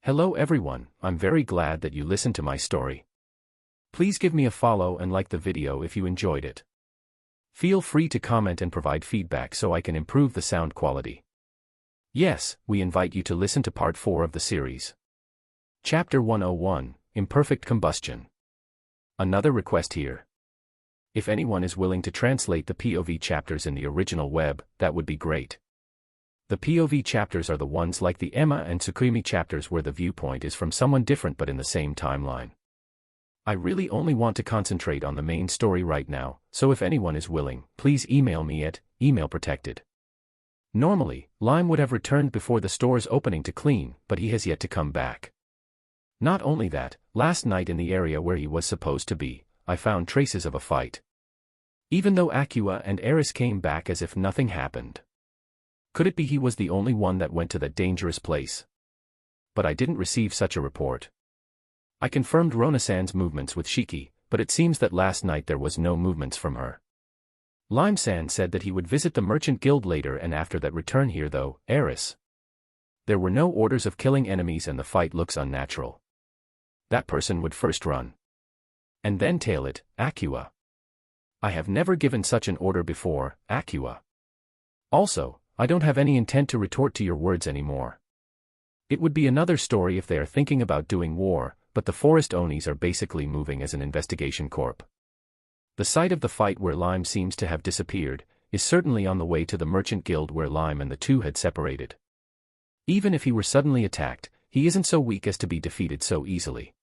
Hello everyone, I'm very glad that you listened to my story. Please give me a follow and like the video if you enjoyed it. Feel free to comment and provide feedback so I can improve the sound quality. Yes, we invite you to listen to part 4 of the series. Chapter 101, Imperfect Combustion. Another request here. If anyone is willing to translate the POV chapters in the original web, that would be great. The POV chapters are the ones like the Emma and Tsukimi chapters where the viewpoint is from someone different but in the same timeline. I really only want to concentrate on the main story right now, so if anyone is willing, please email me at email-protected. Normally, Lime would have returned before the store's opening to clean, but he has yet to come back. Not only that, last night in the area where he was supposed to be, I found traces of a fight. Even though Aqua and Eris came back as if nothing happened. Could it be he was the only one that went to that dangerous place? But I didn't receive such a report. I confirmed Rona-san's movements with Shiki, but it seems that last night there was no movements from her. Lime-san said that he would visit the Merchant Guild later and after that return here though, Eris. There were no orders of killing enemies and the fight looks unnatural. That person would first run. And then tail it, Aqua. I have never given such an order before, Aqua. Also, I don't have any intent to retort to your words anymore. It would be another story if they are thinking about doing war, but the Forest Onis are basically moving as an investigation corp. The site of the fight where Lime seems to have disappeared, is certainly on the way to the Merchant Guild where Lime and the two had separated. Even if he were suddenly attacked, he isn't so weak as to be defeated so easily.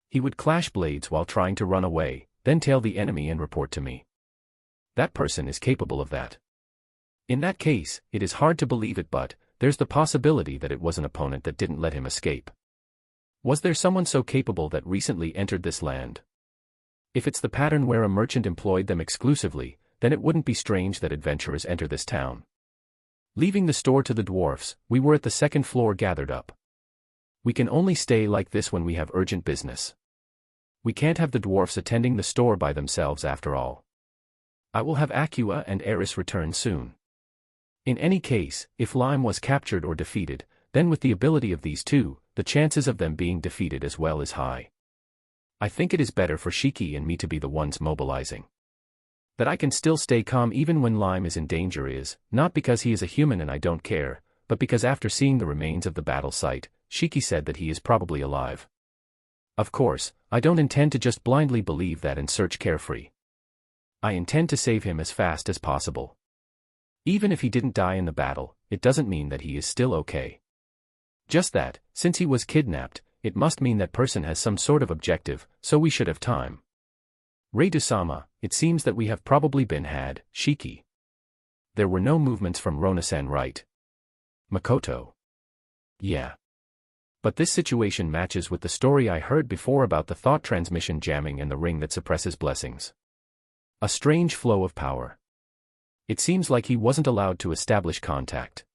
He would clash blades while trying to run away, then tail the enemy and report to me. That person is capable of that. In that case, it is hard to believe it but, there's the possibility that it was an opponent that didn't let him escape. Was there someone so capable that recently entered this land? If it's the pattern where a merchant employed them exclusively, then it wouldn't be strange that adventurers enter this town. Leaving the store to the dwarfs, we were at the second floor gathered up. We can only stay like this when we have urgent business. We can't have the dwarfs attending the store by themselves after all. I will have Aqua and Eris return soon. In any case, if Lime was captured or defeated, then with the ability of these two, the chances of them being defeated as well is high. I think it is better for Shiki and me to be the ones mobilizing. That I can still stay calm even when Lime is in danger is, not because he is a human and I don't care, but because after seeing the remains of the battle site, Shiki said that he is probably alive. Of course, I don't intend to just blindly believe that and search carefree. I intend to save him as fast as possible. Even if he didn't die in the battle, it doesn't mean that he is still okay. Just that, since he was kidnapped, it must mean that person has some sort of objective, so we should have time. Reidusama, it seems that we have probably been had, Shiki. There were no movements from Rona-san, right? Makoto. Yeah. But this situation matches with the story I heard before about the thought transmission jamming and the ring that suppresses blessings. A strange flow of power. It seems like he wasn't allowed to establish contact.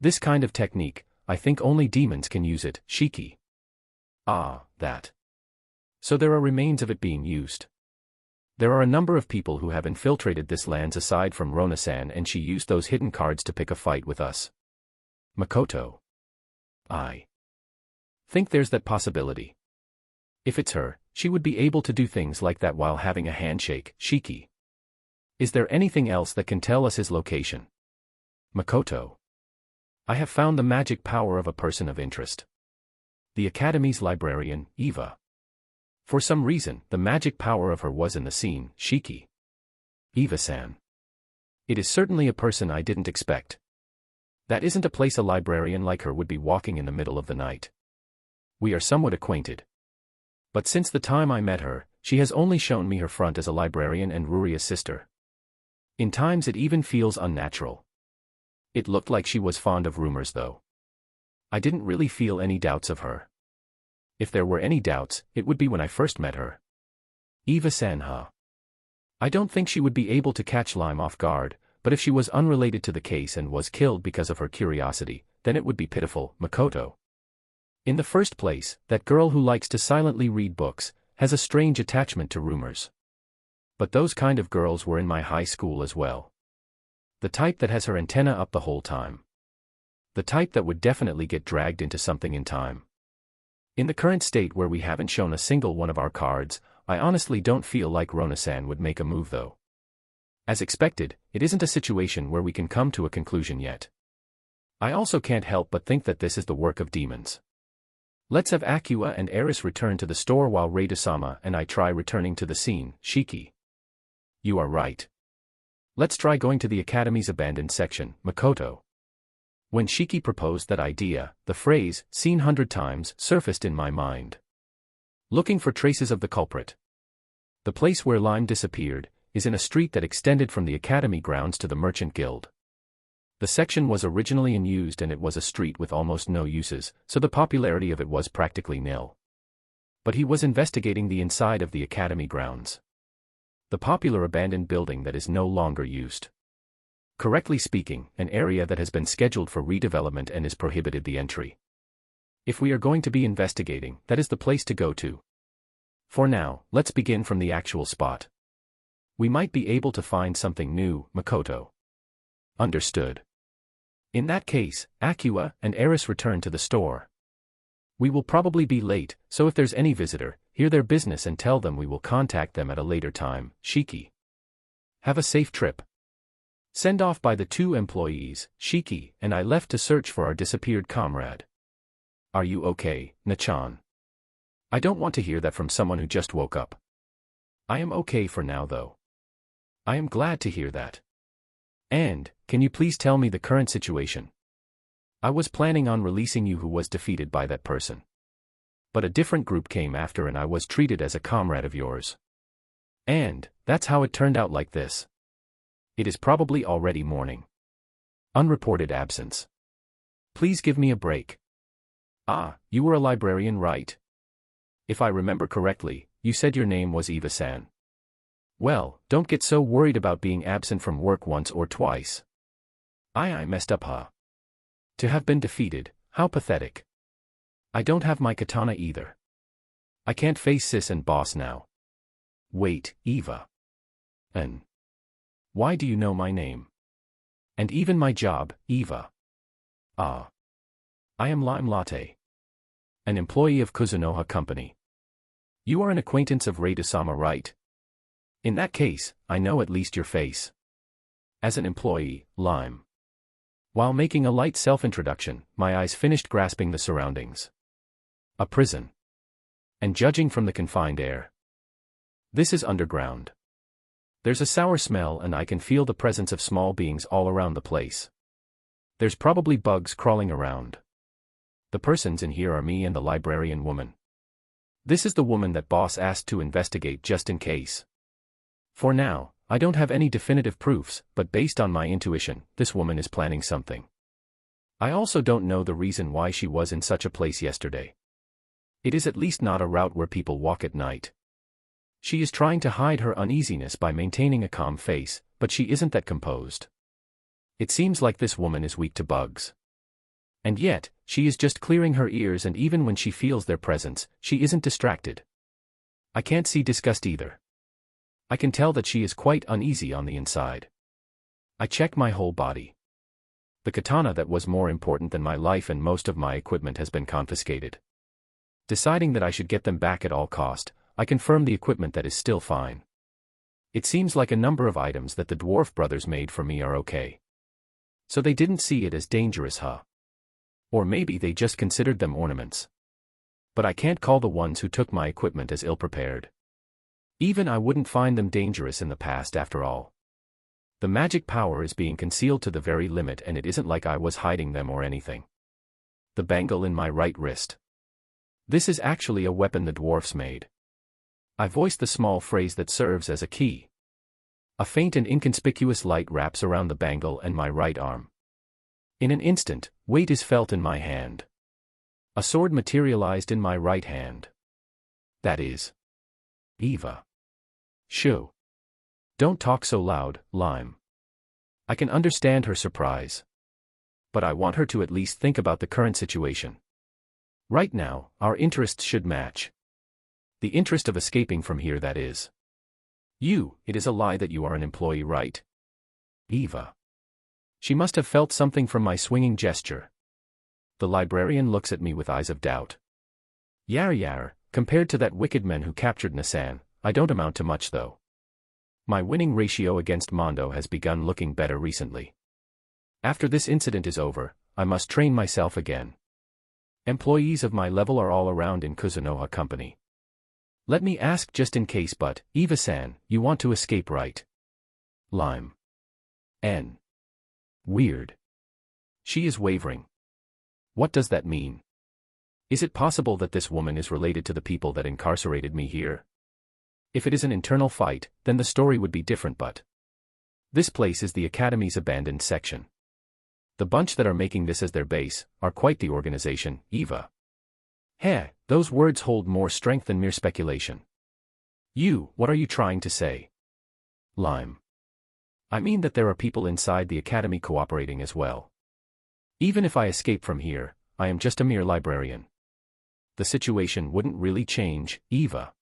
This kind of technique, I think only demons can use it, Shiki. Ah, that. So there are remains of it being used. There are a number of people who have infiltrated this land aside from Rona-san and she used those hidden cards to pick a fight with us. Makoto. I think there's that possibility. If it's her, she would be able to do things like that while having a handshake, Shiki. Is there anything else that can tell us his location? Makoto. I have found the magic power of a person of interest. The Academy's librarian, Eva. For some reason, the magic power of her was in the scene, Shiki. Eva-san. It is certainly a person I didn't expect. That isn't a place a librarian like her would be walking in the middle of the night. We are somewhat acquainted. But since the time I met her, she has only shown me her front as a librarian and Ruria's sister. In times it even feels unnatural. It looked like she was fond of rumors though. I didn't really feel any doubts of her. If there were any doubts, it would be when I first met her. Eva-san, huh? I don't think she would be able to catch Lime off guard, but if she was unrelated to the case and was killed because of her curiosity, then it would be pitiful, Makoto. In the first place, that girl who likes to silently read books, has a strange attachment to rumors. But those kind of girls were in my high school as well. The type that has her antenna up the whole time. The type that would definitely get dragged into something in time. In the current state where we haven't shown a single one of our cards, I honestly don't feel like Rona-san would make a move though. As expected, it isn't a situation where we can come to a conclusion yet. I also can't help but think that this is the work of demons. Let's have Akua and Eris return to the store while Reida-sama and I try returning to the scene, Shiki. You are right. Let's try going to the Academy's abandoned section, Makoto. When Shiki proposed that idea, the phrase, seen 100 times, surfaced in my mind. Looking for traces of the culprit. The place where Lime disappeared is in a street that extended from the Academy grounds to the Merchant Guild. The section was originally unused and it was a street with almost no uses, so the popularity of it was practically nil. But he was investigating the inside of the Academy grounds. The popular abandoned building that is no longer used. Correctly speaking, an area that has been scheduled for redevelopment and is prohibited the entry. If we are going to be investigating, that is the place to go to. For now, let's begin from the actual spot. We might be able to find something new, Makoto. Understood. In that case, Akua and Eris return to the store. We will probably be late, so if there's any visitor, hear their business and tell them we will contact them at a later time, Shiki. Have a safe trip. Send off by the two employees, Shiki and I left to search for our disappeared comrade. Are you okay, Nachan? I don't want to hear that from someone who just woke up. I am okay for now though. I am glad to hear that. And, can you please tell me the current situation? I was planning on releasing you who was defeated by that person. But a different group came after and I was treated as a comrade of yours. And, that's how it turned out like this. It is probably already morning. Unreported absence. Please give me a break. Ah, you were a librarian, right? If I remember correctly, you said your name was Eva-san. Well, don't get so worried about being absent from work once or twice. I messed up, huh? To have been defeated, how pathetic. I don't have my katana either. I can't face sis and boss now. Wait, Eva. And why do you know my name? And even my job, Eva. Ah. I am Lime Latte. An employee of Kuzunoha Company. You are an acquaintance of Reida-sama, right? In that case, I know at least your face. As an employee, Lime. While making a light self-introduction, my eyes finished grasping the surroundings. A prison. And judging from the confined air. This is underground. There's a sour smell and I can feel the presence of small beings all around the place. There's probably bugs crawling around. The persons in here are me and the librarian woman. This is the woman that boss asked to investigate just in case. For now, I don't have any definitive proofs, but based on my intuition, this woman is planning something. I also don't know the reason why she was in such a place yesterday. It is at least not a route where people walk at night. She is trying to hide her uneasiness by maintaining a calm face, but she isn't that composed. It seems like this woman is weak to bugs. And yet, she is just clearing her ears and even when she feels their presence, she isn't distracted. I can't see disgust either. I can tell that she is quite uneasy on the inside. I check my whole body. The katana that was more important than my life and most of my equipment has been confiscated. Deciding that I should get them back at all cost, I confirm the equipment that is still fine. It seems like a number of items that the dwarf brothers made for me are okay. So they didn't see it as dangerous, huh? Or maybe they just considered them ornaments. But I can't call the ones who took my equipment as ill-prepared. Even I wouldn't find them dangerous in the past after all. The magic power is being concealed to the very limit and it isn't like I was hiding them or anything. The bangle in my right wrist. This is actually a weapon the dwarfs made. I voice the small phrase that serves as a key. A faint and inconspicuous light wraps around the bangle and my right arm. In an instant, weight is felt in my hand. A sword materialized in my right hand. That is Eva. Shoo. Don't talk so loud, Lime. I can understand her surprise. But I want her to at least think about the current situation. Right now, our interests should match. The interest of escaping from here, that is. It is a lie that you are an employee, right? Eva. She must have felt something from my swinging gesture. The librarian looks at me with eyes of doubt. Yar, compared to that wicked man who captured Nissan, I don't amount to much though. My winning ratio against Mondo has begun looking better recently. After this incident is over, I must train myself again. Employees of my level are all around in Kuzunoha Company. Let me ask just in case, but, Eva-san, you want to escape, right? Lime. N. Weird. She is wavering. What does that mean? Is it possible that this woman is related to the people that incarcerated me here? If it is an internal fight, then the story would be different, but this place is the Academy's abandoned section. The bunch that are making this as their base are quite the organization, Eva. Heh, those words hold more strength than mere speculation. What are you trying to say? Lime. I mean that there are people inside the Academy cooperating as well. Even if I escape from here, I am just a mere librarian. The situation wouldn't really change, Eva.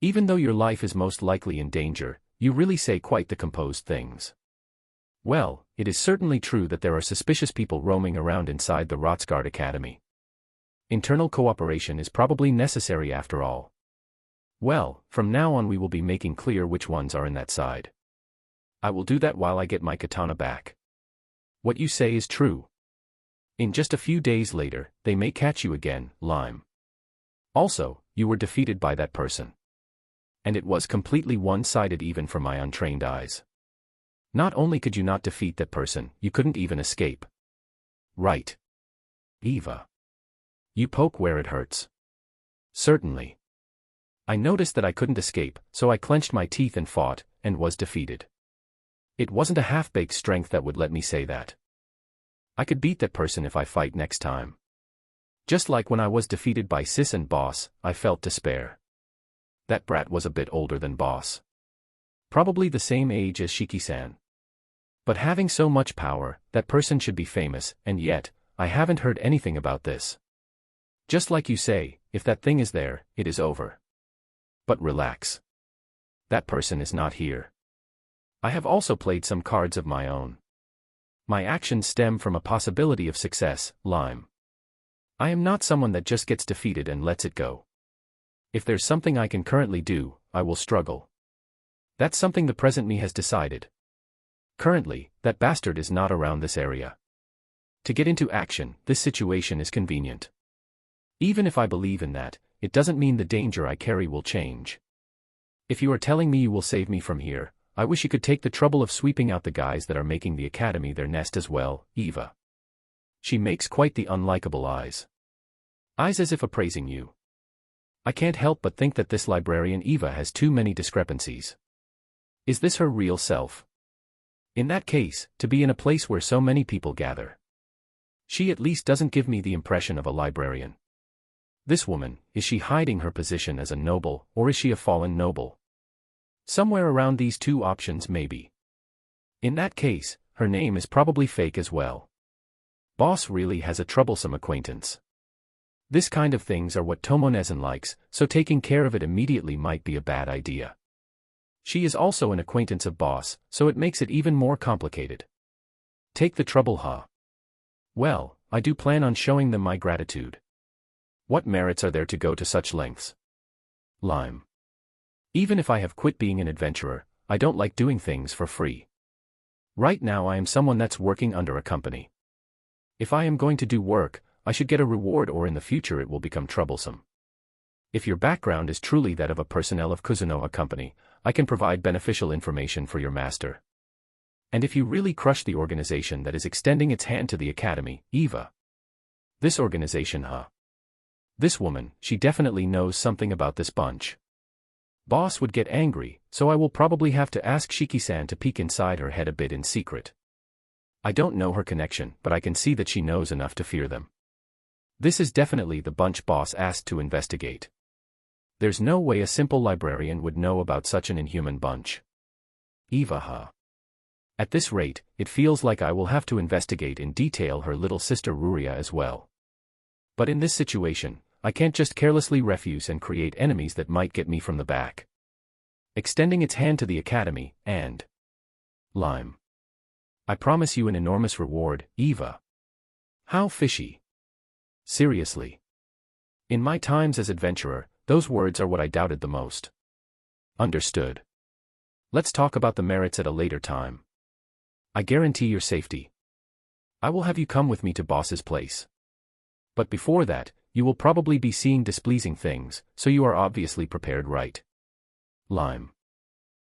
Even though your life is most likely in danger, you really say quite the composed things. Well, it is certainly true that there are suspicious people roaming around inside the Rotsguard Academy. Internal cooperation is probably necessary after all. Well, from now on we will be making clear which ones are in that side. I will do that while I get my katana back. What you say is true. In just a few days later, they may catch you again, Lime. Also, you were defeated by that person. And it was completely one-sided even from my untrained eyes. Not only could you not defeat that person, you couldn't even escape. Right. Eva. You poke where it hurts. Certainly. I noticed that I couldn't escape, so I clenched my teeth and fought, and was defeated. It wasn't a half-baked strength that would let me say that. I could beat that person if I fight next time. Just like when I was defeated by Sis and Boss, I felt despair. That brat was a bit older than Boss. Probably the same age as Shiki-san. But having so much power, that person should be famous, and yet, I haven't heard anything about this. Just like you say, if that thing is there, it is over. But relax. That person is not here. I have also played some cards of my own. My actions stem from a possibility of success, Lime. I am not someone that just gets defeated and lets it go. If there's something I can currently do, I will struggle. That's something the present me has decided. Currently, that bastard is not around this area. To get into action, this situation is convenient. Even if I believe in that, it doesn't mean the danger I carry will change. If you are telling me you will save me from here, I wish you could take the trouble of sweeping out the guys that are making the Academy their nest as well, Eva. She makes quite the unlikable eyes. Eyes as if appraising you. I can't help but think that this librarian Eva has too many discrepancies. Is this her real self? In that case, to be in a place where so many people gather. She at least doesn't give me the impression of a librarian. This woman, is she hiding her position as a noble, or is she a fallen noble? Somewhere around these two options maybe. In that case, her name is probably fake as well. Boss really has a troublesome acquaintance. This kind of things are what Tomonezen likes, so taking care of it immediately might be a bad idea. She is also an acquaintance of Boss, so it makes it even more complicated. Take the trouble, huh? Well, I do plan on showing them my gratitude. What merits are there to go to such lengths? Lime. Even if I have quit being an adventurer, I don't like doing things for free. Right now I am someone that's working under a company. If I am going to do work, I should get a reward, or in the future it will become troublesome. If your background is truly that of a personnel of Kuzunoha Company, I can provide beneficial information for your master. And if you really crush the organization that is extending its hand to the Academy, Eva. This organization, huh? This woman, she definitely knows something about this bunch. Boss would get angry, so I will probably have to ask Shiki-san to peek inside her head a bit in secret. I don't know her connection, but I can see that she knows enough to fear them. This is definitely the bunch Boss asked to investigate. There's no way a simple librarian would know about such an inhuman bunch. Eva, huh? At this rate, it feels like I will have to investigate in detail her little sister Ruria as well. But in this situation, I can't just carelessly refuse and create enemies that might get me from the back. Extending its hand to the Academy, and Lime. I promise you an enormous reward, Eva. How fishy. Seriously. In my times as adventurer, those words are what I doubted the most. Understood. Let's talk about the merits at a later time. I guarantee your safety. I will have you come with me to boss's place. But before that, you will probably be seeing displeasing things, so you are obviously prepared, right? Lime.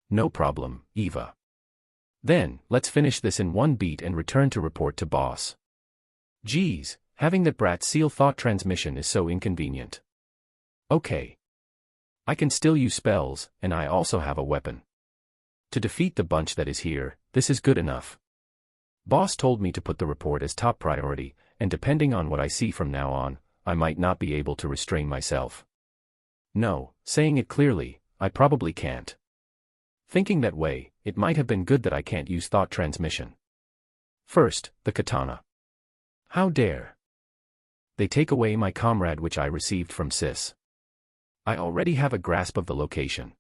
No problem, Eva. Then, let's finish this in one beat and return to report to boss. Geez, having that brat seal thought transmission is so inconvenient. Okay. I can still use spells, and I also have a weapon. To defeat the bunch that is here, this is good enough. Boss told me to put the report as top priority, and depending on what I see from now on, I might not be able to restrain myself. No, saying it clearly, I probably can't. Thinking that way, it might have been good that I can't use thought transmission. First, the katana. How dare they take away my comrade which I received from Sis. I already have a grasp of the location.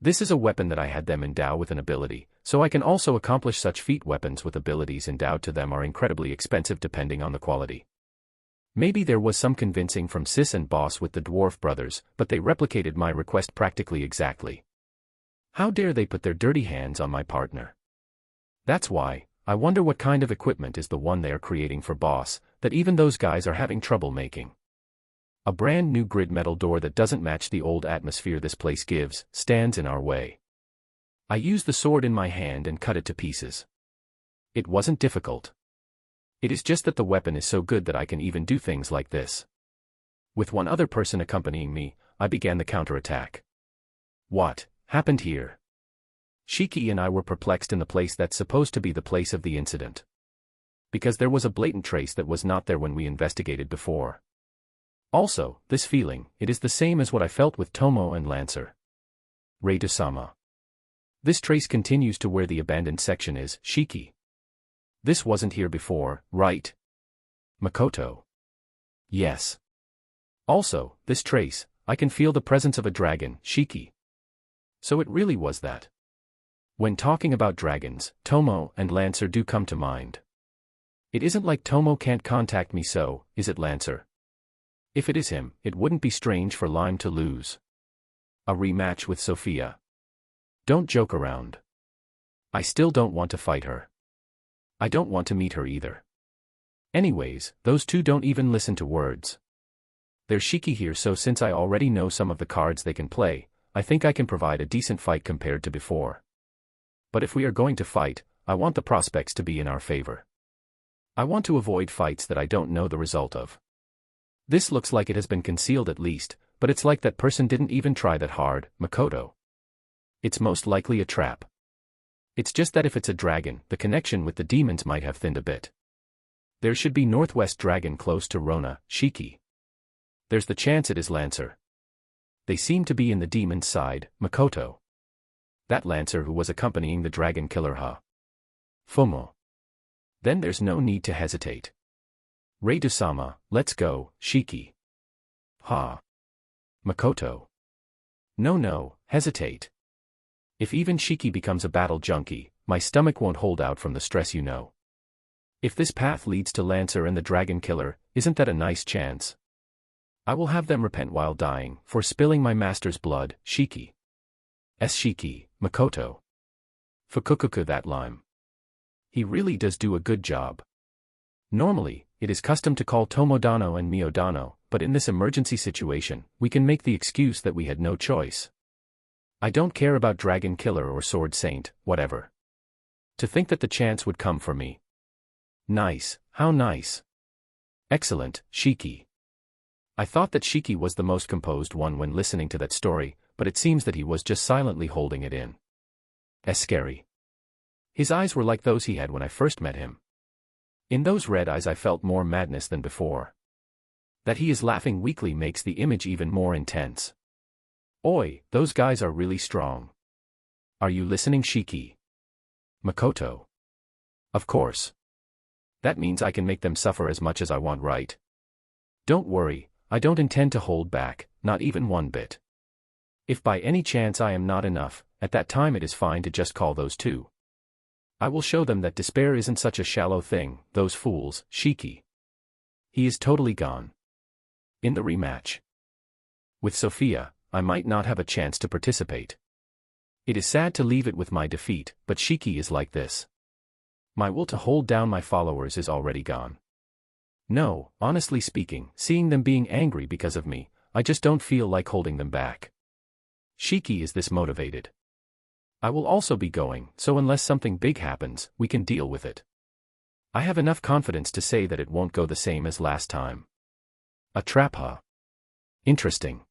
This is a weapon that I had them endow with an ability, so I can also accomplish such feat. Weapons with abilities endowed to them are incredibly expensive depending on the quality. Maybe there was some convincing from Sis and Boss with the dwarf brothers, but they replicated my request practically exactly. How dare they put their dirty hands on my partner? That's why, I wonder what kind of equipment is the one they are creating for Boss, that even those guys are having trouble making. A brand new grid metal door that doesn't match the old atmosphere this place gives, stands in our way. I use the sword in my hand and cut it to pieces. It wasn't difficult. It is just that the weapon is so good that I can even do things like this. With one other person accompanying me, I began the counterattack. What happened here? Shiki and I were perplexed in the place that's supposed to be the place of the incident. Because there was a blatant trace that was not there when we investigated before. Also, this feeling, it is the same as what I felt with Tomo and Lancer. Reidosama. This trace continues to where the abandoned section is, Shiki. This wasn't here before, right? Makoto. Yes. Also, this trace, I can feel the presence of a dragon, Shiki. So it really was that. When talking about dragons, Tomo and Lancer do come to mind. It isn't like Tomo can't contact me, so, is it Lancer? If it is him, it wouldn't be strange for Lime to lose. A rematch with Sophia. Don't joke around. I still don't want to fight her. I don't want to meet her either. Anyways, those two don't even listen to words. There's Shiki here, so since I already know some of the cards they can play, I think I can provide a decent fight compared to before. But if we are going to fight, I want the prospects to be in our favor. I want to avoid fights that I don't know the result of. This looks like it has been concealed at least, but it's like that person didn't even try that hard, Makoto. It's most likely a trap. It's just that if it's a dragon, the connection with the demons might have thinned a bit. There should be Northwest Dragon close to Rona, Shiki. There's the chance it is Lancer. They seem to be in the demon's side, Makoto. That Lancer who was accompanying the dragon killer, huh? Fumo. Then there's no need to hesitate. Reidosama, let's go, Shiki. Ha. Makoto. No, hesitate. If even Shiki becomes a battle junkie, my stomach won't hold out from the stress, you know. If this path leads to Lancer and the dragon killer, isn't that a nice chance? I will have them repent while dying, for spilling my master's blood, Shiki. Shiki, Makoto. Fukukuku, that Lime. He really does do a good job. Normally, it is custom to call Tomodano and Miodano, but in this emergency situation, we can make the excuse that we had no choice. I don't care about Dragon Killer or Sword Saint, whatever. To think that the chance would come for me. Nice, how nice. Excellent, Shiki. I thought that Shiki was the most composed one when listening to that story, but it seems that he was just silently holding it in. Scary. His eyes were like those he had when I first met him. In those red eyes I felt more madness than before. That he is laughing weakly makes the image even more intense. Oi, those guys are really strong. Are you listening, Shiki? Makoto. Of course. That means I can make them suffer as much as I want, right? Don't worry, I don't intend to hold back, not even one bit. If by any chance I am not enough, at that time it is fine to just call those two. I will show them that despair isn't such a shallow thing, those fools, Shiki. He is totally gone. In the rematch with Sophia, I might not have a chance to participate. It is sad to leave it with my defeat, but Shiki is like this. My will to hold down my followers is already gone. No, honestly speaking, seeing them being angry because of me, I just don't feel like holding them back. Shiki is this motivated. I will also be going, so unless something big happens, we can deal with it. I have enough confidence to say that it won't go the same as last time. A trap, huh? Interesting.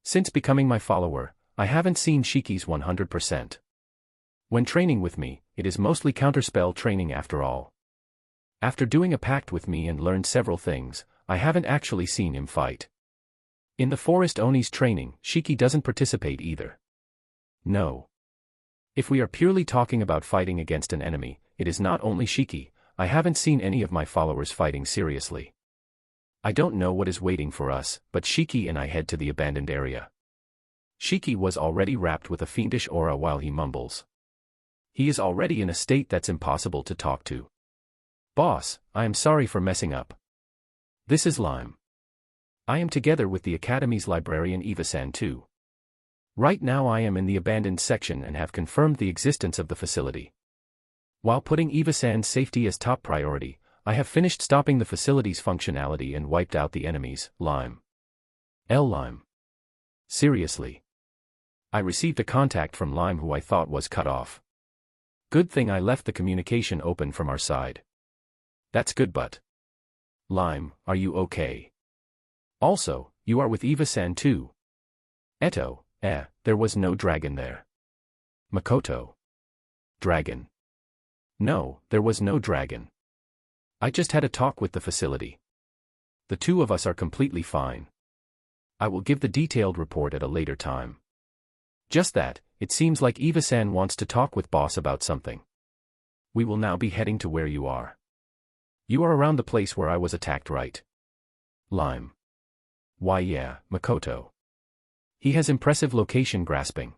Since becoming my follower, I haven't seen Shiki's 100%. When training with me, it is mostly counterspell training after all. After doing a pact with me and learned several things, I haven't actually seen him fight. In the Forest Oni's training, Shiki doesn't participate either. No. If we are purely talking about fighting against an enemy, it is not only Shiki. I haven't seen any of my followers fighting seriously. I don't know what is waiting for us, but Shiki and I head to the abandoned area. Shiki was already wrapped with a fiendish aura while he mumbles. He is already in a state that's impossible to talk to. Boss, I am sorry for messing up. This is Lime. I am together with the Academy's librarian Eva-san too. Right now I am in the abandoned section and have confirmed the existence of the facility. While putting Eva-san's safety as top priority, I have finished stopping the facility's functionality and wiped out the enemies. Lime. Lime. Seriously. I received a contact from Lime who I thought was cut off. Good thing I left the communication open from our side. That's good, but Lime, are you okay? Also, you are with Eva-san too. Eto, there was no dragon there. Makoto. Dragon. No, there was no dragon. I just had a talk with the facility. The two of us are completely fine. I will give the detailed report at a later time. Just that, it seems like Eva-san wants to talk with boss about something. We will now be heading to where you are. You are around the place where I was attacked, right? Lime. Why yeah, Makoto. He has impressive location grasping.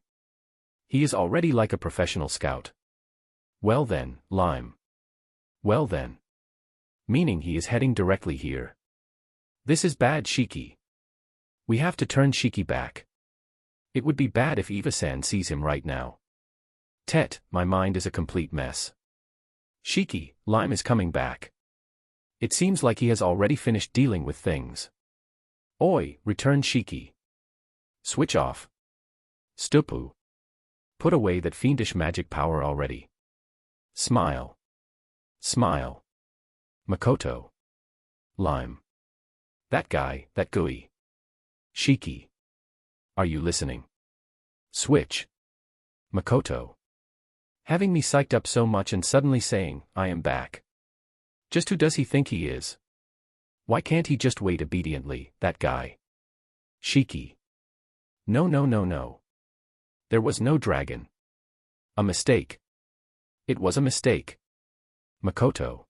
He is already like a professional scout. Well then, Lime. Well then. Meaning he is heading directly here. This is bad, Shiki. We have to turn Shiki back. It would be bad if Eva-san sees him right now. My mind is a complete mess. Shiki, Lime is coming back. It seems like he has already finished dealing with things. Oi, return Shiki. Switch off. Stupu. Put away that fiendish magic power already. Smile. Smile. Makoto. Lime. That guy, that gooey. Shiki. Are you listening? Switch. Makoto. Having me psyched up so much and suddenly saying, I am back. Just who does he think he is? Why can't he just wait obediently, that guy? Shiki. No. There was no dragon. A mistake. It was a mistake. Makoto.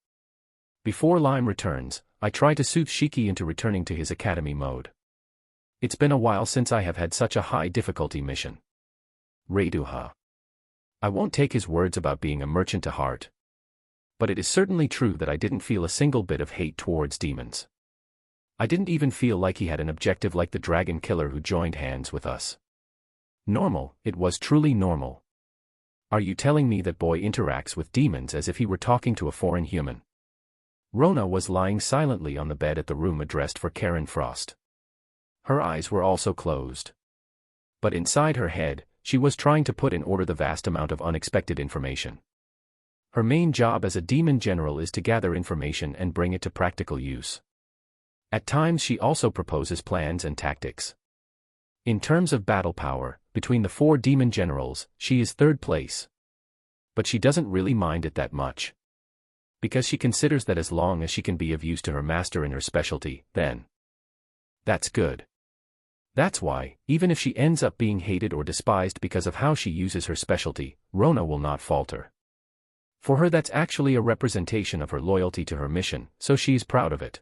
Before Lime returns, I try to soothe Shiki into returning to his academy mode. It's been a while since I have had such a high difficulty mission. Reiduha. I won't take his words about being a merchant to heart. But it is certainly true that I didn't feel a single bit of hate towards demons. I didn't even feel like he had an objective like the dragon killer who joined hands with us. Normal, it was truly normal. Are you telling me that boy interacts with demons as if he were talking to a foreign human? Rona was lying silently on the bed at the room addressed for Karen Frost. Her eyes were also closed. But inside her head, she was trying to put in order the vast amount of unexpected information. Her main job as a demon general is to gather information and bring it to practical use. At times she also proposes plans and tactics. In terms of battle power, between the 4 demon generals, she is 3rd place. But she doesn't really mind it that much. Because she considers that as long as she can be of use to her master in her specialty, then that's good. That's why, even if she ends up being hated or despised because of how she uses her specialty, Rona will not falter. For her that's actually a representation of her loyalty to her mission, so she is proud of it.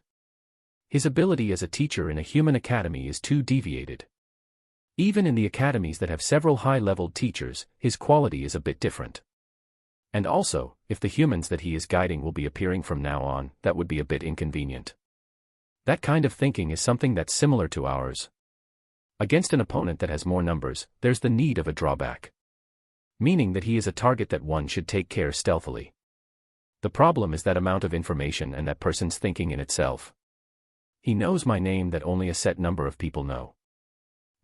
His ability as a teacher in a human academy is too deviated. Even in the academies that have several high-leveled teachers, his quality is a bit different. And also, if the humans that he is guiding will be appearing from now on, that would be a bit inconvenient. That kind of thinking is something that's similar to ours. Against an opponent that has more numbers, there's the need of a drawback. Meaning that he is a target that one should take care stealthily. The problem is that amount of information and that person's thinking in itself. He knows my name that only a set number of people know.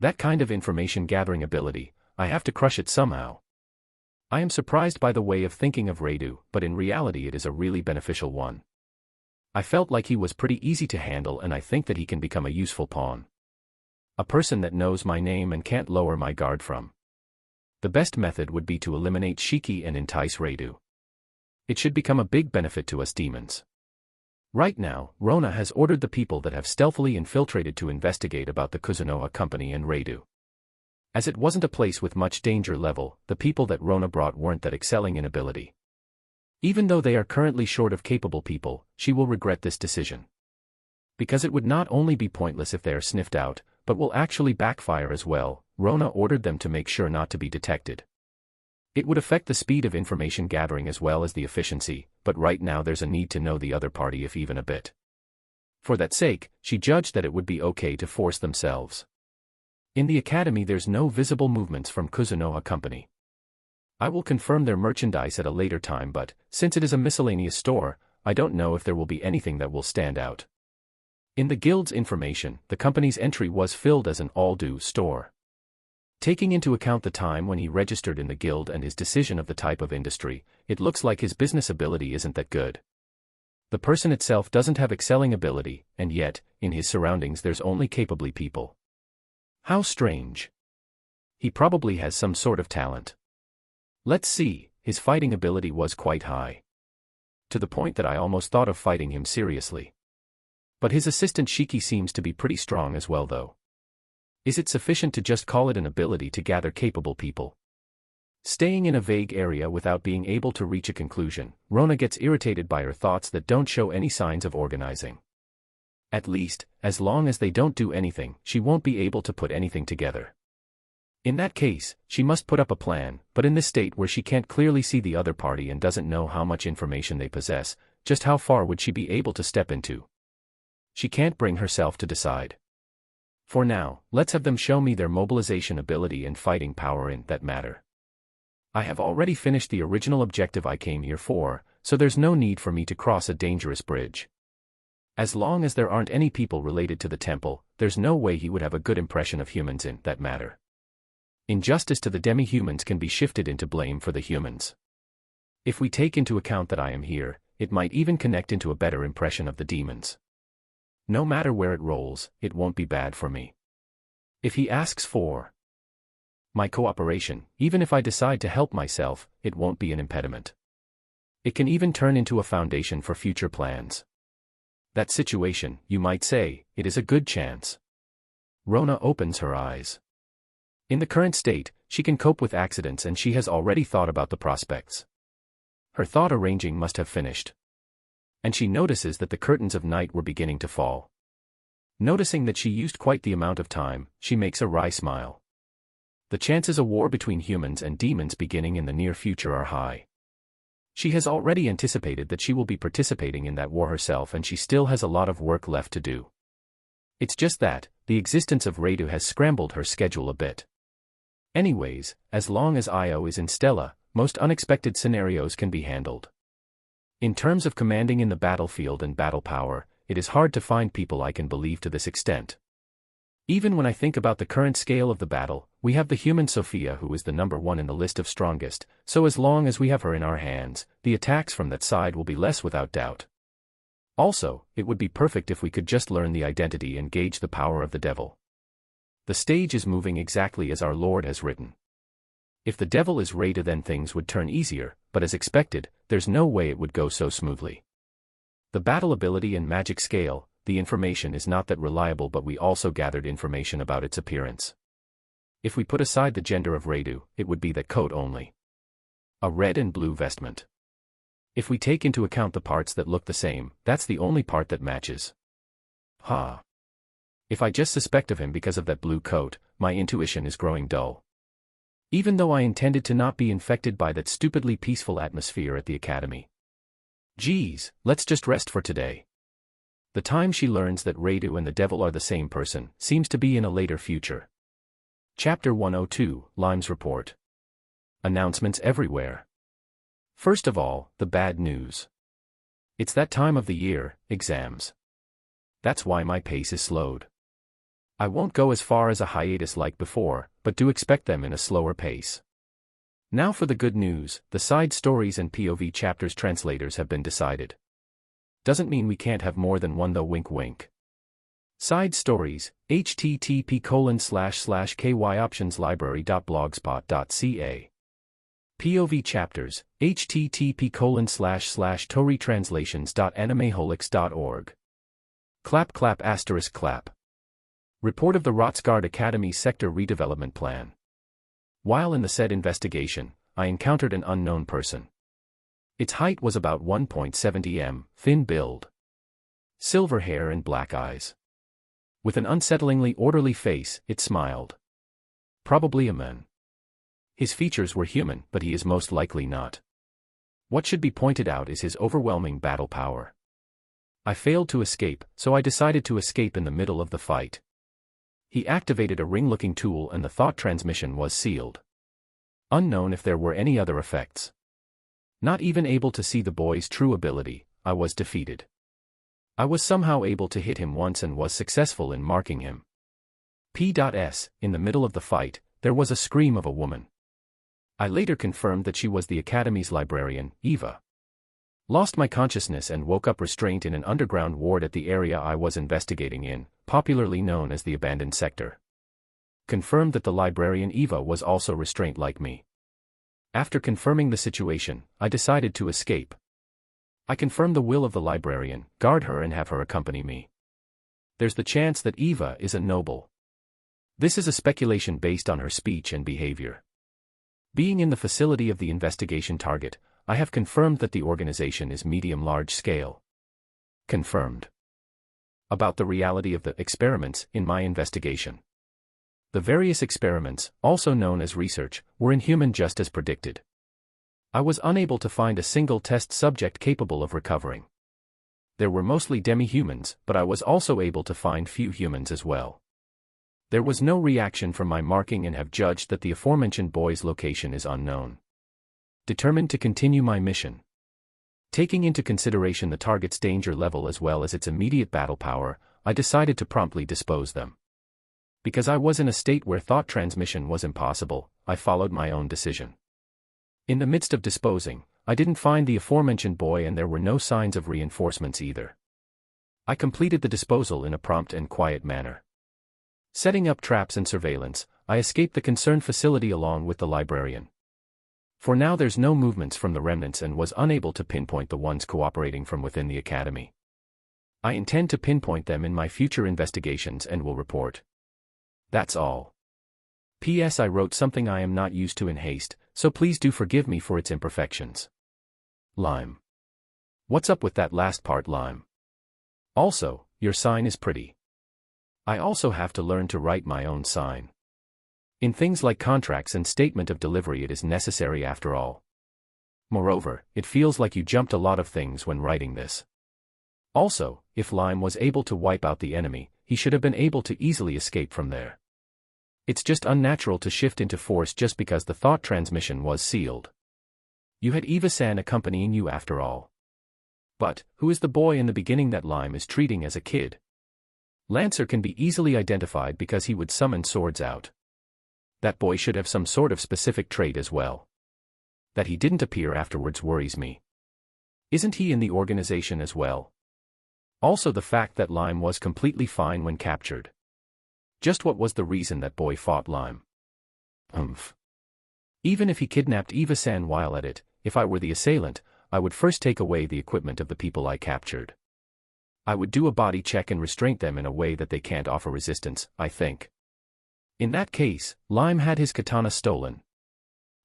That kind of information gathering ability, I have to crush it somehow. I am surprised by the way of thinking of Radu, but in reality it is a really beneficial one. I felt like he was pretty easy to handle, and I think that he can become a useful pawn. A person that knows my name and can't lower my guard from. The best method would be to eliminate Shiki and entice Radu. It should become a big benefit to us demons. Right now, Rona has ordered the people that have stealthily infiltrated to investigate about the Kuzunoha company and Radu. As it wasn't a place with much danger level, the people that Rona brought weren't that excelling in ability. Even though they are currently short of capable people, she will regret this decision. Because it would not only be pointless if they are sniffed out, but will actually backfire as well. Rona ordered them to make sure not to be detected. It would affect the speed of information gathering as well as the efficiency, but right now there's a need to know the other party if even a bit. For that sake, she judged that it would be okay to force themselves. In the academy there's no visible movements from Kuzunoha company. I will confirm their merchandise at a later time, but, since it is a miscellaneous store, I don't know if there will be anything that will stand out. In the guild's information, the company's entry was filled as an all-do store. Taking into account the time when he registered in the guild and his decision of the type of industry, it looks like his business ability isn't that good. The person itself doesn't have excelling ability, and yet, in his surroundings there's only capably people. How strange. He probably has some sort of talent. Let's see, his fighting ability was quite high. To the point that I almost thought of fighting him seriously. But his assistant Shiki seems to be pretty strong as well though. Is it sufficient to just call it an ability to gather capable people? Staying in a vague area without being able to reach a conclusion, Rona gets irritated by her thoughts that don't show any signs of organizing. At least, as long as they don't do anything, she won't be able to put anything together. In that case, she must put up a plan, but in this state where she can't clearly see the other party and doesn't know how much information they possess, just how far would she be able to step into? She can't bring herself to decide. For now, let's have them show me their mobilization ability and fighting power in that matter. I have already finished the original objective I came here for, so there's no need for me to cross a dangerous bridge. As long as there aren't any people related to the temple, there's no way he would have a good impression of humans in that matter. Injustice to the demi-humans can be shifted into blame for the humans. If we take into account that I am here, it might even connect into a better impression of the demons. No matter where it rolls, it won't be bad for me. If he asks for my cooperation, even if I decide to help myself, it won't be an impediment. It can even turn into a foundation for future plans. That situation, you might say, it is a good chance. Rona opens her eyes. In the current state, she can cope with accidents and she has already thought about the prospects. Her thought arranging must have finished. And she notices that the curtains of night were beginning to fall. Noticing that she used quite the amount of time, she makes a wry smile. The chances a war between humans and demons beginning in the near future are high. She has already anticipated that she will be participating in that war herself and she still has a lot of work left to do. It's just that, the existence of Radu has scrambled her schedule a bit. Anyways, as long as Io is in Stella, most unexpected scenarios can be handled. In terms of commanding in the battlefield and battle power, it is hard to find people I can believe to this extent. Even when I think about the current scale of the battle, we have the human Sophia who is the number one in the list of strongest, so as long as we have her in our hands, the attacks from that side will be less without doubt. Also, it would be perfect if we could just learn the identity and gauge the power of the devil. The stage is moving exactly as our Lord has written. If the devil is Radu, then things would turn easier, but as expected, there's no way it would go so smoothly. The battle ability and magic scale, the information is not that reliable, but we also gathered information about its appearance. If we put aside the gender of Radu, it would be that coat only. A red and blue vestment. If we take into account the parts that look the same, that's the only part that matches. Ha! If I just suspect of him because of that blue coat, my intuition is growing dull. Even though I intended to not be infected by that stupidly peaceful atmosphere at the academy. Geez, let's just rest for today. The time she learns that Radu and the devil are the same person seems to be in a later future. Chapter 102, Lime's Report. Announcements everywhere. First of all, the bad news. It's that time of the year, exams. That's why my pace is slowed. I won't go as far as a hiatus like before, but do expect them in a slower pace. Now for the good news, the side stories and POV chapters translators have been decided. Doesn't mean we can't have more than one though, wink wink. Side stories, http://kyoptionslibrary.blogspot.ca. POV chapters, http://torytranslations.animeholics.org. Clap clap asterisk clap. Report of the Rotsgard Academy's sector redevelopment plan. While in the said investigation, I encountered an unknown person. Its height was about 1.70 m, thin build. Silver hair and black eyes. With an unsettlingly orderly face, it smiled. Probably a man. His features were human, but he is most likely not. What should be pointed out is his overwhelming battle power. I failed to escape, so I decided to escape in the middle of the fight. He activated a ring-looking tool and the thought transmission was sealed. Unknown if there were any other effects. Not even able to see the boy's true ability, I was defeated. I was somehow able to hit him once and was successful in marking him. P.S. In the middle of the fight, there was a scream of a woman. I later confirmed that she was the Academy's librarian, Eva. Lost my consciousness and woke up restrained in an underground ward at the area I was investigating in, popularly known as the Abandoned Sector. Confirmed that the librarian Eva was also restrained like me. After confirming the situation, I decided to escape. I confirmed the will of the librarian, guard her and have her accompany me. There's the chance that Eva is a noble. This is a speculation based on her speech and behavior. Being in the facility of the investigation target, I have confirmed that the organization is medium-large scale. Confirmed. About the reality of the experiments in my investigation. The various experiments, also known as research, were inhuman just as predicted. I was unable to find a single test subject capable of recovering. There were mostly demi-humans, but I was also able to find few humans as well. There was no reaction from my marking and have judged that the aforementioned boy's location is unknown. Determined to continue my mission. Taking into consideration the target's danger level as well as its immediate battle power, I decided to promptly dispose them. Because I was in a state where thought transmission was impossible, I followed my own decision. In the midst of disposing, I didn't find the aforementioned boy and there were no signs of reinforcements either. I completed the disposal in a prompt and quiet manner. Setting up traps and surveillance, I escaped the concerned facility along with the librarian. For now there's no movements from the remnants and was unable to pinpoint the ones cooperating from within the academy. I intend to pinpoint them in my future investigations and will report. That's all. P.S. I wrote something I am not used to in haste, so please do forgive me for its imperfections. Lime. What's up with that last part, Lime? Also, your sign is pretty. I also have to learn to write my own sign. In things like contracts and statement of delivery it is necessary after all. Moreover, it feels like you jumped a lot of things when writing this. Also, if Lime was able to wipe out the enemy, he should have been able to easily escape from there. It's just unnatural to shift into force just because the thought transmission was sealed. You had Eva-san accompanying you after all. But, who is the boy in the beginning that Lime is treating as a kid? Lancer can be easily identified because he would summon swords out. That boy should have some sort of specific trait as well. That he didn't appear afterwards worries me. Isn't he in the organization as well? Also the fact that Lime was completely fine when captured. Just what was the reason that boy fought Lime? Even if he kidnapped Eva-san while at it, if I were the assailant, I would first take away the equipment of the people I captured. I would do a body check and restrain them in a way that they can't offer resistance, I think. In that case, Lime had his katana stolen.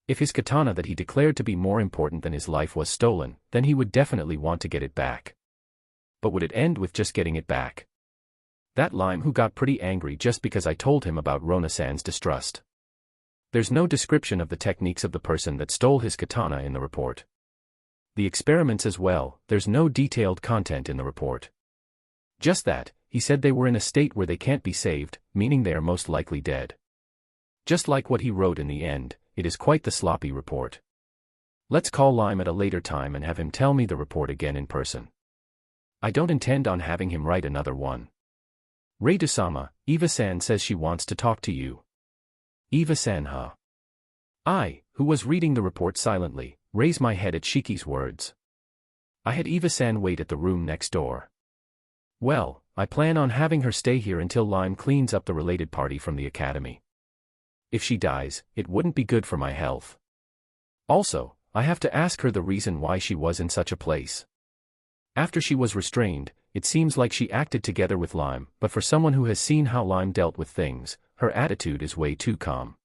If his katana that he declared to be more important than his life was stolen, then he would definitely want to get it back. But would it end with just getting it back? That Lime who got pretty angry just because I told him about Rona-san's distrust. There's no description of the techniques of the person that stole his katana in the report. The experiments as well, there's no detailed content in the report. Just that, he said they were in a state where they can't be saved, meaning they are most likely dead. Just like what he wrote in the end, it is quite the sloppy report. Let's call Lime at a later time and have him tell me the report again in person. I don't intend on having him write another one. Reidusama, Eva-san says she wants to talk to you. Eva-san, huh? I, who was reading the report silently, raised my head at Shiki's words. I had Eva-san wait at the room next door. Well, I plan on having her stay here until Lime cleans up the related party from the academy. If she dies, it wouldn't be good for my health. Also, I have to ask her the reason why she was in such a place. After she was restrained, it seems like she acted together with Lime, but for someone who has seen how Lime dealt with things, her attitude is way too calm.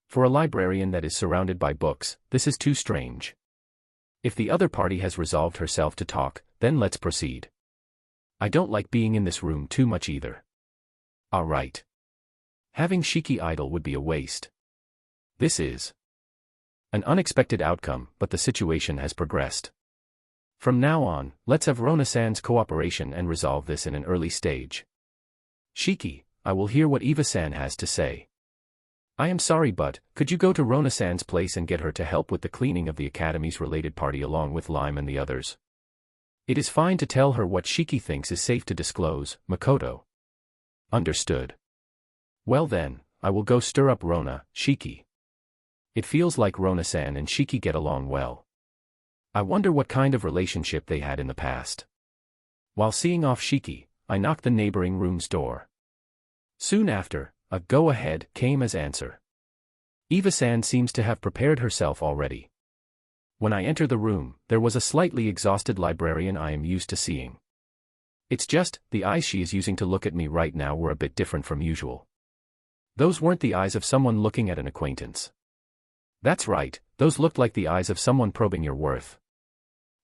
For a librarian that is surrounded by books, this is too strange. If the other party has resolved herself to talk, then let's proceed. I don't like being in this room too much either. Alright. Having Shiki idle would be a waste. This is an unexpected outcome, but the situation has progressed. From now on, let's have Rona-san's cooperation and resolve this in an early stage. Shiki, I will hear what Eva-san has to say. I am sorry, but could you go to Rona-san's place and get her to help with the cleaning of the academy's related party along with Lime and the others? It is fine to tell her what Shiki thinks is safe to disclose, Makoto. Understood. Well then, I will go stir up Rona, Shiki. It feels like Rona-san and Shiki get along well. I wonder what kind of relationship they had in the past. While seeing off Shiki, I knocked the neighboring room's door. Soon after, a go-ahead came as answer. Eva-san seems to have prepared herself already. When I entered the room, there was a slightly exhausted librarian I am used to seeing. It's just, the eyes she is using to look at me right now were a bit different from usual. Those weren't the eyes of someone looking at an acquaintance. That's right, those looked like the eyes of someone probing your worth.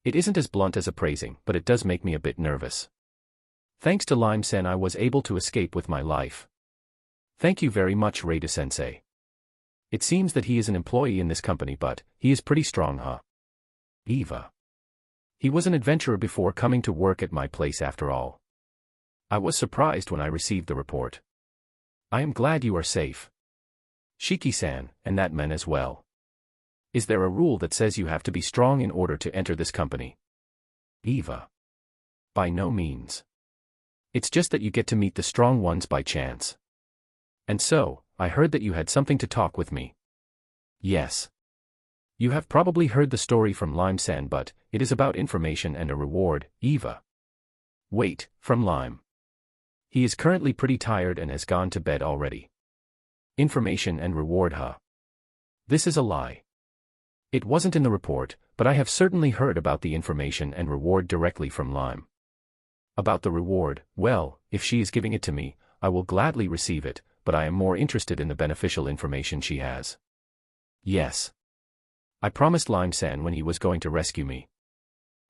It isn't as blunt as appraising, but it does make me a bit nervous. Thanks to Lime-sen, I was able to escape with my life. Thank you very much, Reida-sensei. It seems that he is an employee in this company, but he is pretty strong, huh? Eva. He was an adventurer before coming to work at my place after all. I was surprised when I received the report. I am glad you are safe. Shiki-san, and that man as well. Is there a rule that says you have to be strong in order to enter this company? Eva. By no means. It's just that you get to meet the strong ones by chance. And so, I heard that you had something to talk with me. Yes. You have probably heard the story from Lime-san, but it is about information and a reward, Eva. Wait, from Lime. He is currently pretty tired and has gone to bed already. Information and reward, huh? This is a lie. It wasn't in the report, but I have certainly heard about the information and reward directly from Lime. About the reward, well, if she is giving it to me, I will gladly receive it, but I am more interested in the beneficial information she has. Yes. I promised Lime-san when he was going to rescue me.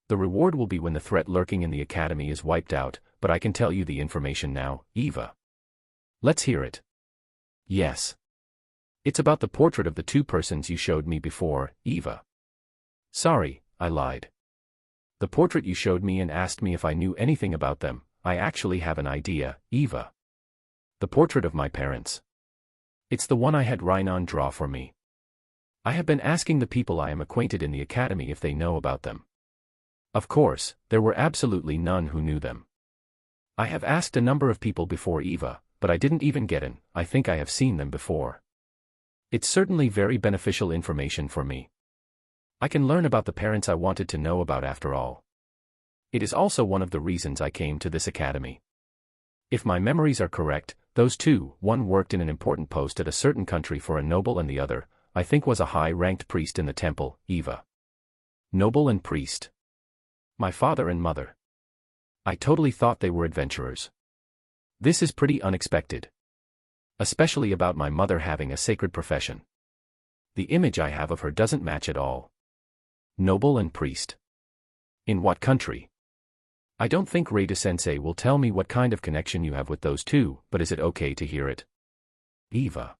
The reward will be when the threat lurking in the academy is wiped out, but I can tell you the information now, Eva. Let's hear it. Yes. It's about the portrait of the two persons you showed me before, Eva. Sorry, I lied. The portrait you showed me and asked me if I knew anything about them. I actually have an idea, Eva. The portrait of my parents. It's the one I had Rhinon draw for me. I have been asking the people I am acquainted in the academy if they know about them. Of course, there were absolutely none who knew them. I have asked a number of people before, Eva, but I didn't even get an, I think I have seen them before. It's certainly very beneficial information for me. I can learn about the parents I wanted to know about after all. It is also one of the reasons I came to this academy. If my memories are correct, those two, one worked in an important post at a certain country for a noble and the other, I think, was a high-ranked priest in the temple, Eva. Noble and priest. My father and mother. I totally thought they were adventurers. This is pretty unexpected. Especially about my mother having a sacred profession. The image I have of her doesn't match at all. Noble and priest. In what country? I don't think Reida-sensei will tell me what kind of connection you have with those two, but is it okay to hear it? Eva.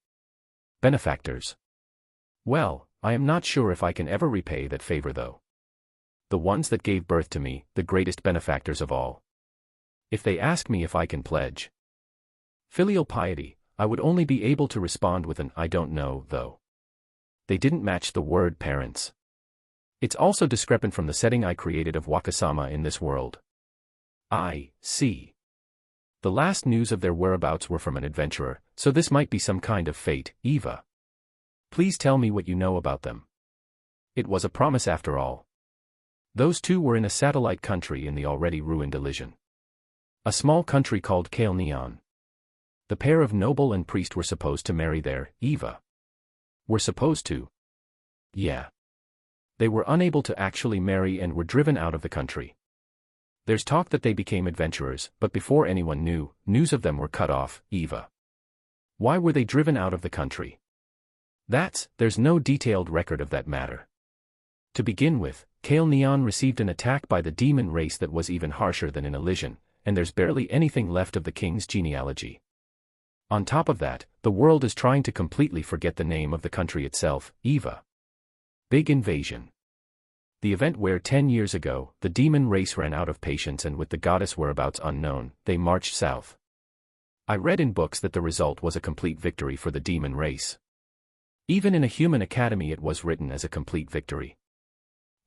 Benefactors. Well, I am not sure if I can ever repay that favor though. The ones that gave birth to me, the greatest benefactors of all. If they ask me if I can pledge filial piety, I would only be able to respond with an "I don't know, though." They didn't match the word parents. It's also discrepant from the setting I created of Wakasama in this world. I see. The last news of their whereabouts were from an adventurer, so this might be some kind of fate. Eva, please tell me what you know about them. It was a promise after all. Those two were in a satellite country in the already ruined Elysian. A small country called Kale Neon. The pair of noble and priest were supposed to marry there. Eva. Were supposed to? Yeah. They were unable to actually marry and were driven out of the country. There's talk that they became adventurers, but before anyone knew, news of them were cut off. Eva. Why were they driven out of the country? There's no detailed record of that matter. To begin with, Kale Neon received an attack by the demon race that was even harsher than in Elysian, and there's barely anything left of the king's genealogy. On top of that, the world is trying to completely forget the name of the country itself. Eva. Big invasion. The event where 10 years ago, the demon race ran out of patience and with the goddess whereabouts unknown, they marched south. I read in books that the result was a complete victory for the demon race. Even in a human academy it was written as a complete victory.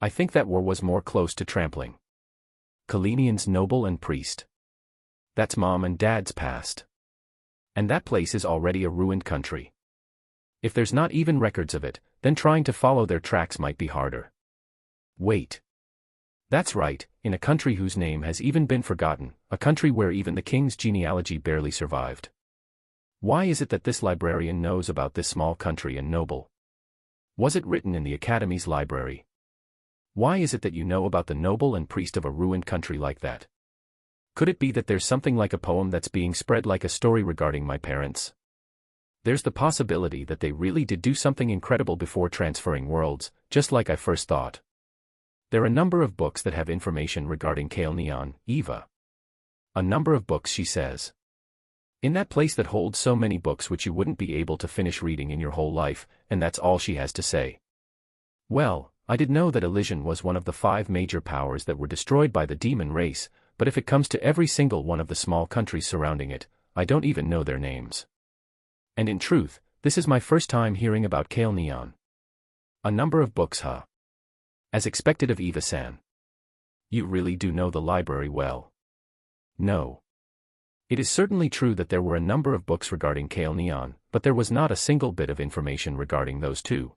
I think that war was more close to trampling Kalenian's noble and priest. That's mom and dad's past. And that place is already a ruined country. If there's not even records of it, then trying to follow their tracks might be harder. Wait. That's right, in a country whose name has even been forgotten, a country where even the king's genealogy barely survived. Why is it that this librarian knows about this small country and noble? Was it written in the Academy's library? Why is it that you know about the noble and priest of a ruined country like that? Could it be that there's something like a poem that's being spread like a story regarding my parents? There's the possibility that they really did do something incredible before transferring worlds, just like I first thought. There are a number of books that have information regarding Kale Neon. Eva. A number of books, she says. In that place that holds so many books which you wouldn't be able to finish reading in your whole life, and that's all she has to say. Well, I did know that Elysian was one of the 5 major powers that were destroyed by the demon race, but if it comes to every single one of the small countries surrounding it, I don't even know their names. And in truth, this is my first time hearing about Kale Neon. A number of books, huh? As expected of Eva-san. You really do know the library well. No. It is certainly true that there were a number of books regarding Kale Neon, but there was not a single bit of information regarding those two.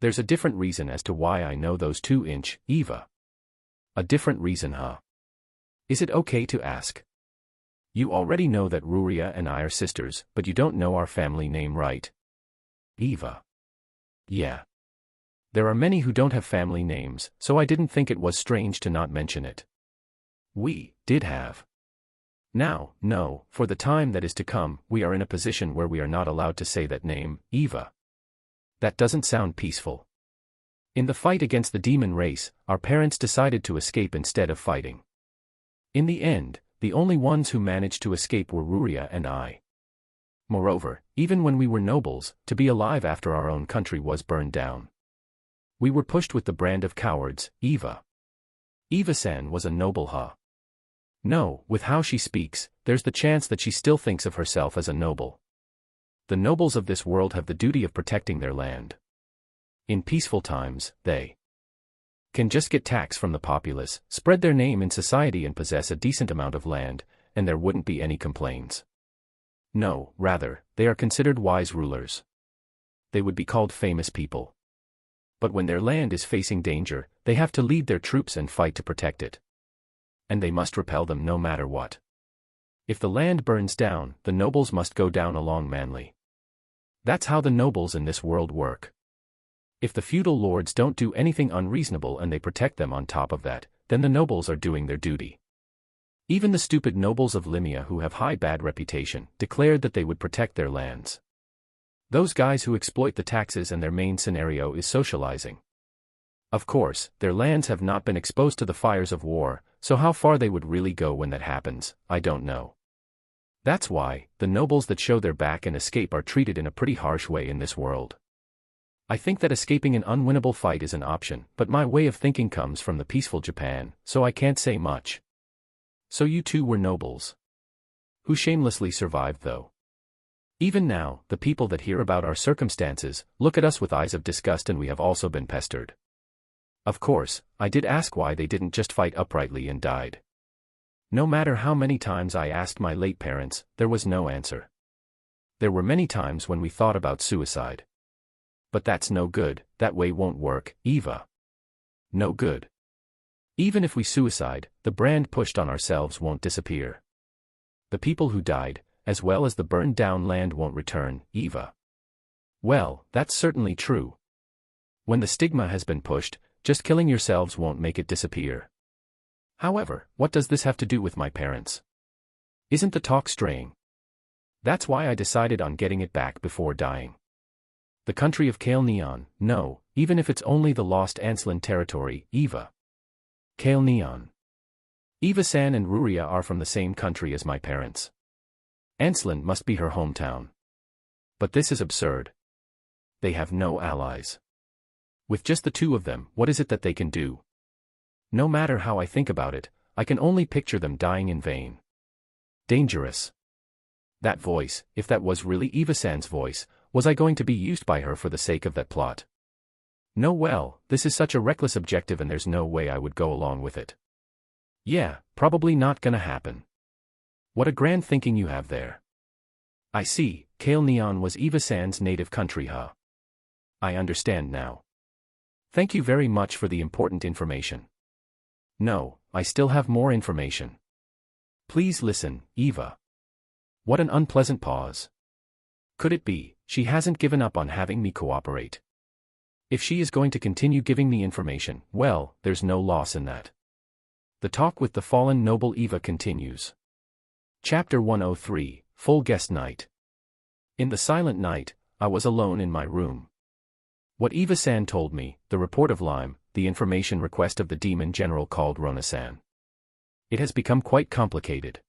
There's a different reason as to why I know those 2 Eva. A different reason, huh? Is it okay to ask? You already know that Ruria and I are sisters, but you don't know our family name, right? Eva. Yeah. There are many who don't have family names, so I didn't think it was strange to not mention it. We did have. Now, no, for the time that is to come, we are in a position where we are not allowed to say that name, Eva. That doesn't sound peaceful. In the fight against the demon race, our parents decided to escape instead of fighting. In the end, the only ones who managed to escape were Ruria and I. Moreover, even when we were nobles, to be alive after our own country was burned down. We were pushed with the brand of cowards. Eva. Eva-san was a noble, huh? No, with how she speaks, there's the chance that she still thinks of herself as a noble. The nobles of this world have the duty of protecting their land. In peaceful times, they can just get tax from the populace, spread their name in society and possess a decent amount of land, and there wouldn't be any complaints. No, rather, they are considered wise rulers. They would be called famous people. But when their land is facing danger, they have to lead their troops and fight to protect it. And they must repel them no matter what. If the land burns down, the nobles must go down along manly. That's how the nobles in this world work. If the feudal lords don't do anything unreasonable and they protect them on top of that, then the nobles are doing their duty. Even the stupid nobles of Limia who have high bad reputation declared that they would protect their lands. Those guys who exploit the taxes and their main scenario is socializing. Of course, their lands have not been exposed to the fires of war, so how far they would really go when that happens, I don't know. That's why, the nobles that show their back and escape are treated in a pretty harsh way in this world. I think that escaping an unwinnable fight is an option, but my way of thinking comes from the peaceful Japan, so I can't say much. So you two were nobles. Who shamelessly survived though. Even now, the people that hear about our circumstances look at us with eyes of disgust, and we have also been pestered. Of course, I did ask why they didn't just fight uprightly and died. No matter how many times I asked my late parents, there was no answer. There were many times when we thought about suicide. But that's no good, that way won't work, Eva. No good. Even if we suicide, the brand pushed on ourselves won't disappear. The people who died, as well as the burned down land, won't return, Eva. Well, that's certainly true. When the stigma has been pushed, just killing yourselves won't make it disappear. However, what does this have to do with my parents? Isn't the talk straying? That's why I decided on getting it back before dying. The country of Kale Neon, no, even if it's only the lost Anslin territory, Eva. Kale Neon. Eva-san and Ruria are from the same country as my parents. Anslin must be her hometown. But this is absurd. They have no allies. With just the two of them, what is it that they can do? No matter how I think about it, I can only picture them dying in vain. Dangerous. That voice, if that was really Eva-san's voice, was I going to be used by her for the sake of that plot? No, well, this is such a reckless objective and there's no way I would go along with it. Yeah, probably not gonna happen. What a grand thinking you have there. I see, Kale Neon was Eva-san's native country, huh? I understand now. Thank you very much for the important information. No, I still have more information. Please listen, Eva. What an unpleasant pause. Could it be, she hasn't given up on having me cooperate? If she is going to continue giving me information, well, there's no loss in that. The talk with the fallen noble Eva continues. Chapter 103, Full Guest Night. In the silent night, I was alone in my room. What Eva-san told me, the report of Lime, the information request of the demon general called Rona-san. It has become quite complicated.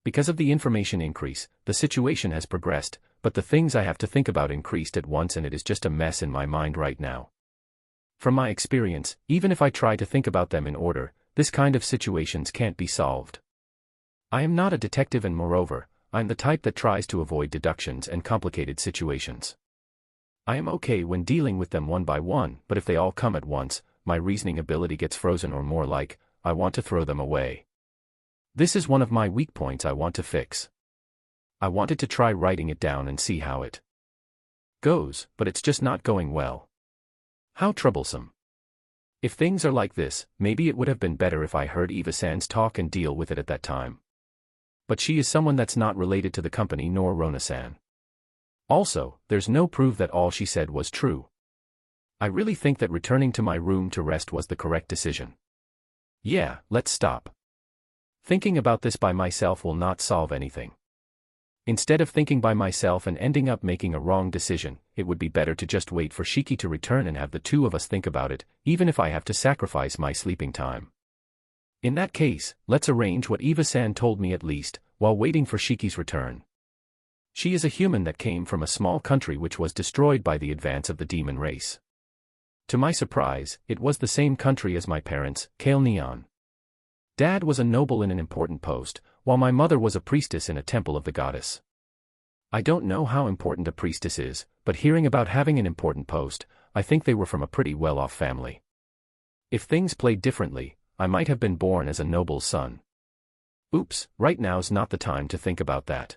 Because of the information increase, the situation has progressed, but the things I have to think about increased at once, and it is just a mess in my mind right now. From my experience, even if I try to think about them in order, this kind of situations can't be solved. I am not a detective, and moreover, I'm the type that tries to avoid deductions and complicated situations. I am okay when dealing with them one by one, but if they all come at once, my reasoning ability gets frozen, or more like, I want to throw them away. This is one of my weak points I want to fix. I wanted to try writing it down and see how it goes, but it's just not going well. How troublesome. If things are like this, maybe it would have been better if I heard Eva-san's talk and deal with it at that time. But she is someone that's not related to the company nor Rona-san. Also, there's no proof that all she said was true. I really think that returning to my room to rest was the correct decision. Yeah, let's stop. Thinking about this by myself will not solve anything. Instead of thinking by myself and ending up making a wrong decision, it would be better to just wait for Shiki to return and have the two of us think about it, even if I have to sacrifice my sleeping time. In that case, let's arrange what Eva-san told me at least, while waiting for Shiki's return. She is a human that came from a small country which was destroyed by the advance of the demon race. To my surprise, it was the same country as my parents, Kale Neon. Dad was a noble in an important post, while my mother was a priestess in a temple of the goddess. I don't know how important a priestess is, but hearing about having an important post, I think they were from a pretty well-off family. If things played differently, I might have been born as a noble's son. Oops, right now's not the time to think about that.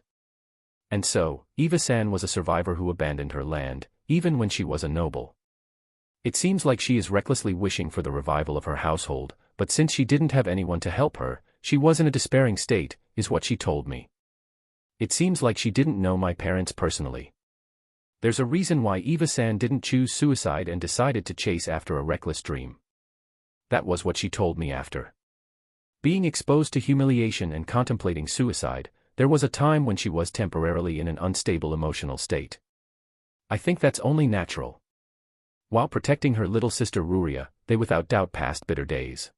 And so, Eva-san was a survivor who abandoned her land, even when she was a noble. It seems like she is recklessly wishing for the revival of her household, but since she didn't have anyone to help her, she was in a despairing state, is what she told me. It seems like she didn't know my parents personally. There's a reason why Eva-san didn't choose suicide and decided to chase after a reckless dream. That was what she told me after being exposed to humiliation and contemplating suicide. There was a time when she was temporarily in an unstable emotional state. I think that's only natural. While protecting her little sister Ruria, they without doubt passed bitter days.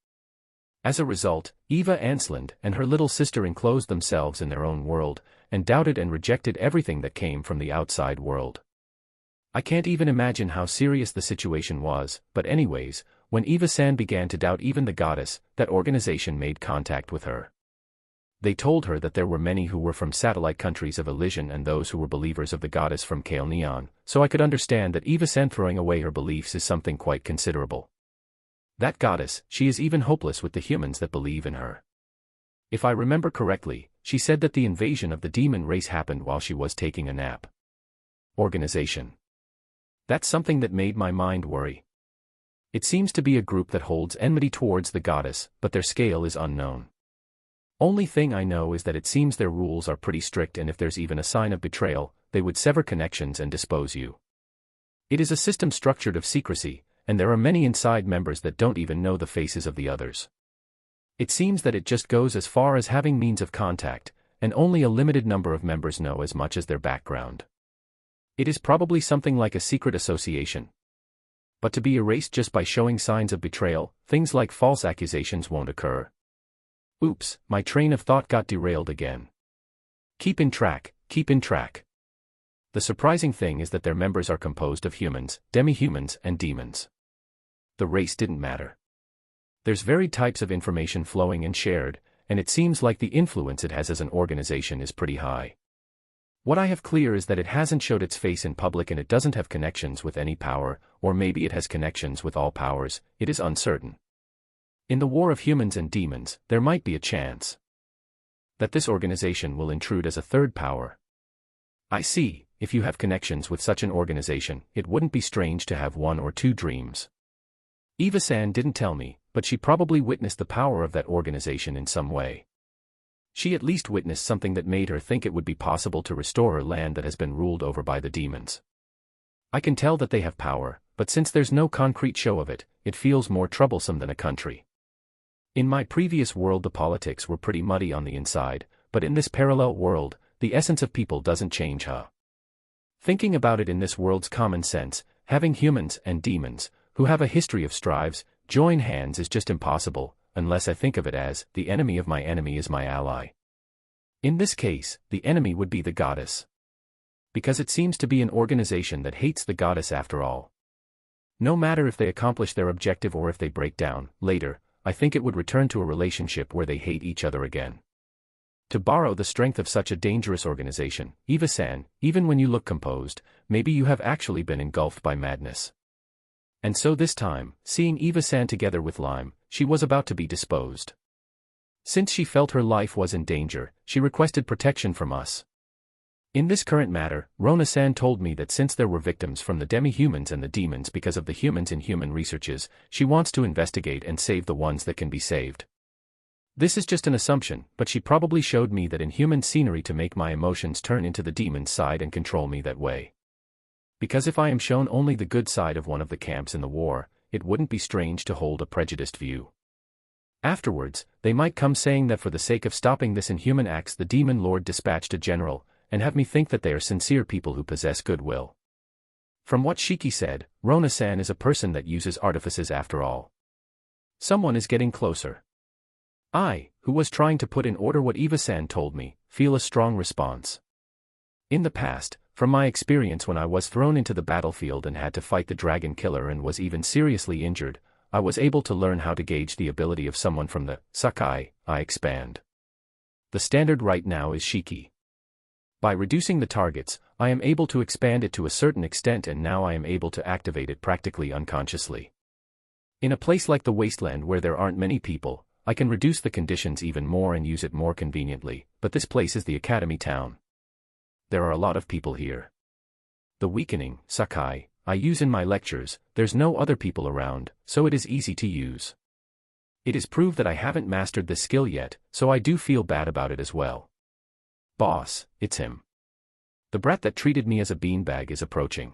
As a result, Eva Ansland and her little sister enclosed themselves in their own world, and doubted and rejected everything that came from the outside world. I can't even imagine how serious the situation was, but anyways, when Eva-san began to doubt even the goddess, that organization made contact with her. They told her that there were many who were from satellite countries of Elysian and those who were believers of the goddess from Kale Neon, so I could understand that Eva-san throwing away her beliefs is something quite considerable. That goddess, she is even hopeless with the humans that believe in her. If I remember correctly, she said that the invasion of the demon race happened while she was taking a nap. Organization. That's something that made my mind worry. It seems to be a group that holds enmity towards the goddess, but their scale is unknown. Only thing I know is that it seems their rules are pretty strict, and if there's even a sign of betrayal, they would sever connections and dispose you. It is a system structured of secrecy, and there are many inside members that don't even know the faces of the others. It seems that it just goes as far as having means of contact, and only a limited number of members know as much as their background. It is probably something like a secret association. But to be erased just by showing signs of betrayal, things like false accusations won't occur. Oops, my train of thought got derailed again. Keep in track, keep in track. The surprising thing is that their members are composed of humans, demi-humans, and demons. The race didn't matter. There's varied types of information flowing and shared, and it seems like the influence it has as an organization is pretty high. What I have clear is that it hasn't showed its face in public, and it doesn't have connections with any power, or maybe it has connections with all powers, it is uncertain. In the war of humans and demons, there might be a chance that this organization will intrude as a third power. I see, if you have connections with such an organization, it wouldn't be strange to have one or two dreams. Eva-san didn't tell me, but she probably witnessed the power of that organization in some way. She at least witnessed something that made her think it would be possible to restore her land that has been ruled over by the demons. I can tell that they have power, but since there's no concrete show of it, it feels more troublesome than a country. In my previous world the politics were pretty muddy on the inside, but in this parallel world, the essence of people doesn't change, huh? Thinking about it in this world's common sense, having humans and demons, who have a history of strives, join hands is just impossible, unless I think of it as, the enemy of my enemy is my ally. In this case, the enemy would be the goddess. Because it seems to be an organization that hates the goddess after all. No matter if they accomplish their objective or if they break down, later, I think it would return to a relationship where they hate each other again. To borrow the strength of such a dangerous organization, Eva-san, even when you look composed, maybe you have actually been engulfed by madness. And so this time, seeing Eva-san together with Lime, she was about to be disposed. Since she felt her life was in danger, she requested protection from us. In this current matter, Rona-san told me that since there were victims from the demi-humans and the demons because of the humans in human researches, she wants to investigate and save the ones that can be saved. This is just an assumption, but she probably showed me that in human scenery to make my emotions turn into the demon's side and control me that way. Because if I am shown only the good side of one of the camps in the war, it wouldn't be strange to hold a prejudiced view. Afterwards, they might come saying that for the sake of stopping this inhuman acts the demon lord dispatched a general, and have me think that they are sincere people who possess goodwill. From what Shiki said, Rona-san is a person that uses artifices after all. Someone is getting closer. I, who was trying to put in order what Eva-san told me, feel a strong response. In the past, from my experience when I was thrown into the battlefield and had to fight the dragon killer and was even seriously injured, I was able to learn how to gauge the ability of someone from the Sakai I expand. The standard right now is Shiki. By reducing the targets, I am able to expand it to a certain extent, and now I am able to activate it practically unconsciously. In a place like the wasteland where there aren't many people, I can reduce the conditions even more and use it more conveniently, but this place is the Academy Town. There are a lot of people here. The weakening, Sakai, I use in my lectures, there's no other people around, so it is easy to use. It is proved that I haven't mastered this skill yet, so I do feel bad about it as well. Boss, it's him. The brat that treated me as a beanbag is approaching.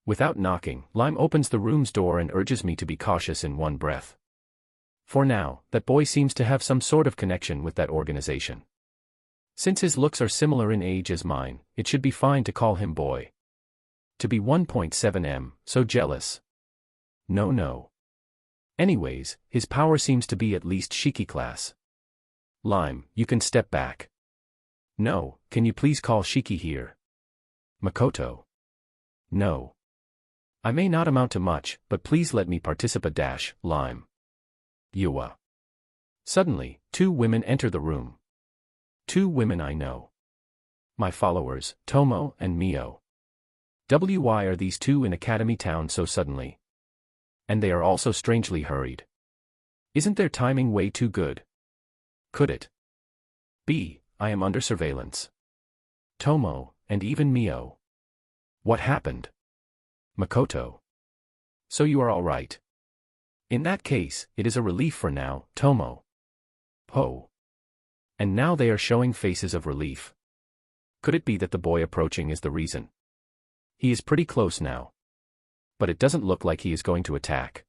Without knocking, Lime opens the room's door and urges me to be cautious in one breath. For now, that boy seems to have some sort of connection with that organization. Since his looks are similar in age as mine, it should be fine to call him boy. To be 1.7m, so jealous. No. Anyways, his power seems to be at least Shiki class. Lime, you can step back. No, can you please call Shiki here? Makoto. No. I may not amount to much, but please let me participate. Lime. Yua. Suddenly, two women enter the room. Two women I know. My followers, Tomo and Mio. Why are these two in Academy Town so suddenly? And they are also strangely hurried. Isn't their timing way too good? Could it be I am under surveillance? Tomo, and even Mio. What happened? Makoto. So you are all right. In that case, it is a relief for now, Tomo. Oh. And now they are showing faces of relief. Could it be that the boy approaching is the reason? He is pretty close now. But it doesn't look like he is going to attack.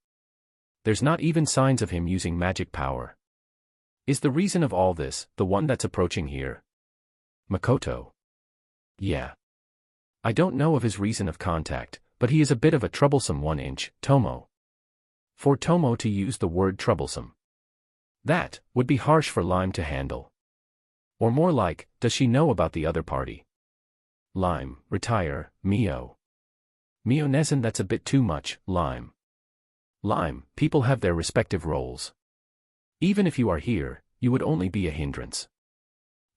There's not even signs of him using magic power. Is the reason of all this the one that's approaching here? Makoto. Yeah. I don't know of his reason of contact, but he is a bit of a troublesome 1-inch, Tomo. For Tomo to use the word troublesome. That would be harsh for Lime to handle. Or more like, does she know about the other party? Lime, retire, Mio. Mio Nezen, that's a bit too much, Lime. Lime, people have their respective roles. Even if you are here, you would only be a hindrance.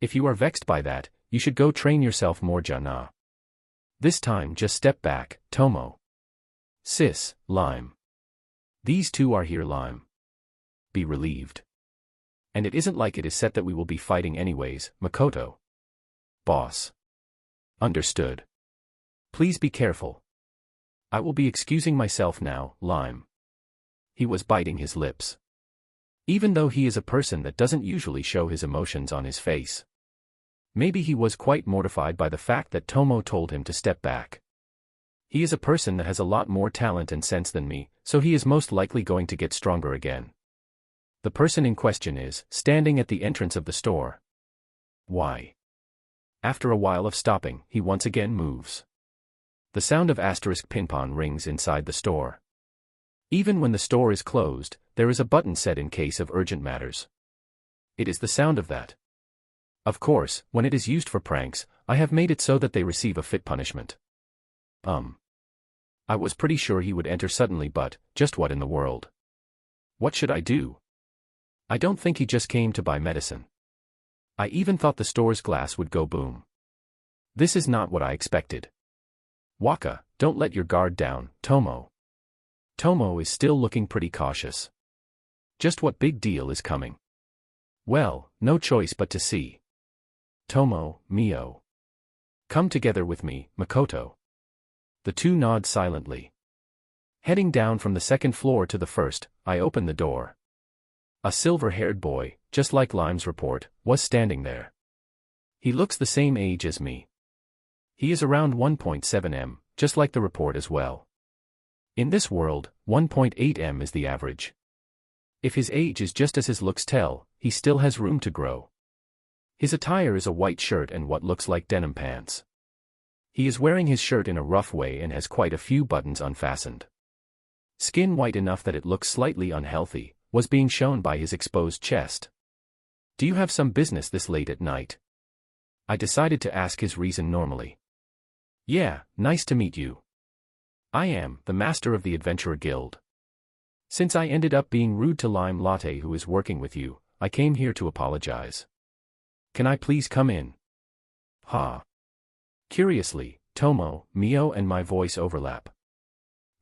If you are vexed by that, you should go train yourself more, Jana. This time just step back, Tomo. Sis, Lime. These two are here, Lime. Be relieved. And it isn't like it is set that we will be fighting anyways, Makoto. Boss. Understood. Please be careful. I will be excusing myself now, Lime. He was biting his lips. Even though he is a person that doesn't usually show his emotions on his face. Maybe he was quite mortified by the fact that Tomo told him to step back. He is a person that has a lot more talent and sense than me, so he is most likely going to get stronger again. The person in question is standing at the entrance of the store. Why? After a while of stopping, he once again moves. The sound of asterisk pinpon rings inside the store. Even when the store is closed, there is a button set in case of urgent matters. It is the sound of that. Of course, when it is used for pranks, I have made it so that they receive a fit punishment. I was pretty sure he would enter suddenly, but just what in the world? What should I do? I don't think he just came to buy medicine. I even thought the store's glass would go boom. This is not what I expected. Waka, don't let your guard down, Tomo. Tomo is still looking pretty cautious. Just what big deal is coming? Well, no choice but to see. Tomo, Mio. Come together with me, Makoto. The two nod silently. Heading down from the second floor to the first, I open the door. A silver-haired boy, just like Lime's report, was standing there. He looks the same age as me. He is around 1.7 m, just like the report as well. In this world, 1.8 m is the average. If his age is just as his looks tell, he still has room to grow. His attire is a white shirt and what looks like denim pants. He is wearing his shirt in a rough way and has quite a few buttons unfastened. Skin white enough that it looks slightly unhealthy, was being shown by his exposed chest. Do you have some business this late at night? I decided to ask his reason normally. Yeah, nice to meet you. I am the master of the Adventurer Guild. Since I ended up being rude to Lime Latte who is working with you, I came here to apologize. Can I please come in? Ha. Curiously, Tomo, Mio and my voice overlap.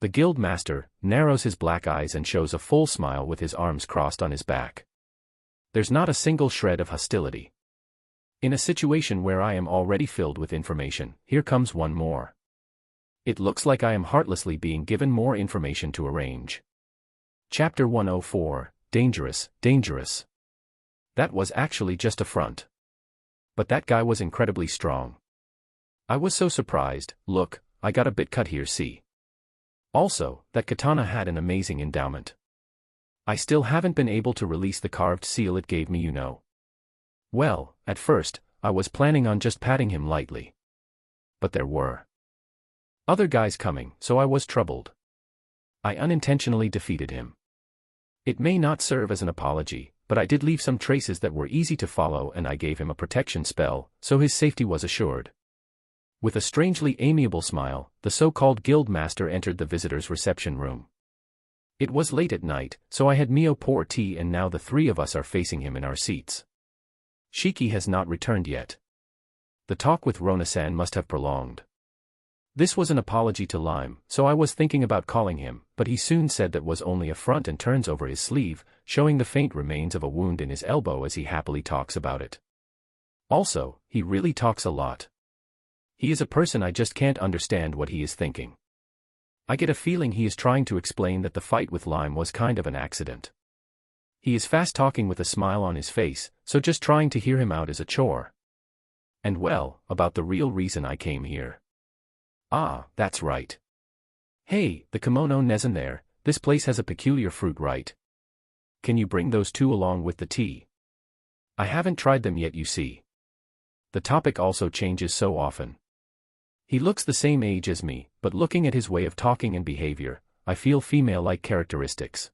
The guild master narrows his black eyes and shows a full smile with his arms crossed on his back. There's not a single shred of hostility. In a situation where I am already filled with information, here comes one more. It looks like I am heartlessly being given more information to arrange. Chapter 104, Dangerous, Dangerous. That was actually just a front. But that guy was incredibly strong. I was so surprised. Look, I got a bit cut here, see. Also, that katana had an amazing endowment. I still haven't been able to release the carved seal it gave me, you know. Well, at first, I was planning on just patting him lightly. But there were other guys coming, so I was troubled. I unintentionally defeated him. It may not serve as an apology, but I did leave some traces that were easy to follow and I gave him a protection spell, so his safety was assured. With a strangely amiable smile, the so-called guild master entered the visitors' reception room. It was late at night, so I had Mio pour tea and now the three of us are facing him in our seats. Shiki has not returned yet. The talk with Rona-san must have prolonged. This was an apology to Lime, so I was thinking about calling him, but he soon said that was only a front and turns over his sleeve, showing the faint remains of a wound in his elbow as he happily talks about it. Also, he really talks a lot. He is a person I just can't understand what he is thinking. I get a feeling he is trying to explain that the fight with Lime was kind of an accident. He is fast talking with a smile on his face, so just trying to hear him out is a chore. And well, about the real reason I came here. Ah, that's right. Hey, the kimono nezen there, this place has a peculiar fruit, right? Can you bring those two along with the tea? I haven't tried them yet, you see. The topic also changes so often. He looks the same age as me, but looking at his way of talking and behavior, I feel female-like characteristics.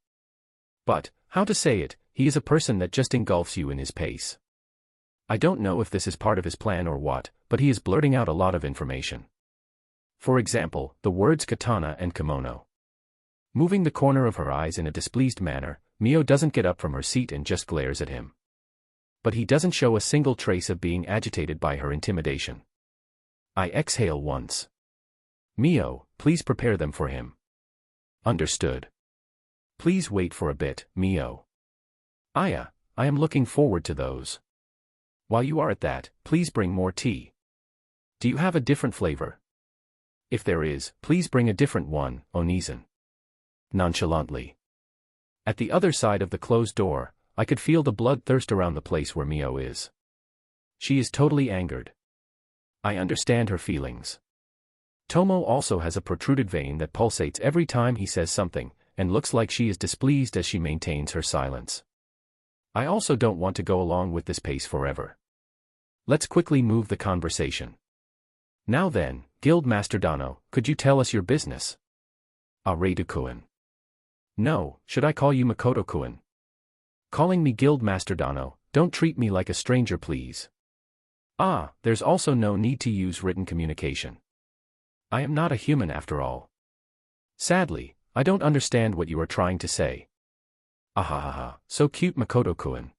But, how to say it, he is a person that just engulfs you in his pace. I don't know if this is part of his plan or what, but he is blurting out a lot of information. For example, the words katana and kimono. Moving the corner of her eyes in a displeased manner, Mio doesn't get up from her seat and just glares at him. But he doesn't show a single trace of being agitated by her intimidation. I exhale once. Mio, please prepare them for him. Understood. Please wait for a bit, Mio. Aya, I am looking forward to those. While you are at that, please bring more tea. Do you have a different flavor? If there is, please bring a different one, Onizen. Nonchalantly. At the other side of the closed door, I could feel the blood thirst around the place where Mio is. She is totally angered. I understand her feelings. Tomo also has a protruded vein that pulsates every time he says something, and looks like she is displeased as she maintains her silence. I also don't want to go along with this pace forever. Let's quickly move the conversation. Now then, Guild Master Dano, could you tell us your business? Redu-kun. No, should I call you Makoto-kun? Calling me Guild Master Dano, don't treat me like a stranger please. There's also no need to use written communication. I am not a human after all. Sadly, I don't understand what you are trying to say. Ahahaha, so cute Makoto-kun.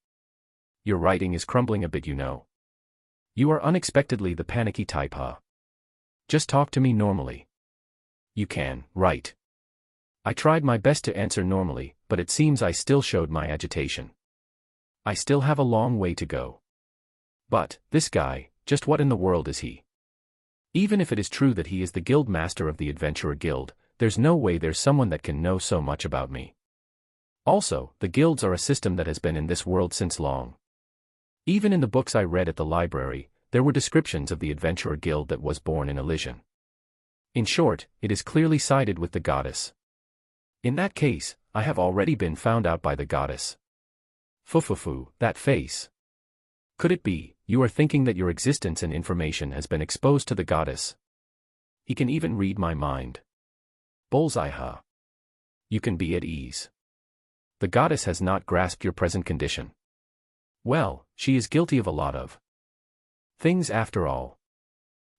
Your writing is crumbling a bit, you know. You are unexpectedly the panicky type, huh? Just talk to me normally. You can, right? I tried my best to answer normally, but it seems I still showed my agitation. I still have a long way to go. But, this guy, just what in the world is he? Even if it is true that he is the guild master of the Adventurer Guild, there's no way there's someone that can know so much about me. Also, the guilds are a system that has been in this world since long. Even in the books I read at the library, there were descriptions of the Adventurer Guild that was born in Elysian. In short, it is clearly sided with the goddess. In that case, I have already been found out by the goddess. Fufufu, that face. Could it be, you are thinking that your existence and information has been exposed to the goddess? He can even read my mind. Bullseye, huh? You can be at ease. The goddess has not grasped your present condition. Well, she is guilty of a lot of things after all.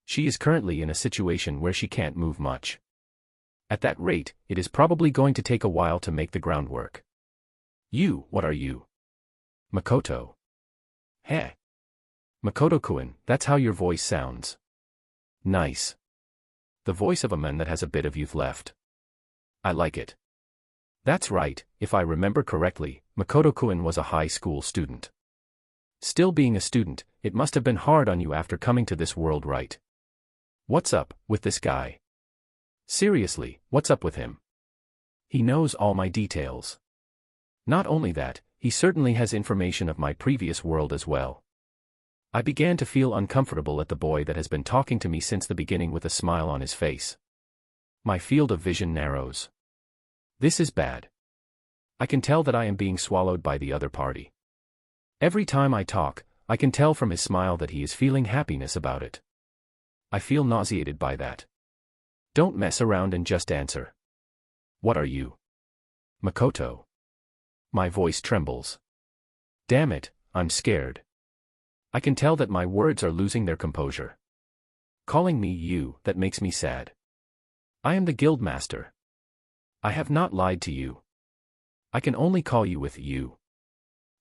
She is currently in a situation where she can't move much. At that rate, it is probably going to take a while to make the groundwork. You, what are you? Makoto. Heh. Makoto-kun, that's how your voice sounds. Nice. The voice of a man that has a bit of youth left. I like it. That's right, if I remember correctly, Makoto-kun was a high school student. Still being a student, it must have been hard on you after coming to this world, right? What's up with this guy? Seriously, what's up with him? He knows all my details. Not only that, he certainly has information of my previous world as well. I began to feel uncomfortable at the boy that has been talking to me since the beginning with a smile on his face. My field of vision narrows. This is bad. I can tell that I am being swallowed by the other party. Every time I talk, I can tell from his smile that he is feeling happiness about it. I feel nauseated by that. Don't mess around and just answer. What are you? Makoto. My voice trembles. Damn it, I'm scared. I can tell that my words are losing their composure. Calling me you, that makes me sad. I am the guild master. I have not lied to you. I can only call you with you.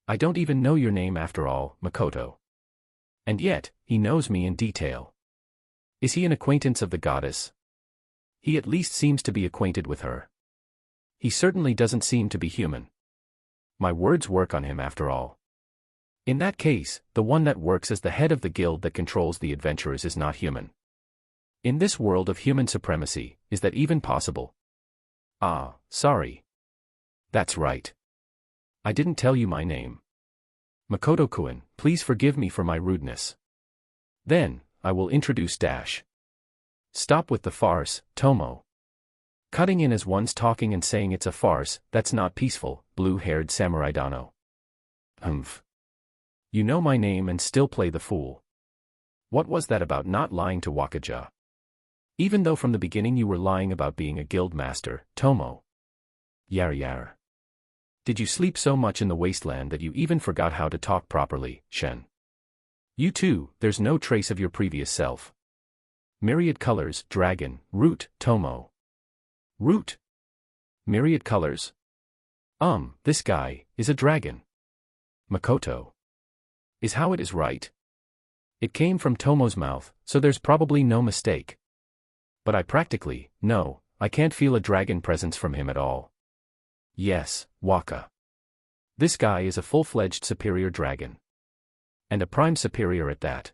I don't even know your name after all, Makoto. And yet, he knows me in detail. Is he an acquaintance of the goddess? He at least seems to be acquainted with her. He certainly doesn't seem to be human. My words work on him after all. In that case, the one that works as the head of the guild that controls the adventurers is not human. In this world of human supremacy, is that even possible? Ah, sorry. That's right. I didn't tell you my name. Makoto-kun, please forgive me for my rudeness. Then, I will introduce Dash. Stop with the farce, Tomo. Cutting in as one's talking and saying it's a farce, that's not peaceful, blue-haired samurai Dano. Humph. You know my name and still play the fool. What was that about not lying to Wakaja? Even though from the beginning you were lying about being a guild master, Tomo. Yar. Did you sleep so much in the wasteland that you even forgot how to talk properly, Shen? You too, there's no trace of your previous self. Myriad colors, dragon, root, Tomo. Root? Myriad colors? This guy is a dragon. Makoto. Is how it is, right? It came from Tomo's mouth, so there's probably no mistake. But I can't feel a dragon presence from him at all. Yes, Waka. This guy is a full-fledged superior dragon. And a prime superior at that.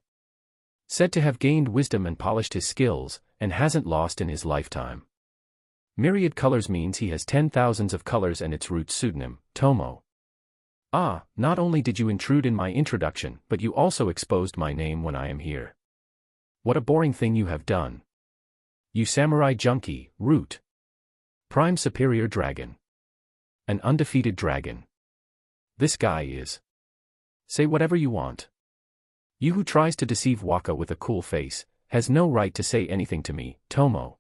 Said to have gained wisdom and polished his skills, and hasn't lost in his lifetime. Myriad colors means he has 10,000s of colors and its root pseudonym, Tomo. Ah, not only did you intrude in my introduction, but you also exposed my name when I am here. What a boring thing you have done. You samurai junkie, root. Prime superior dragon. An undefeated dragon. This guy is. Say whatever you want. You who tries to deceive Waka with a cool face, has no right to say anything to me, Tomo.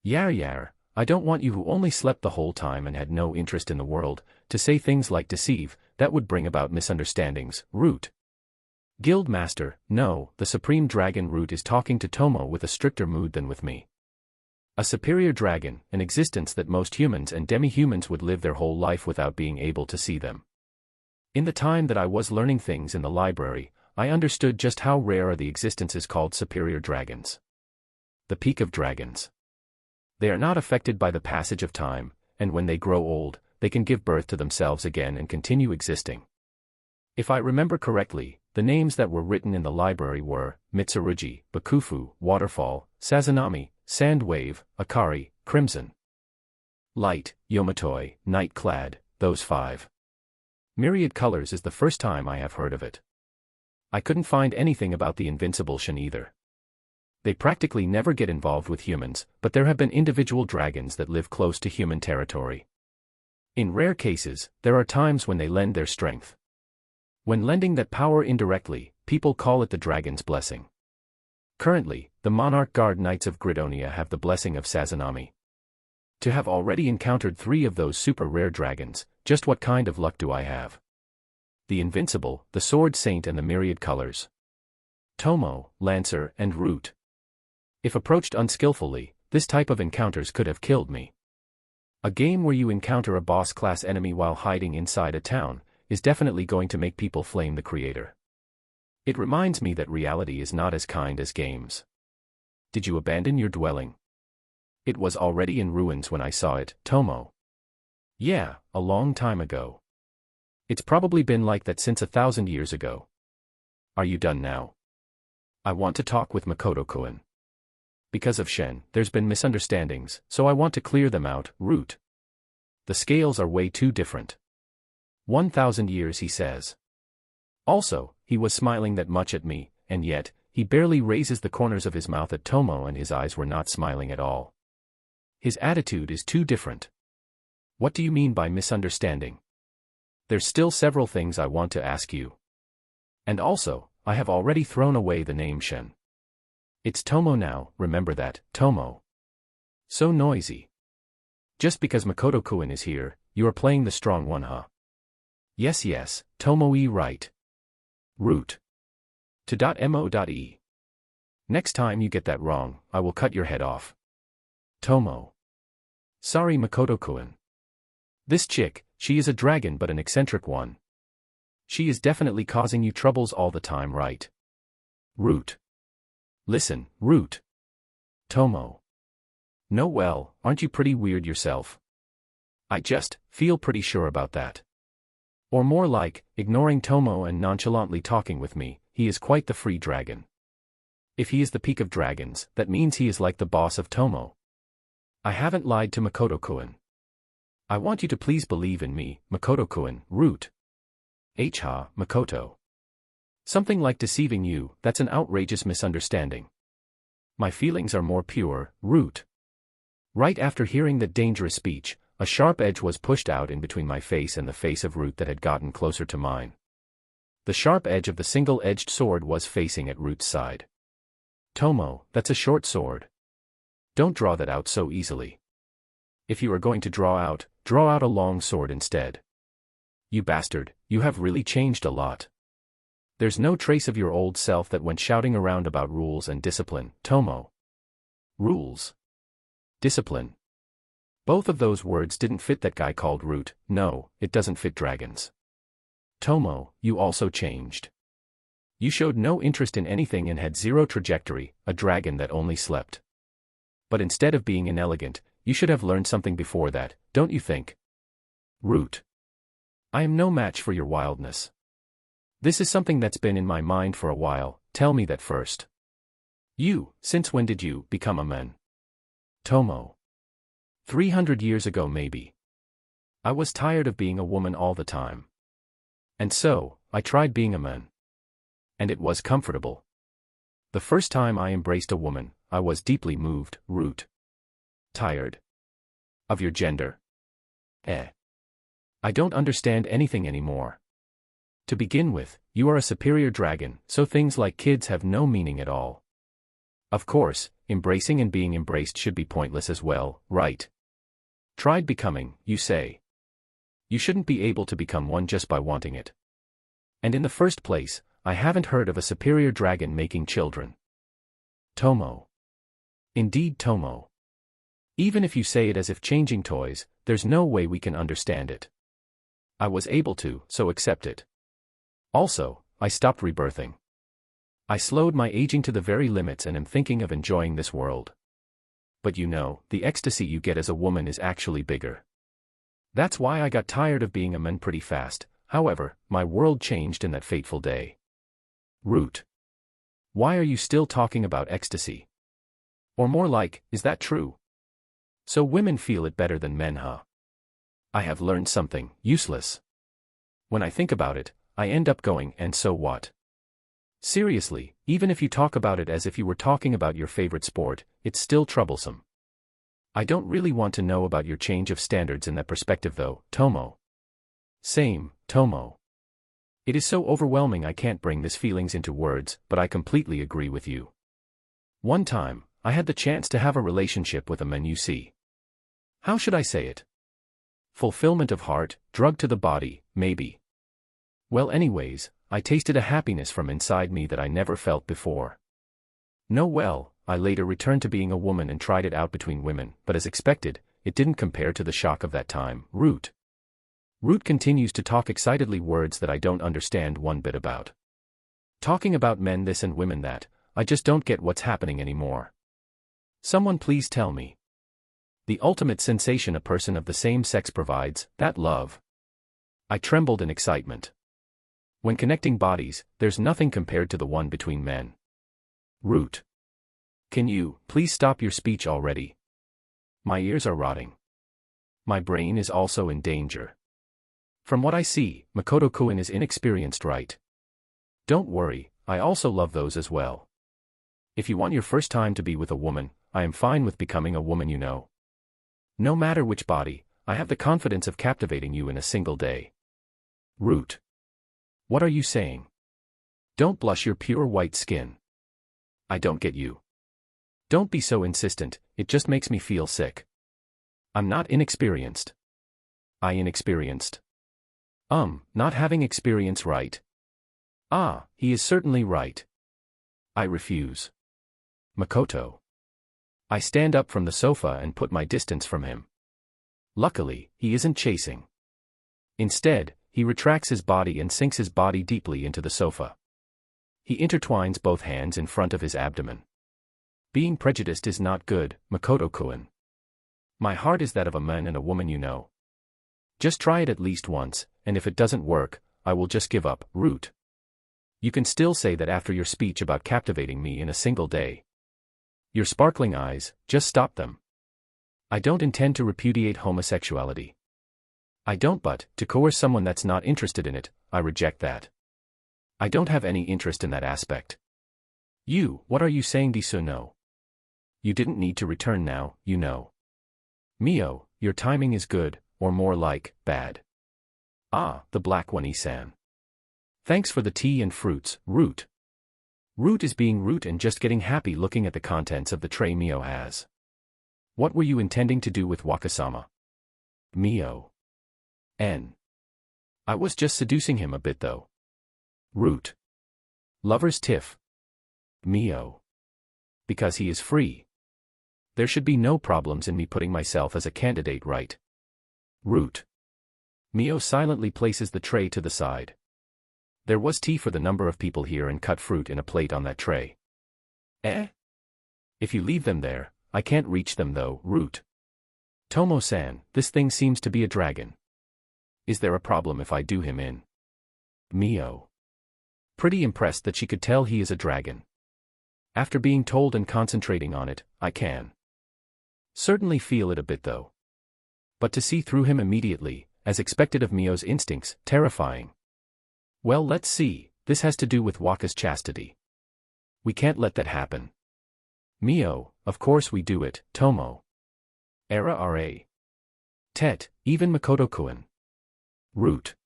Yar, I don't want you who only slept the whole time and had no interest in the world, to say things like deceive, that would bring about misunderstandings, root. Guild Master, no, the Supreme Dragon Root is talking to Tomo with a stricter mood than with me. A superior dragon, an existence that most humans and demi-humans would live their whole life without being able to see them. In the time that I was learning things in the library, I understood just how rare are the existences called superior dragons. The peak of dragons. They are not affected by the passage of time, and when they grow old, they can give birth to themselves again and continue existing. If I remember correctly, the names that were written in the library were Mitsurugi, Bakufu, Waterfall, Sazanami, Sandwave, Akari, Crimson Light, Yomatoi, Night-clad, those 5. Myriad colors is the first time I have heard of it. I couldn't find anything about the Invincible Shin either. They practically never get involved with humans, but there have been individual dragons that live close to human territory. In rare cases, there are times when they lend their strength. When lending that power indirectly, people call it the dragon's blessing. Currently, the Monarch Guard Knights of Gridonia have the blessing of Sazanami. To have already encountered 3 of those super rare dragons, just what kind of luck do I have? The Invincible, the Sword Saint and the Myriad Colors. Tomo, Lancer, and Root. If approached unskillfully, this type of encounters could have killed me. A game where you encounter a boss-class enemy while hiding inside a town, is definitely going to make people flame the creator. It reminds me that reality is not as kind as games. Did you abandon your dwelling? It was already in ruins when I saw it, Tomo. Yeah, a long time ago. It's probably been like that since 1,000 years ago. Are you done now? I want to talk with Makoto-kun. Because of Shen, there's been misunderstandings, so I want to clear them out, Root. The scales are way too different. 1,000 years, he says. Also, he was smiling that much at me, and yet, he barely raises the corners of his mouth at Tomo and his eyes were not smiling at all. His attitude is too different. What do you mean by misunderstanding? There's still several things I want to ask you. And also, I have already thrown away the name Shen. It's Tomo now, remember that, Tomo. So noisy. Just because Makoto-kun is here, you are playing the strong one, huh? Yes, Tomo-e right. Root. To.mo.e. Next time you get that wrong, I will cut your head off. Tomo. Sorry, Makoto-kun. This chick, she is a dragon but an eccentric one. She is definitely causing you troubles all the time, right? Root. Listen, Root. Tomo. No, well, aren't you pretty weird yourself? I just feel pretty sure about that. Or more like, ignoring Tomo and nonchalantly talking with me, he is quite the free dragon. If he is the peak of dragons, that means he is like the boss of Tomo. I haven't lied to Makoto-kun. I want you to please believe in me, Makoto-kun, Root. Ha, Makoto. Something like deceiving you, that's an outrageous misunderstanding. My feelings are more pure, Root. Right after hearing that dangerous speech, a sharp edge was pushed out in between my face and the face of Root that had gotten closer to mine. The sharp edge of the single-edged sword was facing at Root's side. Tomo, that's a short sword. Don't draw that out so easily. If you are going to draw out a long sword instead. You bastard, you have really changed a lot. There's no trace of your old self that went shouting around about rules and discipline, Tomo. Rules. Discipline. Both of those words didn't fit that guy called Root. No, it doesn't fit dragons. Tomo, you also changed. You showed no interest in anything and had zero trajectory, a dragon that only slept. But instead of being inelegant, you should have learned something before that, don't you think? Root. I am no match for your wildness. This is something that's been in my mind for a while, tell me that first. Since when did you become a man? Tomo. 300 years ago maybe. I was tired of being a woman all the time. And so, I tried being a man. And it was comfortable. The first time I embraced a woman, I was deeply moved, Root. Tired. Of your gender? I don't understand anything anymore. To begin with, you are a superior dragon, so things like kids have no meaning at all. Of course, embracing and being embraced should be pointless as well, right? Tried becoming, you say. You shouldn't be able to become one just by wanting it. And in the first place, I haven't heard of a superior dragon making children. Tomo. Indeed, Tomo. Even if you say it as if changing toys, there's no way we can understand it. I was able to, so accept it. Also, I stopped rebirthing. I slowed my aging to the very limits and am thinking of enjoying this world. But you know, the ecstasy you get as a woman is actually bigger. That's why I got tired of being a man pretty fast. However, my world changed in that fateful day. Root. Why are you still talking about ecstasy? Or more like, is that true? So women feel it better than men, huh? I have learned something useless. When I think about it, I end up going, and so what? Seriously, even if you talk about it as if you were talking about your favorite sport, it's still troublesome. I don't really want to know about your change of standards in that perspective though, Tomo. Same, Tomo. It is so overwhelming I can't bring these feelings into words, but I completely agree with you. One time, I had the chance to have a relationship with a man, you see. How should I say it? Fulfillment of heart, drug to the body, maybe. Well anyways, I tasted a happiness from inside me that I never felt before. No, well, I later returned to being a woman and tried it out between women, but as expected, it didn't compare to the shock of that time, Root. Root continues to talk excitedly words that I don't understand one bit about. Talking about men this and women that, I just don't get what's happening anymore. Someone please tell me. The ultimate sensation a person of the same sex provides, that love. I trembled in excitement. When connecting bodies, there's nothing compared to the one between men. Root. Can you, please stop your speech already? My ears are rotting. My brain is also in danger. From what I see, Makoto-kun is inexperienced, right? Don't worry, I also love those as well. If you want your first time to be with a woman, I am fine with becoming a woman, you know. No matter which body, I have the confidence of captivating you in a single day. Root. What are you saying? Don't blush your pure white skin. I don't get you. Don't be so insistent, it just makes me feel sick. I'm not inexperienced. Inexperienced? Not having experience, right? Ah, he is certainly right. I refuse. Makoto. I stand up from the sofa and put my distance from him. Luckily, he isn't chasing. Instead, he retracts his body and sinks his body deeply into the sofa. He intertwines both hands in front of his abdomen. Being prejudiced is not good, Makoto-kun. My heart is that of a man and a woman, you know. Just try it at least once, and if it doesn't work, I will just give up, Root. You can still say that after your speech about captivating me in a single day. Your sparkling eyes, just stop them. I don't intend to repudiate homosexuality. I don't, but to coerce someone that's not interested in it, I reject that. I don't have any interest in that aspect. What are you saying, Disu? No. You didn't need to return now, you know. Mio, your timing is good, or more like, bad. Ah, the black one-san. Thanks for the tea and fruits, Root. Root is being Root and just getting happy looking at the contents of the tray Mio has. What were you intending to do with Wakasama? Mio. I was just seducing him a bit though. Root. Lover's tiff. Mio. Because he is free. There should be no problems in me putting myself as a candidate, right? Root. Mio silently places the tray to the side. There was tea for the number of people here and cut fruit in a plate on that tray. If you leave them there, I can't reach them though, Root. Tomo-san, this thing seems to be a dragon. Is there a problem if I do him in? Mio. Pretty impressed that she could tell he is a dragon. After being told and concentrating on it, I can certainly feel it a bit though. But to see through him immediately, as expected of Mio's instincts, terrifying. Well, let's see, this has to do with Waka's chastity. We can't let that happen. Mio, of course we do it, Tomo. Ra. Tet, even Makoto-kun. Root.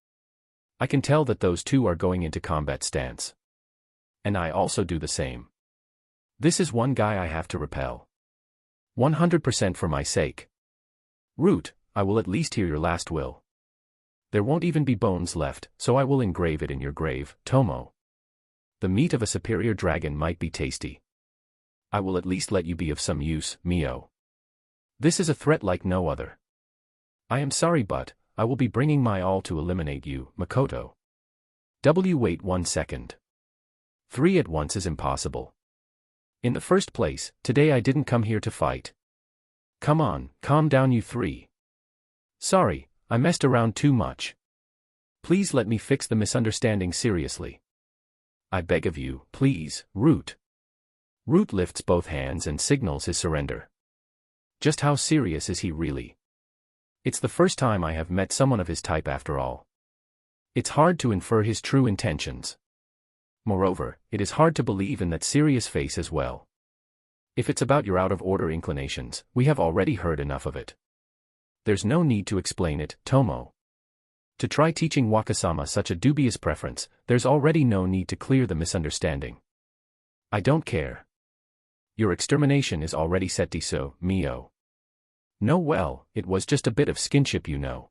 I can tell that those two are going into combat stance. And I also do the same. This is one guy I have to repel. 100% for my sake. Root, I will at least hear your last will. There won't even be bones left, so I will engrave it in your grave, Tomo. The meat of a superior dragon might be tasty. I will at least let you be of some use, Mio. This is a threat like no other. I am sorry, but I will be bringing my all to eliminate you, Makoto. Wait 1 second. 3 at once is impossible. In the first place, today I didn't come here to fight. Come on, calm down you 3. Sorry, I messed around too much. Please let me fix the misunderstanding seriously. I beg of you, please, Root. Root lifts both hands and signals his surrender. Just how serious is he really? It's the first time I have met someone of his type after all. It's hard to infer his true intentions. Moreover, it is hard to believe in that serious face as well. If it's about your out-of-order inclinations, we have already heard enough of it. There's no need to explain it, Tomo. To try teaching Wakasama such a dubious preference, there's already no need to clear the misunderstanding. I don't care. Your extermination is already set, Diso, Mio. No, well, it was just a bit of skinship, you know.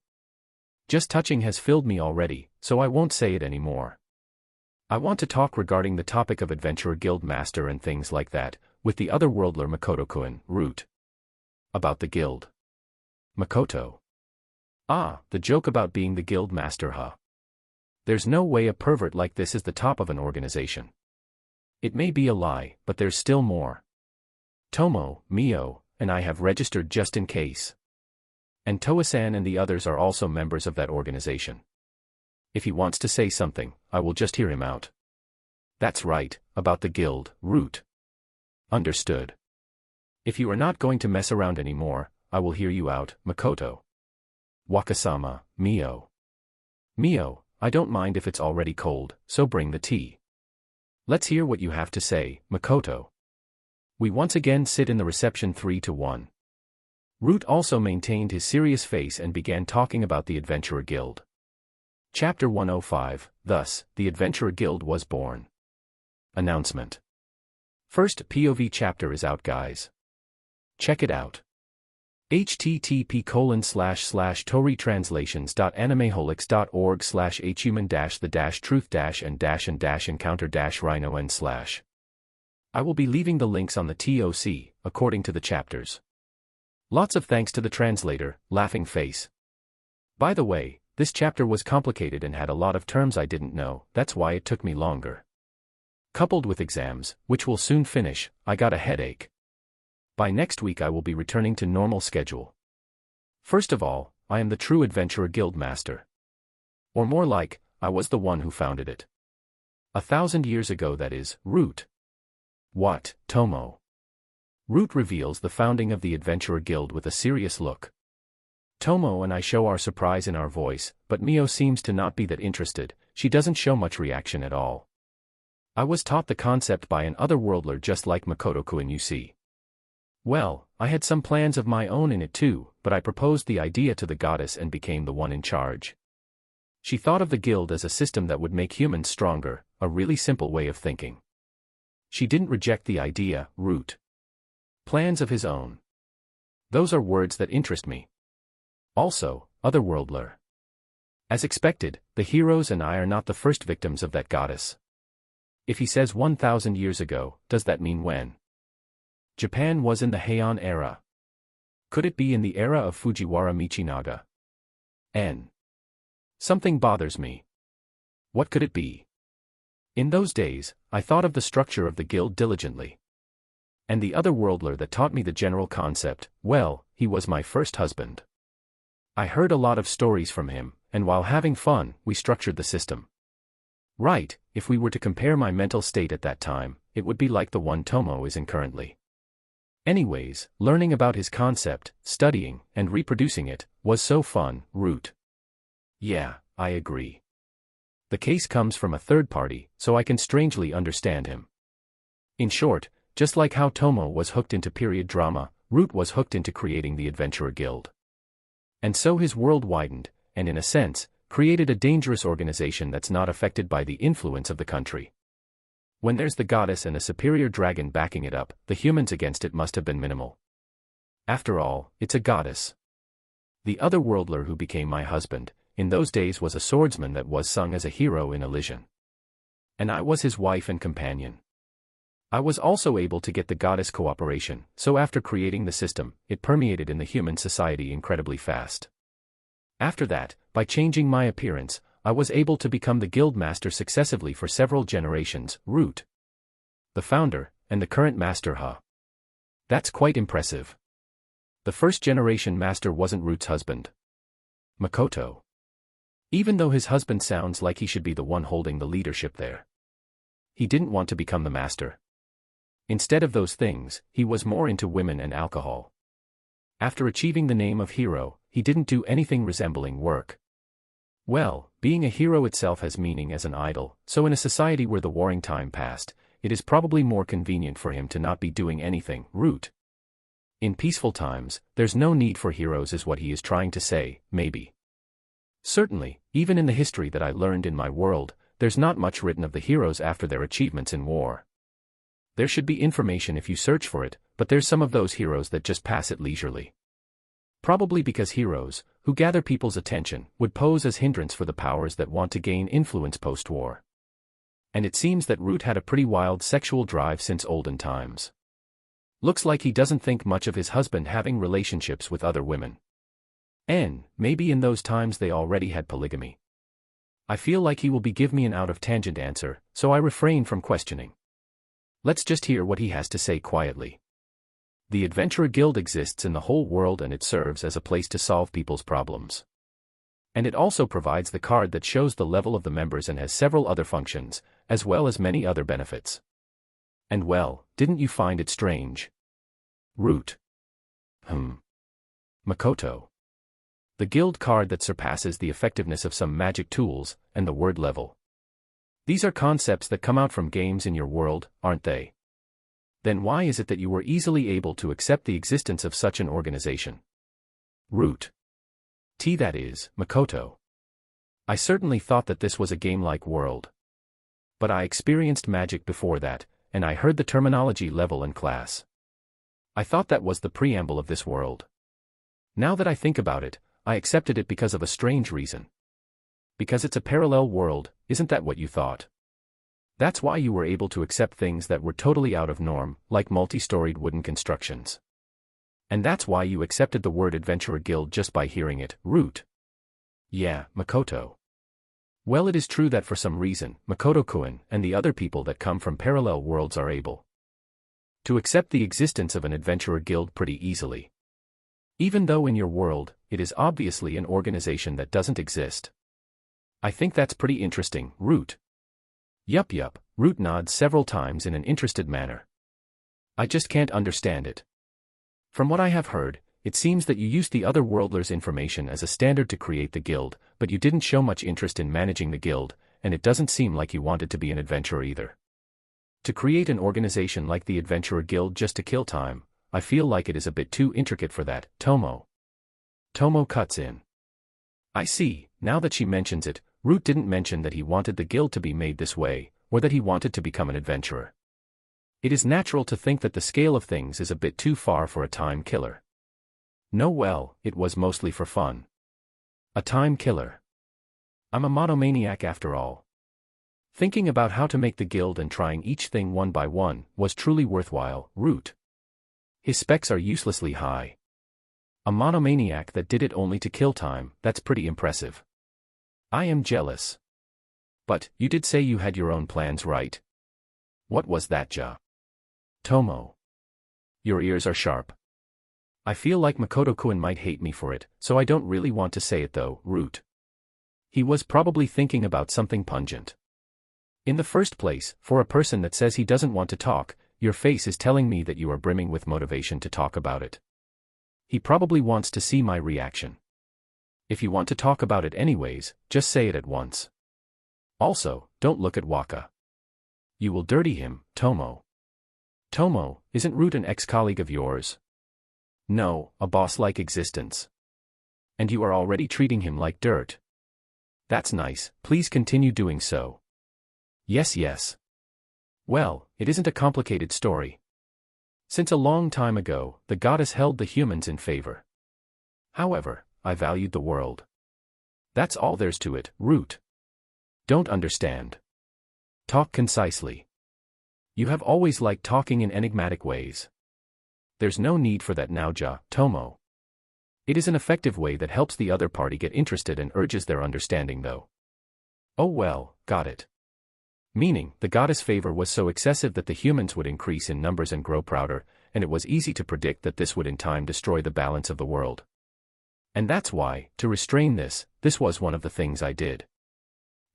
Just touching has filled me already, so I won't say it anymore. I want to talk regarding the topic of Adventurer Guild Master and things like that, with the other worldler Makoto-kun, Root. About the guild. Makoto. Ah, the joke about being the guild master, huh? There's no way a pervert like this is the top of an organization. It may be a lie, but there's still more. Tomo, Mio, and I have registered just in case. And Toa-san and the others are also members of that organization. If he wants to say something, I will just hear him out. That's right, about the guild, Root. Understood. If you are not going to mess around anymore, I will hear you out, Makoto. Wakasama, Mio. Mio, I don't mind if it's already cold, so bring the tea. Let's hear what you have to say, Makoto. We once again sit in the reception 3-1. Root also maintained his serious face and began talking about the Adventurer Guild. Chapter 105, thus, the Adventurer Guild was born. Announcement. First POV chapter is out, guys. Check it out. http://torytranslations.animeholics.org/human-the-truth-and-encounter-rhino-n/. I will be leaving the links on the TOC, according to the chapters. Lots of thanks to the translator, Laughing Face. By the way, this chapter was complicated and had a lot of terms I didn't know, that's why it took me longer. Coupled with exams, which will soon finish, I got a headache. By next week I will be returning to normal schedule. First of all, I am the true Adventurer Guild Master. Or more like, I was the one who founded it. 1,000 years ago, that is, Root. What, Tomo? Root reveals the founding of the Adventurer Guild with a serious look. Tomo and I show our surprise in our voice, but Mio seems to not be that interested. She doesn't show much reaction at all. I was taught the concept by an otherworldler just like Makoto-kun, you see. Well, I had some plans of my own in it too, but I proposed the idea to the goddess and became the one in charge. She thought of the guild as a system that would make humans stronger, a really simple way of thinking. She didn't reject the idea, Root. Plans of his own. Those are words that interest me. Also, otherworldler. As expected, the heroes and I are not the first victims of that goddess. If he says 1,000 years ago, does that mean when? Japan was in the Heian era. Could it be in the era of Fujiwara Michinaga? Something bothers me. What could it be? In those days, I thought of the structure of the guild diligently. And the otherworldler that taught me the general concept, well, he was my first husband. I heard a lot of stories from him, and while having fun, we structured the system. Right, if we were to compare my mental state at that time, it would be like the one Tomo is in currently. Anyways, learning about his concept, studying, and reproducing it, was so fun, Root. Yeah, I agree. The case comes from a third party, so I can strangely understand him. In short, just like how Tomo was hooked into period drama, Root was hooked into creating the Adventurer Guild. And so his world widened, and in a sense, created a dangerous organization that's not affected by the influence of the country. When there's the goddess and a superior dragon backing it up, the humans against it must have been minimal. After all, it's a goddess. The otherworldler who became my husband, in those days was a swordsman that was sung as a hero in Elysian. And I was his wife and companion. I was also able to get the goddess cooperation, so after creating the system, it permeated in the human society incredibly fast. After that, by changing my appearance, I was able to become the guild master successively for several generations, Root. The founder, and the current master, huh? That's quite impressive. The first generation master wasn't Root's husband. Makoto. Even though his husband sounds like he should be the one holding the leadership there. He didn't want to become the master. Instead of those things, he was more into women and alcohol. After achieving the name of hero, he didn't do anything resembling work. Well, being a hero itself has meaning as an idol, so in a society where the warring time passed, it is probably more convenient for him to not be doing anything, Root. In peaceful times, there's no need for heroes is what he is trying to say, maybe. Certainly, even in the history that I learned in my world, there's not much written of the heroes after their achievements in war. There should be information if you search for it, but there's some of those heroes that just pass it leisurely. Probably because heroes, who gather people's attention, would pose as hindrance for the powers that want to gain influence post-war. And it seems that Root had a pretty wild sexual drive since olden times. Looks like he doesn't think much of his husband having relationships with other women. And maybe in those times they already had polygamy. I feel like he will give me an out-of-tangent answer, so I refrain from questioning. Let's just hear what he has to say quietly. The Adventurer Guild exists in the whole world and it serves as a place to solve people's problems. And it also provides the card that shows the level of the members and has several other functions, as well as many other benefits. And well, didn't you find it strange? Root. Makoto. The guild card that surpasses the effectiveness of some magic tools, and the word level. These are concepts that come out from games in your world, aren't they? Then why is it that you were easily able to accept the existence of such an organization? Root. That is, Makoto. I certainly thought that this was a game-like world. But I experienced magic before that, and I heard the terminology level and class. I thought that was the preamble of this world. Now that I think about it, I accepted it because of a strange reason. Because it's a parallel world, isn't that what you thought? That's why you were able to accept things that were totally out of norm, like multi-storied wooden constructions. And that's why you accepted the word Adventurer Guild just by hearing it, Root. Yeah, Makoto. Well, it is true that for some reason, Makoto-kun and the other people that come from parallel worlds are able to accept the existence of an adventurer guild pretty easily. Even though in your world, it is obviously an organization that doesn't exist. I think that's pretty interesting, Root. Yup, Root nods several times in an interested manner. I just can't understand it. From what I have heard, it seems that you used the other worldlers' information as a standard to create the guild, but you didn't show much interest in managing the guild, and it doesn't seem like you wanted to be an adventurer either. To create an organization like the Adventurer Guild just to kill time, I feel like it is a bit too intricate for that, Tomo. Tomo cuts in. I see, now that she mentions it, Root didn't mention that he wanted the guild to be made this way, or that he wanted to become an adventurer. It is natural to think that the scale of things is a bit too far for a time killer. No, well, it was mostly for fun. A time killer. I'm a monomaniac after all. Thinking about how to make the guild and trying each thing one by one was truly worthwhile, Root. His specs are uselessly high. A monomaniac that did it only to kill time, that's pretty impressive. I am jealous. But, you did say you had your own plans, right? What was that, Ja? Tomo. Your ears are sharp. I feel like Makoto-kun might hate me for it, so I don't really want to say it though, Root. He was probably thinking about something pungent. In the first place, for a person that says he doesn't want to talk, your face is telling me that you are brimming with motivation to talk about it. He probably wants to see my reaction. If you want to talk about it anyways, just say it at once. Also, don't look at Waka. You will dirty him, Tomo. Tomo, isn't Root an ex-colleague of yours? No, a boss-like existence. And you are already treating him like dirt. That's nice, please continue doing so. Yes. Well, it isn't a complicated story. Since a long time ago, the goddess held the humans in favor. However, I valued the world. That's all there's to it, Root. Don't understand. Talk concisely. You have always liked talking in enigmatic ways. There's no need for that now, Ja, Tomo. It is an effective way that helps the other party get interested and urges their understanding though. Oh well, got it. Meaning, the goddess' favor was so excessive that the humans would increase in numbers and grow prouder, and it was easy to predict that this would in time destroy the balance of the world. And that's why, to restrain this was one of the things I did.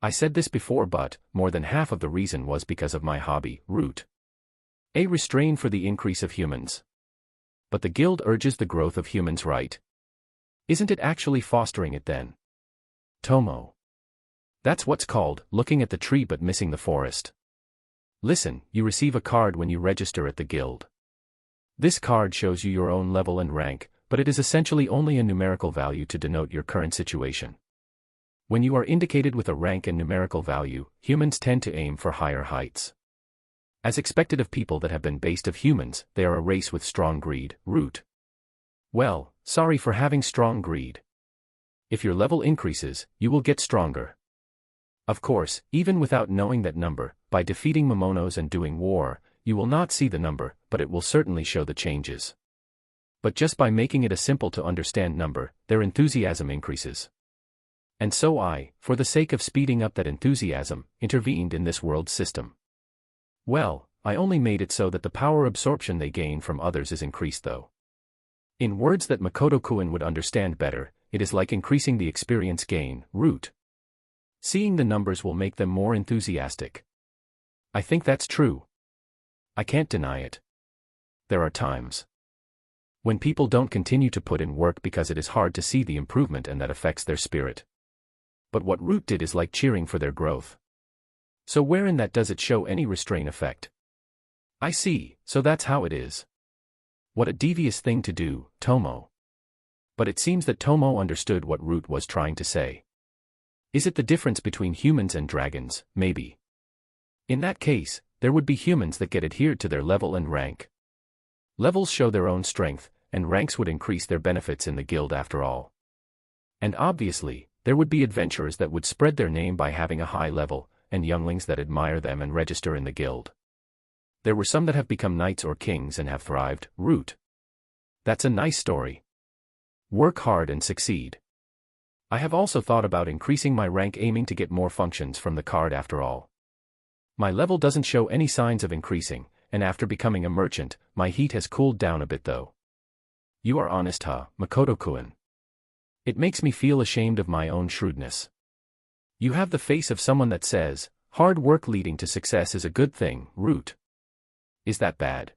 I said this before, but more than half of the reason was because of my hobby, Root. A restrain for the increase of humans. But the guild urges the growth of humans, right? Isn't it actually fostering it then? Tomo. That's what's called looking at the tree but missing the forest. Listen, you receive a card when you register at the guild. This card shows you your own level and rank, but it is essentially only a numerical value to denote your current situation. When you are indicated with a rank and numerical value, humans tend to aim for higher heights. As expected of people that have been based of humans, they are a race with strong greed, Root. Well, sorry for having strong greed. If your level increases, you will get stronger. Of course, even without knowing that number, by defeating Momonos and doing war, you will not see the number, but it will certainly show the changes. But just by making it a simple to understand number, their enthusiasm increases. And so I, for the sake of speeding up that enthusiasm, intervened in this world system. Well, I only made it so that the power absorption they gain from others is increased though. In words that Makoto-kun would understand better, it is like increasing the experience gain, Root. Seeing the numbers will make them more enthusiastic. I think that's true. I can't deny it. There are times when people don't continue to put in work because it is hard to see the improvement and that affects their spirit. But what Root did is like cheering for their growth. So where in that does it show any restraint effect? I see, so that's how it is. What a devious thing to do, Tomo. But it seems that Tomo understood what Root was trying to say. Is it the difference between humans and dragons, maybe? In that case, there would be humans that get adhered to their level and rank. Levels show their own strength, and ranks would increase their benefits in the guild after all. And obviously, there would be adventurers that would spread their name by having a high level, and younglings that admire them and register in the guild. There were some that have become knights or kings and have thrived, Root. That's a nice story. Work hard and succeed. I have also thought about increasing my rank, aiming to get more functions from the card after all. My level doesn't show any signs of increasing, and after becoming a merchant, my heat has cooled down a bit though. You are honest, huh, Makoto-kun? It makes me feel ashamed of my own shrewdness. You have the face of someone that says, hard work leading to success is a good thing, Root. Is that bad?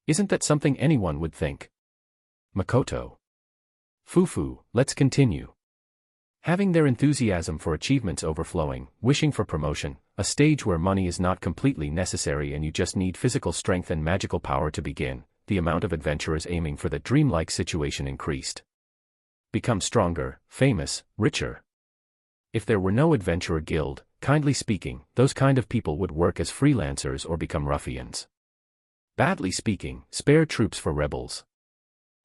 Isn't that something anyone would think? Makoto. Fufu, let's continue. Having their enthusiasm for achievements overflowing, wishing for promotion, a stage where money is not completely necessary and you just need physical strength and magical power to begin, the amount of adventurers aiming for that dreamlike situation increased. Become stronger, famous, richer. If there were no adventurer guild, kindly speaking, those kind of people would work as freelancers or become ruffians. Badly speaking, spare troops for rebels.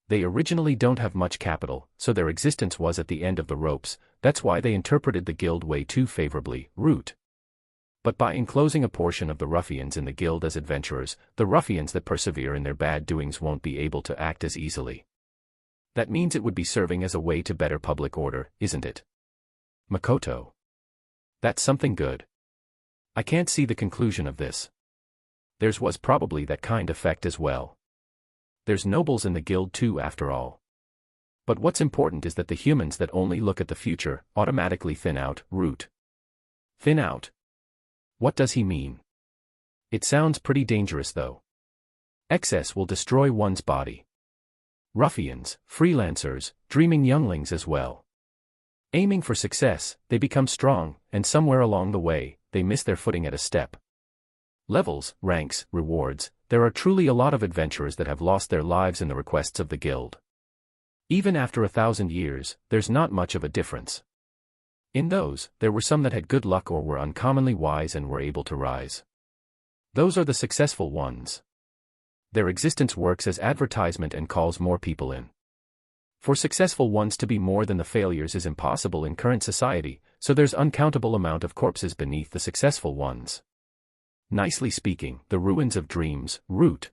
They originally don't have much capital, so their existence was at the end of the ropes. That's why they interpreted the guild way too favorably, Root. But by enclosing a portion of the ruffians in the guild as adventurers, the ruffians that persevere in their bad doings won't be able to act as easily. That means it would be serving as a way to better public order, isn't it? Makoto. That's something good. I can't see the conclusion of this. Theirs was probably that kind effect as well. There's nobles in the guild too after all. But what's important is that the humans that only look at the future automatically thin out, Root. Thin out? What does he mean? It sounds pretty dangerous though. Excess will destroy one's body. Ruffians, freelancers, dreaming younglings as well. Aiming for success, they become strong, and somewhere along the way, they miss their footing at a step. Levels, ranks, rewards, there are truly a lot of adventurers that have lost their lives in the requests of the guild. Even after 1,000 years, there's not much of a difference. In those, there were some that had good luck or were uncommonly wise and were able to rise. Those are the successful ones. Their existence works as advertisement and calls more people in. For successful ones to be more than the failures is impossible in current society, so there's uncountable amount of corpses beneath the successful ones. Nicely speaking, the ruins of dreams, Root.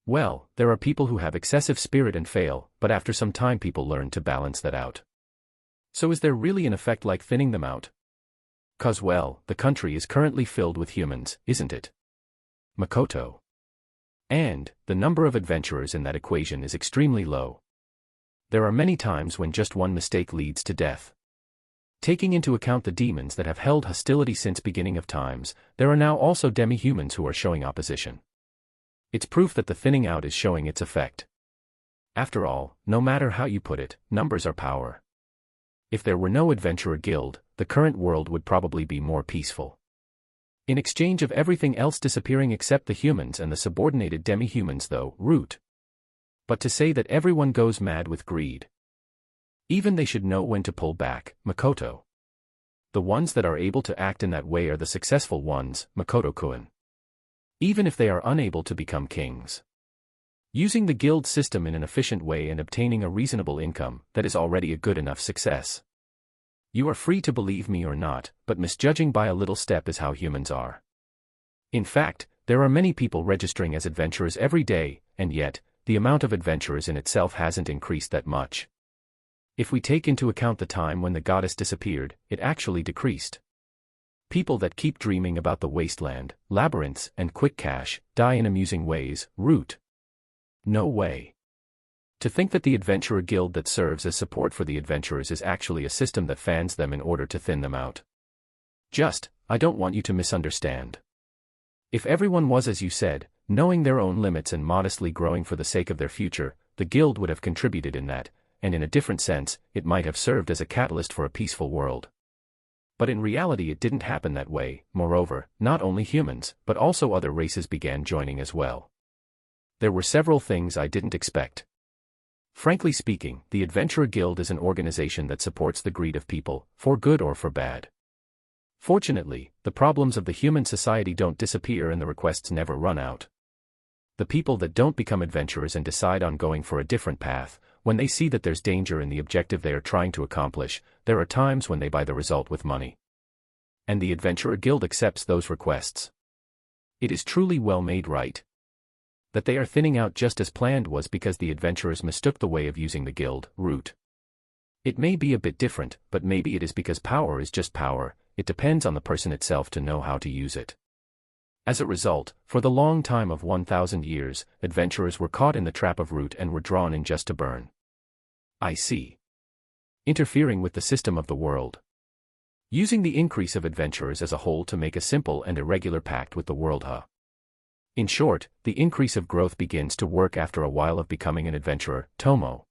Well, there are people who have excessive spirit and fail, but after some time people learn to balance that out. So is there really an effect like thinning them out? 'Cause well, the country is currently filled with humans, isn't it? Makoto. And, the number of adventurers in that equation is extremely low. There are many times when just one mistake leads to death. Taking into account the demons that have held hostility since beginning of times, there are now also demi-humans who are showing opposition. It's proof that the thinning out is showing its effect. After all, no matter how you put it, numbers are power. If there were no adventurer guild, the current world would probably be more peaceful. In exchange of everything else disappearing except the humans and the subordinated demi-humans though, Root. But to say that everyone goes mad with greed. Even they should know when to pull back, Makoto. The ones that are able to act in that way are the successful ones, Makoto-kun. Even if they are unable to become kings. Using the guild system in an efficient way and obtaining a reasonable income, that is already a good enough success. You are free to believe me or not, but misjudging by a little step is how humans are. In fact, there are many people registering as adventurers every day, and yet, the amount of adventurers in itself hasn't increased that much. If we take into account the time when the goddess disappeared, it actually decreased. People that keep dreaming about the wasteland, labyrinths, and quick cash, die in amusing ways, Root. No way. To think that the adventurer guild that serves as support for the adventurers is actually a system that fans them in order to thin them out. I don't want you to misunderstand. If everyone was as you said, knowing their own limits and modestly growing for the sake of their future, the guild would have contributed in that, and in a different sense, it might have served as a catalyst for a peaceful world. But in reality it didn't happen that way. Moreover, not only humans, but also other races began joining as well. There were several things I didn't expect. Frankly speaking, the Adventurer Guild is an organization that supports the greed of people, for good or for bad. Fortunately, the problems of the human society don't disappear and the requests never run out. The people that don't become adventurers and decide on going for a different path, when they see that there's danger in the objective they are trying to accomplish, there are times when they buy the result with money. And the Adventurer Guild accepts those requests. It is truly well made, right? That they are thinning out just as planned was because the adventurers mistook the way of using the guild, Root. It may be a bit different, but maybe it is because power is just power, it depends on the person itself to know how to use it. As a result, for the long time of 1,000 years, adventurers were caught in the trap of root and were drawn in just to burn. I see. Interfering with the system of the world. Using the increase of adventurers as a whole to make a simple and irregular pact with the world, huh? In short, the increase of growth begins to work after a while of becoming an adventurer, Tomo.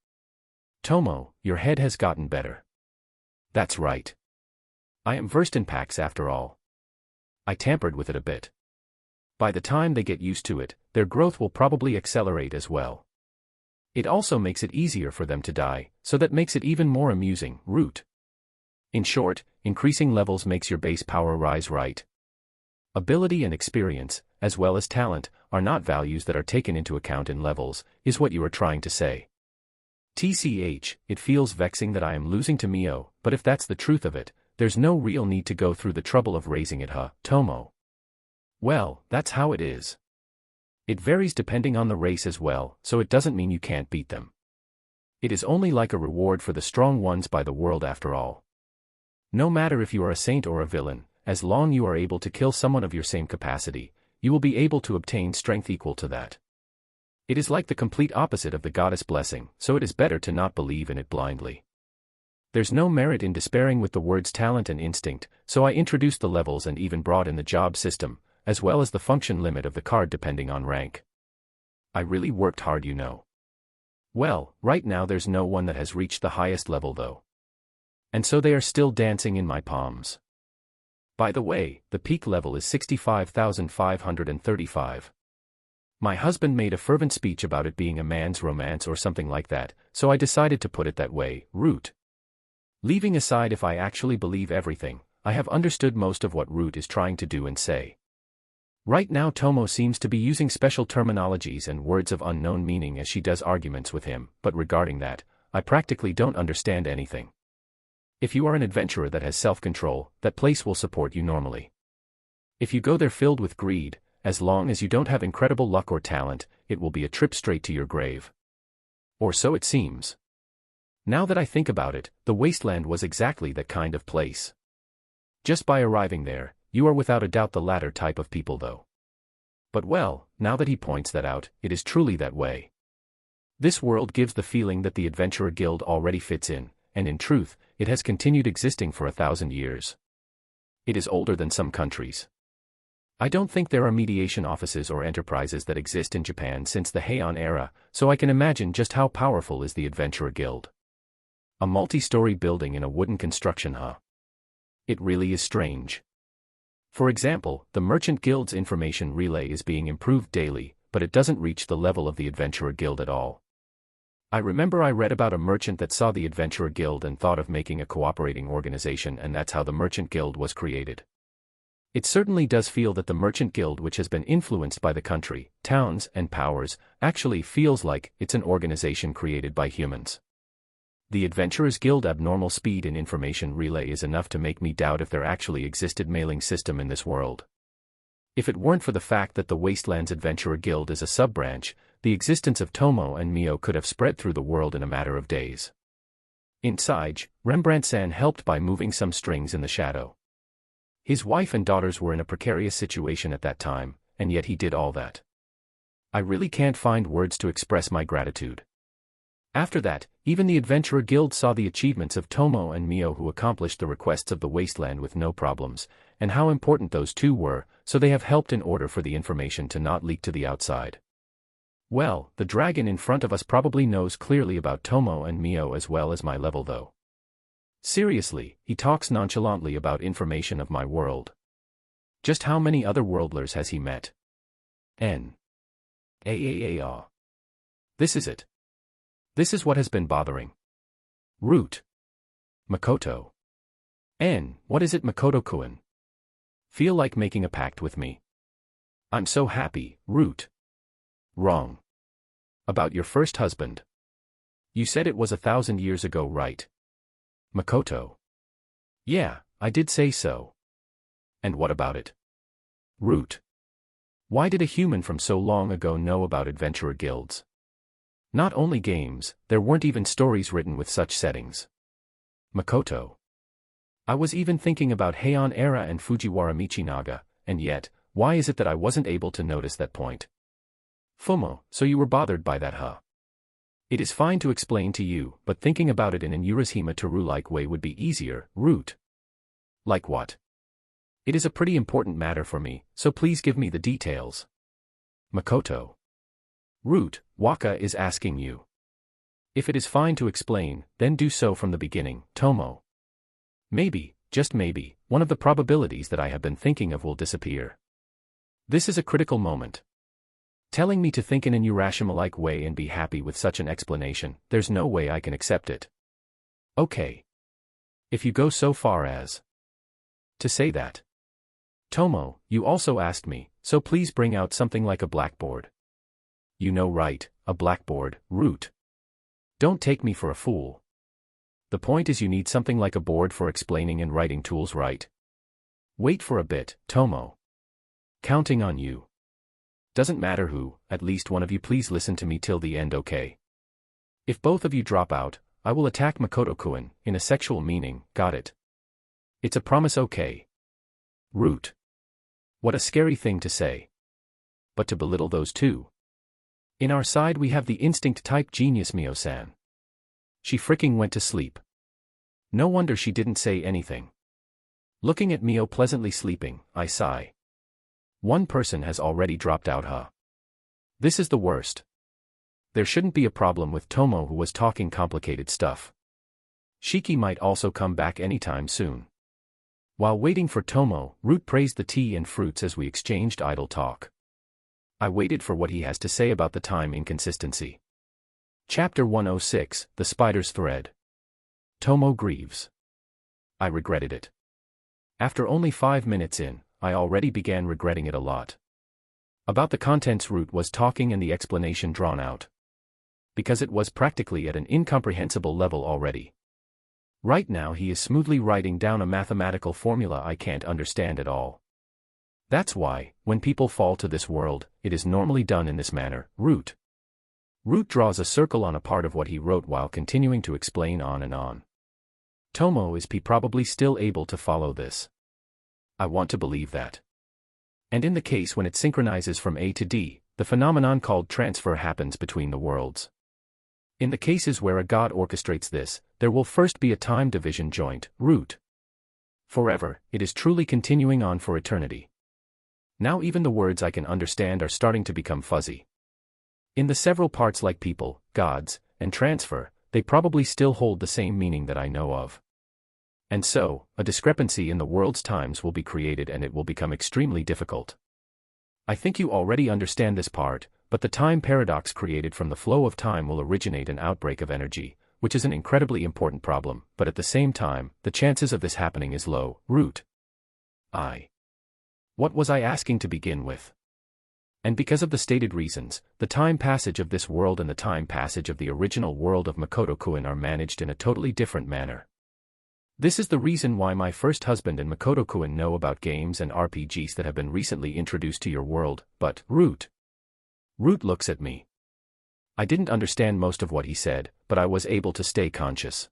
Tomo, your head has gotten better. That's right. I am versed in pacts after all. I tampered with it a bit. By the time they get used to it, their growth will probably accelerate as well. It also makes it easier for them to die, so that makes it even more amusing, root. In short, increasing levels makes your base power rise, right? Ability and experience, as well as talent, are not values that are taken into account in levels, is what you are trying to say. TCH, it feels vexing that I am losing to Mio, but if that's the truth of it, there's no real need to go through the trouble of raising it, huh, Tomo? Well, that's how it is. It varies depending on the race as well, so it doesn't mean you can't beat them. It is only like a reward for the strong ones by the world after all. No matter if you are a saint or a villain, as long you are able to kill someone of your same capacity, you will be able to obtain strength equal to that. It is like the complete opposite of the goddess blessing, so it is better to not believe in it blindly. There's no merit in despairing with the words talent and instinct, so I introduced the levels and even brought in the job system, as well as the function limit of the card depending on rank. I really worked hard, you know. Well, right now there's no one that has reached the highest level though. And so they are still dancing in my palms. By the way, the peak level is 65,535. My husband made a fervent speech about it being a man's romance or something like that, so I decided to put it that way, root. Leaving aside if I actually believe everything, I have understood most of what root is trying to do and say. Right now Tomo seems to be using special terminologies and words of unknown meaning as she does arguments with him, but regarding that, I practically don't understand anything. If you are an adventurer that has self-control, that place will support you normally. If you go there filled with greed, as long as you don't have incredible luck or talent, it will be a trip straight to your grave. Or so it seems. Now that I think about it, the wasteland was exactly that kind of place. Just by arriving there, you are without a doubt the latter type of people though. But well, now that he points that out, it is truly that way. This world gives the feeling that the Adventurer Guild already fits in, and in truth, it has continued existing for 1,000 years. It is older than some countries. I don't think there are mediation offices or enterprises that exist in Japan since the Heian era, so I can imagine just how powerful is the Adventurer Guild. A multi-story building in a wooden construction, huh? It really is strange. For example, the Merchant Guild's information relay is being improved daily, but it doesn't reach the level of the Adventurer Guild at all. I remember I read about a merchant that saw the Adventurer Guild and thought of making a cooperating organization, and that's how the Merchant Guild was created. It certainly does feel that the Merchant Guild, which has been influenced by the country, towns, and powers, actually feels like it's an organization created by humans. The Adventurers Guild abnormal speed in information relay is enough to make me doubt if there actually existed mailing system in this world. If it weren't for the fact that the Wastelands Adventurer Guild is a sub-branch, the existence of Tomo and Mio could have spread through the world in a matter of days. Inside, Rembrandt-san helped by moving some strings in the shadow. His wife and daughters were in a precarious situation at that time, and yet he did all that. I really can't find words to express my gratitude. After that, even the Adventurer Guild saw the achievements of Tomo and Mio, who accomplished the requests of the wasteland with no problems, and how important those two were, so they have helped in order for the information to not leak to the outside. Well, the dragon in front of us probably knows clearly about Tomo and Mio as well as my level though. Seriously, he talks nonchalantly about information of my world. Just how many other worldlers has he met? This is it. This is what has been bothering. Root. Makoto. What is it, Makoto-kun? Feel like making a pact with me? I'm so happy, Root. Wrong. About your first husband. You said it was 1,000 years ago, right? Makoto. Yeah, I did say so. And what about it? Root. Why did a human from so long ago know about adventurer guilds? Not only games, there weren't even stories written with such settings. Makoto. I was even thinking about Heian era and Fujiwara Michinaga, and yet, why is it that I wasn't able to notice that point? Fumo, so you were bothered by that, huh? It is fine to explain to you, but thinking about it in an Urashima Toru-like way would be easier, Root. Like what? It is a pretty important matter for me, so please give me the details. Makoto. Root, Waka is asking you. If it is fine to explain, then do so from the beginning, Tomo. Maybe, just maybe, one of the probabilities that I have been thinking of will disappear. This is a critical moment. Telling me to think in an Urashima-like way and be happy with such an explanation, there's no way I can accept it. Okay. If you go so far as to say that. Tomo, you also asked me, so please bring out something like a blackboard. You know right, a blackboard, Root. Don't take me for a fool. The point is you need something like a board for explaining and writing tools, right? Wait for a bit, Tomo. Counting on you. Doesn't matter who, at least one of you please listen to me till the end, okay? If both of you drop out, I will attack Makoto-kun, in a sexual meaning, got it? It's a promise, okay? Root. What a scary thing to say. But to belittle those two. In our side we have the instinct-type genius Mio-san. She fricking went to sleep. No wonder she didn't say anything. Looking at Mio pleasantly sleeping, I sigh. One person has already dropped out, huh? This is the worst. There shouldn't be a problem with Tomo who was talking complicated stuff. Shiki might also come back anytime soon. While waiting for Tomo, Root praised the tea and fruits as we exchanged idle talk. I waited for what he has to say about the time inconsistency. Chapter 106, The Spider's Thread. Tomo grieves. I regretted it. After only 5 minutes in, I already began regretting it a lot. About the contents Root was talking and the explanation drawn out. Because it was practically at an incomprehensible level already. Right now he is smoothly writing down a mathematical formula I can't understand at all. That's why, when people fall to this world, it is normally done in this manner, Root. Root draws a circle on a part of what he wrote while continuing to explain on and on. Tomo is probably still able to follow this. I want to believe that. And in the case when it synchronizes from A to D, the phenomenon called transfer happens between the worlds. In the cases where a god orchestrates this, there will first be a time division joint, Root. Forever, it is truly continuing on for eternity. Now even the words I can understand are starting to become fuzzy. In the several parts like people, gods, and transfer, they probably still hold the same meaning that I know of. And so, a discrepancy in the world's times will be created and it will become extremely difficult. I think you already understand this part, but the time paradox created from the flow of time will originate an outbreak of energy, which is an incredibly important problem, but at the same time, the chances of this happening is low, Root. What was I asking to begin with? And because of the stated reasons, the time passage of this world and the time passage of the original world of Makoto-kun are managed in a totally different manner. This is the reason why my first husband and Makoto-kun know about games and RPGs that have been recently introduced to your world, but, Root. Root looks at me. I didn't understand most of what he said, but I was able to stay conscious.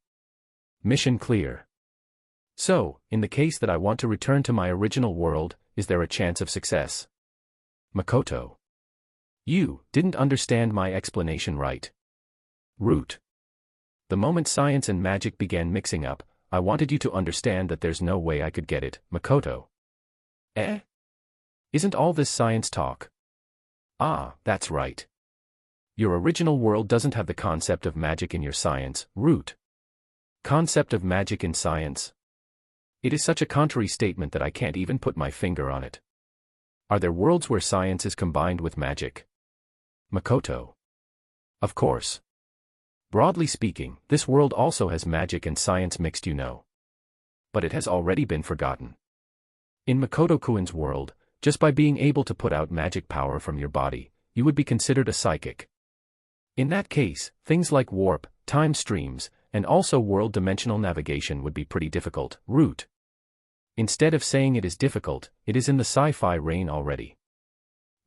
Mission clear. So, in the case that I want to return to my original world, is there a chance of success? Makoto. You didn't understand my explanation right. Root. The moment science and magic began mixing up, I wanted you to understand that there's no way I could get it, Makoto. Eh? Isn't all this science talk? Ah, that's right. Your original world doesn't have the concept of magic in your science, Root. Concept of magic in science? It is such a contrary statement that I can't even put my finger on it. Are there worlds where science is combined with magic? Makoto. Of course. Broadly speaking, this world also has magic and science mixed, you know. But it has already been forgotten. In Makoto-kun's world, just by being able to put out magic power from your body, you would be considered a psychic. In that case, things like warp, time streams, and also world-dimensional navigation would be pretty difficult, Root. Instead of saying it is difficult, it is in the sci-fi reign already.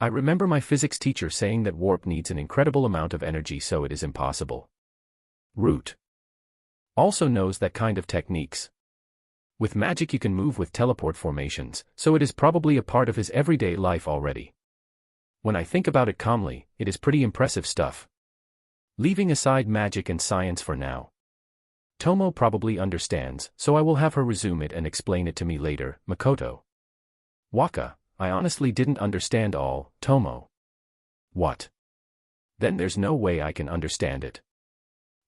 I remember my physics teacher saying that warp needs an incredible amount of energy, so it is impossible. Root. Also knows that kind of techniques. With magic you can move with teleport formations, so it is probably a part of his everyday life already. When I think about it calmly, it is pretty impressive stuff. Leaving aside magic and science for now. Tomo probably understands, so I will have her resume it and explain it to me later. Makoto. Waka, I honestly didn't understand all. Tomo. What? Then there's no way I can understand it.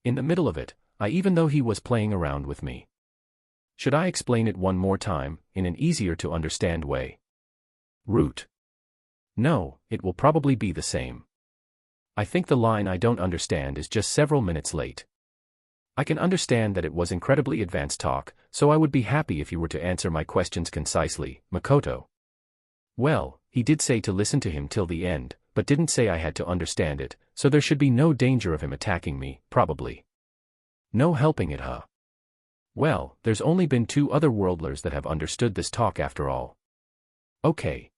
In the middle of it, even though he was playing around with me. Should I explain it one more time, in an easier to understand way? Root. No, it will probably be the same. I think the line I don't understand is just several minutes late. I can understand that it was incredibly advanced talk, so I would be happy if you were to answer my questions concisely, Makoto. Well, he did say to listen to him till the end, but didn't say I had to understand it, so there should be no danger of him attacking me, probably. No helping it, huh? Well, there's only been 2 other worldlers that have understood this talk after all. Okay.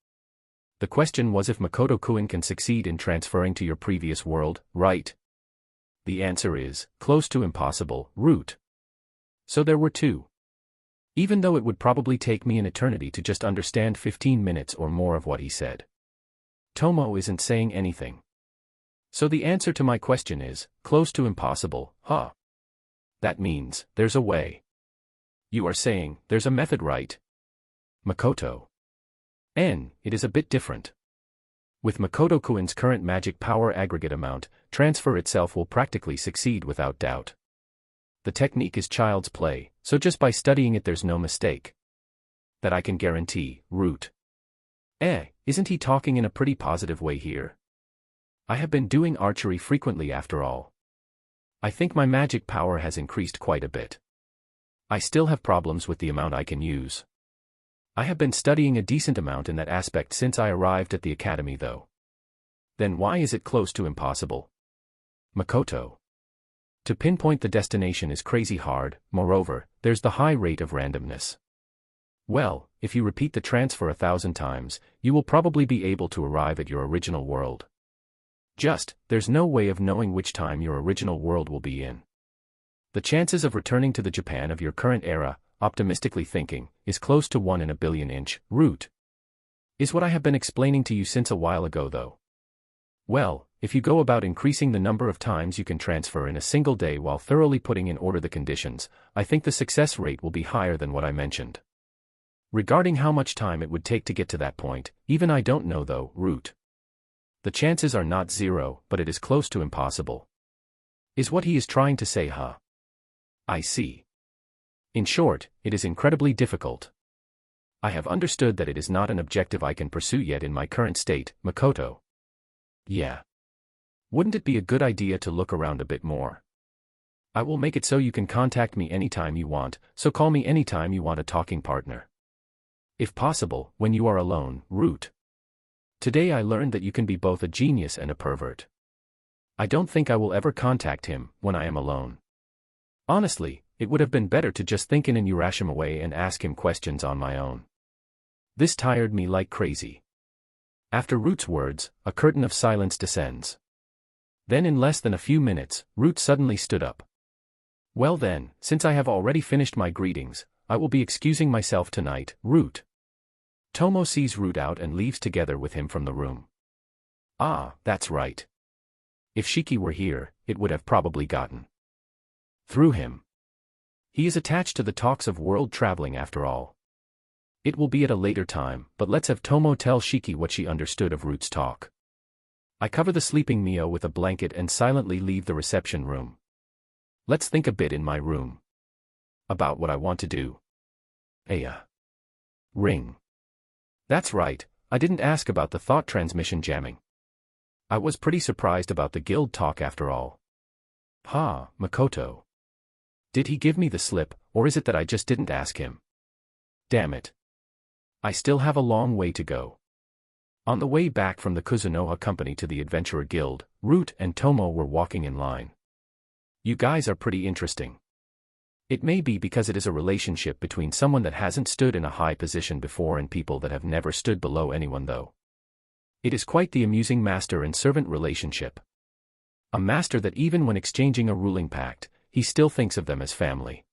The question was if Makoto-kun can succeed in transferring to your previous world, right? The answer is, close to impossible, Root. So there were 2. Even though it would probably take me an eternity to just understand 15 minutes or more of what he said. Tomo isn't saying anything. So the answer to my question is, close to impossible, huh? That means, there's a way. You are saying, there's a method, right? Makoto. It is a bit different. With Makoto-kun's current magic power aggregate amount, transfer itself will practically succeed without doubt. The technique is child's play, so just by studying it there's no mistake. That I can guarantee, Root. Isn't he talking in a pretty positive way here? I have been doing archery frequently after all. I think my magic power has increased quite a bit. I still have problems with the amount I can use. I have been studying a decent amount in that aspect since I arrived at the academy though. Then why is it close to impossible? Makoto. To pinpoint the destination is crazy hard, moreover, there's the high rate of randomness. Well, if you repeat the transfer 1,000 times, you will probably be able to arrive at your original world. There's no way of knowing which time your original world will be in. The chances of returning to the Japan of your current era, optimistically thinking, is close to 1 in a billion inch, Root. Is what I have been explaining to you since a while ago though. Well, if you go about increasing the number of times you can transfer in a single day while thoroughly putting in order the conditions, I think the success rate will be higher than what I mentioned. Regarding how much time it would take to get to that point, even I don't know though, Root. The chances are not 0, but it is close to impossible. Is what he is trying to say, huh? I see. In short, it is incredibly difficult. I have understood that it is not an objective I can pursue yet in my current state, Makoto. Yeah. Wouldn't it be a good idea to look around a bit more? I will make it so you can contact me anytime you want, so call me anytime you want a talking partner. If possible, when you are alone, Root. Today I learned that you can be both a genius and a pervert. I don't think I will ever contact him when I am alone. Honestly, it would have been better to just think in an Urashima way and ask him questions on my own. This tired me like crazy. After Root's words, a curtain of silence descends. Then in less than a few minutes, Root suddenly stood up. Well then, since I have already finished my greetings, I will be excusing myself tonight, Root. Tomo sees Root out and leaves together with him from the room. Ah, that's right. If Shiki were here, it would have probably gotten through him. He is attached to the talks of world traveling after all. It will be at a later time, but let's have Tomo tell Shiki what she understood of Root's talk. I cover the sleeping Mio with a blanket and silently leave the reception room. Let's think a bit in my room. About what I want to do. Ring. That's right, I didn't ask about the thought transmission jamming. I was pretty surprised about the guild talk after all. Makoto. Did he give me the slip, or is it that I just didn't ask him? Damn it. I still have a long way to go. On the way back from the Kuzunoha company to the Adventurer Guild, Root and Tomo were walking in line. You guys are pretty interesting. It may be because it is a relationship between someone that hasn't stood in a high position before and people that have never stood below anyone though. It is quite the amusing master and servant relationship. A master that even when exchanging a ruling pact, he still thinks of them as family.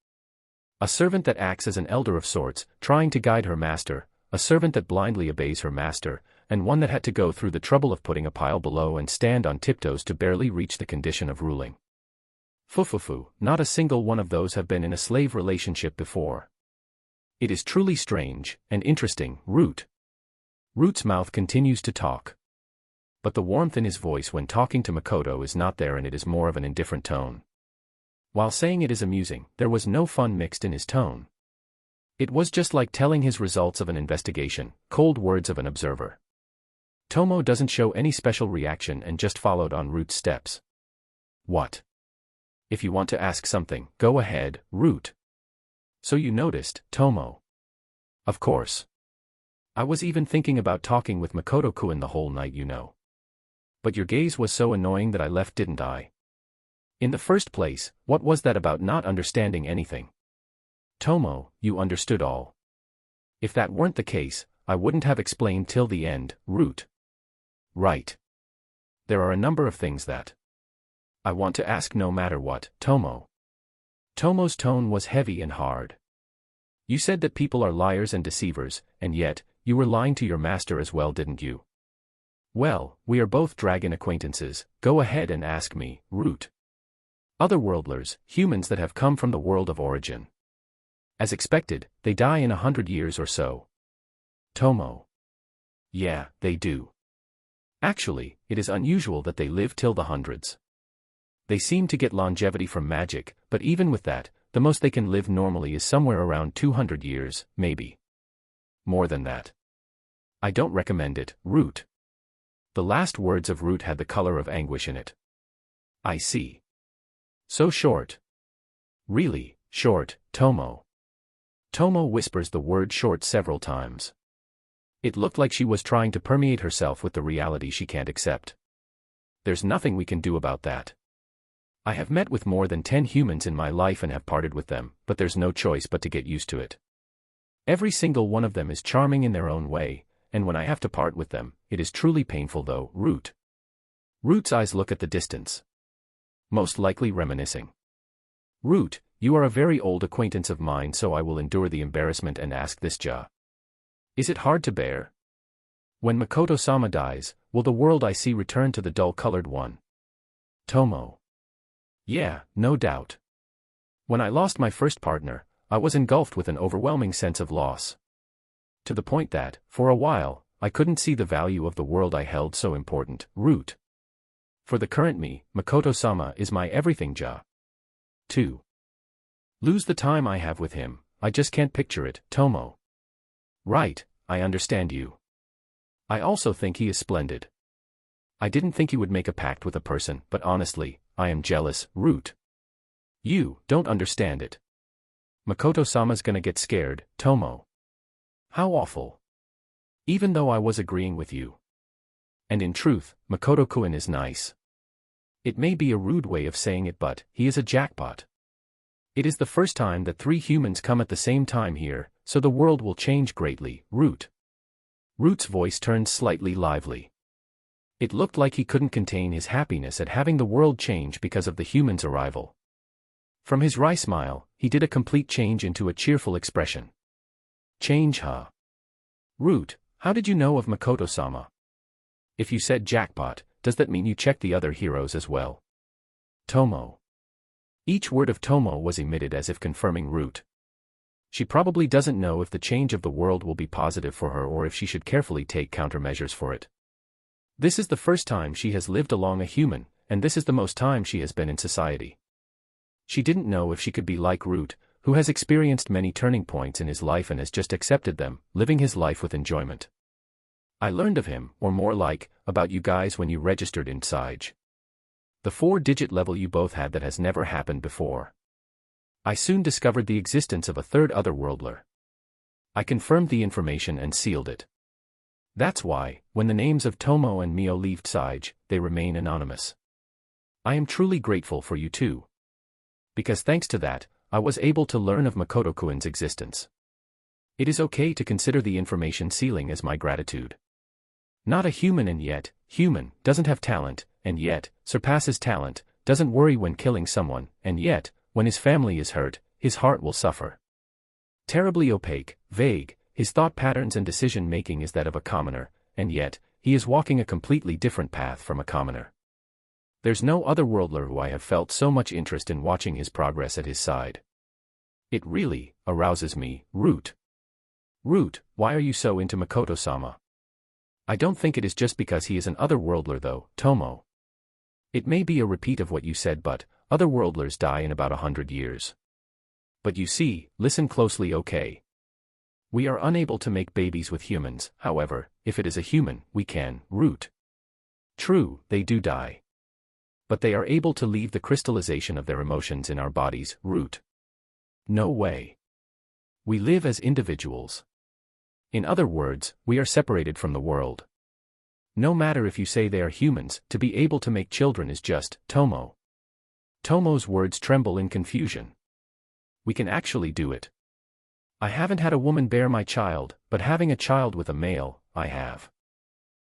A servant that acts as an elder of sorts, trying to guide her master, a servant that blindly obeys her master, and one that had to go through the trouble of putting a pile below and stand on tiptoes to barely reach the condition of ruling. Fufufu, not a single one of those have been in a slave relationship before. It is truly strange and interesting, Root. Root's mouth continues to talk. But the warmth in his voice when talking to Makoto is not there, and it is more of an indifferent tone. While saying it is amusing, there was no fun mixed in his tone. It was just like telling his results of an investigation, cold words of an observer. Tomo doesn't show any special reaction and just followed on Root's steps. What? If you want to ask something, go ahead, Root. So you noticed, Tomo. Of course. I was even thinking about talking with Makoto-kun the whole night, you know. But your gaze was so annoying that I left, didn't I? In the first place, what was that about not understanding anything? Tomo, you understood all. If that weren't the case, I wouldn't have explained till the end, Root. Right. There are a number of things that I want to ask no matter what, Tomo. Tomo's tone was heavy and hard. You said that people are liars and deceivers, and yet, you were lying to your master as well, didn't you? Well, we are both dragon acquaintances, go ahead and ask me, Root. Otherworldlers, humans that have come from the world of origin. As expected, they die in 100 years or so. Tomo. Yeah, they do. Actually, it is unusual that they live till the hundreds. They seem to get longevity from magic, but even with that, the most they can live normally is somewhere around 200 years, maybe. More than that. I don't recommend it, Root. The last words of Root had the color of anguish in it. I see. So short. Really, short, Tomo. Tomo whispers the word short several times. It looked like she was trying to permeate herself with the reality she can't accept. There's nothing we can do about that. I have met with more than 10 humans in my life and have parted with them, but there's no choice but to get used to it. Every single one of them is charming in their own way, and when I have to part with them, it is truly painful though, Root. Root's eyes look at the distance. Most likely reminiscing. Root, you are a very old acquaintance of mine, so I will endure the embarrassment and ask this, Ja. Is it hard to bear? When Makoto-sama dies, will the world I see return to the dull-colored one? Tomo. Yeah, no doubt. When I lost my first partner, I was engulfed with an overwhelming sense of loss. To the point that, for a while, I couldn't see the value of the world I held so important, Root. For the current me, Makoto-sama is my everything, Ja. 2. Lose the time I have with him, I just can't picture it, Tomo. Right, I understand you. I also think he is splendid. I didn't think he would make a pact with a person, but honestly, I am jealous, Root. You don't understand it. Makoto-sama's gonna get scared, Tomo. How awful. Even though I was agreeing with you. And in truth, Makoto-kun is nice. It may be a rude way of saying it, but he is a jackpot. It is the first time that 3 humans come at the same time here, so the world will change greatly, Root. Root's voice turned slightly lively. It looked like he couldn't contain his happiness at having the world change because of the humans' arrival. From his wry smile, he did a complete change into a cheerful expression. Change, huh? Root, how did you know of Makoto-sama? If you said jackpot, does that mean you checked the other heroes as well? Tomo. Each word of Tomo was emitted as if confirming Root. She probably doesn't know if the change of the world will be positive for her or if she should carefully take countermeasures for it. This is the first time she has lived along a human, and this is the most time she has been in society. She didn't know if she could be like Root, who has experienced many turning points in his life and has just accepted them, living his life with enjoyment. I learned of him, or more like, about you guys when you registered in Sage. The 4-digit level you both had that has never happened before. I soon discovered the existence of a third otherworldler. I confirmed the information and sealed it. That's why, when the names of Tomo and Mio leave Sage, they remain anonymous. I am truly grateful for you too. Because thanks to that, I was able to learn of Makoto-kun's existence. It is okay to consider the information sealing as my gratitude. Not a human, and yet, human, doesn't have talent, and yet, surpasses talent, doesn't worry when killing someone, and yet, when his family is hurt, his heart will suffer. Terribly opaque, vague, his thought patterns and decision-making is that of a commoner, and yet, he is walking a completely different path from a commoner. There's no other worldler who I have felt so much interest in watching his progress at his side. It really arouses me, Root. Root, why are you so into Makoto-sama? I don't think it is just because he is an otherworldler though, Tomo. It may be a repeat of what you said, but otherworldlers die in about 100 years. But you see, listen closely, okay? We are unable to make babies with humans, however, if it is a human, we can, Root. True, they do die. But they are able to leave the crystallization of their emotions in our bodies, Root. No way. We live as individuals. In other words, we are separated from the world. No matter if you say they are humans, to be able to make children is just, Tomo. Tomo's words tremble in confusion. We can actually do it. I haven't had a woman bear my child, but having a child with a male, I have.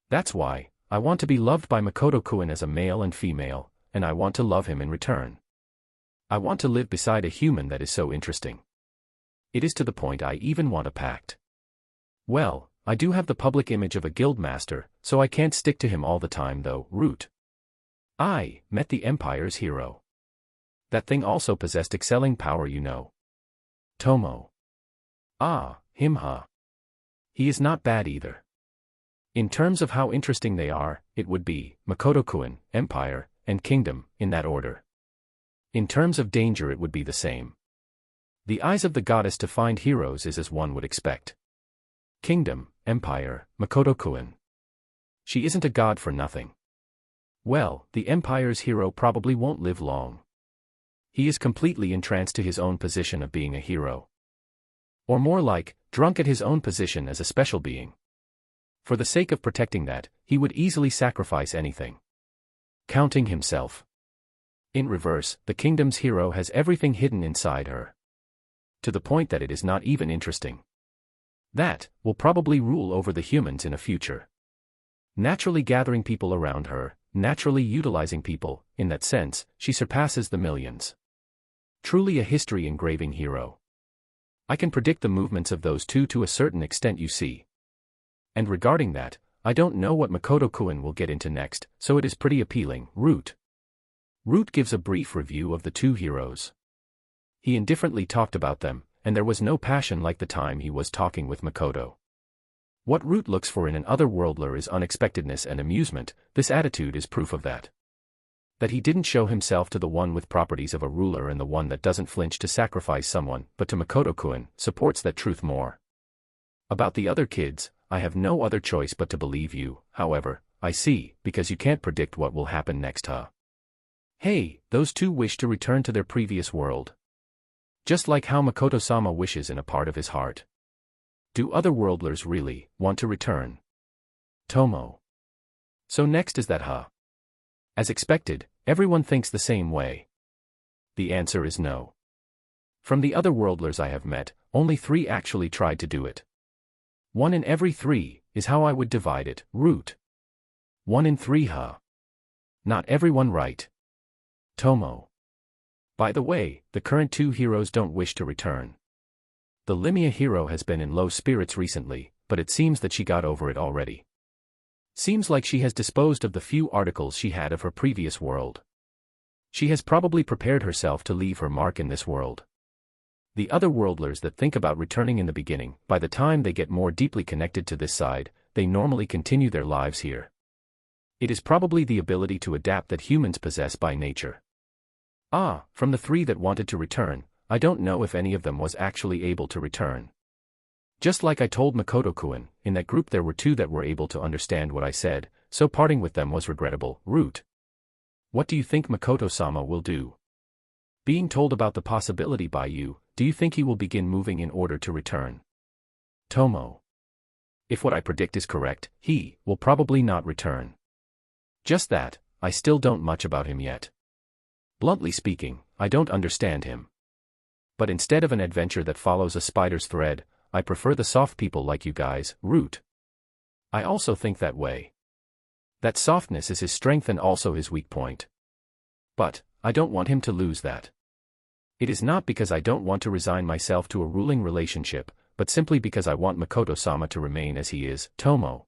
That's why, I want to be loved by Makoto-kun as a male and female, and I want to love him in return. I want to live beside a human that is so interesting. It is to the point I even want a pact. Well, I do have the public image of a guild master, so I can't stick to him all the time though, Root. I met the Empire's hero. That thing also possessed excelling power, you know. Tomo. Ah, him huh. He is not bad either. In terms of how interesting they are, it would be Makoto-kun, Empire, and Kingdom, in that order. In terms of danger it would be the same. The eyes of the goddess to find heroes is as one would expect. Kingdom, Empire, Makoto-kun. She isn't a god for nothing. Well, the Empire's hero probably won't live long. He is completely entranced to his own position of being a hero. Or more like, drunk at his own position as a special being. For the sake of protecting that, he would easily sacrifice anything. Counting himself. In reverse, the kingdom's hero has everything hidden inside her. To the point that it is not even interesting. That will probably rule over the humans in a future. Naturally gathering people around her, naturally utilizing people, in that sense, she surpasses the millions. Truly a history-engraving hero. I can predict the movements of those two to a certain extent, you see. And regarding that, I don't know what Makoto-kun will get into next, so it is pretty appealing, Root. Root gives a brief review of the two heroes. He indifferently talked about them, and there was no passion like the time he was talking with Makoto. What Root looks for in an otherworldler is unexpectedness and amusement. This attitude is proof of that. That he didn't show himself to the one with properties of a ruler and the one that doesn't flinch to sacrifice someone, but to Makoto-kun, supports that truth more. About the other kids, I have no other choice but to believe you, however, I see, because you can't predict what will happen next, huh? Hey, those two wish to return to their previous world. Just like how Makoto-sama wishes in a part of his heart. Do otherworldlers really want to return? Tomo. So next is that, huh? As expected, everyone thinks the same way. The answer is no. From the otherworldlers I have met, only 3 actually tried to do it. 1 in every 3, is how I would divide it, Root. 1 in 3, huh? Not everyone, right? Tomo. By the way, the current 2 heroes don't wish to return. The Limia hero has been in low spirits recently, but it seems that she got over it already. Seems like she has disposed of the few articles she had of her previous world. She has probably prepared herself to leave her mark in this world. The otherworldlers that think about returning in the beginning, by the time they get more deeply connected to this side, they normally continue their lives here. It is probably the ability to adapt that humans possess by nature. From the 3 that wanted to return, I don't know if any of them was actually able to return. Just like I told Makoto-kun, in that group there were 2 that were able to understand what I said, so parting with them was regrettable, Root. What do you think Makoto-sama will do? Being told about the possibility by you, do you think he will begin moving in order to return? Tomo. If what I predict is correct, he will probably not return. Just that, I still don't much about him yet. Bluntly speaking, I don't understand him. But instead of an adventure that follows a spider's thread, I prefer the soft people like you guys, Root. I also think that way. That softness is his strength and also his weak point. But, I don't want him to lose that. It is not because I don't want to resign myself to a ruling relationship, but simply because I want Makoto-sama to remain as he is, Tomo.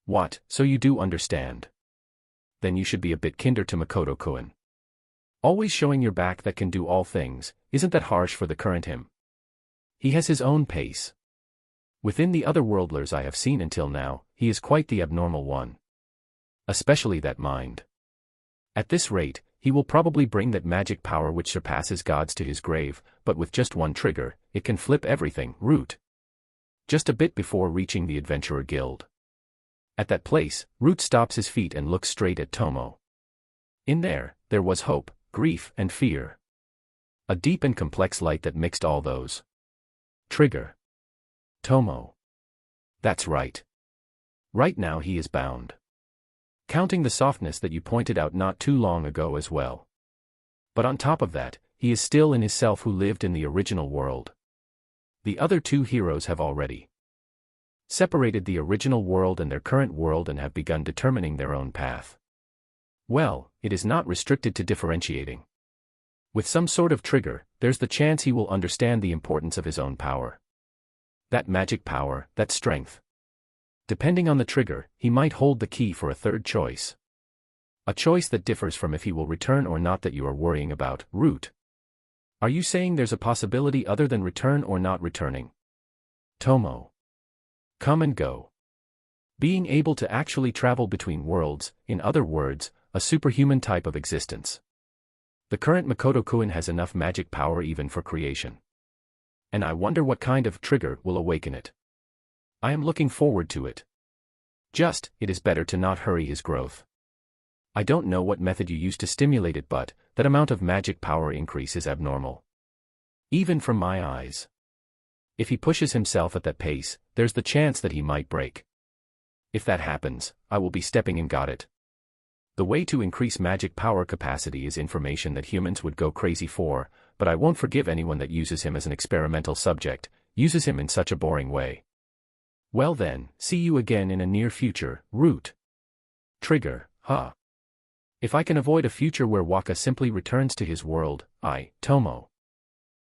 What, so you do understand? Then you should be a bit kinder to Makoto-kun. Always showing your back that can do all things, isn't that harsh for the current him? He has his own pace. Within the other worldlers I have seen until now, he is quite the abnormal one. Especially that mind. At this rate, he will probably bring that magic power which surpasses gods to his grave, but with just one trigger, it can flip everything, Root. Just a bit before reaching the Adventurer Guild. At that place, Root stops his feet and looks straight at Tomo. In there was hope, grief, and fear. A deep and complex light that mixed all those. Trigger. Tomo. That's right. Right now he is bound. Counting the softness that you pointed out not too long ago as well. But on top of that, he is still in his self who lived in the original world. The other two heroes have already separated the original world and their current world and have begun determining their own path. Well, it is not restricted to differentiating. With some sort of trigger, there's the chance he will understand the importance of his own power. That magic power, that strength. Depending on the trigger, he might hold the key for a third choice. A choice that differs from if he will return or not that you are worrying about, Root. Are you saying there's a possibility other than return or not returning? Tomo. Come and go. Being able to actually travel between worlds, in other words, a superhuman type of existence. The current Makoto-kun has enough magic power even for creation. And I wonder what kind of trigger will awaken it. I am looking forward to it. Just, it is better to not hurry his growth. I don't know what method you use to stimulate it, but that amount of magic power increase is abnormal. Even from my eyes. If he pushes himself at that pace, there's the chance that he might break. If that happens, I will be stepping in. Got it. The way to increase magic power capacity is information that humans would go crazy for, but I won't forgive anyone that uses him as an experimental subject, uses him in such a boring way. Well then, see you again in a near future, Root. Trigger, huh? If I can avoid a future where Waka simply returns to his world, Tomo.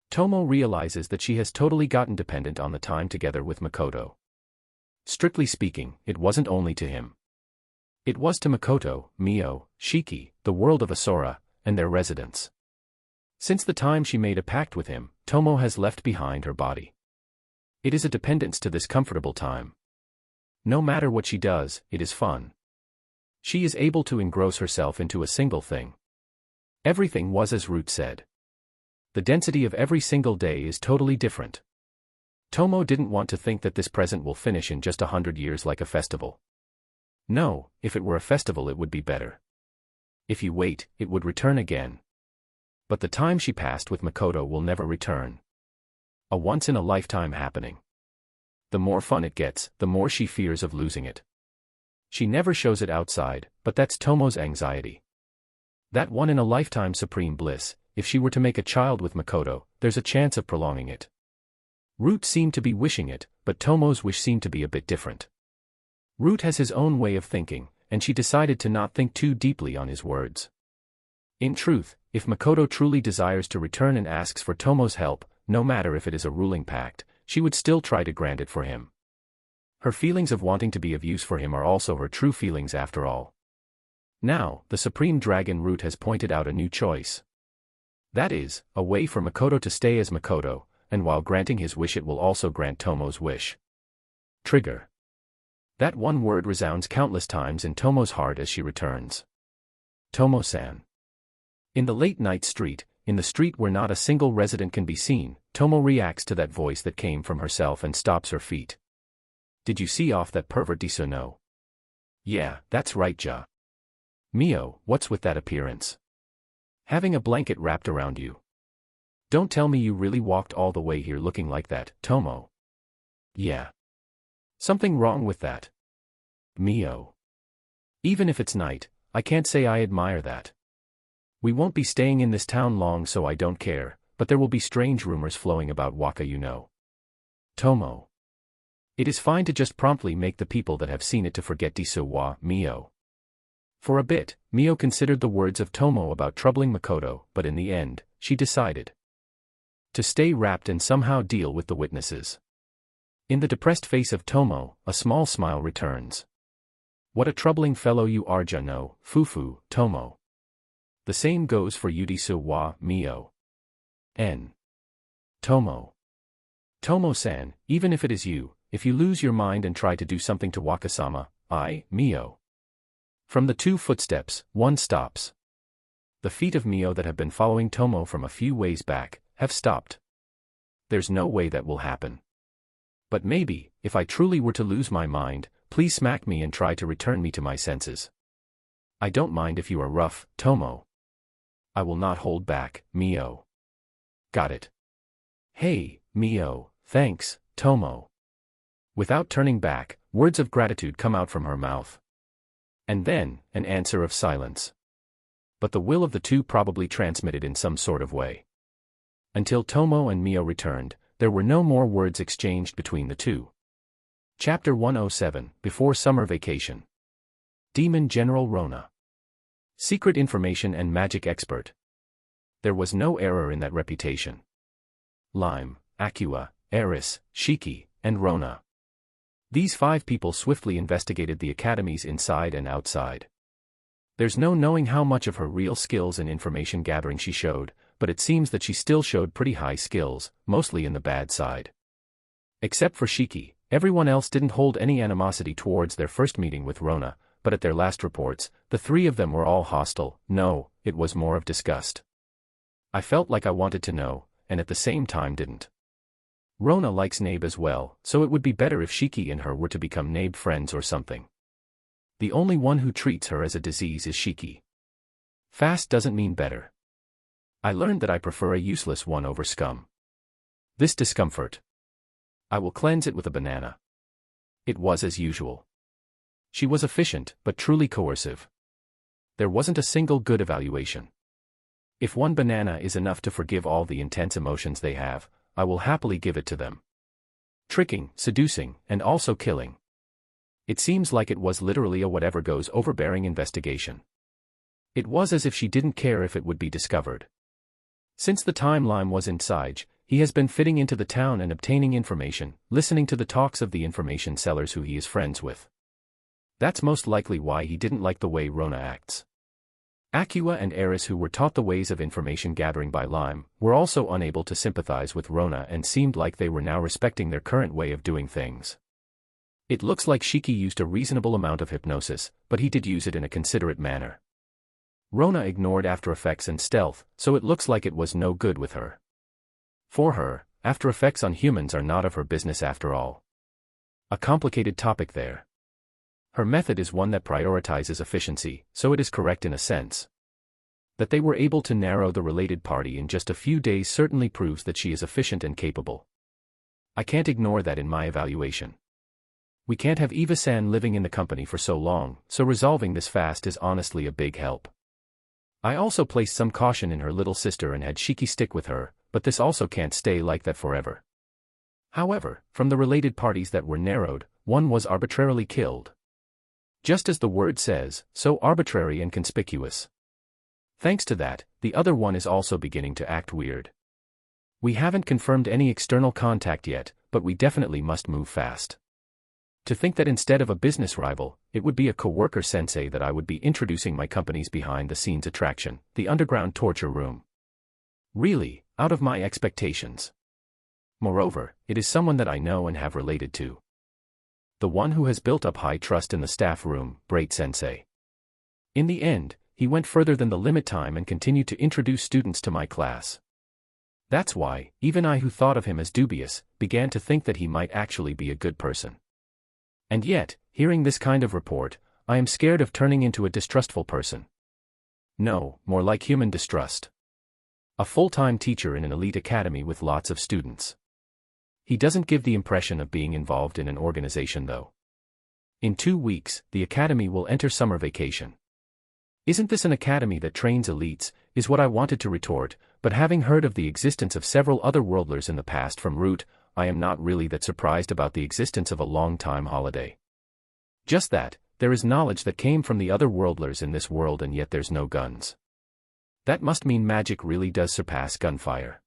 Tomo realizes that she has totally gotten dependent on the time together with Makoto. Strictly speaking, it wasn't only to him. It was to Makoto, Mio, Shiki, the world of Asura, and their residents. Since the time she made a pact with him, Tomo has left behind her body. It is a dependence to this comfortable time. No matter what she does, it is fun. She is able to engross herself into a single thing. Everything was as Root said. The density of every single day is totally different. Tomo didn't want to think that this present will finish in just 100 years like a festival. No, if it were a festival it would be better. If you wait, it would return again. But the time she passed with Makoto will never return. A once-in-a-lifetime happening. The more fun it gets, the more she fears of losing it. She never shows it outside, but that's Tomo's anxiety. That one-in-a-lifetime supreme bliss, if she were to make a child with Makoto, there's a chance of prolonging it. Root seemed to be wishing it, but Tomo's wish seemed to be a bit different. Root has his own way of thinking, and she decided to not think too deeply on his words. In truth, if Makoto truly desires to return and asks for Tomo's help, no matter if it is a ruling pact, she would still try to grant it for him. Her feelings of wanting to be of use for him are also her true feelings after all. Now, the Supreme Dragon Root has pointed out a new choice. That is, a way for Makoto to stay as Makoto, and while granting his wish it will also grant Tomo's wish. Trigger. That one word resounds countless times in Tomo's heart as she returns. Tomo-san. In the late-night street, in the street where not a single resident can be seen, Tomo reacts to that voice that came from herself and stops her feet. Did you see off that pervert Disono? Yeah, that's right, Ja. Mio, what's with that appearance? Having a blanket wrapped around you. Don't tell me you really walked all the way here looking like that, Tomo. Yeah. Something wrong with that. Mio. Even if it's night, I can't say I admire that. We won't be staying in this town long so I don't care, but there will be strange rumors flowing about Waka you know. Tomo. It is fine to just promptly make the people that have seen it to forget Diso Mio. For a bit, Mio considered the words of Tomo about troubling Makoto, but in the end, she decided. to stay wrapped and somehow deal with the witnesses. In the depressed face of Tomo, a small smile returns. What a troubling fellow you are, no, Fufu, Tomo. The same goes for Yudisu wa Mio. N. Tomo. Tomo-san, even if it is you, if you lose your mind and try to do something to Wakasama, Mio. From the two footsteps, one stops. The feet of Mio that have been following Tomo from a few ways back, have stopped. There's no way that will happen. But maybe, if I truly were to lose my mind, please smack me and try to return me to my senses. I don't mind if you are rough, Tomo. I will not hold back, Mio. Got it. Hey, Mio, thanks, Tomo. Without turning back, words of gratitude come out from her mouth. And then, an answer of silence. But the will of the two probably transmitted in some sort of way. Until Tomo and Mio returned, there were no more words exchanged between the two. Chapter 107, Before Summer Vacation. Demon General Rona. Secret information and magic expert. There was no error in that reputation. Lime, Akua, Eris, Shiki, and Rona. These 5 people swiftly investigated the academies inside and outside. There's no knowing how much of her real skills in information gathering she showed, but it seems that she still showed pretty high skills, mostly in the bad side. Except for Shiki, everyone else didn't hold any animosity towards their first meeting with Rona, but at their last reports, the 3 of them were all hostile. No, it was more of disgust. I felt like I wanted to know, and at the same time didn't. Rona likes Nabe as well, so it would be better if Shiki and her were to become Nabe friends or something. The only one who treats her as a disease is Shiki. Fast doesn't mean better. I learned that I prefer a useless one over scum. This discomfort. I will cleanse it with a banana. It was as usual. She was efficient, but truly coercive. There wasn't a single good evaluation. If one banana is enough to forgive all the intense emotions they have, I will happily give it to them. Tricking, seducing, and also killing. It seems like it was literally a whatever-goes overbearing investigation. It was as if she didn't care if it would be discovered. Since the time Lime was in Sige, he has been fitting into the town and obtaining information, listening to the talks of the information sellers who he is friends with. That's most likely why he didn't like the way Rona acts. Akua and Eris, who were taught the ways of information gathering by Lime, were also unable to sympathize with Rona and seemed like they were now respecting their current way of doing things. It looks like Shiki used a reasonable amount of hypnosis, but he did use it in a considerate manner. Rona ignored After Effects and stealth, so it looks like it was no good with her. For her, After Effects on humans are not of her business after all. A complicated topic there. Her method is one that prioritizes efficiency, so it is correct in a sense. That they were able to narrow the related party in just a few days certainly proves that she is efficient and capable. I can't ignore that in my evaluation. We can't have Eva-san living in the company for so long, so resolving this fast is honestly a big help. I also placed some caution in her little sister and had Shiki stick with her, but this also can't stay like that forever. However, from the related parties that were narrowed, one was arbitrarily killed. Just as the word says, so arbitrary and conspicuous. Thanks to that, the other one is also beginning to act weird. We haven't confirmed any external contact yet, but we definitely must move fast. To think that instead of a business rival, it would be a coworker sensei that I would be introducing my company's behind-the-scenes attraction, the underground torture room. Really, out of my expectations. Moreover, it is someone that I know and have related to. The one who has built up high trust in the staff room, Bright Sensei. In the end, he went further than the limit time and continued to introduce students to my class. That's why, even I who thought of him as dubious, began to think that he might actually be a good person. And yet, hearing this kind of report, I am scared of turning into a distrustful person. No, more like human distrust. A full-time teacher in an elite academy with lots of students. He doesn't give the impression of being involved in an organization though. In 2 weeks, the academy will enter summer vacation. Isn't this an academy that trains elites, is what I wanted to retort, but having heard of the existence of several other worldlers in the past from Root, I am not really that surprised about the existence of a long-time holiday. Just that, there is knowledge that came from the other worldlers in this world and yet there's no guns. That must mean magic really does surpass gunfire.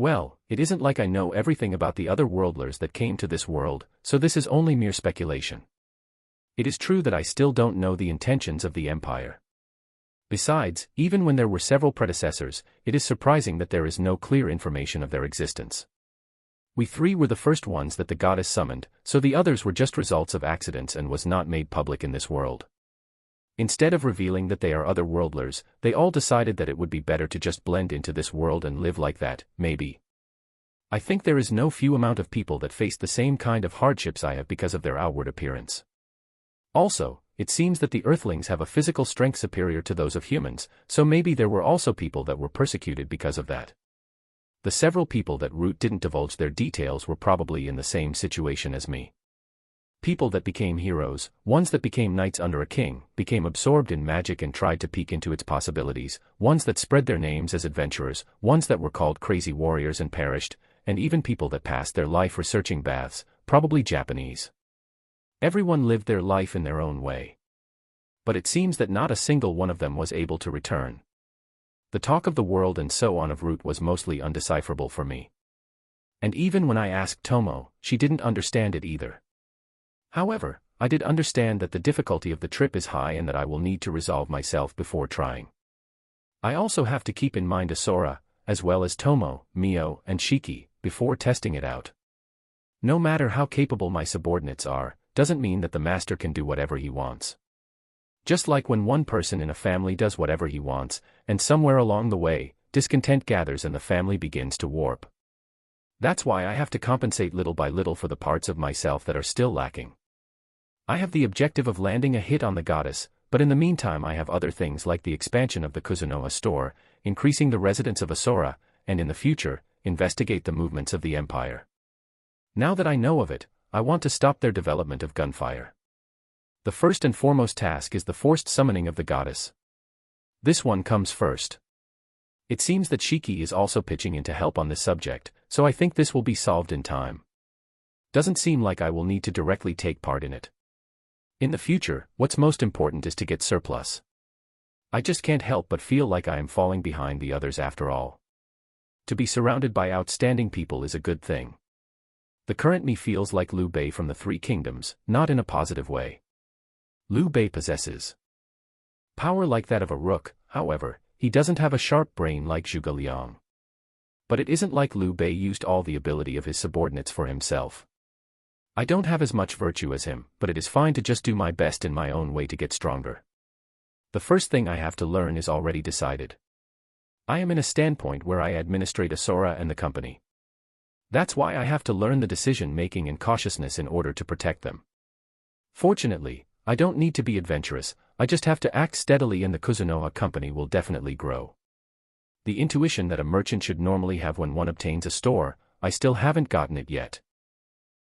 Well, it isn't like I know everything about the other worldlers that came to this world, so this is only mere speculation. It is true that I still don't know the intentions of the Empire. Besides, even when there were several predecessors, it is surprising that there is no clear information of their existence. We three were the first ones that the goddess summoned, so the others were just results of accidents and was not made public in this world. Instead of revealing that they are other worldlers, they all decided that it would be better to just blend into this world and live like that, maybe. I think there is no few amount of people that face the same kind of hardships I have because of their outward appearance. Also, it seems that the Earthlings have a physical strength superior to those of humans, so maybe there were also people that were persecuted because of that. The several people that Root didn't divulge their details were probably in the same situation as me. People that became heroes, ones that became knights under a king, became absorbed in magic and tried to peek into its possibilities, ones that spread their names as adventurers, ones that were called crazy warriors and perished, and even people that passed their life researching baths, probably Japanese. Everyone lived their life in their own way. But it seems that not a single one of them was able to return. The talk of the world and so on of Root was mostly undecipherable for me. And even when I asked Tomo, she didn't understand it either. However, I did understand that the difficulty of the trip is high and that I will need to resolve myself before trying. I also have to keep in mind Asura, as well as Tomo, Mio, and Shiki, before testing it out. No matter how capable my subordinates are, doesn't mean that the master can do whatever he wants. Just like when one person in a family does whatever he wants, and somewhere along the way, discontent gathers and the family begins to warp. That's why I have to compensate little by little for the parts of myself that are still lacking. I have the objective of landing a hit on the goddess, but in the meantime I have other things like the expansion of the Kuzunoha store, increasing the residents of Asura, and in the future, investigate the movements of the Empire. Now that I know of it, I want to stop their development of gunfire. The first and foremost task is the forced summoning of the goddess. This one comes first. It seems that Shiki is also pitching in to help on this subject, so I think this will be solved in time. Doesn't seem like I will need to directly take part in it. In the future, what's most important is to get surplus. I just can't help but feel like I am falling behind the others after all. To be surrounded by outstanding people is a good thing. The current me feels like Liu Bei from the Three Kingdoms, not in a positive way. Liu Bei possesses power like that of a rook, however, he doesn't have a sharp brain like Zhuge Liang. But it isn't like Liu Bei used all the ability of his subordinates for himself. I don't have as much virtue as him, but it is fine to just do my best in my own way to get stronger. The first thing I have to learn is already decided. I am in a standpoint where I administrate Asura and the company. That's why I have to learn the decision-making and cautiousness in order to protect them. Fortunately, I don't need to be adventurous, I just have to act steadily and the Kuzunoha company will definitely grow. The intuition that a merchant should normally have when one obtains a store, I still haven't gotten it yet.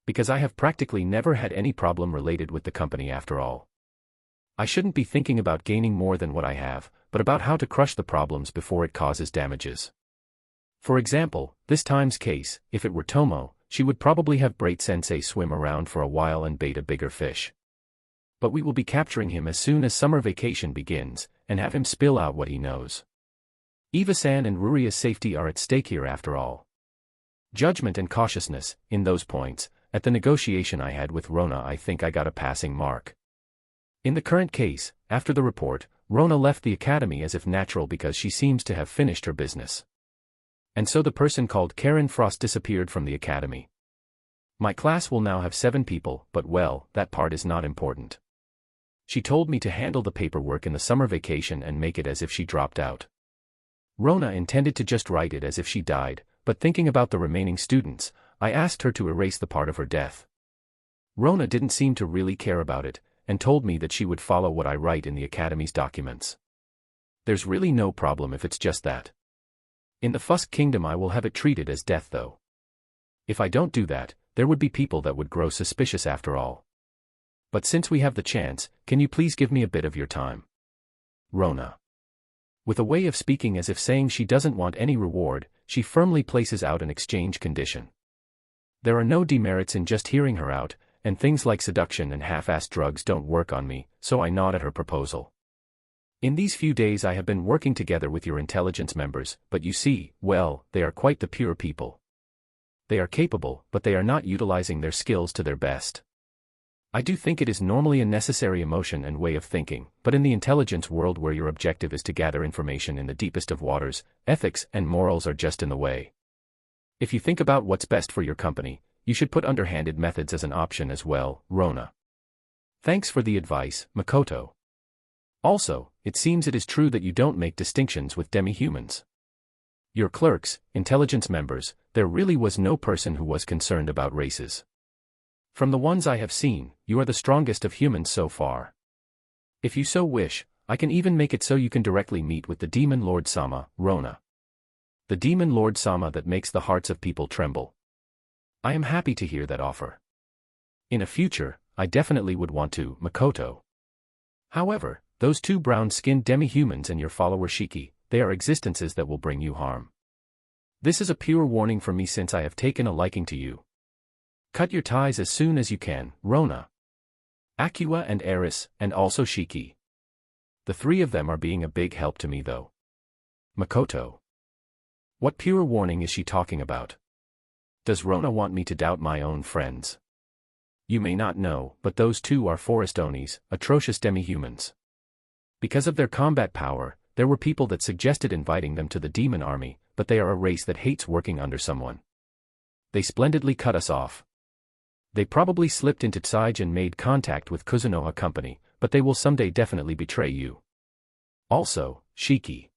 Because I have practically never had any problem related with the company after all. I shouldn't be thinking about gaining more than what I have, but about how to crush the problems before it causes damages. For example, this time's case, if it were Tomo, she would probably have Bright-sensei swim around for a while and bait a bigger fish. But we will be capturing him as soon as summer vacation begins, and have him spill out what he knows. Eva-san and Ruria's safety are at stake here after all. Judgment and cautiousness, in those points, at the negotiation I had with Rona I think I got a passing mark. In the current case, after the report, Rona left the academy as if natural because she seems to have finished her business. And so the person called Karen Frost disappeared from the academy. My class will now have 7 people, but well, that part is not important. She told me to handle the paperwork in the summer vacation and make it as if she dropped out. Rona intended to just write it as if she died, but thinking about the remaining students, I asked her to erase the part of her death. Rona didn't seem to really care about it, and told me that she would follow what I write in the academy's documents. There's really no problem if it's just that. In the Fusk Kingdom I will have it treated as death though. If I don't do that, there would be people that would grow suspicious after all. But since we have the chance, can you please give me a bit of your time? Rona. With a way of speaking as if saying she doesn't want any reward, she firmly places out an exchange condition. There are no demerits in just hearing her out, and things like seduction and half-assed drugs don't work on me, so I nod at her proposal. In these few days I have been working together with your intelligence members, but you see, well, they are quite the pure people. They are capable, but they are not utilizing their skills to their best. I do think it is normally a necessary emotion and way of thinking, but in the intelligence world where your objective is to gather information in the deepest of waters, ethics and morals are just in the way. If you think about what's best for your company, you should put underhanded methods as an option as well, Rona. Thanks for the advice, Makoto. Also, it seems it is true that you don't make distinctions with demi-humans. Your clerks, intelligence members, there really was no person who was concerned about races. From the ones I have seen, you are the strongest of humans so far. If you so wish, I can even make it so you can directly meet with the Demon Lord Sama, Rona. The Demon Lord Sama that makes the hearts of people tremble. I am happy to hear that offer. In a future, I definitely would want to, Makoto. However, those two brown-skinned demi-humans and your follower Shiki, they are existences that will bring you harm. This is a pure warning from me since I have taken a liking to you. Cut your ties as soon as you can, Rona. Akua and Eris, and also Shiki. The three of them are being a big help to me though. Makoto. What pure warning is she talking about? Does Rona want me to doubt my own friends? You may not know, but those two are forest onis, atrocious demi-humans. Because of their combat power, there were people that suggested inviting them to the demon army, but they are a race that hates working under someone. They splendidly cut us off. They probably slipped into Tsaij and made contact with Kuzunoha Company, but they will someday definitely betray you. Also, Shiki.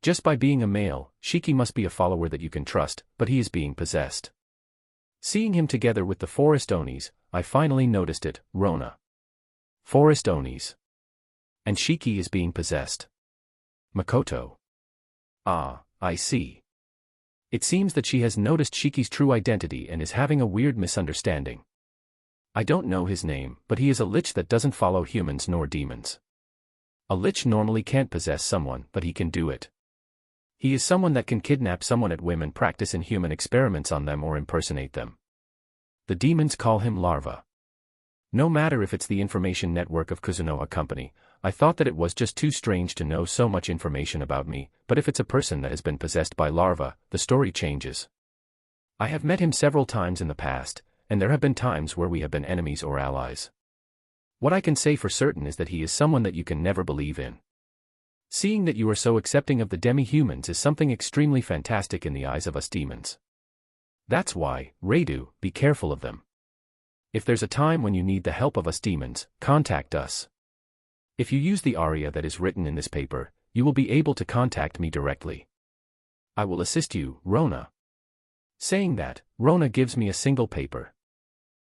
Just by being a male, Shiki must be a follower that you can trust, but he is being possessed. Seeing him together with the forest onis, I finally noticed it, Rona. Forest onis. And Shiki is being possessed. Makoto. Ah, I see. It seems that she has noticed Shiki's true identity and is having a weird misunderstanding. I don't know his name, but he is a lich that doesn't follow humans nor demons. A lich normally can't possess someone, but he can do it. He is someone that can kidnap someone at whim and practice inhuman experiments on them or impersonate them. The demons call him Larva. No matter if it's the information network of Kuzunoha Company, I thought that it was just too strange to know so much information about me, but if it's a person that has been possessed by Larva, the story changes. I have met him several times in the past, and there have been times where we have been enemies or allies. What I can say for certain is that he is someone that you can never believe in. Seeing that you are so accepting of the demi-humans is something extremely fantastic in the eyes of us demons. That's why, Radu, be careful of them. If there's a time when you need the help of us demons, contact us. If you use the aria that is written in this paper, you will be able to contact me directly. I will assist you, Rona. Saying that, Rona gives me a single paper.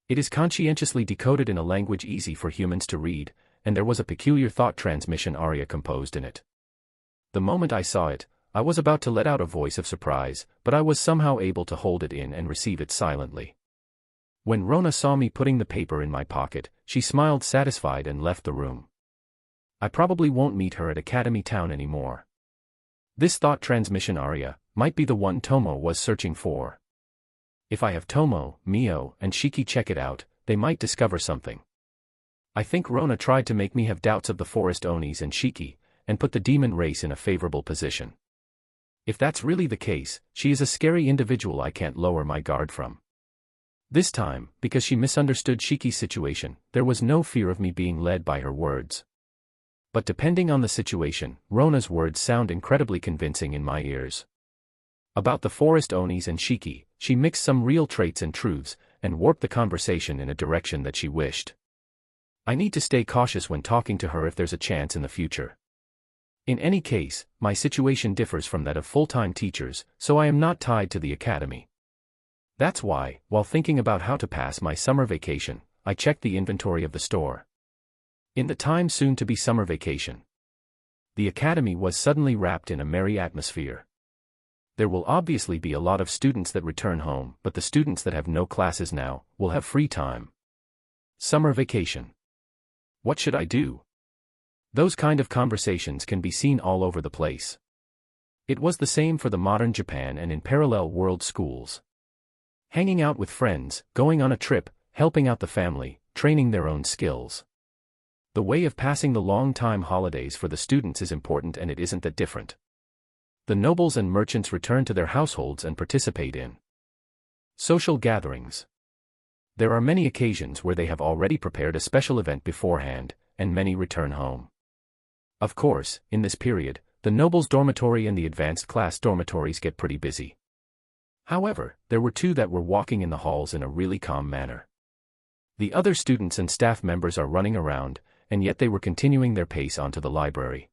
It is conscientiously decoded in a language easy for humans to read, and there was a peculiar thought transmission aria composed in it. The moment I saw it, I was about to let out a voice of surprise, but I was somehow able to hold it in and receive it silently. When Rona saw me putting the paper in my pocket, she smiled satisfied and left the room. I probably won't meet her at Academy Town anymore. This thought transmission aria might be the one Tomo was searching for. If I have Tomo, Mio, and Shiki check it out, they might discover something. I think Rona tried to make me have doubts of the forest onis and Shiki, and put the demon race in a favorable position. If that's really the case, she is a scary individual I can't lower my guard from. This time, because she misunderstood Shiki's situation, there was no fear of me being led by her words. But depending on the situation, Rona's words sound incredibly convincing in my ears. About the forest onis and Shiki, she mixed some real traits and truths, and warped the conversation in a direction that she wished. I need to stay cautious when talking to her if there's a chance in the future. In any case, my situation differs from that of full-time teachers, so I am not tied to the academy. That's why, while thinking about how to pass my summer vacation, I checked the inventory of the store. In the time soon to be summer vacation, the academy was suddenly wrapped in a merry atmosphere. There will obviously be a lot of students that return home, but the students that have no classes now will have free time. Summer vacation. What should I do? Those kind of conversations can be seen all over the place. It was the same for the modern Japan and in parallel world schools. Hanging out with friends, going on a trip, helping out the family, training their own skills. The way of passing the long-time holidays for the students is important, and it isn't that different. The nobles and merchants return to their households and participate in social gatherings. There are many occasions where they have already prepared a special event beforehand, and many return home. Of course, in this period, the nobles' dormitory and the advanced class dormitories get pretty busy. However, there were two that were walking in the halls in a really calm manner. The other students and staff members are running around, and yet they were continuing their pace onto the library.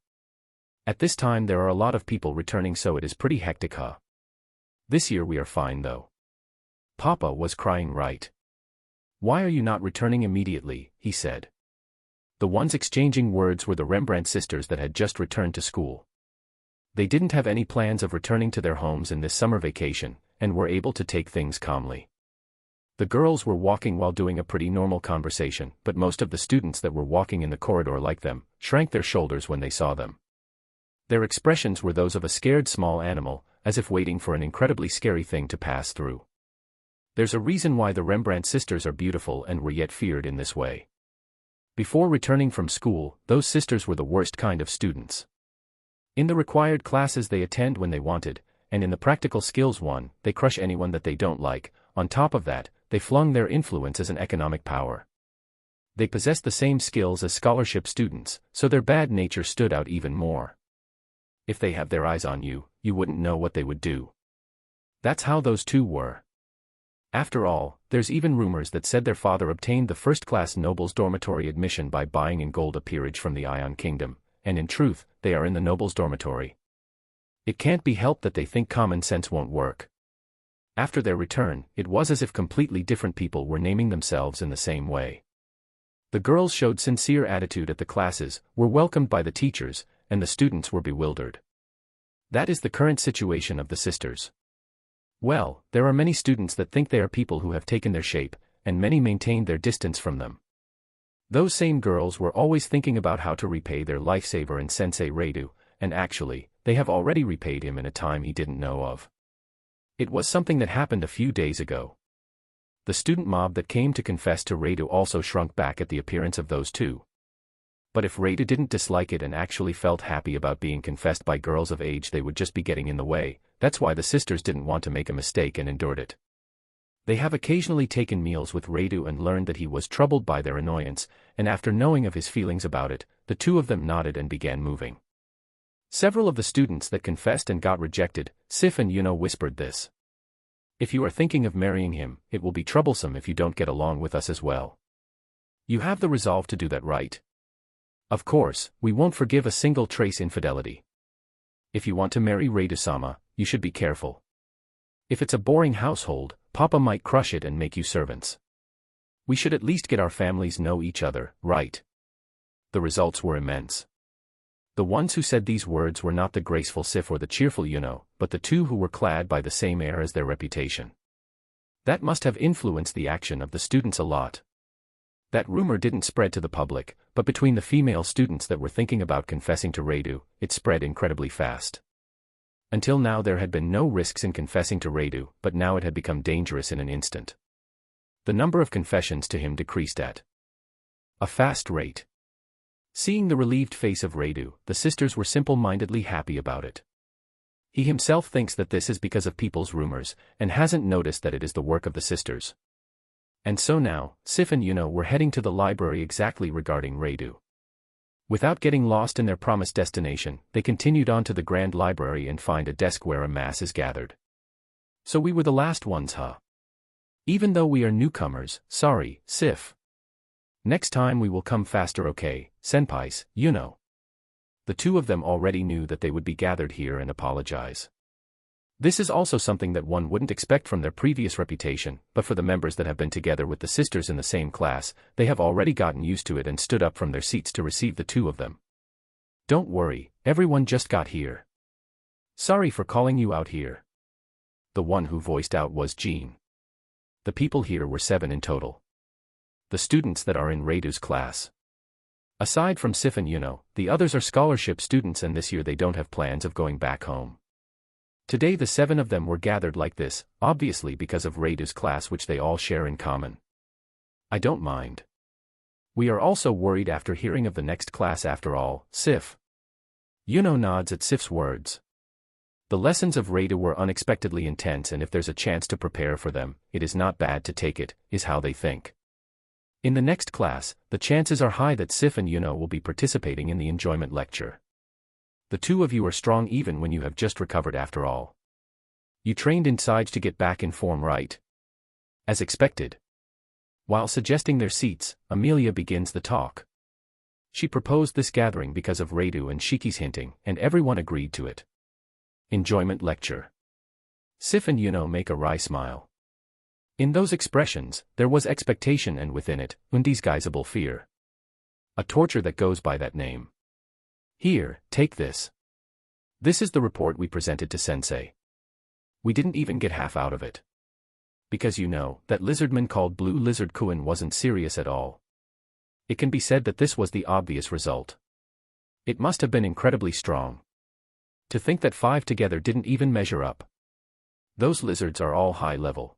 At this time there are a lot of people returning, so it is pretty hectic, huh? This year we are fine though. Papa was crying, right? Why are you not returning immediately, he said. The ones exchanging words were the Rembrandt sisters that had just returned to school. They didn't have any plans of returning to their homes in this summer vacation, and were able to take things calmly. The girls were walking while doing a pretty normal conversation, but most of the students that were walking in the corridor like them, shrank their shoulders when they saw them. Their expressions were those of a scared small animal, as if waiting for an incredibly scary thing to pass through. There's a reason why the Rembrandt sisters are beautiful and were yet feared in this way. Before returning from school, those sisters were the worst kind of students. In the required classes they attend when they wanted, and in the practical skills one, they crush anyone that they don't like. On top of that, they flung their influence as an economic power. They possessed the same skills as scholarship students, so their bad nature stood out even more. If they have their eyes on you, you wouldn't know what they would do. That's how those two were. After all, there's even rumors that said their father obtained the first-class nobles' dormitory admission by buying in gold a peerage from the Ion Kingdom, and in truth, they are in the nobles' dormitory. It can't be helped that they think common sense won't work. After their return, it was as if completely different people were naming themselves in the same way. The girls showed sincere attitude at the classes, were welcomed by the teachers, and the students were bewildered. That is the current situation of the sisters. Well, there are many students that think they are people who have taken their shape, and many maintained their distance from them. Those same girls were always thinking about how to repay their lifesaver in Sensei Redu, and actually, they have already repaid him in a time he didn't know of. It was something that happened a few days ago. The student mob that came to confess to Redu also shrunk back at the appearance of those two. But if Redu didn't dislike it and actually felt happy about being confessed by girls of age, they would just be getting in the way. That's why the sisters didn't want to make a mistake and endured it. They have occasionally taken meals with Redu and learned that he was troubled by their annoyance, and after knowing of his feelings about it, the two of them nodded and began moving. Several of the students that confessed and got rejected, Sif and Yuno, whispered this. If you are thinking of marrying him, it will be troublesome if you don't get along with us as well. You have the resolve to do that, right? Of course, we won't forgive a single trace infidelity. If you want to marry Redu-sama, you should be careful. If it's a boring household, Papa might crush it and make you servants. We should at least get our families know each other, right? The results were immense. The ones who said these words were not the graceful Sif or the cheerful Yuno, but the two who were clad by the same air as their reputation. That must have influenced the action of the students a lot. That rumor didn't spread to the public, but between the female students that were thinking about confessing to Redu, it spread incredibly fast. Until now there had been no risks in confessing to Redu, but now it had become dangerous in an instant. The number of confessions to him decreased at a fast rate. Seeing the relieved face of Redu, the sisters were simple-mindedly happy about it. He himself thinks that this is because of people's rumors, and hasn't noticed that it is the work of the sisters. And so now, Sif and Yuno were heading to the library exactly regarding Redu. Without getting lost in their promised destination, they continued on to the Grand Library and find a desk where a mass is gathered. So we were the last ones, huh? Even though we are newcomers, sorry, Sif. Next time we will come faster, okay, senpais, Yuno. The two of them already knew that they would be gathered here and apologize. This is also something that one wouldn't expect from their previous reputation, but for the members that have been together with the sisters in the same class, they have already gotten used to it and stood up from their seats to receive the two of them. Don't worry, everyone just got here. Sorry for calling you out here. The one who voiced out was Jean. The people here were 7 in total. The students that are in Redu's class. Aside from Sif and Yuno, the others are scholarship students, and this year they don't have plans of going back home. Today the 7 of them were gathered like this, obviously because of Redu's class, which they all share in common. I don't mind. We are also worried after hearing of the next class after all, Sif. Yuno nods at Sif's words. The lessons of Radu were unexpectedly intense, and if there's a chance to prepare for them, it is not bad to take it, is how they think. In the next class, the chances are high that Sif and Yuno will be participating in the enjoyment lecture. The two of you are strong even when you have just recovered after all. You trained inside to get back in form, right? As expected. While suggesting their seats, Amelia begins the talk. She proposed this gathering because of Radu and Shiki's hinting, and everyone agreed to it. Enjoyment lecture. Sif and Yuno make a wry smile. In those expressions, there was expectation and within it, undisguisable fear. A torture that goes by that name. Here, take this. This is the report we presented to Sensei. We didn't even get half out of it. Because you know, that lizardman called Blue Lizard Kuin wasn't serious at all. It can be said that this was the obvious result. It must have been incredibly strong. To think that 5 together didn't even measure up. Those lizards are all high level.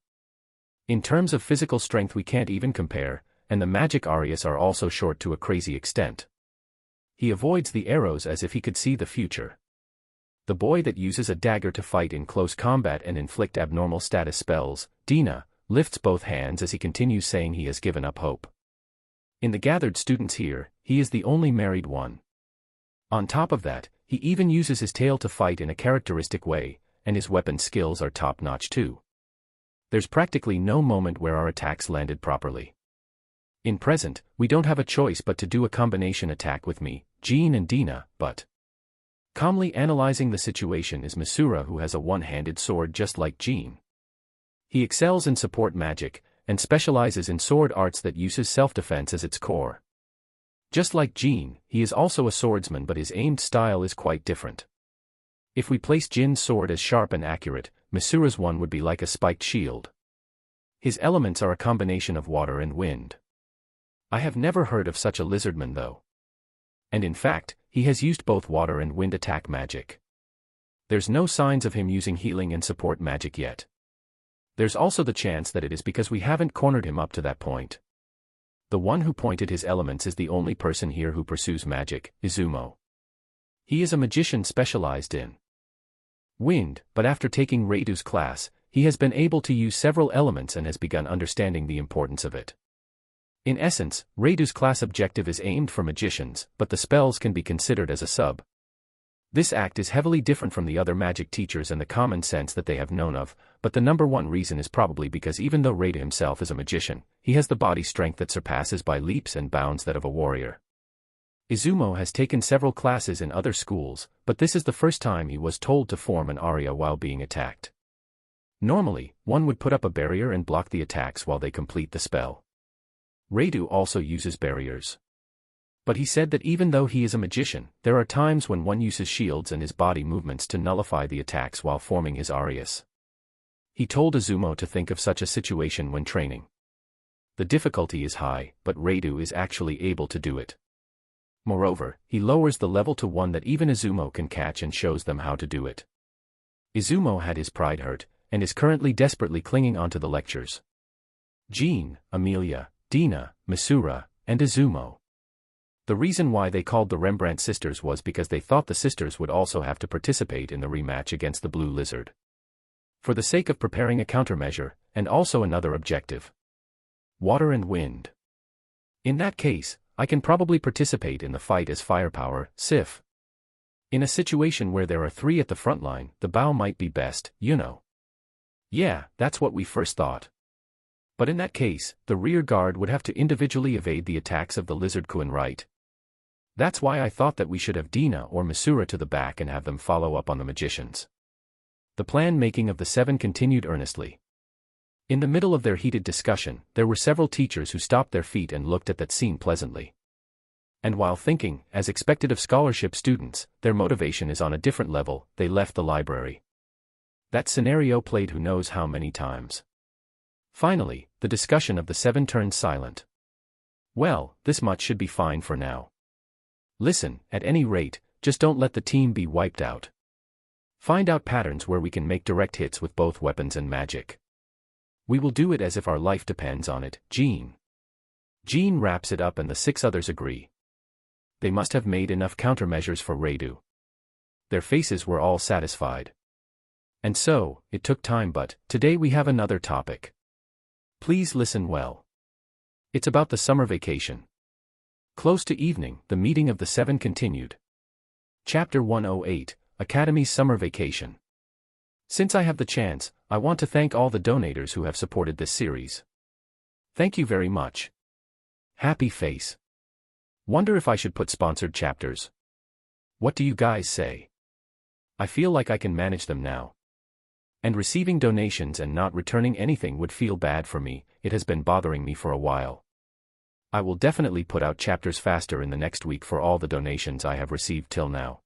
In terms of physical strength we can't even compare, and the magic Arius are also short to a crazy extent. He avoids the arrows as if he could see the future. The boy that uses a dagger to fight in close combat and inflict abnormal status spells, Dina, lifts both hands as he continues saying he has given up hope. In the gathered students here, he is the only married one. On top of that, he even uses his tail to fight in a characteristic way, and his weapon skills are top-notch too. There's practically no moment where our attacks landed properly. In present, we don't have a choice but to do a combination attack with me, Jean and Dina, but... Calmly analyzing the situation is Misura, who has a one-handed sword just like Jean. He excels in support magic, and specializes in sword arts that uses self-defense as its core. Just like Jean, he is also a swordsman, but his aimed style is quite different. If we place Jin's sword as sharp and accurate, Misura's one would be like a spiked shield. His elements are a combination of water and wind. I have never heard of such a lizardman though. And in fact, he has used both water and wind attack magic. There's no signs of him using healing and support magic yet. There's also the chance that it is because we haven't cornered him up to that point. The one who pointed his elements is the only person here who pursues magic, Izumo. He is a magician specialized in wind, but after taking Radu's class, he has been able to use several elements and has begun understanding the importance of it. In essence, Radu's class objective is aimed for magicians, but the spells can be considered as a sub. This act is heavily different from the other magic teachers and the common sense that they have known of, but the number one reason is probably because even though Radu himself is a magician, he has the body strength that surpasses by leaps and bounds that of a warrior. Izumo has taken several classes in other schools, but this is the first time he was told to form an aria while being attacked. Normally, one would put up a barrier and block the attacks while they complete the spell. Radu also uses barriers. But he said that even though he is a magician, there are times when one uses shields and his body movements to nullify the attacks while forming his arias. He told Izumo to think of such a situation when training. The difficulty is high, but Radu is actually able to do it. Moreover, he lowers the level to one that even Izumo can catch and shows them how to do it. Izumo had his pride hurt, and is currently desperately clinging onto the lectures. Jean, Amelia, Dina, Misura, and Izumo. The reason why they called the Rembrandt sisters was because they thought the sisters would also have to participate in the rematch against the Blue Lizard. For the sake of preparing a countermeasure, and also another objective. Water and wind. In that case, I can probably participate in the fight as firepower, Sif. In a situation where there are 3 at the front line, the bow might be best, you know. Yeah, that's what we first thought. But in that case, the rear guard would have to individually evade the attacks of the Lizard Kuin, right? That's why I thought that we should have Dina or Misura to the back and have them follow up on the magicians. The plan-making of the 7 continued earnestly. In the middle of their heated discussion, there were several teachers who stopped their feet and looked at that scene pleasantly. And while thinking, as expected of scholarship students, their motivation is on a different level, they left the library. That scenario played who knows how many times. Finally, the discussion of the 7 turned silent. Well, this much should be fine for now. Listen, at any rate, just don't let the team be wiped out. Find out patterns where we can make direct hits with both weapons and magic. We will do it as if our life depends on it, Jean. Jean wraps it up and the 6 others agree. They must have made enough countermeasures for Radu. Their faces were all satisfied. And so, it took time, but today we have another topic. Please listen well. It's about the summer vacation. Close to evening, the meeting of the 7 continued. Chapter 108, Academy's Summer Vacation. Since I have the chance, I want to thank all the donators who have supported this series. Thank you very much. Happy face. Wonder if I should put sponsored chapters. What do you guys say? I feel like I can manage them now. And receiving donations and not returning anything would feel bad for me. It has been bothering me for a while. I will definitely put out chapters faster in the next week for all the donations I have received till now.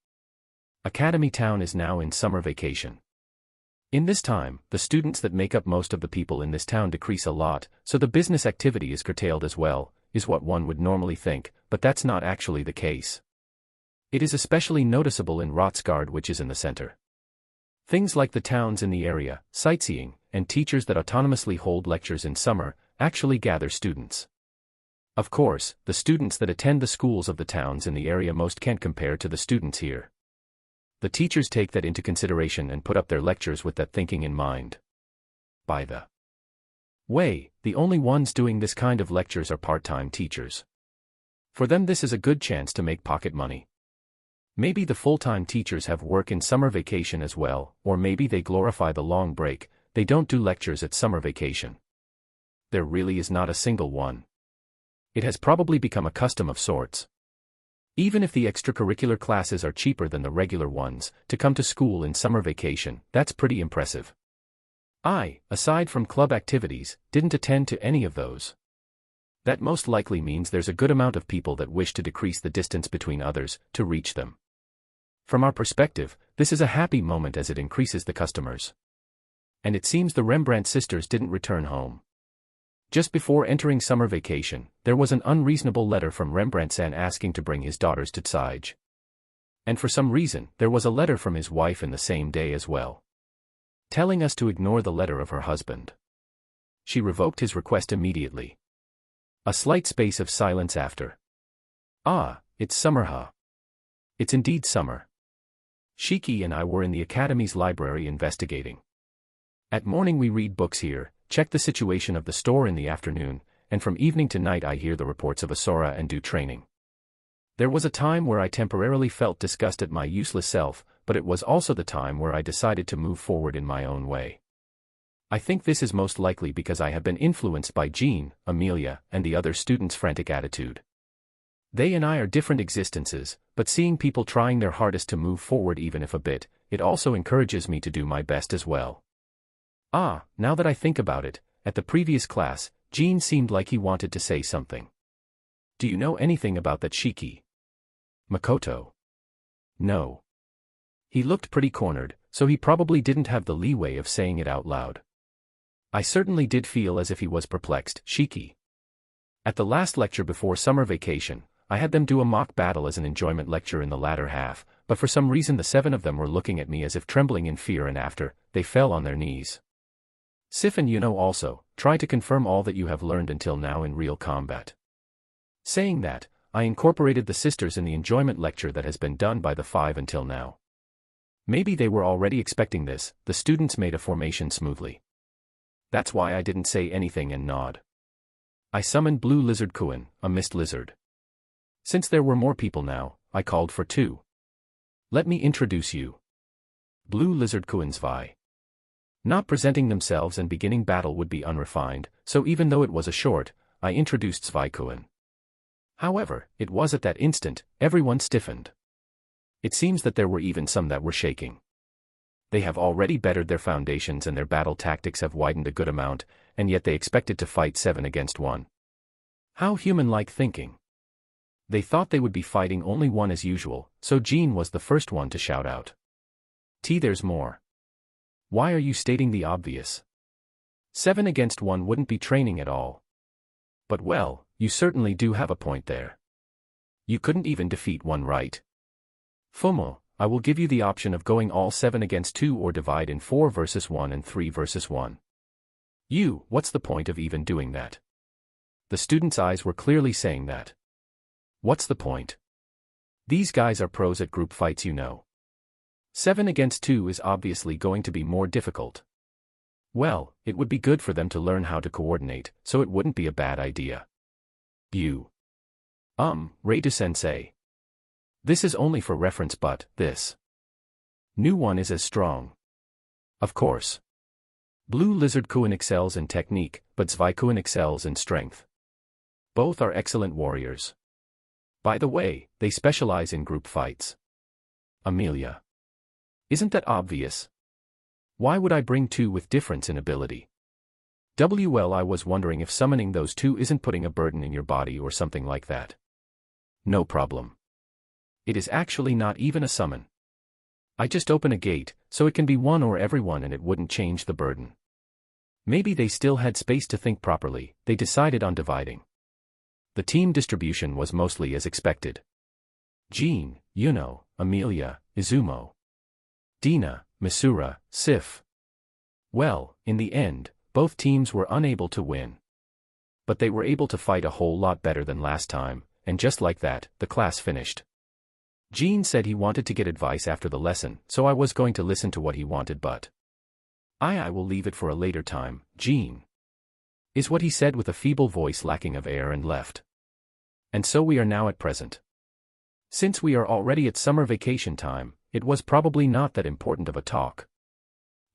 Academy Town is now in summer vacation. In this time, the students that make up most of the people in this town decrease a lot, so the business activity is curtailed as well, is what one would normally think, but that's not actually the case. It is especially noticeable in Rotsgard, which is in the center. Things like the towns in the area, sightseeing, and teachers that autonomously hold lectures in summer, actually gather students. Of course, the students that attend the schools of the towns in the area most can't compare to the students here. The teachers take that into consideration and put up their lectures with that thinking in mind. By the way, the only ones doing this kind of lectures are part-time teachers. For them this is a good chance to make pocket money. Maybe the full-time teachers have work in summer vacation as well, or maybe they glorify the long break, they don't do lectures at summer vacation. There really is not a single one. It has probably become a custom of sorts. Even if the extracurricular classes are cheaper than the regular ones, to come to school in summer vacation, that's pretty impressive. I, aside from club activities, didn't attend to any of those. That most likely means there's a good amount of people that wish to decrease the distance between others, to reach them. From our perspective, this is a happy moment as it increases the customers. And it seems the Rembrandt sisters didn't return home. Just before entering summer vacation, there was an unreasonable letter from Rembrandt-san asking to bring his daughters to Tsige. And for some reason, there was a letter from his wife in the same day as well, telling us to ignore the letter of her husband. She revoked his request immediately. A slight space of silence after. Ah, it's summer, huh? It's indeed summer. Shiki and I were in the Academy's library investigating. At morning we read books here, check the situation of the store in the afternoon, and from evening to night I hear the reports of Asura and do training. There was a time where I temporarily felt disgust at my useless self, but it was also the time where I decided to move forward in my own way. I think this is most likely because I have been influenced by Jean, Amelia, and the other students' frantic attitude. They and I are different existences, but seeing people trying their hardest to move forward even if a bit, it also encourages me to do my best as well. Ah, now that I think about it, at the previous class, Jean seemed like he wanted to say something. Do you know anything about that Shiki? Makoto? No. He looked pretty cornered, so he probably didn't have the leeway of saying it out loud. I certainly did feel as if he was perplexed. Shiki. At the last lecture before summer vacation, I had them do a mock battle as an enjoyment lecture in the latter half, but for some reason the 7 of them were looking at me as if trembling in fear, and after, they fell on their knees. Sif and also, try to confirm all that you have learned until now in real combat. Saying that, I incorporated the sisters in the enjoyment lecture that has been done by the 5 until now. Maybe they were already expecting this, the students made a formation smoothly. That's why I didn't say anything and nod. I summoned Blue Lizard Kuin, a mist lizard. Since there were more people now, I called for 2. Let me introduce you. Blue Lizard Kuin Zwei. Not presenting themselves and beginning battle would be unrefined, so even though it was a short, I introduced Zwei Kuin. However, it was at that instant, everyone stiffened. It seems that there were even some that were shaking. They have already bettered their foundations and their battle tactics have widened a good amount, and yet they expected to fight 7 against 1. How human-like thinking. They thought they would be fighting only 1 as usual, so Jean was the first one to shout out. There's more. Why are you stating the obvious? 7 against 1 wouldn't be training at all. But well, you certainly do have a point there. You couldn't even defeat 1, right? Fumo, I will give you the option of going all 7 against 2 or divide in 4 versus 1 and 3 versus 1. What's the point of even doing that? The students' eyes were clearly saying that. What's the point? These guys are pros at group fights, you know. 7 against 2 is obviously going to be more difficult. Well, it would be good for them to learn how to coordinate, so it wouldn't be a bad idea. Reito-sensei. This is only for reference, but this new one is as strong. Of course. Blue Lizard-kun excels in technique, but Zwei-kun excels in strength. Both are excellent warriors. By the way, they specialize in group fights. Amelia. Isn't that obvious? Why would I bring 2 with difference in ability? Well, I was wondering if summoning those 2 isn't putting a burden in your body or something like that. No problem. It is actually not even a summon. I just open a gate, so it can be one or everyone and it wouldn't change the burden. Maybe they still had space to think properly, they decided on dividing. The team distribution was mostly as expected. Jean, Yuno, Amelia, Izumo. Dina, Misura, Sif. Well, in the end, both teams were unable to win. But they were able to fight a whole lot better than last time, and just like that, the class finished. Jean said he wanted to get advice after the lesson, so I was going to listen to what he wanted, but I will leave it for a later time, Jean. Is what he said with a feeble voice lacking of air, and left. And so we are now at present. Since we are already at summer vacation time, it was probably not that important of a talk.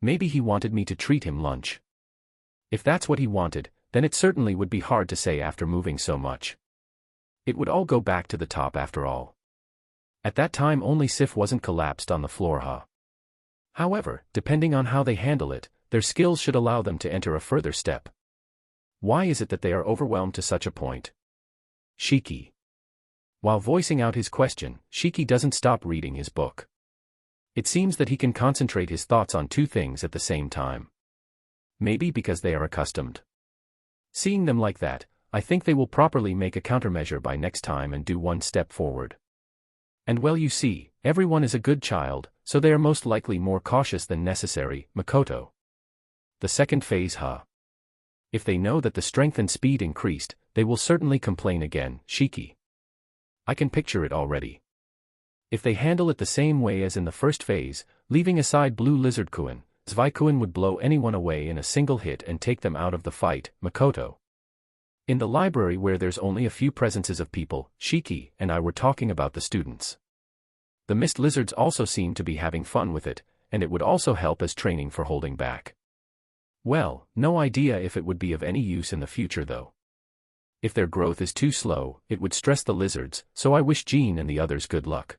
Maybe he wanted me to treat him lunch. If that's what he wanted, then it certainly would be hard to say after moving so much. It would all go back to the top after all. At that time only Sif wasn't collapsed on the floor, However, depending on how they handle it, their skills should allow them to enter a further step. Why is it that they are overwhelmed to such a point? Shiki. While voicing out his question, Shiki doesn't stop reading his book. It seems that he can concentrate his thoughts on 2 things at the same time. Maybe because they are accustomed. Seeing them like that, I think they will properly make a countermeasure by next time and do 1 step forward. And well, you see, everyone is a good child, so they are most likely more cautious than necessary, Makoto. The second phase, If they know that the strength and speed increased, they will certainly complain again, Shiki. I can picture it already. If they handle it the same way as in the first phase, leaving aside Blue Lizard-kun, Zwei-kun would blow anyone away in a single hit and take them out of the fight, Makoto. In the library where there's only a few presences of people, Shiki and I were talking about the students. The mist lizards also seem to be having fun with it, and it would also help as training for holding back. Well, no idea if it would be of any use in the future though. If their growth is too slow, it would stress the lizards, so I wish Jean and the others good luck.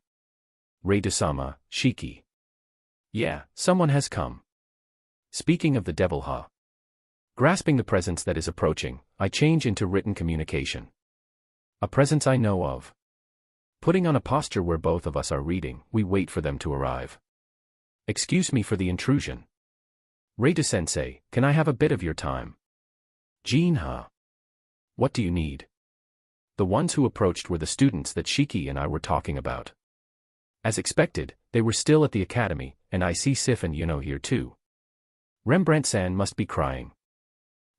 Reito-sama, Shiki. Yeah, someone has come. Speaking of the devil, Grasping the presence that is approaching, I change into written communication. A presence I know of. Putting on a posture where both of us are reading, we wait for them to arrive. Excuse me for the intrusion. Reito-sensei, can I have a bit of your time? Jean, What do you need? The ones who approached were the students that Shiki and I were talking about. As expected, they were still at the academy, and I see Sif and Yuno here too. Rembrandt-san must be crying.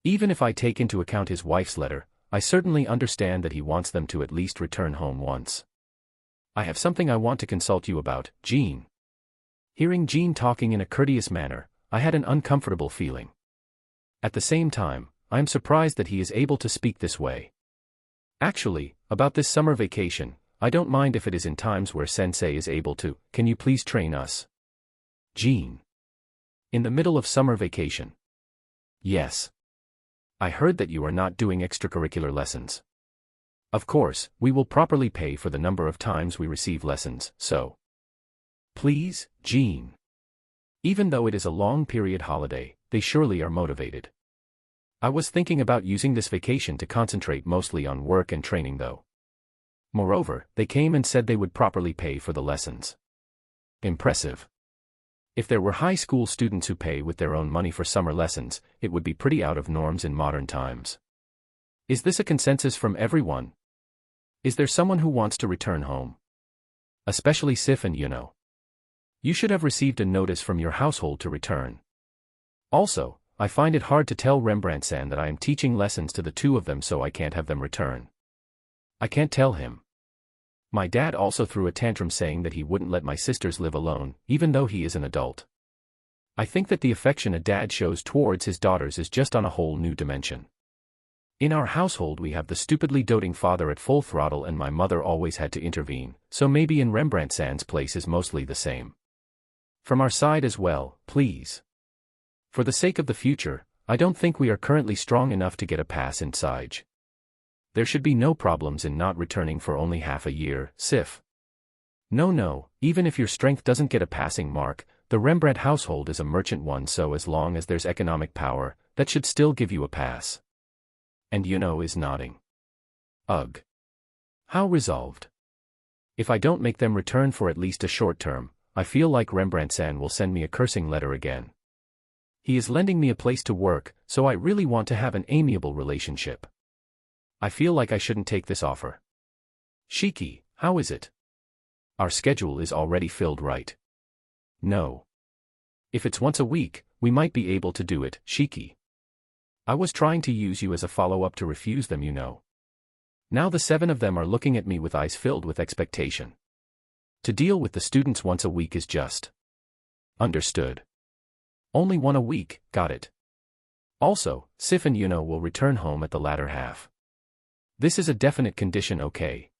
Even if I take into account his wife's letter, I certainly understand that he wants them to at least return home once. I have something I want to consult you about, Jean. Hearing Jean talking in a courteous manner, I had an uncomfortable feeling. At the same time, I am surprised that he is able to speak this way. Actually, about this summer vacation, I don't mind if it is in times where sensei is able to. Can you please train us? Jean. In the middle of summer vacation. Yes. I heard that you are not doing extracurricular lessons. Of course, we will properly pay for the number of times we receive lessons, so. Please, Jean. Even though it is a long period holiday, they surely are motivated. I was thinking about using this vacation to concentrate mostly on work and training though. Moreover, they came and said they would properly pay for the lessons. Impressive. If there were high school students who pay with their own money for summer lessons, it would be pretty out of norms in modern times. Is this a consensus from everyone? Is there someone who wants to return home? Especially Sif and Yuno. You should have received a notice from your household to return. Also, I find it hard to tell Rembrandt-san that I am teaching lessons to the two of them so I can't have them return. I can't tell him. My dad also threw a tantrum saying that he wouldn't let my sisters live alone, even though he is an adult. I think that the affection a dad shows towards his daughters is just on a whole new dimension. In our household we have the stupidly doting father at full throttle and my mother always had to intervene, so maybe in Rembrandt-san's place is mostly the same. From our side as well, please. For the sake of the future, I don't think we are currently strong enough to get a pass in Sige. There should be no problems in not returning for only half a year, Sif. No, even if your strength doesn't get a passing mark, the Rembrandt household is a merchant one, so as long as there's economic power, that should still give you a pass. And Yuno is nodding. Ugh. How resolved. If I don't make them return for at least a short term, I feel like Rembrandt-san will send me a cursing letter again. He is lending me a place to work, so I really want to have an amiable relationship. I feel like I shouldn't take this offer. Shiki, how is it? Our schedule is already filled, right? No. If it's once a week, we might be able to do it, Shiki. I was trying to use you as a follow-up to refuse them, you know. Now the 7 of them are looking at me with eyes filled with expectation. To deal with the students once a week is just. Understood. Only 1 a week, got it. Also, Sif and Yuno will return home at the latter half. This is a definite condition, okay?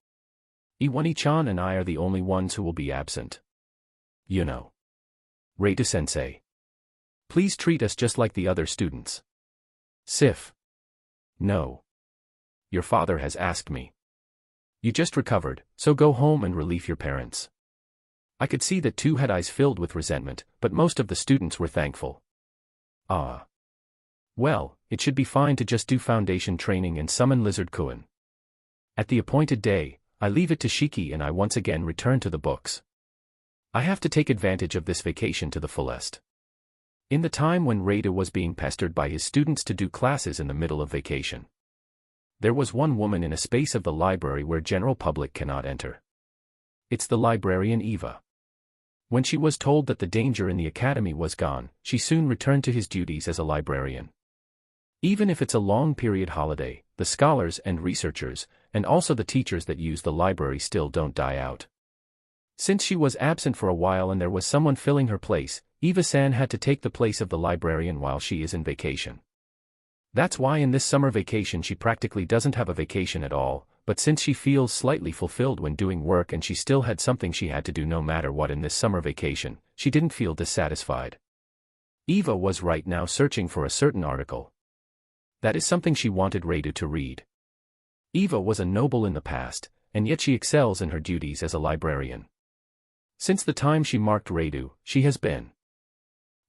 Iwani-chan and I are the only ones who will be absent. Yuno. Reito-sensei. Please treat us just like the other students. Sif. No. Your father has asked me. You just recovered, so go home and relieve your parents. I could see that 2 had eyes filled with resentment, but most of the students were thankful. Ah. Well, it should be fine to just do foundation training and summon Lizard Kuan. At the appointed day, I leave it to Shiki and I once again return to the books. I have to take advantage of this vacation to the fullest. In the time when Reito was being pestered by his students to do classes in the middle of vacation, there was one woman in a space of the library where general public cannot enter. It's the librarian Eva. When she was told that the danger in the academy was gone, she soon returned to his duties as a librarian. Even if it's a long-period holiday, the scholars and researchers, and also the teachers that use the library still don't die out. Since she was absent for a while and there was someone filling her place, Eva-san had to take the place of the librarian while she is in vacation. That's why in this summer vacation she practically doesn't have a vacation at all, but since she feels slightly fulfilled when doing work and she still had something she had to do no matter what in this summer vacation, she didn't feel dissatisfied. Eva was right now searching for a certain article. That is something she wanted Reito to read. Eva was a noble in the past, and yet she excels in her duties as a librarian. Since the time she marked Reito, she has been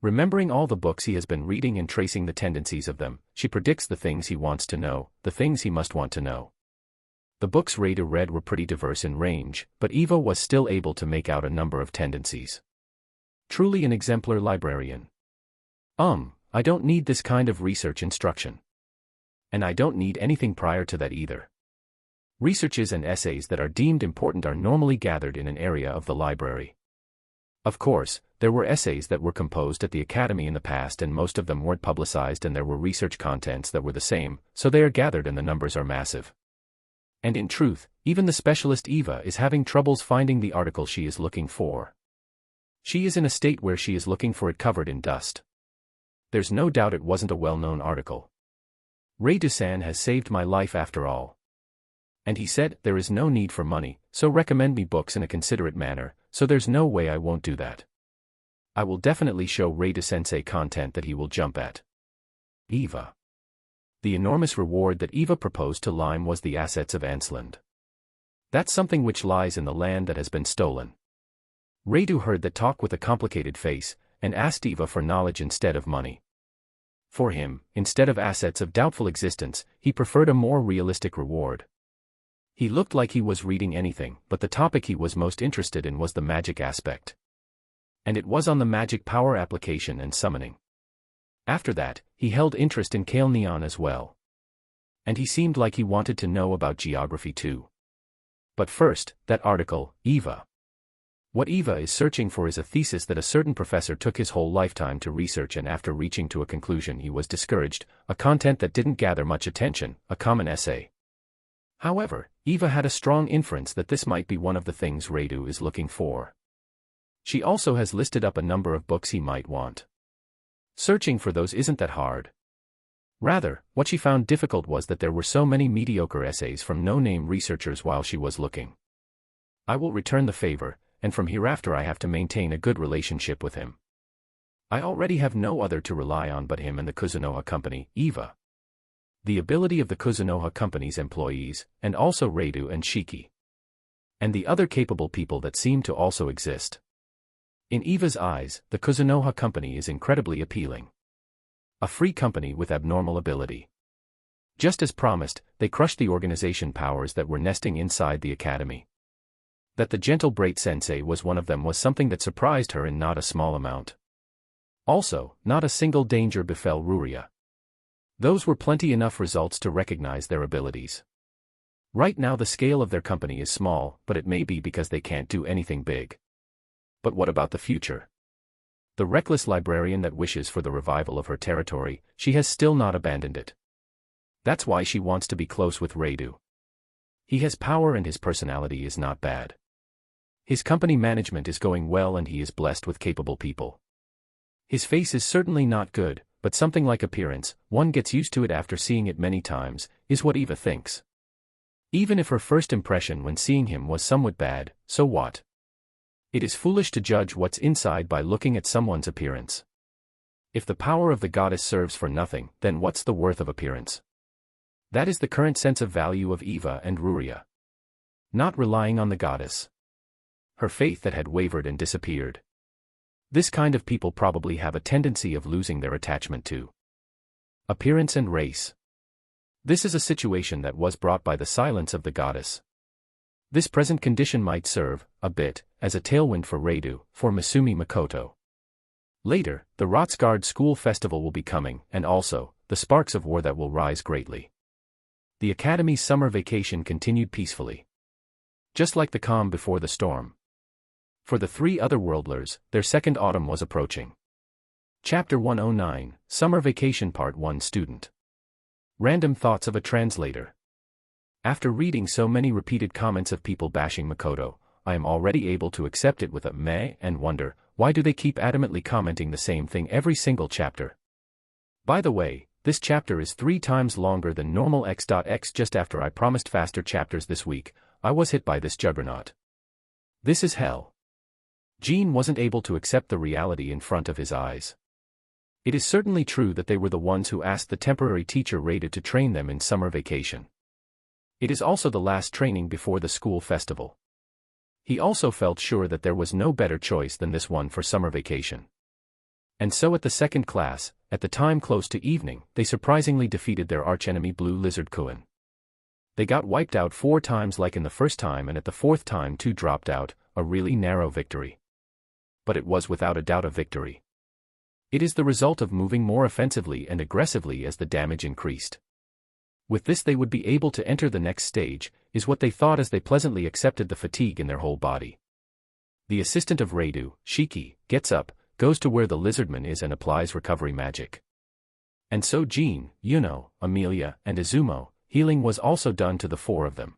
remembering all the books he has been reading and tracing the tendencies of them. She predicts the things he wants to know, the things he must want to know. The books Reito read were pretty diverse in range, but Eva was still able to make out a number of tendencies. Truly an exemplar librarian. I don't need this kind of research instruction. And I don't need anything prior to that either. Researches and essays that are deemed important are normally gathered in an area of the library. Of course, there were essays that were composed at the academy in the past and most of them weren't publicized, and there were research contents that were the same, so they are gathered and the numbers are massive. And in truth, even the specialist Eva is having troubles finding the article she is looking for. She is in a state where she is looking for it covered in dust. There's no doubt it wasn't a well-known article. Reito-san has saved my life after all. And he said, there is no need for money, so recommend me books in a considerate manner, so there's no way I won't do that. I will definitely show Reito-sensei content that he will jump at. Eva. The enormous reward that Eva proposed to Lime was the assets of Ansland. That's something which lies in the land that has been stolen. Reito heard that talk with a complicated face, and asked Eva for knowledge instead of money. For him, instead of assets of doubtful existence, he preferred a more realistic reward. He looked like he was reading anything, but the topic he was most interested in was the magic aspect. And it was on the magic power application and summoning. After that, he held interest in Kale Neon as well. And he seemed like he wanted to know about geography too. But first, that article, Eva. What Eva is searching for is a thesis that a certain professor took his whole lifetime to research, and after reaching to a conclusion he was discouraged, a content that didn't gather much attention, a common essay. However, Eva had a strong inference that this might be one of the things Radu is looking for. She also has listed up a number of books he might want. Searching for those isn't that hard. Rather, what she found difficult was that there were so many mediocre essays from no-name researchers while she was looking. I will return the favor, and from hereafter I have to maintain a good relationship with him. I already have no other to rely on but him and the Kuzunoha Company, Eva. The ability of the Kuzunoha Company's employees, and also Radu and Shiki. And the other capable people that seem to also exist. In Eva's eyes, the Kuzunoha Company is incredibly appealing. A free company with abnormal ability. Just as promised, they crushed the organization powers that were nesting inside the academy. That the gentle Bright Sensei was one of them was something that surprised her in not a small amount. Also, not a single danger befell Ruria. Those were plenty enough results to recognize their abilities. Right now the scale of their company is small, but it may be because they can't do anything big. But what about the future? The reckless librarian that wishes for the revival of her territory, she has still not abandoned it. That's why she wants to be close with Radu. He has power and his personality is not bad. His company management is going well and he is blessed with capable people. His face is certainly not good, but something like appearance, one gets used to it after seeing it many times, is what Eva thinks. Even if her first impression when seeing him was somewhat bad, so what? It is foolish to judge what's inside by looking at someone's appearance. If the power of the goddess serves for nothing, then what's the worth of appearance? That is the current sense of value of Eva and Ruria. Not relying on the goddess. Her faith that had wavered and disappeared. This kind of people probably have a tendency of losing their attachment to appearance and race. This is a situation that was brought by the silence of the goddess. This present condition might serve, a bit, as a tailwind for Radu, for Misumi Makoto. Later, the Rotsgard School Festival will be coming, and also, the sparks of war that will rise greatly. The Academy's summer vacation continued peacefully. Just like the calm before the storm. For the three other worldlers, their second autumn was approaching. Chapter 109, Summer Vacation Part 1 Student. Random thoughts of a translator. After reading so many repeated comments of people bashing Makoto, I am already able to accept it with a meh and wonder, why do they keep adamantly commenting the same thing every single chapter? By the way, this chapter is 3 times longer than normal x.x. Just after I promised faster chapters this week, I was hit by this juggernaut. This is hell. Jean wasn't able to accept the reality in front of his eyes. It is certainly true that they were the ones who asked the temporary teacher Radu to train them in summer vacation. It is also the last training before the school festival. He also felt sure that there was no better choice than this one for summer vacation. And so at the second class, at the time close to evening, they surprisingly defeated their archenemy Blue Lizard Kuin. They got wiped out 4 times like in the first time, and at the 4th time 2 dropped out, a really narrow victory. But it was without a doubt a victory. It is the result of moving more offensively and aggressively as the damage increased. With this they would be able to enter the next stage, is what they thought as they pleasantly accepted the fatigue in their whole body. The assistant of Radu, Shiki, gets up, goes to where the lizardman is and applies recovery magic. And so Jean, Yuno, Amelia, and Izumo, healing was also done to the 4 of them.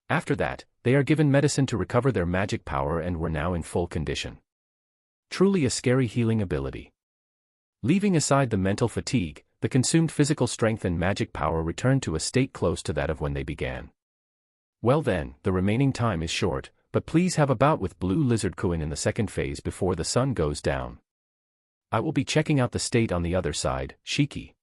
After that, they are given medicine to recover their magic power and were now in full condition. Truly a scary healing ability. Leaving aside the mental fatigue, the consumed physical strength and magic power returned to a state close to that of when they began. Well then, the remaining time is short, but please have a bout with Blue Lizard Kuin in the second phase before the sun goes down. I will be checking out the state on the other side, Shiki.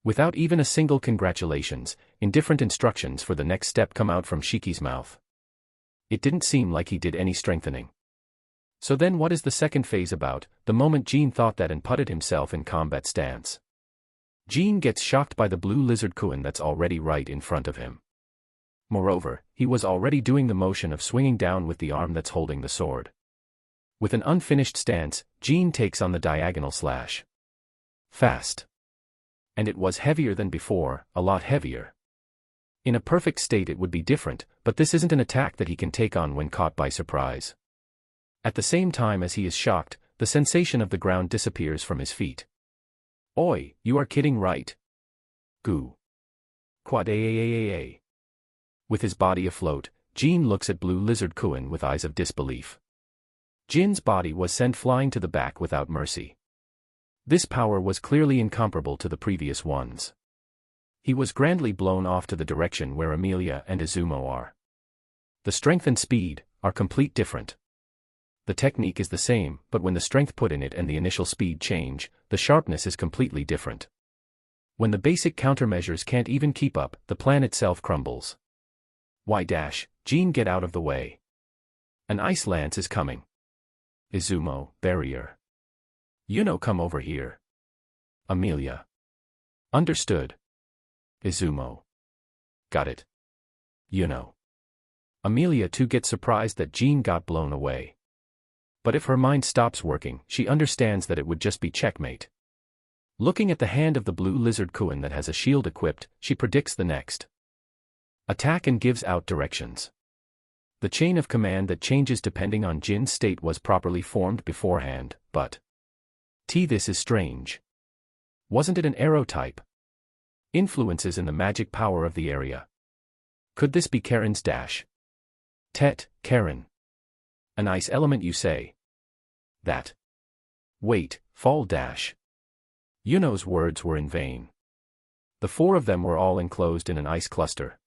Without even a single congratulations, indifferent instructions for the next step come out from Shiki's mouth. It didn't seem like he did any strengthening. So then what is the second phase about, the moment Jean thought that and putted himself in combat stance? Jean gets shocked by the Blue Lizard Kuin that's already right in front of him. Moreover, he was already doing the motion of swinging down with the arm that's holding the sword. With an unfinished stance, Jean takes on the diagonal slash. Fast. And it was heavier than before, a lot heavier. In a perfect state it would be different, but this isn't an attack that he can take on when caught by surprise. At the same time as he is shocked, the sensation of the ground disappears from his feet. Oi, you are kidding, right? Goo. Quad a. With his body afloat, Jin looks at Blue Lizard Kuan with eyes of disbelief. Jin's body was sent flying to the back without mercy. This power was clearly incomparable to the previous ones. He was grandly blown off to the direction where Amelia and Izumo are. The strength and speed are complete different. The technique is the same, but when the strength put in it and the initial speed change, the sharpness is completely different. When the basic countermeasures can't even keep up, the plan itself crumbles. Jin, get out of the way. An ice lance is coming. Izumo, barrier. Come over here. Amelia. Understood. Izumo. Got it. Amelia too gets surprised that Jin got blown away. But if her mind stops working, she understands that it would just be checkmate. Looking at the hand of the Blue Lizard Kuan that has a shield equipped, she predicts the next attack and gives out directions. The chain of command that changes depending on Jin's state was properly formed beforehand, but this is strange. Wasn't it an arrow type? Influences in the magic power of the area. Could this be Karen's dash? Karen. An ice element, you say? That. Wait, fall dash. Yuno's words were in vain. The four of them were all enclosed in an ice cluster.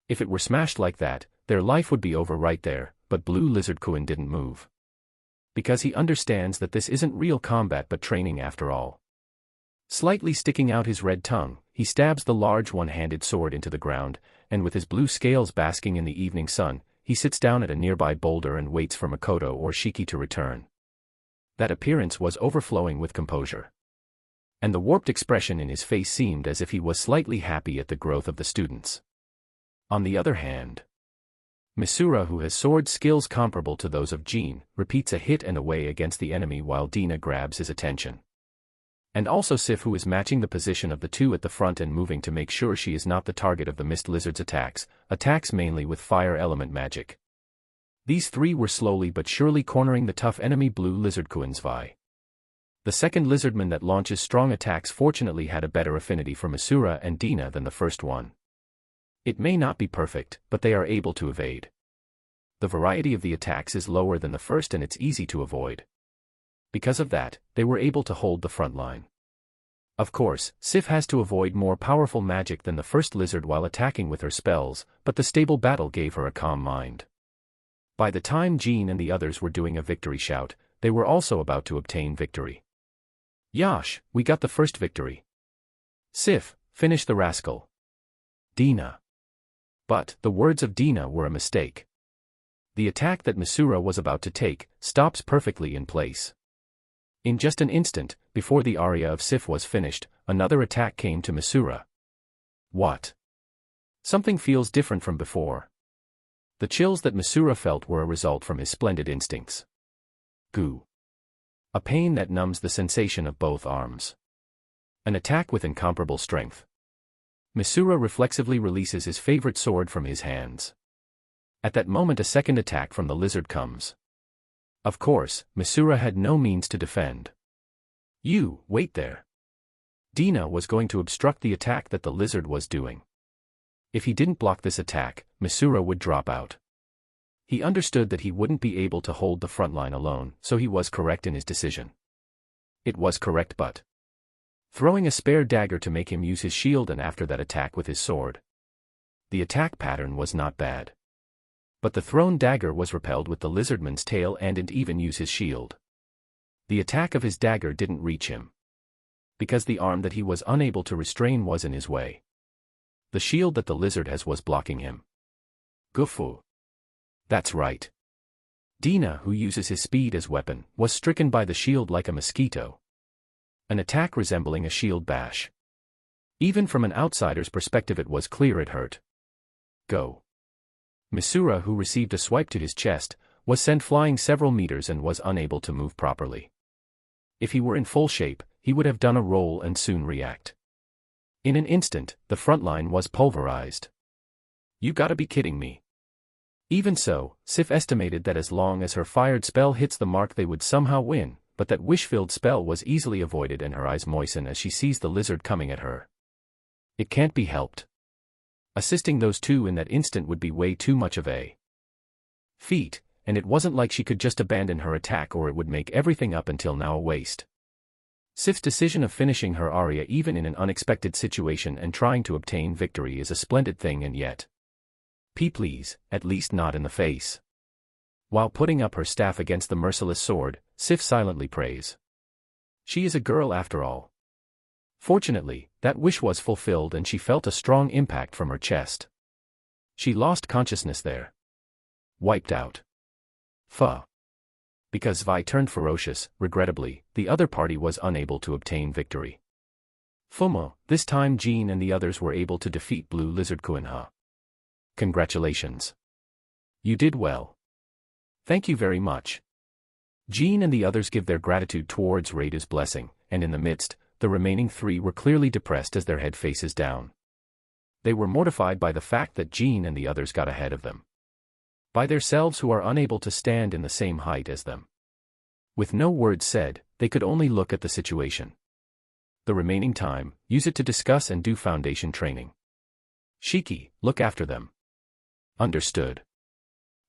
If it were smashed like that, their life would be over right there, but Blue Lizard Kuan didn't move. Because he understands that this isn't real combat but training after all. Slightly sticking out his red tongue, he stabs the large one-handed sword into the ground, and with his blue scales basking in the evening sun, he sits down at a nearby boulder and waits for Makoto or Shiki to return. That appearance was overflowing with composure. And the warped expression in his face seemed as if he was slightly happy at the growth of the students. On the other hand, Misura, who has sword skills comparable to those of Jin, repeats a hit and away against the enemy while Dina grabs his attention. And also Sif, who is matching the position of the two at the front and moving to make sure she is not the target of the Mist Lizard's attacks mainly with fire element magic. These three were slowly but surely cornering the tough enemy Blue Lizard Kuan's Vi. The second lizardman that launches strong attacks fortunately had a better affinity for Misura and Dina than the first one. It may not be perfect, but they are able to evade. The variety of the attacks is lower than the first and it's easy to avoid. Because of that, they were able to hold the front line. Of course, Sif has to avoid more powerful magic than the first lizard while attacking with her spells, but the stable battle gave her a calm mind. By the time Jin and the others were doing a victory shout, they were also about to obtain victory. Yash, we got the first victory. Sif, finish the rascal. Dina. But the words of Dina were a mistake. The attack that Misura was about to take stops perfectly in place. In just an instant, before the aria of Sif was finished, another attack came to Misura. What? Something feels different from before. The chills that Misura felt were a result from his splendid instincts. Goo. A pain that numbs the sensation of both arms. An attack with incomparable strength. Misura reflexively releases his favorite sword from his hands. At that moment a second attack from the lizard comes. Of course, Misura had no means to defend. You, wait there. Dina was going to obstruct the attack that the lizard was doing. If he didn't block this attack, Misura would drop out. He understood that he wouldn't be able to hold the front line alone, so he was correct in his decision. It was correct, but throwing a spare dagger to make him use his shield and after that attack with his sword. The attack pattern was not bad. But the thrown dagger was repelled with the lizardman's tail and didn't even use his shield. The attack of his dagger didn't reach him. Because the arm that he was unable to restrain was in his way. The shield that the lizard has was blocking him. Gufu. That's right. Dina, who uses his speed as weapon, was stricken by the shield like a mosquito. An attack resembling a shield bash. Even from an outsider's perspective it was clear it hurt. Go. Misura, who received a swipe to his chest, was sent flying several meters and was unable to move properly. If he were in full shape, he would have done a roll and soon react. In an instant, the front line was pulverized. You gotta be kidding me. Even so, Sif estimated that as long as her fired spell hits the mark they would somehow win, but that wish-filled spell was easily avoided and her eyes moisten as she sees the lizard coming at her. It can't be helped. Assisting those two in that instant would be way too much of a feat, and it wasn't like she could just abandon her attack or it would make everything up until now a waste. Sif's decision of finishing her aria even in an unexpected situation and trying to obtain victory is a splendid thing, and yet, please, at least not in the face. While putting up her staff against the merciless sword, Sif silently prays. She is a girl after all. Fortunately, that wish was fulfilled and she felt a strong impact from her chest. She lost consciousness there. Wiped out. Because Zvi turned ferocious, regrettably, the other party was unable to obtain victory. This time Jean and the others were able to defeat Blue Lizard Kuinha. Congratulations. You did well. Thank you very much. Jean and the others give their gratitude towards Reidu's blessing, and in the midst, the remaining three were clearly depressed as their head faces down. They were mortified by the fact that Jean and the others got ahead of them. By themselves who are unable to stand in the same height as them. With no words said, they could only look at the situation. The remaining time, use it to discuss and do foundation training. Shiki, look after them. Understood.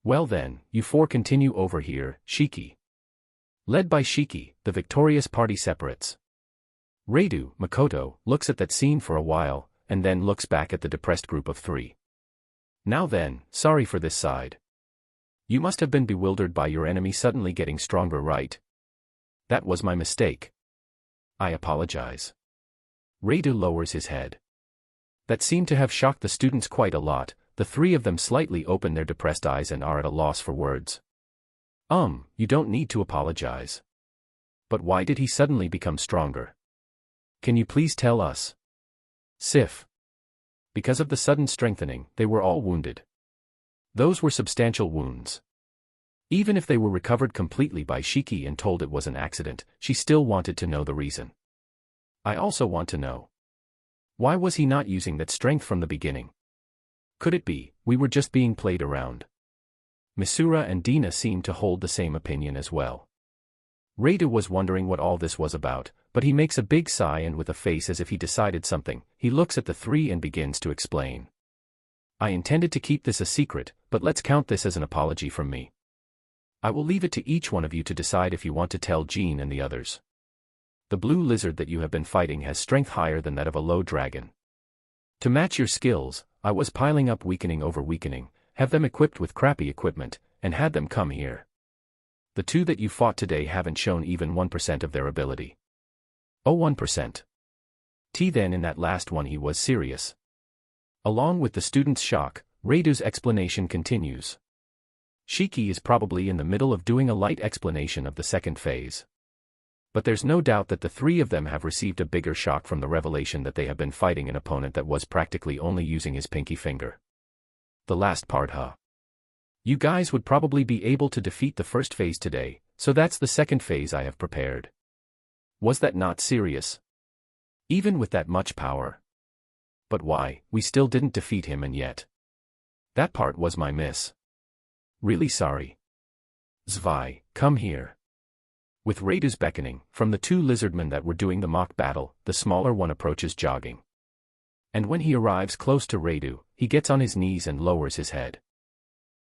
Well then, you four continue over here, Shiki. Led by Shiki, the victorious party separates. Reidu, Makoto, looks at that scene for a while, and then looks back at the depressed group of three. Now then, sorry for this side. You must have been bewildered by your enemy suddenly getting stronger, right? That was my mistake. I apologize. Reidu lowers his head. That seemed to have shocked the students quite a lot. The three of them slightly open their depressed eyes and are at a loss for words. You don't need to apologize. But why did he suddenly become stronger? Can you please tell us? Sif. Because of the sudden strengthening, they were all wounded. Those were substantial wounds. Even if they were recovered completely by Shiki and told it was an accident, she still wanted to know the reason. I also want to know. Why was he not using that strength from the beginning? Could it be, we were just being played around? Misura and Dina seemed to hold the same opinion as well. Reidu was wondering what all this was about, but he makes a big sigh and with a face as if he decided something, he looks at the three and begins to explain. I intended to keep this a secret, but let's count this as an apology from me. I will leave it to each one of you to decide if you want to tell Jean and the others. The blue lizard that you have been fighting has strength higher than that of a low dragon. To match your skills, I was piling up weakening over weakening, have them equipped with crappy equipment, and had them come here. The two that you fought today haven't shown even 1% of their ability. Oh, 1%. Then in that last one he was serious. Along with the student's shock, Reidu's explanation continues. Shiki is probably in the middle of doing a light explanation of the second phase. But there's no doubt that the three of them have received a bigger shock from the revelation that they have been fighting an opponent that was practically only using his pinky finger. The last part, You guys would probably be able to defeat the first phase today, so that's the second phase I have prepared. Was that not serious? Even with that much power. But why, we still didn't defeat him and yet. That part was my miss. Really sorry. Zvi, come here. With Reidu's beckoning, from the two lizardmen that were doing the mock battle, the smaller one approaches jogging. And when he arrives close to Reidu, he gets on his knees and lowers his head.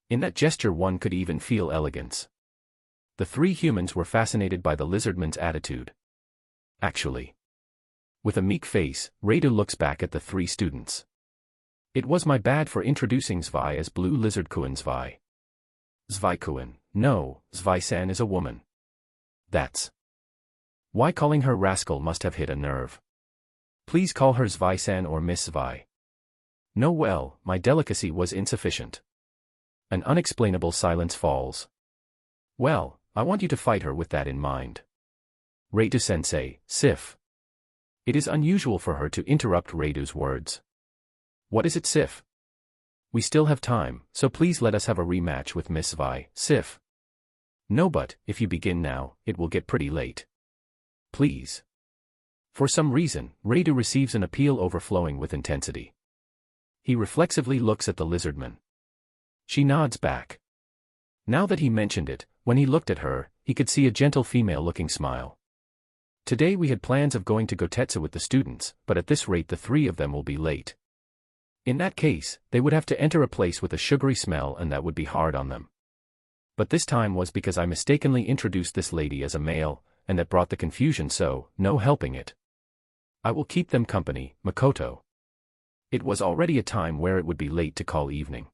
In that gesture one could even feel elegance. The three humans were fascinated by the lizardman's attitude. Actually. With a meek face, Reidu looks back at the three students. It was my bad for introducing Zvi as Blue Lizard Kuin Zvi. Zvi Kuin, no, Zvi-san is a woman. That's why calling her rascal must have hit a nerve. Please call her Zvi-san or Miss Zvi. No, well, my delicacy was insufficient. An unexplainable silence falls. Well, I want you to fight her with that in mind. Reidu-sensei, Sif. It is unusual for her to interrupt Reidu's words. What is it, Sif? We still have time, so please let us have a rematch with Miss Zvi, Sif. No, but, if you begin now, it will get pretty late. Please. For some reason, Reidu receives an appeal overflowing with intensity. He reflexively looks at the lizardman. She nods back. Now that he mentioned it, when he looked at her, he could see a gentle female-looking smile. Today we had plans of going to Gotetsu with the students, but at this rate the three of them will be late. In that case, they would have to enter a place with a sugary smell and that would be hard on them. But this time was because I mistakenly introduced this lady as a male, and that brought the confusion, so, no helping it. I will keep them company, Makoto. It was already a time where it would be late to call evening.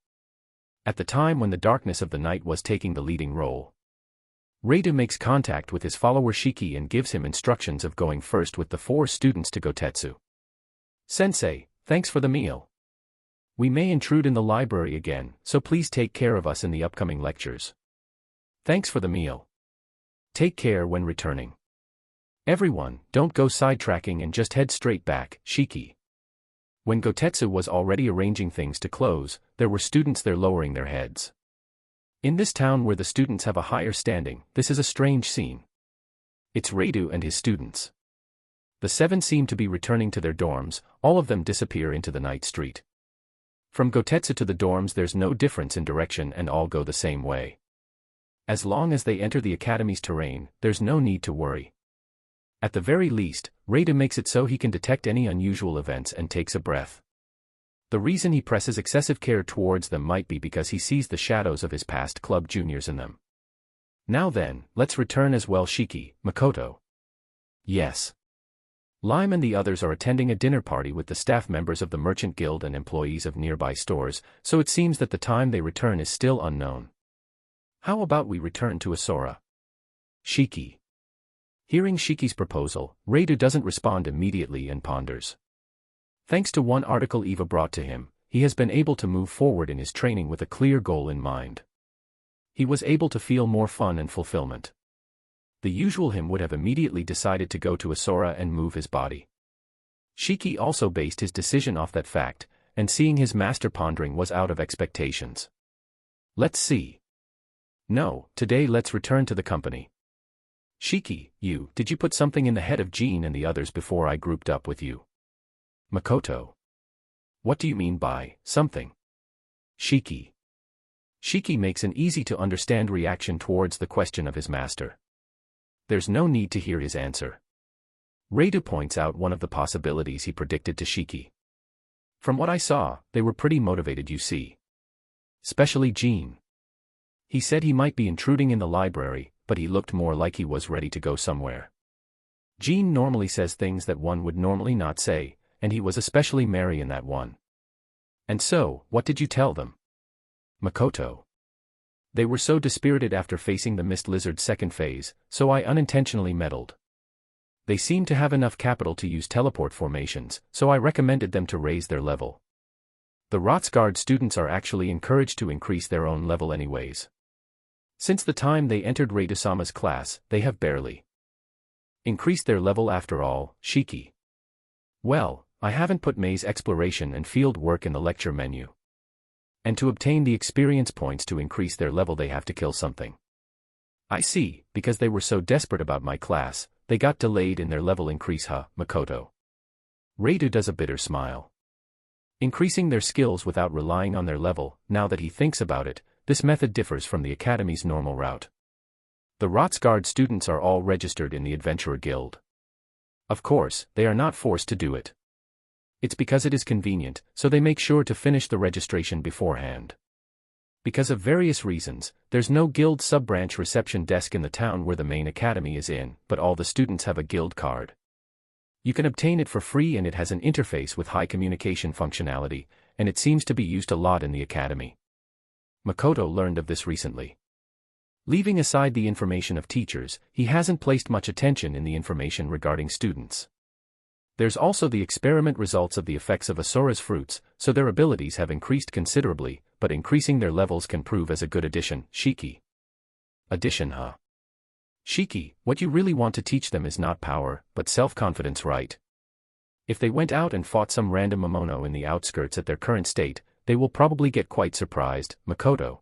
At the time when the darkness of the night was taking the leading role. Reida makes contact with his follower Shiki and gives him instructions of going first with the 4 students to Gotetsu. Sensei, thanks for the meal. We may intrude in the library again, so please take care of us in the upcoming lectures. Thanks for the meal. Take care when returning. Everyone, don't go sidetracking and just head straight back, Shiki. When Gotetsu was already arranging things to close, there were students there lowering their heads. In this town where the students have a higher standing, this is a strange scene. It's Reidu and his students. The 7 seem to be returning to their dorms, all of them disappear into the night street. From Gotetsu to the dorms there's no difference in direction and all go the same way. As long as they enter the academy's terrain, there's no need to worry. At the very least, Reidu makes it so he can detect any unusual events and takes a breath. The reason he presses excessive care towards them might be because he sees the shadows of his past club juniors in them. Now then, let's return as well, Shiki, Makoto. Yes. Lime and the others are attending a dinner party with the staff members of the Merchant Guild and employees of nearby stores, so it seems that the time they return is still unknown. How about we return to Asura? Shiki. Hearing Shiki's proposal, Reidu doesn't respond immediately and ponders. Thanks to one article Eva brought to him, he has been able to move forward in his training with a clear goal in mind. He was able to feel more fun and fulfillment. The usual him would have immediately decided to go to Asura and move his body. Shiki also based his decision off that fact, and seeing his master pondering was out of expectations. Let's see. No, today let's return to the company. Shiki, did you put something in the head of Jean and the others before I grouped up with you? Makoto. What do you mean by, something? Shiki. Shiki makes an easy-to-understand reaction towards the question of his master. There's no need to hear his answer. Reidu points out one of the possibilities he predicted to Shiki. From what I saw, they were pretty motivated, you see. Especially Jean. He said he might be intruding in the library, but he looked more like he was ready to go somewhere. Jean normally says things that one would normally not say, and he was especially merry in that one. And so, what did you tell them? Makoto. They were so dispirited after facing the Mist Lizard's second phase, so I unintentionally meddled. They seemed to have enough capital to use teleport formations, so I recommended them to raise their level. The Rotsguard students are actually encouraged to increase their own level anyways. Since the time they entered Reidu-sama's class, they have barely increased their level after all, Shiki. Well, I haven't put Mei's exploration and field work in the lecture menu. And to obtain the experience points to increase their level they have to kill something. I see, because they were so desperate about my class, they got delayed in their level increase, Makoto. Reidu does a bitter smile. Increasing their skills without relying on their level, now that he thinks about it, this method differs from the Academy's normal route. The Rotsguard students are all registered in the Adventurer Guild. Of course, they are not forced to do it. It's because it is convenient, so they make sure to finish the registration beforehand. Because of various reasons, there's no guild sub-branch reception desk in the town where the main academy is in, but all the students have a guild card. You can obtain it for free and it has an interface with high communication functionality, and it seems to be used a lot in the academy. Makoto learned of this recently. Leaving aside the information of teachers, he hasn't placed much attention in the information regarding students. There's also the experiment results of the effects of Asura's fruits, so their abilities have increased considerably, but increasing their levels can prove as a good addition, Shiki. Addition, Shiki, what you really want to teach them is not power, but self-confidence, right? If they went out and fought some random Momono in the outskirts at their current state, they will probably get quite surprised, Makoto.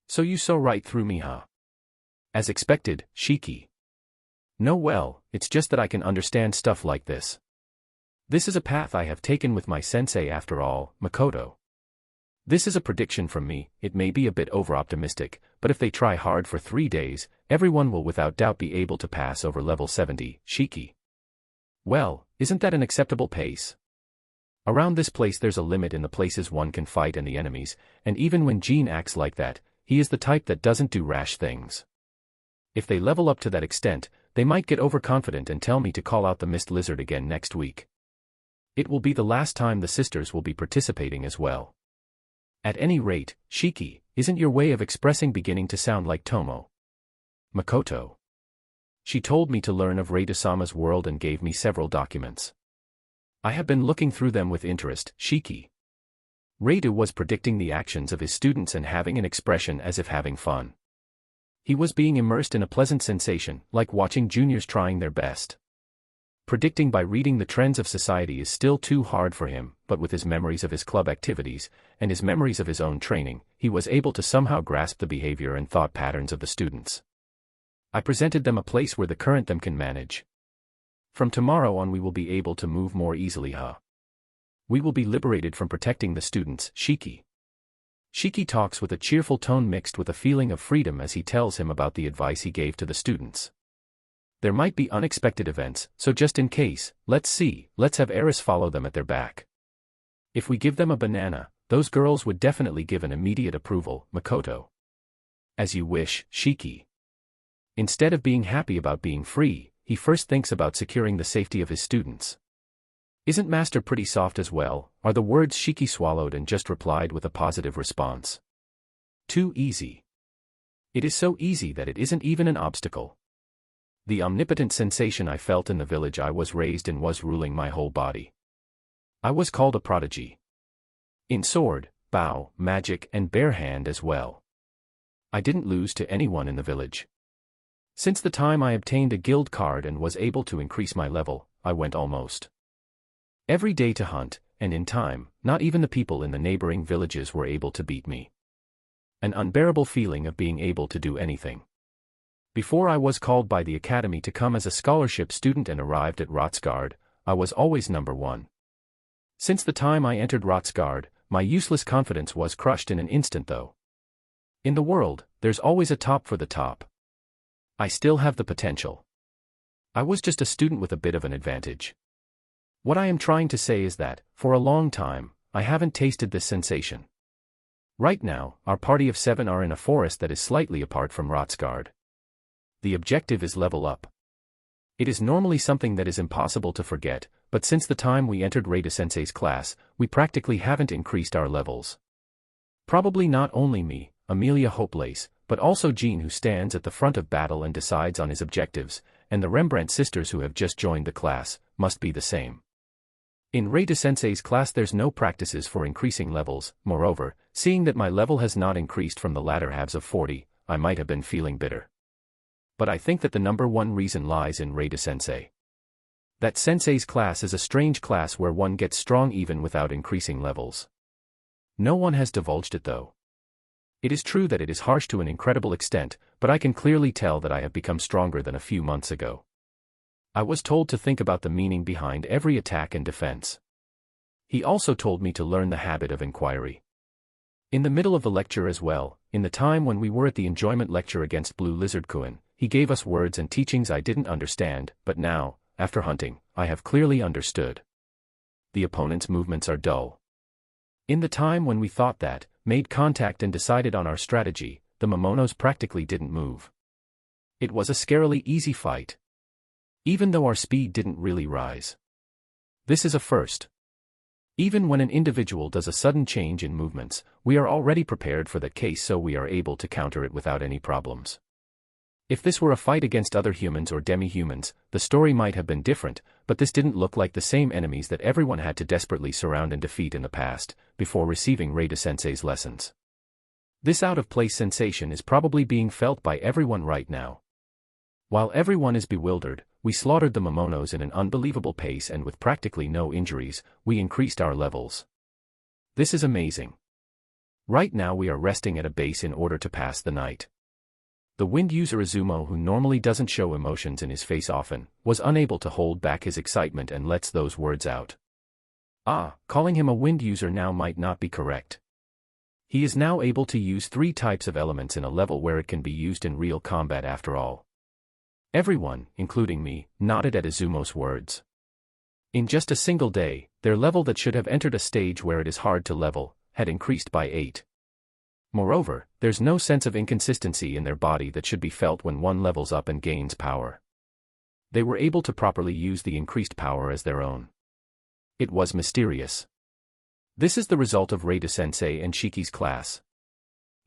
So you saw right through me, As expected, Shiki. No, well, it's just that I can understand stuff like this. This is a path I have taken with my sensei after all, Makoto. This is a prediction from me. It may be a bit over-optimistic, but if they try hard for 3 days, everyone will without doubt be able to pass over level 70, Shiki. Well, isn't that an acceptable pace? Around this place there's a limit in the places one can fight and the enemies, and even when Jean acts like that, he is the type that doesn't do rash things. If they level up to that extent, they might get overconfident and tell me to call out the Mist Lizard again next week. It will be the last time the sisters will be participating as well. At any rate, Shiki, isn't your way of expressing beginning to sound like Tomo? Makoto. She told me to learn of Reida-sama's world and gave me several documents. I have been looking through them with interest, Shiki. Reida was predicting the actions of his students and having an expression as if having fun. He was being immersed in a pleasant sensation, like watching juniors trying their best. Predicting by reading the trends of society is still too hard for him, but with his memories of his club activities, and his memories of his own training, he was able to somehow grasp the behavior and thought patterns of the students. I presented them a place where the current them can manage. From tomorrow on we will be able to move more easily, We will be liberated from protecting the students, Shiki. Shiki talks with a cheerful tone mixed with a feeling of freedom as he tells him about the advice he gave to the students. There might be unexpected events, so just in case, let's have Eris follow them at their back. If we give them a banana, those girls would definitely give an immediate approval, Makoto. As you wish, Shiki. Instead of being happy about being free, he first thinks about securing the safety of his students. Isn't Master pretty soft as well, are the words Shiki swallowed and just replied with a positive response. Too easy. It is so easy that it isn't even an obstacle. The omnipotent sensation I felt in the village I was raised in was ruling my whole body. I was called a prodigy. In sword, bow, magic and bare hand as well. I didn't lose to anyone in the village. Since the time I obtained a guild card and was able to increase my level, I went almost every day to hunt, and in time, not even the people in the neighboring villages were able to beat me. An unbearable feeling of being able to do anything. Before I was called by the academy to come as a scholarship student and arrived at Rotsgard, I was always number one. Since the time I entered Rotsgard, my useless confidence was crushed in an instant though. In the world, there's always a top for the top. I still have the potential. I was just a student with a bit of an advantage. What I am trying to say is that, for a long time, I haven't tasted this sensation. Right now, our party of 7 are in a forest that is slightly apart from Rotsgard. The objective is level up. It is normally something that is impossible to forget, but since the time we entered Reida-sensei's class, we practically haven't increased our levels. Probably not only me, Amelia Hopelace, but also Jean who stands at the front of battle and decides on his objectives, and the Rembrandt sisters who have just joined the class, must be the same. In Reida-sensei's class there's no practices for increasing levels, moreover, seeing that my level has not increased from the latter halves of 40, I might have been feeling bitter. But I think that the number one reason lies in Reida-sensei. That sensei's class is a strange class where one gets strong even without increasing levels. No one has divulged it though. It is true that it is harsh to an incredible extent, but I can clearly tell that I have become stronger than a few months ago. I was told to think about the meaning behind every attack and defense. He also told me to learn the habit of inquiry. In the middle of the lecture as well, in the time when we were at the enjoyment lecture against Blue Lizard Kuin, he gave us words and teachings I didn't understand, but now, after hunting, I have clearly understood. The opponent's movements are dull. In the time when we thought that, made contact and decided on our strategy, the Momonos practically didn't move. It was a scarily easy fight. Even though our speed didn't really rise. This is a first. Even when an individual does a sudden change in movements, we are already prepared for that case so we are able to counter it without any problems. If this were a fight against other humans or demi-humans, the story might have been different, but this didn't look like the same enemies that everyone had to desperately surround and defeat in the past, before receiving Reida-sensei's lessons. This out-of-place sensation is probably being felt by everyone right now. While everyone is bewildered, we slaughtered the Momonos in an unbelievable pace and with practically no injuries, we increased our levels. This is amazing. Right now we are resting at a base in order to pass the night. The wind user Izumo, who normally doesn't show emotions in his face often, was unable to hold back his excitement and lets those words out. Calling him a wind user now might not be correct. He is now able to use 3 types of elements in a level where it can be used in real combat after all. Everyone, including me, nodded at Izumo's words. In just a single day, their level that should have entered a stage where it is hard to level, had increased by 8. Moreover, there's no sense of inconsistency in their body that should be felt when one levels up and gains power. They were able to properly use the increased power as their own. It was mysterious. This is the result of Reida-sensei and Shiki's class.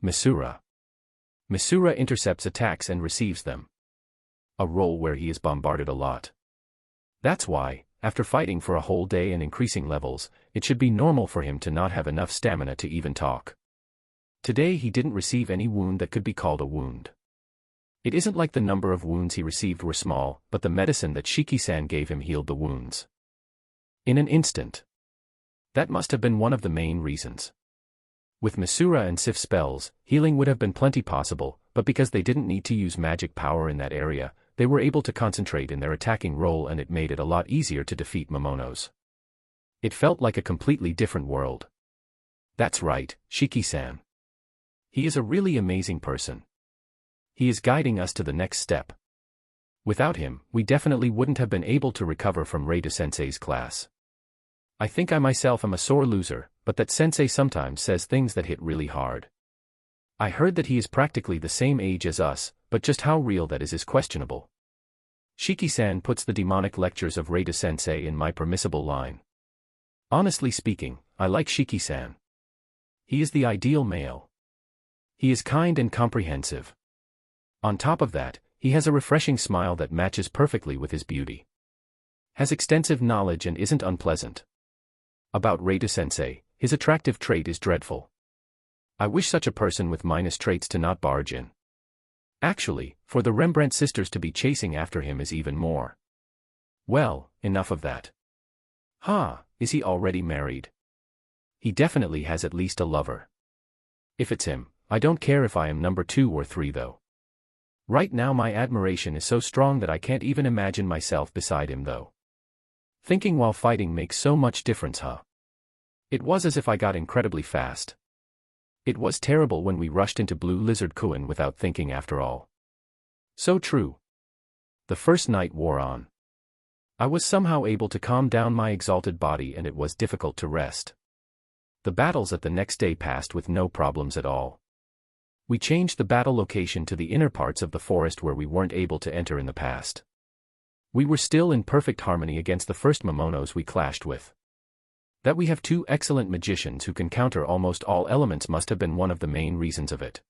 Misura. Misura intercepts attacks and receives them. A role where he is bombarded a lot. That's why, after fighting for a whole day and increasing levels, it should be normal for him to not have enough stamina to even talk. Today he didn't receive any wound that could be called a wound. It isn't like the number of wounds he received were small, but the medicine that Shiki-san gave him healed the wounds. In an instant. That must have been one of the main reasons. With Misura and Sif spells, healing would have been plenty possible, but because they didn't need to use magic power in that area, they were able to concentrate in their attacking role and it made it a lot easier to defeat Momonos. It felt like a completely different world. That's right, Shiki-san. He is a really amazing person. He is guiding us to the next step. Without him, we definitely wouldn't have been able to recover from Reida-sensei's class. I think I myself am a sore loser, but that sensei sometimes says things that hit really hard. I heard that he is practically the same age as us, but just how real that is questionable. Shiki-san puts the demonic lectures of Reida-sensei in my permissible line. Honestly speaking, I like Shiki-san. He is the ideal male. He is kind and comprehensive. On top of that, he has a refreshing smile that matches perfectly with his beauty. Has extensive knowledge and isn't unpleasant. About Reida-sensei, his attractive trait is dreadful. I wish such a person with minus traits to not barge in. Actually, for the Rembrandt sisters to be chasing after him is even more. Well, enough of that. Is he already married? He definitely has at least a lover. If it's him, I don't care if I am number 2 or 3 though. Right now my admiration is so strong that I can't even imagine myself beside him though. Thinking while fighting makes so much difference, It was as if I got incredibly fast. It was terrible when we rushed into Blue Lizard Kuin without thinking after all. So true. The first night wore on. I was somehow able to calm down my exalted body and it was difficult to rest. The battles at the next day passed with no problems at all. We changed the battle location to the inner parts of the forest where we weren't able to enter in the past. We were still in perfect harmony against the first Momonos we clashed with. That we have 2 excellent magicians who can counter almost all elements must have been one of the main reasons of it.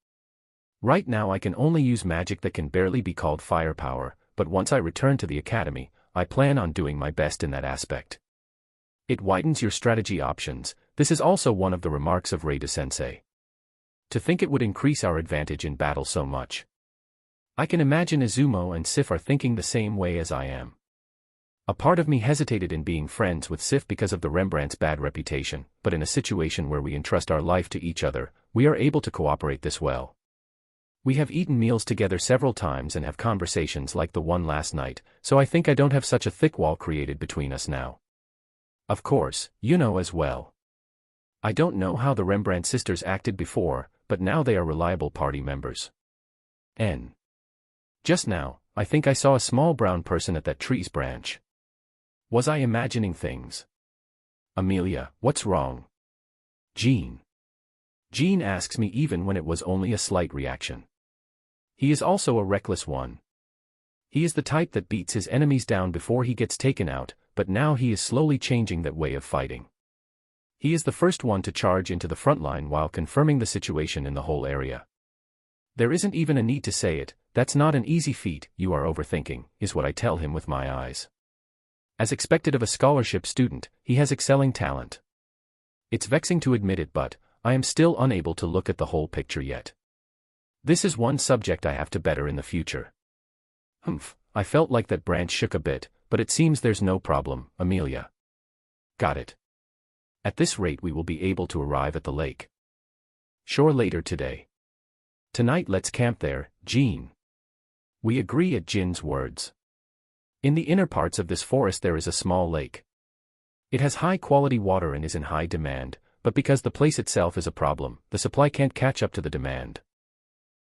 Right now I can only use magic that can barely be called firepower, but once I return to the academy, I plan on doing my best in that aspect. It widens your strategy options. This is also one of the remarks of Reida-sensei. To think it would increase our advantage in battle so much. I can imagine Izumo and Sif are thinking the same way as I am. A part of me hesitated in being friends with Sif because of the Rembrandt's bad reputation, but in a situation where we entrust our life to each other, we are able to cooperate this well. We have eaten meals together several times and have conversations like the one last night, so I think I don't have such a thick wall created between us now. Of course, you know as well. I don't know how the Rembrandt sisters acted before, but now they are reliable party members. Just now, I think I saw a small brown person at that tree's branch. Was I imagining things? Amelia, what's wrong? Jean asks me even when it was only a slight reaction. He is also a reckless one. He is the type that beats his enemies down before he gets taken out, but now he is slowly changing that way of fighting. He is the first one to charge into the front line while confirming the situation in the whole area. There isn't even a need to say it, that's not an easy feat, you are overthinking, is what I tell him with my eyes. As expected of a scholarship student, he has excelling talent. It's vexing to admit it, but I am still unable to look at the whole picture yet. This is one subject I have to better in the future. I felt like that branch shook a bit, but it seems there's no problem, Amelia. Got it. At this rate we will be able to arrive at the lake. Sure, later today. Tonight let's camp there, Jean. We agree at Jin's words. In the inner parts of this forest there is a small lake. It has high-quality water and is in high demand, but because the place itself is a problem, the supply can't catch up to the demand.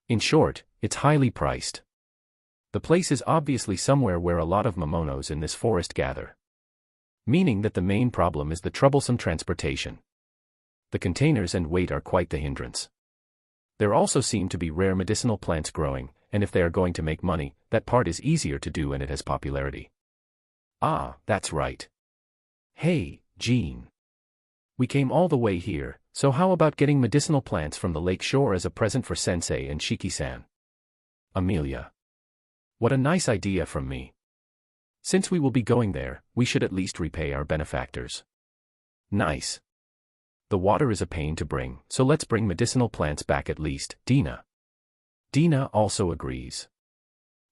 In short, it's highly priced. The place is obviously somewhere where a lot of momonos in this forest gather. Meaning that the main problem is the troublesome transportation. The containers and weight are quite the hindrance. There also seem to be rare medicinal plants growing, and if they are going to make money, that part is easier to do and it has popularity. Ah, that's right. Hey, Jean. We came all the way here, so how about getting medicinal plants from the lake shore as a present for Sensei and Shiki-san? Amelia. What a nice idea from me. Since we will be going there, we should at least repay our benefactors. Nice. The water is a pain to bring, so let's bring medicinal plants back at least, Dina. Dina also agrees.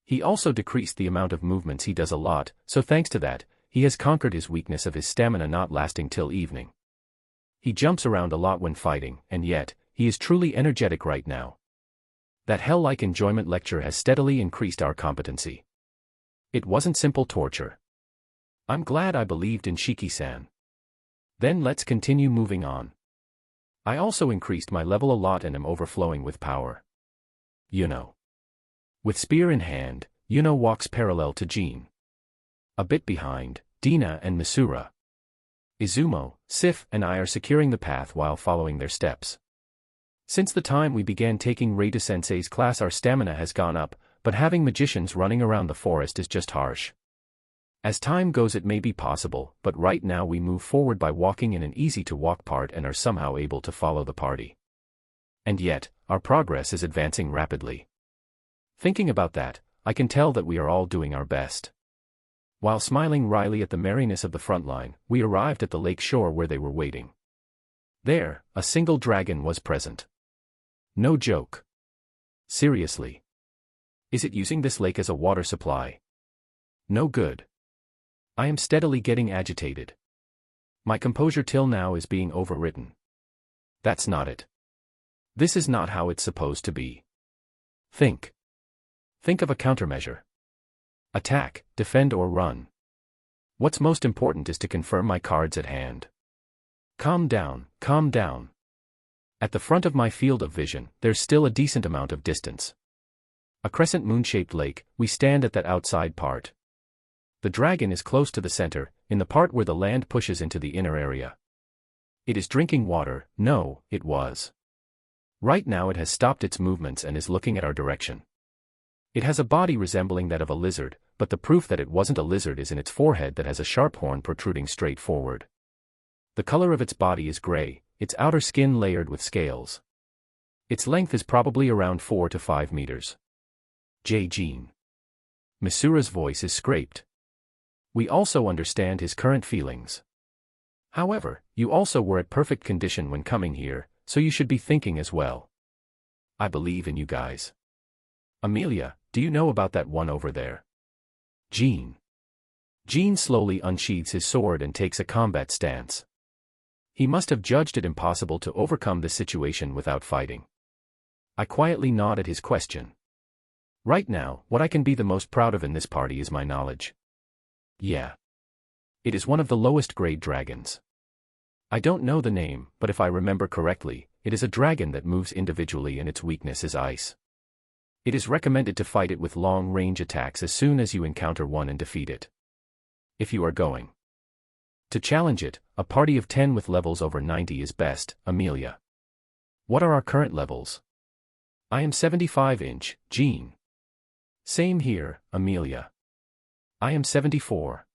He also decreased the amount of movements he does a lot, so thanks to that, he has conquered his weakness of his stamina not lasting till evening. He jumps around a lot when fighting, and yet, he is truly energetic right now. That hell-like enjoyment lecture has steadily increased our competency. It wasn't simple torture. I'm glad I believed in Shiki-san. Then let's continue moving on. I also increased my level a lot and am overflowing with power. Yuno. With spear in hand, Yuno walks parallel to Jean. A bit behind, Dina and Misura. Izumo, Sif, and I are securing the path while following their steps. Since the time we began taking Reita Sensei's class, our stamina has gone up, but having magicians running around the forest is just harsh. As time goes it may be possible, but right now we move forward by walking in an easy-to-walk part and are somehow able to follow the party. And yet, our progress is advancing rapidly. Thinking about that, I can tell that we are all doing our best. While smiling wryly at the merriness of the front line, we arrived at the lake shore where they were waiting. There, a single dragon was present. No joke. Seriously. Is it using this lake as a water supply? No good. I am steadily getting agitated. My composure till now is being overwritten. That's not it. This is not how it's supposed to be. Think. Think of a countermeasure. Attack, defend or run. What's most important is to confirm my cards at hand. Calm down, calm down. At the front of my field of vision, there's still a decent amount of distance. A crescent moon-shaped lake, we stand at that outside part. The dragon is close to the center, in the part where the land pushes into the inner area. It is drinking water. No, it was. Right now it has stopped its movements and is looking at our direction. It has a body resembling that of a lizard, but the proof that it wasn't a lizard is in its forehead that has a sharp horn protruding straight forward. The color of its body is gray, its outer skin layered with scales. Its length is probably around 4 to 5 meters. Jean. Misura's voice is scraped. We also understand his current feelings. However, you also were at perfect condition when coming here, so you should be thinking as well. I believe in you guys. Amelia, do you know about that one over there? Jean. Jean slowly unsheathes his sword and takes a combat stance. He must have judged it impossible to overcome this situation without fighting. I quietly nod at his question. Right now, what I can be the most proud of in this party is my knowledge. Yeah. It is one of the lowest grade dragons. I don't know the name, but if I remember correctly, it is a dragon that moves individually and its weakness is ice. It is recommended to fight it with long-range attacks as soon as you encounter one and defeat it. If you are going to challenge it, a party of 10 with levels over 90 is best, Amelia. What are our current levels? I am 75-inch, Jean. Same here, Amelia. I am 74.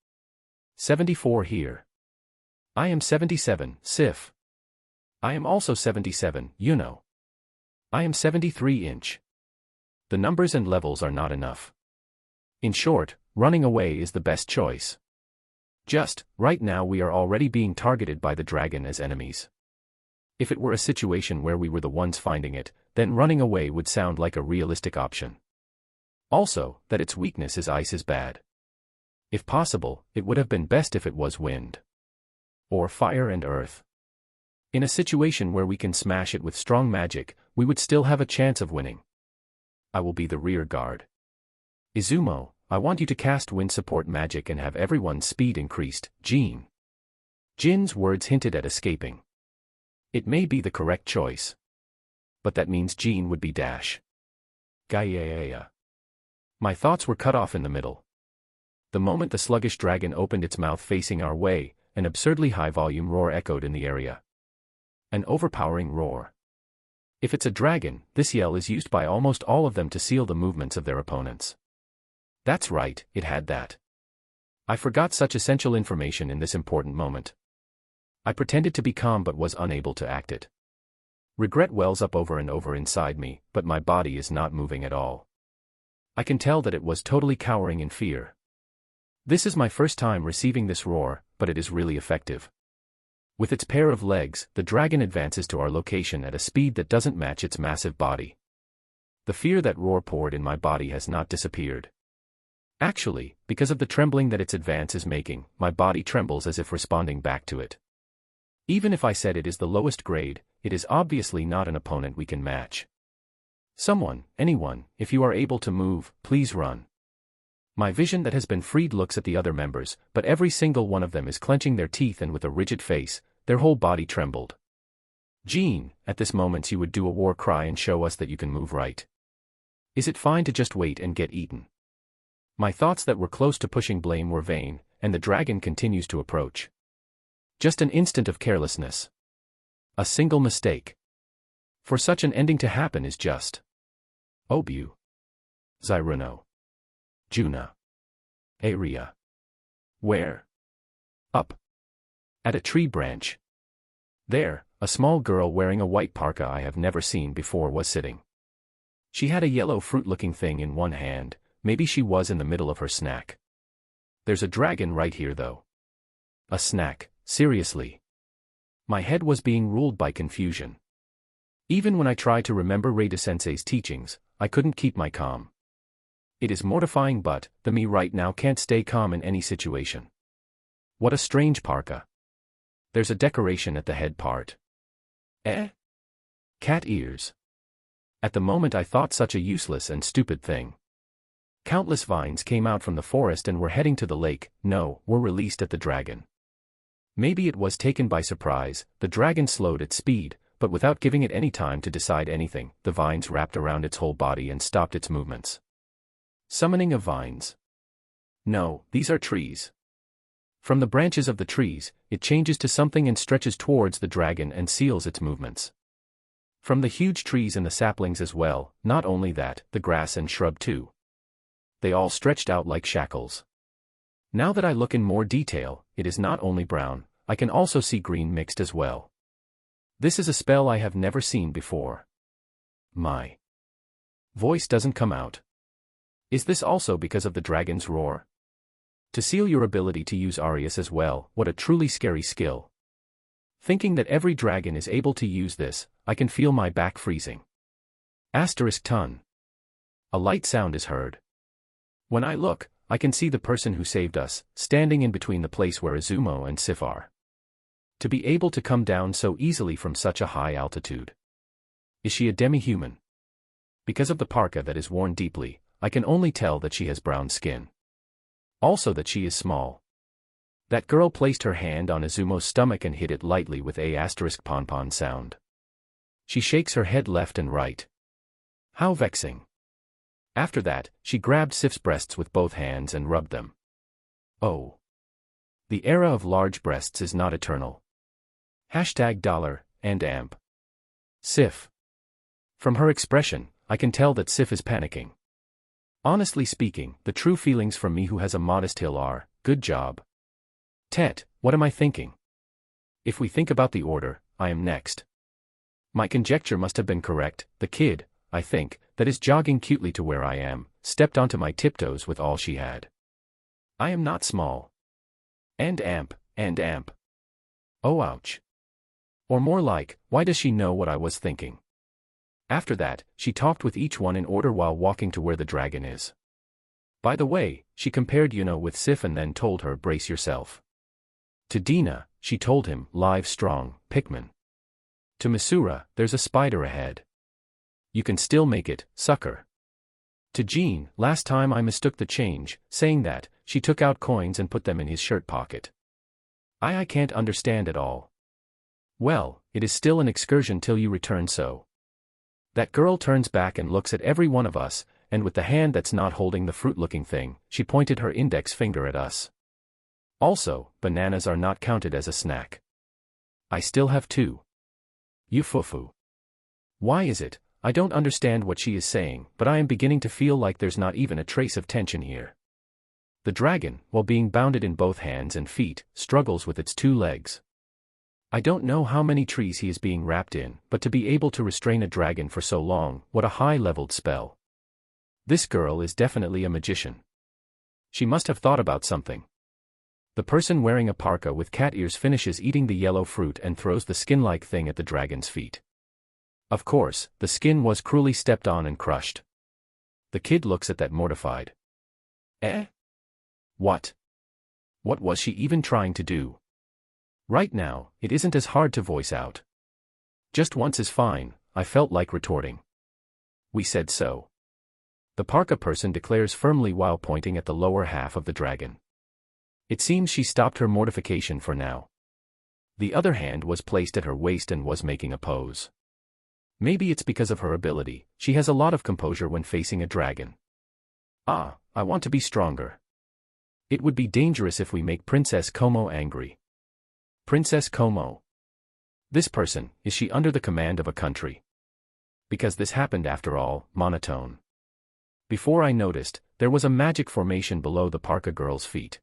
74 here. I am 77, Sif. I am also 77, Yuno. I am 73-inch. The numbers and levels are not enough. In short, running away is the best choice. Just, right now we are already being targeted by the dragon as enemies. If it were a situation where we were the ones finding it, then running away would sound like a realistic option. Also, that its weakness is ice is bad. If possible, it would have been best if it was wind. Or fire and earth. In a situation where we can smash it with strong magic, we would still have a chance of winning. I will be the rear guard. Izumo, I want you to cast wind support magic and have everyone's speed increased, Jean. Jin's words hinted at escaping. It may be the correct choice. But that means Jean would be dash. Gaia. My thoughts were cut off in the middle. The moment the sluggish dragon opened its mouth facing our way, an absurdly high-volume roar echoed in the area. An overpowering roar. If it's a dragon, this yell is used by almost all of them to seal the movements of their opponents. That's right, it had that. I forgot such essential information in this important moment. I pretended to be calm but was unable to act it. Regret wells up over and over inside me, but my body is not moving at all. I can tell that it was totally cowering in fear. This is my first time receiving this roar, but it is really effective. With its pair of legs, the dragon advances to our location at a speed that doesn't match its massive body. The fear that roar poured in my body has not disappeared. Actually, because of the trembling that its advance is making, my body trembles as if responding back to it. Even if I said it is the lowest grade, it is obviously not an opponent we can match. Someone, anyone, if you are able to move, please run. My vision that has been freed looks at the other members, but every single one of them is clenching their teeth and with a rigid face, their whole body trembled. Jean, at this moment you would do a war cry and show us that you can move right. Is it fine to just wait and get eaten? My thoughts that were close to pushing blame were vain, and the dragon continues to approach. Just an instant of carelessness. A single mistake. For such an ending to happen is just. Obu. Zyruno. Juna. Area. Where? Up. At a tree branch. There, a small girl wearing a white parka I have never seen before was sitting. She had a yellow fruit-looking thing in one hand, maybe she was in the middle of her snack. There's a dragon right here though. A snack, seriously. My head was being ruled by confusion. Even when I tried to remember Reida-sensei's teachings, I couldn't keep my calm. It is mortifying but, the me right now can't stay calm in any situation. What a strange parka. There's a decoration at the head part. Cat ears. At the moment I thought such a useless and stupid thing. Countless vines came out from the forest and were heading to the lake, were released at the dragon. Maybe it was taken by surprise, the dragon slowed its speed, but without giving it any time to decide anything, the vines wrapped around its whole body and stopped its movements. Summoning of vines. No, these are trees. From the branches of the trees, it changes to something and stretches towards the dragon and seals its movements. From the huge trees and the saplings as well, not only that, the grass and shrub too. They all stretched out like shackles. Now that I look in more detail, it is not only brown, I can also see green mixed as well. This is a spell I have never seen before. My voice doesn't come out. Is this also because of the dragon's roar? To seal your ability to use Arius as well, what a truly scary skill. Thinking that every dragon is able to use this, I can feel my back freezing. *ton. A light sound is heard. When I look, I can see the person who saved us, standing in between the place where Izumo and Sif are. To be able to come down so easily from such a high altitude. Is she a demi-human? Because of the parka that is worn deeply, I can only tell that she has brown skin. Also that she is small. That girl placed her hand on Izumo's stomach and hit it lightly with a *pon sound. She shakes her head left and right. How vexing. After that, she grabbed Sif's breasts with both hands and rubbed them. Oh. The era of large breasts is not eternal. $&amp. Sif. From her expression, I can tell that Sif is panicking. Honestly speaking, the true feelings from me who has a modest hill are, good job. What am I thinking? If we think about the order, I am next. My conjecture must have been correct, the kid, I think, that is jogging cutely to where I am, stepped onto my tiptoes with all she had. I am not small. *amp. Oh ouch. Or more like, why does she know what I was thinking? After that, she talked with each one in order while walking to where the dragon is. By the way, she compared Yuno with Sif and then told her brace yourself. To Dina, she told him, live strong, Pikmin. To Misura, there's a spider ahead. You can still make it, sucker. To Jean, last time I mistook the change, saying that, she took out coins and put them in his shirt pocket. I can't understand at all. Well, it is still an excursion till you return so. That girl turns back and looks at every one of us, and with the hand that's not holding the fruit-looking thing, she pointed her index finger at us. Also, bananas are not counted as a snack. I still have 2. You fufu. Why is it? I don't understand what she is saying, but I am beginning to feel like there's not even a trace of tension here. The dragon, while being bounded in both hands and feet, struggles with its 2 legs. I don't know how many trees he is being wrapped in, but to be able to restrain a dragon for so long, what a high-leveled spell. This girl is definitely a magician. She must have thought about something. The person wearing a parka with cat ears finishes eating the yellow fruit and throws the skin-like thing at the dragon's feet. Of course, the skin was cruelly stepped on and crushed. The kid looks at that mortified. Eh? What? What was she even trying to do? Right now, it isn't as hard to voice out. Just once is fine, I felt like retorting. We said so. The parka person declares firmly while pointing at the lower half of the dragon. It seems she stopped her mortification for now. The other hand was placed at her waist and was making a pose. Maybe it's because of her ability, she has a lot of composure when facing a dragon. Ah, I want to be stronger. It would be dangerous if we make Princess Como angry. Princess Como. This person, is she under the command of a country? Because this happened after all, monotone. Before I noticed, there was a magic formation below the parka girl's feet.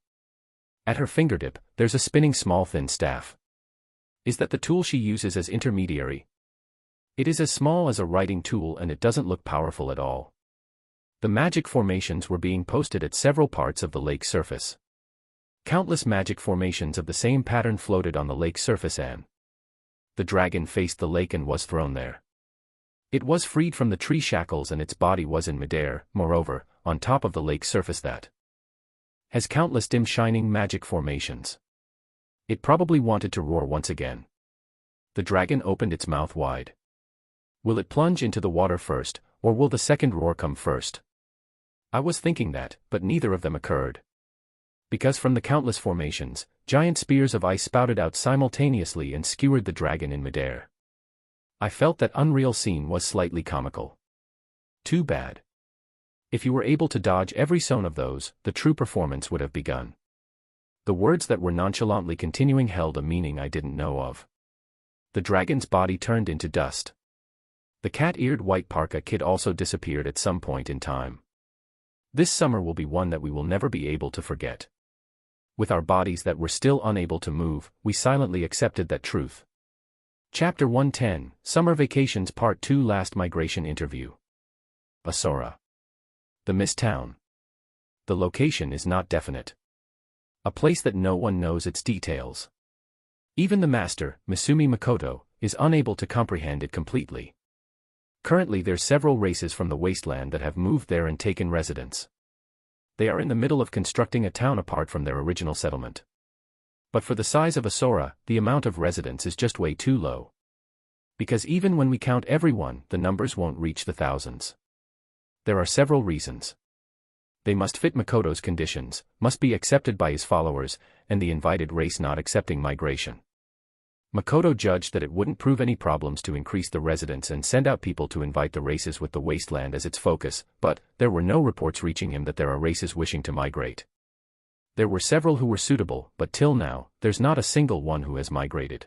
At her fingertip, there's a spinning small thin staff. Is that the tool she uses as intermediary? It is as small as a writing tool and it doesn't look powerful at all. The magic formations were being posted at several parts of the lake surface. Countless magic formations of the same pattern floated on the lake surface and the dragon faced the lake and was thrown there. It was freed from the tree shackles and its body was in midair, moreover, on top of the lake surface that has countless dim shining magic formations. It probably wanted to roar once again. The dragon opened its mouth wide. Will it plunge into the water first, or will the second roar come first? I was thinking that, but neither of them occurred. Because from the countless formations, giant spears of ice spouted out simultaneously and skewered the dragon in midair. I felt that unreal scene was slightly comical. Too bad. If you were able to dodge every zone of those, the true performance would have begun. The words that were nonchalantly continuing held a meaning I didn't know of. The dragon's body turned into dust. The cat-eared white parka kid also disappeared at some point in time. This summer will be one that we will never be able to forget. With our bodies that were still unable to move, we silently accepted that truth. Chapter 110, Summer Vacations Part 2 Last Migration Interview. Asora. The Mist Town. The location is not definite. A place that no one knows its details. Even the master, Misumi Makoto, is unable to comprehend it completely. Currently there's several races from the wasteland that have moved there and taken residence. They are in the middle of constructing a town apart from their original settlement. But for the size of Asora, the amount of residents is just way too low. Because even when we count everyone, the numbers won't reach the thousands. There are several reasons. They must fit Makoto's conditions, must be accepted by his followers, and the invited race not accepting migration. Makoto judged that it wouldn't prove any problems to increase the residents and send out people to invite the races with the wasteland as its focus, but there were no reports reaching him that there are races wishing to migrate. There were several who were suitable, but till now, there's not a single one who has migrated.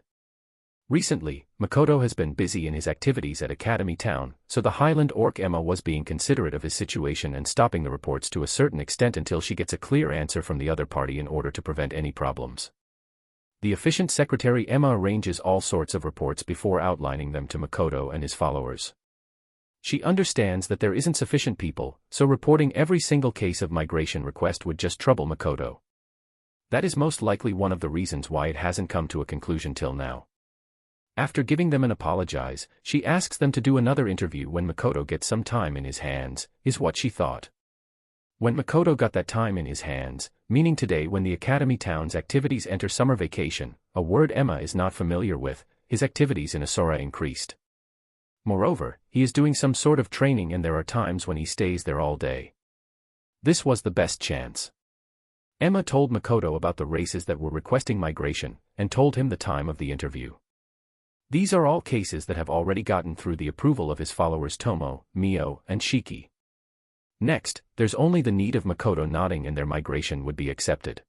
Recently, Makoto has been busy in his activities at Academy Town, so the Highland Orc Emma was being considerate of his situation and stopping the reports to a certain extent until she gets a clear answer from the other party in order to prevent any problems. The efficient secretary Emma arranges all sorts of reports before outlining them to Makoto and his followers. She understands that there isn't sufficient people, so reporting every single case of migration request would just trouble Makoto. That is most likely one of the reasons why it hasn't come to a conclusion till now. After giving them an apologize, she asks them to do another interview when Makoto gets some time in his hands, is what she thought. When Makoto got that time in his hands, meaning today when the Academy Town's activities enter summer vacation, a word Emma is not familiar with, his activities in Asora increased. Moreover, he is doing some sort of training and there are times when he stays there all day. This was the best chance. Emma told Makoto about the races that were requesting migration, and told him the time of the interview. These are all cases that have already gotten through the approval of his followers Tomo, Mio, and Shiki. Next, there's only the need of Makoto nodding and their migration would be accepted.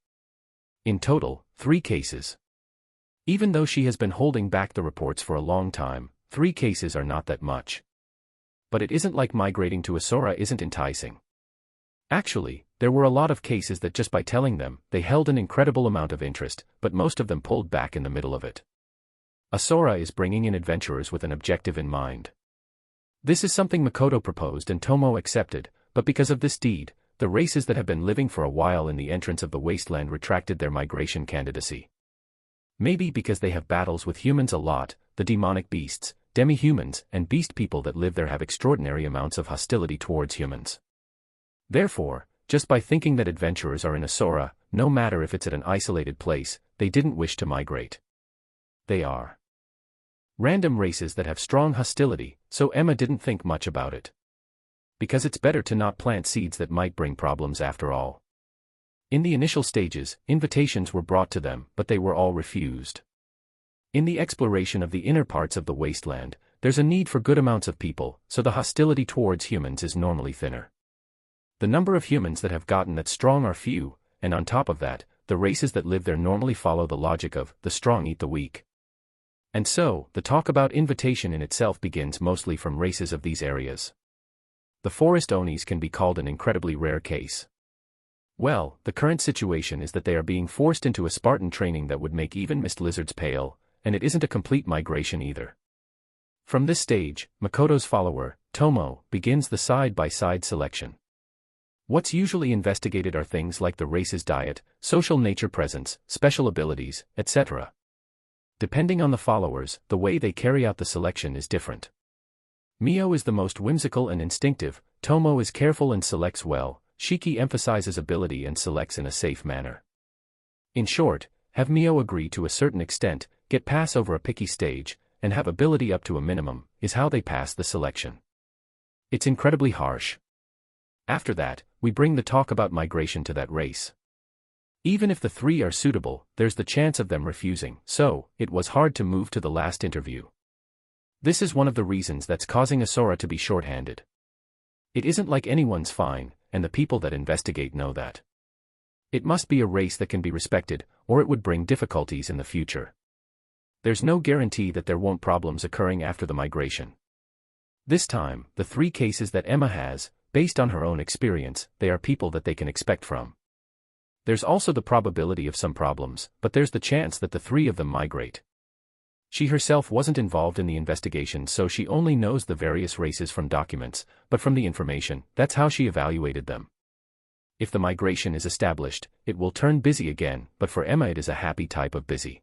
In total, 3 cases. Even though she has been holding back the reports for a long time, 3 cases are not that much. But it isn't like migrating to Asura isn't enticing. Actually, there were a lot of cases that just by telling them, they held an incredible amount of interest, but most of them pulled back in the middle of it. Asura is bringing in adventurers with an objective in mind. This is something Makoto proposed and Tomo accepted, but because of this deed, the races that have been living for a while in the entrance of the wasteland retracted their migration candidacy. Maybe because they have battles with humans a lot, the demonic beasts, demi-humans, and beast people that live there have extraordinary amounts of hostility towards humans. Therefore, just by thinking that adventurers are in Asura, no matter if it's at an isolated place, they didn't wish to migrate. They are random races that have strong hostility, so Emma didn't think much about it. Because it's better to not plant seeds that might bring problems after all. In the initial stages, invitations were brought to them, but they were all refused. In the exploration of the inner parts of the wasteland, there's a need for good amounts of people, so the hostility towards humans is normally thinner. The number of humans that have gotten that strong are few, and on top of that, the races that live there normally follow the logic of, the strong eat the weak. And so, the talk about invitation in itself begins mostly from races of these areas. The forest Onis can be called an incredibly rare case. Well, the current situation is that they are being forced into a Spartan training that would make even mist lizards pale, and it isn't a complete migration either. From this stage, Makoto's follower, Tomo, begins the side-by-side selection. What's usually investigated are things like the race's diet, social nature presence, special abilities, etc. Depending on the followers, the way they carry out the selection is different. Mio is the most whimsical and instinctive, Tomo is careful and selects well, Shiki emphasizes ability and selects in a safe manner. In short, have Mio agree to a certain extent, get pass over a picky stage, and have ability up to a minimum, is how they pass the selection. It's incredibly harsh. After that, we bring the talk about migration to that race. Even if the 3 are suitable, there's the chance of them refusing, so, it was hard to move to the last interview. This is one of the reasons that's causing Asura to be short-handed. It isn't like anyone's fine, and the people that investigate know that. It must be a race that can be respected, or it would bring difficulties in the future. There's no guarantee that there won't problems occurring after the migration. This time, the 3 cases that Emma has, based on her own experience, they are people that they can expect from. There's also the probability of some problems, but there's the chance that the 3 of them migrate. She herself wasn't involved in the investigation, so she only knows the various races from documents, but from the information, that's how she evaluated them. If the migration is established, it will turn busy again, but for Emma it is a happy type of busy.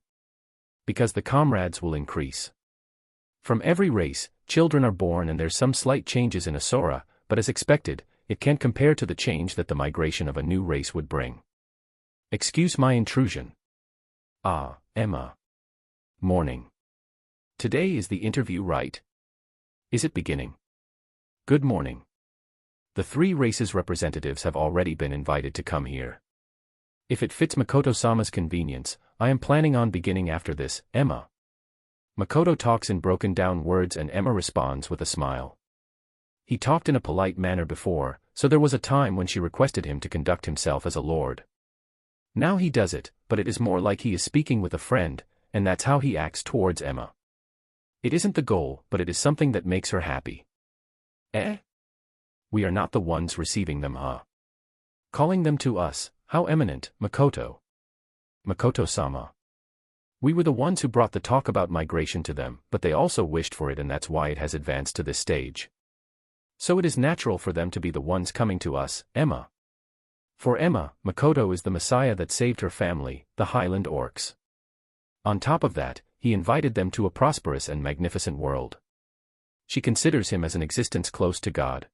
Because the comrades will increase. From every race, children are born and there's some slight changes in Asura, but as expected, it can't compare to the change that the migration of a new race would bring. Excuse my intrusion. Ah, Emma. Morning. Today is the interview, right? Is it beginning? Good morning. The 3 races' representatives have already been invited to come here. If it fits Makoto-sama's convenience, I am planning on beginning after this, Emma. Makoto talks in broken down words and Emma responds with a smile. He talked in a polite manner before, so there was a time when she requested him to conduct himself as a lord. Now he does it, but it is more like he is speaking with a friend, and that's how he acts towards Emma. It isn't the goal, but it is something that makes her happy. Eh? We are not the ones receiving them, huh? Calling them to us, how eminent, Makoto. Makoto-sama. We were the ones who brought the talk about migration to them, but they also wished for it and that's why it has advanced to this stage. So it is natural for them to be the ones coming to us, Emma. For Emma, Makoto is the messiah that saved her family, the Highland Orcs. On top of that, he invited them to a prosperous and magnificent world. She considers him as an existence close to God.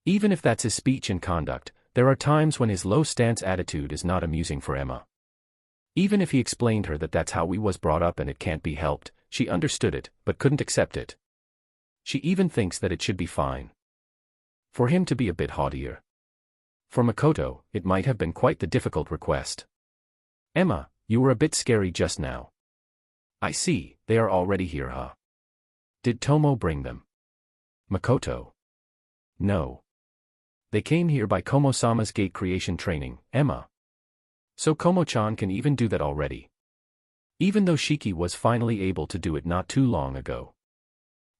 Even if that's his speech and conduct, there are times when his low-stance attitude is not amusing for Emma. Even if he explained her that that's how we was brought up and it can't be helped, she understood it, but couldn't accept it. She even thinks that it should be fine for him to be a bit haughtier. For Makoto, it might have been quite the difficult request. Emma, you were a bit scary just now. I see, they are already here, huh? Did Tomo bring them? Makoto. No. They came here by Komo-sama's gate creation training, Emma. So Komo-chan can even do that already. Even though Shiki was finally able to do it not too long ago.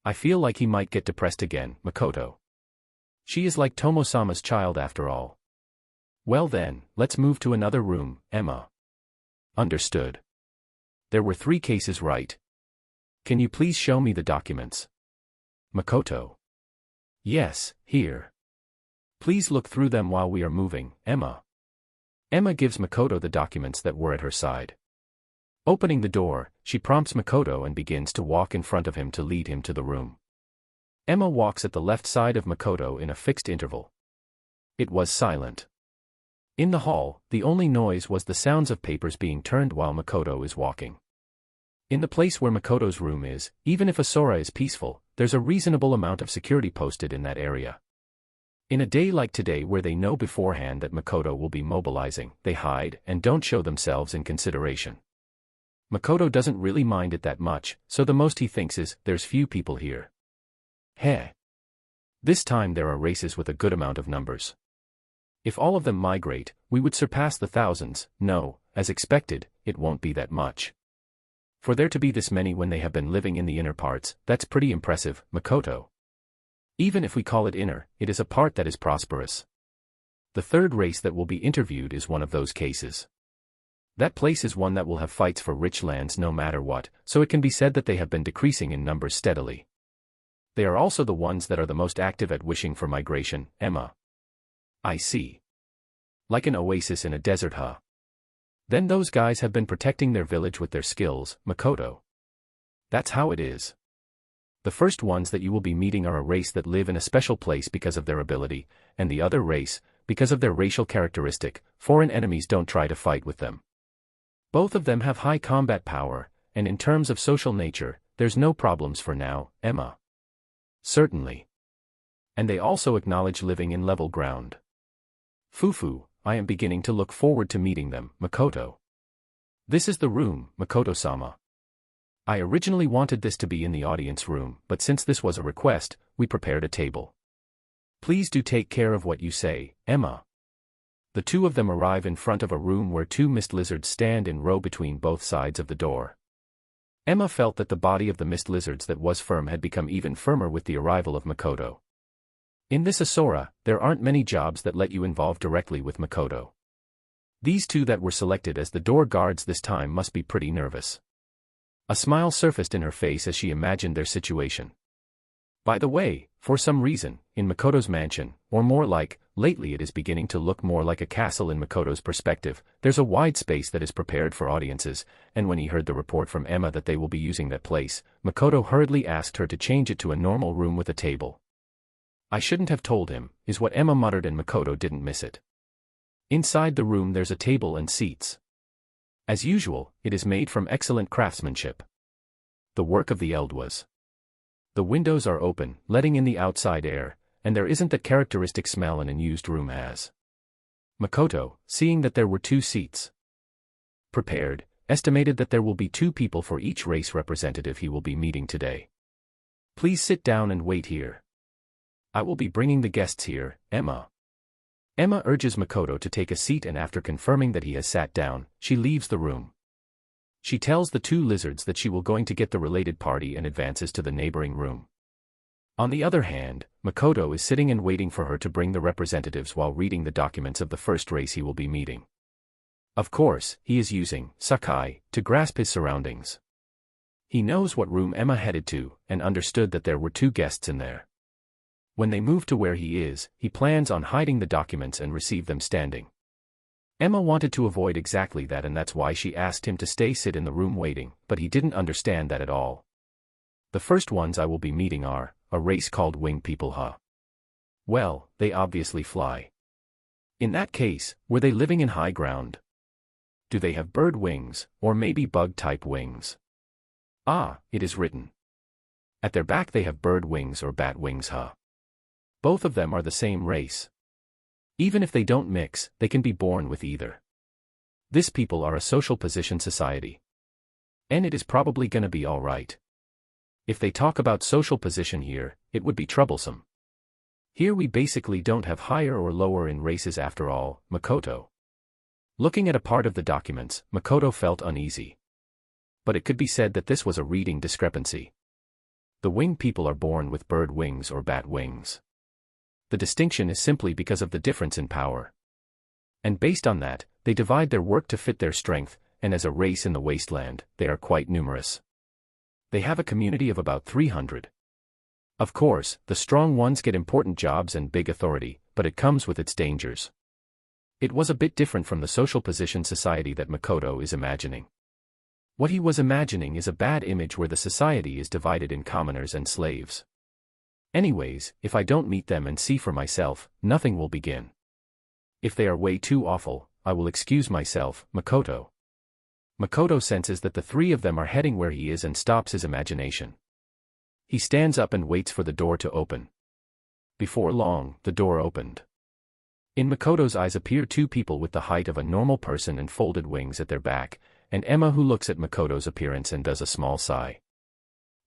I feel like he might get depressed again, Makoto. She is like Tomo-sama's child after all. Well then, let's move to another room, Emma. Understood. There were 3 cases, right? Can you please show me the documents? Makoto. Yes, here. Please look through them while we are moving, Emma. Emma gives Makoto the documents that were at her side. Opening the door, she prompts Makoto and begins to walk in front of him to lead him to the room. Emma walks at the left side of Makoto in a fixed interval. It was silent. In the hall, the only noise was the sounds of papers being turned while Makoto is walking. In the place where Makoto's room is, even if a Sora is peaceful, there's a reasonable amount of security posted in that area. In a day like today where they know beforehand that Makoto will be mobilizing, they hide and don't show themselves in consideration. Makoto doesn't really mind it that much, so the most he thinks is, there's few people here. Heh. This time there are races with a good amount of numbers. If all of them migrate, we would surpass the thousands. No, as expected, it won't be that much. For there to be this many when they have been living in the inner parts, that's pretty impressive, Makoto. Even if we call it inner, it is a part that is prosperous. The third race that will be interviewed is one of those cases. That place is one that will have fights for rich lands no matter what, so it can be said that they have been decreasing in numbers steadily. They are also the ones that are the most active at wishing for migration, Emma. I see. Like an oasis in a desert, huh? Then those guys have been protecting their village with their skills, Makoto. That's how it is. The first ones that you will be meeting are a race that live in a special place because of their ability, and the other race, because of their racial characteristic. Foreign enemies don't try to fight with them. Both of them have high combat power, and in terms of social nature, there's no problems for now, Emma. Certainly. And they also acknowledge living in level ground. Fufu, I am beginning to look forward to meeting them, Makoto. This is the room, Makoto-sama. I originally wanted this to be in the audience room, but since this was a request, we prepared a table. Please do take care of what you say, Emma. The 2 of them arrive in front of a room where 2 mist lizards stand in row between both sides of the door. Emma felt that the body of the mist lizards that was firm had become even firmer with the arrival of Makoto. In this Asura, there aren't many jobs that let you involve directly with Makoto. These 2 that were selected as the door guards this time must be pretty nervous. A smile surfaced in her face as she imagined their situation. By the way, for some reason, in Makoto's mansion, or more like, lately it is beginning to look more like a castle in Makoto's perspective, there's a wide space that is prepared for audiences, and when he heard the report from Emma that they will be using that place, Makoto hurriedly asked her to change it to a normal room with a table. I shouldn't have told him, is what Emma muttered, and Makoto didn't miss it. Inside the room there's a table and seats. As usual, it is made from excellent craftsmanship. The work of the Eldwas. The windows are open, letting in the outside air, and there isn't that characteristic smell an unused room has. Makoto, seeing that there were 2 seats prepared, estimated that there will be 2 people for each race representative he will be meeting today. Please sit down and wait here. I will be bringing the guests here, Emma. Emma urges Makoto to take a seat, and after confirming that he has sat down, she leaves the room. She tells the 2 lizards that she will going to get the related party and advances to the neighboring room. On the other hand, Makoto is sitting and waiting for her to bring the representatives while reading the documents of the first race he will be meeting. Of course, he is using Sakai to grasp his surroundings. He knows what room Emma headed to, and understood that there were 2 guests in there. When they move to where he is, he plans on hiding the documents and receive them standing. Emma wanted to avoid exactly that, and that's why she asked him to sit in the room waiting, but he didn't understand that at all. The first ones I will be meeting are a race called winged people, huh? Well, they obviously fly. In that case, were they living in high ground? Do they have bird wings, or maybe bug-type wings? Ah, it is written. At their back they have bird wings or bat wings, huh? Both of them are the same race. Even if they don't mix, they can be born with either. This people are a social position society. And it is probably gonna be alright. If they talk about social position here, it would be troublesome. Here we basically don't have higher or lower in races after all, Makoto. Looking at a part of the documents, Makoto felt uneasy. But it could be said that this was a reading discrepancy. The winged people are born with bird wings or bat wings. The distinction is simply because of the difference in power. And based on that, they divide their work to fit their strength, and as a race in the wasteland, they are quite numerous. They have a community of about 300. Of course, the strong ones get important jobs and big authority, but it comes with its dangers. It was a bit different from the social position society that Makoto is imagining. What he was imagining is a bad image where the society is divided in commoners and slaves. Anyways, if I don't meet them and see for myself, nothing will begin. If they are way too awful, I will excuse myself, Makoto. Makoto senses that the three of them are heading where he is and stops his imagination. He stands up and waits for the door to open. Before long, the door opened. In Makoto's eyes appear two people with the height of a normal person and folded wings at their back, and Emma who looks at Makoto's appearance and does a small sigh.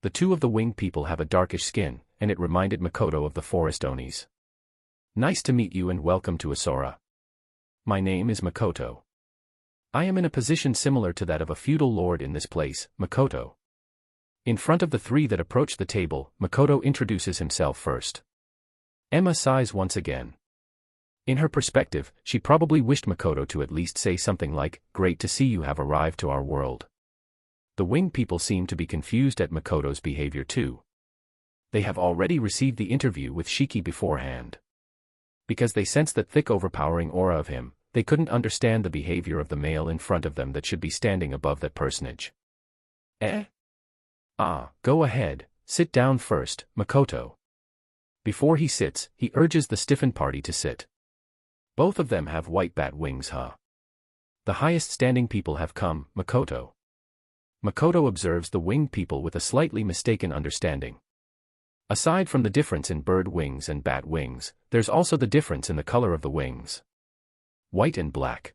The two of the winged people have a darkish skin, and it reminded Makoto of the forest onis. Nice to meet you and welcome to Asura. My name is Makoto. I am in a position similar to that of a feudal lord in this place, Makoto. In front of the three that approach the table, Makoto introduces himself first. Emma sighs once again. In her perspective, she probably wished Makoto to at least say something like, "Great to see you have arrived to our world." The winged people seem to be confused at Makoto's behavior too. They have already received the interview with Shiki beforehand. Because they sense that thick overpowering aura of him, they couldn't understand the behavior of the male in front of them that should be standing above that personage. Eh? Ah, go ahead, sit down first, Makoto. Before he sits, he urges the stiffened party to sit. Both of them have white bat wings, huh? The highest standing people have come, Makoto. Makoto observes the winged people with a slightly mistaken understanding. Aside from the difference in bird wings and bat wings, there's also the difference in the color of the wings. White and black.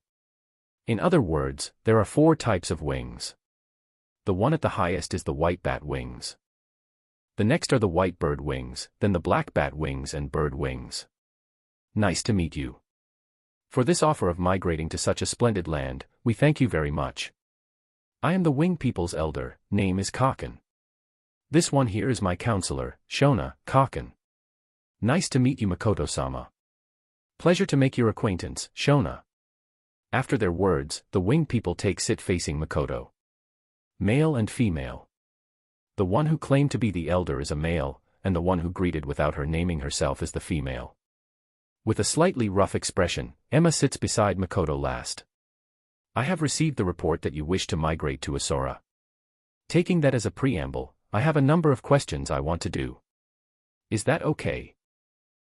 In other words, there are 4 types of wings. The one at the highest is the white bat wings. The next are the white bird wings, then the black bat wings and bird wings. Nice to meet you. For this offer of migrating to such a splendid land, we thank you very much. I am the winged people's elder, name is Kaken. This one here is my counselor, Shona, Kaken. Nice to meet you, Makoto-sama. Pleasure to make your acquaintance, Shona. After their words, the winged people take sit facing Makoto. Male and female. The one who claimed to be the elder is a male, and the one who greeted without her naming herself is the female. With a slightly rough expression, Emma sits beside Makoto last. I have received the report that you wish to migrate to Asura. Taking that as a preamble, I have a number of questions I want to do. Is that okay?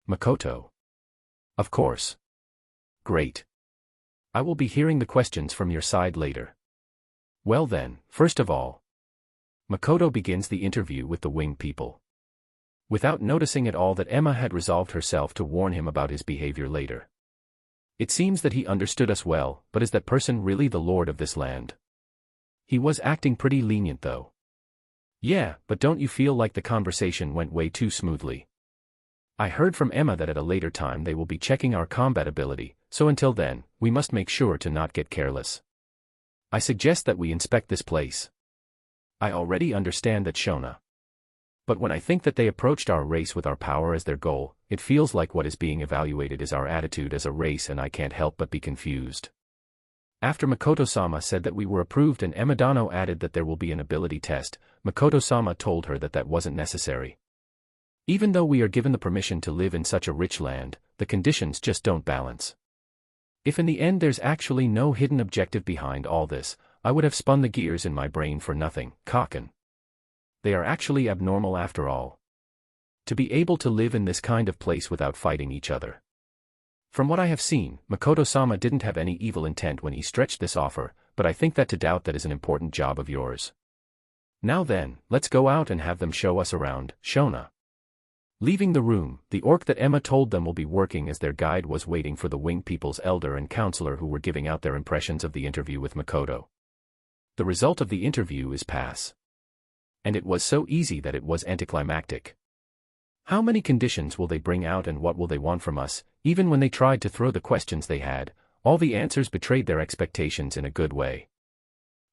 Makoto. Of course. Great. I will be hearing the questions from your side later. Well then, first of all, Makoto begins the interview with the winged people. Without noticing at all that Emma had resolved herself to warn him about his behavior later. It seems that he understood us well, but is that person really the lord of this land? He was acting pretty lenient though. Yeah, but don't you feel like the conversation went way too smoothly? I heard from Emma that at a later time they will be checking our combat ability, so until then, we must make sure to not get careless. I suggest that we inspect this place. I already understand that, Shona. But when I think that they approached our race with our power as their goal, it feels like what is being evaluated is our attitude as a race, and I can't help but be confused. After Makoto-sama said that we were approved and Emadano added that there will be an ability test, Makoto-sama told her that that wasn't necessary. Even though we are given the permission to live in such a rich land, the conditions just don't balance. If in the end there's actually no hidden objective behind all this, I would have spun the gears in my brain for nothing, Kaken. They are actually abnormal after all. To be able to live in this kind of place without fighting each other. From what I have seen, Makoto-sama didn't have any evil intent when he stretched this offer, but I think that to doubt that is an important job of yours. Now then, let's go out and have them show us around, Shona. Leaving the room, the orc that Emma told them will be working as their guide was waiting for the winged people's elder and counselor who were giving out their impressions of the interview with Makoto. The result of the interview is pass. And it was so easy that it was anticlimactic. How many conditions will they bring out and what will they want from us? Even when they tried to throw the questions they had, all the answers betrayed their expectations in a good way.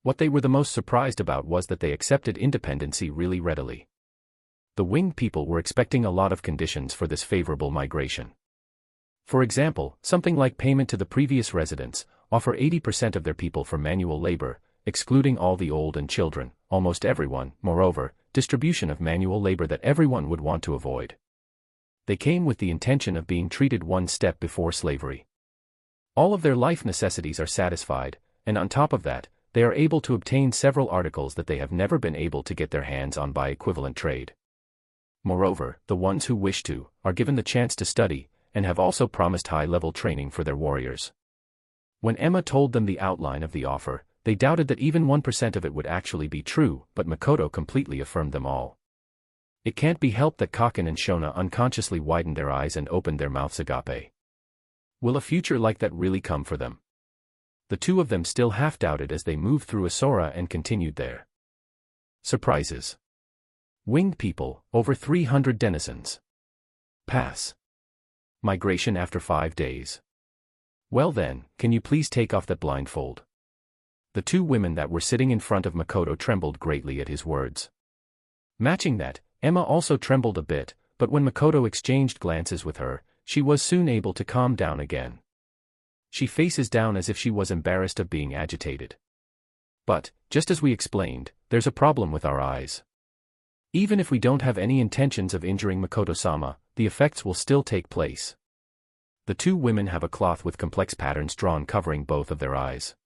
What they were the most surprised about was that they accepted independency really readily. The winged people were expecting a lot of conditions for this favorable migration. For example, something like payment to the previous residents, offer 80% of their people for manual labor, excluding all the old and children, almost everyone, moreover, distribution of manual labor that everyone would want to avoid. They came with the intention of being treated one step before slavery. All of their life necessities are satisfied, and on top of that, they are able to obtain several articles that they have never been able to get their hands on by equivalent trade. Moreover, the ones who wish to, are given the chance to study, and have also promised high-level training for their warriors. When Emma told them the outline of the offer, they doubted that even 1% of it would actually be true, but Makoto completely affirmed them all. It can't be helped that Kaken and Shona unconsciously widened their eyes and opened their mouths agape. Will a future like that really come for them? The two of them still half-doubted as they moved through Asora and continued there. Surprises. Winged people, over 300 denizens. Pass. Migration after 5 days. Well then, can you please take off that blindfold? The two women that were sitting in front of Makoto trembled greatly at his words. Matching that, Emma also trembled a bit, but when Makoto exchanged glances with her, she was soon able to calm down again. She faces down as if she was embarrassed of being agitated. But, just as we explained, there's a problem with our eyes. Even if we don't have any intentions of injuring Makoto-sama, the effects will still take place. The two women have a cloth with complex patterns drawn covering both of their eyes.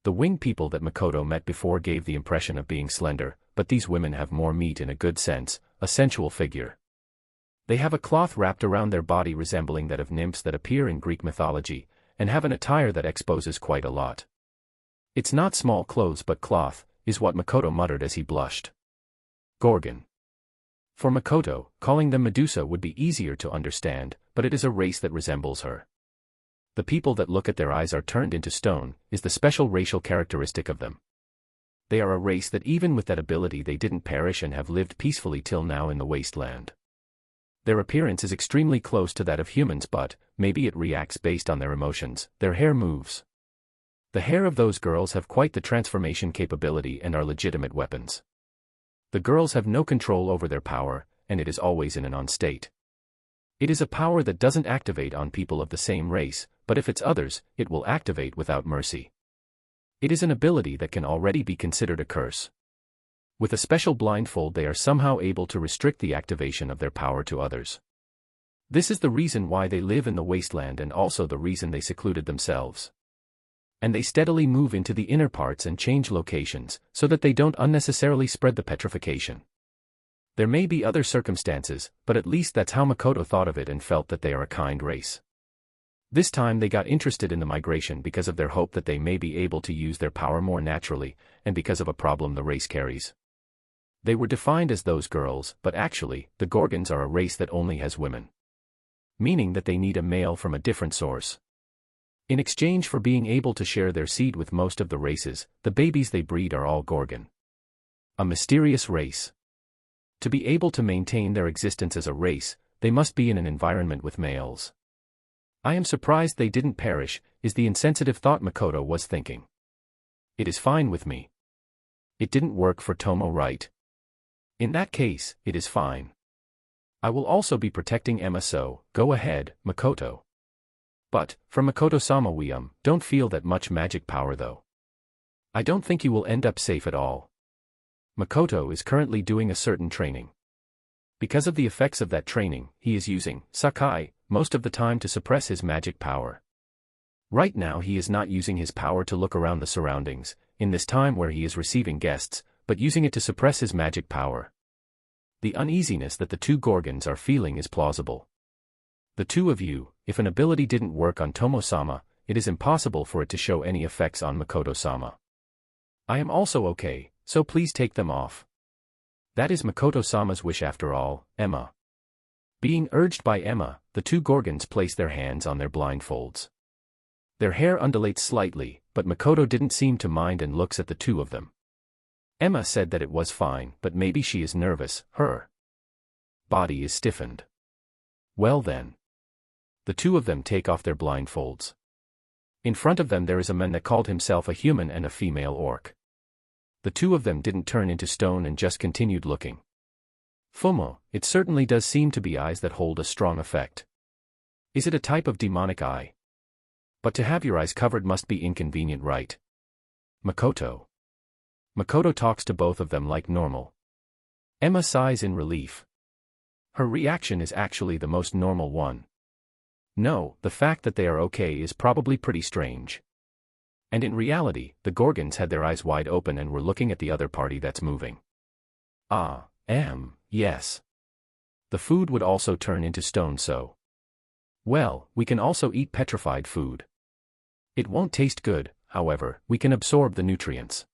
The winged people that Makoto met before gave the impression of being slender, but these women have more meat in a good sense, a sensual figure. They have a cloth wrapped around their body resembling that of nymphs that appear in Greek mythology, and have an attire that exposes quite a lot. It's not small clothes but cloth, is what Makoto muttered as he blushed. Gorgon. For Makoto, calling them Medusa would be easier to understand, but it is a race that resembles her. The people that look at their eyes are turned into stone, is the special racial characteristic of them. They are a race that even with that ability they didn't perish and have lived peacefully till now in the wasteland. Their appearance is extremely close to that of humans but, maybe it reacts based on their emotions, their hair moves. The hair of those girls have quite the transformation capability and are legitimate weapons. The girls have no control over their power, and it is always in an on state. It is a power that doesn't activate on people of the same race, but if it's others, it will activate without mercy. It is an ability that can already be considered a curse. With a special blindfold they are somehow able to restrict the activation of their power to others. This is the reason why they live in the wasteland and also the reason they secluded themselves. And they steadily move into the inner parts and change locations, so that they don't unnecessarily spread the petrification. There may be other circumstances, but at least that's how Makoto thought of it and felt that they are a kind race. This time they got interested in the migration because of their hope that they may be able to use their power more naturally, and because of a problem the race carries. They were defined as those girls, but actually, the Gorgons are a race that only has women. Meaning that they need a male from a different source. In exchange for being able to share their seed with most of the races, the babies they breed are all Gorgon. A mysterious race. To be able to maintain their existence as a race, they must be in an environment with males. I am surprised they didn't perish, is the insensitive thought Makoto was thinking. It is fine with me. It didn't work for Tomo, right? In that case, it is fine. I will also be protecting Emma, so, go ahead, Makoto. But, from Makoto-sama we don't feel that much magic power though. I don't think you will end up safe at all. Makoto is currently doing a certain training. Because of the effects of that training, he is using Sakai most of the time to suppress his magic power. Right now he is not using his power to look around the surroundings, in this time where he is receiving guests, but using it to suppress his magic power. The uneasiness that the two Gorgons are feeling is plausible. The two of you, if an ability didn't work on Tomo-sama, it is impossible for it to show any effects on Makoto-sama. I am also okay, so please take them off. That is Makoto-sama's wish after all, Emma. Being urged by Emma, the two Gorgons place their hands on their blindfolds. Their hair undulates slightly, but Makoto didn't seem to mind and looks at the two of them. Emma said that it was fine, but maybe she is nervous, her body is stiffened. Well then. The two of them take off their blindfolds. In front of them there is a man that called himself a human and a female orc. The two of them didn't turn into stone and just continued looking. Fumo, it certainly does seem to be eyes that hold a strong effect. Is it a type of demonic eye? But to have your eyes covered must be inconvenient, right? Makoto. Makoto talks to both of them like normal. Emma sighs in relief. Her reaction is actually the most normal one. No, the fact that they are okay is probably pretty strange. And in reality, the Gorgons had their eyes wide open and were looking at the other party that's moving. Yes. The food would also turn into stone, so. Well, we can also eat petrified food. It won't taste good, however, we can absorb the nutrients.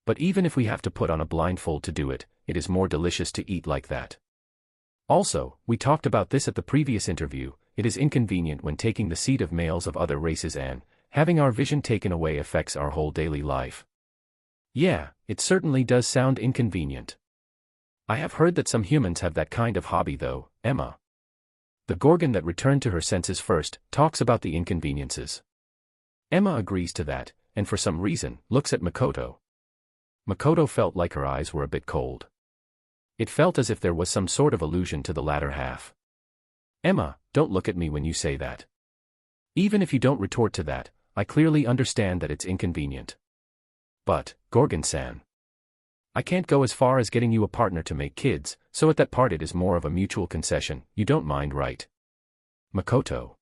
But even if we have to put on a blindfold to do it, it is more delicious to eat like that. Also, we talked about this at the previous interview, it is inconvenient when taking the seat of males of other races and having our vision taken away affects our whole daily life. Yeah, it certainly does sound inconvenient. I have heard that some humans have that kind of hobby though, Emma. The Gorgon that returned to her senses first talks about the inconveniences. Emma agrees to that, and for some reason, looks at Makoto. Makoto felt like her eyes were a bit cold. It felt as if there was some sort of allusion to the latter half. Emma, don't look at me when you say that. Even if you don't retort to that, I clearly understand that it's inconvenient. But, Gorgon-san. I can't go as far as getting you a partner to make kids, so at that part it is more of a mutual concession, you don't mind, right? Makoto.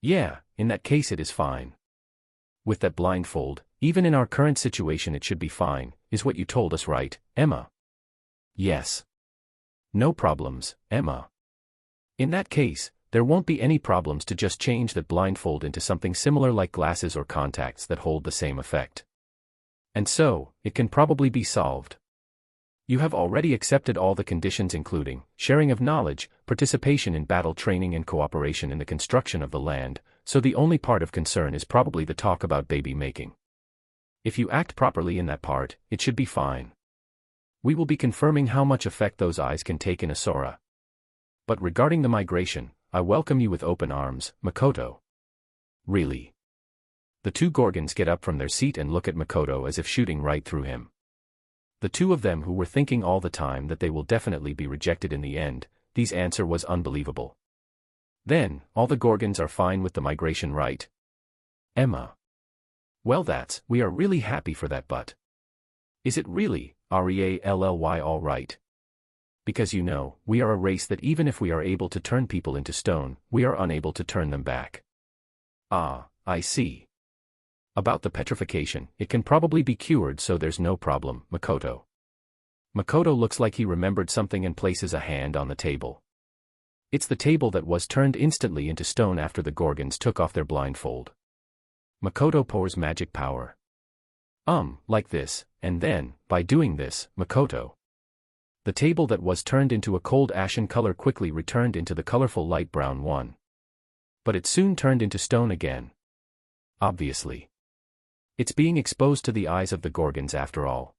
Yeah, in that case it is fine. With that blindfold, even in our current situation it should be fine, is what you told us, right, Emma? Yes. No problems, Emma. In that case, there won't be any problems to just change that blindfold into something similar like glasses or contacts that hold the same effect. And so, it can probably be solved. You have already accepted all the conditions including sharing of knowledge, participation in battle training and cooperation in the construction of the land, so the only part of concern is probably the talk about baby making. If you act properly in that part, it should be fine. We will be confirming how much effect those eyes can take in a Sora. But regarding the migration, I welcome you with open arms, Makoto. Really? The two Gorgons get up from their seat and look at Makoto as if shooting right through him. The two of them who were thinking all the time that they will definitely be rejected in the end, this answer was unbelievable. Then, all the Gorgons are fine with the migration, right? Emma. Well, we are really happy for that, but is it really, really all right? Because you know, we are a race that even if we are able to turn people into stone, we are unable to turn them back. I see. About the petrification, it can probably be cured, so there's no problem, Makoto. Makoto looks like he remembered something and places a hand on the table. It's the table that was turned instantly into stone after the Gorgons took off their blindfold. Makoto pours magic power. Like this, and then, by doing this, Makoto. The table that was turned into a cold ashen color quickly returned into the colorful light brown one. But it soon turned into stone again. Obviously. It's being exposed to the eyes of the Gorgons after all.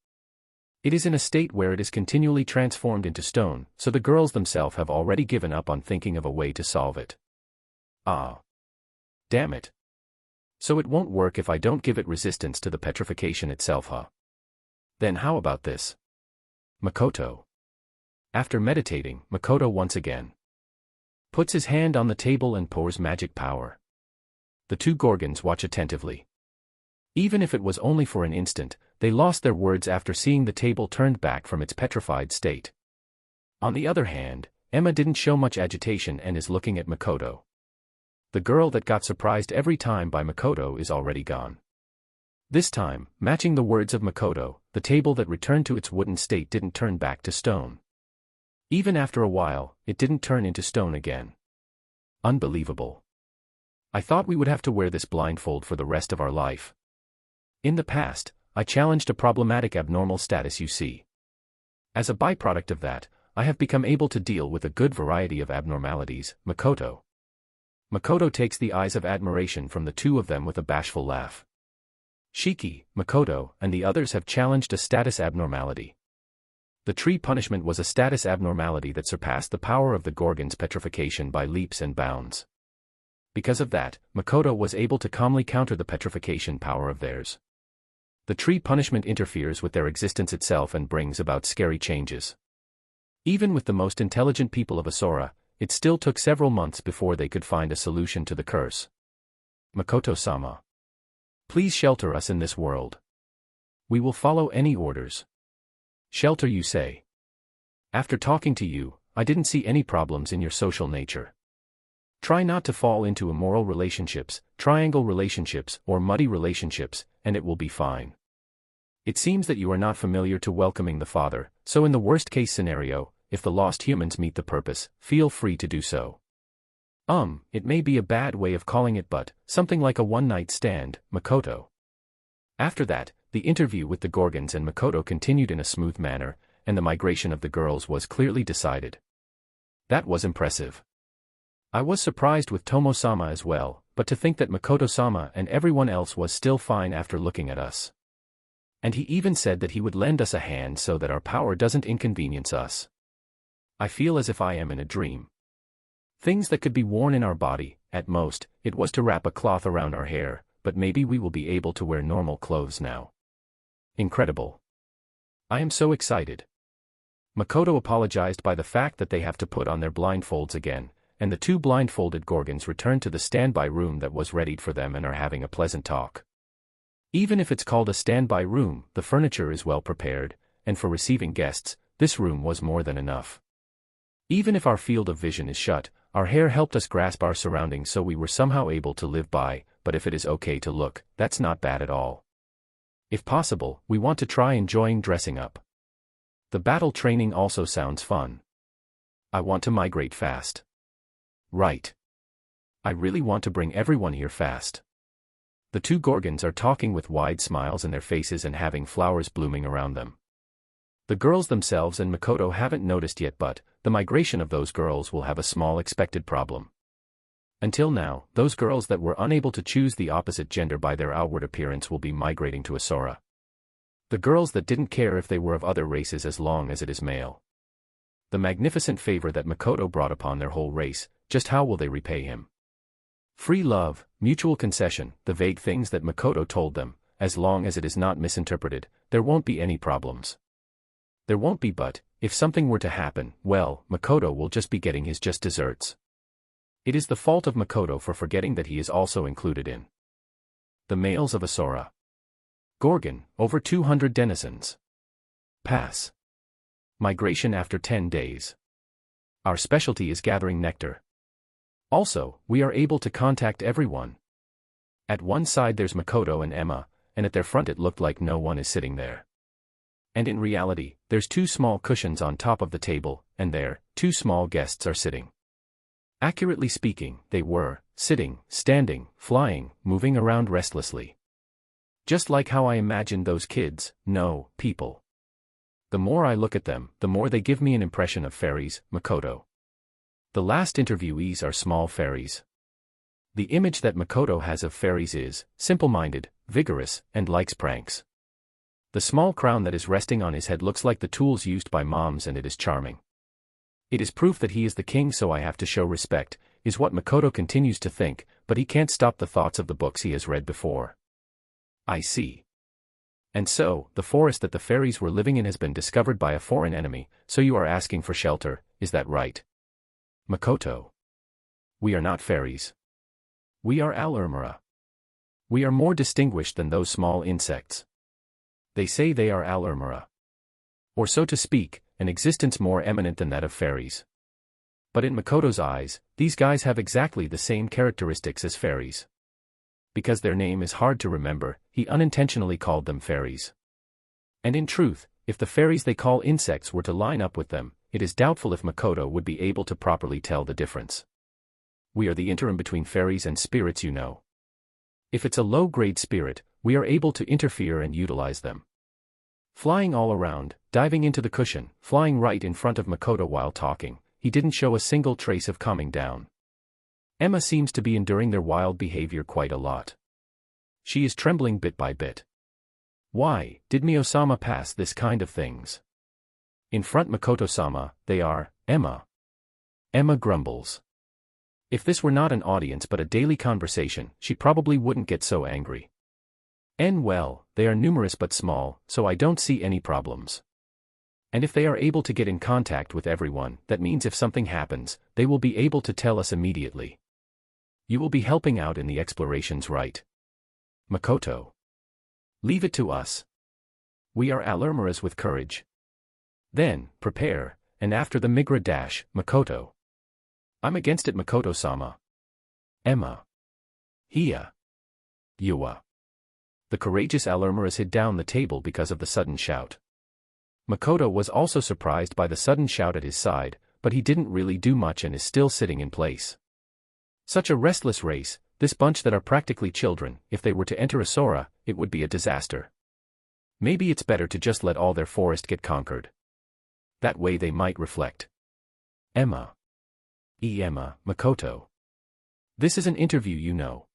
It is in a state where it is continually transformed into stone, so the girls themselves have already given up on thinking of a way to solve it. Damn it. So it won't work if I don't give it resistance to the petrification itself, huh? Then how about this? Makoto. After meditating, Makoto once again puts his hand on the table and pours magic power. The two Gorgons watch attentively. Even if it was only for an instant, they lost their words after seeing the table turned back from its petrified state. On the other hand, Emma didn't show much agitation and is looking at Makoto. The girl that got surprised every time by Makoto is already gone. This time, matching the words of Makoto, the table that returned to its wooden state didn't turn back to stone. Even after a while, it didn't turn into stone again. Unbelievable. I thought we would have to wear this blindfold for the rest of our life. In the past, I challenged a problematic abnormal status, you see. As a byproduct of that, I have become able to deal with a good variety of abnormalities, Makoto. Makoto takes the eyes of admiration from the two of them with a bashful laugh. Shiki, Makoto, and the others have challenged a status abnormality. The tree punishment was a status abnormality that surpassed the power of the Gorgon's petrification by leaps and bounds. Because of that, Makoto was able to calmly counter the petrification power of theirs. The tree punishment interferes with their existence itself and brings about scary changes. Even with the most intelligent people of Asura, it still took several months before they could find a solution to the curse. Makoto-sama. Please shelter us in this world. We will follow any orders. Shelter, you say? After talking to you, I didn't see any problems in your social nature. Try not to fall into immoral relationships, triangle relationships, or muddy relationships, and it will be fine. It seems that you are not familiar to welcoming the Father, so in the worst-case scenario, if the lost humans meet the purpose, feel free to do so. It may be a bad way of calling it, but something like a one-night stand, Makoto. After that, the interview with the Gorgons and Makoto continued in a smooth manner, and the migration of the girls was clearly decided. That was impressive. I was surprised with Tomo-sama as well, but to think that Makoto-sama and everyone else was still fine after looking at us. And he even said that he would lend us a hand so that our power doesn't inconvenience us. I feel as if I am in a dream. Things that could be worn in our body, at most, it was to wrap a cloth around our hair, but maybe we will be able to wear normal clothes now. Incredible. I am so excited. Makoto apologized by the fact that they have to put on their blindfolds again, and the two blindfolded Gorgons returned to the standby room that was readied for them and are having a pleasant talk. Even if it's called a standby room, the furniture is well prepared, and for receiving guests, this room was more than enough. Even if our field of vision is shut, our hair helped us grasp our surroundings so we were somehow able to live by, but if it is okay to look, that's not bad at all. If possible, we want to try enjoying dressing up. The battle training also sounds fun. I want to migrate fast. Right. I really want to bring everyone here fast. The two Gorgons are talking with wide smiles in their faces and having flowers blooming around them. The girls themselves and Makoto haven't noticed yet, but the migration of those girls will have a small expected problem. Until now, those girls that were unable to choose the opposite gender by their outward appearance will be migrating to Asura. The girls that didn't care if they were of other races as long as it is male. The magnificent favor that Makoto brought upon their whole race, just how will they repay him? Free love, mutual concession, the vague things that Makoto told them, as long as it is not misinterpreted, there won't be any problems. There won't be, but if something were to happen, well, Makoto will just be getting his just desserts. It is the fault of Makoto for forgetting that he is also included in the males of Asura. Gorgon, over 200 denizens. Pass. Migration after 10 days. Our specialty is gathering nectar. Also, we are able to contact everyone. At one side there's Makoto and Emma, and at their front it looked like no one is sitting there. And in reality, there's two small cushions on top of the table, and there, two small guests are sitting. Accurately speaking, they were sitting, standing, flying, moving around restlessly. Just like how I imagined those kids, no, people. The more I look at them, the more they give me an impression of fairies, Makoto. The last interviewees are small fairies. The image that Makoto has of fairies is simple-minded, vigorous, and likes pranks. The small crown that is resting on his head looks like the tools used by moms, and it is charming. It is proof that he is the king, so I have to show respect, is what Makoto continues to think, but he can't stop the thoughts of the books he has read before. I see. And so, the forest that the fairies were living in has been discovered by a foreign enemy, so you are asking for shelter, is that right? Makoto. We are not fairies. We are Al-Urmara. We are more distinguished than those small insects. They say they are Al-Urmara. Or so to speak, an existence more eminent than that of fairies. But in Makoto's eyes, these guys have exactly the same characteristics as fairies. Because their name is hard to remember, he unintentionally called them fairies. And in truth, if the fairies they call insects were to line up with them, it is doubtful if Makoto would be able to properly tell the difference. We are the interim between fairies and spirits, you know. If it's a low-grade spirit, we are able to interfere and utilize them. Flying all around, diving into the cushion, flying right in front of Makoto while talking, he didn't show a single trace of calming down. Emma seems to be enduring their wild behavior quite a lot. She is trembling bit by bit. Why did Mio-sama pass this kind of things? In front Makoto-sama, they are, Emma. Emma grumbles. If this were not an audience but a daily conversation, she probably wouldn't get so angry. Well, they are numerous but small, so I don't see any problems. And if they are able to get in contact with everyone, that means if something happens, they will be able to tell us immediately. You will be helping out in the explorations, right? Makoto. Leave it to us. We are Alurmaras with courage. Then, prepare, and after the Migra dash, Makoto. I'm against it, Makoto-sama. Emma. Hiya. Yua. The courageous Alurmaras hid down the table because of the sudden shout. Makoto was also surprised by the sudden shout at his side, but he didn't really do much and is still sitting in place. Such a restless race, this bunch that are practically children, if they were to enter a Sora, it would be a disaster. Maybe it's better to just let all their forest get conquered. That way they might reflect. Emma. Emma, Makoto. This is an interview, you know.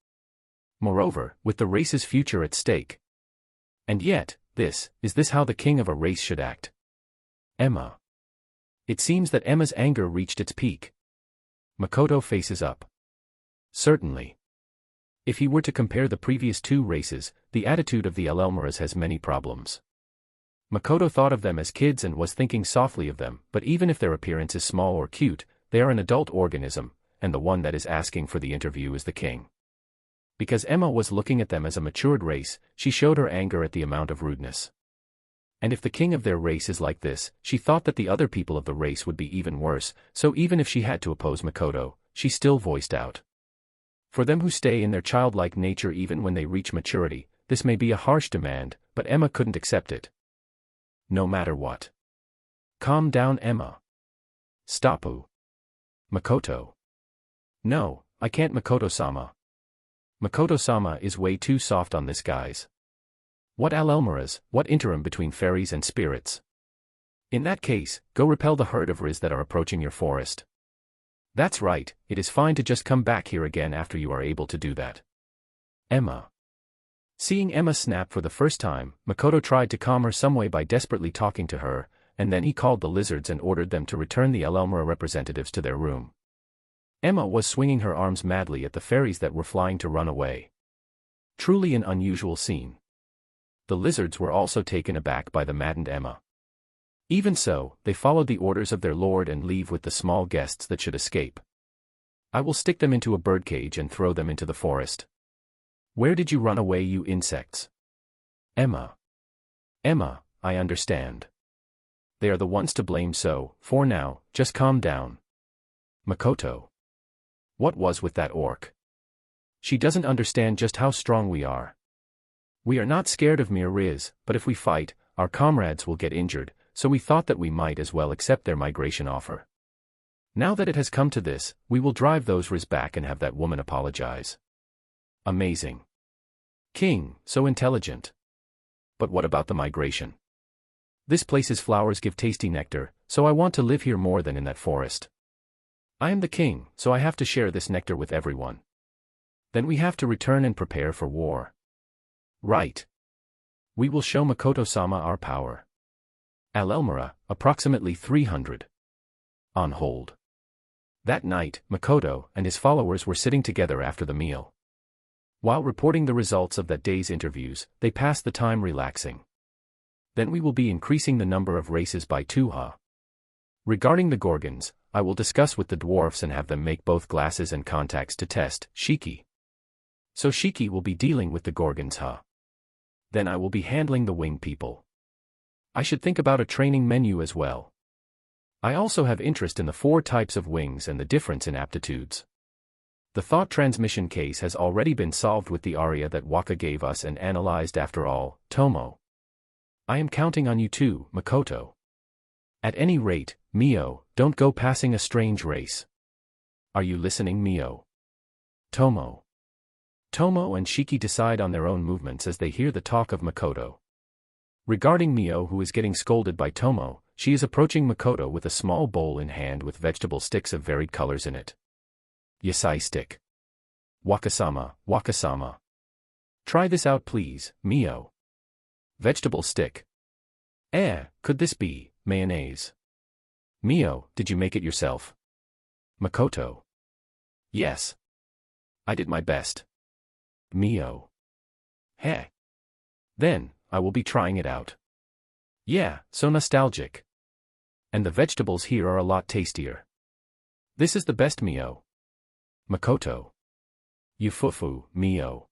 Moreover, with the race's future at stake. And yet, is this how the king of a race should act? Emma. It seems that Emma's anger reached its peak. Makoto faces up. Certainly. If he were to compare the previous two races, the attitude of the Alurmaras has many problems. Makoto thought of them as kids and was thinking softly of them, but even if their appearance is small or cute, they are an adult organism, and the one that is asking for the interview is the king. Because Emma was looking at them as a matured race, she showed her anger at the amount of rudeness. And if the king of their race is like this, she thought that the other people of the race would be even worse, so even if she had to oppose Makoto, she still voiced out. For them who stay in their childlike nature even when they reach maturity, this may be a harsh demand, but Emma couldn't accept it. No matter what. Calm down, Emma. Stop. Makoto. No, I can't, Makoto-sama. Makoto-sama is way too soft on this, guys. What Alurmaras, what interim between fairies and spirits? In that case, go repel the herd of Riz that are approaching your forest. That's right, it is fine to just come back here again after you are able to do that. Emma. Seeing Emma snap for the first time, Makoto tried to calm her some way by desperately talking to her, and then he called the lizards and ordered them to return the Alurmara representatives to their room. Emma was swinging her arms madly at the fairies that were flying to run away. Truly an unusual scene. The lizards were also taken aback by the maddened Emma. Even so, they followed the orders of their lord and leave with the small guests that should escape. I will stick them into a birdcage and throw them into the forest. Where did you run away, you insects? Emma. Emma, I understand. They are the ones to blame, so, for now, just calm down. Makoto. What was with that orc? She doesn't understand just how strong we are. We are not scared of mere Riz, but if we fight, our comrades will get injured, so we thought that we might as well accept their migration offer. Now that it has come to this, we will drive those Riz back and have that woman apologize. Amazing. King, so intelligent. But what about the migration? This place's flowers give tasty nectar, so I want to live here more than in that forest. I am the king, so I have to share this nectar with everyone. Then we have to return and prepare for war. Right. We will show Makoto-sama our power. Alurmara, approximately 300. On hold. That night, Makoto and his followers were sitting together after the meal. While reporting the results of that day's interviews, they passed the time relaxing. Then we will be increasing the number of races by 2. Regarding the Gorgons, I will discuss with the dwarfs and have them make both glasses and contacts to test Shiki. So Shiki will be dealing with the Gorgons. Then I will be handling the wing people. I should think about a training menu as well. I also have interest in the 4 types of wings and the difference in aptitudes. The thought transmission case has already been solved with the aria that Waka gave us and analyzed after all, Tomo. I am counting on you too, Makoto. At any rate, Mio, don't go passing a strange race. Are you listening, Mio? Tomo. Tomo and Shiki decide on their own movements as they hear the talk of Makoto. Regarding Mio, who is getting scolded by Tomo, she is approaching Makoto with a small bowl in hand with vegetable sticks of varied colors in it. Yasai stick. Wakasama, Wakasama. Try this out please, Mio. Vegetable stick. Could this be mayonnaise? Mio, did you make it yourself? Makoto. Yes. I did my best. Mio. Heh. Then, I will be trying it out. Yeah, so nostalgic. And the vegetables here are a lot tastier. This is the best, Mio. Makoto. You fufu, Mio.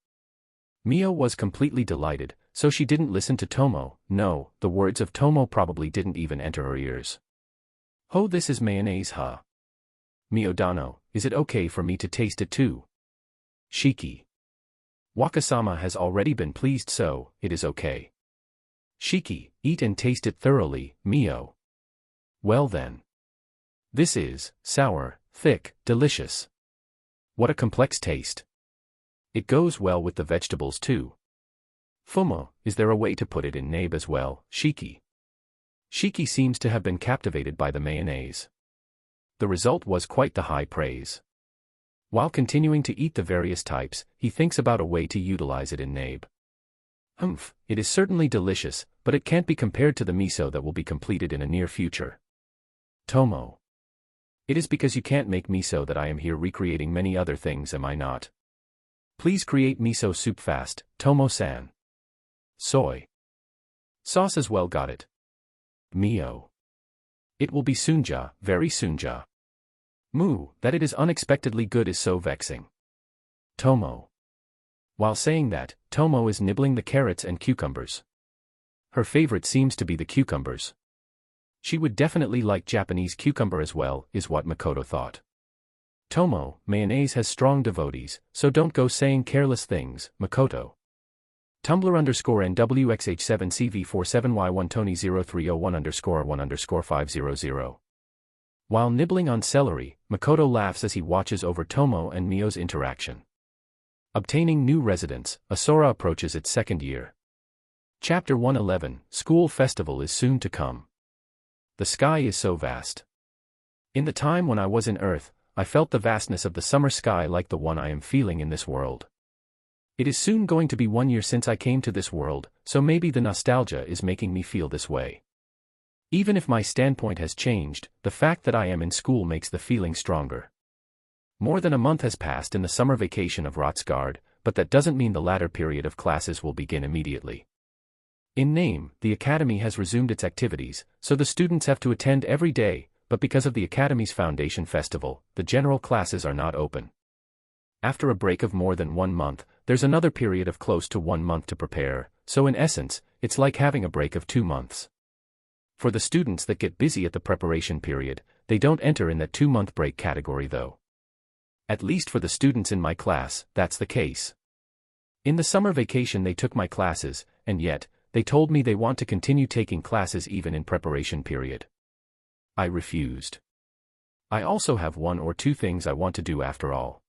Mio was completely delighted, so she didn't listen to Tomo. No, the words of Tomo probably didn't even enter her ears. Oh, this is mayonnaise, huh? Miyodano, is it okay for me to taste it too? Shiki. Wakasama has already been pleased, so it is okay. Shiki, eat and taste it thoroughly, Mio. Well then. This is sour, thick, delicious. What a complex taste. It goes well with the vegetables too. Fumo, is there a way to put it in nabe as well, Shiki? Shiki seems to have been captivated by the mayonnaise. The result was quite the high praise. While continuing to eat the various types, he thinks about a way to utilize it in nabe. It is certainly delicious, but it can't be compared to the miso that will be completed in a near future. Tomo. It is because you can't make miso that I am here recreating many other things, am I not? Please create miso soup fast, Tomo-san. Soy sauce as well, got it. Mio. It will be soonja, very soonja. Moo, that it is unexpectedly good is so vexing. Tomo. While saying that, Tomo is nibbling the carrots and cucumbers. Her favorite seems to be the cucumbers. She would definitely like Japanese cucumber as well, is what Makoto thought. Tomo, mayonnaise has strong devotees, so don't go saying careless things, Makoto. Tumblr_NWXH7CV47Y1 Tony0301_1_500. While nibbling on celery, Makoto laughs as he watches over Tomo and Mio's interaction. Obtaining new residents, Asora approaches its second year. Chapter 111, School Festival is soon to come. The sky is so vast. In the time when I was in Earth, I felt the vastness of the summer sky like the one I am feeling in this world. It is soon going to be 1 year since I came to this world, so maybe the nostalgia is making me feel this way. Even if my standpoint has changed, the fact that I am in school makes the feeling stronger. More than a month has passed in the summer vacation of Rotsgard, but that doesn't mean the latter period of classes will begin immediately. In name, the academy has resumed its activities, so the students have to attend every day, but because of the academy's foundation festival, the general classes are not open. After a break of more than 1 month, there's another period of close to 1 month to prepare, so in essence, it's like having a break of 2 months. For the students that get busy at the preparation period, they don't enter in that 2-month break category though. At least for the students in my class, that's the case. In the summer vacation they took my classes, and yet, they told me they want to continue taking classes even in preparation period. I refused. I also have 1 or 2 things I want to do after all.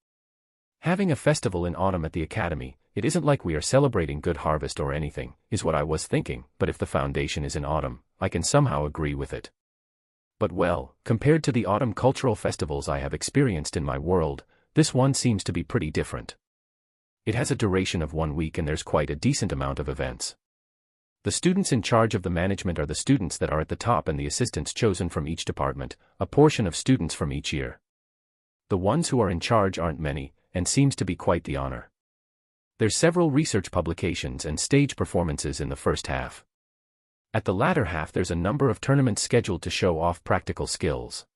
Having a festival in autumn at the academy, it isn't like we are celebrating good harvest or anything, is what I was thinking, but if the foundation is in autumn, I can somehow agree with it. But well, compared to the autumn cultural festivals I have experienced in my world, this one seems to be pretty different. It has a duration of 1 week and there's quite a decent amount of events. The students in charge of the management are the students that are at the top and the assistants chosen from each department, a portion of students from each year. The ones who are in charge aren't many, and seems to be quite the honor. There's several research publications and stage performances in the first half. At the latter half there's a number of tournaments scheduled to show off practical skills.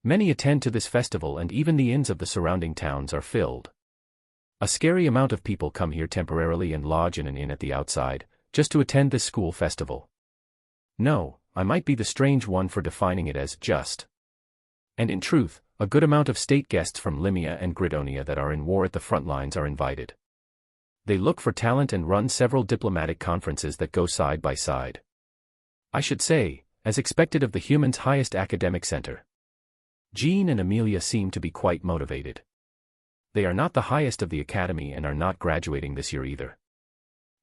Many attend to this festival and even the inns of the surrounding towns are filled. A scary amount of people come here temporarily and lodge in an inn at the outside, just to attend this school festival. No, I might be the strange one for defining it as just. And in truth, a good amount of state guests from Limia and Gridonia that are in war at the front lines are invited. They look for talent and run several diplomatic conferences that go side by side. I should say, as expected of the human's highest academic center. Jean and Amelia seem to be quite motivated. They are not the highest of the academy and are not graduating this year either.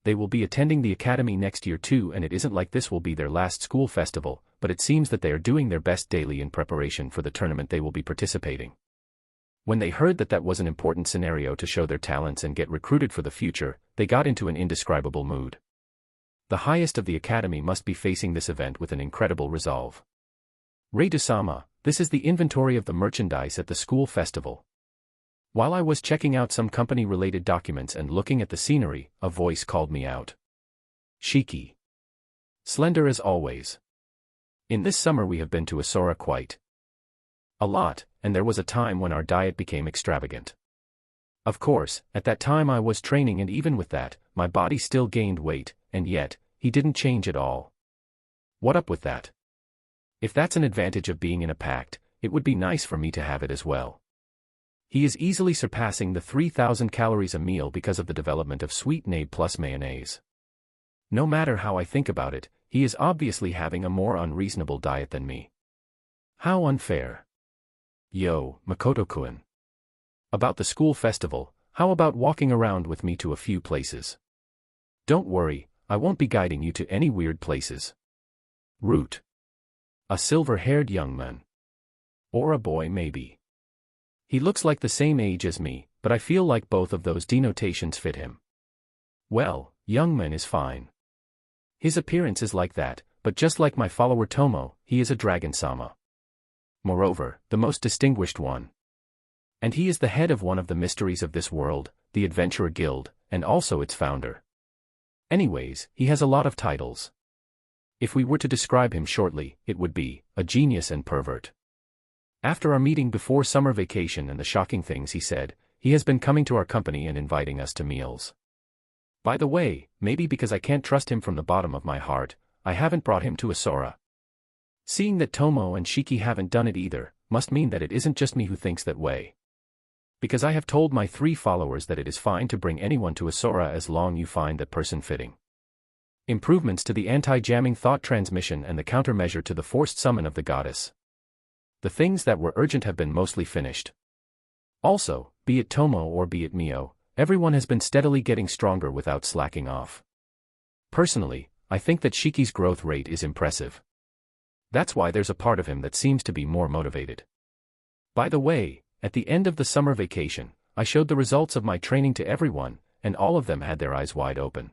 They will be attending the academy next year too, and it isn't like this will be their last school festival, but it seems that they are doing their best daily in preparation for the tournament they will be participating. When they heard that that was an important scenario to show their talents and get recruited for the future, they got into an indescribable mood. The highest of the academy must be facing this event with an incredible resolve. Reidusama, this is the inventory of the merchandise at the school festival. While I was checking out some company-related documents and looking at the scenery, a voice called me out. Shiki. Slender as always. In this summer we have been to Asura quite a lot, and there was a time when our diet became extravagant. Of course, at that time I was training, and even with that, my body still gained weight, and yet, he didn't change at all. What up with that? If that's an advantage of being in a pact, it would be nice for me to have it as well. He is easily surpassing the 3,000 calories a meal because of the development of sweet nade plus mayonnaise. No matter how I think about it, he is obviously having a more unreasonable diet than me. How unfair. Yo, Makoto-kun. About the school festival, how about walking around with me to a few places? Don't worry, I won't be guiding you to any weird places. Root. A silver-haired young man. Or a boy maybe. He looks like the same age as me, but I feel like both of those denotations fit him. Well, young man is fine. His appearance is like that, but just like my follower Tomo, he is a dragon-sama. Moreover, the most distinguished one. And he is the head of one of the mysteries of this world, the Adventurer Guild, and also its founder. Anyways, he has a lot of titles. If we were to describe him shortly, it would be, a genius and pervert. After our meeting before summer vacation and the shocking things he said, he has been coming to our company and inviting us to meals. By the way, maybe because I can't trust him from the bottom of my heart, I haven't brought him to Asura. Seeing that Tomo and Shiki haven't done it either, must mean that it isn't just me who thinks that way. Because I have told my 3 followers that it is fine to bring anyone to Asura as long you find that person fitting. Improvements to the anti-jamming thought transmission and the countermeasure to the forced summon of the goddess. The things that were urgent have been mostly finished. Also, be it Tomo or be it Mio, everyone has been steadily getting stronger without slacking off. Personally, I think that Shiki's growth rate is impressive. That's why there's a part of him that seems to be more motivated. By the way, at the end of the summer vacation, I showed the results of my training to everyone, and all of them had their eyes wide open.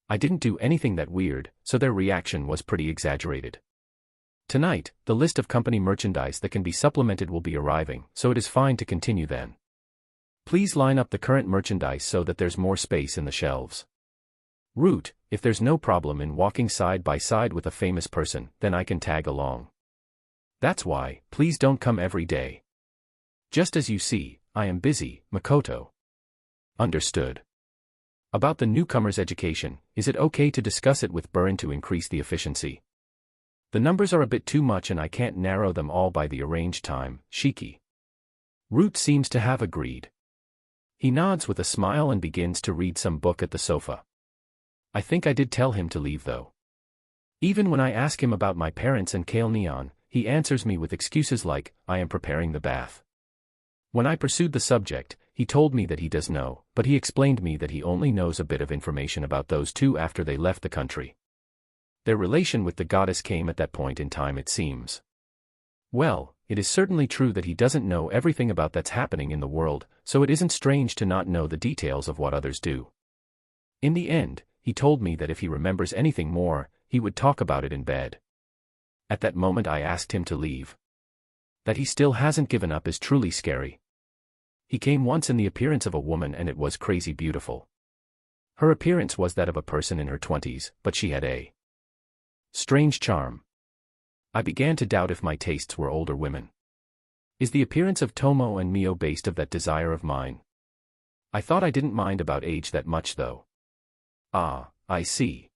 I didn't do anything that weird, so their reaction was pretty exaggerated. Tonight, the list of company merchandise that can be supplemented will be arriving, so it is fine to continue then. Please line up the current merchandise so that there's more space in the shelves. Root, if there's no problem in walking side by side with a famous person, then I can tag along. That's why, please don't come every day. Just as you see, I am busy, Makoto. Understood. About the newcomer's education, is it okay to discuss it with Burin to increase the efficiency? The numbers are a bit too much and I can't narrow them all by the arranged time, Shiki. Root seems to have agreed. He nods with a smile and begins to read some book at the sofa. I think I did tell him to leave though. Even when I ask him about my parents and Kale Neon, he answers me with excuses like, I am preparing the bath. When I pursued the subject, he told me that he does know, but he explained me that he only knows a bit of information about those two after they left the country. Their relation with the goddess came at that point in time, it seems. Well, it is certainly true that he doesn't know everything about that's happening in the world, so it isn't strange to not know the details of what others do. In the end, he told me that if he remembers anything more, he would talk about it in bed. At that moment I asked him to leave. That he still hasn't given up is truly scary. He came once in the appearance of a woman and it was crazy beautiful. Her appearance was that of a person in her 20s, but she had a strange charm. I began to doubt if my tastes were older women. Is the appearance of Tomo and Mio based of that desire of mine? I thought I didn't mind about age that much though. Ah, I see.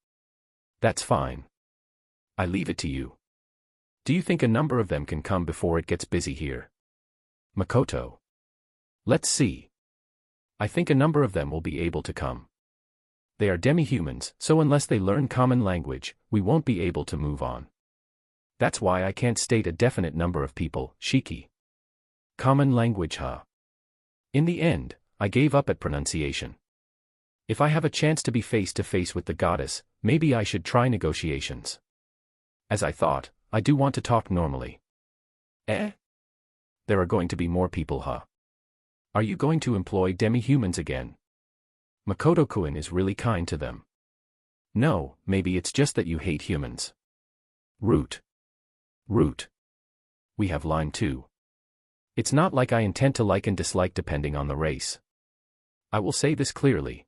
That's fine. I leave it to you. Do you think a number of them can come before it gets busy here? Makoto. Let's see. I think a number of them will be able to come. They are demi-humans, so unless they learn common language, we won't be able to move on. That's why I can't state a definite number of people, Shiki. Common language, huh? In the end, I gave up at pronunciation. If I have a chance to be face to face with the goddess, maybe I should try negotiations. As I thought, I do want to talk normally. Eh? There are going to be more people, huh? Are you going to employ demi-humans again? Makoto-kun is really kind to them. No, maybe it's just that you hate humans. Root. Root. We have line too. It's not like I intend to like and dislike depending on the race. I will say this clearly.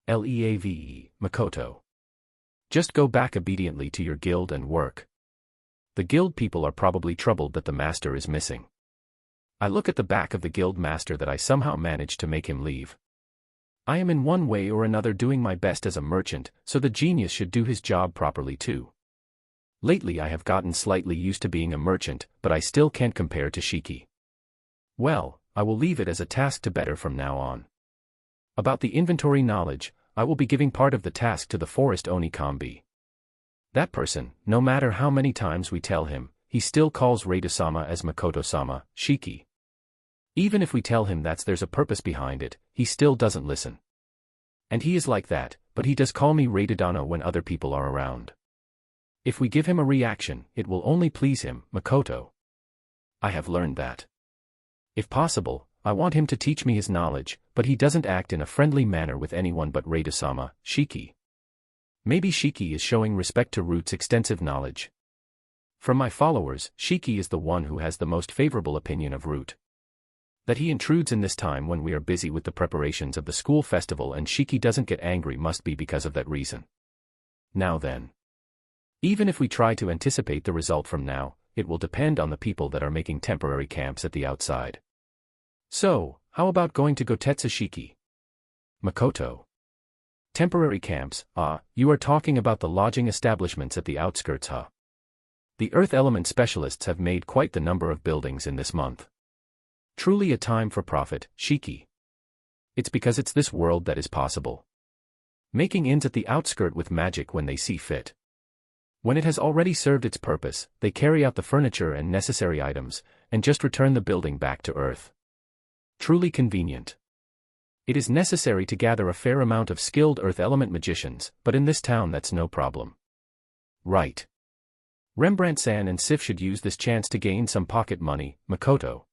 Leave, Makoto. Just go back obediently to your guild and work. The guild people are probably troubled that the master is missing. I look at the back of the guild master that I somehow managed to make him leave. I am in one way or another doing my best as a merchant, so the genius should do his job properly too. Lately I have gotten slightly used to being a merchant, but I still can't compare to Shiki. Well, I will leave it as a task to better from now on. About the inventory knowledge, I will be giving part of the task to the forest Onikambi. That person, no matter how many times we tell him, he still calls Reida-sama as Makoto-sama, Shiki. Even if we tell him that there's a purpose behind it, he still doesn't listen. And he is like that, but he does call me Reida-dano when other people are around. If we give him a reaction, it will only please him, Makoto. I have learned that. If possible, I want him to teach me his knowledge, but he doesn't act in a friendly manner with anyone but Reida-sama, Shiki. Maybe Shiki is showing respect to Root's extensive knowledge. From my followers, Shiki is the one who has the most favorable opinion of Root. That he intrudes in this time when we are busy with the preparations of the school festival and Shiki doesn't get angry must be because of that reason. Now then. Even if we try to anticipate the result from now, it will depend on the people that are making temporary camps at the outside. So, how about going to Gotetsu Shiki? Makoto. Temporary camps, you are talking about the lodging establishments at the outskirts, huh? The earth element specialists have made quite the number of buildings in this month. Truly a time for profit, Shiki. It's because it's this world that is possible. Making inns at the outskirt with magic when they see fit. When it has already served its purpose, they carry out the furniture and necessary items, and just return the building back to Earth. Truly convenient. It is necessary to gather a fair amount of skilled Earth element magicians, but in this town that's no problem. Right. Rembrandt-san and Sif should use this chance to gain some pocket money, Makoto.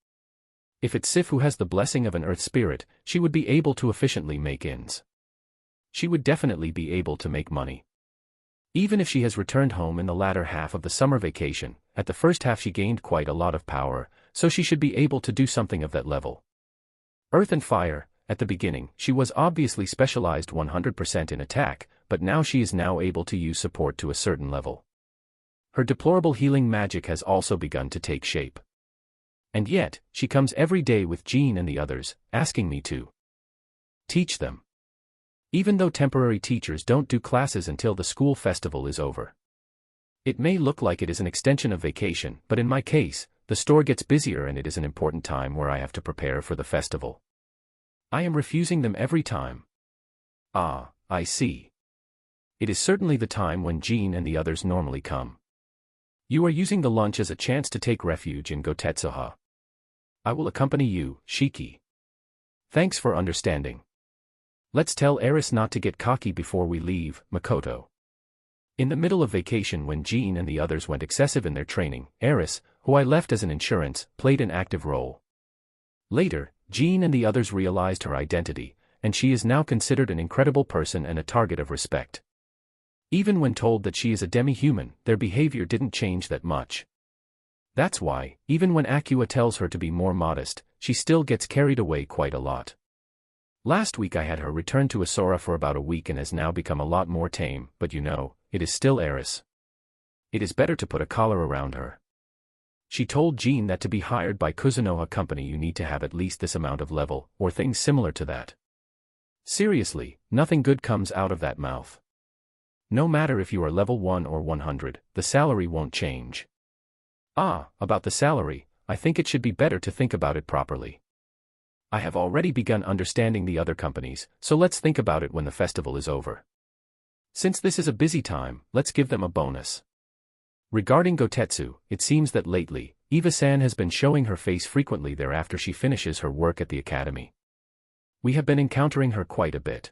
If it's Sif who has the blessing of an Earth spirit, she would be able to efficiently make inns. She would definitely be able to make money. Even if she has returned home in the latter half of the summer vacation, at the first half she gained quite a lot of power, so she should be able to do something of that level. Earth and fire, at the beginning, she was obviously specialized 100% in attack, but now she is now able to use support to a certain level. Her deplorable healing magic has also begun to take shape. And yet, she comes every day with Jean and the others, asking me to teach them. Even though temporary teachers don't do classes until the school festival is over. It may look like it is an extension of vacation, but in my case, the store gets busier and it is an important time where I have to prepare for the festival. I am refusing them every time. Ah, I see. It is certainly the time when Jean and the others normally come. You are using the lunch as a chance to take refuge in Gotetsu. I will accompany you, Shiki. Thanks for understanding. Let's tell Eris not to get cocky before we leave, Makoto. In the middle of vacation when Jean and the others went excessive in their training, Eris, who I left as an insurance, played an active role. Later, Jean and the others realized her identity, and she is now considered an incredible person and a target of respect. Even when told that she is a demi-human, their behavior didn't change that much. That's why, even when Akua tells her to be more modest, she still gets carried away quite a lot. Last week I had her return to Asura for about a week and has now become a lot more tame, but you know, it is still Eris. It is better to put a collar around her. She told Jean that to be hired by Kuzunoha Company you need to have at least this amount of level, or things similar to that. Seriously, nothing good comes out of that mouth. No matter if you are level 1 or 100, the salary won't change. About the salary, I think it should be better to think about it properly. I have already begun understanding the other companies, so let's think about it when the festival is over. Since this is a busy time, let's give them a bonus. Regarding Gotetsu, it seems that lately, Eva-san has been showing her face frequently there after she finishes her work at the academy. We have been encountering her quite a bit.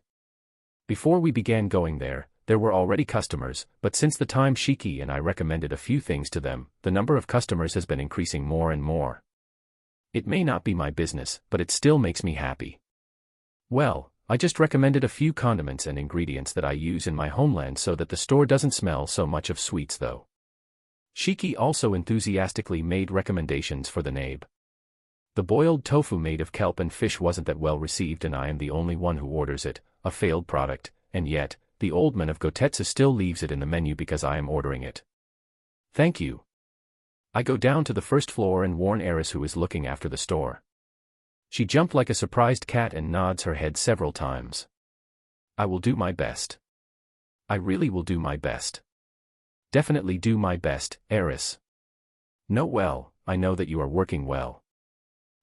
Before we began going there were already customers, but since the time Shiki and I recommended a few things to them, the number of customers has been increasing more and more. It may not be my business, but it still makes me happy. Well, I just recommended a few condiments and ingredients that I use in my homeland so that the store doesn't smell so much of sweets though. Shiki also enthusiastically made recommendations for the nabe. The boiled tofu made of kelp and fish wasn't that well received and I am the only one who orders it, a failed product, and yet, the old man of Gotetsu still leaves it in the menu because I am ordering it. Thank you. I go down to the first floor and warn Eris, who is looking after the store. She jumped like a surprised cat and nods her head several times. I will do my best. I really will do my best. Definitely do my best, Eris. No, well, I know that you are working well.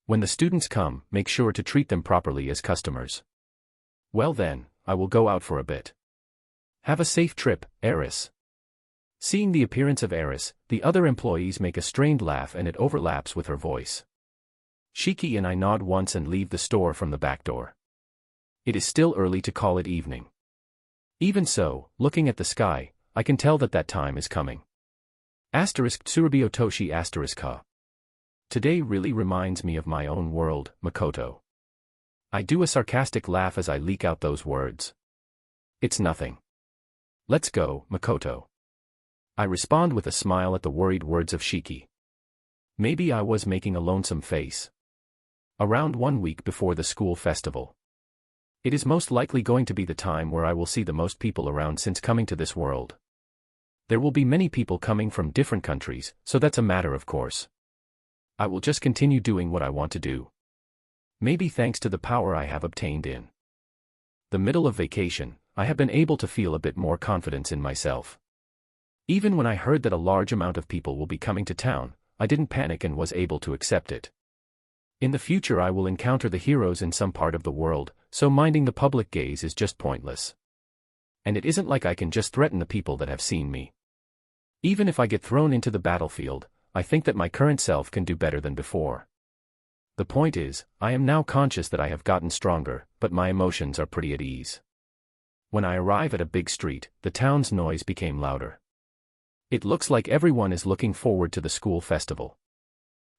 When the students come, make sure to treat them properly as customers. Well then, I will go out for a bit. Have a safe trip, Eris. Seeing the appearance of Eris, the other employees make a strained laugh and it overlaps with her voice. Shiki and I nod once and leave the store from the back door. It is still early to call it evening. Even so, looking at the sky, I can tell that that time is coming. Tsurubi Otoshi *ha. Today really reminds me of my own world, Makoto. I do a sarcastic laugh as I leak out those words. It's nothing. Let's go, Makoto. I respond with a smile at the worried words of Shiki. Maybe I was making a lonesome face. Around 1 week before the school festival. It is most likely going to be the time where I will see the most people around since coming to this world. There will be many people coming from different countries, so that's a matter of course. I will just continue doing what I want to do. Maybe thanks to the power I have obtained in the middle of vacation, I have been able to feel a bit more confidence in myself. Even when I heard that a large amount of people will be coming to town, I didn't panic and was able to accept it. In the future I will encounter the heroes in some part of the world, so minding the public gaze is just pointless. And it isn't like I can just threaten the people that have seen me. Even if I get thrown into the battlefield, I think that my current self can do better than before. The point is, I am now conscious that I have gotten stronger, but my emotions are pretty at ease. When I arrive at a big street, the town's noise became louder. It looks like everyone is looking forward to the school festival.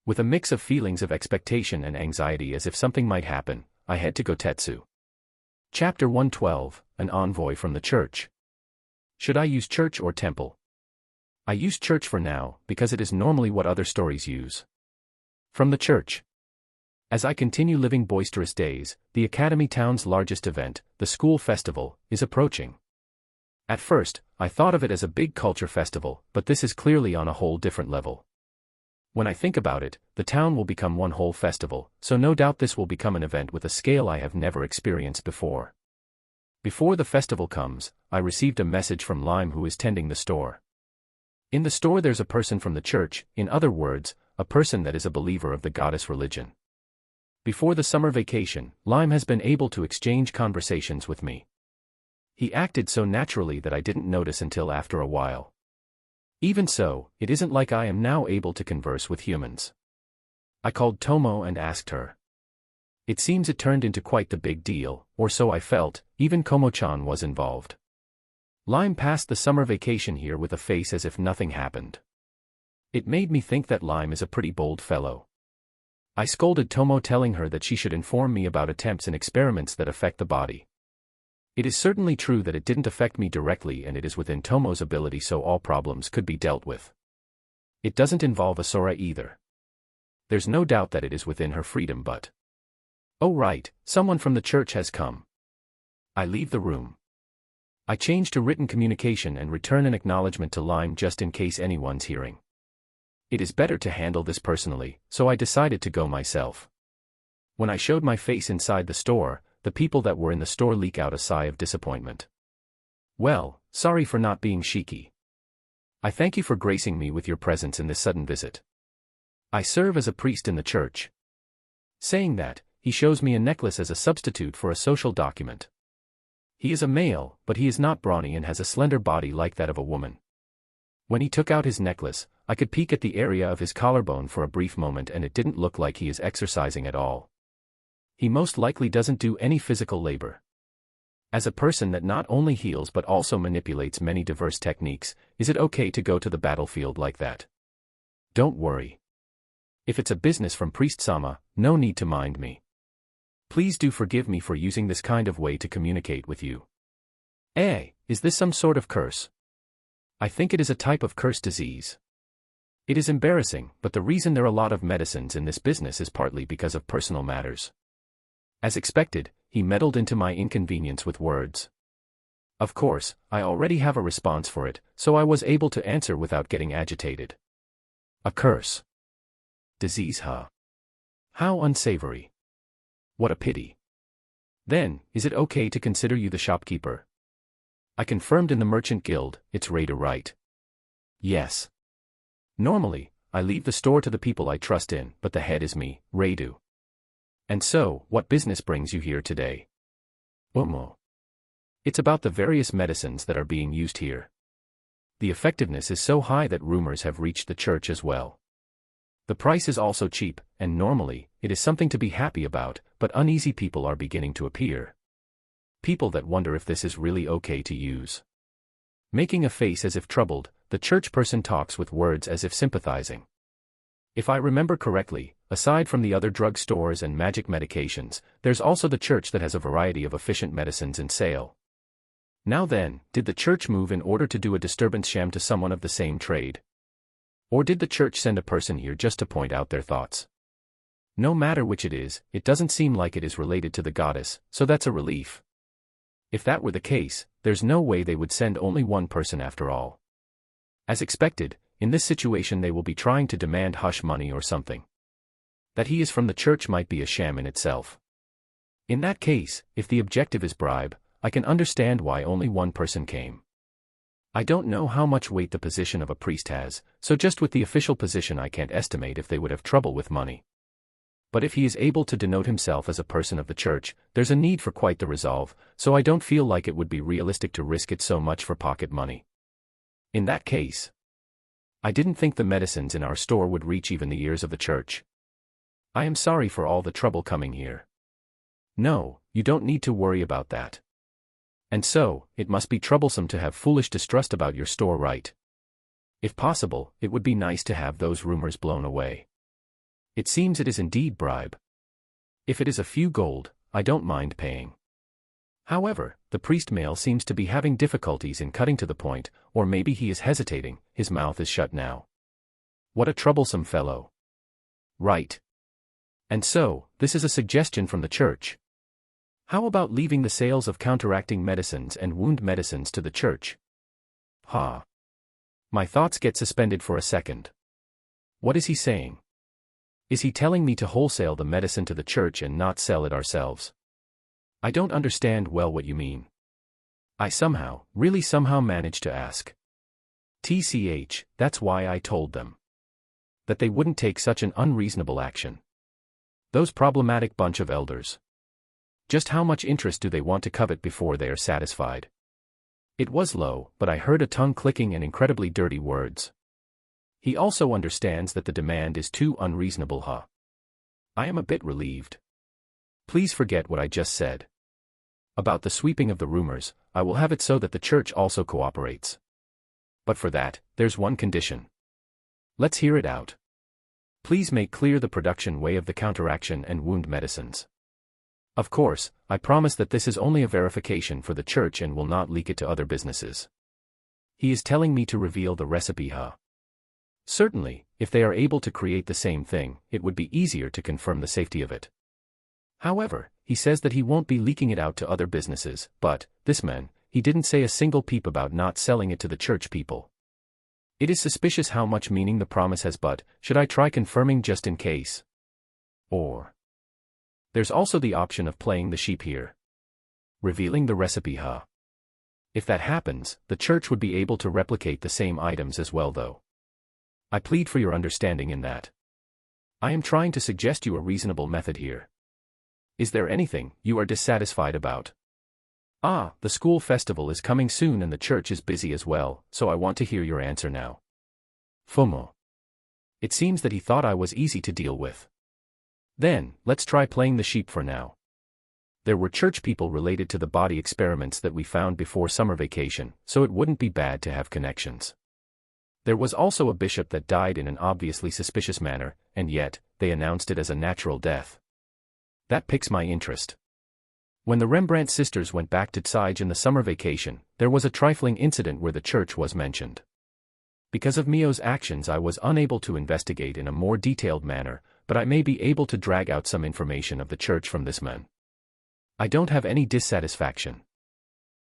With a mix of feelings of expectation and anxiety as if something might happen, I head to Gotetsu. Chapter 112, An Envoy from the Church. Should I use church or temple? I use church for now, because it is normally what other stories use. From the church. As I continue living boisterous days, the Academy Town's largest event, the school festival, is approaching. At first, I thought of it as a big culture festival, but this is clearly on a whole different level. When I think about it, the town will become one whole festival, so no doubt this will become an event with a scale I have never experienced before. Before the festival comes, I received a message from Lime, who is tending the store. In the store there's a person from the church, in other words, a person that is a believer of the goddess religion. Before the summer vacation, Lime has been able to exchange conversations with me. He acted so naturally that I didn't notice until after a while. Even so, it isn't like I am now able to converse with humans. I called Tomo and asked her. It seems it turned into quite the big deal, or so I felt, even Komo-chan was involved. Lime passed the summer vacation here with a face as if nothing happened. It made me think that Lime is a pretty bold fellow. I scolded Tomo, telling her that she should inform me about attempts and experiments that affect the body. It is certainly true that it didn't affect me directly and it is within Tomo's ability, so all problems could be dealt with. It doesn't involve Asura either. There's no doubt that it is within her freedom, but... Oh right, someone from the church has come. I leave the room. I change to written communication and return an acknowledgement to Lime just in case anyone's hearing. It is better to handle this personally, so I decided to go myself. When I showed my face inside the store, the people that were in the store leak out a sigh of disappointment. Well, sorry for not being Shiki. I thank you for gracing me with your presence in this sudden visit. I serve as a priest in the church. Saying that, he shows me a necklace as a substitute for a social document. He is a male, but he is not brawny and has a slender body like that of a woman. When he took out his necklace, I could peek at the area of his collarbone for a brief moment and it didn't look like he is exercising at all. He most likely doesn't do any physical labor. As a person that not only heals but also manipulates many diverse techniques, is it okay to go to the battlefield like that? Don't worry. If it's a business from Priest Sama, no need to mind me. Please do forgive me for using this kind of way to communicate with you. Is this some sort of curse? I think it is a type of curse disease. It is embarrassing, but the reason there are a lot of medicines in this business is partly because of personal matters. As expected, he meddled into my inconvenience with words. Of course, I already have a response for it, so I was able to answer without getting agitated. A curse. Disease, huh? How unsavory. What a pity. Then, is it okay to consider you the shopkeeper? I confirmed in the Merchant Guild, it's Ray to write. Yes. Normally, I leave the store to the people I trust in, but the head is me, Radu. And so, what business brings you here today? It's about the various medicines that are being used here. The effectiveness is so high that rumors have reached the church as well. The price is also cheap, and normally, it is something to be happy about, but uneasy people are beginning to appear. People that wonder if this is really okay to use. Making a face as if troubled, the church person talks with words as if sympathizing. If I remember correctly, aside from the other drug stores and magic medications, there's also the church that has a variety of efficient medicines in sale. Now then, did the church move in order to do a disturbance sham to someone of the same trade? Or did the church send a person here just to point out their thoughts? No matter which it is, it doesn't seem like it is related to the goddess, so that's a relief. If that were the case, there's no way they would send only one person after all. As expected, in this situation they will be trying to demand hush money or something. That he is from the church might be a sham in itself. In that case, if the objective is bribe, I can understand why only one person came. I don't know how much weight the position of a priest has, so just with the official position I can't estimate if they would have trouble with money. But if he is able to denote himself as a person of the church, there's a need for quite the resolve, so I don't feel like it would be realistic to risk it so much for pocket money. In that case, I didn't think the medicines in our store would reach even the ears of the church. I am sorry for all the trouble coming here. No, you don't need to worry about that. And so, it must be troublesome to have foolish distrust about your store, right? If possible, it would be nice to have those rumors blown away. It seems it is indeed bribe. If it is a few gold, I don't mind paying. However, the priest male seems to be having difficulties in cutting to the point, or maybe he is hesitating, his mouth is shut now. What a troublesome fellow. Right. And so, this is a suggestion from the church. How about leaving the sales of counteracting medicines and wound medicines to the church? My thoughts get suspended for a second. What is he saying? Is he telling me to wholesale the medicine to the church and not sell it ourselves? I don't understand well what you mean. I really somehow managed to ask. That's why I told them that they wouldn't take such an unreasonable action. Those problematic bunch of elders. Just how much interest do they want to covet before they are satisfied? It was low, but I heard a tongue clicking and incredibly dirty words. He also understands that the demand is too unreasonable, I am a bit relieved. Please forget what I just said. About the sweeping of the rumors, I will have it so that the church also cooperates. But for that, there's one condition. Let's hear it out. Please make clear the production way of the counteraction and wound medicines. Of course, I promise that this is only a verification for the church and will not leak it to other businesses. He is telling me to reveal the recipe, Certainly, if they are able to create the same thing, it would be easier to confirm the safety of it. However, he says that he won't be leaking it out to other businesses, but, this man, he didn't say a single peep about not selling it to the church people. It is suspicious how much meaning the promise has, but, should I try confirming just in case? Or there's also the option of playing the sheep here. Revealing the recipe, If that happens, the church would be able to replicate the same items as well though. I plead for your understanding in that. I am trying to suggest you a reasonable method here. Is there anything you are dissatisfied about? The school festival is coming soon and the church is busy as well, so I want to hear your answer now. FOMO. It seems that he thought I was easy to deal with. Then, let's try playing the sheep for now. There were church people related to the body experiments that we found before summer vacation, so it wouldn't be bad to have connections. There was also a bishop that died in an obviously suspicious manner, and yet, they announced it as a natural death. That piques my interest. When the Rembrandt sisters went back to Tsige in the summer vacation, there was a trifling incident where the church was mentioned. Because of Mio's actions, I was unable to investigate in a more detailed manner, but I may be able to drag out some information of the church from this man. I don't have any dissatisfaction.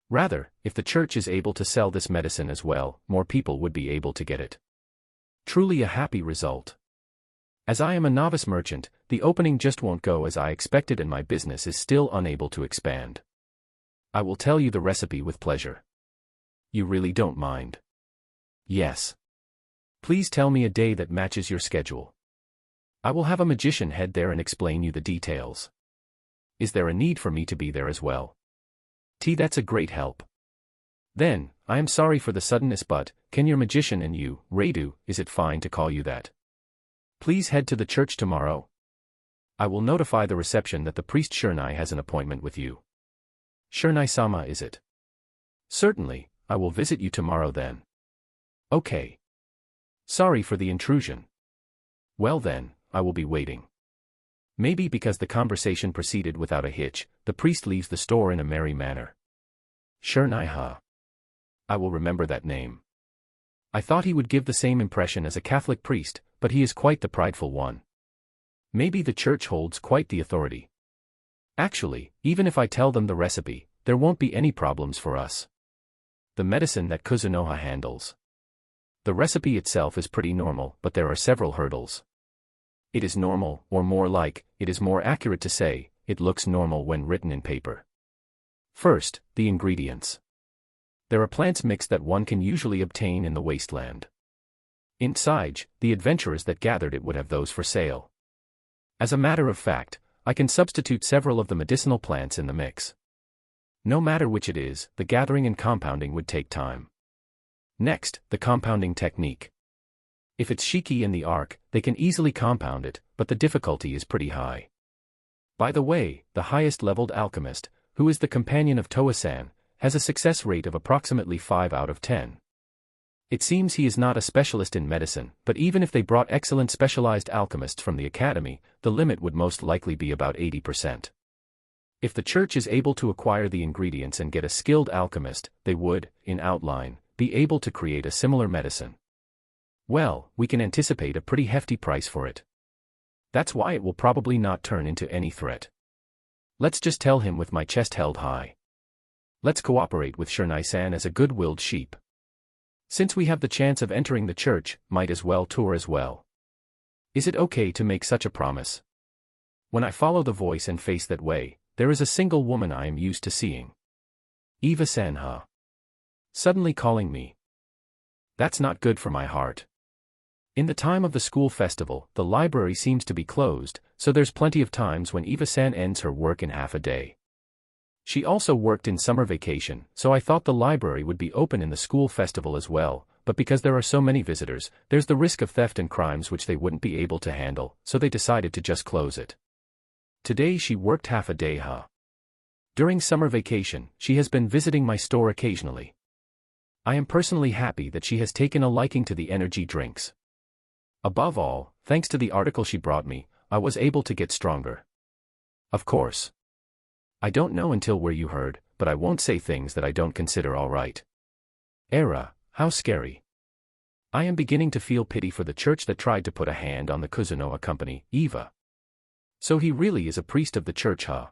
Rather, if the church is able to sell this medicine as well, more people would be able to get it. Truly a happy result. As I am a novice merchant, the opening just won't go as I expected and my business is still unable to expand. I will tell you the recipe with pleasure. You really don't mind? Yes. Please tell me a day that matches your schedule. I will have a magician head there and explain you the details. Is there a need for me to be there as well? That's a great help. Then, I am sorry for the suddenness, but, can your magician and you, Radu, is it fine to call you that? Please head to the church tomorrow. I will notify the reception that the priest Shernai has an appointment with you. Shernai-sama, is it? Certainly, I will visit you tomorrow then. Okay. Sorry for the intrusion. Well then, I will be waiting. Maybe because the conversation proceeded without a hitch, the priest leaves the store in a merry manner. Shernai-ha. I will remember that name. I thought he would give the same impression as a Catholic priest, but he is quite the prideful one. Maybe the church holds quite the authority. Actually, even if I tell them the recipe, there won't be any problems for us. The medicine that Kuzunoha handles. The recipe itself is pretty normal, but there are several hurdles. It is normal, or more like, it is more accurate to say, it looks normal when written in paper. First, the ingredients. There are plants mixed that one can usually obtain in the wasteland. In Tsige, the adventurers that gathered it would have those for sale. As a matter of fact, I can substitute several of the medicinal plants in the mix. No matter which it is, the gathering and compounding would take time. Next, the compounding technique. If it's Shiki and the Ark, they can easily compound it, but the difficulty is pretty high. By the way, the highest-leveled alchemist, who is the companion of Toa-san, has a success rate of approximately 5 out of 10. It seems he is not a specialist in medicine, but even if they brought excellent specialized alchemists from the academy, the limit would most likely be about 80%. If the church is able to acquire the ingredients and get a skilled alchemist, they would, in outline, be able to create a similar medicine. Well, we can anticipate a pretty hefty price for it. That's why it will probably not turn into any threat. Let's just tell him with my chest held high. Let's cooperate with Shernai-san as a good-willed sheep. Since we have the chance of entering the church, might as well tour as well. Is it okay to make such a promise? When I follow the voice and face that way, there is a single woman I am used to seeing. Eva-san, huh? Suddenly calling me. That's not good for my heart. In the time of the school festival, the library seems to be closed, so there's plenty of times when Eva-san ends her work in half a day. She also worked in summer vacation, so I thought the library would be open in the school festival as well, but because there are so many visitors, there's the risk of theft and crimes which they wouldn't be able to handle, so they decided to just close it. Today she worked half a day, huh? During summer vacation, she has been visiting my store occasionally. I am personally happy that she has taken a liking to the energy drinks. Above all, thanks to the article she brought me, I was able to get stronger. Of course. I don't know until where you heard, but I won't say things that I don't consider alright. Era, how scary. I am beginning to feel pity for the church that tried to put a hand on the Kuzunoha company, Eva. So he really is a priest of the church, huh?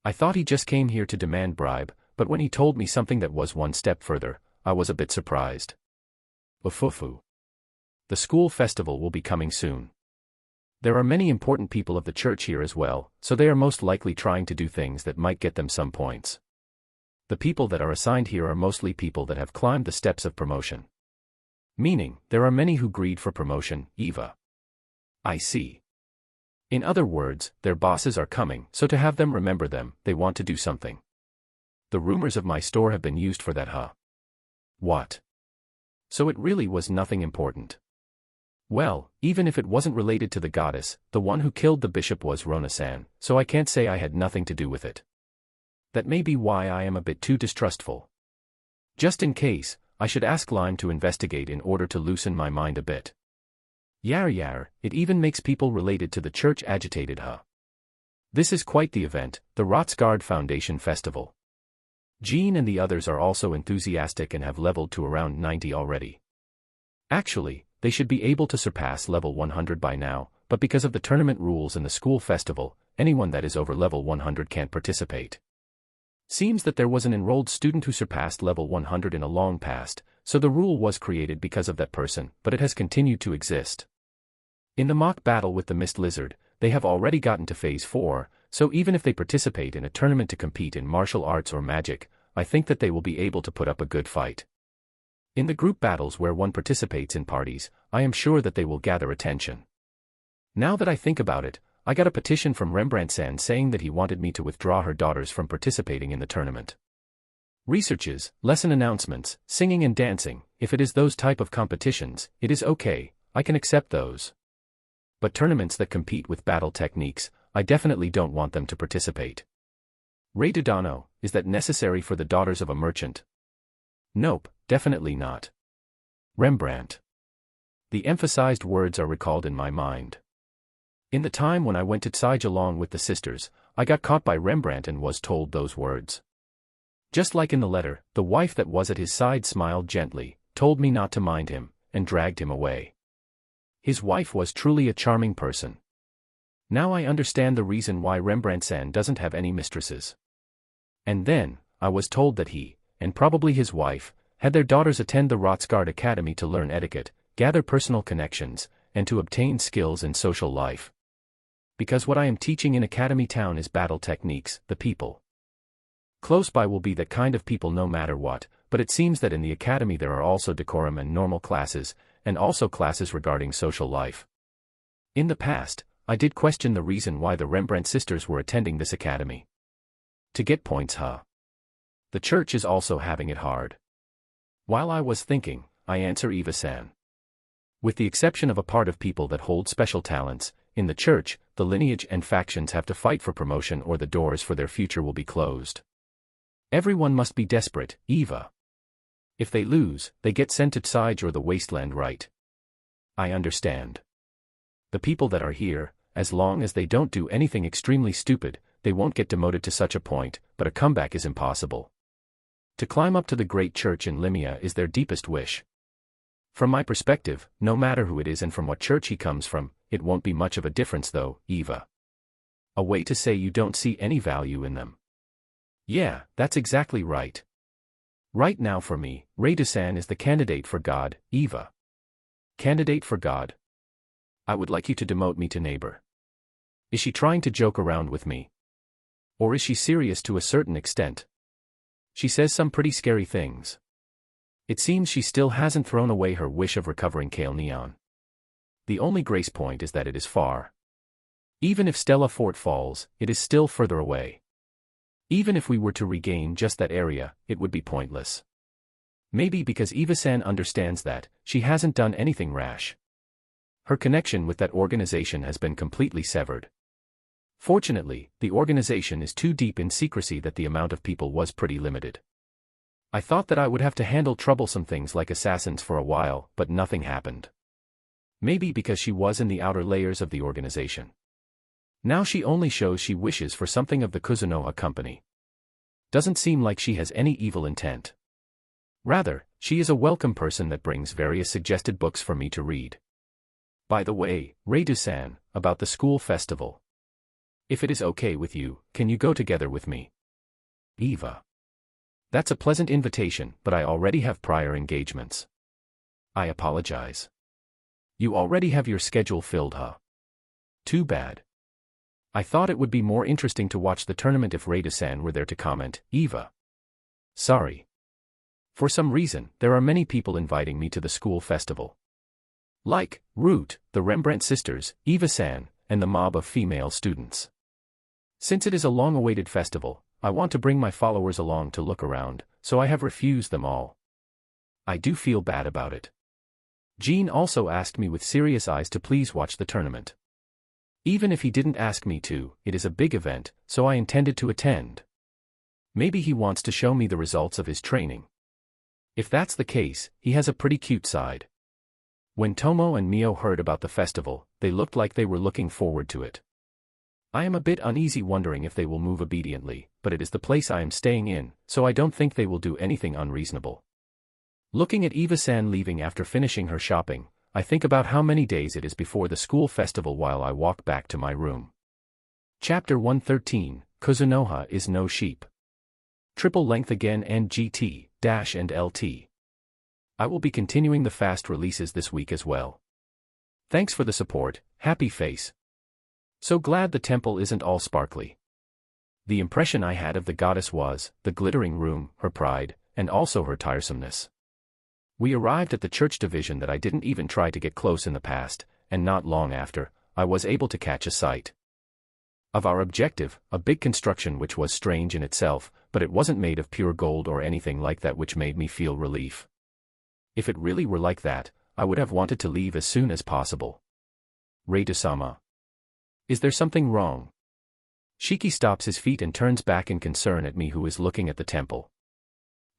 I thought he just came here to demand bribe, but when he told me something that was one step further, I was a bit surprised. Ufufu. The school festival will be coming soon. There are many important people of the church here as well, so they are most likely trying to do things that might get them some points. The people that are assigned here are mostly people that have climbed the steps of promotion. Meaning, there are many who greed for promotion, Eva. I see. In other words, their bosses are coming, so to have them remember them, they want to do something. The rumors of my store have been used for that, huh? What? So it really was nothing important. Well, even if it wasn't related to the goddess, the one who killed the bishop was Rona-san, so I can't say I had nothing to do with it. That may be why I am a bit too distrustful. Just in case, I should ask Lime to investigate in order to loosen my mind a bit. Yar, it even makes people related to the church agitated, huh? This is quite the event, the Rotsgard Foundation Festival. Jean and the others are also enthusiastic and have leveled to around 90 already. Actually, they should be able to surpass level 100 by now, but because of the tournament rules and the school festival, anyone that is over level 100 can't participate. Seems that there was an enrolled student who surpassed level 100 in a long past, so the rule was created because of that person, but it has continued to exist. In the mock battle with the Mist Lizard, they have already gotten to phase 4, so even if they participate in a tournament to compete in martial arts or magic, I think that they will be able to put up a good fight. In the group battles where one participates in parties, I am sure that they will gather attention. Now that I think about it, I got a petition from Rembrandt-san saying that he wanted me to withdraw her daughters from participating in the tournament. Researches, lesson announcements, singing and dancing, if it is those type of competitions, it is okay, I can accept those. But tournaments that compete with battle techniques, I definitely don't want them to participate. Ray Dodano, is that necessary for the daughters of a merchant? Nope, definitely not. Rembrandt. The emphasized words are recalled in my mind. In the time when I went to Tsige along with the sisters, I got caught by Rembrandt and was told those words. Just like in the letter, the wife that was at his side smiled gently, told me not to mind him, and dragged him away. His wife was truly a charming person. Now I understand the reason why Rembrandt-san doesn't have any mistresses. And then, I was told that he, and probably his wife, had their daughters attend the Rotsgard Academy to learn etiquette, gather personal connections, and to obtain skills in social life. Because what I am teaching in Academy Town is battle techniques, the people close by will be that kind of people no matter what, but it seems that in the academy there are also decorum and normal classes, and also classes regarding social life. In the past, I did question the reason why the Rembrandt sisters were attending this academy. To get points, huh? The church is also having it hard. While I was thinking, I answer Eva-san. With the exception of a part of people that hold special talents, in the church, the lineage and factions have to fight for promotion or the doors for their future will be closed. Everyone must be desperate, Eva. If they lose, they get sent to Tsige or the wasteland, right? I understand. The people that are here, as long as they don't do anything extremely stupid, they won't get demoted to such a point, but a comeback is impossible. To climb up to the great church in Limia is their deepest wish. From my perspective, no matter who it is and from what church he comes from, it won't be much of a difference though, Eva. A way to say you don't see any value in them. Yeah, that's exactly right. Right now for me, Ray-san is the candidate for God, Eva. Candidate for God? I would like you to demote me to neighbor. Is she trying to joke around with me? Or is she serious to a certain extent? She says some pretty scary things. It seems she still hasn't thrown away her wish of recovering Kale Neon. The only grace point is that it is far. Even if Stella Fort falls, it is still further away. Even if we were to regain just that area, it would be pointless. Maybe because Eva-san understands that, she hasn't done anything rash. Her connection with that organization has been completely severed. Fortunately, the organization is too deep in secrecy that the amount of people was pretty limited. I thought that I would have to handle troublesome things like assassins for a while, but nothing happened. Maybe because she was in the outer layers of the organization. Now she only shows she wishes for something of the Kuzunoha company. Doesn't seem like she has any evil intent. Rather, she is a welcome person that brings various suggested books for me to read. By the way, Ray-san, about the school festival. If it is okay with you, can you go together with me? Eva. That's a pleasant invitation, but I already have prior engagements. I apologize. You already have your schedule filled, huh? Too bad. I thought it would be more interesting to watch the tournament if Ray-san were there to comment, Eva. Sorry. For some reason, there are many people inviting me to the school festival. Like, Root, the Rembrandt sisters, Eva-san, and the mob of female students. Since it is a long-awaited festival, I want to bring my followers along to look around, so I have refused them all. I do feel bad about it. Jean also asked me with serious eyes to please watch the tournament. Even if he didn't ask me to, it is a big event, so I intended to attend. Maybe he wants to show me the results of his training. If that's the case, he has a pretty cute side. When Tomo and Mio heard about the festival, they looked like they were looking forward to it. I am a bit uneasy wondering if they will move obediently, but it is the place I am staying in, so I don't think they will do anything unreasonable. Looking at Eva-san leaving after finishing her shopping, I think about how many days it is before the school festival while I walk back to my room. Chapter 113, Kuzunoha is no sheep. Triple length again and GT, dash and LT. I will be continuing the fast releases this week as well. Thanks for the support, happy face. So glad the temple isn't all sparkly. The impression I had of the goddess was, the glittering room, her pride, and also her tiresomeness. We arrived at the church division that I didn't even try to get close in the past, and not long after, I was able to catch a sight of our objective, a big construction which was strange in itself, but it wasn't made of pure gold or anything like that, which made me feel relief. If it really were like that, I would have wanted to leave as soon as possible. Reito-sama. Is there something wrong? Shiki stops his feet and turns back in concern at me, who is looking at the temple.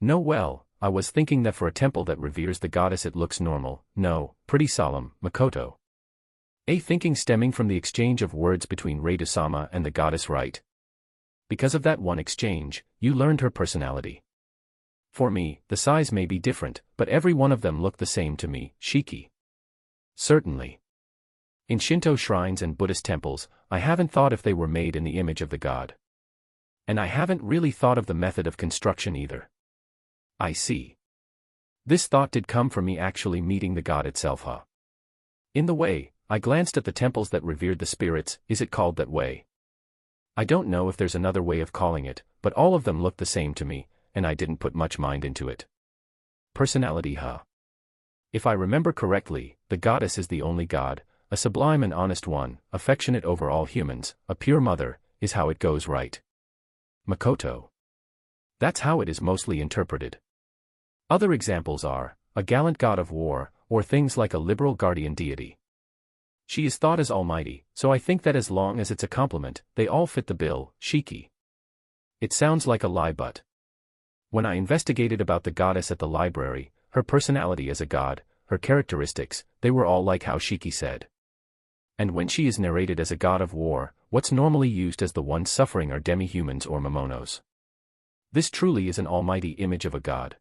No, well, I was thinking that for a temple that reveres the goddess it looks normal, no, pretty solemn, Makoto. A thinking stemming from the exchange of words between Reito-sama and the goddess, right? Because of that one exchange, you learned her personality. For me, the size may be different, but every one of them looked the same to me, Shiki. Certainly. In Shinto shrines and Buddhist temples, I haven't thought if they were made in the image of the god. And I haven't really thought of the method of construction either. I see. This thought did come from me actually meeting the god itself, huh? In the way, I glanced at the temples that revered the spirits. Is it called that way? I don't know if there's another way of calling it, but all of them looked the same to me, and I didn't put much mind into it. Personality, huh? If I remember correctly, the goddess is the only god, a sublime and honest one, affectionate over all humans, a pure mother, is how it goes, right? Makoto. That's how it is mostly interpreted. Other examples are, a gallant god of war, or things like a liberal guardian deity. She is thought as almighty, so I think that as long as it's a compliment, they all fit the bill, Shiki. It sounds like a lie, but when I investigated about the goddess at the library, her personality as a god, her characteristics, they were all like how Shiki said. And when she is narrated as a god of war, what's normally used as the ones suffering are demi-humans or momonos. This truly is an almighty image of a god.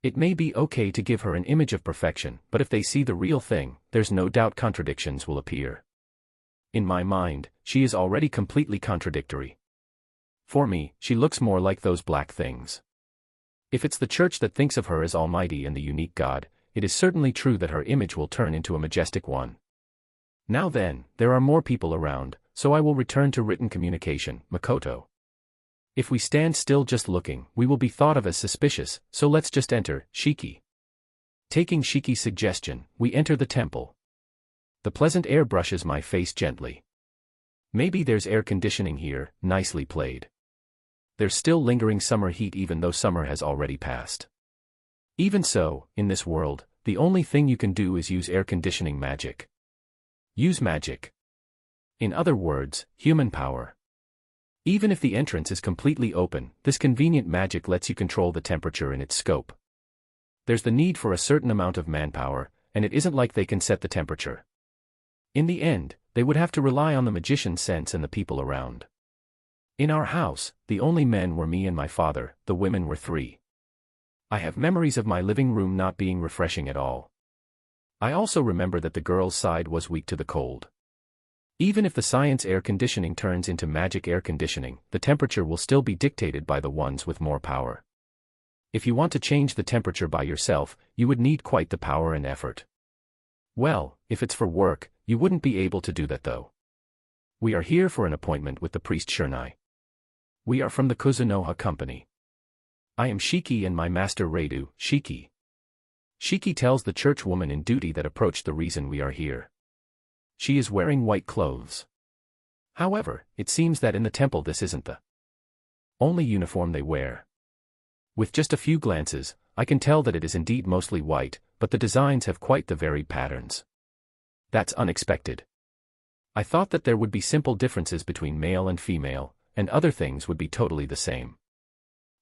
It may be okay to give her an image of perfection, but if they see the real thing, there's no doubt contradictions will appear. In my mind, she is already completely contradictory. For me, she looks more like those black things. If it's the church that thinks of her as almighty and the unique god, it is certainly true that her image will turn into a majestic one. Now then, there are more people around, so I will return to written communication, Makoto. If we stand still just looking, we will be thought of as suspicious, so let's just enter, Shiki. Taking Shiki's suggestion, we enter the temple. The pleasant air brushes my face gently. Maybe there's air conditioning here, nicely played. There's still lingering summer heat even though summer has already passed. Even so, in this world, the only thing you can do is use air conditioning magic. Use magic. In other words, human power. Even if the entrance is completely open, this convenient magic lets you control the temperature in its scope. There's the need for a certain amount of manpower, and it isn't like they can set the temperature. In the end, they would have to rely on the magician's sense and the people around. In our house, the only men were me and my father, the women were 3. I have memories of my living room not being refreshing at all. I also remember that the girls' side was weak to the cold. Even if the science air conditioning turns into magic air conditioning, the temperature will still be dictated by the ones with more power. If you want to change the temperature by yourself, you would need quite the power and effort. Well, if it's for work, you wouldn't be able to do that though. We are here for an appointment with the priest Shurnai. We are from the Kuzunoha company. I am Shiki and my master Reito, Shiki. Shiki tells the church woman in duty that approached the reason we are here. She is wearing white clothes. However, it seems that in the temple this isn't the only uniform they wear. With just a few glances, I can tell that it is indeed mostly white, but the designs have quite the varied patterns. That's unexpected. I thought that there would be simple differences between male and female, and other things would be totally the same.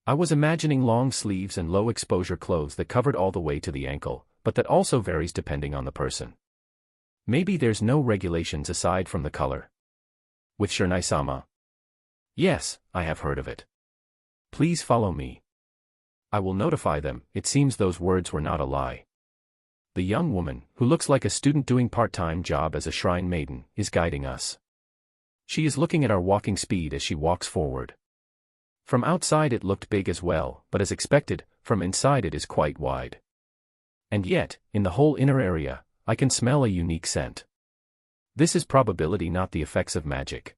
I was imagining long sleeves and low exposure clothes that covered all the way to the ankle, but that also varies depending on the person. Maybe there's no regulations aside from the color. With Shernai-sama? Yes, I have heard of it. Please follow me. I will notify them. It seems those words were not a lie. The young woman, who looks like a student doing part-time job as a shrine maiden, is guiding us. She is looking at our walking speed as she walks forward. From outside it looked big as well, but as expected, from inside it is quite wide. And yet, in the whole inner area, I can smell a unique scent. This is probability, not the effects of magic.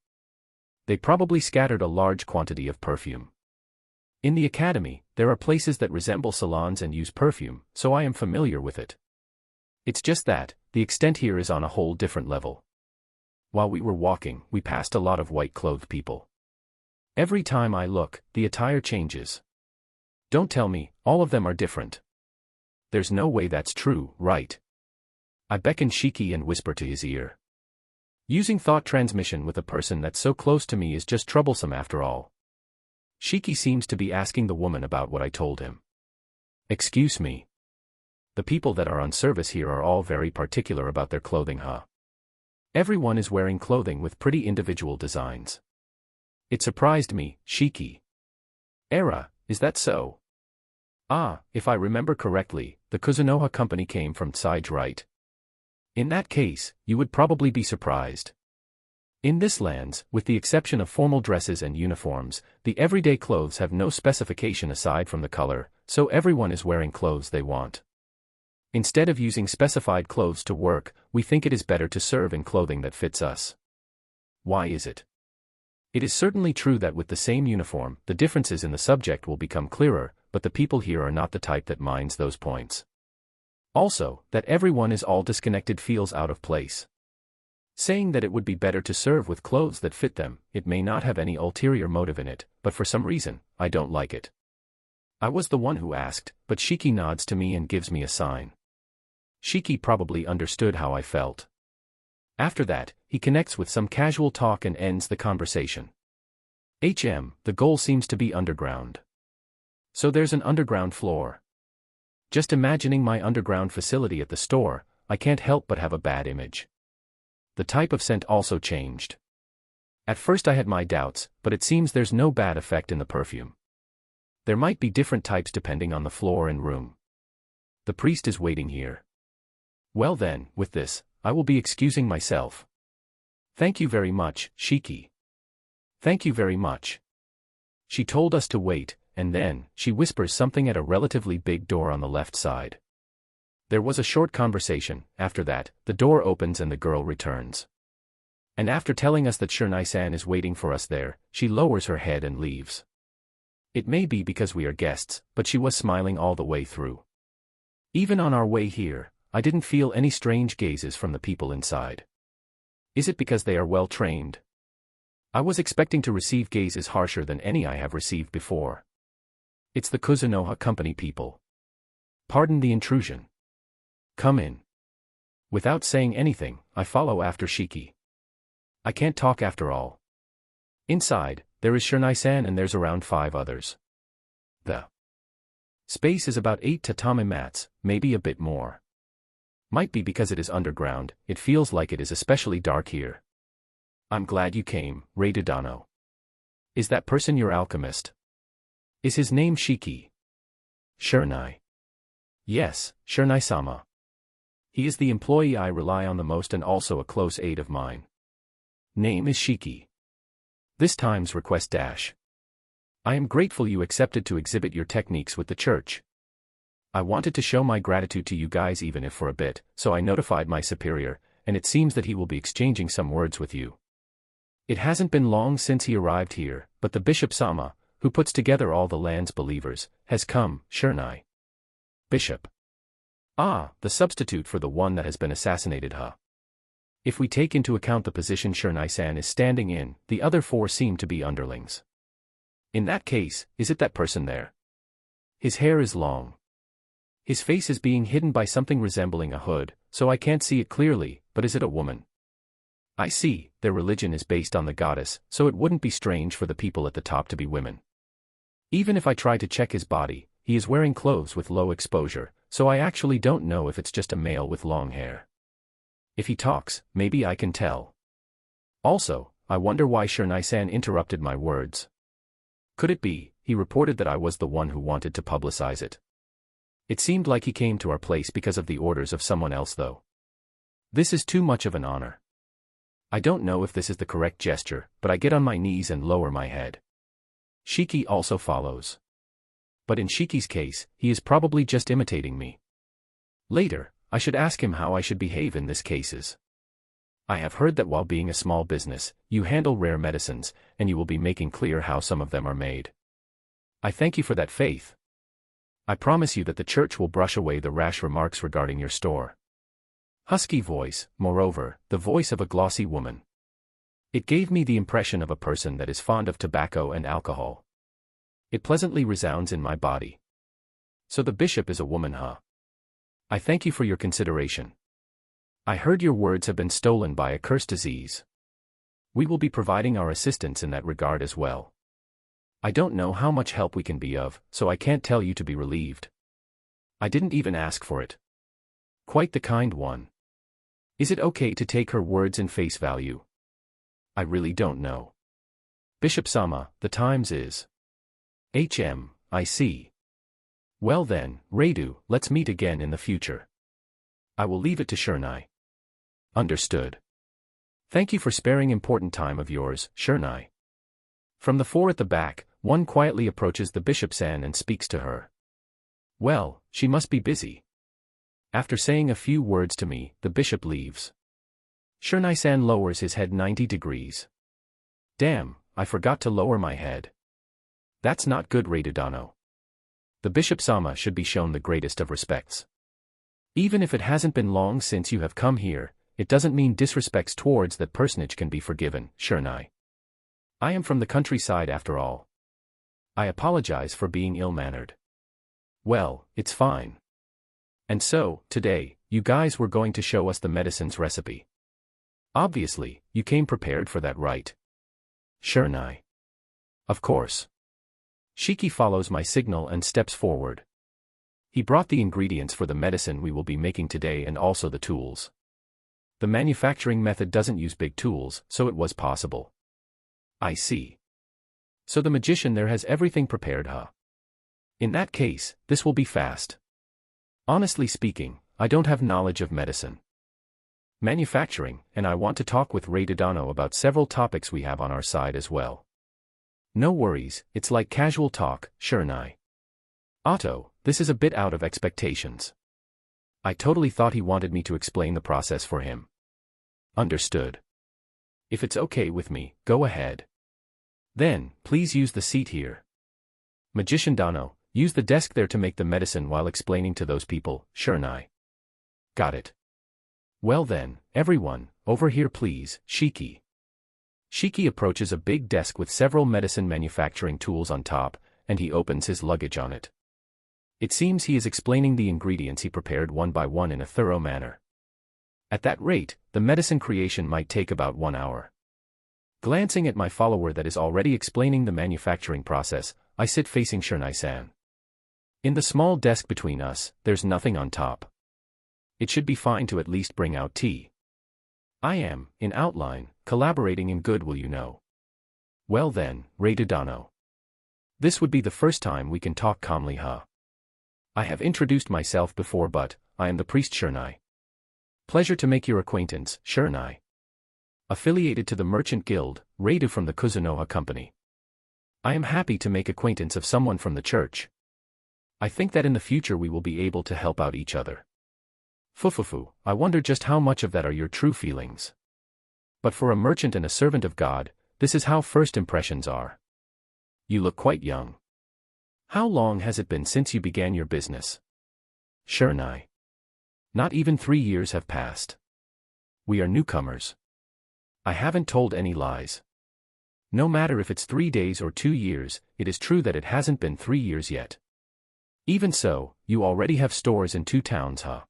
They probably scattered a large quantity of perfume. In the academy, there are places that resemble salons and use perfume, so I am familiar with it. It's just that, the extent here is on a whole different level. While we were walking, we passed a lot of white-clothed people. Every time I look, the attire changes. Don't tell me, all of them are different. There's no way that's true, right? I beckon Shiki and whisper to his ear. Using thought transmission with a person that's so close to me is just troublesome after all. Shiki seems to be asking the woman about what I told him. Excuse me. The people that are on service here are all very particular about their clothing, huh? Everyone is wearing clothing with pretty individual designs. It surprised me, Shiki. Era, is that so? Ah, if I remember correctly, the Kuzunoha company came from Tsige, right? In that case, you would probably be surprised. In this lands, with the exception of formal dresses and uniforms, the everyday clothes have no specification aside from the color, so everyone is wearing clothes they want. Instead of using specified clothes to work, we think it is better to serve in clothing that fits us. Why is it? It is certainly true that with the same uniform, the differences in the subject will become clearer, but the people here are not the type that minds those points. Also, that everyone is all disconnected feels out of place. Saying that it would be better to serve with clothes that fit them, it may not have any ulterior motive in it, but for some reason, I don't like it. I was the one who asked, but Shiki nods to me and gives me a sign. Shiki probably understood how I felt. After that, he connects with some casual talk and ends the conversation. The goal seems to be underground. So there's an underground floor. Just imagining my underground facility at the store, I can't help but have a bad image. The type of scent also changed. At first I had my doubts, but it seems there's no bad effect in the perfume. There might be different types depending on the floor and room. The priest is waiting here. Well then, with this, I will be excusing myself. Thank you very much, Shiki. Thank you very much. She told us to wait, and then, she whispers something at a relatively big door on the left side. There was a short conversation. After that, the door opens and the girl returns. And after telling us that Shernai-san is waiting for us there, she lowers her head and leaves. It may be because we are guests, but she was smiling all the way through. Even on our way here, I didn't feel any strange gazes from the people inside. Is it because they are well trained? I was expecting to receive gazes harsher than any I have received before. It's the Kuzunoha company people. Pardon the intrusion. Come in. Without saying anything, I follow after Shiki. I can't talk after all. Inside, there is Shernai-san and there's around 5 others. The space is about 8 tatami mats, maybe a bit more. Might be because it is underground, it feels like it is especially dark here. I'm glad you came, Ray Dodano. Is that person your alchemist? Is his name Shiki? Shernai. Yes, Shernai-sama. He is the employee I rely on the most and also a close aide of mine. Name is Shiki. This time's request dash. I am grateful you accepted to exhibit your techniques with the church. I wanted to show my gratitude to you guys even if for a bit, so I notified my superior, and it seems that he will be exchanging some words with you. It hasn't been long since he arrived here, but the Bishop-sama, who puts together all the land's believers, has come, Shernai. Bishop. Ah, the substitute for the one that has been assassinated, huh? If we take into account the position Shernai-san is standing in, the other 4 seem to be underlings. In that case, is it that person there? His hair is long. His face is being hidden by something resembling a hood, so I can't see it clearly, but is it a woman? I see, their religion is based on the goddess, so it wouldn't be strange for the people at the top to be women. Even if I try to check his body, he is wearing clothes with low exposure, so I actually don't know if it's just a male with long hair. If he talks, maybe I can tell. Also, I wonder why Shernai-san interrupted my words. Could it be, he reported that I was the one who wanted to publicize it? It seemed like he came to our place because of the orders of someone else though. This is too much of an honor. I don't know if this is the correct gesture, but I get on my knees and lower my head. Shiki also follows. But in Shiki's case, he is probably just imitating me. Later, I should ask him how I should behave in this cases. I have heard that while being a small business, you handle rare medicines, and you will be making clear how some of them are made. I thank you for that faith. I promise you that the church will brush away the rash remarks regarding your store. Husky voice, moreover, the voice of a glossy woman. It gave me the impression of a person that is fond of tobacco and alcohol. It pleasantly resounds in my body. So the bishop is a woman, huh? I thank you for your consideration. I heard your words have been stolen by a cursed disease. We will be providing our assistance in that regard as well. I don't know how much help we can be of, so I can't tell you to be relieved. I didn't even ask for it. Quite the kind one. Is it okay to take her words in face value? I really don't know. Bishop Sama, the times is. I see. Well then, Radu, let's meet again in the future. I will leave it to Shernai. Understood. Thank you for sparing important time of yours, Shernai. From the four at the back, one quietly approaches the bishop-san and speaks to her. Well, she must be busy. After saying a few words to me, the bishop leaves. Shernai-san lowers his head 90 degrees. Damn, I forgot to lower my head. That's not good, Radudano. The bishop-sama should be shown the greatest of respects. Even if it hasn't been long since you have come here, it doesn't mean disrespects towards that personage can be forgiven, Shernai. I am from the countryside after all. I apologize for being ill-mannered. Well, it's fine. And so, today, you guys were going to show us the medicine's recipe. Obviously, you came prepared for that, right? Shernai. Of course. Shiki follows my signal and steps forward. He brought the ingredients for the medicine we will be making today and also the tools. The manufacturing method doesn't use big tools, so it was possible. I see. So the magician there has everything prepared, huh? In that case, this will be fast. Honestly speaking, I don't have knowledge of medicine. Manufacturing, and I want to talk with Radudano about several topics we have on our side as well. No worries, it's like casual talk, Shernai. Otto, this is a bit out of expectations. I totally thought he wanted me to explain the process for him. Understood. If it's okay with me, go ahead. Then, please use the seat here. Magician Dano, use the desk there to make the medicine while explaining to those people, Shernai. Got it. Well then, everyone, over here please, Shiki. Shiki approaches a big desk with several medicine manufacturing tools on top, and he opens his luggage on it. It seems he is explaining the ingredients he prepared one by one in a thorough manner. At that rate, the medicine creation might take about 1 hour. Glancing at my follower that is already explaining the manufacturing process, I sit facing Shernai-san. In the small desk between us, there's nothing on top. It should be fine to at least bring out tea. I am, in outline, collaborating in good, will you know. Well then, Radudano. This would be the first time we can talk calmly, huh? I have introduced myself before, but I am the priest Shernai. Pleasure to make your acquaintance, Shernai. Affiliated to the Merchant Guild, Radu from the Kuzunoha Company. I am happy to make acquaintance of someone from the church. I think that in the future we will be able to help out each other. Fufufu, I wonder just how much of that are your true feelings. But for a merchant and a servant of God, this is how first impressions are. You look quite young. How long has it been since you began your business? Shernai. Not even 3 years have passed. We are newcomers. I haven't told any lies. No matter if it's 3 days or 2 years, it is true that it hasn't been 3 years yet. Even so, you already have stores in 2 towns, huh?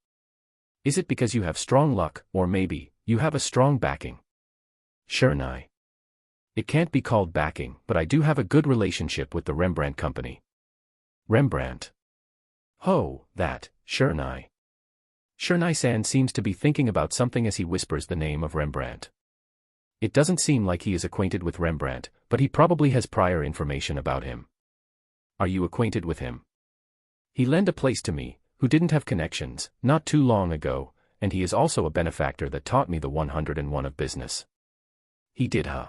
Is it because you have strong luck, or maybe, you have a strong backing? Shernai. It can't be called backing, but I do have a good relationship with the Rembrandt Company. Rembrandt. Oh, that, Shernai. Shernai-san seems to be thinking about something as he whispers the name of Rembrandt. It doesn't seem like he is acquainted with Rembrandt, but he probably has prior information about him. Are you acquainted with him? He lent a place to me, who didn't have connections, not too long ago, and he is also a benefactor that taught me the 101 of business. He did, huh?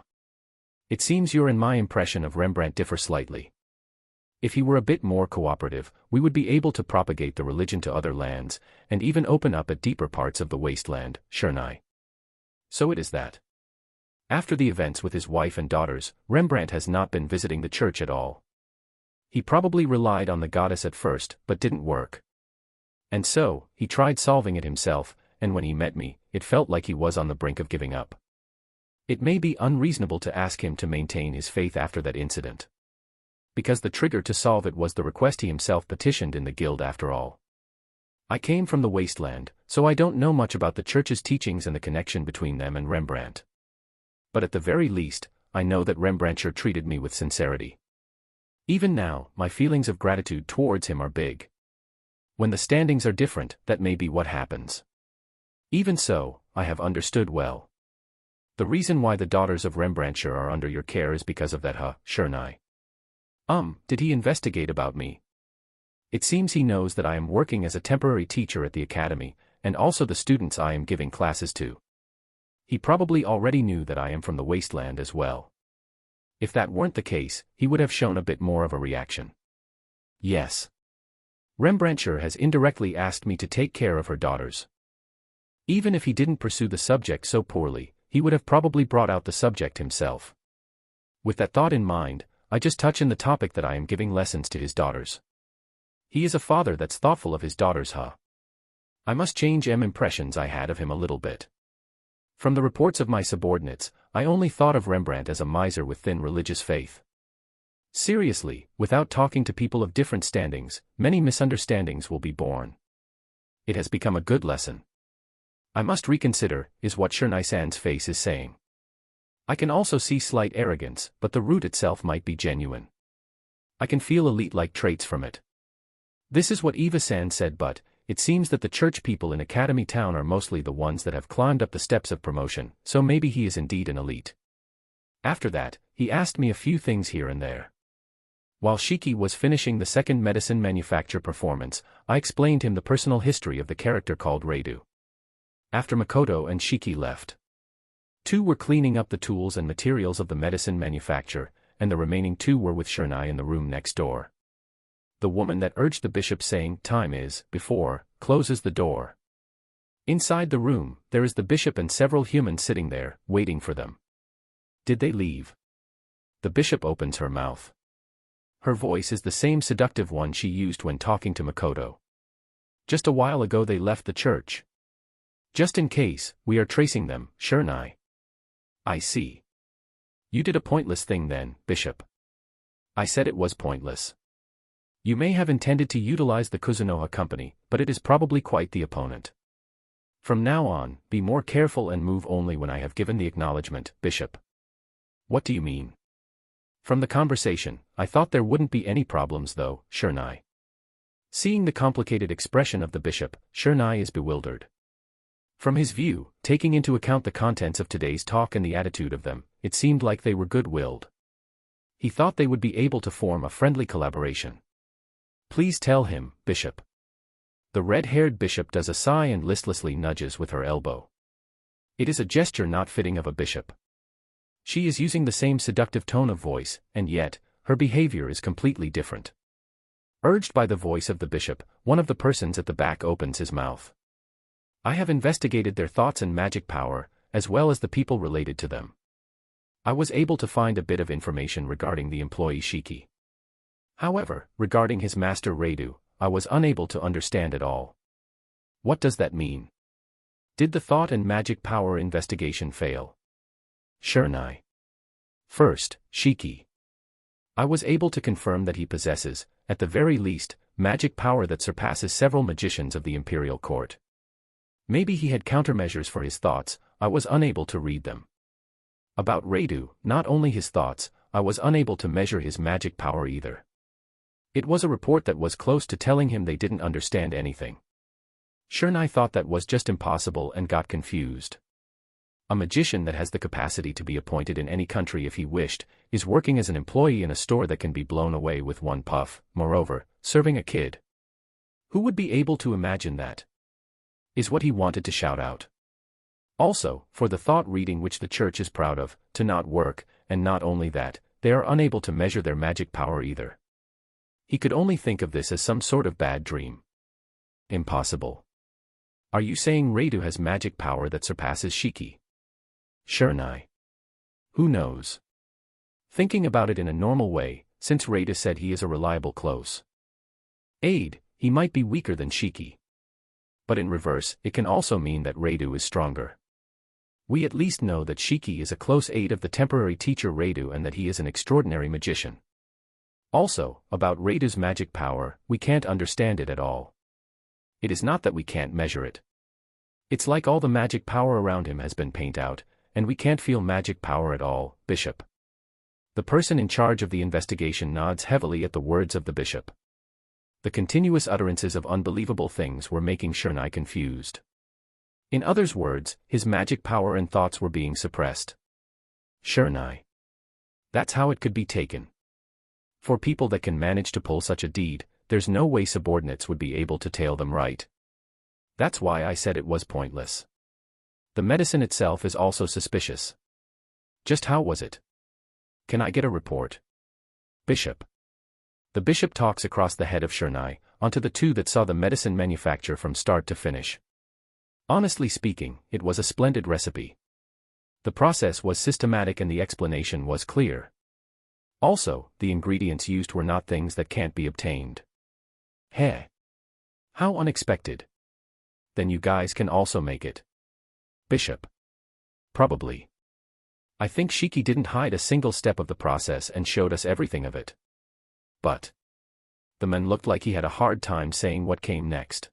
It seems your and my impression of Rembrandt differ slightly. If he were a bit more cooperative, we would be able to propagate the religion to other lands, and even open up at deeper parts of the wasteland, Shernai. So it is that. After the events with his wife and daughters, Rembrandt has not been visiting the church at all. He probably relied on the goddess at first, but didn't work. And so, he tried solving it himself, and when he met me, it felt like he was on the brink of giving up. It may be unreasonable to ask him to maintain his faith after that incident. Because the trigger to solve it was the request he himself petitioned in the guild after all. I came from the wasteland, so I don't know much about the church's teachings and the connection between them and Rembrandt. But at the very least, I know that Rembrandt sure treated me with sincerity. Even now, my feelings of gratitude towards him are big. When the standings are different, that may be what happens. Even so, I have understood well. The reason why the daughters of Rembrandtshire are under your care is because of that, huh, Shernai? Did he investigate about me? It seems he knows that I am working as a temporary teacher at the academy, and also the students I am giving classes to. He probably already knew that I am from the wasteland as well. If that weren't the case, he would have shown a bit more of a reaction. Yes. Rembrandtshire has indirectly asked me to take care of her daughters. Even if he didn't pursue the subject so poorly, he would have probably brought out the subject himself. With that thought in mind, I just touch in the topic that I am giving lessons to his daughters. He is a father that's thoughtful of his daughters, huh? I must change impressions I had of him a little bit. From the reports of my subordinates, I only thought of Rembrandt as a miser with thin religious faith. Seriously, without talking to people of different standings, many misunderstandings will be born. It has become a good lesson. I must reconsider, is what Shernai-san's face is saying. I can also see slight arrogance, but the root itself might be genuine. I can feel elite-like traits from it. This is what Eva-san said, but it seems that the church people in Academy Town are mostly the ones that have climbed up the steps of promotion, so maybe he is indeed an elite. After that, he asked me a few things here and there. While Shiki was finishing the second medicine manufacture performance, I explained him the personal history of the character called Reidu. After Makoto and Shiki left, two were cleaning up the tools and materials of the medicine manufacture, and the remaining two were with Shernai in the room next door. The woman that urged the bishop saying, "Time is," before, closes the door. Inside the room, there is the bishop and several humans sitting there, waiting for them. Did they leave? The bishop opens her mouth. Her voice is the same seductive one she used when talking to Makoto. Just a while ago they left the church. Just in case, we are tracing them, Shernai. I see. You did a pointless thing then, Bishop. I said it was pointless. You may have intended to utilize the Kuzunoha company, but it is probably quite the opponent. From now on, be more careful and move only when I have given the acknowledgement, Bishop. What do you mean? From the conversation, I thought there wouldn't be any problems though, Shernai. Seeing the complicated expression of the bishop, Shernai is bewildered. From his view, taking into account the contents of today's talk and the attitude of them, it seemed like they were good-willed. He thought they would be able to form a friendly collaboration. Please tell him, Bishop. The red-haired bishop does a sigh and listlessly nudges with her elbow. It is a gesture not fitting of a bishop. She is using the same seductive tone of voice, and yet, her behavior is completely different. Urged by the voice of the bishop, one of the persons at the back opens his mouth. I have investigated their thoughts and magic power, as well as the people related to them. I was able to find a bit of information regarding the employee Shiki. However, regarding his master Reidu, I was unable to understand it all. What does that mean? Did the thought and magic power investigation fail? Shernai. First, Shiki. I was able to confirm that he possesses, at the very least, magic power that surpasses several magicians of the imperial court. Maybe he had countermeasures for his thoughts, I was unable to read them. About Reidu, not only his thoughts, I was unable to measure his magic power either. It was a report that was close to telling him they didn't understand anything. Shernai thought that was just impossible and got confused. A magician that has the capacity to be appointed in any country if he wished, is working as an employee in a store that can be blown away with one puff, moreover, serving a kid. Who would be able to imagine that? Is what he wanted to shout out. Also, for the thought reading which the church is proud of, to not work, and not only that, they are unable to measure their magic power either. He could only think of this as some sort of bad dream. Impossible. Are you saying Radu has magic power that surpasses Shiki? Shiranai. Who knows? Thinking about it in a normal way, since Radu said he is a reliable close aide, he might be weaker than Shiki. But in reverse, it can also mean that Radu is stronger. We at least know that Shiki is a close aide of the temporary teacher Radu and that he is an extraordinary magician. Also, about Radu's magic power, we can't understand it at all. It is not that we can't measure it. It's like all the magic power around him has been painted out, and we can't feel magic power at all, Bishop. The person in charge of the investigation nods heavily at the words of the bishop. The continuous utterances of unbelievable things were making Shiranai confused. In others' words, his magic power and thoughts were being suppressed. Shiranai. That's how it could be taken. For people that can manage to pull such a deed, there's no way subordinates would be able to tail them right. That's why I said it was pointless. The medicine itself is also suspicious. Just how was it? Can I get a report? Bishop. The bishop talks across the head of Shiranai, onto the two that saw the medicine manufacture from start to finish. Honestly speaking, it was a splendid recipe. The process was systematic and the explanation was clear. Also, the ingredients used were not things that can't be obtained. Heh. How unexpected. Then you guys can also make it. Bishop. Probably. I think Shiki didn't hide a single step of the process and showed us everything of it. But the man looked like he had a hard time saying what came next.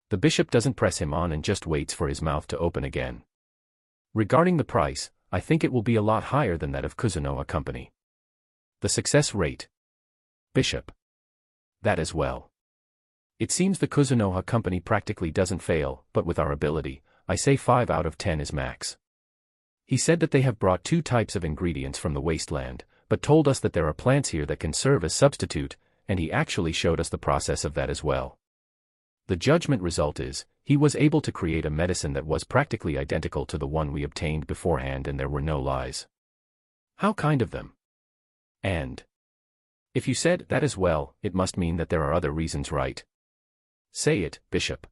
The bishop doesn't press him on and just waits for his mouth to open again. Regarding the price, I think it will be a lot higher than that of Kuzunoha Company. The success rate. Bishop. That as well. It seems the Kuzunoha Company practically doesn't fail, but with our ability, I say 5 out of 10 is max. He said that they have brought 2 types of ingredients from the wasteland, but told us that there are plants here that can serve as substitute, and he actually showed us the process of that as well. The judgment result is, he was able to create a medicine that was practically identical to the one we obtained beforehand and there were no lies. How kind of them. And if you said that as well, it must mean that there are other reasons, right? Say it, Bishop.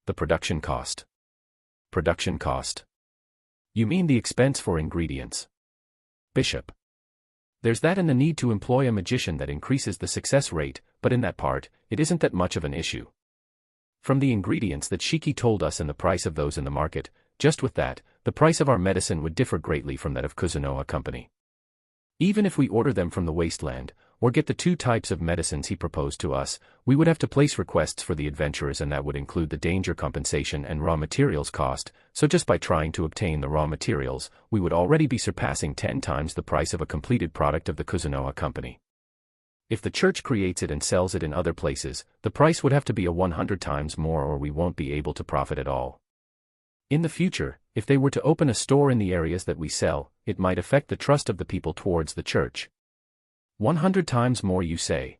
The production cost. Production cost. You mean the expense for ingredients? Bishop. There's that and the need to employ a magician that increases the success rate, but in that part, it isn't that much of an issue. From the ingredients that Shiki told us and the price of those in the market, just with that, the price of our medicine would differ greatly from that of Kuzunoha Company. Even if we order them from the wasteland, or get the 2 types of medicines he proposed to us, we would have to place requests for the adventurers and that would include the danger compensation and raw materials cost, so just by trying to obtain the raw materials, we would already be surpassing 10 times the price of a completed product of the Kuzunoha Company. If the church creates it and sells it in other places, the price would have to be a 100 times more or we won't be able to profit at all. In the future, if they were to open a store in the areas that we sell, it might affect the trust of the people towards the church. 100 times more, you say?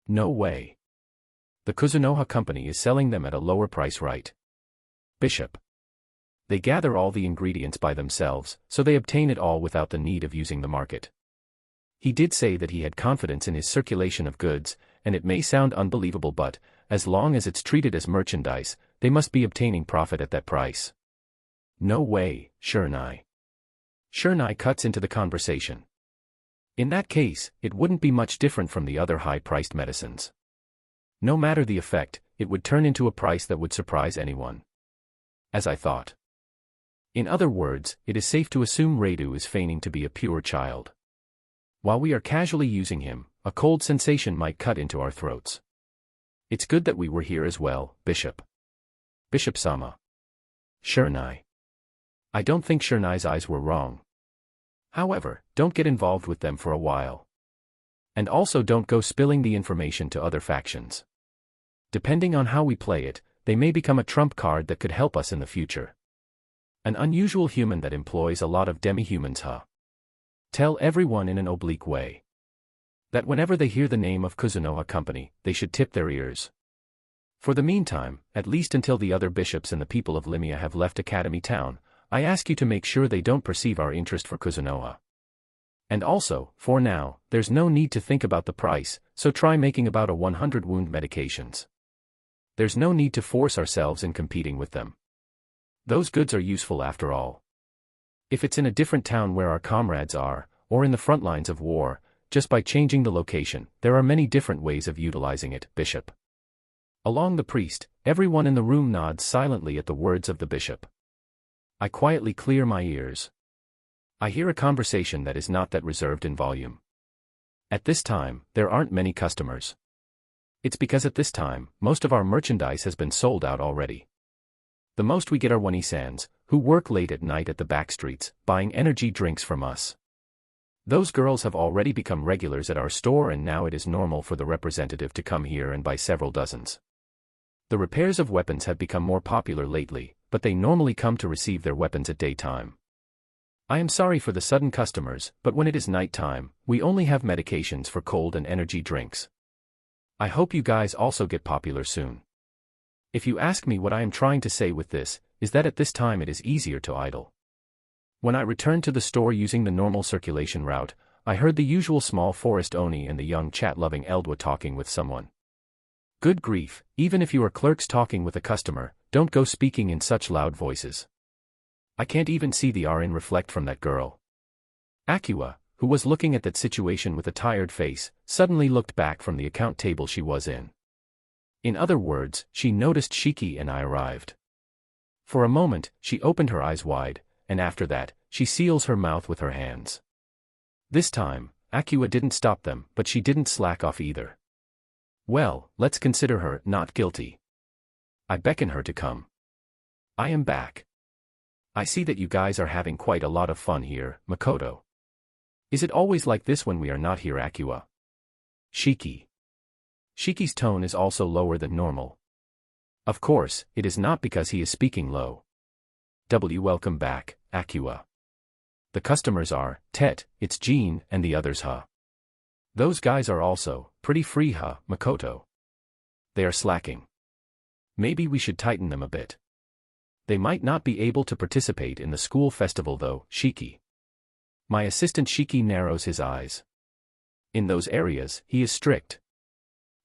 No way. The Kuzunoha Company is selling them at a lower price, right? Bishop. They gather all the ingredients by themselves, so they obtain it all without the need of using the market. He did say that he had confidence in his circulation of goods, and it may sound unbelievable but, as long as it's treated as merchandise, they must be obtaining profit at that price. No way, Shiranai. Shiranai cuts into the conversation. In that case, it wouldn't be much different from the other high-priced medicines. No matter the effect, it would turn into a price that would surprise anyone. As I thought. In other words, it is safe to assume Radu is feigning to be a pure child. While we are casually using him, a cold sensation might cut into our throats. It's good that we were here as well, Bishop. Bishop-sama. Shiranai. I don't think Shiranai's eyes were wrong. However, don't get involved with them for a while. And also don't go spilling the information to other factions. Depending on how we play it, they may become a trump card that could help us in the future. An unusual human that employs a lot of demi-humans, huh? Tell everyone in an oblique way that whenever they hear the name of Kuzunoha Company, they should tip their ears. For the meantime, at least until the other bishops and the people of Limia have left Academy Town, I ask you to make sure they don't perceive our interest for Kuzunoha. And also, for now, there's no need to think about the price, so try making about a 100 wound medications. There's no need to force ourselves in competing with them. Those goods are useful after all. If it's in a different town where our comrades are, or in the front lines of war, just by changing the location, there are many different ways of utilizing it, Bishop. Along the priest, everyone in the room nods silently at the words of the bishop. I quietly clear my ears. I hear a conversation that is not that reserved in volume. At this time, there aren't many customers. It's because at this time, most of our merchandise has been sold out already. The most we get are Wani-sans, who work late at night at the back streets, buying energy drinks from us. Those girls have already become regulars at our store, and now it is normal for the representative to come here and buy several dozens. The repairs of weapons have become more popular lately, but they normally come to receive their weapons at daytime. I am sorry for the sudden customers, but when it is nighttime, we only have medications for cold and energy drinks. I hope you guys also get popular soon. If you ask me what I am trying to say with this, is that at this time it is easier to idle. When I returned to the store using the normal circulation route, I heard the usual small forest Oni and the young chat-loving Eldwa talking with someone. Good grief, even if you are clerks talking with a customer, don't go speaking in such loud voices. I can't even see the RN reflect from that girl. Akua, who was looking at that situation with a tired face, suddenly looked back from the account table she was in. In other words, she noticed Shiki and I arrived. For a moment, she opened her eyes wide, and after that, she seals her mouth with her hands. This time, Akua didn't stop them, but she didn't slack off either. Well, let's consider her not guilty. I beckon her to come. I am back. I see that you guys are having quite a lot of fun here, Makoto. Is it always like this when we are not here, Akua? Shiki. Shiki's tone is also lower than normal. Of course, it is not because he is speaking low. Welcome back, Akua. The customers are, Tet, it's Jean, and the others, huh? Those guys are also, pretty free, huh, Makoto? They are slacking. Maybe we should tighten them a bit. They might not be able to participate in the school festival though, Shiki. My assistant Shiki narrows his eyes. In those areas, he is strict.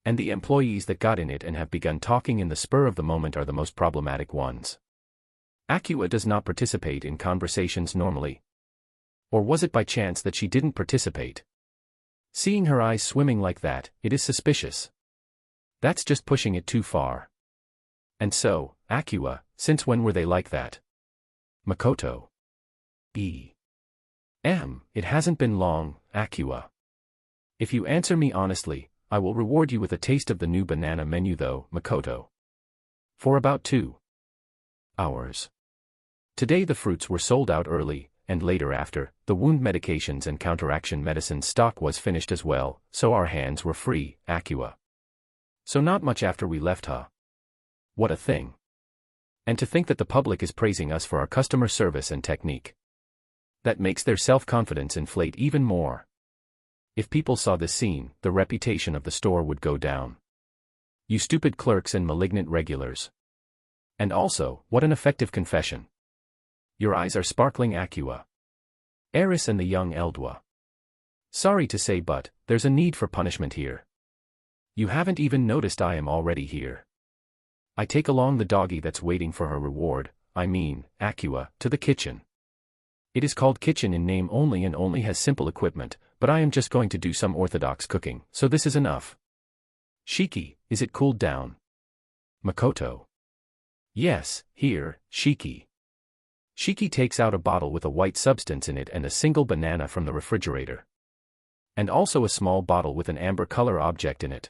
And the employees that got in it and have begun talking in the spur of the moment are the most problematic ones. Akua does not participate in conversations normally. Or was it by chance that she didn't participate? Seeing her eyes swimming like that, it is suspicious. That's just pushing it too far. And so, Akua, since when were they like that? Makoto. It hasn't been long, Akua. If you answer me honestly, I will reward you with a taste of the new banana menu though, Makoto. For about 2 hours. Today the fruits were sold out early, and later after, the wound medications and counteraction medicine stock was finished as well, so our hands were free, Akua. So not much after we left, huh? What a thing. And to think that the public is praising us for our customer service and technique. That makes their self-confidence inflate even more. If people saw this scene, the reputation of the store would go down. You stupid clerks and malignant regulars. And also, what an effective confession. Your eyes are sparkling, Akua. Eris and the young Eldwa. Sorry to say, but there's a need for punishment here. You haven't even noticed I am already here. I take along the doggy that's waiting for her reward, Akua, to the kitchen. It is called kitchen in name only and only has simple equipment, but I am just going to do some orthodox cooking, so this is enough. Shiki, is it cooled down? Makoto. Yes, here, Shiki. Shiki takes out a bottle with a white substance in it and a single banana from the refrigerator. And also a small bottle with an amber color object in it.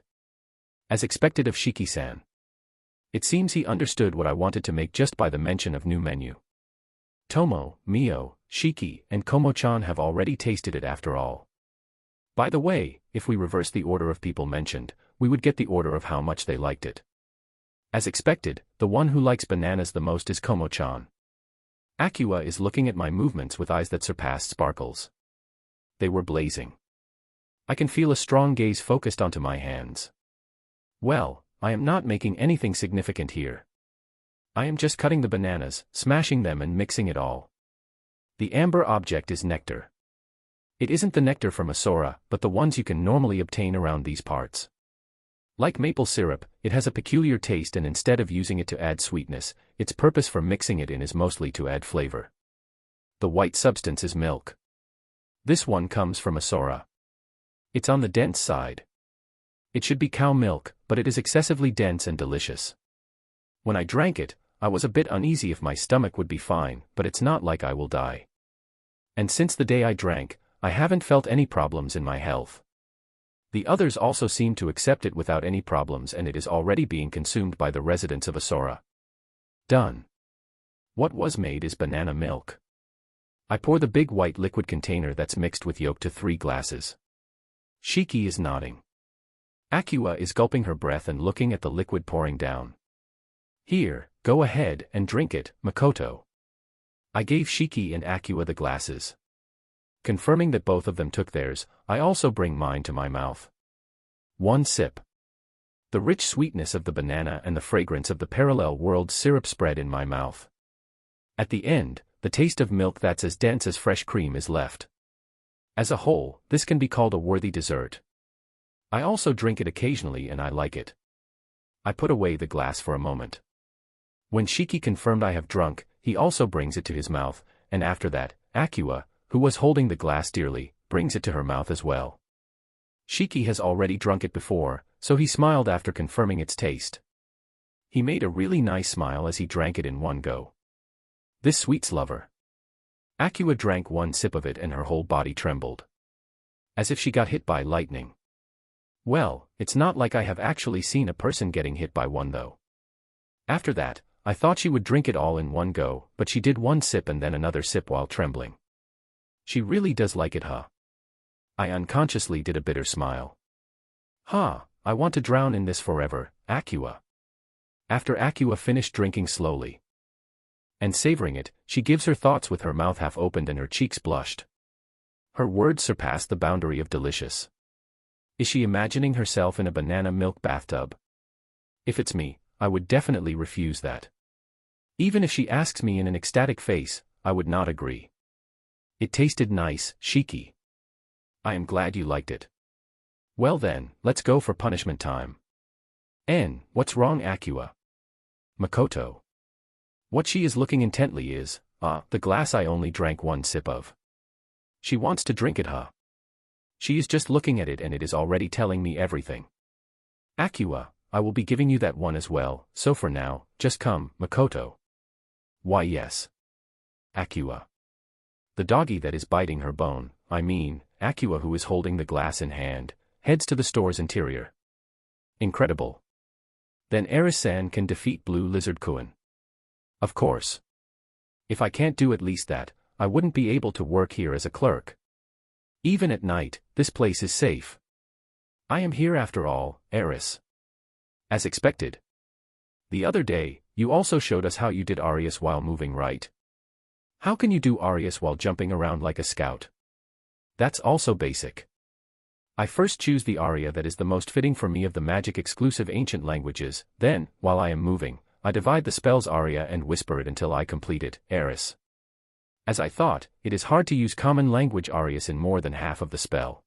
As expected of Shiki-san. It seems he understood what I wanted to make just by the mention of new menu. Tomo, Mio, Shiki, and Komo-chan have already tasted it after all. By the way, if we reverse the order of people mentioned, we would get the order of how much they liked it. As expected, the one who likes bananas the most is Komo-chan. Aqua is looking at my movements with eyes that surpassed sparkles. They were blazing. I can feel a strong gaze focused onto my hands. Well, I am not making anything significant here. I am just cutting the bananas, smashing them and mixing it all. The amber object is nectar. It isn't the nectar from Asura, but the ones you can normally obtain around these parts. Like maple syrup, it has a peculiar taste, and instead of using it to add sweetness, its purpose for mixing it in is mostly to add flavor. The white substance is milk. This one comes from Asura. It's on the dense side. It should be cow milk, but it is excessively dense and delicious. When I drank it, I was a bit uneasy if my stomach would be fine, but it's not like I will die. And since the day I drank, I haven't felt any problems in my health. The others also seem to accept it without any problems, and it is already being consumed by the residents of Asura. Done. What was made is banana milk. I pour the big white liquid container that's mixed with yolk to 3 glasses. Shiki is nodding. Aqua is gulping her breath and looking at the liquid pouring down. Here, go ahead and drink it, Makoto. I gave Shiki and Aqua the glasses. Confirming that both of them took theirs, I also bring mine to my mouth. 1 sip. The rich sweetness of the banana and the fragrance of the parallel world syrup spread in my mouth. At the end, the taste of milk that's as dense as fresh cream is left. As a whole, this can be called a worthy dessert. I also drink it occasionally and I like it. I put away the glass for a moment. When Shiki confirmed I have drunk, he also brings it to his mouth, and after that, Aqua, who was holding the glass dearly, brings it to her mouth as well. Shiki has already drunk it before, so he smiled after confirming its taste. He made a really nice smile as he drank it in one go. This sweets lover. Aqua drank 1 sip of it and her whole body trembled. As if she got hit by lightning. Well, it's not like I have actually seen a person getting hit by one though. After that, I thought she would drink it all in one go, but she did 1 sip and then another sip while trembling. She really does like it, huh? I unconsciously did a bitter smile. I want to drown in this forever, Aqua. After Aqua finished drinking slowly and savoring it, she gives her thoughts with her mouth half opened and her cheeks blushed. Her words surpassed the boundary of delicious. Is she imagining herself in a banana milk bathtub? If it's me, I would definitely refuse that. Even if she asks me in an ecstatic face, I would not agree. It tasted nice, Shiki. I am glad you liked it. Well then, let's go for punishment time. What's wrong, Aqua? Makoto. What she is looking intently is, the glass I only drank 1 sip of. She wants to drink it, huh? She is just looking at it and it is already telling me everything. Aqua, I will be giving you that one as well, so for now, just come, Makoto. Why yes. Aqua. The doggy that is biting her bone, Aqua who is holding the glass in hand, heads to the store's interior. Incredible. Then Eris-san can defeat Blue Lizard Kuin. Of course. If I can't do at least that, I wouldn't be able to work here as a clerk. Even at night, this place is safe. I am here after all, Eris. As expected. The other day, you also showed us how you did Arias while moving, right? How can you do Arias while jumping around like a scout? That's also basic. I first choose the aria that is the most fitting for me of the magic exclusive ancient languages, then, while I am moving, I divide the spell's aria and whisper it until I complete it, Eris. As I thought, it is hard to use common language arias in more than half of the spell.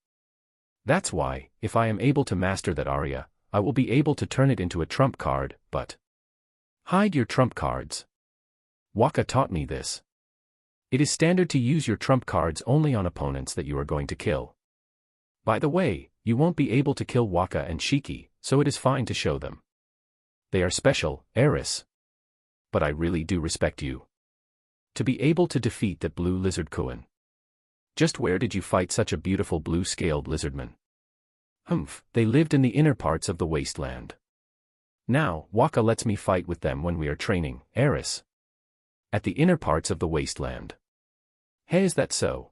That's why, if I am able to master that aria, I will be able to turn it into a trump card, but hide your trump cards. Waka taught me this. It is standard to use your trump cards only on opponents that you are going to kill. By the way, you won't be able to kill Waka and Shiki, so it is fine to show them. They are special, Eris. But I really do respect you. To be able to defeat that Blue Lizard Kuin. Just where did you fight such a beautiful blue-scaled lizardman? They lived in the inner parts of the wasteland. Now, Waka lets me fight with them when we are training, Eris. At the inner parts of the wasteland. Hey, is that so?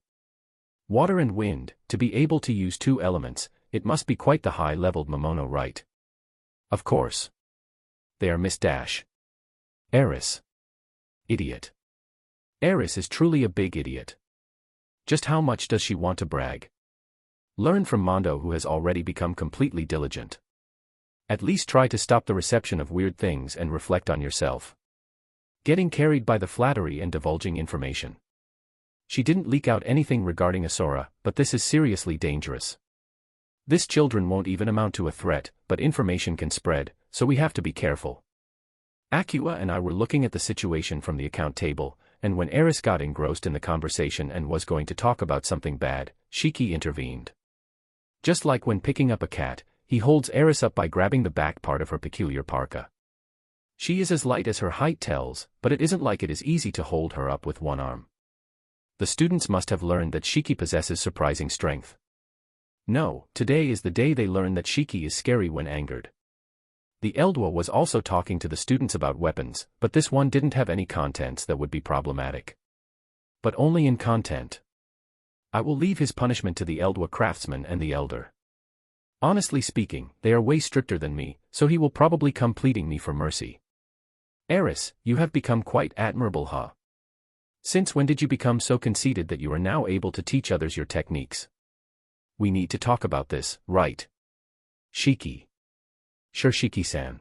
Water and wind, to be able to use 2 elements, it must be quite the high-leveled Momono, right? Of course. They are Miss Dash. Eris. Idiot. Eris is truly a big idiot. Just how much does she want to brag? Learn from Mondo, who has already become completely diligent. At least try to stop the reception of weird things and reflect on yourself. Getting carried by the flattery and divulging information. She didn't leak out anything regarding Asura, but this is seriously dangerous. This children won't even amount to a threat, but information can spread, so we have to be careful. Aqua and I were looking at the situation from the account table, and when Eris got engrossed in the conversation and was going to talk about something bad, Shiki intervened. Just like when picking up a cat, he holds Eris up by grabbing the back part of her peculiar parka. She is as light as her height tells, but it isn't like it is easy to hold her up with one arm. The students must have learned that Shiki possesses surprising strength. No, today is the day they learn that Shiki is scary when angered. The Eldwa was also talking to the students about weapons, but this one didn't have any contents that would be problematic. But only in content. I will leave his punishment to the Eldwa craftsman and the elder. Honestly speaking, they are way stricter than me, so he will probably come pleading me for mercy. Eris, you have become quite admirable, huh? Since when did you become so conceited that you are now able to teach others your techniques? We need to talk about this, right? Shiki. Sure, Shiki-san.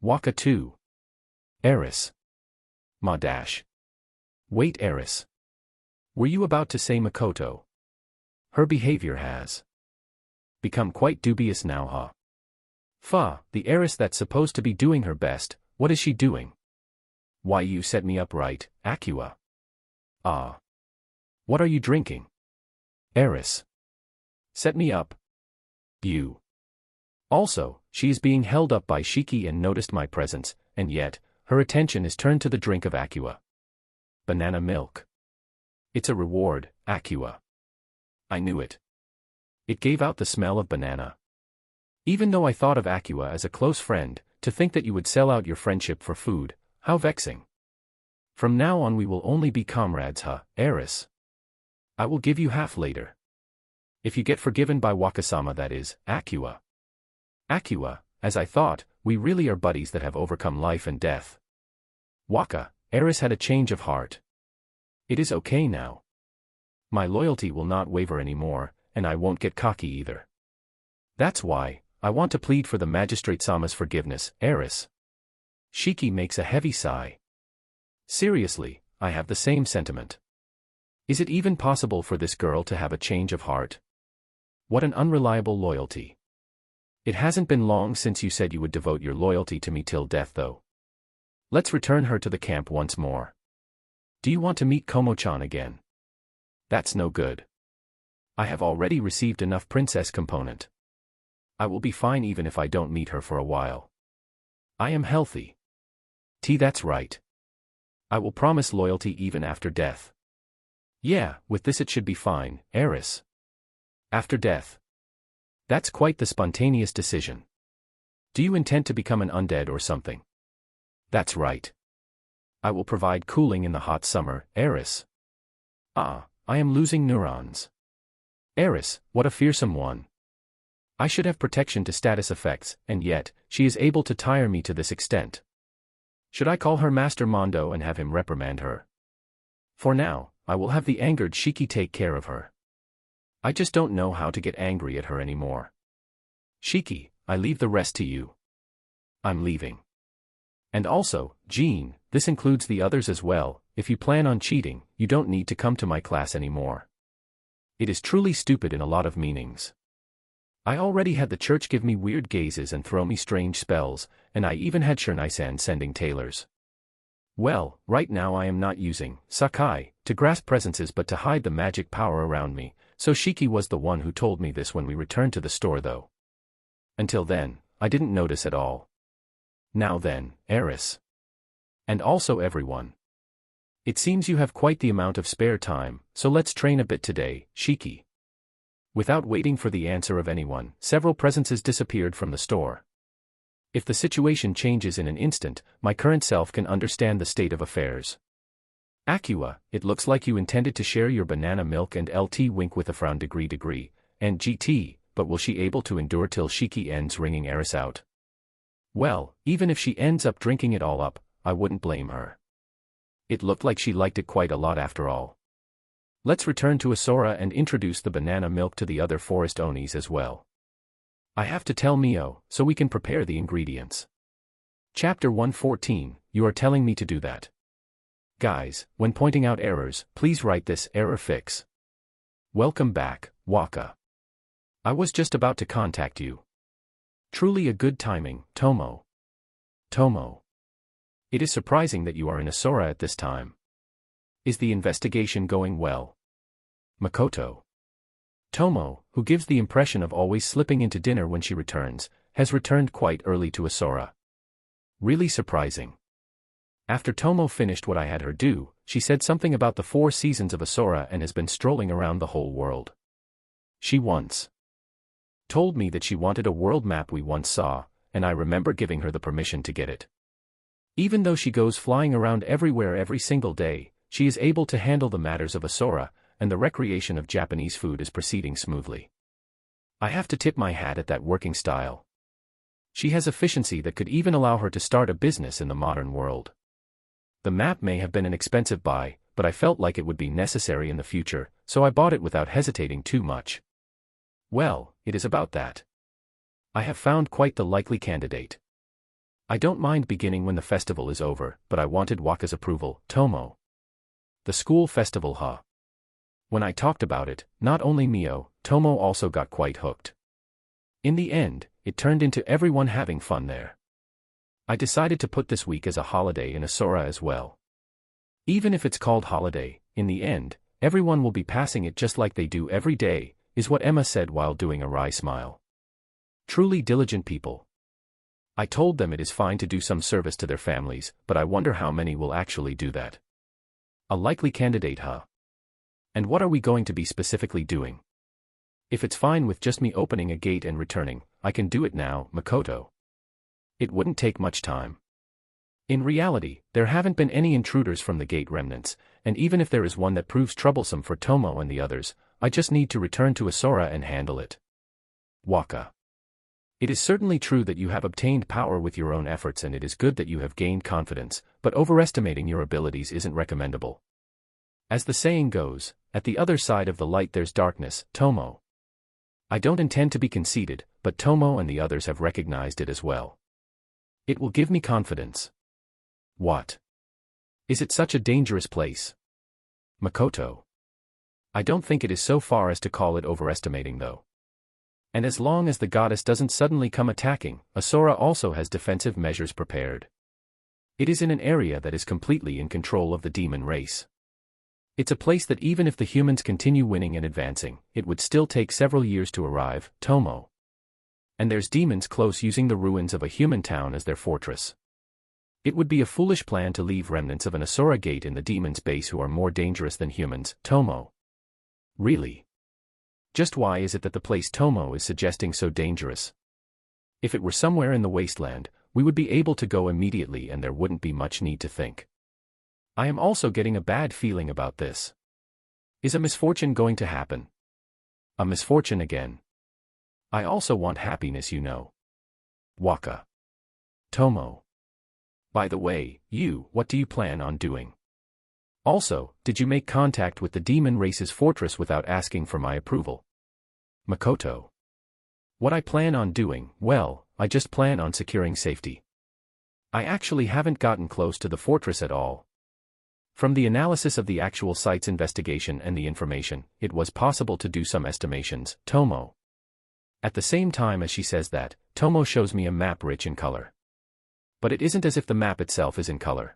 Waka too. Eris. Wait, Eris. Were you about to say Makoto? Her behavior has become quite dubious now, huh? The Eris that's supposed to be doing her best, what is she doing? Why, you set me up right, Aqua. What are you drinking? Eris. Set me up. You. Also, she is being held up by Shiki and noticed my presence, and yet, her attention is turned to the drink of Aqua. Banana milk. It's a reward, Aqua. I knew it. It gave out the smell of banana. Even though I thought of Aqua as a close friend, to think that you would sell out your friendship for food, how vexing. From now on we will only be comrades, huh, Eris? I will give you half later. If you get forgiven by Wakasama, that is, Aqua. Aqua, as I thought, we really are buddies that have overcome life and death. Waka, Eris had a change of heart. It is okay now. My loyalty will not waver anymore, and I won't get cocky either. That's why, I want to plead for the Magistrate Sama's forgiveness, Eris. Shiki makes a heavy sigh. Seriously, I have the same sentiment. Is it even possible for this girl to have a change of heart? What an unreliable loyalty. It hasn't been long since you said you would devote your loyalty to me till death, though. Let's return her to the camp once more. Do you want to meet Komo-chan again? That's no good. I have already received enough princess component. I will be fine even if I don't meet her for a while. I am healthy. That's right. I will promise loyalty even after death. Yeah, with this it should be fine, Eris. After death. That's quite the spontaneous decision. Do you intend to become an undead or something? That's right. I will provide cooling in the hot summer, Eris. I am losing neurons. Eris, what a fearsome one. I should have protection to status effects, and yet, she is able to tire me to this extent. Should I call her Master Mondo and have him reprimand her? For now, I will have the angered Shiki take care of her. I just don't know how to get angry at her anymore. Shiki, I leave the rest to you. I'm leaving. And also, Jean, this includes the others as well, if you plan on cheating, you don't need to come to my class anymore. It is truly stupid in a lot of meanings. I already had the church give me weird gazes and throw me strange spells, and I even had Shernai-san sending tailors. Well, right now I am not using Sakai to grasp presences but to hide the magic power around me, so Shiki was the one who told me this when we returned to the store though. Until then, I didn't notice at all. Now then, Eris. And also everyone. It seems you have quite the amount of spare time, so let's train a bit today, Shiki. Without waiting for the answer of anyone, several presences disappeared from the store. If the situation changes in an instant, my current self can understand the state of affairs. Aqua, it looks like you intended to share your banana milk and LT wink with a frown degree, and GT, but will she able to endure till Shiki ends wringing Eris out? Well, even if she ends up drinking it all up, I wouldn't blame her. It looked like she liked it quite a lot after all. Let's return to Asura and introduce the banana milk to the other forest onis as well. I have to tell Mio, so we can prepare the ingredients. Chapter 114, you are telling me to do that. Guys, when pointing out errors, please write this error fix. Welcome back, Waka. I was just about to contact you. Truly a good timing, Tomo. Tomo. It is surprising that you are in Asura at this time. Is the investigation going well? Makoto. Tomo, who gives the impression of always slipping into dinner when she returns, has returned quite early to Asura. Really surprising. After Tomo finished what I had her do, she said something about the 4 seasons of Asura and has been strolling around the whole world. She once told me that she wanted a world map we once saw, and I remember giving her the permission to get it. Even though she goes flying around everywhere every single day, she is able to handle the matters of Asura, and the recreation of Japanese food is proceeding smoothly. I have to tip my hat at that working style. She has efficiency that could even allow her to start a business in the modern world. The map may have been an expensive buy, but I felt like it would be necessary in the future, so I bought it without hesitating too much. Well, it is about that. I have found quite the likely candidate. I don't mind beginning when the festival is over, but I wanted Waka's approval, Tomo. The school festival, huh? When I talked about it, not only Mio, Tomo also got quite hooked. In the end, it turned into everyone having fun there. I decided to put this week as a holiday in Asura as well. Even if it's called holiday, in the end, everyone will be passing it just like they do every day, is what Emma said while doing a wry smile. Truly diligent people. I told them it is fine to do some service to their families, but I wonder how many will actually do that. A likely candidate, huh? And what are we going to be specifically doing? If it's fine with just me opening a gate and returning, I can do it now, Makoto. It wouldn't take much time. In reality, there haven't been any intruders from the gate remnants, and even if there is one that proves troublesome for Tomo and the others, I just need to return to Asura and handle it. Waka. It is certainly true that you have obtained power with your own efforts, and it is good that you have gained confidence, but overestimating your abilities isn't recommendable. As the saying goes, at the other side of the light there's darkness, Tomo. I don't intend to be conceited, but Tomo and the others have recognized it as well. It will give me confidence. What? Is it such a dangerous place? Makoto. I don't think it is so far as to call it overestimating though. And as long as the goddess doesn't suddenly come attacking, Asura also has defensive measures prepared. It is in an area that is completely in control of the demon race. It's a place that even if the humans continue winning and advancing, it would still take several years to arrive, Tomo. And there's demons close using the ruins of a human town as their fortress. It would be a foolish plan to leave remnants of an Asura gate in the demons' base who are more dangerous than humans, Tomo. Really? Just why is it that the place Tomo is suggesting so dangerous? If it were somewhere in the wasteland, we would be able to go immediately and there wouldn't be much need to think. I am also getting a bad feeling about this. Is a misfortune going to happen? A misfortune again. I also want happiness, you know. Waka. Tomo. By the way, what do you plan on doing? Also, did you make contact with the demon race's fortress without asking for my approval? Makoto. What I plan on doing, well, I just plan on securing safety. I actually haven't gotten close to the fortress at all. From the analysis of the actual site's investigation and the information, it was possible to do some estimations, Tomo. At the same time as she says that, Tomo shows me a map rich in color. But it isn't as if the map itself is in color.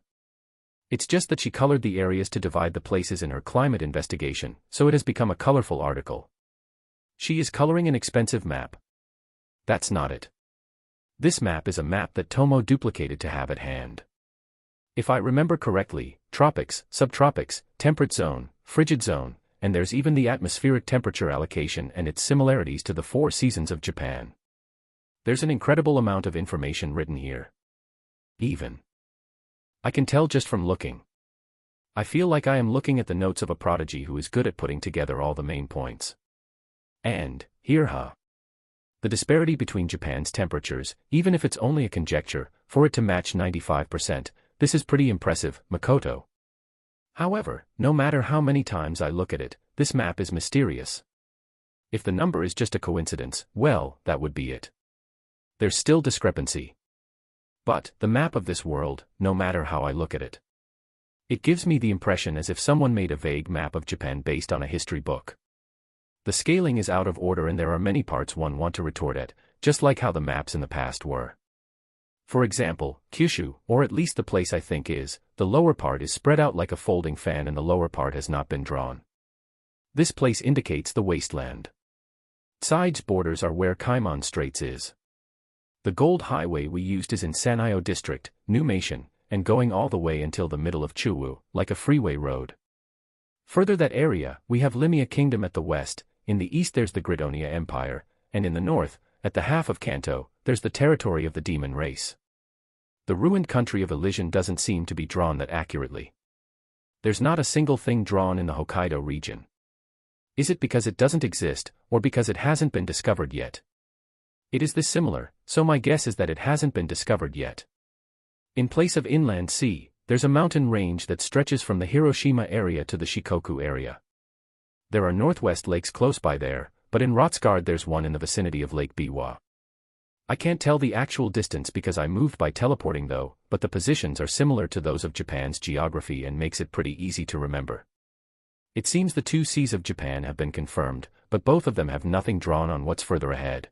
It's just that she colored the areas to divide the places in her climate investigation, so it has become a colorful article. She is coloring an expensive map. That's not it. This map is a map that Tomo duplicated to have at hand. If I remember correctly, tropics, subtropics, temperate zone, frigid zone, and there's even the atmospheric temperature allocation and its similarities to the 4 seasons of Japan. There's an incredible amount of information written here. Even. I can tell just from looking. I feel like I am looking at the notes of a prodigy who is good at putting together all the main points. And, here. The disparity between Japan's temperatures, even if it's only a conjecture, for it to match 95%, this is pretty impressive, Makoto. However, no matter how many times I look at it, this map is mysterious. If the number is just a coincidence, well, that would be it. There's still discrepancy. But, the map of this world, no matter how I look at it, it gives me the impression as if someone made a vague map of Japan based on a history book. The scaling is out of order and there are many parts one want to retort at, just like how the maps in the past were. For example, Kyushu, or at least the place I think is, the lower part is spread out like a folding fan and the lower part has not been drawn. This place indicates the wasteland. Sides borders are where Kaimon Straits is. The gold highway we used is in Sanyo district, New Meishan, and going all the way until the middle of Chuwu, like a freeway road. Further that area, we have Limia Kingdom at the west, in the east there's the Gridonia Empire, and in the north, at the half of Kanto, there's the territory of the demon race. The ruined country of Elysian doesn't seem to be drawn that accurately. There's not a single thing drawn in the Hokkaido region. Is it because it doesn't exist, or because it hasn't been discovered yet? It is this similar, so my guess is that it hasn't been discovered yet. In place of inland sea, there's a mountain range that stretches from the Hiroshima area to the Shikoku area. There are northwest lakes close by there, but in Rotsgard there's one in the vicinity of Lake Biwa. I can't tell the actual distance because I moved by teleporting though, but the positions are similar to those of Japan's geography and makes it pretty easy to remember. It seems the two seas of Japan have been confirmed, but both of them have nothing drawn on what's further ahead.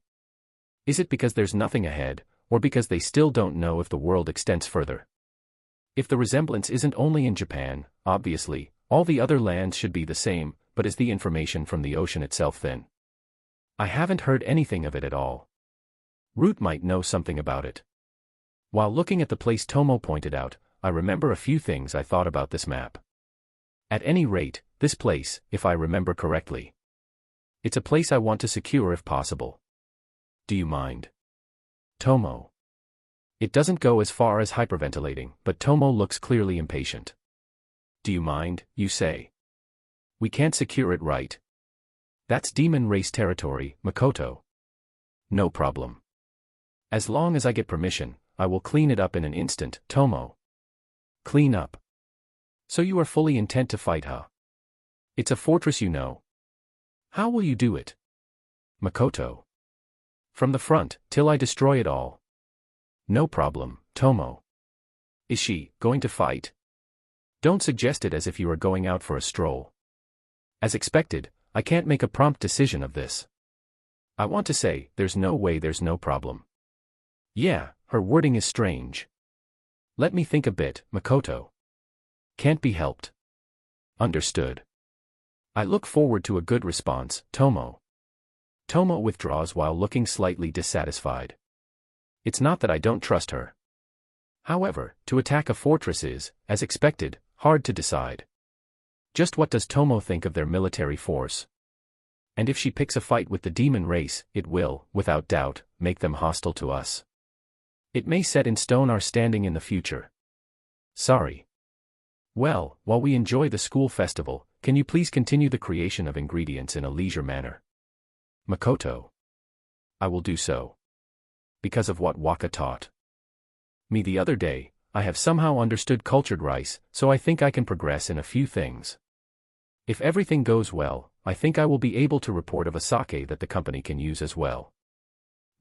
Is it because there's nothing ahead, or because they still don't know if the world extends further? If the resemblance isn't only in Japan, obviously, all the other lands should be the same, but is the information from the ocean itself thin? I haven't heard anything of it at all. Root might know something about it. While looking at the place Tomo pointed out, I remember a few things I thought about this map. At any rate, this place, if I remember correctly, it's a place I want to secure if possible. Do you mind? Tomo. It doesn't go as far as hyperventilating, but Tomo looks clearly impatient. Do you mind, you say? We can't secure it, right? That's demon race territory, Makoto. No problem. As long as I get permission, I will clean it up in an instant, Tomo. Clean up. So you are fully intent to fight, huh? It's a fortress, you know. How will you do it? Makoto. From the front, till I destroy it all. No problem, Tomo. Is she going to fight? Don't suggest it as if you are going out for a stroll. As expected, I can't make a prompt decision of this. I want to say, there's no way, there's no problem. Yeah, her wording is strange. Let me think a bit, Makoto. Can't be helped. Understood. I look forward to a good response, Tomo. Tomo withdraws while looking slightly dissatisfied. It's not that I don't trust her. However, to attack a fortress is, as expected, hard to decide. Just what does Tomo think of their military force? And if she picks a fight with the demon race, it will, without doubt, make them hostile to us. It may set in stone our standing in the future. Sorry. Well, while we enjoy the school festival, can you please continue the creation of ingredients in a leisure manner? Makoto. I will do so. Because of what Waka taught me the other day, I have somehow understood cultured rice, so I think I can progress in a few things. If everything goes well, I think I will be able to report of a sake that the company can use as well.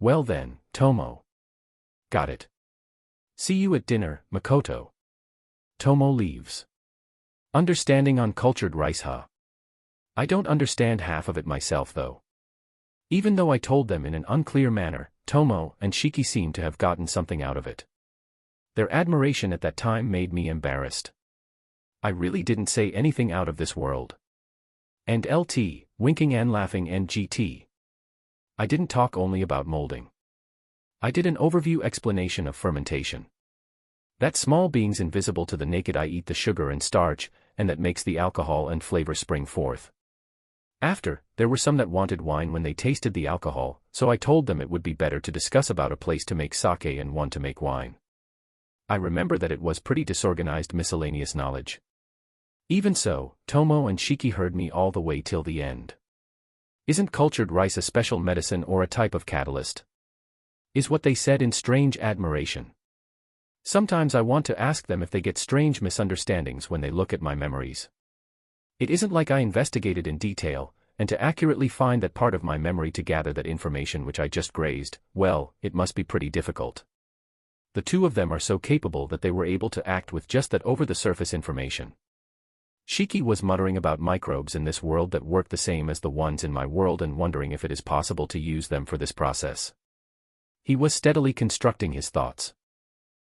Well then, Tomo. Got it. See you at dinner, Makoto. Tomo leaves. Understanding on cultured rice, huh? I don't understand half of it myself though. Even though I told them in an unclear manner, Tomo and Shiki seemed to have gotten something out of it. Their admiration at that time made me embarrassed. I really didn't say anything out of this world. And LT, winking and laughing, and GT. I didn't talk only about molding. I did an overview explanation of fermentation. That small beings invisible to the naked eye eat the sugar and starch, and that makes the alcohol and flavor spring forth. After, there were some that wanted wine when they tasted the alcohol, so I told them it would be better to discuss about a place to make sake and one to make wine. I remember that it was pretty disorganized miscellaneous knowledge. Even so, Tomo and Shiki heard me all the way till the end. Isn't cultured rice a special medicine or a type of catalyst? Is what they said in strange admiration. Sometimes I want to ask them if they get strange misunderstandings when they look at my memories. It isn't like I investigated in detail, and to accurately find that part of my memory to gather that information which I just grazed, well, it must be pretty difficult. The two of them are so capable that they were able to act with just that over-the-surface information. Shiki was muttering about microbes in this world that work the same as the ones in my world and wondering if it is possible to use them for this process. He was steadily constructing his thoughts.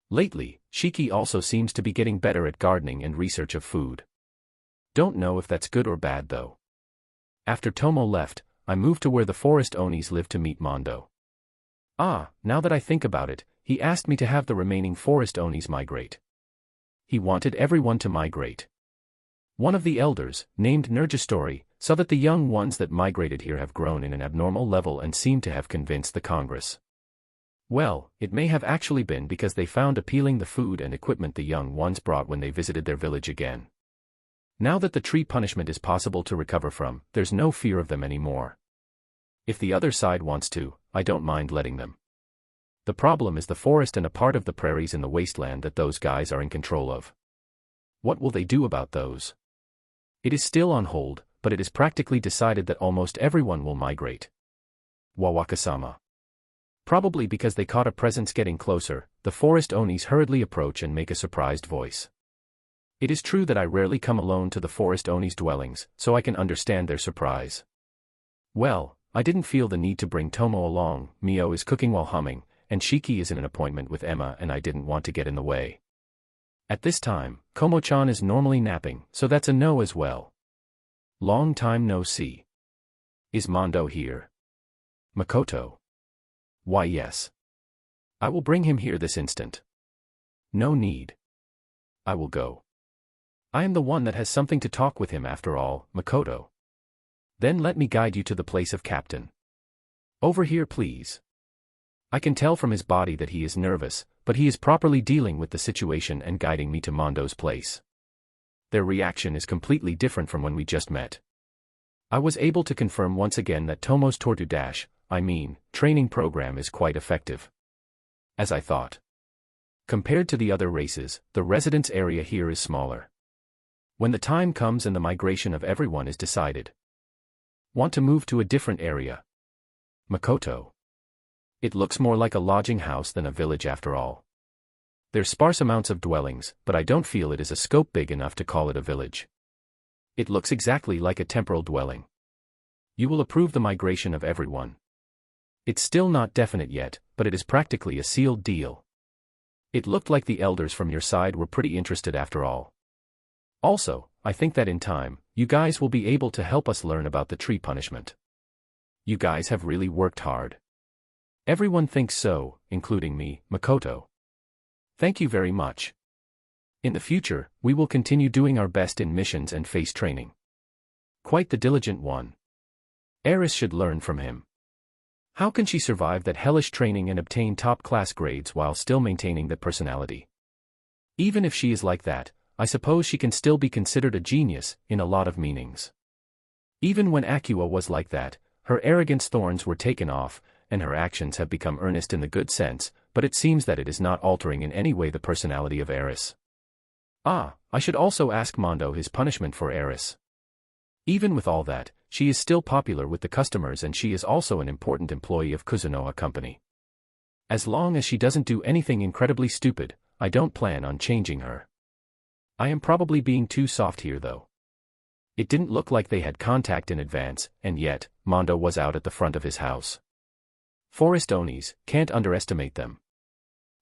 Lately, Shiki also seems to be getting better at gardening and research of food. Don't know if that's good or bad though. After Tomo left, I moved to where the forest Onis live to meet Mondo. Now that I think about it, he asked me to have the remaining forest Onis migrate. He wanted everyone to migrate. One of the elders, named Nergistori, saw that the young ones that migrated here have grown in an abnormal level and seem to have convinced the Congress. Well, it may have actually been because they found appealing the food and equipment the young ones brought when they visited their village again. Now that the tree punishment is possible to recover from, there's no fear of them anymore. If the other side wants to, I don't mind letting them. The problem is the forest and a part of the prairies in the wasteland that those guys are in control of. What will they do about those? It is still on hold, but it is practically decided that almost everyone will migrate. Wawakasama. Probably because they caught a presence getting closer, the forest Onis hurriedly approach and make a surprised voice. It is true that I rarely come alone to the forest Onis' dwellings, so I can understand their surprise. Well, I didn't feel the need to bring Tomo along. Mio is cooking while humming, and Shiki is in an appointment with Emma and I didn't want to get in the way. At this time, Komo-chan is normally napping, so that's a no as well. Long time no see. Is Mondo here? Makoto. Why yes. I will bring him here this instant. No need. I will go. I am the one that has something to talk with him after all, Makoto. Then let me guide you to the place of Captain. Over here please. I can tell from his body that he is nervous, but he is properly dealing with the situation and guiding me to Mondo's place. Their reaction is completely different from when we just met. I was able to confirm once again that Tomo's training program is quite effective. As I thought. Compared to the other races, the residence area here is smaller. When the time comes and the migration of everyone is decided. Want to move to a different area? Makoto. It looks more like a lodging house than a village after all. There's sparse amounts of dwellings, but I don't feel it is a scope big enough to call it a village. It looks exactly like a temporal dwelling. You will approve the migration of everyone. It's still not definite yet, but it is practically a sealed deal. It looked like the elders from your side were pretty interested after all. Also, I think that in time, you guys will be able to help us learn about the tree punishment. You guys have really worked hard. Everyone thinks so, including me, Makoto. Thank you very much. In the future, we will continue doing our best in missions and face training. Quite the diligent one. Eris should learn from him. How can she survive that hellish training and obtain top-class grades while still maintaining that personality? Even if she is like that, I suppose she can still be considered a genius, in a lot of meanings. Even when Akua was like that, her arrogance thorns were taken off, and her actions have become earnest in the good sense, but it seems that it is not altering in any way the personality of Eris. I should also ask Mondo his punishment for Eris. Even with all that, she is still popular with the customers and she is also an important employee of Kuzunoha Company. As long as she doesn't do anything incredibly stupid, I don't plan on changing her. I am probably being too soft here though. It didn't look like they had contact in advance, and yet, Mondo was out at the front of his house. Forest Onis, can't underestimate them.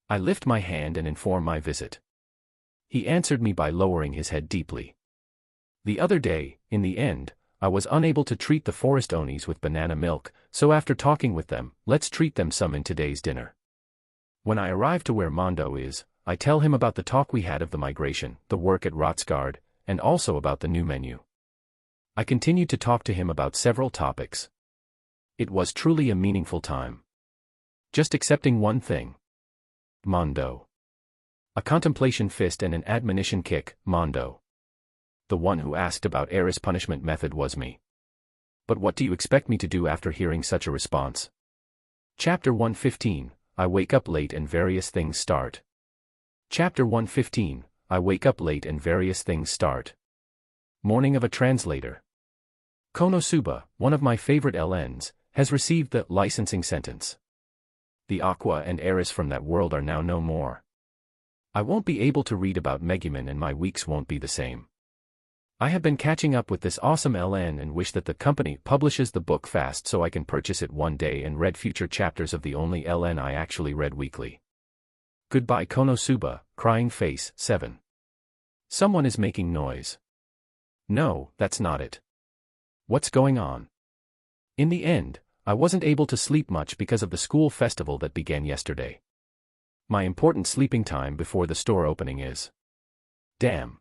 I lift my hand and inform my visit. He answered me by lowering his head deeply. The other day, in the end, I was unable to treat the forest Onis with banana milk, so after talking with them, let's treat them some in today's dinner. When I arrive to where Mondo is, I tell him about the talk we had of the migration, the work at Rotsgard, and also about the new menu. I continued to talk to him about several topics. It was truly a meaningful time. Just accepting one thing. Mondo. A contemplation fist and an admonition kick, Mondo. The one who asked about Eris' punishment method was me. But what do you expect me to do after hearing such a response? Chapter 115, I wake up late and various things start. Chapter 115, I wake up late and various things start. Morning of a translator. Konosuba, one of my favorite LNs, has received the licensing sentence. The Aqua and Eris from that world are now no more. I won't be able to read about Megumin and my weeks won't be the same. I have been catching up with this awesome LN and wish that the company publishes the book fast so I can purchase it one day and read future chapters of the only LN I actually read weekly. Goodbye Konosuba, crying face, 7. Someone is making noise. No, that's not it. What's going on? In the end, I wasn't able to sleep much because of the school festival that began yesterday. My important sleeping time before the store opening is. Damn.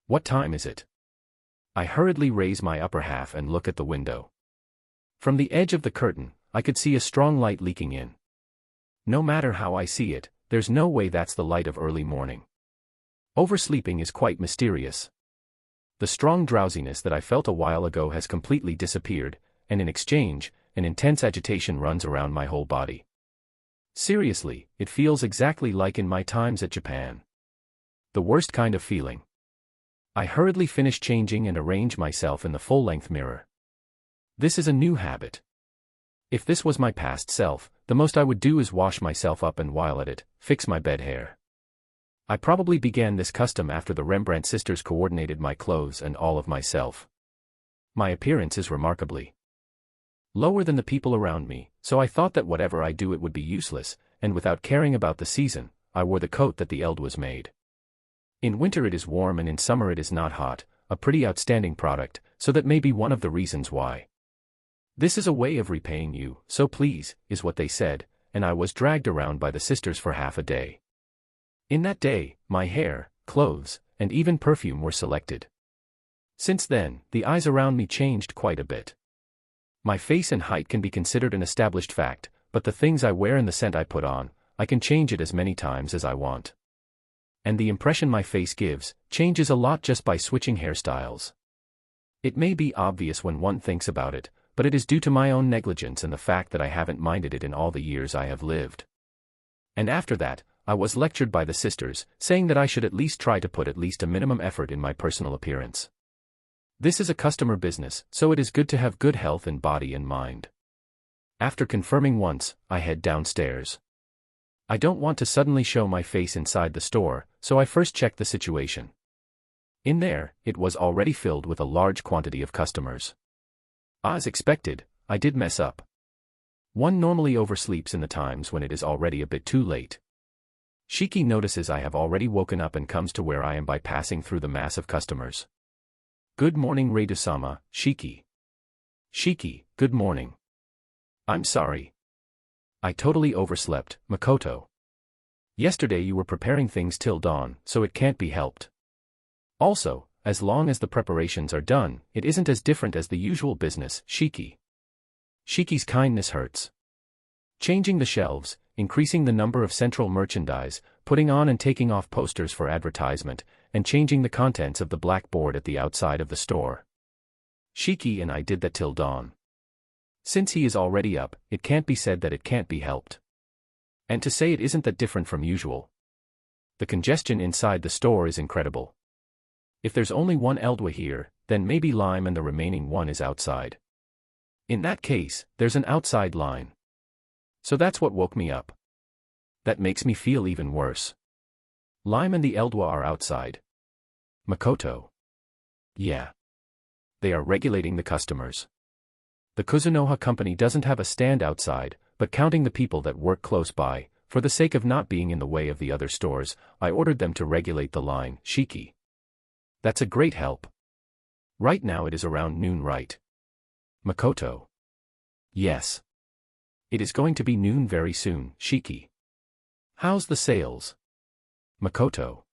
What time is it? I hurriedly raise my upper half and look at the window. From the edge of the curtain, I could see a strong light leaking in. No matter how I see it, there's no way that's the light of early morning. Oversleeping is quite mysterious. The strong drowsiness that I felt a while ago has completely disappeared, and in exchange, an intense agitation runs around my whole body. Seriously, it feels exactly like in my times at Japan. The worst kind of feeling. I hurriedly finish changing and arrange myself in the full-length mirror. This is a new habit. If this was my past self, the most I would do is wash myself up and while at it, fix my bed hair. I probably began this custom after the Rembrandt sisters coordinated my clothes and all of myself. My appearance is remarkably lower than the people around me, so I thought that whatever I do it would be useless, and without caring about the season, I wore the coat that the eld was made. In winter it is warm and in summer it is not hot, a pretty outstanding product, so that may be one of the reasons why. This is a way of repaying you, so please, is what they said, and I was dragged around by the sisters for half a day. In that day, my hair, clothes, and even perfume were selected. Since then, the eyes around me changed quite a bit. My face and height can be considered an established fact, but the things I wear and the scent I put on, I can change it as many times as I want. And the impression my face gives, changes a lot just by switching hairstyles. It may be obvious when one thinks about it, but it is due to my own negligence and the fact that I haven't minded it in all the years I have lived. And after that, I was lectured by the sisters, saying that I should at least try to put at least a minimum effort in my personal appearance. This is a customer business, so it is good to have good health in body and mind. After confirming once, I head downstairs. I don't want to suddenly show my face inside the store, so I first check the situation. In there, it was already filled with a large quantity of customers. As expected, I did mess up. One normally oversleeps in the times when it is already a bit too late. Shiki notices I have already woken up and comes to where I am by passing through the mass of customers. Good morning Reidusama, Shiki. Shiki, good morning. I'm sorry. I totally overslept, Makoto. Yesterday you were preparing things till dawn, so it can't be helped. Also, as long as the preparations are done, it isn't as different as the usual business, Shiki. Shiki's kindness hurts. Changing the shelves, increasing the number of central merchandise, putting on and taking off posters for advertisement, and changing the contents of the blackboard at the outside of the store. Shiki and I did that till dawn. Since he is already up, it can't be said that it can't be helped. And to say it isn't that different from usual. The congestion inside the store is incredible. If there's only one Eldwa here, then maybe Lime and the remaining one is outside. In that case, there's an outside line. So that's what woke me up. That makes me feel even worse. Lime and the Eldwa are outside. Makoto. Yeah. They are regulating the customers. The Kuzunoha company doesn't have a stand outside, but counting the people that work close by, for the sake of not being in the way of the other stores, I ordered them to regulate the line, Shiki. That's a great help. Right now it is around noon, right? Makoto. Yes. It is going to be noon very soon, Shiki. How's the sales? Makoto.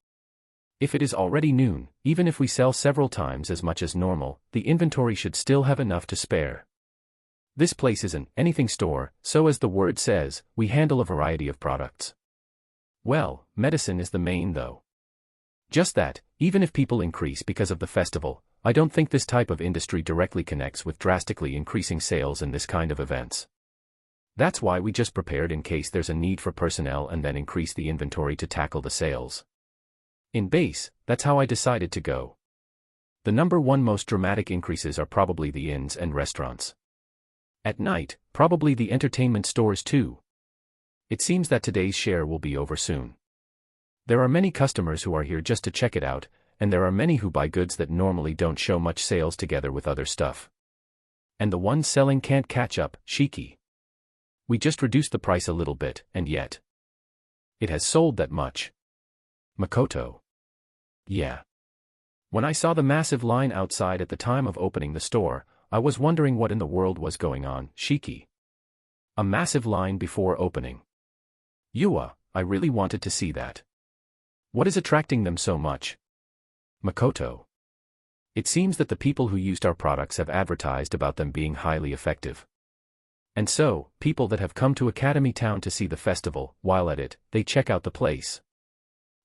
If it is already noon, even if we sell several times as much as normal, the inventory should still have enough to spare. This place is an anything store, so as the word says, we handle a variety of products. Well, medicine is the main though. Just that, even if people increase because of the festival, I don't think this type of industry directly connects with drastically increasing sales in this kind of events. That's why we just prepared in case there's a need for personnel and then increase the inventory to tackle the sales. In base, that's how I decided to go. The number one most dramatic increases are probably the inns and restaurants. At night, probably the entertainment stores too. It seems that today's share will be over soon. There are many customers who are here just to check it out, and there are many who buy goods that normally don't show much sales together with other stuff. And the ones selling can't catch up, Shiki. We just reduced the price a little bit, and yet it has sold that much. Makoto. Yeah. When I saw the massive line outside at the time of opening the store, I was wondering what in the world was going on, Shiki. A massive line before opening. Yua, I really wanted to see that. What is attracting them so much? Makoto. It seems that the people who used our products have advertised about them being highly effective. And so, people that have come to Academy Town to see the festival, while at it, they check out the place.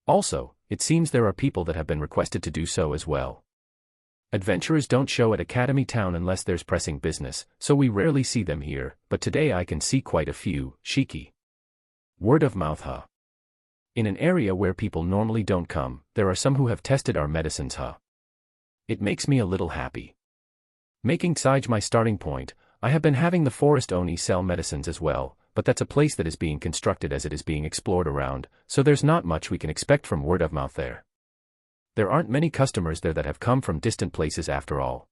Also, it seems there are people that have been requested to do so as well. Adventurers don't show at Academy Town unless there's pressing business, so we rarely see them here, but today I can see quite a few, Shiki. Word of mouth, huh? In an area where people normally don't come, there are some who have tested our medicines, huh? It makes me a little happy. Making Sage my starting point, I have been having the Forest Oni sell medicines as well, but that's a place that is being constructed as it is being explored around, so there's not much we can expect from word of mouth there. There aren't many customers there that have come from distant places after all.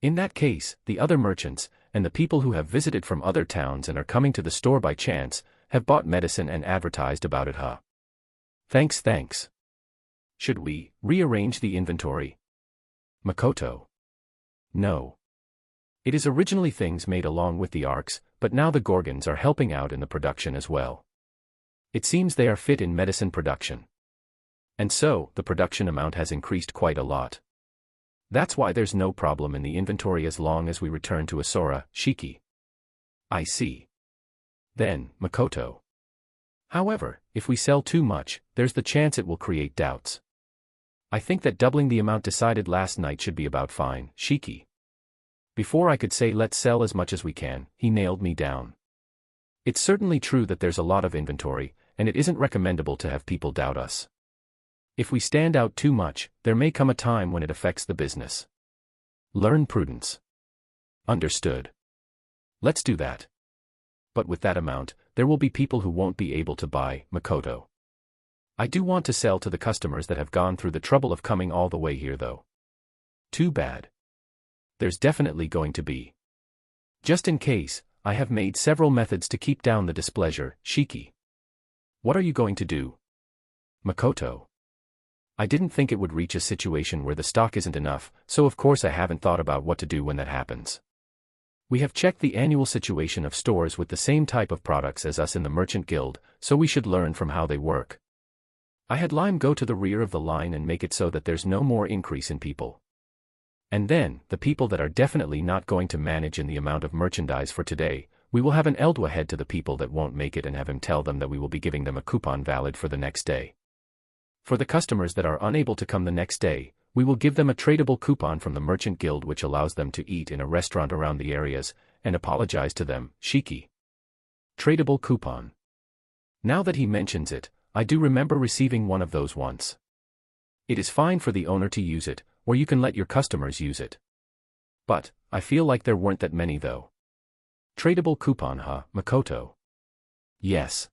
In that case, the other merchants, and the people who have visited from other towns and are coming to the store by chance, have bought medicine and advertised about it, huh? Thanks. Should we rearrange the inventory? Makoto. No. It is originally things made along with the arcs, but now the Gorgons are helping out in the production as well. It seems they are fit in medicine production. And so, the production amount has increased quite a lot. That's why there's no problem in the inventory as long as we return to Asura, Shiki. I see. Then, Makoto. However, if we sell too much, there's the chance it will create doubts. I think that doubling the amount decided last night should be about fine, Shiki. Before I could say let's sell as much as we can, he nailed me down. It's certainly true that there's a lot of inventory, and it isn't recommendable to have people doubt us. If we stand out too much, there may come a time when it affects the business. Learn prudence. Understood. Let's do that. But with that amount, there will be people who won't be able to buy, Makoto. I do want to sell to the customers that have gone through the trouble of coming all the way here though. Too bad. There's definitely going to be. Just in case, I have made several methods to keep down the displeasure, Shiki. What are you going to do? Makoto. I didn't think it would reach a situation where the stock isn't enough, so of course I haven't thought about what to do when that happens. We have checked the annual situation of stores with the same type of products as us in the Merchant Guild, so we should learn from how they work. I had Lime go to the rear of the line and make it so that there's no more increase in people. And then, the people that are definitely not going to manage in the amount of merchandise for today, we will have an Eldwa head to the people that won't make it and have him tell them that we will be giving them a coupon valid for the next day. For the customers that are unable to come the next day, we will give them a tradable coupon from the Merchant Guild which allows them to eat in a restaurant around the areas, and apologize to them, Shiki. Tradable coupon. Now that he mentions it, I do remember receiving one of those once. It is fine for the owner to use it, or you can let your customers use it. But, I feel like there weren't that many though. Tradable coupon, huh, Makoto? Yes.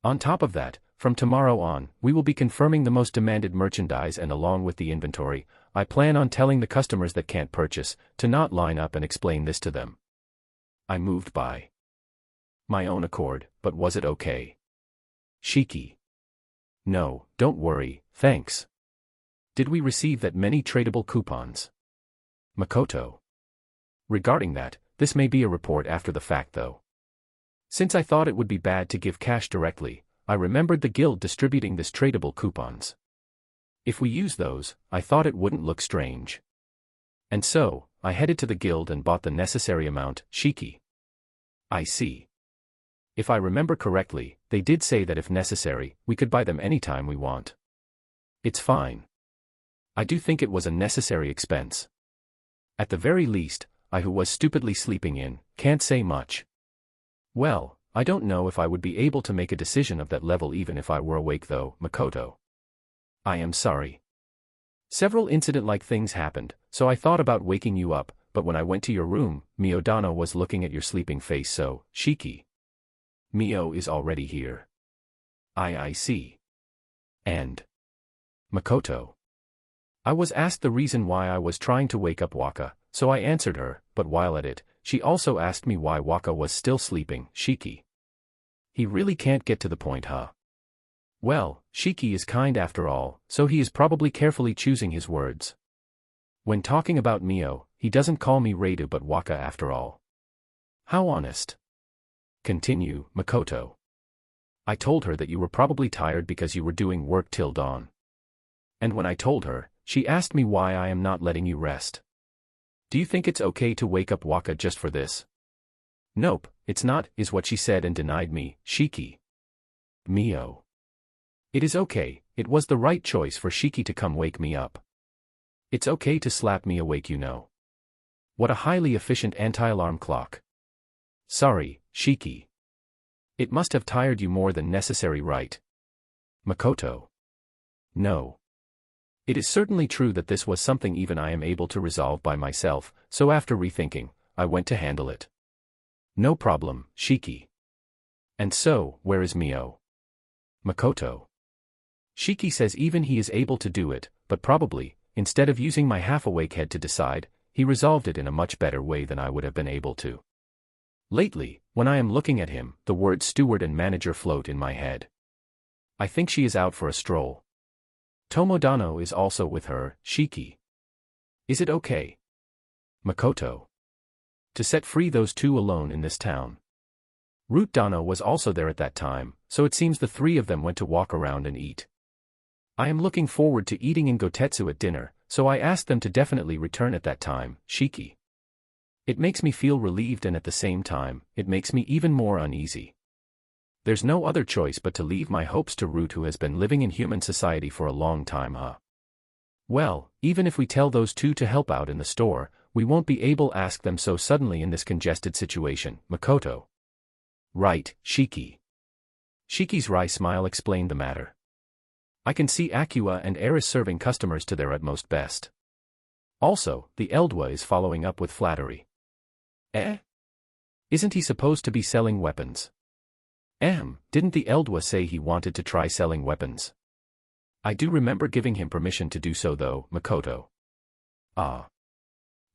On top of that, from tomorrow on, we will be confirming the most demanded merchandise and along with the inventory, I plan on telling the customers that can't purchase, to not line up and explain this to them. I moved by my own accord, but was it okay? Shiki. No, don't worry, thanks. Did we receive that many tradable coupons? Makoto. Regarding that, this may be a report after the fact though. Since I thought it would be bad to give cash directly, I remembered the guild distributing this tradable coupons. If we use those, I thought it wouldn't look strange. And so, I headed to the guild and bought the necessary amount, Shiki. I see. If I remember correctly, they did say that if necessary, we could buy them anytime we want. It's fine. I do think it was a necessary expense. At the very least, I who was stupidly sleeping in, can't say much. Well, I don't know if I would be able to make a decision of that level even if I were awake though, Makoto. I am sorry. Several incident-like things happened, so I thought about waking you up, but when I went to your room, Miyodano was looking at your sleeping face so, Shiki. Mio is already here. I see. And Makoto. I was asked the reason why I was trying to wake up Waka, so I answered her, but while at it, she also asked me why Waka was still sleeping, Shiki. He really can't get to the point, huh? Well, Shiki is kind after all, so he is probably carefully choosing his words. When talking about Mio, he doesn't call me Reidu but Waka after all. How honest. Continue, Makoto. I told her that you were probably tired because you were doing work till dawn. And when I told her, she asked me why I am not letting you rest. Do you think it's okay to wake up Waka just for this? Nope, it's not, is what she said and denied me, Shiki. Mio. It is okay, it was the right choice for Shiki to come wake me up. It's okay to slap me awake, you know. What a highly efficient anti-alarm clock. Sorry, Shiki. It must have tired you more than necessary, right? Makoto. No. It is certainly true that this was something even I am able to resolve by myself, so after rethinking, I went to handle it. No problem, Shiki. And so, where is Mio? Makoto. Shiki says even he is able to do it, but probably, instead of using my half-awake head to decide, he resolved it in a much better way than I would have been able to. Lately, when I am looking at him, the words steward and manager float in my head. I think she is out for a stroll. Tomodano is also with her, Shiki. Is it okay? Makoto. To set free those two alone in this town. Root Dano was also there at that time, so it seems the three of them went to walk around and eat. I am looking forward to eating in Gotetsu at dinner, so I asked them to definitely return at that time, Shiki. It makes me feel relieved and at the same time, it makes me even more uneasy. There's no other choice but to leave my hopes to Root, who has been living in human society for a long time, huh? Well, even if we tell those two to help out in the store, we won't be able to ask them so suddenly in this congested situation, Makoto. Right, Shiki. Shiki's wry smile explained the matter. I can see Akua and Eris serving customers to their utmost best. Also, the Eldwa is following up with flattery. Eh? Isn't he supposed to be selling weapons? Didn't the Eldwa say he wanted to try selling weapons? I do remember giving him permission to do so though, Makoto. Ah.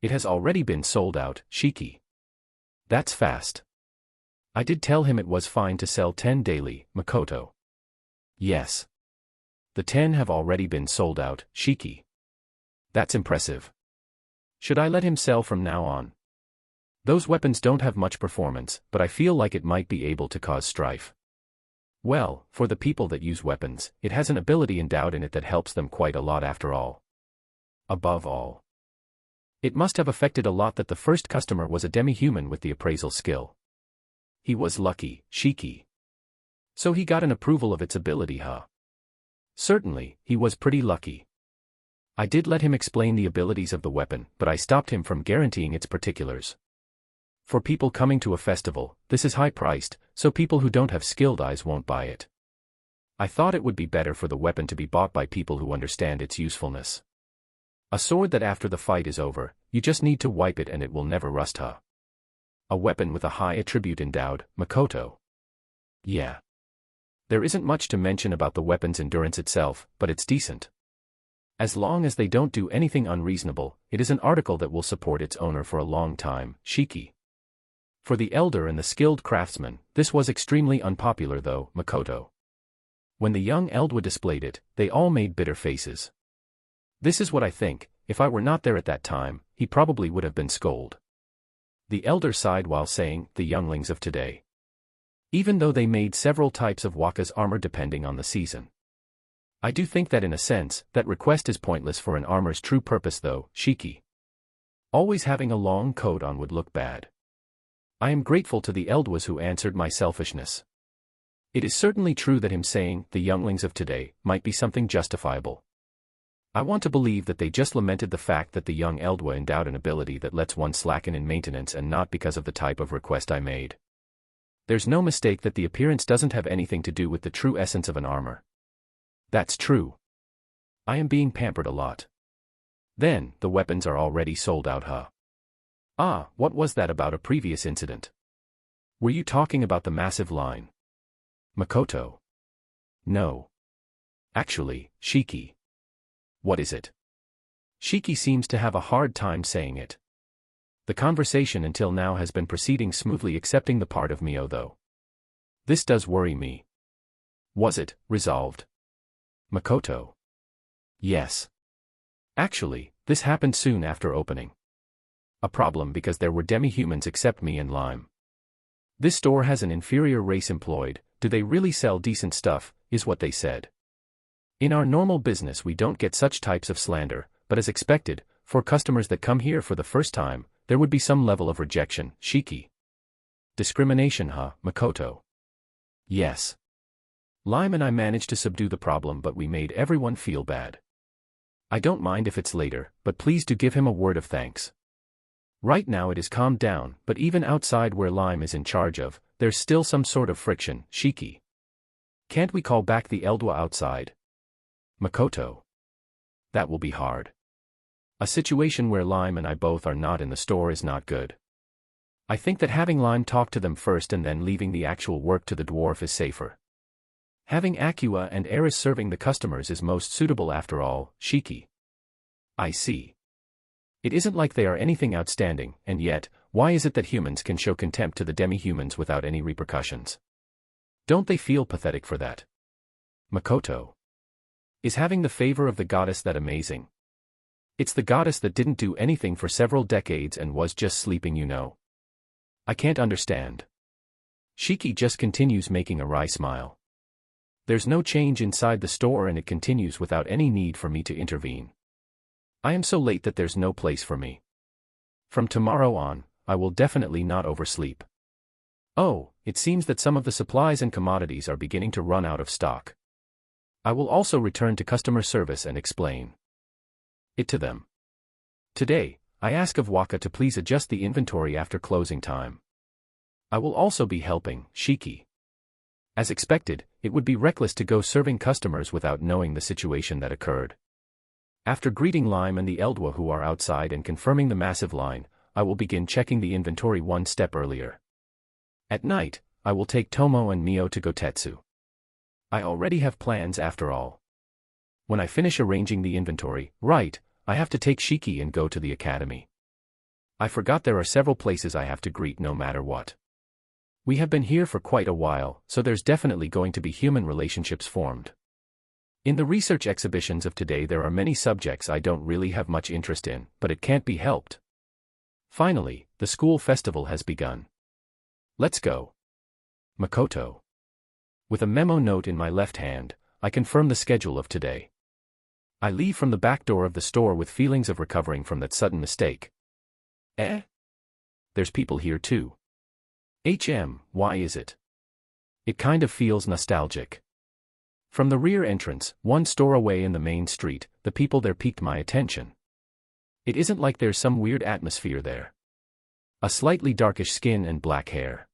It has already been sold out, Shiki. That's fast. I did tell him it was fine to sell 10 daily, Makoto. Yes. The 10 have already been sold out, Shiki. That's impressive. Should I let him sell from now on? Those weapons don't have much performance, but I feel like it might be able to cause strife. Well, for the people that use weapons, it has an ability endowed in it that helps them quite a lot after all. Above all, it must have affected a lot that the first customer was a demi-human with the appraisal skill. He was lucky, Shiki. So he got an approval of its ability, huh? Certainly, he was pretty lucky. I did let him explain the abilities of the weapon, but I stopped him from guaranteeing its particulars. For people coming to a festival, this is high-priced, so people who don't have skilled eyes won't buy it. I thought it would be better for the weapon to be bought by people who understand its usefulness. A sword that after the fight is over, you just need to wipe it and it will never rust, huh? A weapon with a high attribute endowed, Makoto. Yeah. There isn't much to mention about the weapon's endurance itself, but it's decent. As long as they don't do anything unreasonable, it is an article that will support its owner for a long time, Shiki. For the elder and the skilled craftsman, this was extremely unpopular though, Makoto. When the young Eldwa displayed it, they all made bitter faces. This is what I think, if I were not there at that time, he probably would have been scolded. The elder sighed while saying, the younglings of today. Even though they made several types of Waka's armor depending on the season. I do think that in a sense, that request is pointless for an armor's true purpose though, Shiki. Always having a long coat on would look bad. I am grateful to the Eldwas who answered my selfishness. It is certainly true that him saying, the younglings of today, might be something justifiable. I want to believe that they just lamented the fact that the young Eldwa endowed an ability that lets one slacken in maintenance and not because of the type of request I made. There's no mistake that the appearance doesn't have anything to do with the true essence of an armor. That's true. I am being pampered a lot. Then, the weapons are already sold out, huh? Ah, what was that about a previous incident? Were you talking about the massive line? Makoto. No. Actually, Shiki. What is it? Shiki seems to have a hard time saying it. The conversation until now has been proceeding smoothly excepting the part of Mio though. This does worry me. Was it resolved? Makoto. Yes. Actually, this happened soon after opening. A problem because there were demi-humans except me and Lime. This store has an inferior race employed, do they really sell decent stuff, is what they said. In our normal business we don't get such types of slander, but as expected, for customers that come here for the first time, there would be some level of rejection, Shiki. Discrimination, huh, Makoto? Yes. Lime and I managed to subdue the problem but we made everyone feel bad. I don't mind if it's later, but please do give him a word of thanks. Right now it is calmed down, but even outside where Lime is in charge of, there's still some sort of friction, Shiki. Can't we call back the Eldwa outside? Makoto. That will be hard. A situation where Lime and I both are not in the store is not good. I think that having Lime talk to them first and then leaving the actual work to the dwarf is safer. Having Aqua and Eris serving the customers is most suitable after all, Shiki. I see. It isn't like they are anything outstanding, and yet, why is it that humans can show contempt to the demi-humans without any repercussions? Don't they feel pathetic for that? Makoto. Is having the favor of the goddess that amazing? It's the goddess that didn't do anything for several decades and was just sleeping, you know. I can't understand. Shiki just continues making a wry smile. There's no change inside the store and it continues without any need for me to intervene. I am so late that there's no place for me. From tomorrow on, I will definitely not oversleep. Oh, it seems that some of the supplies and commodities are beginning to run out of stock. I will also return to customer service and explain it to them. Today, I ask of Waka to please adjust the inventory after closing time. I will also be helping Shiki. As expected, it would be reckless to go serving customers without knowing the situation that occurred. After greeting Lime and the Eldwa who are outside and confirming the massive line, I will begin checking the inventory one step earlier. At night, I will take Tomo and Mio to Gotetsu. I already have plans after all. When I finish arranging the inventory, right, I have to take Shiki and go to the academy. I forgot there are several places I have to greet no matter what. We have been here for quite a while, so there's definitely going to be human relationships formed. In the research exhibitions of today there are many subjects I don't really have much interest in, but it can't be helped. Finally, the school festival has begun. Let's go. Makoto. With a memo note in my left hand, I confirm the schedule of today. I leave from the back door of the store with feelings of recovering from that sudden mistake. There's people here too. Why is it? It kind of feels nostalgic. From the rear entrance, one store away in the main street, the people there piqued my attention. It isn't like there's some weird atmosphere there. A slightly darkish skin and black hair.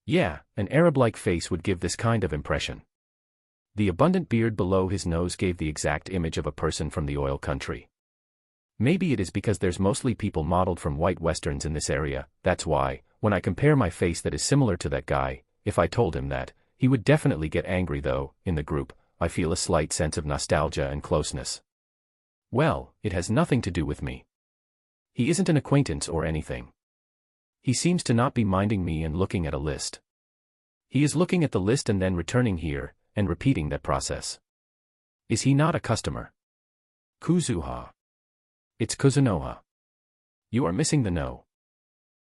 Yeah, an Arab-like face would give this kind of impression. The abundant beard below his nose gave the exact image of a person from the oil country. Maybe it is because there's mostly people modeled from white westerns in this area, that's why, when I compare my face that is similar to that guy, if I told him that, he would definitely get angry though. In the group, I feel a slight sense of nostalgia and closeness. Well, it has nothing to do with me. He isn't an acquaintance or anything. He seems to not be minding me and looking at a list. He is looking at the list and then returning here, and repeating that process. Is he not a customer? Kuzuha. It's Kuzunoha. You are missing the no.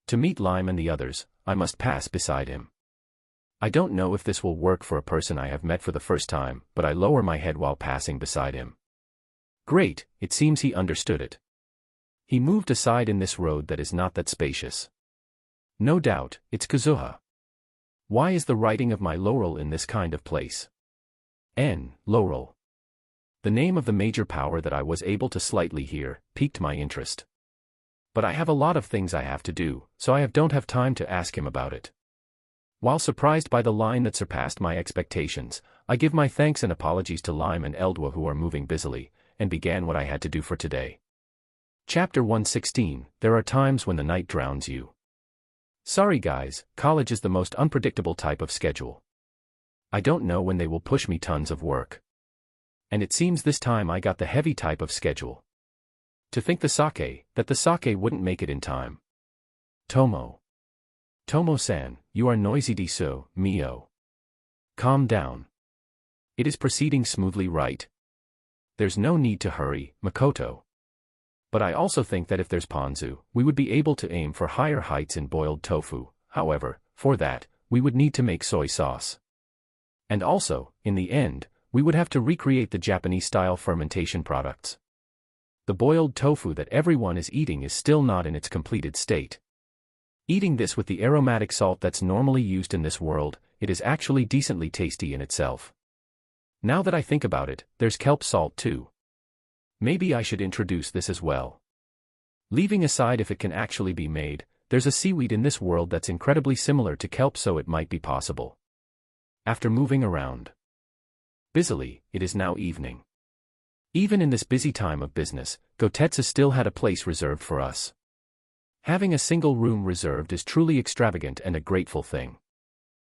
To meet Lime and the others, I must pass beside him. I don't know if this will work for a person I have met for the first time, but I lower my head while passing beside him. Great, it seems he understood it. He moved aside in this road that is not that spacious. No doubt, it's Kuzuha. Why is the writing of my Laurel in this kind of place? Laurel. The name of the major power that I was able to slightly hear, piqued my interest. But I have a lot of things I have to do, so I don't have time to ask him about it. While surprised by the line that surpassed my expectations, I give my thanks and apologies to Lime and Eldwa who are moving busily, and began what I had to do for today. Chapter 116, There are times when the night drowns you. Sorry guys, college is the most unpredictable type of schedule. I don't know when they will push me tons of work. And it seems this time I got the heavy type of schedule. To think the sake wouldn't make it in time. Tomo-san, you are noisy desu, Mio. Calm down. It is proceeding smoothly, right? There's no need to hurry, Makoto. But I also think that if there's ponzu, we would be able to aim for higher heights in boiled tofu. However, for that, we would need to make soy sauce. And also, in the end, we would have to recreate the Japanese-style fermentation products. The boiled tofu that everyone is eating is still not in its completed state. Eating this with the aromatic salt that's normally used in this world, it is actually decently tasty in itself. Now that I think about it, there's kelp salt too. Maybe I should introduce this as well. Leaving aside if it can actually be made, there's a seaweed in this world that's incredibly similar to kelp, so it might be possible. After moving around busily, it is now evening. Even in this busy time of business, Gotetsu still had a place reserved for us. Having a single room reserved is truly extravagant and a grateful thing.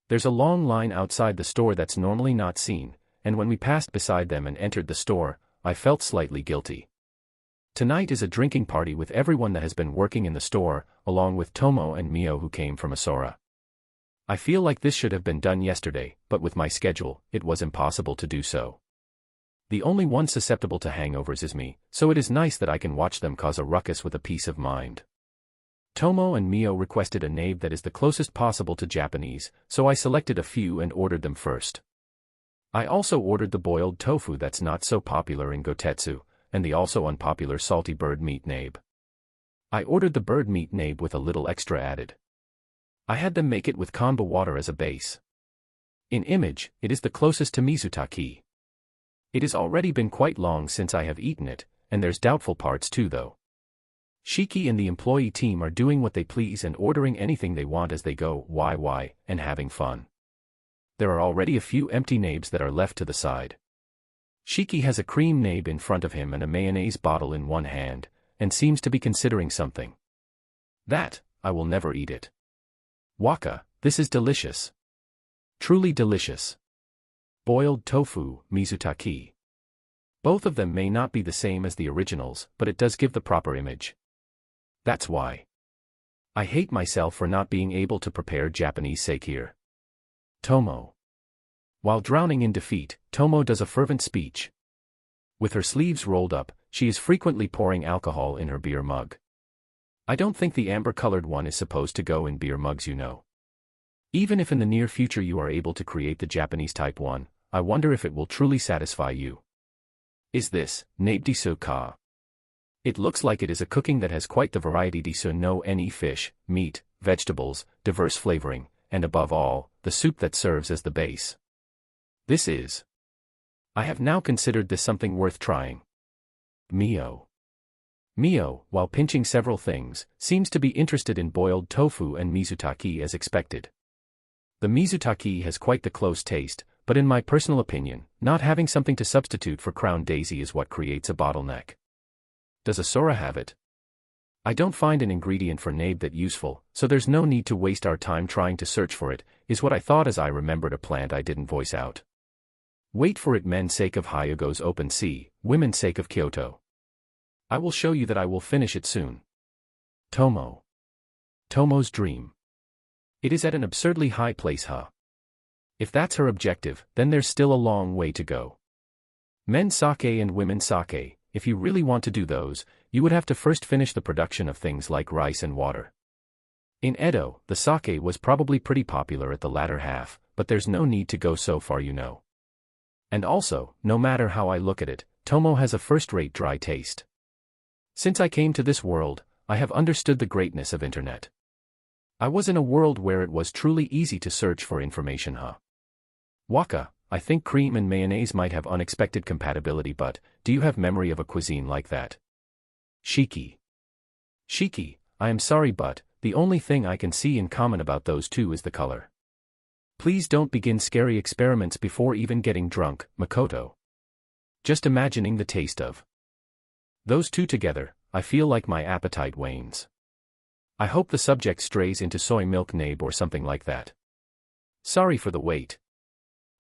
There's a long line outside the store that's normally not seen, and when we passed beside them and entered the store, I felt slightly guilty. Tonight is a drinking party with everyone that has been working in the store, along with Tomo and Mio who came from Asura. I feel like this should have been done yesterday, but with my schedule, it was impossible to do so. The only one susceptible to hangovers is me, so it is nice that I can watch them cause a ruckus with a peace of mind. Tomo and Mio requested a name that is the closest possible to Japanese, so I selected a few and ordered them first. I also ordered the boiled tofu that's not so popular in Gotetsu, and the also unpopular salty bird meat nabe. I ordered the bird meat nabe with a little extra added. I had them make it with kanba water as a base. In image, it is the closest to mizutaki. It has already been quite long since I have eaten it, and there's doubtful parts too though. Shiki and the employee team are doing what they please and ordering anything they want as they go, and having fun. There are already a few empty nabes that are left to the side. Shiki has a cream nabe in front of him and a mayonnaise bottle in one hand, and seems to be considering something. That, I will never eat it. Waka, this is delicious. Truly delicious. Boiled tofu, mizutaki. Both of them may not be the same as the originals, but it does give the proper image. That's why I hate myself for not being able to prepare Japanese sake here. Tomo. While drowning in defeat, Tomo does a fervent speech. With her sleeves rolled up, she is frequently pouring alcohol in her beer mug. I don't think the amber-colored one is supposed to go in beer mugs, you know. Even if in the near future you are able to create the Japanese type one, I wonder if it will truly satisfy you. Is this nabe desu ka? It looks like it is a cooking that has quite the variety desu no any fish, meat, vegetables, diverse flavoring, and above all, the soup that serves as the base. This is. I have now considered this something worth trying. Mio, while pinching several things, seems to be interested in boiled tofu and mizutaki as expected. The mizutaki has quite the close taste, but in my personal opinion, not having something to substitute for crown daisy is what creates a bottleneck. Does Asura have it? I don't find an ingredient for nabe that useful, so there's no need to waste our time trying to search for it, is what I thought as I remembered a plant I didn't voice out. Wait for it, men's sake of Hyogo's open sea, women's sake of Kyoto. I will show you that I will finish it soon. Tomo's dream. It is at an absurdly high place, huh? If that's her objective, then there's still a long way to go. Men's sake and women's sake, if you really want to do those, you would have to first finish the production of things like rice and water. In Edo, the sake was probably pretty popular at the latter half, but there's no need to go so far, you know. And also, no matter how I look at it, Tomo has a first-rate dry taste. Since I came to this world, I have understood the greatness of internet. I was in a world where it was truly easy to search for information, huh? Waka, I think cream and mayonnaise might have unexpected compatibility, but, do you have memory of a cuisine like that? Shiki, I am sorry, but, the only thing I can see in common about those two is the color. Please don't begin scary experiments before even getting drunk, Makoto. Just imagining the taste of those two together, I feel like my appetite wanes. I hope the subject strays into soy milk nabe or something like that. Sorry for the wait.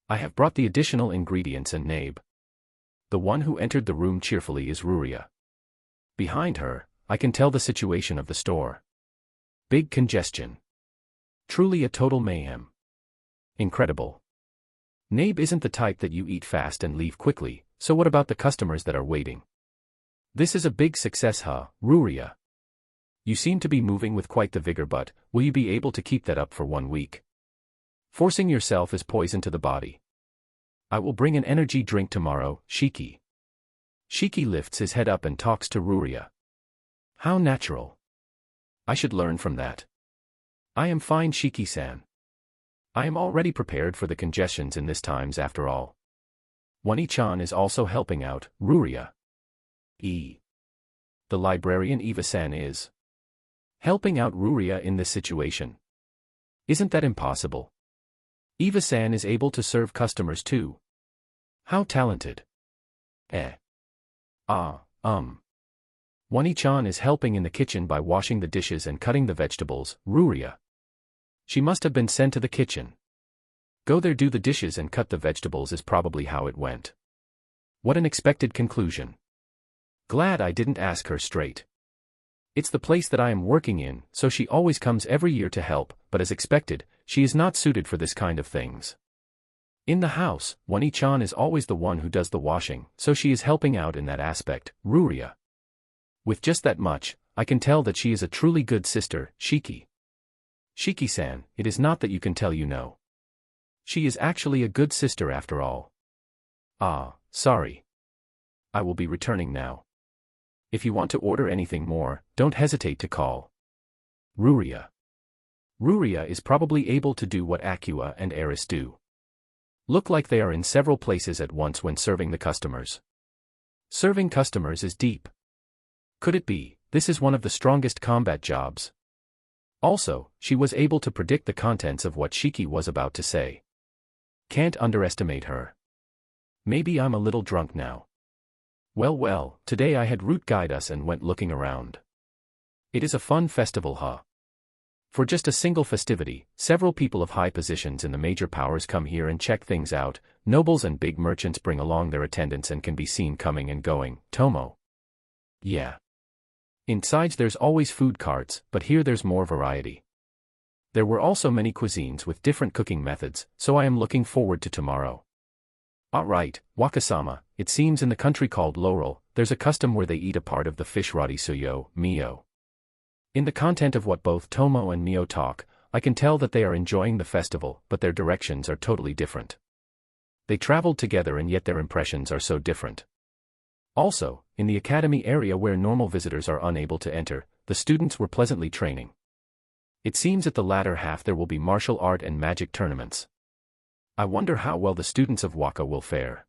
I have brought the additional ingredients and nabe. The one who entered the room cheerfully is Ruria. Behind her, I can tell the situation of the store. Big congestion. Truly a total mayhem. Incredible. Nabe isn't the type that you eat fast and leave quickly, so what about the customers that are waiting? This is a big success, huh, Ruria? You seem to be moving with quite the vigor, but will you be able to keep that up for 1 week? Forcing yourself is poison to the body. I will bring an energy drink tomorrow, Shiki. Shiki lifts his head up and talks to Ruria. How natural. I should learn from that. I am fine, Shiki-san. I am already prepared for the congestions in this times after all. Wani-chan is also helping out, Ruria. The librarian Eva-san is helping out Ruria in this situation. Isn't that impossible? Eva-san is able to serve customers too. How talented. Wani-chan is helping in the kitchen by washing the dishes and cutting the vegetables, Ruria. She must have been sent to the kitchen. Go there, do the dishes and cut the vegetables is probably how it went. What an expected conclusion. Glad I didn't ask her straight. It's the place that I am working in, so she always comes every year to help, but as expected, she is not suited for this kind of things. In the house, Wani-chan is always the one who does the washing, so she is helping out in that aspect, Ruria. With just that much, I can tell that she is a truly good sister, Shiki. Shiki-san, it is not that you can tell, you know. She is actually a good sister after all. Sorry. I will be returning now. If you want to order anything more, don't hesitate to call. Ruria. Ruria is probably able to do what Aqua and Eris do. Look like they are in several places at once when serving the customers. Serving customers is deep. Could it be, this is one of the strongest combat jobs? Also, she was able to predict the contents of what Shiki was about to say. Can't underestimate her. Maybe I'm a little drunk now. Well, today I had Root guide us and went looking around. It is a fun festival, huh? For just a single festivity, several people of high positions in the major powers come here and check things out. Nobles and big merchants bring along their attendants and can be seen coming and going, Tomo. Yeah. Inside there's always food carts, but here there's more variety. There were also many cuisines with different cooking methods, so I am looking forward to tomorrow. Alright, Wakasama, it seems in the country called Laurel, there's a custom where they eat a part of the fish roti suyo, Mio. In the content of what both Tomo and Mio talk, I can tell that they are enjoying the festival, but their directions are totally different. They traveled together and yet their impressions are so different. Also, in the academy area where normal visitors are unable to enter, the students were pleasantly training. It seems at the latter half there will be martial art and magic tournaments. I wonder how well the students of Waka will fare.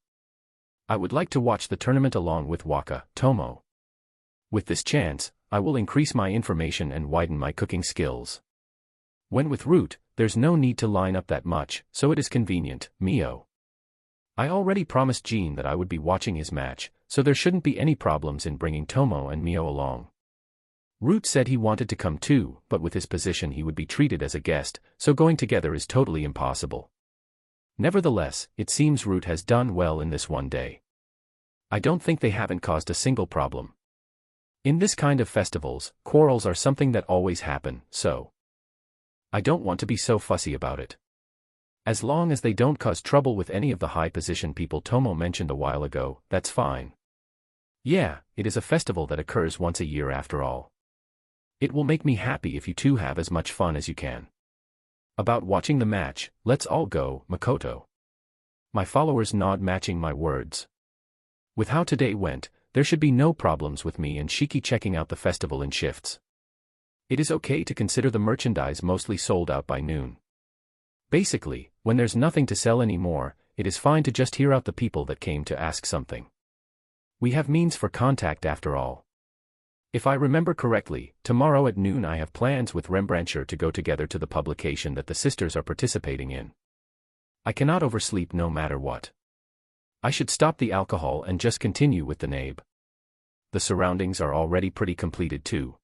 I would like to watch the tournament along with Waka, Tomo. With this chance, I will increase my information and widen my cooking skills. When with Root, there's no need to line up that much, so it is convenient, Mio. I already promised Jean that I would be watching his match, so there shouldn't be any problems in bringing Tomo and Mio along. Root said he wanted to come too, but with his position he would be treated as a guest, so going together is totally impossible. Nevertheless, it seems Root has done well in this one day. I don't think they haven't caused a single problem. In this kind of festivals, quarrels are something that always happen, so I don't want to be so fussy about it. As long as they don't cause trouble with any of the high-position people Tomo mentioned a while ago, that's fine. Yeah, it is a festival that occurs once a year after all. It will make me happy if you two have as much fun as you can. About watching the match, let's all go, Makoto. My followers nod, matching my words. With how today went, there should be no problems with me and Shiki checking out the festival in shifts. It is okay to consider the merchandise mostly sold out by noon. Basically, when there's nothing to sell anymore, it is fine to just hear out the people that came to ask something. We have means for contact after all. If I remember correctly, tomorrow at noon I have plans with Rembrandtshire to go together to the publication that the sisters are participating in. I cannot oversleep no matter what. I should stop the alcohol and just continue with the nabe. The surroundings are already pretty completed too.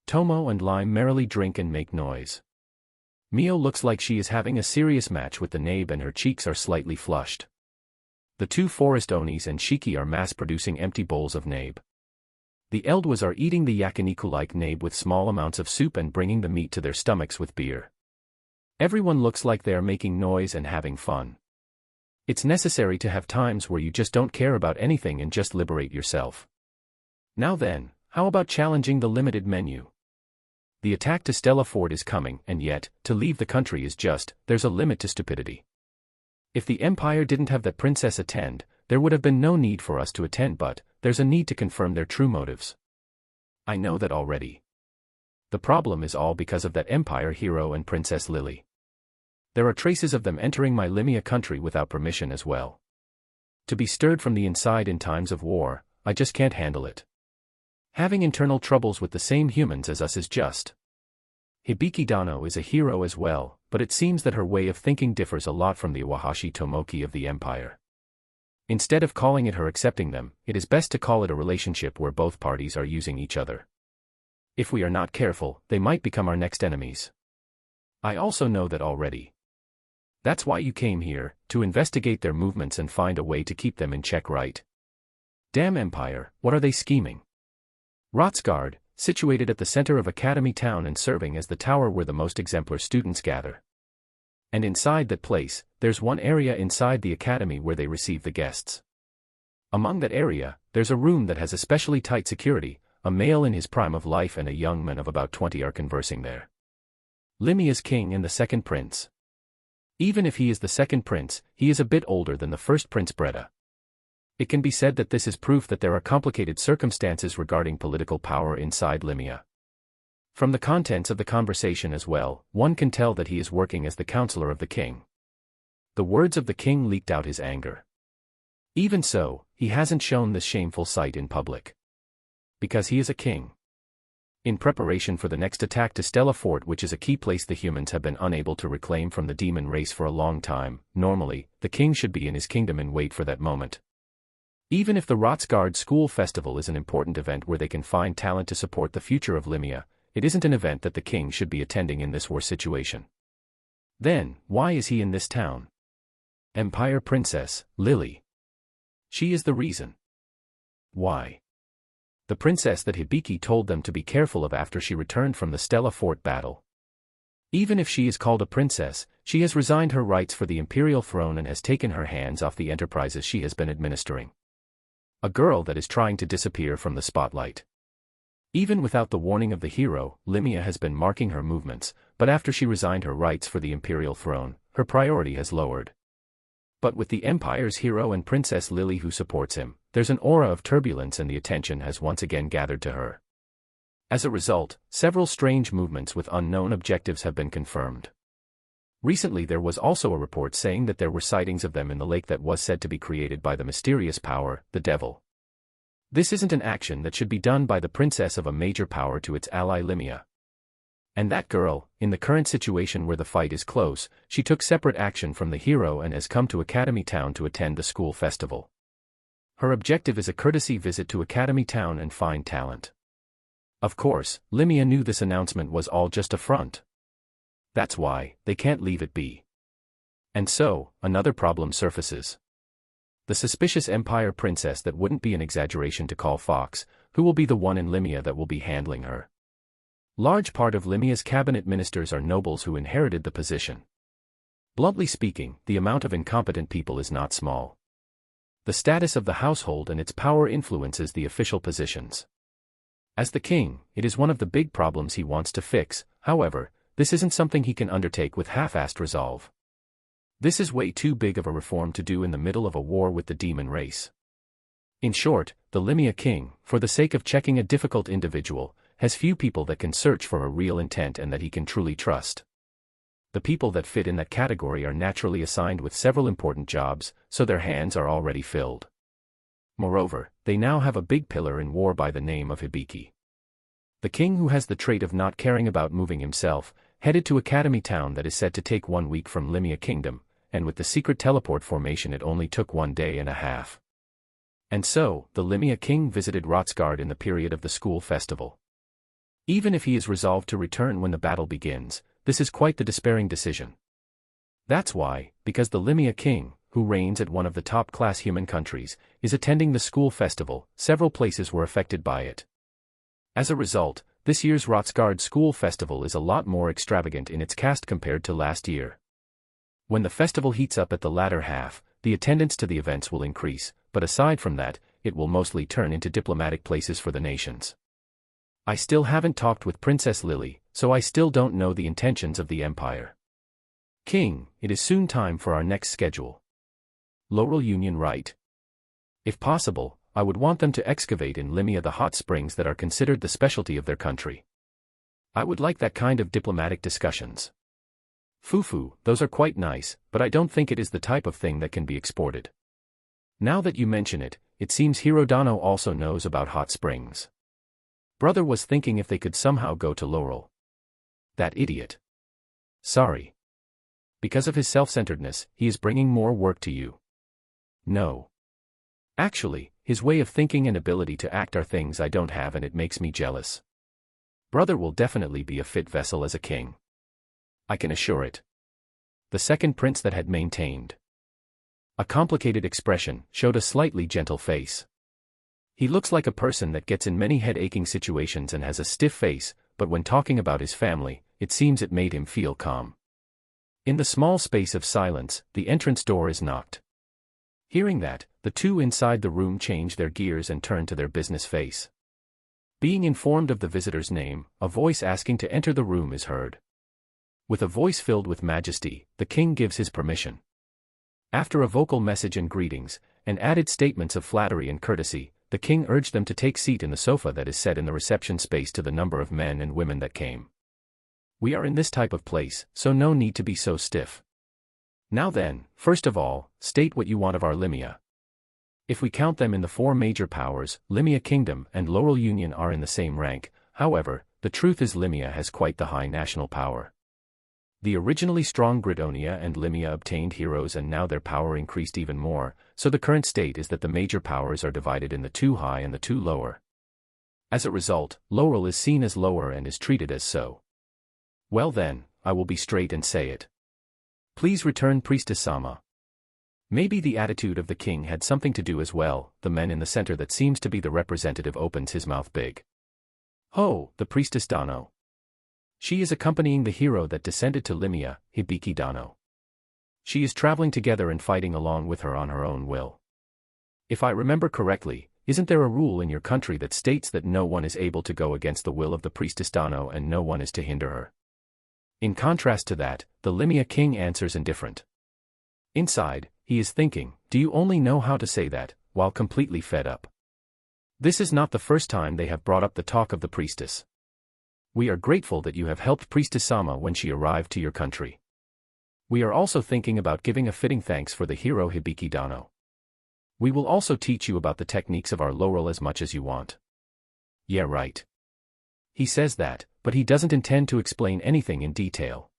Tomo and Lime merrily drink and make noise. Mio looks like she is having a serious match with the nabe and her cheeks are slightly flushed. The two forest onis and Shiki are mass-producing empty bowls of nabe. The Eldwas are eating the yakiniku-like nabe with small amounts of soup and bringing the meat to their stomachs with beer. Everyone looks like they are making noise and having fun. It's necessary to have times where you just don't care about anything and just liberate yourself. Now then, how about challenging the limited menu? The attack to Stella Fort is coming, and yet, to leave the country is just, there's a limit to stupidity. If the Empire didn't have that princess attend, there would have been no need for us to attend, but there's a need to confirm their true motives. I know that already. The problem is all because of that Empire hero and Princess Lily. There are traces of them entering my Limia country without permission as well. To be stirred from the inside in times of war, I just can't handle it. Having internal troubles with the same humans as us is just. Hibiki Dano is a hero as well, but it seems that her way of thinking differs a lot from the Iwahashi Tomoki of the Empire. Instead of calling it her accepting them, it is best to call it a relationship where both parties are using each other. If we are not careful, they might become our next enemies. I also know that already. That's why you came here, to investigate their movements and find a way to keep them in check, right? Damn Empire, what are they scheming? Rotsgard, situated at the center of Academy Town and serving as the tower where the most exemplar students gather. And inside that place, there's one area inside the academy where they receive the guests. Among that area, there's a room that has especially tight security. A male in his prime of life and a young man of about 20 are conversing there. Limia's king and the second prince. Even if he is the second prince, he is a bit older than the first Prince Breda. It can be said that this is proof that there are complicated circumstances regarding political power inside Limia. From the contents of the conversation as well, one can tell that he is working as the counselor of the king. The words of the king leaked out his anger. Even so, he hasn't shown this shameful sight in public. Because he is a king. In preparation for the next attack to Stella Fort, which is a key place the humans have been unable to reclaim from the demon race for a long time, normally, the king should be in his kingdom and wait for that moment. Even if the Rotsgard School Festival is an important event where they can find talent to support the future of Limia, it isn't an event that the king should be attending in this war situation. Then, why is he in this town? Empire Princess, Lily. She is the reason. Why? The princess that Hibiki told them to be careful of after she returned from the Stella Fort battle. Even if she is called a princess, she has resigned her rights for the imperial throne and has taken her hands off the enterprises she has been administering. A girl that is trying to disappear from the spotlight. Even without the warning of the hero, Limia has been marking her movements, but after she resigned her rights for the imperial throne, her priority has lowered. But with the Empire's hero and Princess Lily who supports him, there's an aura of turbulence and the attention has once again gathered to her. As a result, several strange movements with unknown objectives have been confirmed. Recently there was also a report saying that there were sightings of them in the lake that was said to be created by the mysterious power, the devil. This isn't an action that should be done by the princess of a major power to its ally Limia. And that girl, in the current situation where the fight is close, she took separate action from the hero and has come to Academy Town to attend the school festival. Her objective is a courtesy visit to Academy Town and find talent. Of course, Limia knew this announcement was all just a front. That's why, they can't leave it be. And so, another problem surfaces. The suspicious Empire princess that wouldn't be an exaggeration to call Fox, who will be the one in Limia that will be handling her. Large part of Limia's cabinet ministers are nobles who inherited the position. Bluntly speaking, the amount of incompetent people is not small. The status of the household and its power influences the official positions. As the king, it is one of the big problems he wants to fix. However, this isn't something he can undertake with half-assed resolve. This is way too big of a reform to do in the middle of a war with the demon race. In short, the Limia king, for the sake of checking a difficult individual, has few people that can search for a real intent and that he can truly trust. The people that fit in that category are naturally assigned with several important jobs, so their hands are already filled. Moreover, they now have a big pillar in war by the name of Hibiki. The king, who has the trait of not caring about moving himself, headed to Academy Town that is said to take 1 week from Limia Kingdom, and with the secret teleport formation it only took 1 day and a half. And so, the Limia king visited Rotsgard in the period of the school festival. Even if he is resolved to return when the battle begins, this is quite the despairing decision. That's why, because the Limia king, who reigns at one of the top-class human countries, is attending the school festival, several places were affected by it. As a result, this year's Rotsgard school festival is a lot more extravagant in its cast compared to last year. When the festival heats up at the latter half, the attendance to the events will increase, but aside from that, it will mostly turn into diplomatic places for the nations. I still haven't talked with Princess Lily, so I still don't know the intentions of the Empire. King, it is soon time for our next schedule. Laurel Union right. If possible, I would want them to excavate in Limia the hot springs that are considered the specialty of their country. I would like that kind of diplomatic discussions. Fufu, those are quite nice, but I don't think it is the type of thing that can be exported. Now that you mention it, it seems Hirodano also knows about hot springs. Brother was thinking if they could somehow go to Laurel. That idiot. Sorry. Because of his self-centeredness, he is bringing more work to you. No. Actually, his way of thinking and ability to act are things I don't have and it makes me jealous. Brother will definitely be a fit vessel as a king. I can assure it. The second prince that had maintained a complicated expression showed a slightly gentle face. He looks like a person that gets in many head-aching situations and has a stiff face, but when talking about his family, it seems it made him feel calm. In the small space of silence, the entrance door is knocked. Hearing that, the two inside the room change their gears and turn to their business face. Being informed of the visitor's name, a voice asking to enter the room is heard. With a voice filled with majesty, the king gives his permission. After a vocal message and greetings, and added statements of flattery and courtesy, the king urged them to take seat in the sofa that is set in the reception space to the number of men and women that came. We are in this type of place, so no need to be so stiff. Now then, first of all, state what you want of our Limia. If we count them in the 4 major powers, Limia Kingdom and Laurel Union are in the same rank. However, the truth is Limia has quite the high national power. The originally strong Gridonia and Limia obtained heroes and now their power increased even more, so the current state is that the major powers are divided in the 2 high and the 2 lower. As a result, Laurel is seen as lower and is treated as so. Well then, I will be straight and say it. Please return Priestess Sama. Maybe the attitude of the king had something to do as well. The man in the center that seems to be the representative opens his mouth big. Oh, the Priestess Dano. She is accompanying the hero that descended to Limia, Hibiki Dano. She is traveling together and fighting along with her on her own will. If I remember correctly, isn't there a rule in your country that states that no one is able to go against the will of the Priestess Dano and no one is to hinder her? In contrast to that, the Limia king answers indifferent. Inside, he is thinking, do you only know how to say that, while completely fed up? This is not the first time they have brought up the talk of the priestess. We are grateful that you have helped Priestess Sama when she arrived to your country. We are also thinking about giving a fitting thanks for the hero Hibiki Dano. We will also teach you about the techniques of our Laurel as much as you want. Yeah, right. He says that, but he doesn't intend to explain anything in detail.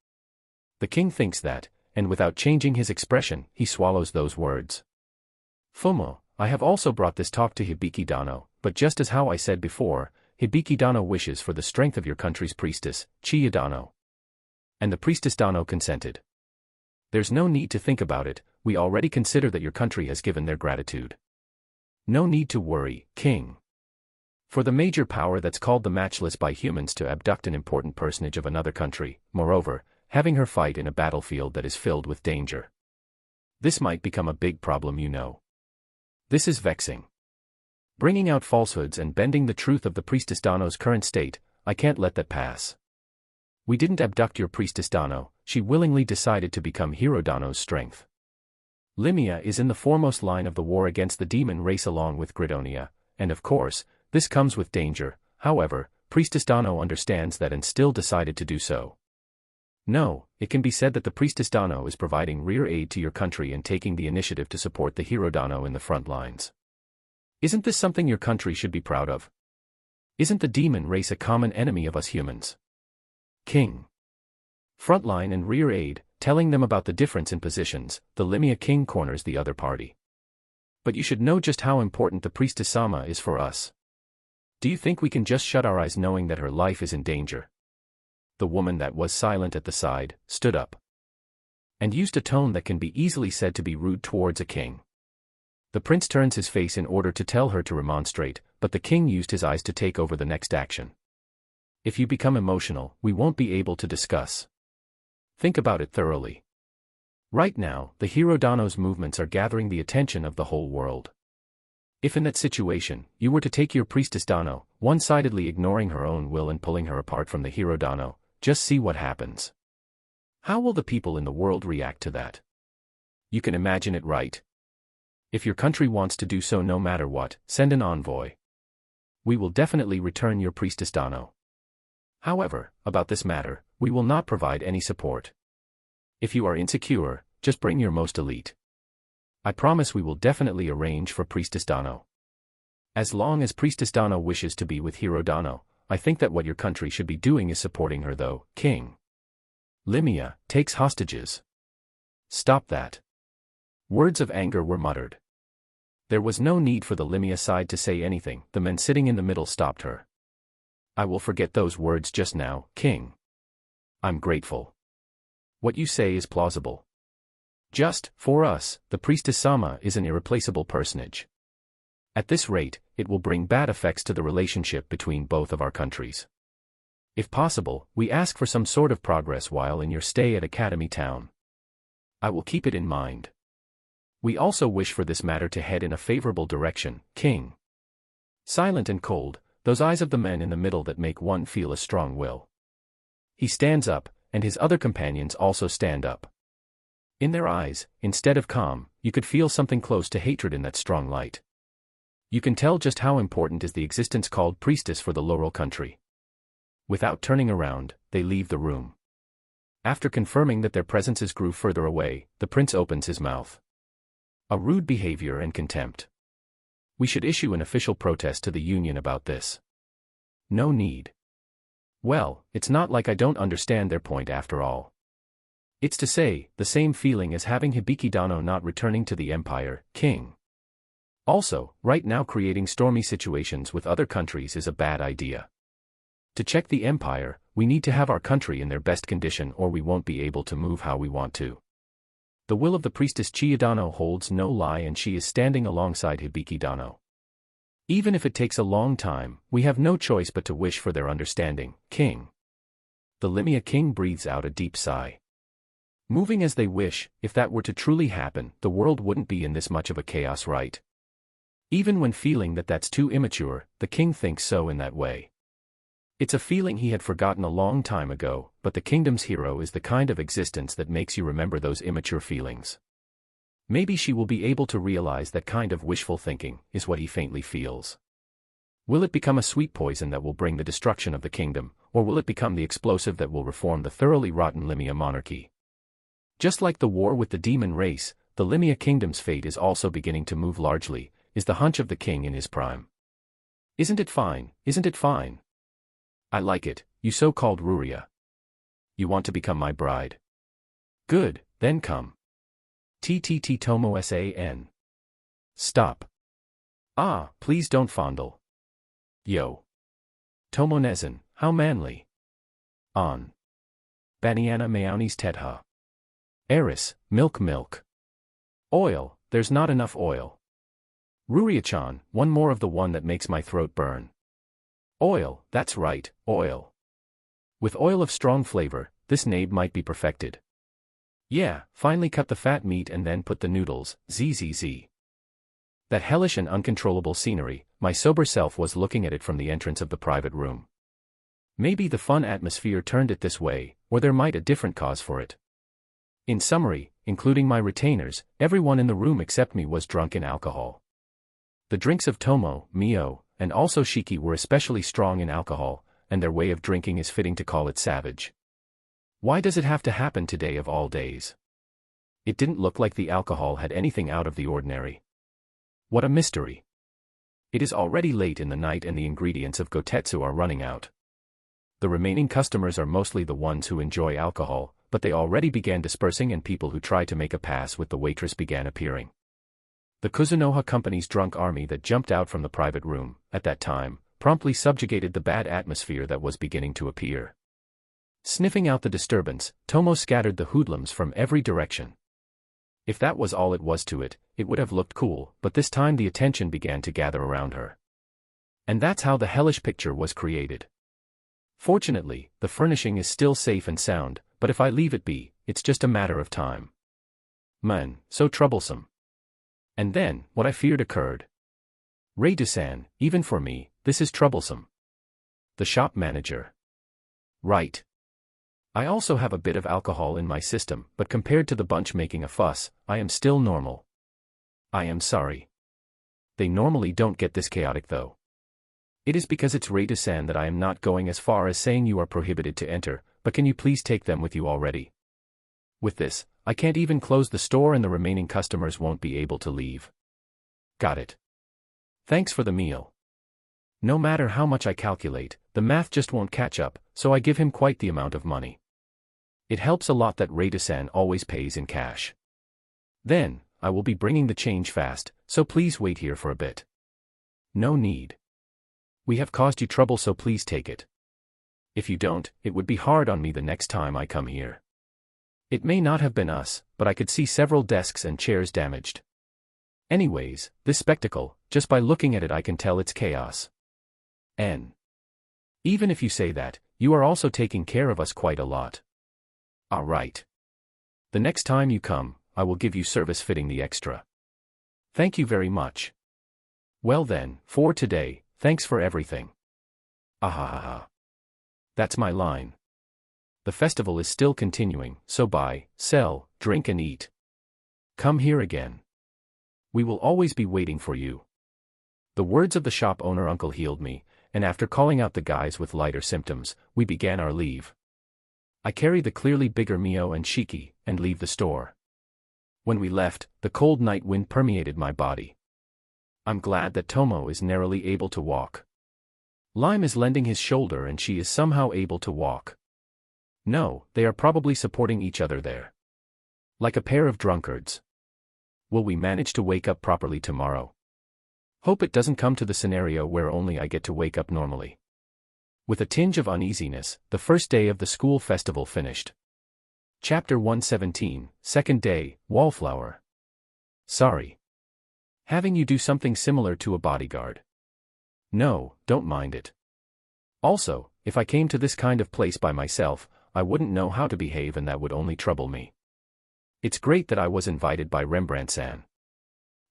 The king thinks that, and without changing his expression, he swallows those words. Fumo, I have also brought this talk to Hibiki Dano, but just as how I said before, Hibiki Dano wishes for the strength of your country's priestess, Chiya Dano. And the Priestess Dano consented. There's no need to think about it, we already consider that your country has given their gratitude. No need to worry, king. For the major power that's called the Matchless by humans to abduct an important personage of another country, moreover, having her fight in a battlefield that is filled with danger. This might become a big problem, you know. This is vexing. Bringing out falsehoods and bending the truth of the Priestess Dano's current state, I can't let that pass. We didn't abduct your Priestess Dano, she willingly decided to become Hero Dano's strength. Limia is in the foremost line of the war against the demon race along with Gridonia, and of course, this comes with danger. However, Priestess Dano understands that and still decided to do so. No, it can be said that the Priestess Dano is providing rear aid to your country and taking the initiative to support the Hero Dano in the front lines. Isn't this something your country should be proud of? Isn't the demon race a common enemy of us humans? King. Frontline and rear aid, Telling them about the difference in positions, the Limia king corners the other party. But you should know just how important the priestess Sama is for us. Do you think we can just shut our eyes knowing that her life is in danger? The woman that was silent at the side, stood up. And used a tone that can be easily said to be rude towards a king. The prince turns his face in order to tell her to remonstrate, but the king used his eyes to take over the next action. If you become emotional, we won't be able to discuss. Think about it thoroughly. Right now, the Hero Dano's movements are gathering the attention of the whole world. If in that situation, you were to take your priestess Dano, one-sidedly ignoring her own will and pulling her apart from the Hero Dano, just see what happens. How will the people in the world react to that? You can imagine it, right? If your country wants to do so no matter what, send an envoy. We will definitely return your priestess Dano. However, about this matter, we will not provide any support. If you are insecure, just bring your most elite. I promise we will definitely arrange for priestess Dano. As long as priestess Dano wishes to be with Hero Dano, I think that what your country should be doing is supporting her though, King. Limia takes hostages. Stop that. Words of anger were muttered. There was no need for the Limia side to say anything, the men sitting in the middle stopped her. I will forget those words just now, King. I'm grateful. What you say is plausible. Just, for us, the priestess Sama is an irreplaceable personage. At this rate, it will bring bad effects to the relationship between both of our countries. If possible, we ask for some sort of progress while in your stay at Academy Town. I will keep it in mind. We also wish for this matter to head in a favorable direction, King. Silent and cold, those eyes of the men in the middle that make one feel a strong will. He stands up, and his other companions also stand up. In their eyes, instead of calm, you could feel something close to hatred in that strong light. You can tell just how important is the existence called priestess for the Laurel country. Without turning around, they leave the room. After confirming that their presences grew further away, the prince opens his mouth. A rude behavior and contempt. We should issue an official protest to the union about this. No need. Well, it's not like I don't understand their point after all. It's to say, the same feeling as having Hibiki Dano not returning to the Empire, King. Also, right now creating stormy situations with other countries is a bad idea. To check the Empire, we need to have our country in their best condition or we won't be able to move how we want to. The will of the priestess Chiyadano holds no lie and she is standing alongside Hibiki Dano. Even if it takes a long time, we have no choice but to wish for their understanding, King. The Limia king breathes out a deep sigh. Moving as they wish, if that were to truly happen, the world wouldn't be in this much of a chaos, right? Even when feeling that that's too immature, the king thinks so in that way. It's a feeling he had forgotten a long time ago, but the kingdom's hero is the kind of existence that makes you remember those immature feelings. Maybe she will be able to realize that kind of wishful thinking is what he faintly feels. Will it become a sweet poison that will bring the destruction of the kingdom, or will it become the explosive that will reform the thoroughly rotten Limia monarchy? Just like the war with the demon race, the Limia kingdom's fate is also beginning to move largely, is the hunch of the king in his prime. Isn't it fine, isn't it fine? I like it, you so-called Ruria. You want to become my bride? Good, then come. TTT Tomo San. Stop. Ah, please don't fondle. Yo. Tomo Nezan, how manly. On. Baniana Mayaonis Tedha. Eris, milk. Oil, there's not enough oil. Ruria-chan, one more of the one that makes my throat burn. Oil, that's right, oil. With oil of strong flavor, this nabe might be perfected. Yeah, finally cut the fat meat and then put the noodles, zzz. That hellish and uncontrollable scenery, my sober self was looking at it from the entrance of the private room. Maybe the fun atmosphere turned it this way, or there might a different cause for it. In summary, including my retainers, everyone in the room except me was drunk in alcohol. The drinks of Tomo, Mio, and also Shiki were especially strong in alcohol, and their way of drinking is fitting to call it savage. Why does it have to happen today of all days? It didn't look like the alcohol had anything out of the ordinary. What a mystery. It is already late in the night and the ingredients of gotetsu are running out. The remaining customers are mostly the ones who enjoy alcohol, but they already began dispersing and people who tried to make a pass with the waitress began appearing. The Kuzunoha company's drunk army that jumped out from the private room, at that time, promptly subjugated the bad atmosphere that was beginning to appear. Sniffing out the disturbance, Tomo scattered the hoodlums from every direction. If that was all it was to it, it would have looked cool, but this time the attention began to gather around her. And that's how the hellish picture was created. Fortunately, the furnishing is still safe and sound, but if I leave it be, it's just a matter of time. Man, so troublesome. And then, what I feared occurred. Ray-san, even for me, this is troublesome. The shop manager. Right. I also have a bit of alcohol in my system, but compared to the bunch making a fuss, I am still normal. I am sorry. They normally don't get this chaotic though. It is because it's Ray-san that I am not going as far as saying you are prohibited to enter, but can you please take them with you already? With this, I can't even close the store and the remaining customers won't be able to leave. Got it. Thanks for the meal. No matter how much I calculate, the math just won't catch up, so I give him quite the amount of money. It helps a lot that Ray-san always pays in cash. Then, I will be bringing the change fast, so please wait here for a bit. No need. We have caused you trouble, so please take it. If you don't, it would be hard on me the next time I come here. It may not have been us, but I could see several desks and chairs damaged. Anyways, this spectacle, just by looking at it I can tell it's chaos. Even if you say that, you are also taking care of us quite a lot. Alright. The next time you come, I will give you service fitting the extra. Thank you very much. Well then, for today, thanks for everything. Ahahaha. That's my line. The festival is still continuing, so buy, sell, drink and eat. Come here again. We will always be waiting for you. The words of the shop owner uncle healed me, and after calling out the guys with lighter symptoms, we began our leave. I carry the clearly bigger Mio and Shiki, and leave the store. When we left, the cold night wind permeated my body. I'm glad that Tomo is narrowly able to walk. Lime is lending his shoulder and she is somehow able to walk. No, they are probably supporting each other there. Like a pair of drunkards. Will we manage to wake up properly tomorrow? Hope it doesn't come to the scenario where only I get to wake up normally. With a tinge of uneasiness, the first day of the school festival finished. Chapter 117, Second Day, Wallflower. Sorry. Having you do something similar to a bodyguard. No, don't mind it. Also, if I came to this kind of place by myself, I wouldn't know how to behave and that would only trouble me. It's great that I was invited by Rembrandt-san.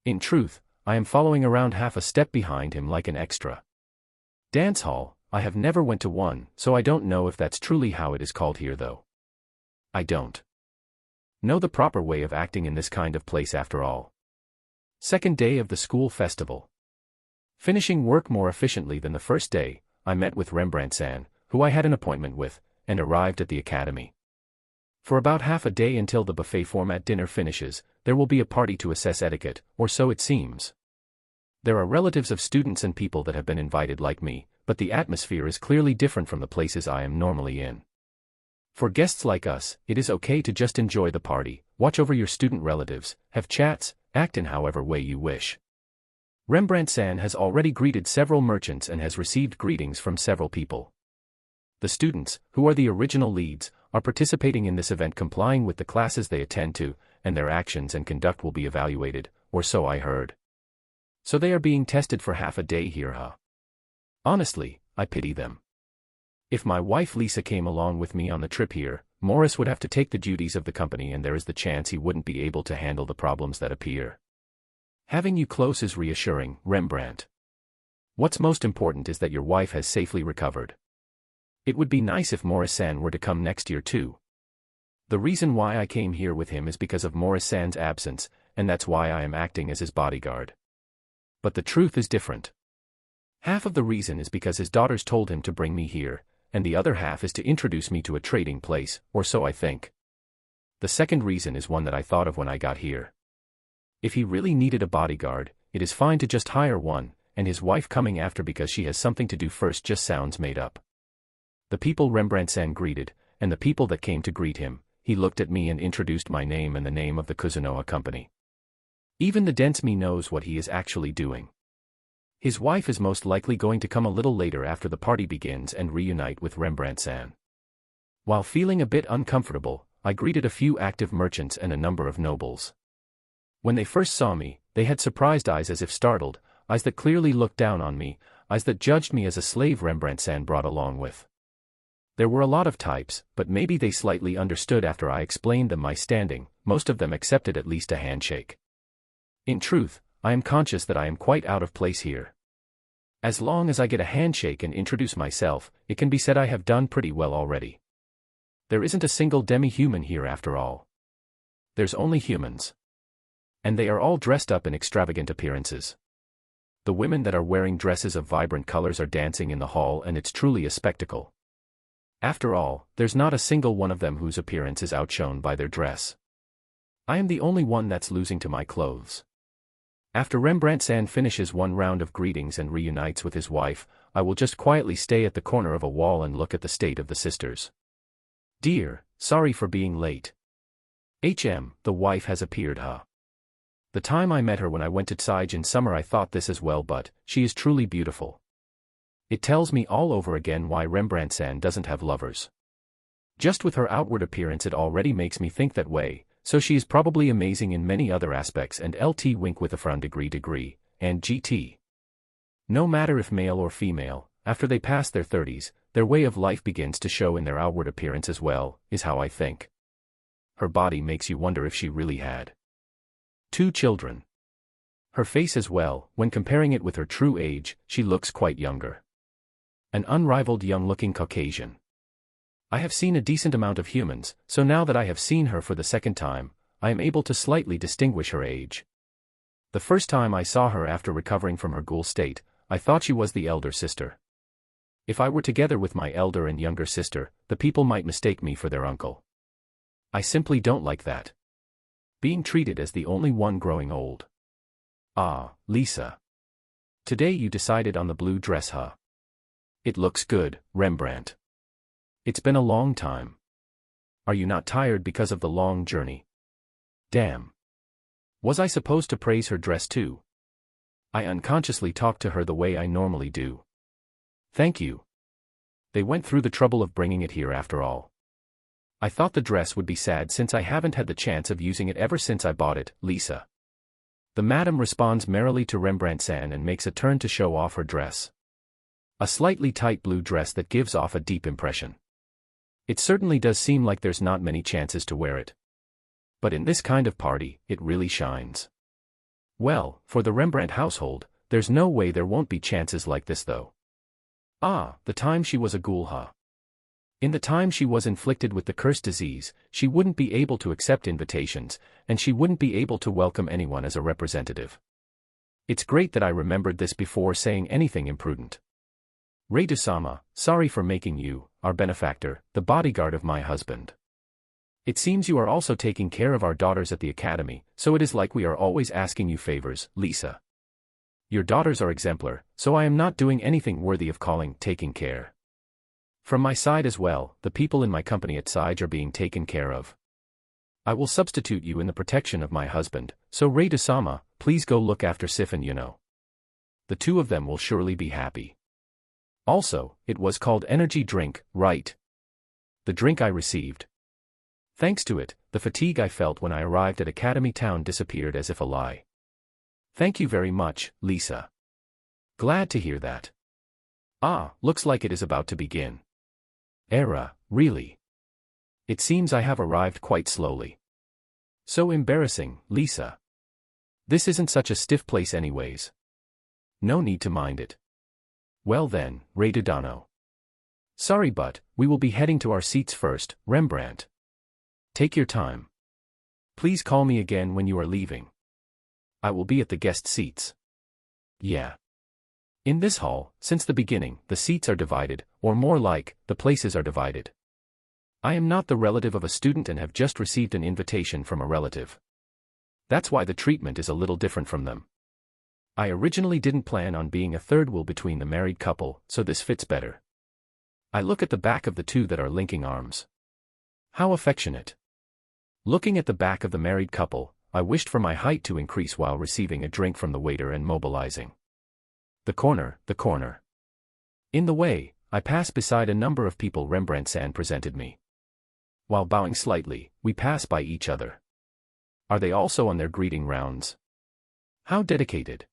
In truth, I am following around half a step behind him like an extra. Dance hall, I have never went to one, so I don't know if that's truly how it is called here though. I don't know the proper way of acting in this kind of place after all. Second day of the school festival. Finishing work more efficiently than the first day, I met with Rembrandt-san, who I had an appointment with, and arrived at the academy. For about half a day until the buffet format dinner finishes, there will be a party to assess etiquette, or so it seems. There are relatives of students and people that have been invited like me, but the atmosphere is clearly different from the places I am normally in. For guests like us, it is okay to just enjoy the party, watch over your student relatives, have chats, act in however way you wish. Rembrandt-san has already greeted several merchants and has received greetings from several people. The students, who are the original leads, are participating in this event complying with the classes they attend to, and their actions and conduct will be evaluated, or so I heard. So they are being tested for half a day here, huh? Honestly, I pity them. If my wife Lisa came along with me on the trip here, Morris would have to take the duties of the company and there is the chance he wouldn't be able to handle the problems that appear. Having you close is reassuring, Rembrandt. What's most important is that your wife has safely recovered. It would be nice if Morris-san were to come next year too. The reason why I came here with him is because of Morris-san's absence, and that's why I am acting as his bodyguard. But the truth is different. Half of the reason is because his daughters told him to bring me here, and the other half is to introduce me to a trading place, or so I think. The second reason is one that I thought of when I got here. If he really needed a bodyguard, it is fine to just hire one, and his wife coming after because she has something to do first just sounds made up. The people Rembrandt-san greeted, and the people that came to greet him, he looked at me and introduced my name and the name of the Kuzunoha company. Even the dense me knows what he is actually doing. His wife is most likely going to come a little later after the party begins and reunite with Rembrandt-san. While feeling a bit uncomfortable, I greeted a few active merchants and a number of nobles. When they first saw me, they had surprised eyes as if startled, eyes that clearly looked down on me, eyes that judged me as a slave Rembrandt-san brought along with. There were a lot of types, but maybe they slightly understood after I explained them my standing. Most of them accepted at least a handshake. In truth, I am conscious that I am quite out of place here. As long as I get a handshake and introduce myself, it can be said I have done pretty well already. There isn't a single demi-human here after all. There's only humans. And they are all dressed up in extravagant appearances. The women that are wearing dresses of vibrant colors are dancing in the hall, and it's truly a spectacle. After all, there's not a single one of them whose appearance is outshone by their dress. I am the only one that's losing to my clothes. After Rembrandt-san finishes one round of greetings and reunites with his wife, I will just quietly stay at the corner of a wall and look at the state of the sisters. Dear, sorry for being late. The wife has appeared, huh? The time I met her when I went to Tsige in summer I thought this as well, but she is truly beautiful. It tells me all over again why Rembrandt-san doesn't have lovers. Just with her outward appearance it already makes me think that way, so she is probably amazing in many other aspects and LT wink with a frown degree, and GT. No matter if male or female, after they pass their 30s, their way of life begins to show in their outward appearance as well, is how I think. Her body makes you wonder if she really had 2 children. Her face as well, when comparing it with her true age, she looks quite younger. An unrivaled young-looking Caucasian. I have seen a decent amount of humans, so now that I have seen her for the second time, I am able to slightly distinguish her age. The first time I saw her after recovering from her ghoul state, I thought she was the elder sister. If I were together with my elder and younger sister, the people might mistake me for their uncle. I simply don't like that. Being treated as the only one growing old. Ah, Lisa. Today you decided on the blue dress, huh? It looks good, Rembrandt. It's been a long time. Are you not tired because of the long journey? Damn. Was I supposed to praise her dress too? I unconsciously talked to her the way I normally do. Thank you. They went through the trouble of bringing it here after all. I thought the dress would be sad since I haven't had the chance of using it ever since I bought it, Lisa. The madam responds merrily to Rembrandt-san and makes a turn to show off her dress. A slightly tight blue dress that gives off a deep impression. It certainly does seem like there's not many chances to wear it. But in this kind of party, it really shines. Well, for the Rembrandt household, there's no way there won't be chances like this though. Ah, the time she was a ghoul, huh? In the time she was inflicted with the cursed disease, she wouldn't be able to accept invitations, and she wouldn't be able to welcome anyone as a representative. It's great that I remembered this before saying anything imprudent. Reidusama, sorry for making you, our benefactor, the bodyguard of my husband. It seems you are also taking care of our daughters at the academy, so it is like we are always asking you favors, Lisa. Your daughters are exemplar, so I am not doing anything worthy of calling taking care. From my side as well, the people in my company at Sige are being taken care of. I will substitute you in the protection of my husband, so Reidusama, please go look after Sif and Yuno. The two of them will surely be happy. Also, it was called energy drink, right? The drink I received. Thanks to it, the fatigue I felt when I arrived at Academy Town disappeared as if a lie. Thank you very much, Lisa. Glad to hear that. Ah, looks like it is about to begin. Really? It seems I have arrived quite slowly. So embarrassing, Lisa. This isn't such a stiff place anyways. No need to mind it. Well then, Reidudano. Sorry but, we will be heading to our seats first, Rembrandt. Take your time. Please call me again when you are leaving. I will be at the guest seats. Yeah. In this hall, since the beginning, the seats are divided, or more like, the places are divided. I am not the relative of a student and have just received an invitation from a relative. That's why the treatment is a little different from them. I originally didn't plan on being a third wheel between the married couple, so this fits better. I look at the back of the two that are linking arms. How affectionate. Looking at the back of the married couple, I wished for my height to increase while receiving a drink from the waiter and mobilizing. The corner. In the way, I passed beside a number of people Rembrandt-san presented me. While bowing slightly, we pass by each other. Are they also on their greeting rounds? How dedicated.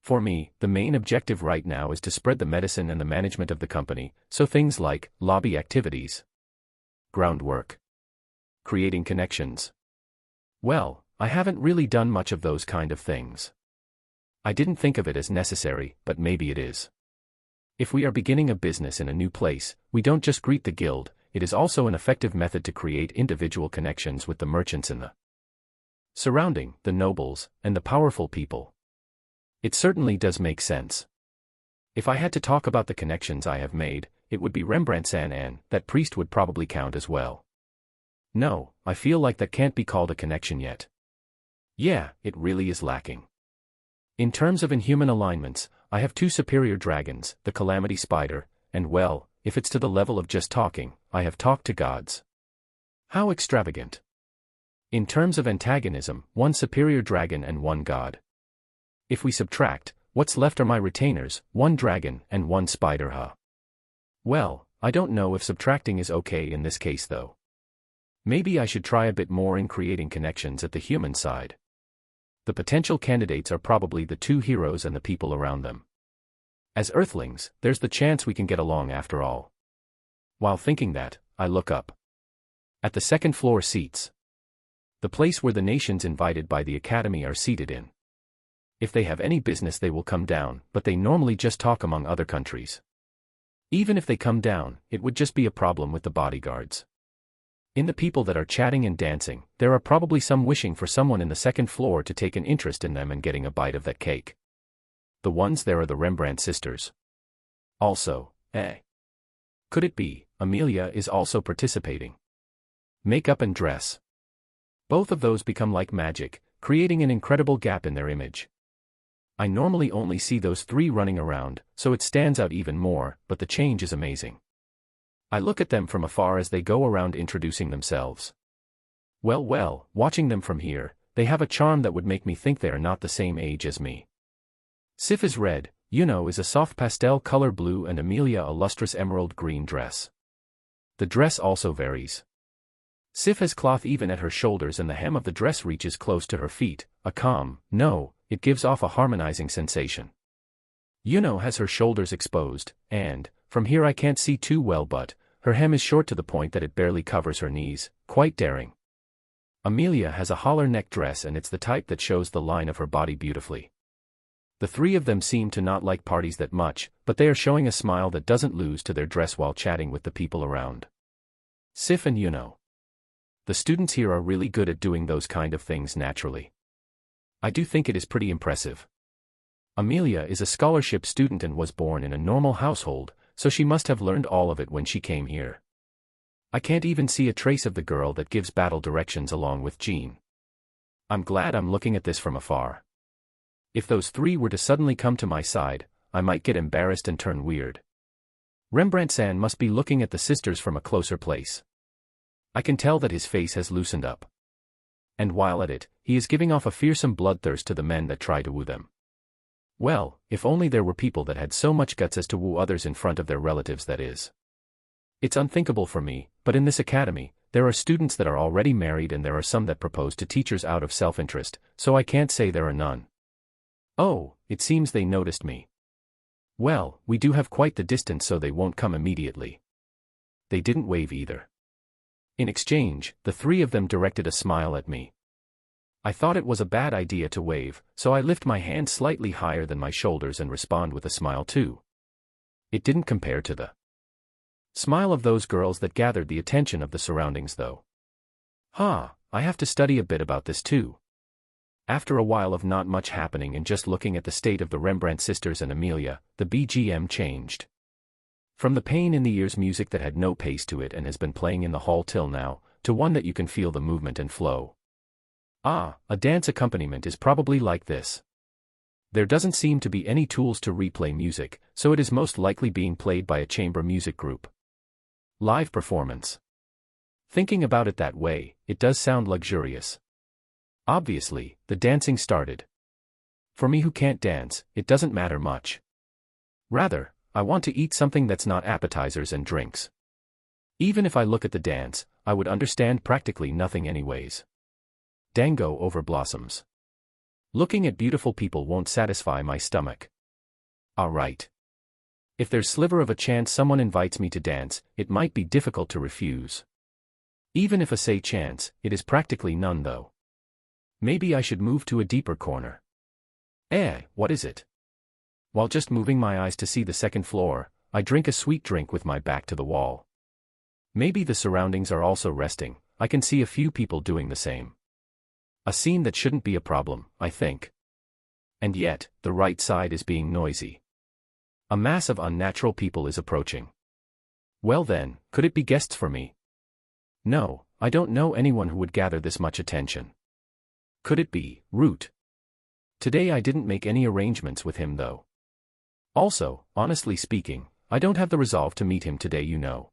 For me, the main objective right now is to spread the medicine and the management of the company, so things like lobby activities, groundwork, creating connections. Well, I haven't really done much of those kind of things. I didn't think of it as necessary, but maybe it is. If we are beginning a business in a new place, we don't just greet the guild, it is also an effective method to create individual connections with the merchants in the surrounding, the nobles, and the powerful people. It certainly does make sense. If I had to talk about the connections I have made, it would be Rembrandt-san, and that priest would probably count as well. No, I feel like that can't be called a connection yet. Yeah, it really is lacking. In terms of inhuman alignments, I have 2 superior dragons, the Calamity Spider, and well, if it's to the level of just talking, I have talked to gods. How extravagant. In terms of antagonism, 1 superior dragon and 1 god. If we subtract, what's left are my retainers, 1 dragon and 1 spider, huh? Well, I don't know if subtracting is okay in this case though. Maybe I should try a bit more in creating connections at the human side. The potential candidates are probably the 2 heroes and the people around them. As Earthlings, there's the chance we can get along after all. While thinking that, I look up. At the 2nd floor seats. The place where the nations invited by the Academy are seated in. If they have any business they will come down, but they normally just talk among other countries. Even if they come down, it would just be a problem with the bodyguards. In the people that are chatting and dancing, there are probably some wishing for someone in the 2nd floor to take an interest in them and getting a bite of that cake. The ones there are the Rembrandt sisters. Also, could it be, Amelia is also participating? Makeup and dress. Both of those become like magic, creating an incredible gap in their image. I normally only see those 3 running around, so it stands out even more, but the change is amazing. I look at them from afar as they go around introducing themselves. Well, watching them from here, they have a charm that would make me think they are not the same age as me. Sif is red, Yuno is a soft pastel color blue, and Amelia a lustrous emerald green dress. The dress also varies. Sif has cloth even at her shoulders and the hem of the dress reaches close to her feet, it gives off a harmonizing sensation. Yuno has her shoulders exposed, and, from here I can't see too well, but her hem is short to the point that it barely covers her knees, quite daring. Amelia has a holler neck dress and it's the type that shows the line of her body beautifully. The 3 of them seem to not like parties that much, but they are showing a smile that doesn't lose to their dress while chatting with the people around. Sif and Yuno. The students here are really good at doing those kind of things naturally. I do think it is pretty impressive. Amelia is a scholarship student and was born in a normal household, so she must have learned all of it when she came here. I can't even see a trace of the girl that gives battle directions along with Jean. I'm glad I'm looking at this from afar. If those 3 were to suddenly come to my side, I might get embarrassed and turn weird. Rembrandt-san must be looking at the sisters from a closer place. I can tell that his face has loosened up. And while at it, he is giving off a fearsome bloodthirst to the men that try to woo them. Well, if only there were people that had so much guts as to woo others in front of their relatives, that is. It's unthinkable for me, but in this academy, there are students that are already married and there are some that propose to teachers out of self-interest, so I can't say there are none. Oh, it seems they noticed me. Well, we do have quite the distance, so they won't come immediately. They didn't wave either. In exchange, the 3 of them directed a smile at me. I thought it was a bad idea to wave, so I lift my hand slightly higher than my shoulders and respond with a smile too. It didn't compare to the smile of those girls that gathered the attention of the surroundings though. I have to study a bit about this too. After a while of not much happening and just looking at the state of the Rembrandt sisters and Amelia, the BGM changed. From the pain in the ears music that had no pace to it and has been playing in the hall till now, to one that you can feel the movement and flow. A dance accompaniment is probably like this. There doesn't seem to be any tools to replay music, so it is most likely being played by a chamber music group. Live performance. Thinking about it that way, it does sound luxurious. Obviously, the dancing started. For me who can't dance, it doesn't matter much. Rather, I want to eat something that's not appetizers and drinks. Even if I look at the dance, I would understand practically nothing anyways. Dango over blossoms. Looking at beautiful people won't satisfy my stomach. Alright. If there's sliver of a chance someone invites me to dance, it might be difficult to refuse. Even if a say chance, it is practically none though. Maybe I should move to a deeper corner. What is it? While just moving my eyes to see the second floor, I drink a sweet drink with my back to the wall. Maybe the surroundings are also resting, I can see a few people doing the same. A scene that shouldn't be a problem, I think. And yet, the right side is being noisy. A mass of unnatural people is approaching. Well then, could it be guests for me? No, I don't know anyone who would gather this much attention. Could it be Root? Today I didn't make any arrangements with him though. Also, honestly speaking, I don't have the resolve to meet him today, you know.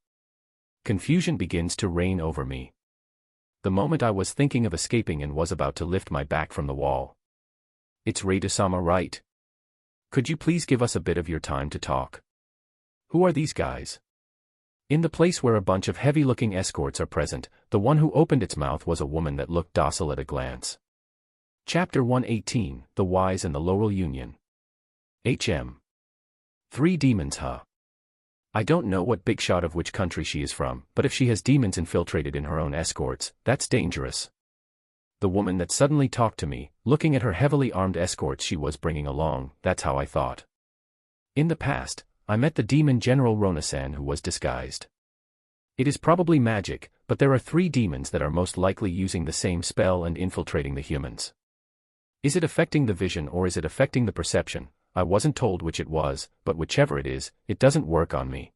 Confusion begins to reign over me. The moment I was thinking of escaping and was about to lift my back from the wall. It's Reborn, right? Could you please give us a bit of your time to talk? Who are these guys? In the place where a bunch of heavy-looking escorts are present, the one who opened its mouth was a woman that looked docile at a glance. Chapter 118, The Wise and the Laurel Union. HM. 3 demons, huh? I don't know what big shot of which country she is from, but if she has demons infiltrated in her own escorts, that's dangerous. The woman that suddenly talked to me, looking at her heavily armed escorts she was bringing along, that's how I thought. In the past, I met the demon General Ronasan who was disguised. It is probably magic, but there are 3 demons that are most likely using the same spell and infiltrating the humans. Is it affecting the vision or is it affecting the perception? I wasn't told which it was, but whichever it is, it doesn't work on me.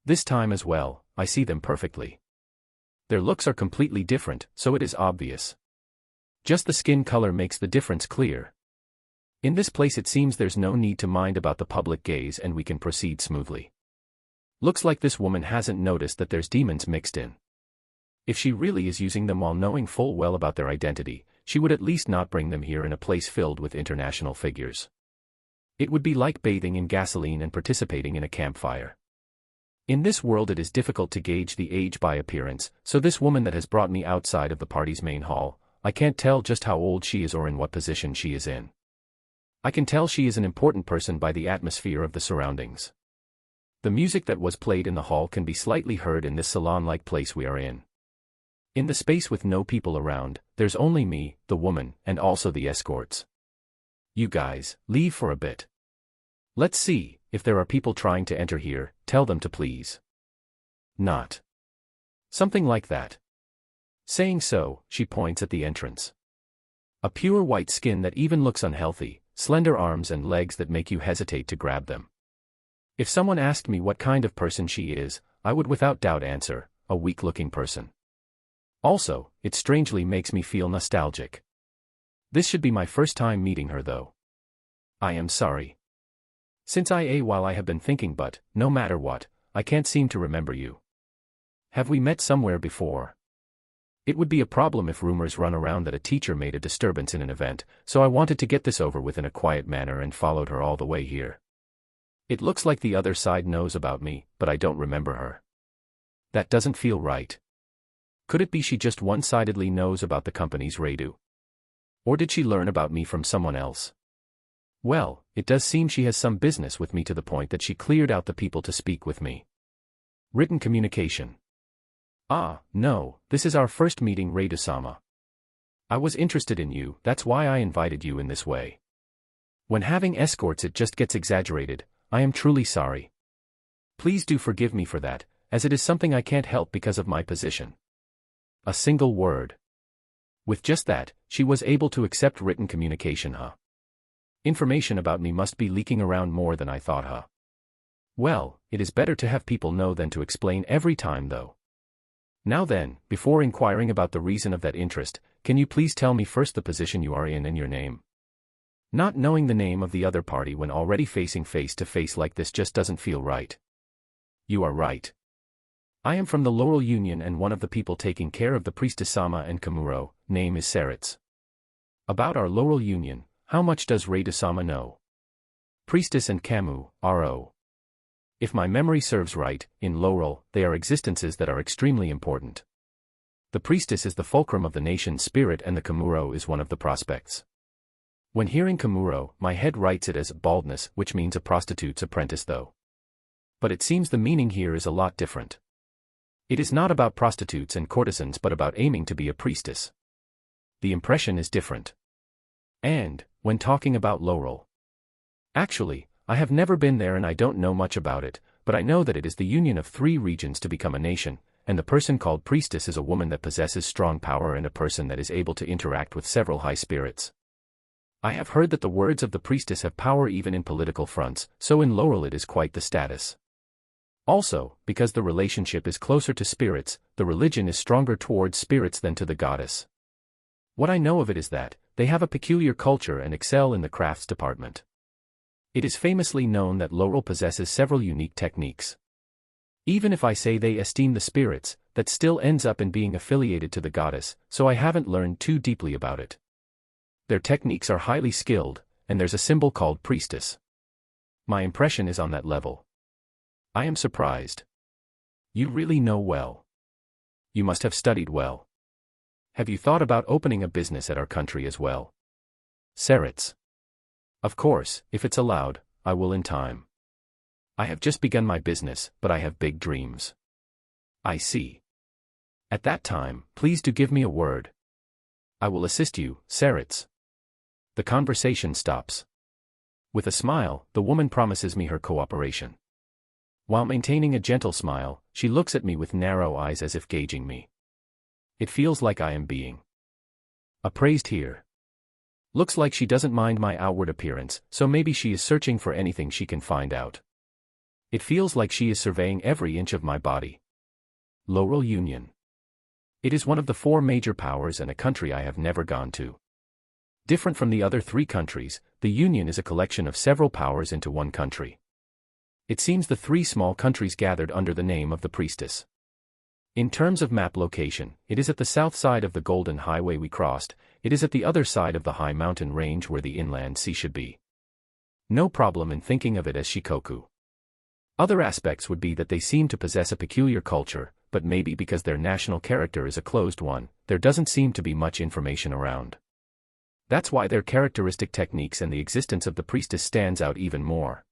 This time as well, I see them perfectly. Their looks are completely different, so it is obvious. Just the skin color makes the difference clear. In this place it seems there's no need to mind about the public gaze and we can proceed smoothly. Looks like this woman hasn't noticed that there's demons mixed in. If she really is using them while knowing full well about their identity, she would at least not bring them here in a place filled with international figures. It would be like bathing in gasoline and participating in a campfire. In this world it is difficult to gauge the age by appearance, so this woman that has brought me outside of the party's main hall, I can't tell just how old she is or in what position she is in. I can tell she is an important person by the atmosphere of the surroundings. The music that was played in the hall can be slightly heard in this salon-like place we are in. In the space with no people around, there's only me, the woman, and also the escorts. You guys, leave for a bit. Let's see, if there are people trying to enter here, tell them to please. Not. Something like that. Saying so, she points at the entrance. A pure white skin that even looks unhealthy, slender arms and legs that make you hesitate to grab them. If someone asked me what kind of person she is, I would without doubt answer, a weak-looking person. Also, it strangely makes me feel nostalgic. This should be my first time meeting her though. I am sorry. Since while I have been thinking but, no matter what, I can't seem to remember you. Have we met somewhere before? It would be a problem if rumors run around that a teacher made a disturbance in an event, so I wanted to get this over with in a quiet manner and followed her all the way here. It looks like the other side knows about me, but I don't remember her. That doesn't feel right. Could it be she just one-sidedly knows about the company's Redu? Or did she learn about me from someone else? Well, it does seem she has some business with me to the point that she cleared out the people to speak with me. Written communication. Ah, no, this is our first meeting, Redu-sama. I was interested in you, that's why I invited you in this way. When having escorts it just gets exaggerated, I am truly sorry. Please do forgive me for that, as it is something I can't help because of my position. A single word. With just that, she was able to accept written communication, huh? Information about me must be leaking around more than I thought, huh? Well, it is better to have people know than to explain every time though. Now then, before inquiring about the reason of that interest, can you please tell me first the position you are in and your name? Not knowing the name of the other party when already facing face to face like this just doesn't feel right. You are right. I am from the Laurel Union and one of the people taking care of the priestess Sama and Kamuro, name is Saritz. About our Laurel Union, how much does Raidu Sama know? Priestess and Camu, R.O. If my memory serves right, in Laurel, they are existences that are extremely important. The priestess is the fulcrum of the nation's spirit and the Kamuro is one of the prospects. When hearing Kamuro, my head writes it as baldness, which means a prostitute's apprentice though. But it seems the meaning here is a lot different. It is not about prostitutes and courtesans but about aiming to be a priestess. The impression is different. And, when talking about Laurel. Actually, I have never been there and I don't know much about it, but I know that it is the union of 3 regions to become a nation, and the person called priestess is a woman that possesses strong power and a person that is able to interact with several high spirits. I have heard that the words of the priestess have power even in political fronts, so in Laurel it is quite the status. Also, because the relationship is closer to spirits, the religion is stronger towards spirits than to the goddess. What I know of it is that, they have a peculiar culture and excel in the crafts department. It is famously known that Laurel possesses several unique techniques. Even if I say they esteem the spirits, that still ends up in being affiliated to the goddess, so I haven't learned too deeply about it. Their techniques are highly skilled, and there's a symbol called priestess. My impression is on that level. I am surprised. You really know well. You must have studied well. Have you thought about opening a business at our country as well? Saritz. Of course, if it's allowed, I will in time. I have just begun my business, but I have big dreams. I see. At that time, please do give me a word. I will assist you, Saritz. The conversation stops. With a smile, the woman promises me her cooperation. While maintaining a gentle smile, she looks at me with narrow eyes as if gauging me. It feels like I am being appraised here. Looks like she doesn't mind my outward appearance, so maybe she is searching for anything she can find out. It feels like she is surveying every inch of my body. Laurel Union. It is one of the 4 major powers and a country I have never gone to. Different from the other 3 countries, the Union is a collection of several powers into one country. It seems the 3 small countries gathered under the name of the priestess. In terms of map location, it is at the south side of the Golden Highway we crossed, it is at the other side of the high mountain range where the inland sea should be. No problem in thinking of it as Shikoku. Other aspects would be that they seem to possess a peculiar culture, but maybe because their national character is a closed one, there doesn't seem to be much information around. That's why their characteristic techniques and the existence of the priestess stands out even more.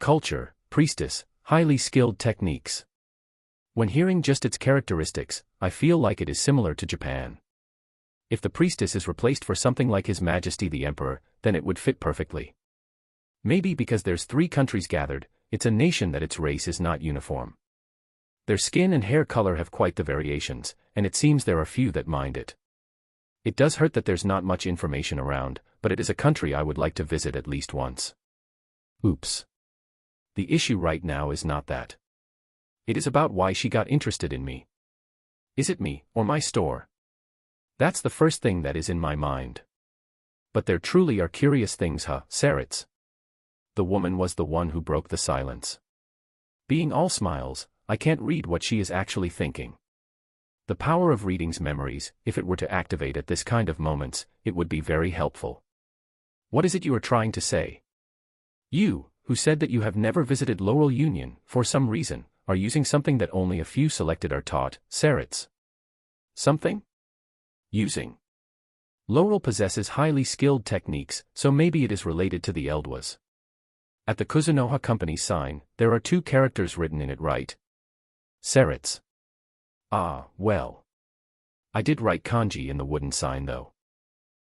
Culture, priestess, highly skilled techniques. When hearing just its characteristics, I feel like it is similar to Japan. If the priestess is replaced for something like His Majesty the Emperor, then it would fit perfectly. Maybe because there's 3 countries gathered, it's a nation that its race is not uniform. Their skin and hair color have quite the variations, and it seems there are few that mind it. It does hurt that there's not much information around, but it is a country I would like to visit at least once. Oops. The issue right now is not that. It is about why she got interested in me. Is it me, or my store? That's the first thing that is in my mind. But there truly are curious things, huh, Saritz? The woman was the one who broke the silence. Being all smiles, I can't read what she is actually thinking. The power of reading's memories, if it were to activate at this kind of moments, it would be very helpful. What is it you are trying to say? You, who said that you have never visited Laurel Union, for some reason, are using something that only a few selected are taught, Saritz. Something? Using. Laurel possesses highly skilled techniques, so maybe it is related to the Eldwas. At the Kuzunoha Company sign, there are 2 characters written in it, right? Saritz. Ah, well. I did write kanji in the wooden sign though.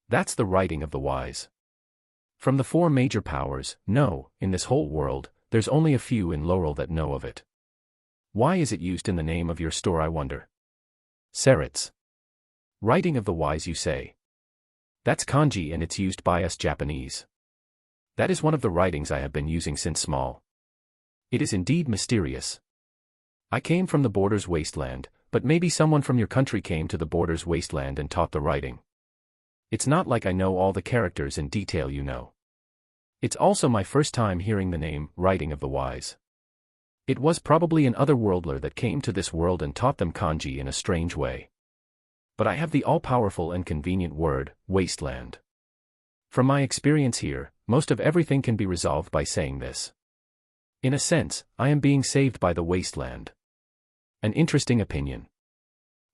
That's the writing of the wise. From the 4 major powers, no, in this whole world, there's only a few in Laurel that know of it. Why is it used in the name of your store, I wonder? Saritz. Writing of the wise, you say? That's kanji and it's used by us Japanese. That is one of the writings I have been using since small. It is indeed mysterious. I came from the Borders Wasteland, but maybe someone from your country came to the Borders Wasteland and taught the writing. It's not like I know all the characters in detail, you know. It's also my first time hearing the name, Writing of the Wise. It was probably an otherworldler that came to this world and taught them kanji in a strange way. But I have the all-powerful and convenient word, wasteland. From my experience here, most of everything can be resolved by saying this. In a sense, I am being saved by the wasteland. An interesting opinion.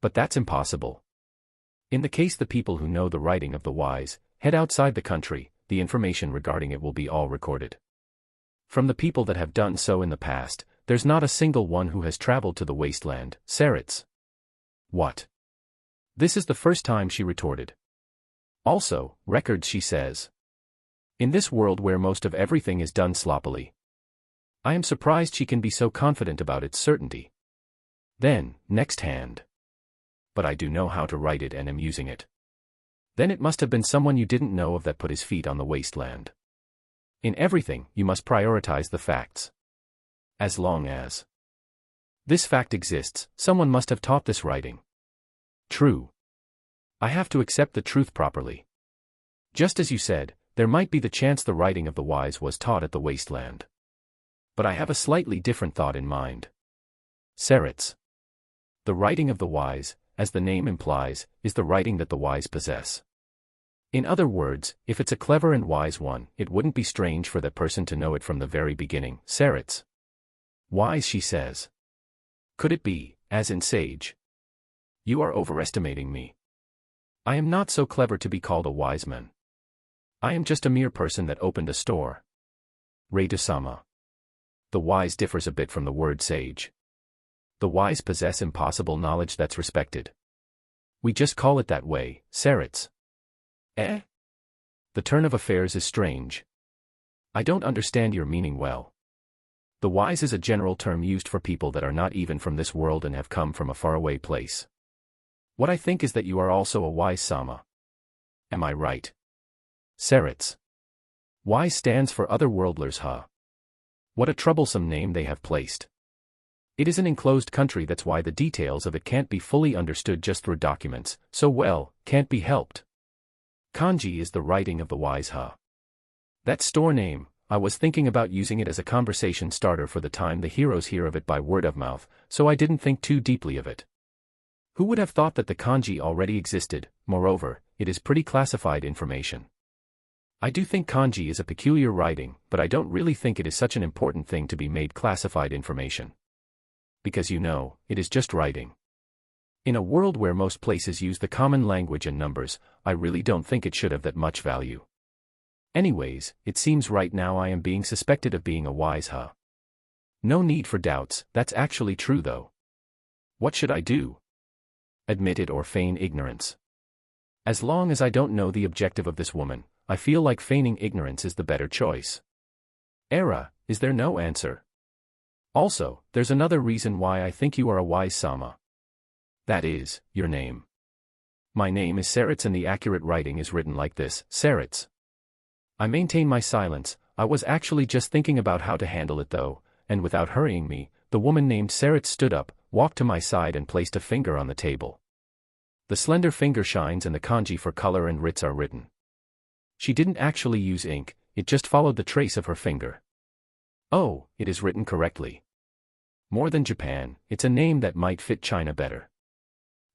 But that's impossible. In the case the people who know the writing of the wise head outside the country, the information regarding it will be all recorded. From the people that have done so in the past, there's not a single one who has traveled to the wasteland, Saritz. What? This is the first time, she retorted. Also, records, she says. In this world where most of everything is done sloppily. I am surprised she can be so confident about its certainty. Then, next hand. But I do know how to write it and am using it. Then it must have been someone you didn't know of that put his feet on the wasteland. In everything, you must prioritize the facts. As long as this fact exists, someone must have taught this writing. True. I have to accept the truth properly. Just as you said, there might be the chance the writing of the wise was taught at the wasteland. But I have a slightly different thought in mind. Saritz. The writing of the wise, as the name implies, is the writing that the wise possess. In other words, if it's a clever and wise one, it wouldn't be strange for that person to know it from the very beginning. Saritz. Wise, she says. Could it be, as in sage? You are overestimating me. I am not so clever to be called a wise man. I am just a mere person that opened a store. Reidusama. The wise differs a bit from the word sage. The wise possess impossible knowledge that's respected. We just call it that way, Saritz. Eh? The turn of affairs is strange. I don't understand your meaning well. The wise is a general term used for people that are not even from this world and have come from a faraway place. What I think is that you are also a wise sama. Am I right? Saritz. Wise stands for otherworldlers, huh? What a troublesome name they have placed. It is an enclosed country, that's why the details of it can't be fully understood just through documents, so well, can't be helped. Kanji is the writing of the wise, huh? That store name, I was thinking about using it as a conversation starter for the time the heroes hear of it by word of mouth, so I didn't think too deeply of it. Who would have thought that the kanji already existed? Moreover, it is pretty classified information. I do think kanji is a peculiar writing, but I don't really think it is such an important thing to be made classified information. Because it is just writing. In a world where most places use the common language and numbers, I really don't think it should have that much value. Anyways, it seems right now I am being suspected of being a wise, huh? No need for doubts, that's actually true though. What should I do? Admit it or feign ignorance? As long as I don't know the objective of this woman, I feel like feigning ignorance is the better choice. Era, is there no answer? Also, there's another reason why I think you are a wise sama. That is, your name. My name is Saritz and the accurate writing is written like this, Saritz. I maintain my silence, I was actually just thinking about how to handle it though, and without hurrying me, the woman named Saritz stood up, walked to my side and placed a finger on the table. The slender finger shines and the kanji for color and Ritz are written. She didn't actually use ink, it just followed the trace of her finger. Oh, it is written correctly. More than Japan, it's a name that might fit China better.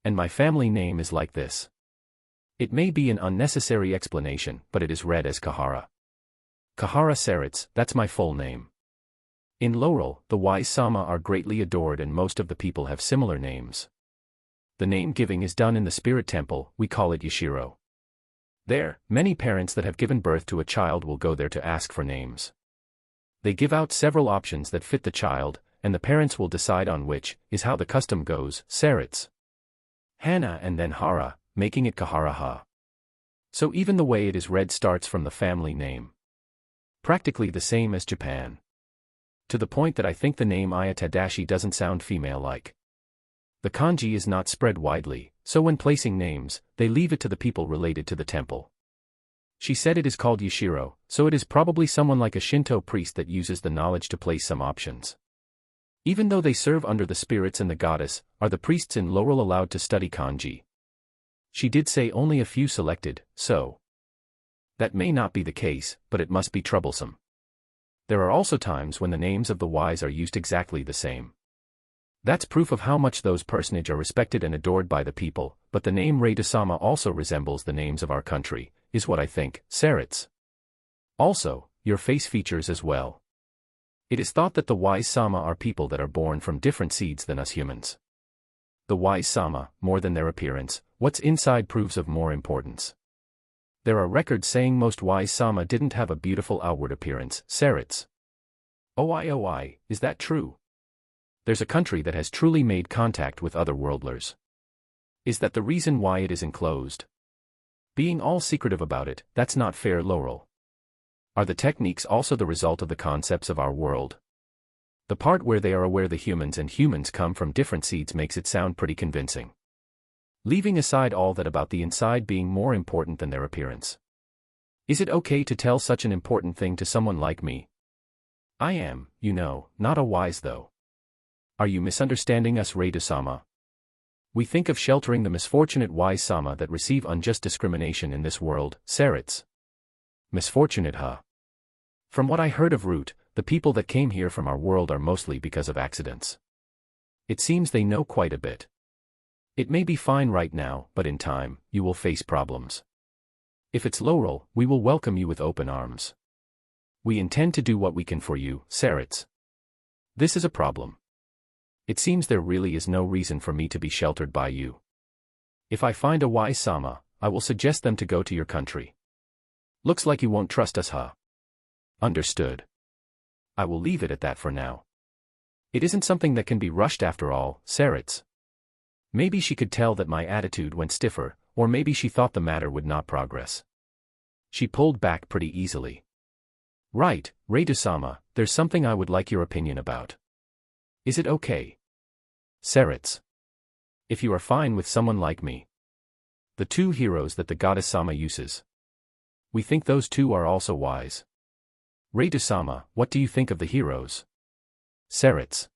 And my family name is like this. It may be an unnecessary explanation, but it is read as Kahara. Kahara Saritz, that's my full name. In Laurel, the wise sama are greatly adored and most of the people have similar names. The name giving is done in the spirit temple, we call it Yashiro. There, many parents that have given birth to a child will go there to ask for names. They give out several options that fit the child, and the parents will decide on which, is how the custom goes, Saritz. Hana and then Hara, making it Kahara-ha. So even the way it is read starts from the family name. Practically the same as Japan. To the point that I think the name Ayatadashi doesn't sound female-like. The kanji is not spread widely, so when placing names, they leave it to the people related to the temple. She said it is called Yashiro, so it is probably someone like a Shinto priest that uses the knowledge to place some options. Even though they serve under the spirits and the goddess, are the priests in Laurel allowed to study kanji? She did say only a few selected, so that may not be the case, but it must be troublesome. There are also times when the names of the wise are used exactly the same. That's proof of how much those personages are respected and adored by the people, but the name Reidusama also resembles the names of our country, is what I think, Sarits. Also, your face features as well. It is thought that the wise Sama are people that are born from different seeds than us humans. The wise Sama, more than their appearance, what's inside proves of more importance. There are records saying most wise Sama didn't have a beautiful outward appearance, Sarits. Oh, is that true? There's a country that has truly made contact with other worldlers. Is that the reason why it is enclosed? Being all secretive about it, that's not fair, Laurel. Are the techniques also the result of the concepts of our world? The part where they are aware the humans and humans come from different seeds makes it sound pretty convincing. Leaving aside all that about the inside being more important than their appearance. Is it okay to tell such an important thing to someone like me? I am, not a wise though. Are you misunderstanding us, Reidusama? We think of sheltering the misfortunate wise Sama that receive unjust discrimination in this world, Sarits. Misfortunate, huh? From what I heard of Root, the people that came here from our world are mostly because of accidents. It seems they know quite a bit. It may be fine right now, but in time, you will face problems. If it's Laurel, we will welcome you with open arms. We intend to do what we can for you, Sarits. This is a problem. It seems there really is no reason for me to be sheltered by you. If I find a wise Sama, I will suggest them to go to your country. Looks like you won't trust us, huh? Understood. I will leave it at that for now. It isn't something that can be rushed after all, Sarits. Maybe she could tell that my attitude went stiffer, or maybe she thought the matter would not progress. She pulled back pretty easily. Right, Reidusama, there's something I would like your opinion about. Is it okay? Sarits. If you are fine with someone like me. The two heroes that the goddess Sama uses. We think those two are also wise. Reidusama, what do you think of the heroes? Sarits.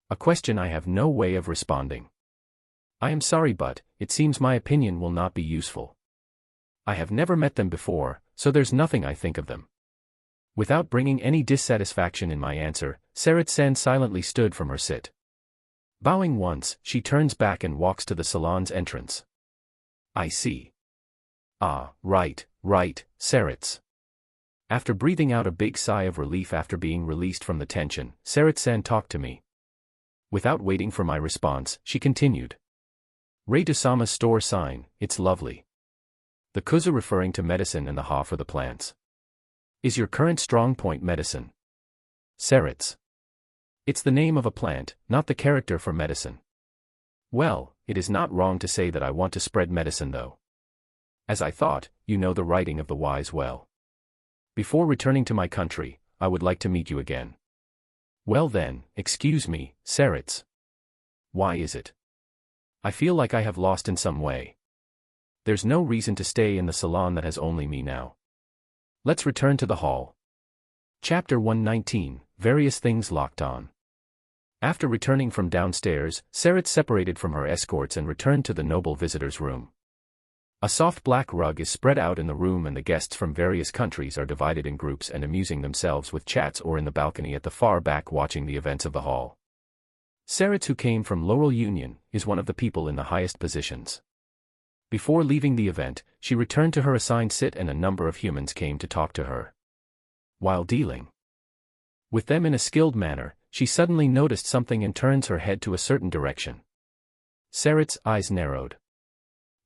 A question I have no way of responding. I am sorry, but it seems my opinion will not be useful. I have never met them before, so there's nothing I think of them. Without bringing any dissatisfaction in my answer, Sarits-san silently stood from her sit. Bowing once, she turns back and walks to the salon's entrance. I see. Ah, right, Sarits. After breathing out a big sigh of relief after being released from the tension, Sarits-san talked to me. Without waiting for my response, she continued. Reidusama's store sign, it's lovely. The kuzu referring to medicine and the ha for the plants. Is your current strong point medicine? Sarits. It's the name of a plant, not the character for medicine. Well, it is not wrong to say that I want to spread medicine though. As I thought, you know the writing of the wise well. Before returning to my country, I would like to meet you again. Well then, excuse me, Sarits. Why is it? I feel like I have lost in some way. There's no reason to stay in the salon that has only me now. Let's return to the hall. Chapter 119, Various Things Locked On. After returning from downstairs, Sarits separated from her escorts and returned to the noble visitor's room. A soft black rug is spread out in the room and the guests from various countries are divided in groups and amusing themselves with chats or in the balcony at the far back watching the events of the hall. Sarits, who came from Laurel Union, is one of the people in the highest positions. Before leaving the event, she returned to her assigned sit and a number of humans came to talk to her. While dealing with them in a skilled manner, she suddenly noticed something and turns her head to a certain direction. Sarits' eyes narrowed.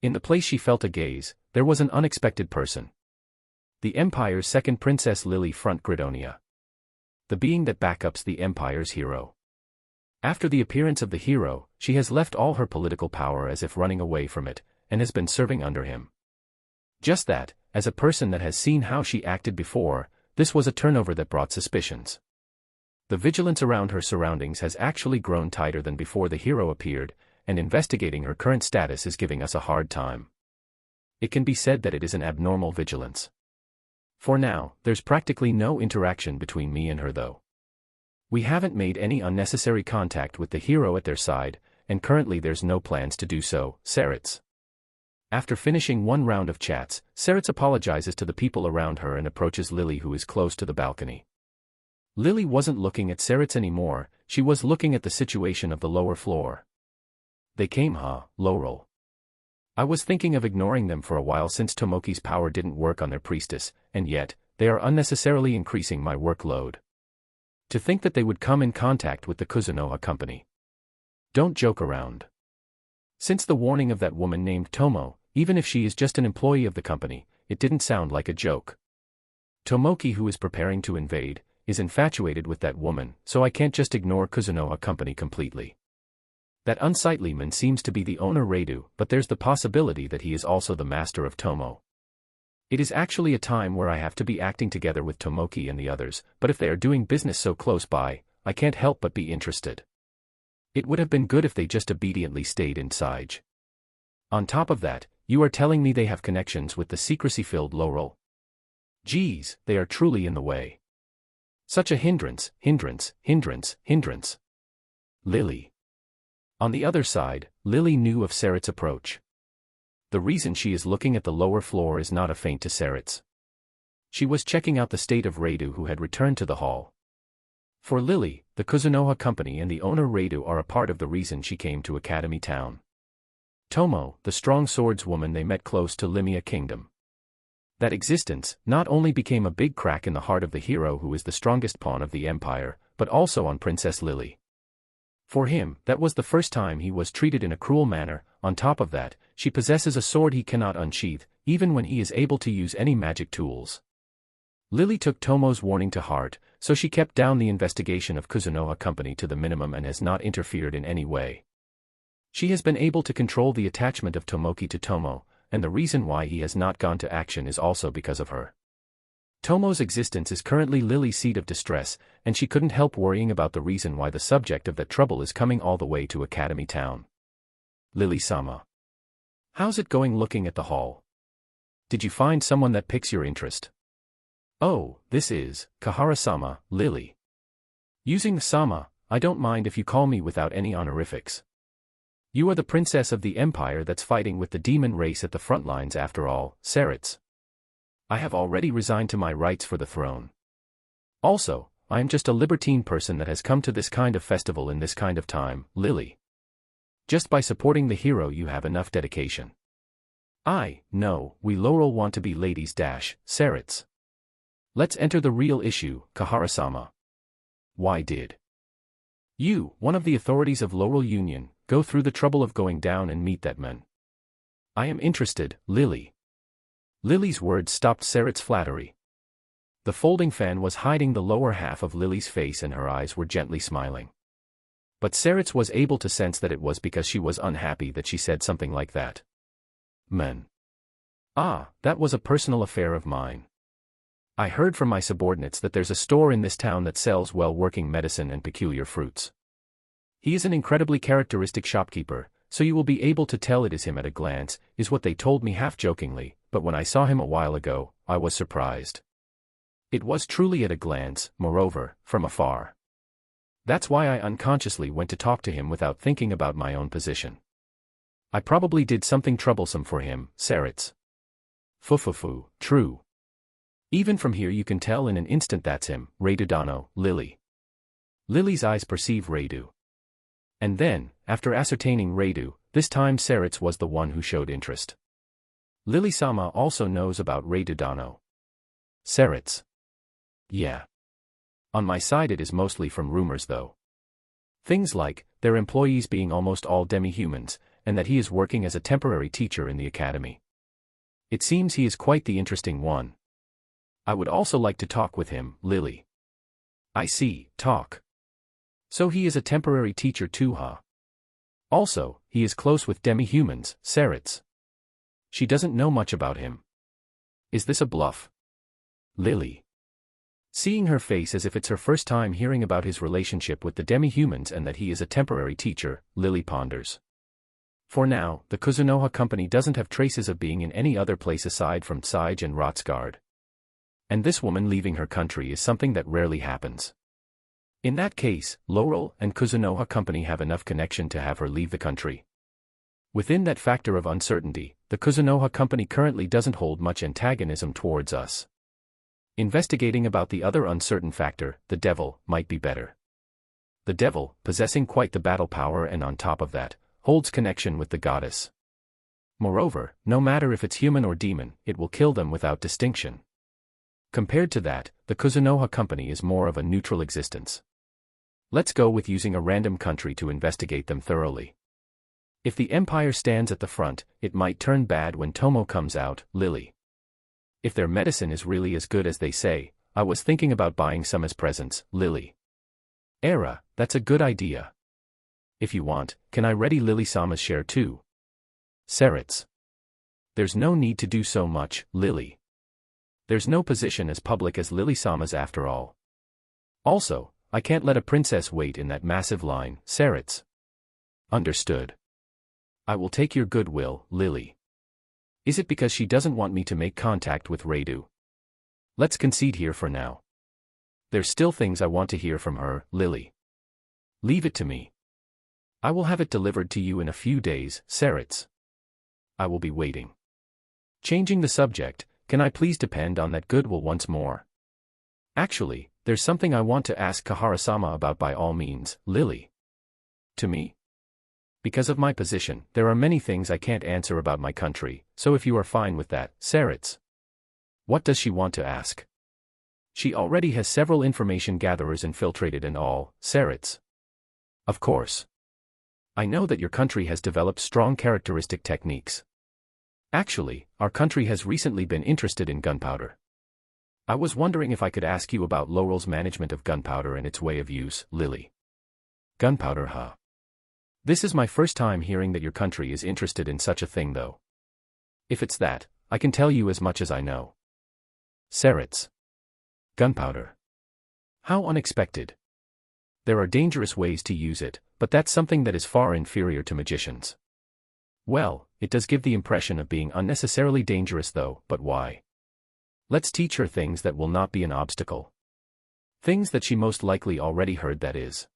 In the place she felt a gaze, there was an unexpected person. The Empire's second Princess Lily Front Gridonia. The being that backups the Empire's hero. After the appearance of the hero, she has left all her political power as if running away from it, and has been serving under him. Just that, as a person that has seen how she acted before, this was a turnover that brought suspicions. The vigilance around her surroundings has actually grown tighter than before the hero appeared, and investigating her current status is giving us a hard time. It can be said that it is an abnormal vigilance. For now, there's practically no interaction between me and her though. We haven't made any unnecessary contact with the hero at their side, and currently there's no plans to do so, Sarits. After finishing one round of chats, Sarits apologizes to the people around her and approaches Lily, who is close to the balcony. Lily wasn't looking at Seritz anymore, she was looking at the situation of the lower floor. They came, huh, Laurel? I was thinking of ignoring them for a while since Tomoki's power didn't work on their priestess, and yet, they are unnecessarily increasing my workload. To think that they would come in contact with the Kuzunoha company. Don't joke around. Since the warning of that woman named Tomo, even if she is just an employee of the company, it didn't sound like a joke. Tomoki, who is preparing to invade, is infatuated with that woman, so I can't just ignore Kuzunoha company completely. That unsightly man seems to be the owner Reidu, but there's the possibility that he is also the master of Tomo. It is actually a time where I have to be acting together with Tomoki and the others, but if they are doing business so close by, I can't help but be interested. It would have been good if they just obediently stayed inside. On top of that, you are telling me they have connections with the secrecy-filled Laurel? Geez, they are truly in the way. Such a hindrance. Lily. On the other side, Lily knew of Seritz's approach. The reason she is looking at the lower floor is not a feint to Seritz. She was checking out the state of Reidu, who had returned to the hall. For Lily, the Kuzunoha company and the owner Reidu are a part of the reason she came to Academy Town. Tomo, the strong swordswoman they met close to Limia Kingdom. That existence not only became a big crack in the heart of the hero who is the strongest pawn of the empire, but also on Princess Lily. For him, that was the first time he was treated in a cruel manner. On top of that, she possesses a sword he cannot unsheath, even when he is able to use any magic tools. Lily took Tomo's warning to heart, so she kept down the investigation of Kuzunoha company to the minimum and has not interfered in any way. She has been able to control the attachment of Tomoki to Tomo, and the reason why he has not gone to action is also because of her. Tomo's existence is currently Lily's seed of distress, and she couldn't help worrying about the reason why the subject of that trouble is coming all the way to Academy Town. Lily-sama. How's it going looking at the hall? Did you find someone that piques your interest? Oh, this is Kahara-sama, Lily. Using the sama, I don't mind if you call me without any honorifics. You are the princess of the empire that's fighting with the demon race at the front lines after all, Seritz. I have already resigned to my rights for the throne. Also, I am just a libertine person that has come to this kind of festival in this kind of time, Lily. Just by supporting the hero you have enough dedication. No, we Laurel want to be ladies Seritz. Let's enter the real issue, Kahara-sama. Why did you, one of the authorities of Laurel Union, go through the trouble of going down and meet that man? I am interested, Lily. Lily's words stopped Seritz's flattery. The folding fan was hiding the lower half of Lily's face and her eyes were gently smiling. But Seritz was able to sense that it was because she was unhappy that she said something like that. Men. That was a personal affair of mine. I heard from my subordinates that there's a store in this town that sells well-working medicine and peculiar fruits. He is an incredibly characteristic shopkeeper, so you will be able to tell it is him at a glance, is what they told me half-jokingly, but when I saw him a while ago, I was surprised. It was truly at a glance, moreover, from afar. That's why I unconsciously went to talk to him without thinking about my own position. I probably did something troublesome for him, Seritz. True. Even from here you can tell in an instant that's him, Reidu Dano, Lily. Lily's eyes perceive Reidu. And then, after ascertaining Reidu, this time Seritz was the one who showed interest. Lily-sama also knows about Reidu Dano. Seritz. Yeah. On my side it is mostly from rumors though. Things like, their employees being almost all demi-humans, and that he is working as a temporary teacher in the academy. It seems he is quite the interesting one. I would also like to talk with him, Lily. I see, talk. So he is a temporary teacher too, huh? Also, he is close with demi-humans, Seritz. She doesn't know much about him. Is this a bluff? Lily. Seeing her face as if it's her first time hearing about his relationship with the demi-humans and that he is a temporary teacher, Lily ponders. For now, the Kuzunoha company doesn't have traces of being in any other place aside from Sige and Rotsgard. And this woman leaving her country is something that rarely happens. In that case, Laurel and Kuzunoha company have enough connection to have her leave the country. Within that factor of uncertainty, the Kuzunoha company currently doesn't hold much antagonism towards us. Investigating about the other uncertain factor, the devil, might be better. The devil, possessing quite the battle power and on top of that, holds connection with the goddess. Moreover, no matter if it's human or demon, it will kill them without distinction. Compared to that, the Kuzunoha company is more of a neutral existence. Let's go with using a random country to investigate them thoroughly. If the Empire stands at the front, it might turn bad when Tomo comes out, Lily. If their medicine is really as good as they say, I was thinking about buying some as presents, Lily. Era, that's a good idea. If you want, can I ready Lily-sama's share too? Seritz. There's no need to do so much, Lily. There's no position as public as Lily-sama's after all. Also, I can't let a princess wait in that massive line, Seritz. Understood. I will take your goodwill, Lily. Is it because she doesn't want me to make contact with Radu? Let's concede here for now. There's still things I want to hear from her, Lily. Leave it to me. I will have it delivered to you in a few days, Seritz. I will be waiting. Changing the subject, can I please depend on that goodwill once more? Actually, there's something I want to ask Kahara-sama about by all means, Lily. To me? Because of my position, there are many things I can't answer about my country, so if you are fine with that, Seritz. What does she want to ask? She already has several information gatherers infiltrated and all, Seritz. Of course. I know that your country has developed strong characteristic techniques. Actually, our country has recently been interested in gunpowder. I was wondering if I could ask you about Laurel's management of gunpowder and its way of use, Lily. Gunpowder, huh? This is my first time hearing that your country is interested in such a thing though. If it's that, I can tell you as much as I know. Seritz. Gunpowder. How unexpected. There are dangerous ways to use it, but that's something that is far inferior to magicians. Well, it does give the impression of being unnecessarily dangerous though, but why? Let's teach her things that will not be an obstacle. Things that she most likely already heard, that is.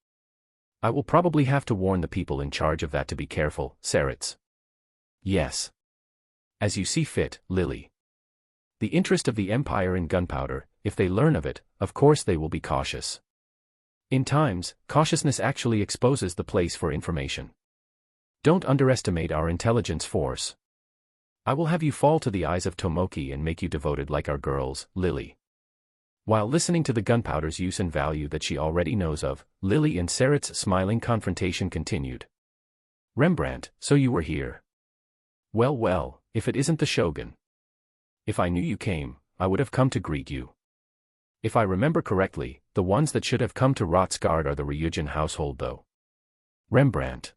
I will probably have to warn the people in charge of that to be careful, Seritz. Yes. As you see fit, Lily. The interest of the Empire in gunpowder, if they learn of it, of course they will be cautious. In times, cautiousness actually exposes the place for information. Don't underestimate our intelligence force. I will have you fall to the eyes of Tomoki and make you devoted like our girls, Lily. While listening to the gunpowder's use and value that she already knows of, Lily and Seritz's smiling confrontation continued. Rembrandt, so you were here. Well well, if it isn't the Shogun. If I knew you came, I would have come to greet you. If I remember correctly, the ones that should have come to Rotsgard are the Ryujin household though. Rembrandt.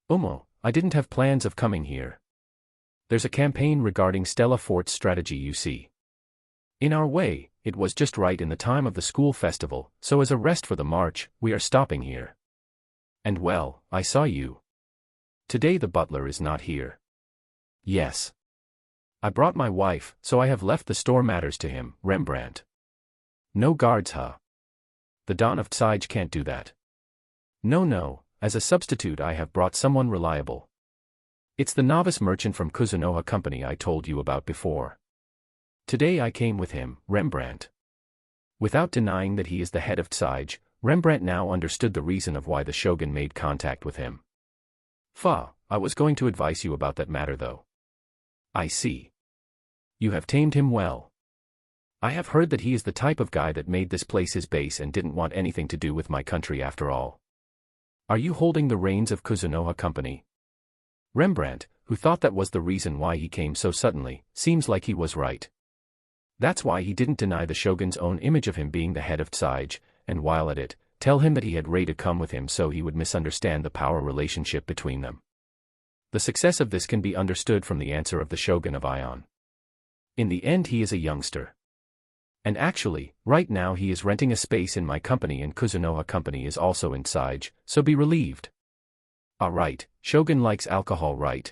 I didn't have plans of coming here. There's a campaign regarding Stella Fort's strategy, you see. In our way, it was just right in the time of the school festival, so as a rest for the march, we are stopping here. And well, I saw you. Today the butler is not here. Yes. I brought my wife, so I have left the store matters to him, Rembrandt. No guards, huh? The Don of Tsige can't do that. No, as a substitute I have brought someone reliable. It's the novice merchant from Kuzunoha company I told you about before. Today I came with him, Rembrandt. Without denying that he is the head of Tsige, Rembrandt now understood the reason of why the Shogun made contact with him. I was going to advise you about that matter though. I see. You have tamed him well. I have heard that he is the type of guy that made this place his base and didn't want anything to do with my country after all. Are you holding the reins of Kuzunoha company? Rembrandt, who thought that was the reason why he came so suddenly, seems like he was right. That's why he didn't deny the Shogun's own image of him being the head of Tsige, and while at it, tell him that he had Ray to come with him so he would misunderstand the power relationship between them. The success of this can be understood from the answer of the Shogun of Ion. In the end he is a youngster. And actually, right now he is renting a space in my company and Kuzunoha company is also in Tsige, so be relieved. Right, Shogun likes alcohol, right?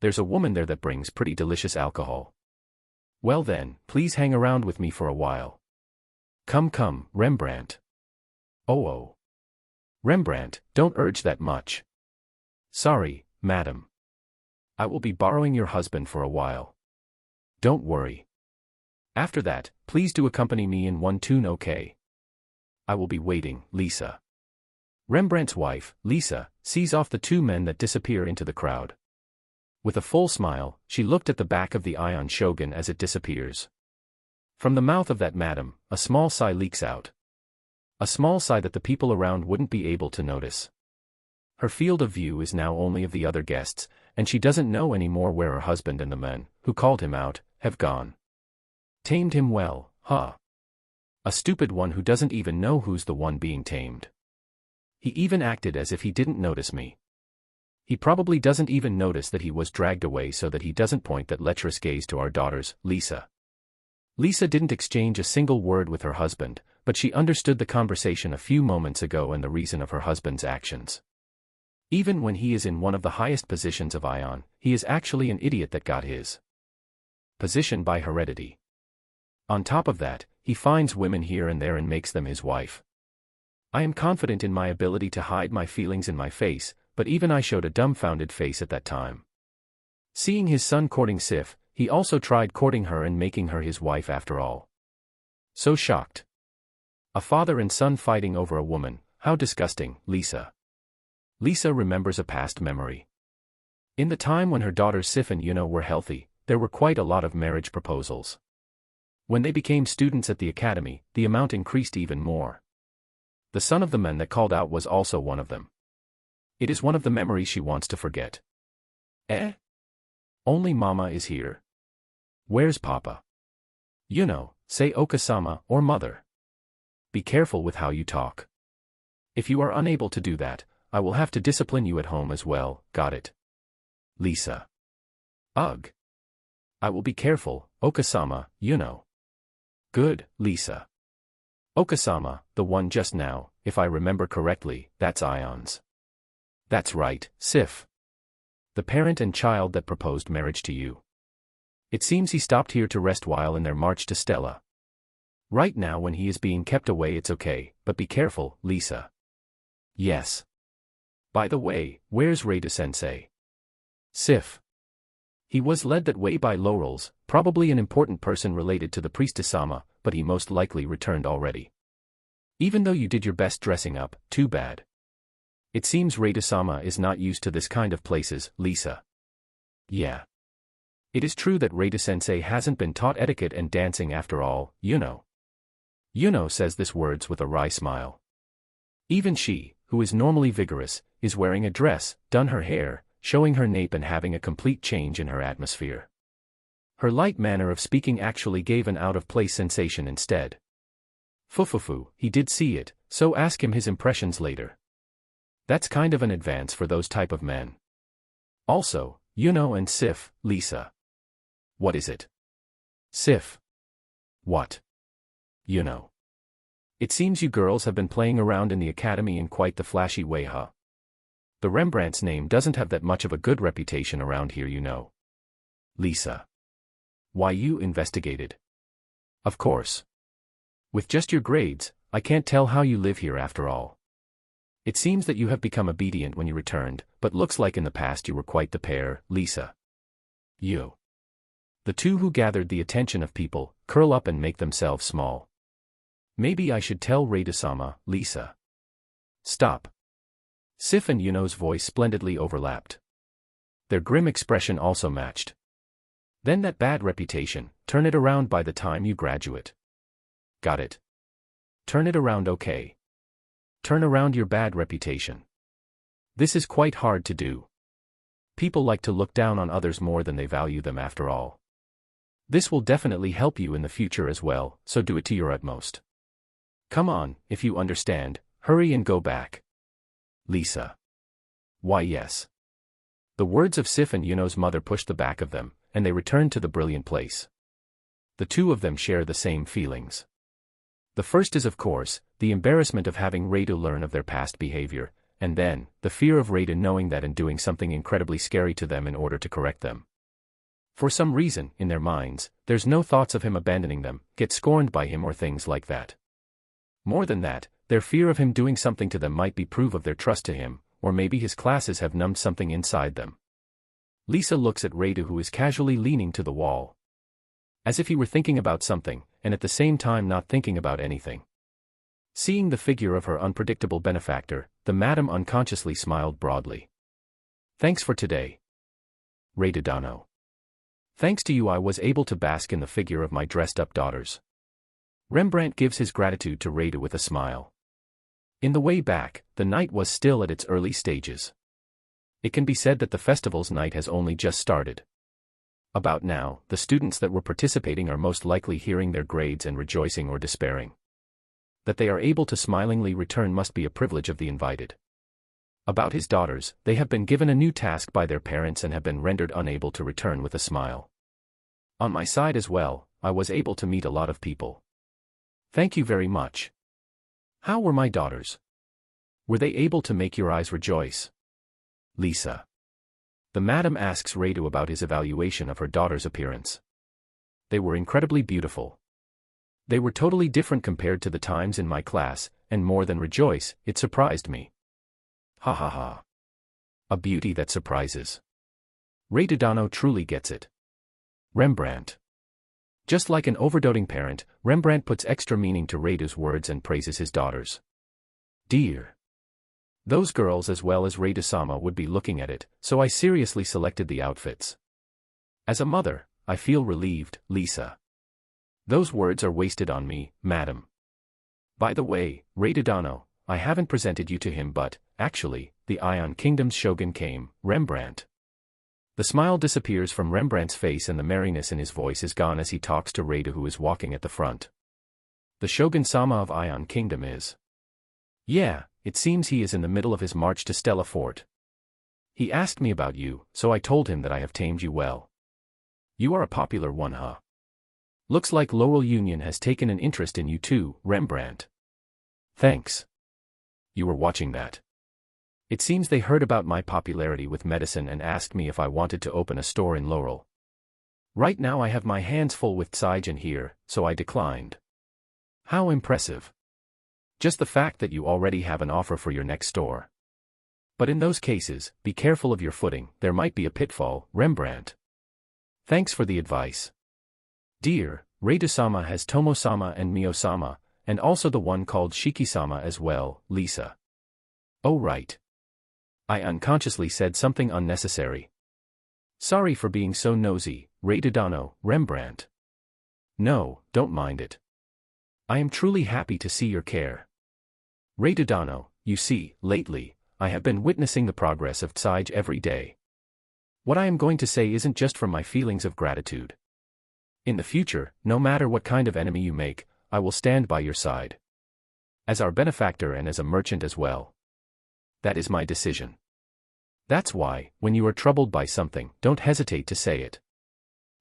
There's a woman there that brings pretty delicious alcohol. Well then, please hang around with me for a while. Come, Rembrandt. Oh. Rembrandt, don't urge that much. Sorry, madam. I will be borrowing your husband for a while. Don't worry. After that, please do accompany me in one tune, okay? I will be waiting, Lisa. Rembrandt's wife, Lisa, sees off the two men that disappear into the crowd. With a full smile, she looked at the back of the Ion Shogun as it disappears. From the mouth of that madam, a small sigh leaks out. A small sigh that the people around wouldn't be able to notice. Her field of view is now only of the other guests, and she doesn't know any more where her husband and the men, who called him out, have gone. Tamed him well, huh? A stupid one who doesn't even know who's the one being tamed. He even acted as if he didn't notice me. He probably doesn't even notice that he was dragged away so that he doesn't point that lecherous gaze to our daughters, Lisa. Lisa didn't exchange a single word with her husband, but she understood the conversation a few moments ago and the reason of her husband's actions. Even when he is in one of the highest positions of Ion, he is actually an idiot that got his position by heredity. On top of that, he finds women here and there and makes them his wife. I am confident in my ability to hide my feelings in my face, but even I showed a dumbfounded face at that time. Seeing his son courting Sif, he also tried courting her and making her his wife after all. So shocked. A father and son fighting over a woman, how disgusting, Lisa. Lisa remembers a past memory. In the time when her daughters Sif and Yuno were healthy, there were quite a lot of marriage proposals. When they became students at the academy, the amount increased even more. The son of the men that called out was also one of them. It is one of the memories she wants to forget. Only Mama is here. Where's Papa? Say Okasama or Mother. Be careful with how you talk. If you are unable to do that, I will have to discipline you at home as well, got it? Lisa. Ugh. I will be careful, Okasama, Good, Lisa. Okasama, the one just now, if I remember correctly, that's Ion's. That's right, Sif. The parent and child that proposed marriage to you. It seems he stopped here to rest while in their march to Stella. Right now when he is being kept away it's okay, but be careful, Lisa. Yes. By the way, where's Reida-sensei? Sif. He was led that way by Laurels, probably an important person related to the priestess-sama, but he most likely returned already. Even though you did your best dressing up, too bad. It seems Reida-sama is not used to this kind of places, Lisa. Yeah. It is true that Reida-sensei hasn't been taught etiquette and dancing after all, Yuno says this words with a wry smile. Even she, who is normally vigorous, is wearing a dress, done her hair, showing her nape and having a complete change in her atmosphere. Her light manner of speaking actually gave an out-of-place sensation instead. Fufufu, he did see it, so ask him his impressions later. That's kind of an advance for those type of men. Also, Yuno and Sif, Lisa. What is it? Sif. What? Yuno. It seems you girls have been playing around in the academy in quite the flashy way, huh? The Rembrandt's name doesn't have that much of a good reputation around here, Lisa. Why, you investigated? Of course. With just your grades, I can't tell how you live here after all. It seems that you have become obedient when you returned, but looks like in the past you were quite the pair, Lisa. You. The two who gathered the attention of people, curl up and make themselves small. Maybe I should tell Reida-sama, Lisa. Stop. Sif and Yuno's voice splendidly overlapped. Their grim expression also matched. Then that bad reputation, turn it around by the time you graduate. Got it. Turn it around, okay. Turn around your bad reputation. This is quite hard to do. People like to look down on others more than they value them after all. This will definitely help you in the future as well, so do it to your utmost. Come on, if you understand, hurry and go back. Lisa. Why yes. The words of Sif and Yuno's mother pushed the back of them, and they returned to the brilliant place. The two of them share the same feelings. The first is of course, the embarrassment of having Reida learn of their past behavior, and then, the fear of Reida knowing that and doing something incredibly scary to them in order to correct them. For some reason, in their minds, there's no thoughts of him abandoning them, get scorned by him or things like that. More than that, their fear of him doing something to them might be proof of their trust to him, or maybe his classes have numbed something inside them. Lisa looks at Reida who is casually leaning to the wall. As if he were thinking about something, and at the same time not thinking about anything. Seeing the figure of her unpredictable benefactor, the madam unconsciously smiled broadly. Thanks for today, Reidudano. Thanks to you I was able to bask in the figure of my dressed-up daughters. Rembrandt gives his gratitude to Reidu with a smile. In the way back, the night was still at its early stages. It can be said that the festival's night has only just started. About now, the students that were participating are most likely hearing their grades and rejoicing or despairing. That they are able to smilingly return must be a privilege of the invited. About his daughters, they have been given a new task by their parents and have been rendered unable to return with a smile. On my side as well, I was able to meet a lot of people. Thank you very much. How were my daughters? Were they able to make your eyes rejoice? Lisa. The madam asks Reidu about his evaluation of her daughter's appearance. They were incredibly beautiful. They were totally different compared to the times in my class, and more than rejoice, it surprised me. Ha ha ha. A beauty that surprises. Reidudano truly gets it. Rembrandt. Just like an overdoting parent, Rembrandt puts extra meaning to Reidu's words and praises his daughters. Dear. Those girls as well as Reidu-sama would be looking at it, so I seriously selected the outfits. As a mother, I feel relieved, Lisa. Those words are wasted on me, madam. By the way, Reidudano, I haven't presented you to him but, actually, the Ion Kingdom's shogun came, Rembrandt. The smile disappears from Rembrandt's face and the merriness in his voice is gone as he talks to Reidu who is walking at the front. The shogun-sama of Ion Kingdom is. Yeah, it seems he is in the middle of his march to Stella Fort. He asked me about you, so I told him that I have tamed you well. You are a popular one, huh? Looks like Laurel Union has taken an interest in you too, Rembrandt. Thanks. You were watching that. It seems they heard about my popularity with medicine and asked me if I wanted to open a store in Laurel. Right now I have my hands full with Saijan here, so I declined. How impressive. Just the fact that you already have an offer for your next store. But in those cases, be careful of your footing, there might be a pitfall, Rembrandt. Thanks for the advice. Dear, Reidu-sama has Tomo-sama and Mio-sama, and also the one called Shiki-sama as well, Lisa. Oh right. I unconsciously said something unnecessary. Sorry for being so nosy, Reidudano, Rembrandt. No, don't mind it. I am truly happy to see your care. Reidudano, you see, lately, I have been witnessing the progress of Tsaij every day. What I am going to say isn't just from my feelings of gratitude. In the future, no matter what kind of enemy you make, I will stand by your side. As our benefactor and as a merchant as well. That is my decision. That's why, when you are troubled by something, don't hesitate to say it.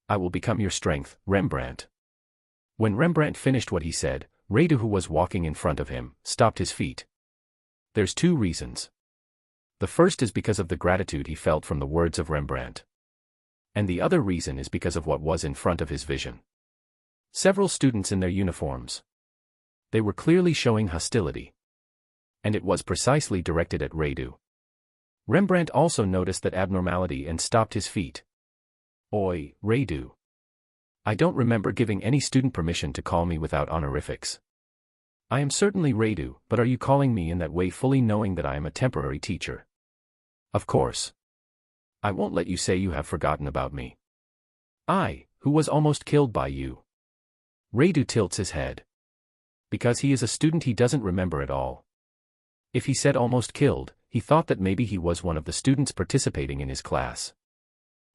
I will become your strength, Rembrandt. When Rembrandt finished what he said, Reidu, who was walking in front of him, stopped his feet. There's two reasons. The first is because of the gratitude he felt from the words of Rembrandt. And the other reason is because of what was in front of his vision. Several students in their uniforms. They were clearly showing hostility. And it was precisely directed at Reidu. Rembrandt also noticed that abnormality and stopped his feet. Oi, Reidu. I don't remember giving any student permission to call me without honorifics. I am certainly Reidu, but are you calling me in that way fully knowing that I am a temporary teacher? Of course. I won't let you say you have forgotten about me. I, who was almost killed by you. Reidu tilts his head. Because he is a student he doesn't remember at all. If he said almost killed, he thought that maybe he was one of the students participating in his class.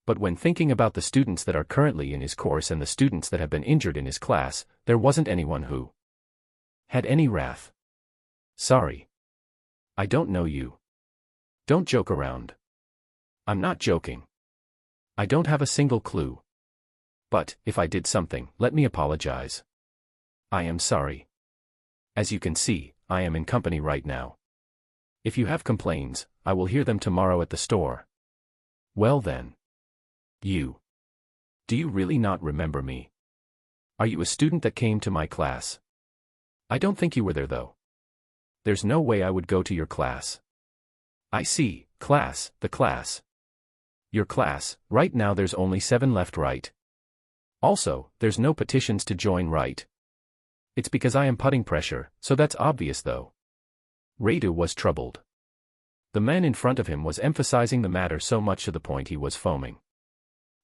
But when thinking about the students that are currently in his course and the students that have been injured in his class, there wasn't anyone who had any wrath. Sorry. I don't know you. Don't joke around. I'm not joking. I don't have a single clue. But, if I did something, let me apologize. I am sorry. As you can see, I am in company right now. If you have complaints, I will hear them tomorrow at the store. Well then. You. Do you really not remember me? Are you a student that came to my class? I don't think you were there though. There's no way I would go to your class. I see, class, the class. Your class, right now there's only 7 left, right? Also, there's no petitions to join, right? It's because I am putting pressure, so that's obvious though. Radu was troubled. The man in front of him was emphasizing the matter so much to the point he was foaming.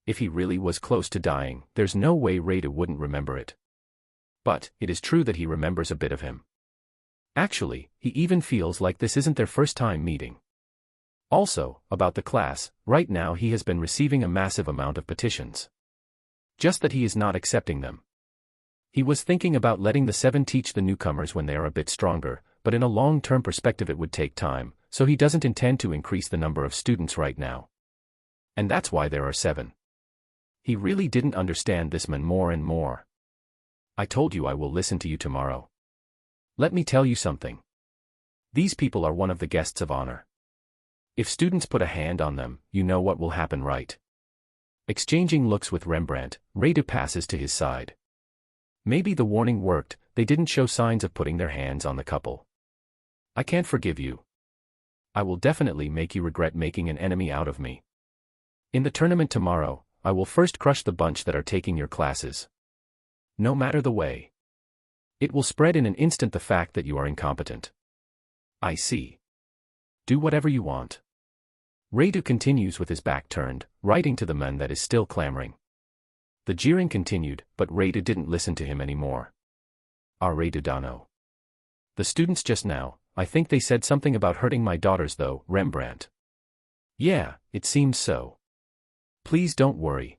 If he really was close to dying, there's no way Radu wouldn't remember it. But, it is true that he remembers a bit of him. Actually, he even feels like this isn't their first time meeting. Also, about the class, right now he has been receiving a massive amount of petitions. Just that he is not accepting them. He was thinking about letting the 7 teach the newcomers when they are a bit stronger, but in a long-term perspective it would take time, so he doesn't intend to increase the number of students right now. And that's why there are 7. He really didn't understand this man more and more. I told you I will listen to you tomorrow. Let me tell you something. These people are one of the guests of honor. If students put a hand on them, you know what will happen, right? Exchanging looks with Rembrandt, Radu passes to his side. Maybe the warning worked, they didn't show signs of putting their hands on the couple. I can't forgive you. I will definitely make you regret making an enemy out of me. In the tournament tomorrow, I will first crush the bunch that are taking your classes. No matter the way. It will spread in an instant the fact that you are incompetent. I see. Do whatever you want. Radu continues with his back turned, writing to the man that is still clamoring. The jeering continued, but Radu didn't listen to him anymore. Radu Dano. The students just now, I think they said something about hurting my daughters though, Rembrandt. Yeah, it seems so. Please don't worry.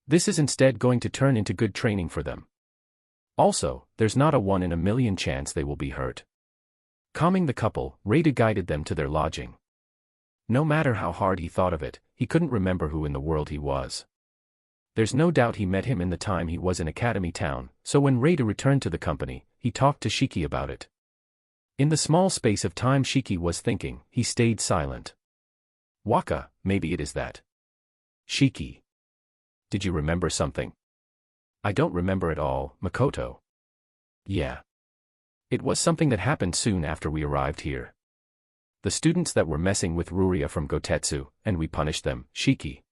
This is instead going to turn into good training for them. Also, there's not a 1 in a million chance they will be hurt. Calming the couple, Radu guided them to their lodging. No matter how hard he thought of it, he couldn't remember who in the world he was. There's no doubt he met him in the time he was in Academy Town, so when Radu returned to the company, he talked to Shiki about it. In the small space of time Shiki was thinking, he stayed silent. Waka, maybe it is that. Shiki. Did you remember something? I don't remember at all, Makoto. Yeah. It was something that happened soon after we arrived here. The students that were messing with Ruria from Gotetsu, and we punished them, Shiki.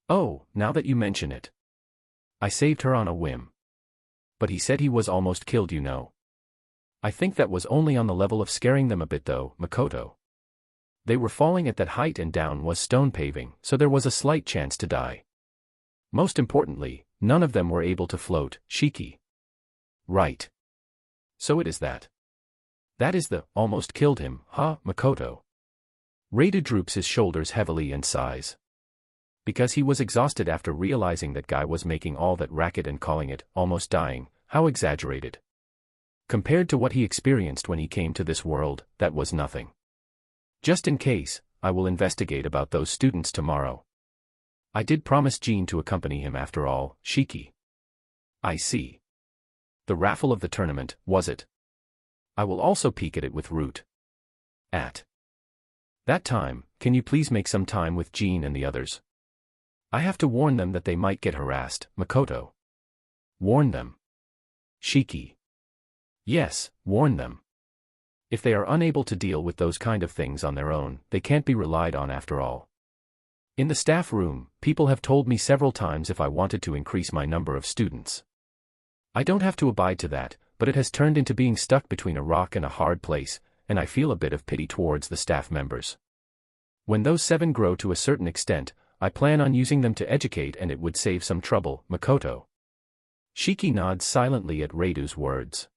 Oh, now that you mention it. I saved her on a whim. But he said he was almost killed, you know. I think that was only on the level of scaring them a bit though, Makoto. They were falling at that height and down was stone paving, so there was a slight chance to die. Most importantly, none of them were able to float, Shiki. Right. So it is that. That is the, almost killed him, huh, Makoto? Radu droops his shoulders heavily and sighs. Because he was exhausted after realizing that guy was making all that racket and calling it, almost dying, how exaggerated. Compared to what he experienced when he came to this world, that was nothing. Just in case, I will investigate about those students tomorrow. I did promise Jean to accompany him after all, Shiki. I see. The raffle of the tournament, was it? I will also peek at it with Root. At that time, can you please make some time with Jean and the others? I have to warn them that they might get harassed, Makoto. Warn them. Shiki. Yes, warn them. If they are unable to deal with those kind of things on their own, they can't be relied on after all. In the staff room, people have told me several times if I wanted to increase my number of students. I don't have to abide to that, but it has turned into being stuck between a rock and a hard place, and I feel a bit of pity towards the staff members. When those 7 grow to a certain extent, I plan on using them to educate and it would save some trouble, Makoto. Shiki nods silently at Radu's words.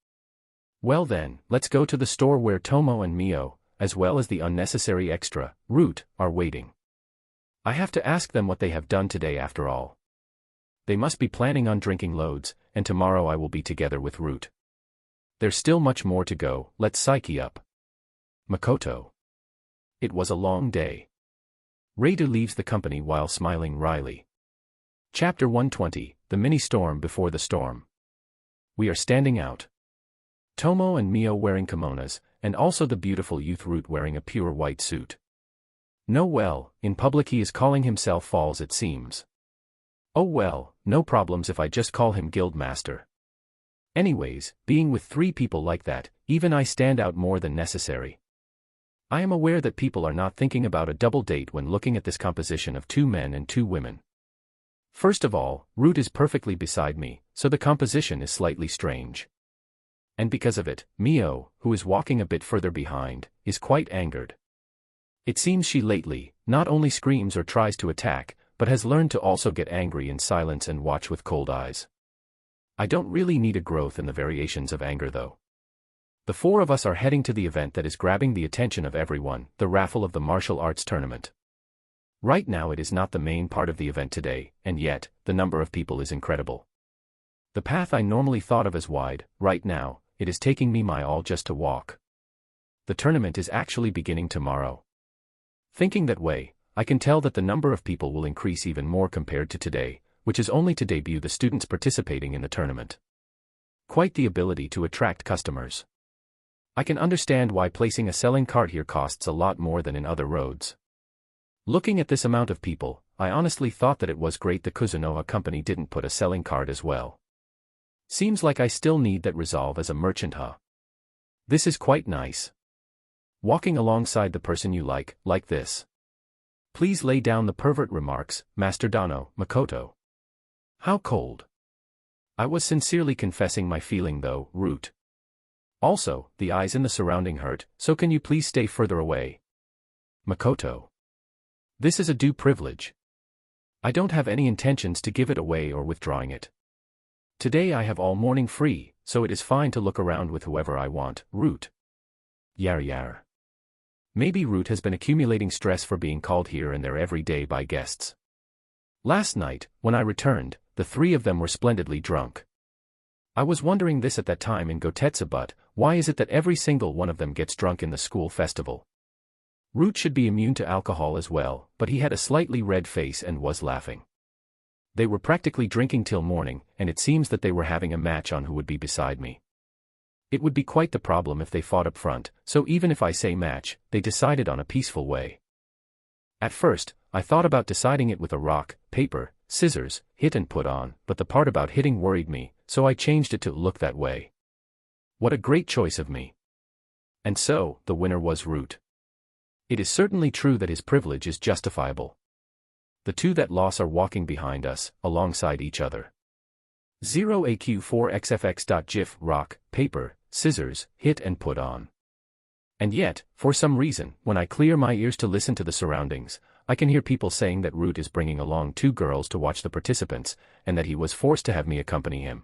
Well then, let's go to the store where Tomo and Mio, as well as the unnecessary extra, Root, are waiting. I have to ask them what they have done today after all. They must be planning on drinking loads, and tomorrow I will be together with Root. There's still much more to go, let's psyche up. Makoto. It was a long day. Radu leaves the company while smiling wryly. Chapter 120, The Mini-Storm Before the Storm. We are standing out. Tomo and Mio wearing kimonos, and also the beautiful youth Root wearing a pure white suit. No well, in public he is calling himself Falls it seems. Oh well, no problems if I just call him Guildmaster. Anyways, being with 3 people like that, even I stand out more than necessary. I am aware that people are not thinking about a double date when looking at this composition of 2 men and 2 women. First of all, Root is perfectly beside me, so the composition is slightly strange. And because of it, Mio, who is walking a bit further behind, is quite angered. It seems she lately, not only screams or tries to attack, but has learned to also get angry in silence and watch with cold eyes. I don't really need a growth in the variations of anger though. The four of us are heading to the event that is grabbing the attention of everyone, the raffle of the martial arts tournament. Right now it is not the main part of the event today, and yet, the number of people is incredible. The path I normally thought of as wide, right now, it is taking me my all just to walk. The tournament is actually beginning tomorrow. Thinking that way, I can tell that the number of people will increase even more compared to today, which is only to debut the students participating in the tournament. Quite the ability to attract customers. I can understand why placing a selling cart here costs a lot more than in other roads. Looking at this amount of people, I honestly thought that it was great the Kuzunoha company didn't put a selling cart as well. Seems like I still need that resolve as a merchant, huh? This is quite nice. Walking alongside the person you like this. Please lay down the pervert remarks, Master Dano, Makoto. How cold. I was sincerely confessing my feeling though, Root. Also, the eyes in the surrounding hurt, so can you please stay further away? Makoto. This is a due privilege. I don't have any intentions to give it away or withdrawing it. Today I have all morning free, so it is fine to look around with whoever I want, Root. Yar. Maybe Root has been accumulating stress for being called here and there every day by guests. Last night, when I returned, the three of them were splendidly drunk. I was wondering this at that time in Gotetsu, but why is it that every single one of them gets drunk in the school festival? Root should be immune to alcohol as well, but he had a slightly red face and was laughing. They were practically drinking till morning, and it seems that they were having a match on who would be beside me. It would be quite the problem if they fought up front, so even if I say match, they decided on a peaceful way. At first, I thought about deciding it with a rock, paper, scissors, hit and put on, but the part about hitting worried me, so I changed it to look that way. What a great choice of me. And so, the winner was Root. It is certainly true that his privilege is justifiable. The two that lost are walking behind us, alongside each other. 0AQ4XFX.GIF, rock, paper, scissors, hit and put on. And yet, for some reason, when I clear my ears to listen to the surroundings, I can hear people saying that Root is bringing along two girls to watch the participants, and that he was forced to have me accompany him.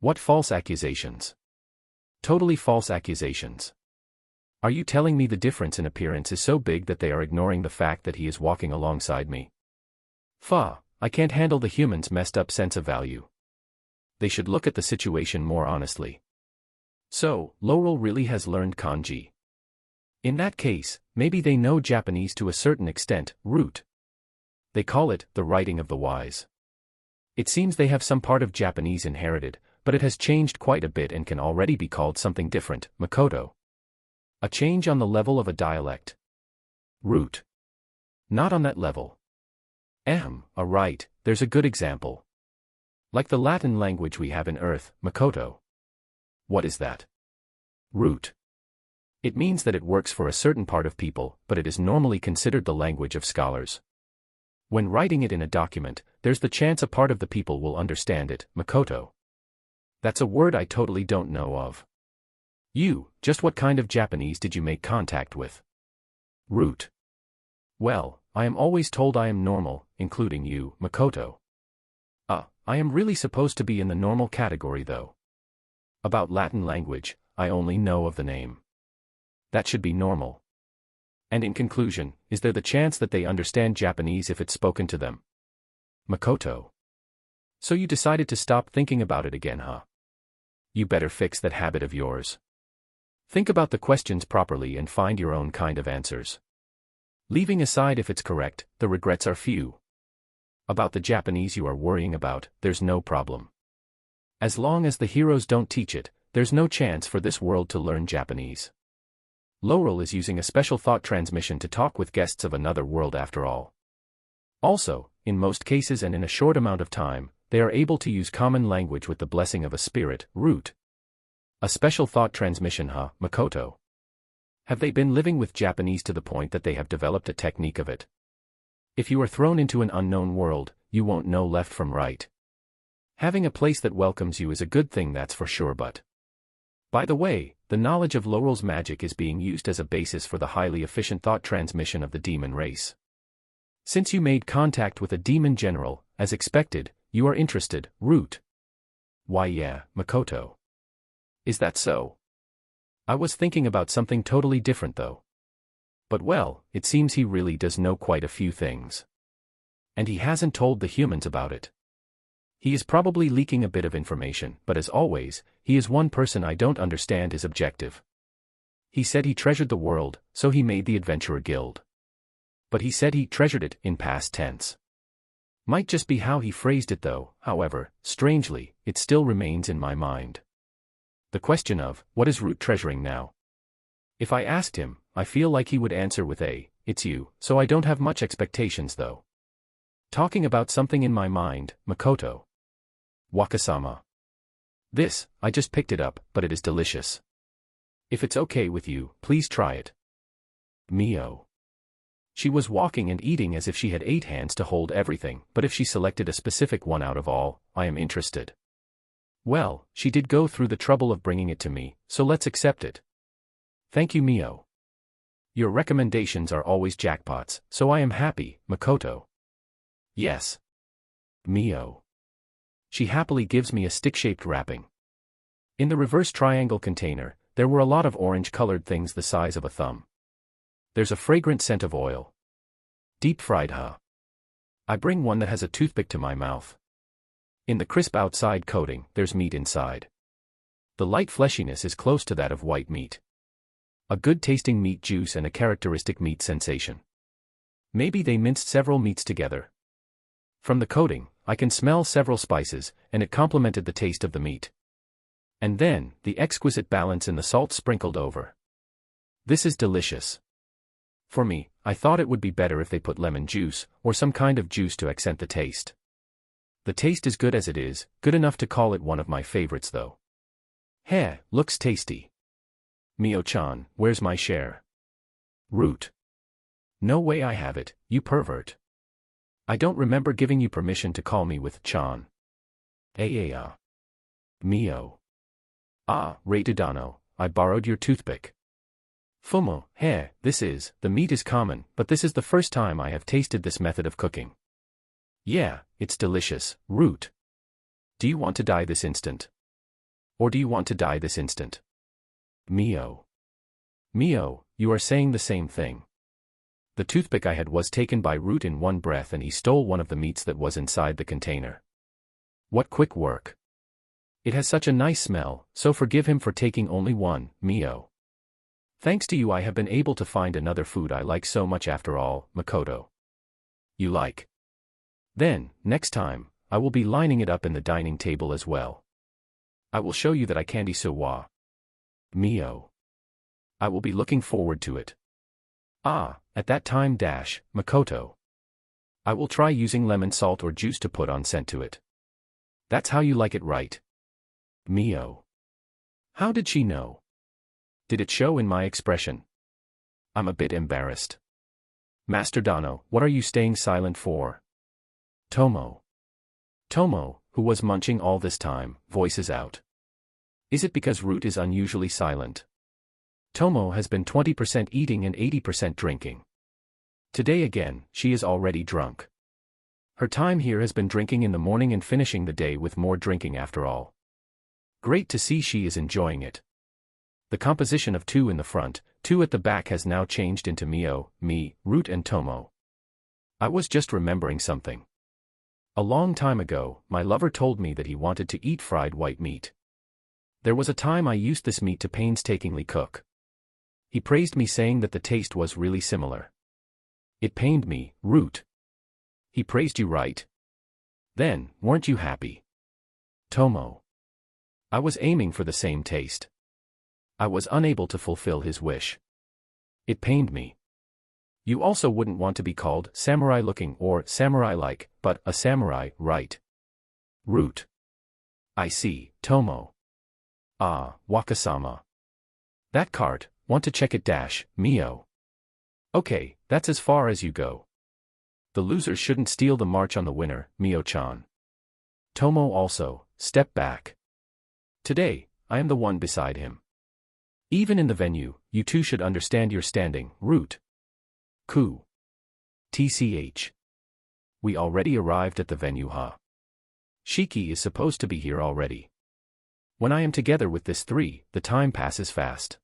What false accusations? Totally false accusations. Are you telling me the difference in appearance is so big that they are ignoring the fact that he is walking alongside me? I can't handle the humans' messed up sense of value. They should look at the situation more honestly. So, Laurel really has learned kanji. In that case, maybe they know Japanese to a certain extent, Root. They call it the writing of the wise. It seems they have some part of Japanese inherited, but it has changed quite a bit and can already be called something different, Makoto. A change on the level of a dialect. Root. Not on that level. Right, there's a good example. Like the Latin language we have in Earth, Makoto. What is that? Root. It means that it works for a certain part of people, but it is normally considered the language of scholars. When writing it in a document, there's the chance a part of the people will understand it, Makoto. That's a word I totally don't know of. Just what kind of Japanese did you make contact with? Root. Well, I am always told I am normal, including you, Makoto. I am really supposed to be in the normal category though. About Latin language, I only know of the name. That should be normal. And in conclusion, is there the chance that they understand Japanese if it's spoken to them? Makoto. So you decided to stop thinking about it again, huh? You better fix that habit of yours. Think about the questions properly and find your own kind of answers. Leaving aside if it's correct, the regrets are few. About the Japanese you are worrying about, there's no problem. As long as the heroes don't teach it, there's no chance for this world to learn Japanese. Laurel is using a special thought transmission to talk with guests of another world after all. Also, in most cases and in a short amount of time, they are able to use common language with the blessing of a spirit, Root. A special thought transmission, huh, Makoto? Have they been living with Japanese to the point that they have developed a technique of it? If you are thrown into an unknown world, you won't know left from right. Having a place that welcomes you is a good thing, that's for sure, but... By the way, the knowledge of Laurel's magic is being used as a basis for the highly efficient thought transmission of the demon race. Since you made contact with a demon general, as expected, you are interested, Root. Why yeah, Makoto. Is that so? I was thinking about something totally different though. But well, it seems he really does know quite a few things. And he hasn't told the humans about it. He is probably leaking a bit of information, but as always, he is one person I don't understand his objective. He said he treasured the world, so he made the Adventurer Guild. But he said he treasured it in past tense. Might just be how he phrased it though, however, strangely, it still remains in my mind. The question of, what is Root treasuring now? If I asked him, I feel like he would answer with it's you, so I don't have much expectations though. Talking about something in my mind, Makoto. Wakasama. This, I just picked it up, but it is delicious. If it's okay with you, please try it. Mio. She was walking and eating as if she had 8 hands to hold everything, but if she selected a specific one out of all, I am interested. Well, she did go through the trouble of bringing it to me, so let's accept it. Thank you, Mio. Your recommendations are always jackpots, so I am happy, Makoto. Yes. Mio. She happily gives me a stick-shaped wrapping. In the reverse triangle container, there were a lot of orange-colored things the size of a thumb. There's a fragrant scent of oil. Deep-fried, huh? I bring one that has a toothpick to my mouth. In the crisp outside coating, there's meat inside. The light fleshiness is close to that of white meat. A good-tasting meat juice and a characteristic meat sensation. Maybe they minced several meats together. From the coating, I can smell several spices, and it complemented the taste of the meat. And then, the exquisite balance in the salt sprinkled over. This is delicious. For me, I thought it would be better if they put lemon juice, or some kind of juice to accent the taste. The taste is good as it is, good enough to call it one of my favorites though. Heh, looks tasty. Mio-chan, where's my share? Root. No way I have it, you pervert. I don't remember giving you permission to call me with Chan. Mio. Reitudano, I borrowed your toothpick. Fumo, the meat is common, but this is the first time I have tasted this method of cooking. Yeah, it's delicious, Root. Do you want to die this instant? Or do you want to die this instant? Mio. Mio, you are saying the same thing. The toothpick I had was taken by Root in one breath and he stole one of the meats that was inside the container. What quick work. It has such a nice smell, so forgive him for taking only one, Mio. Thanks to you I have been able to find another food I like so much after all, Makoto. You like? Then, next time, I will be lining it up in the dining table as well. I will show you that I candy so wa. Mio. I will be looking forward to it. At that time Makoto. I will try using lemon salt or juice to put on scent to it. That's how you like it, right? Mio. How did she know? Did it show in my expression? I'm a bit embarrassed. Master Dano, what are you staying silent for? Tomo. Tomo, who was munching all this time, voices out. Is it because Root is unusually silent? Tomo has been 20% eating and 80% drinking. Today again, she is already drunk. Her time here has been drinking in the morning and finishing the day with more drinking after all. Great to see she is enjoying it. The composition of 2 in the front, 2 at the back has now changed into Mio, me, Root and Tomo. I was just remembering something. A long time ago, my lover told me that he wanted to eat fried white meat. There was a time I used this meat to painstakingly cook. He praised me saying that the taste was really similar. It pained me, Root. He praised you, right? Then, weren't you happy? Tomo. I was aiming for the same taste. I was unable to fulfill his wish. It pained me. You also wouldn't want to be called samurai-looking or samurai-like, but a samurai, right? Root. I see, Tomo. Wakasama. That cart, want to check it Mio. Okay, that's as far as you go. The losers shouldn't steal the march on the winner, Mio-chan. Tomo also, step back. Today, I am the one beside him. Even in the venue, you two should understand your standing, Root. Ku. TCH. We already arrived at the venue, huh? Shiki is supposed to be here already. When I am together with this three, the time passes fast.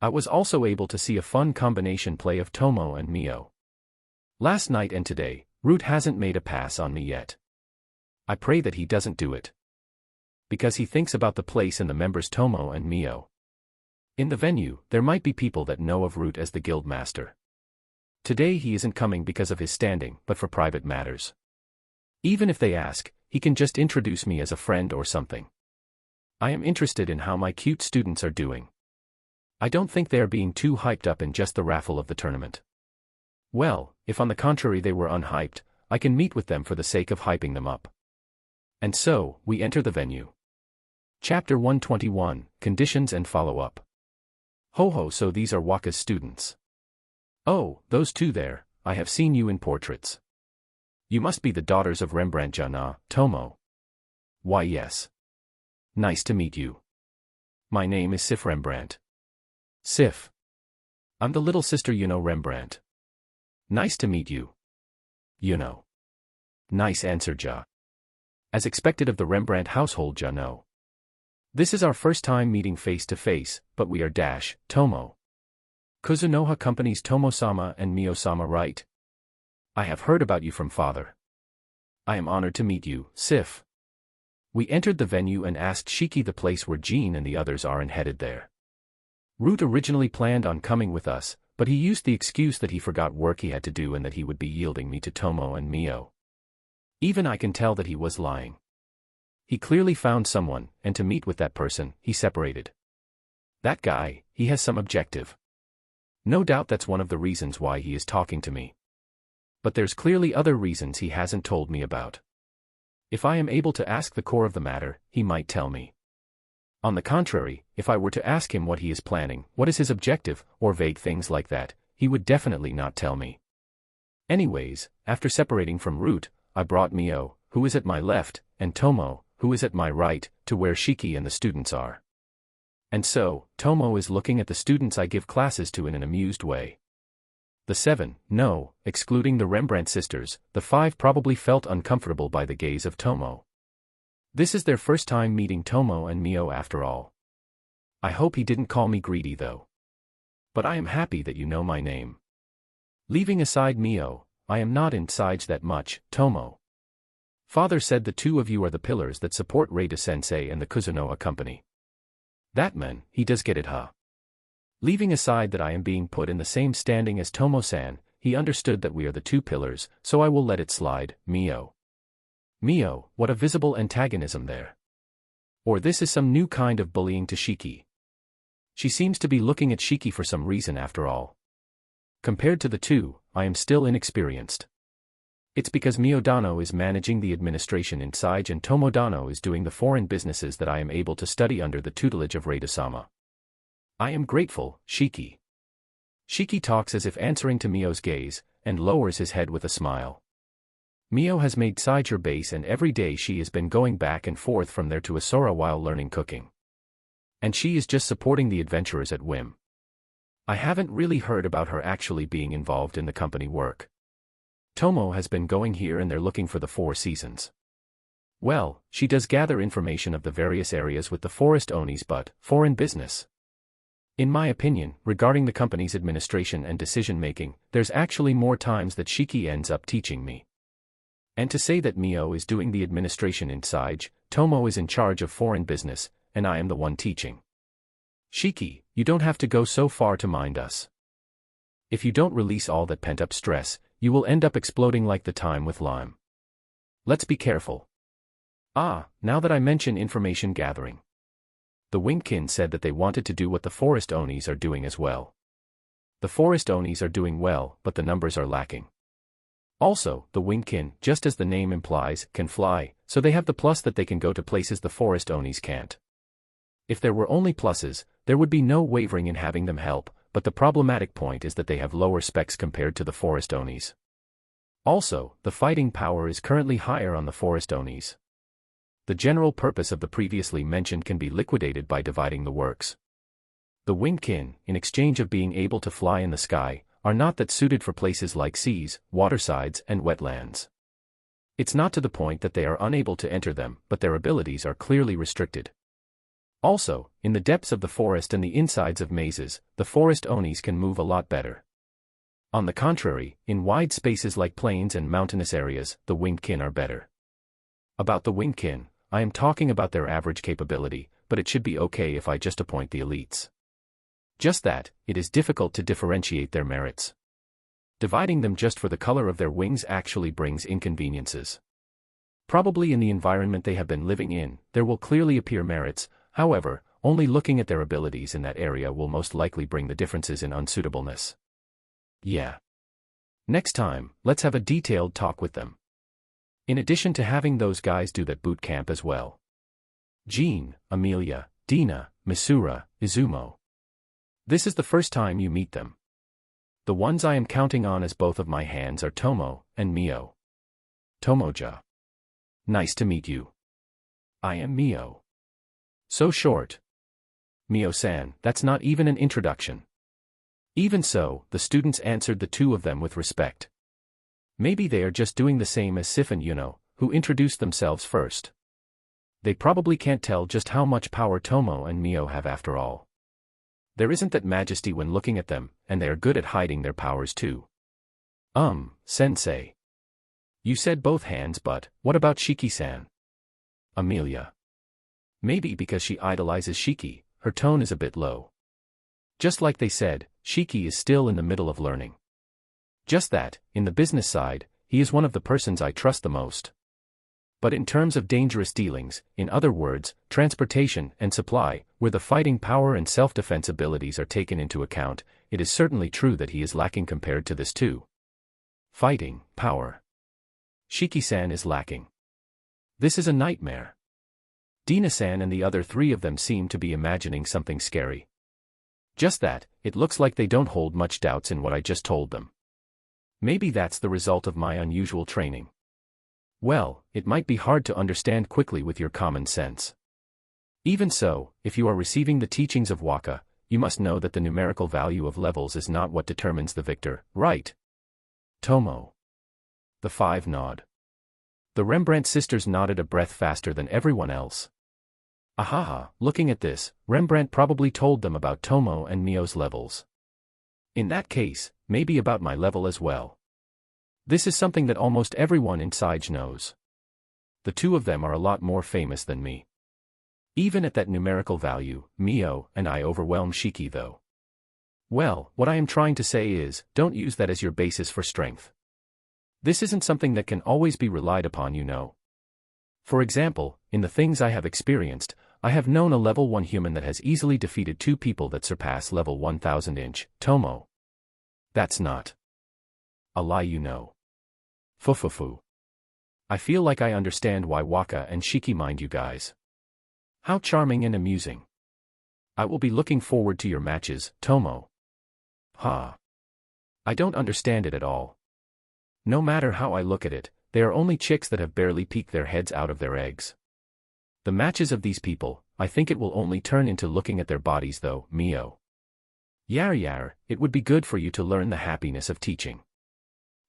I was also able to see a fun combination play of Tomo and Mio. Last night and today, Root hasn't made a pass on me yet. I pray that he doesn't do it. Because he thinks about the place and the members Tomo and Mio. In the venue, there might be people that know of Root as the guild master. Today he isn't coming because of his standing, but for private matters. Even if they ask, he can just introduce me as a friend or something. I am interested in how my cute students are doing. I don't think they are being too hyped up in just the raffle of the tournament. Well, if on the contrary they were unhyped, I can meet with them for the sake of hyping them up. And so, we enter the venue. Chapter 121, Conditions and Follow-up. Ho, so these are Waka's students. Oh, those two there, I have seen you in portraits. You must be the daughters of Rembrandt-jana, Tomo. Why yes. Nice to meet you. My name is Sif Rembrandt. Sif. I'm the little sister Rembrandt. Nice to meet you. Nice answer, Ja. As expected of the Rembrandt household, Ja. No. This is our first time meeting face to face, but we are Tomo. Kuzunoha Company's Tomo-sama and Mio-sama, right? I have heard about you from father. I am honored to meet you, Sif. We entered the venue and asked Shiki the place where Jean and the others are and headed there. Root originally planned on coming with us, but he used the excuse that he forgot work he had to do and that he would be yielding me to Tomo and Mio. Even I can tell that he was lying. He clearly found someone, and to meet with that person, he separated. That guy, he has some objective. No doubt that's one of the reasons why he is talking to me. But there's clearly other reasons he hasn't told me about. If I am able to ask the core of the matter, he might tell me. On the contrary, if I were to ask him what he is planning, what is his objective, or vague things like that, he would definitely not tell me. Anyways, after separating from Root, I brought Mio, who is at my left, and Tomo, who is at my right, to where Shiki and the students are. And so, Tomo is looking at the students I give classes to in an amused way. The 7, no, excluding the Rembrandt sisters, the 5 probably felt uncomfortable by the gaze of Tomo. This is their first time meeting Tomo and Mio after all. I hope he didn't call me greedy though. But I am happy that you know my name. Leaving aside Mio, I am not inside that much, Tomo. Father said the two of you are the pillars that support Reida-sensei and the Kuzunoha Company. That man, he does get it, huh? Leaving aside that I am being put in the same standing as Tomo-san, he understood that we are the two pillars, so I will let it slide, Mio. Mio, what a visible antagonism there. Or this is some new kind of bullying to Shiki. She seems to be looking at Shiki for some reason after all. Compared to the two, I am still inexperienced. It's because Mio Dano is managing the administration in Sage and Tomo Dano is doing the foreign businesses that I am able to study under the tutelage of Reida-sama. I am grateful, Shiki. Shiki talks as if answering to Mio's gaze, and lowers his head with a smile. Mio has made Sage her base and every day she has been going back and forth from there to Asura while learning cooking. And she is just supporting the adventurers at whim. I haven't really heard about her actually being involved in the company work. Tomo has been going here and they're looking for the 4 seasons. Well, she does gather information of the various areas with the forest onis but, foreign business. In my opinion, regarding the company's administration and decision-making, there's actually more times that Shiki ends up teaching me. And to say that Mio is doing the administration in Sage, Tomo is in charge of foreign business, and I am the one teaching. Shiki, you don't have to go so far to mind us. If you don't release all that pent-up stress, you will end up exploding like the time with Lime. Let's be careful. Ah, now that I mention information gathering. The Wingkin said that they wanted to do what the forest onis are doing as well. The forest onis are doing well, but the numbers are lacking. Also, the Wingkin, just as the name implies, can fly, so they have the plus that they can go to places the forest onis can't. If there were only pluses, there would be no wavering in having them help, but the problematic point is that they have lower specs compared to the forest onis. Also, the fighting power is currently higher on the forest Onis. The general purpose of the previously mentioned can be liquidated by dividing the works. The winged kin, in exchange of being able to fly in the sky, are not that suited for places like seas, watersides, and wetlands. It's not to the point that they are unable to enter them, but their abilities are clearly restricted. Also, in the depths of the forest and the insides of mazes, the forest Onis can move a lot better. On the contrary, in wide spaces like plains and mountainous areas, the winged kin are better. About the winged kin, I am talking about their average capability, but it should be okay if I just appoint the elites. Just that, it is difficult to differentiate their merits. Dividing them just for the color of their wings actually brings inconveniences. Probably in the environment they have been living in, there will clearly appear merits, however, only looking at their abilities in that area will most likely bring the differences in unsuitableness. Yeah. Next time, let's have a detailed talk with them. In addition to having those guys do that boot camp as well. Jean, Amelia, Dina, Misura, Izumo. This is the first time you meet them. The ones I am counting on as both of my hands are Tomo and Mio. Tomoja. Nice to meet you. I am Mio. So short. Mio-san, that's not even an introduction. Even so, the students answered the two of them with respect. Maybe they are just doing the same as Sif and Yuno, who introduced themselves first. They probably can't tell just how much power Tomo and Mio have after all. There isn't that majesty when looking at them, and they are good at hiding their powers too. Sensei. You said both hands, but what about Shiki-san? Amelia. Maybe because she idolizes Shiki, her tone is a bit low. Just like they said, Shiki is still in the middle of learning. Just that, in the business side, he is one of the persons I trust the most. But in terms of dangerous dealings, in other words, transportation and supply, where the fighting power and self-defense abilities are taken into account, it is certainly true that he is lacking compared to this too. Fighting power. Shiki-san is lacking. This is a nightmare. Dina-san and the other three of them seem to be imagining something scary. Just that, it looks like they don't hold much doubts in what I just told them. Maybe that's the result of my unusual training. Well, it might be hard to understand quickly with your common sense. Even so, if you are receiving the teachings of Waka, you must know that the numerical value of levels is not what determines the victor, right? Tomo. The five nod. The Rembrandt sisters nodded a breath faster than everyone else. Ahaha, looking at this, Rembrandt probably told them about Tomo and Mio's levels. In that case, maybe about my level as well. This is something that almost everyone in Sage knows. The two of them are a lot more famous than me. Even at that numerical value, Mio and I overwhelm Shiki though. Well, what I am trying to say is, don't use that as your basis for strength. This isn't something that can always be relied upon, you know. For example, in the things I have experienced, I have known a level 1 human that has easily defeated 2 people that surpass level 1000 Tomo. That's not a lie, you know. Fufufu. I feel like I understand why Waka and Shiki mind you guys. How charming and amusing. I will be looking forward to your matches, Tomo. Ha. I don't understand it at all. No matter how I look at it, they are only chicks that have barely peeked their heads out of their eggs. The matches of these people, I think it will only turn into looking at their bodies though, Mio. Yar, it would be good for you to learn the happiness of teaching.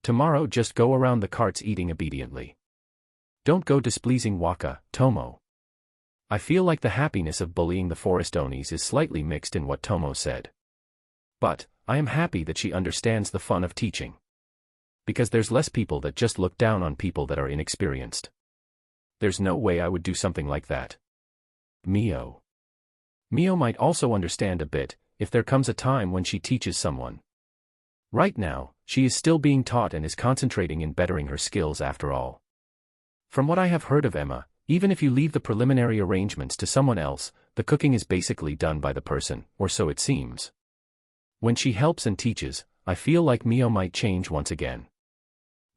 Tomorrow just go around the carts eating obediently. Don't go displeasing Waka, Tomo. I feel like the happiness of bullying the forest Onis is slightly mixed in what Tomo said. But, I am happy that she understands the fun of teaching. Because there's less people that just look down on people that are inexperienced. There's no way I would do something like that. Mio. Mio might also understand a bit, if there comes a time when she teaches someone. Right now, she is still being taught and is concentrating in bettering her skills after all. From what I have heard of Emma, even if you leave the preliminary arrangements to someone else, the cooking is basically done by the person, or so it seems. When she helps and teaches, I feel like Mio might change once again.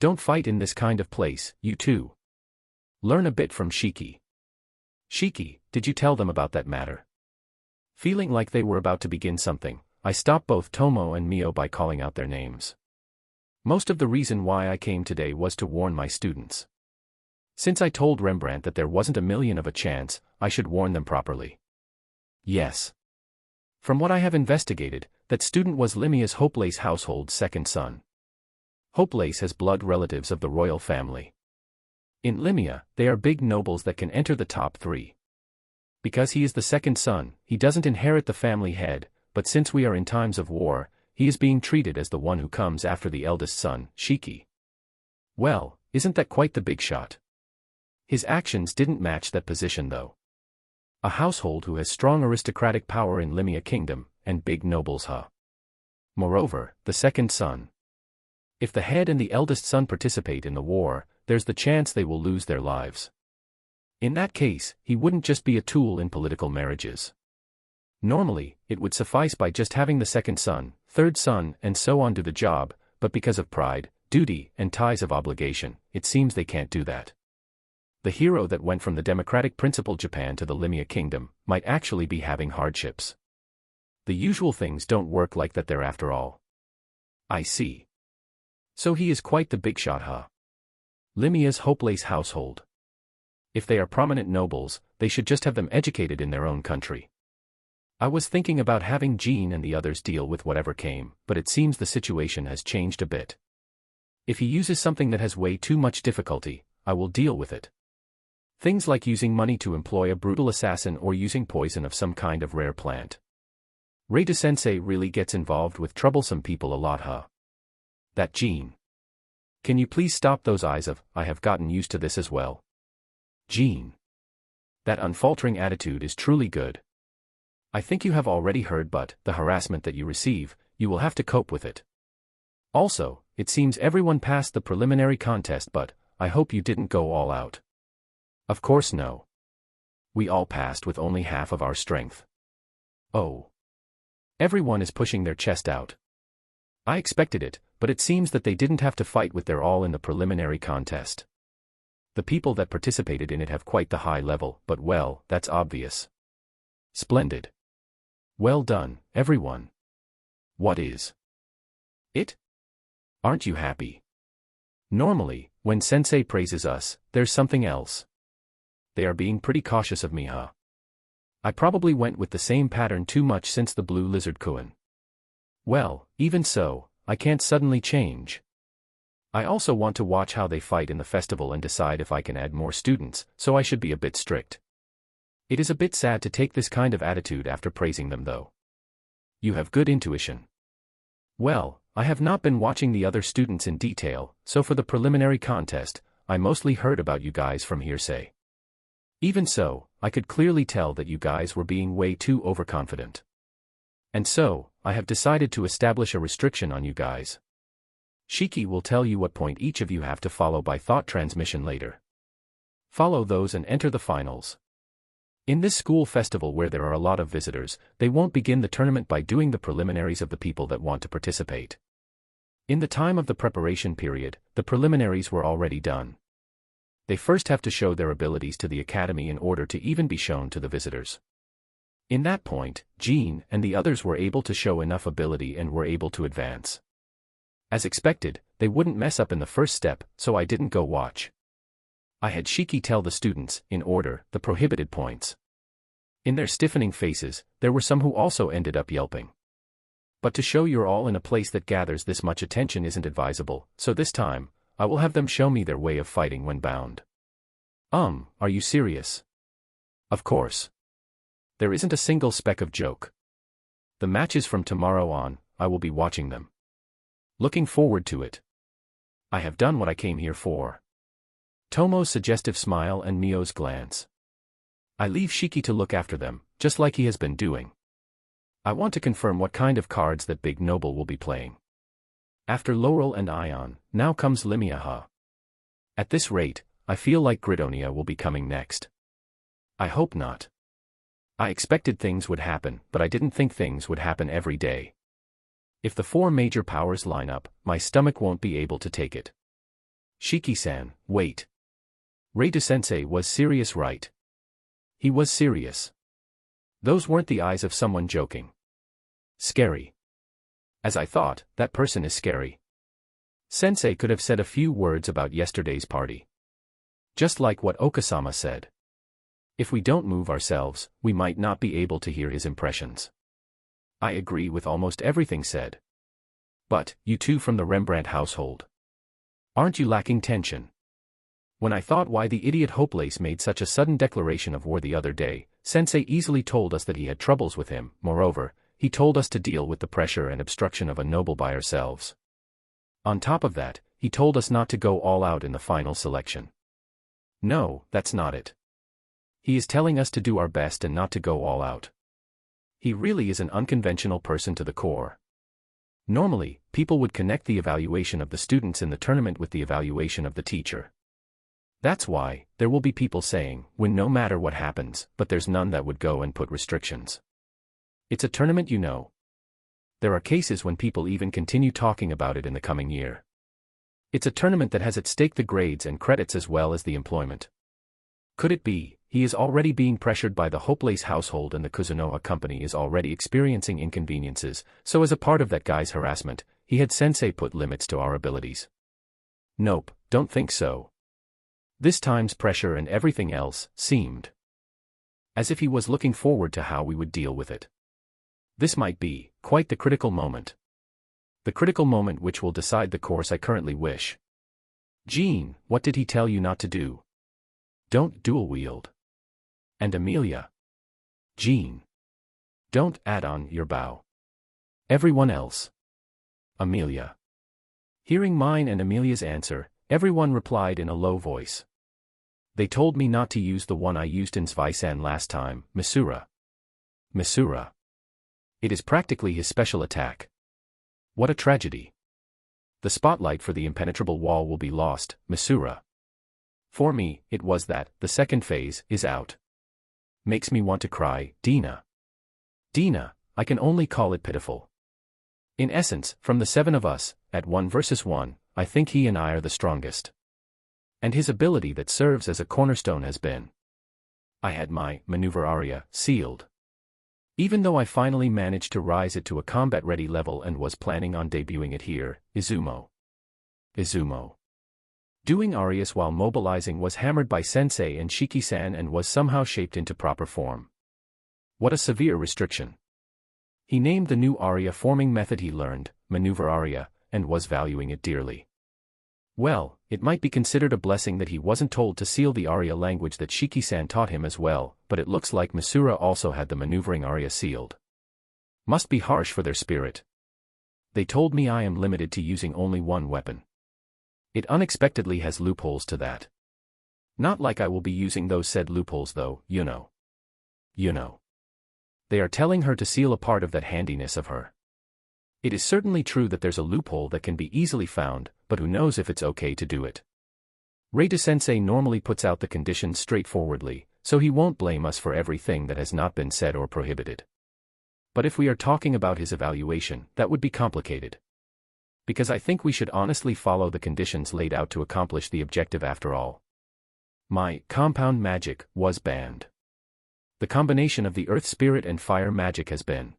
Don't fight in this kind of place, you two. Learn a bit from Shiki. Shiki, did you tell them about that matter? Feeling like they were about to begin something, I stopped both Tomo and Mio by calling out their names. Most of the reason why I came today was to warn my students. Since I told Rembrandt that there wasn't a million of a chance, I should warn them properly. Yes. From what I have investigated, that student was Limia's Hopelace household's second son. Hopelace has blood relatives of the royal family. In Limia, they are big nobles that can enter the top 3. Because he is the second son, he doesn't inherit the family head, but since we are in times of war, he is being treated as the one who comes after the eldest son, Shiki. Well, isn't that quite the big shot? His actions didn't match that position though. A household who has strong aristocratic power in Limia Kingdom, and big nobles Moreover, the second son. If the head and the eldest son participate in the war, there's the chance they will lose their lives. In that case, he wouldn't just be a tool in political marriages. Normally, it would suffice by just having the second son, third son, and so on do the job, but because of pride, duty, and ties of obligation, it seems they can't do that. The hero that went from the democratic principled Japan to the Limia Kingdom might actually be having hardships. The usual things don't work like that there after all. I see. So he is quite the big shot, Limia's Hopelace household. If they are prominent nobles, they should just have them educated in their own country. I was thinking about having Jean and the others deal with whatever came, but it seems the situation has changed a bit. If he uses something that has way too much difficulty, I will deal with it. Things like using money to employ a brutal assassin or using poison of some kind of rare plant. Reita-sensei really gets involved with troublesome people a lot, That Jean. Can you please stop those eyes I have gotten used to this as well. Jean. That unfaltering attitude is truly good. I think you have already heard, but the harassment that you receive, you will have to cope with it. Also, it seems everyone passed the preliminary contest, but I hope you didn't go all out. Of course no. We all passed with only half of our strength. Oh. Everyone is pushing their chest out. I expected it, but it seems that they didn't have to fight with their all in the preliminary contest. The people that participated in it have quite the high level, but well, that's obvious. Splendid. Well done, everyone. What is it? Aren't you happy? Normally, when sensei praises us, there's something else. They are being pretty cautious of me, I probably went with the same pattern too much since the blue lizard Kuan. Well, even so, I can't suddenly change. I also want to watch how they fight in the festival and decide if I can add more students, so I should be a bit strict. It is a bit sad to take this kind of attitude after praising them though. You have good intuition. Well, I have not been watching the other students in detail, so for the preliminary contest, I mostly heard about you guys from hearsay. Even so, I could clearly tell that you guys were being way too overconfident. And so, I have decided to establish a restriction on you guys. Shiki will tell you what point each of you have to follow by thought transmission later. Follow those and enter the finals. In this school festival where there are a lot of visitors, they won't begin the tournament by doing the preliminaries of the people that want to participate. In the time of the preparation period, the preliminaries were already done. They first have to show their abilities to the academy in order to even be shown to the visitors. In that point, Jean and the others were able to show enough ability and were able to advance. As expected, they wouldn't mess up in the first step, so I didn't go watch. I had Shiki tell the students, in order, the prohibited points. In their stiffening faces, there were some who also ended up yelping. But to show you're all in a place that gathers this much attention isn't advisable, so this time, I will have them show me their way of fighting when bound. Are you serious? Of course. There isn't a single speck of joke. The matches from tomorrow on, I will be watching them. Looking forward to it. I have done what I came here for. Tomo's suggestive smile and Mio's glance. I leave Shiki to look after them, just like he has been doing. I want to confirm what kind of cards that big noble will be playing. After Laurel and Ion, now comes Limia. At this rate, I feel like Gridonia will be coming next. I hope not. I expected things would happen, but I didn't think things would happen every day. If the 4 major powers line up, my stomach won't be able to take it. Shiki-san, wait. Reita-sensei was serious, right? He was serious. Those weren't the eyes of someone joking. Scary. As I thought, that person is scary. Sensei could have said a few words about yesterday's party. Just like what Okasama said. If we don't move ourselves, we might not be able to hear his impressions. I agree with almost everything said. But, you two from the Rembrandt household. Aren't you lacking tension? When I thought why the idiot Hopelace made such a sudden declaration of war the other day, Sensei easily told us that he had troubles with him. Moreover, he told us to deal with the pressure and obstruction of a noble by ourselves. On top of that, he told us not to go all out in the final selection. No, that's not it. He is telling us to do our best and not to go all out. He really is an unconventional person to the core. Normally, people would connect the evaluation of the students in the tournament with the evaluation of the teacher. That's why, there will be people saying, win no matter what happens, but there's none that would go and put restrictions. It's a tournament, you know. There are cases when people even continue talking about it in the coming year. It's a tournament that has at stake the grades and credits as well as the employment. Could it be, he is already being pressured by the Hopelace household and the Kuzunoha company is already experiencing inconveniences, so as a part of that guy's harassment, he had Sensei put limits to our abilities? Nope, don't think so. This time's pressure and everything else seemed as if he was looking forward to how we would deal with it. This might be quite the critical moment. The critical moment which will decide the course I currently wish. Jean, what did he tell you not to do? Don't dual wield. And Amelia. Jean. Don't add on your bow. Everyone else. Amelia. Hearing mine and Amelia's answer, everyone replied in a low voice. They told me not to use the one I used in Svaisan last time, Misura. Misura. It is practically his special attack. What a tragedy. The spotlight for the impenetrable wall will be lost, Misura. For me, it was that, the second phase, is out. Makes me want to cry, Dina. Dina, I can only call it pitiful. In essence, from the 7 of us, at 1 versus 1, I think he and I are the strongest. And his ability that serves as a cornerstone has been. I had my maneuver aria sealed. Even though I finally managed to rise it to a combat-ready level and was planning on debuting it here, Izumo. Doing arias while mobilizing was hammered by Sensei and Shiki-san and was somehow shaped into proper form. What a severe restriction. He named the new aria forming method he learned, maneuver aria, and was valuing it dearly. Well, it might be considered a blessing that he wasn't told to seal the aria language that Shiki-san taught him as well, but it looks like Misura also had the maneuvering aria sealed. Must be harsh for their spirit. They told me I am limited to using only one weapon. It unexpectedly has loopholes to that. Not like I will be using those said loopholes though, you know. They are telling her to seal a part of that handiness of her. It is certainly true that there's a loophole that can be easily found, but who knows if it's okay to do it. Reita-sensei normally puts out the conditions straightforwardly, so he won't blame us for everything that has not been said or prohibited. But if we are talking about his evaluation, that would be complicated. Because I think we should honestly follow the conditions laid out to accomplish the objective after all. My compound magic was banned. The combination of the earth spirit and fire magic has been.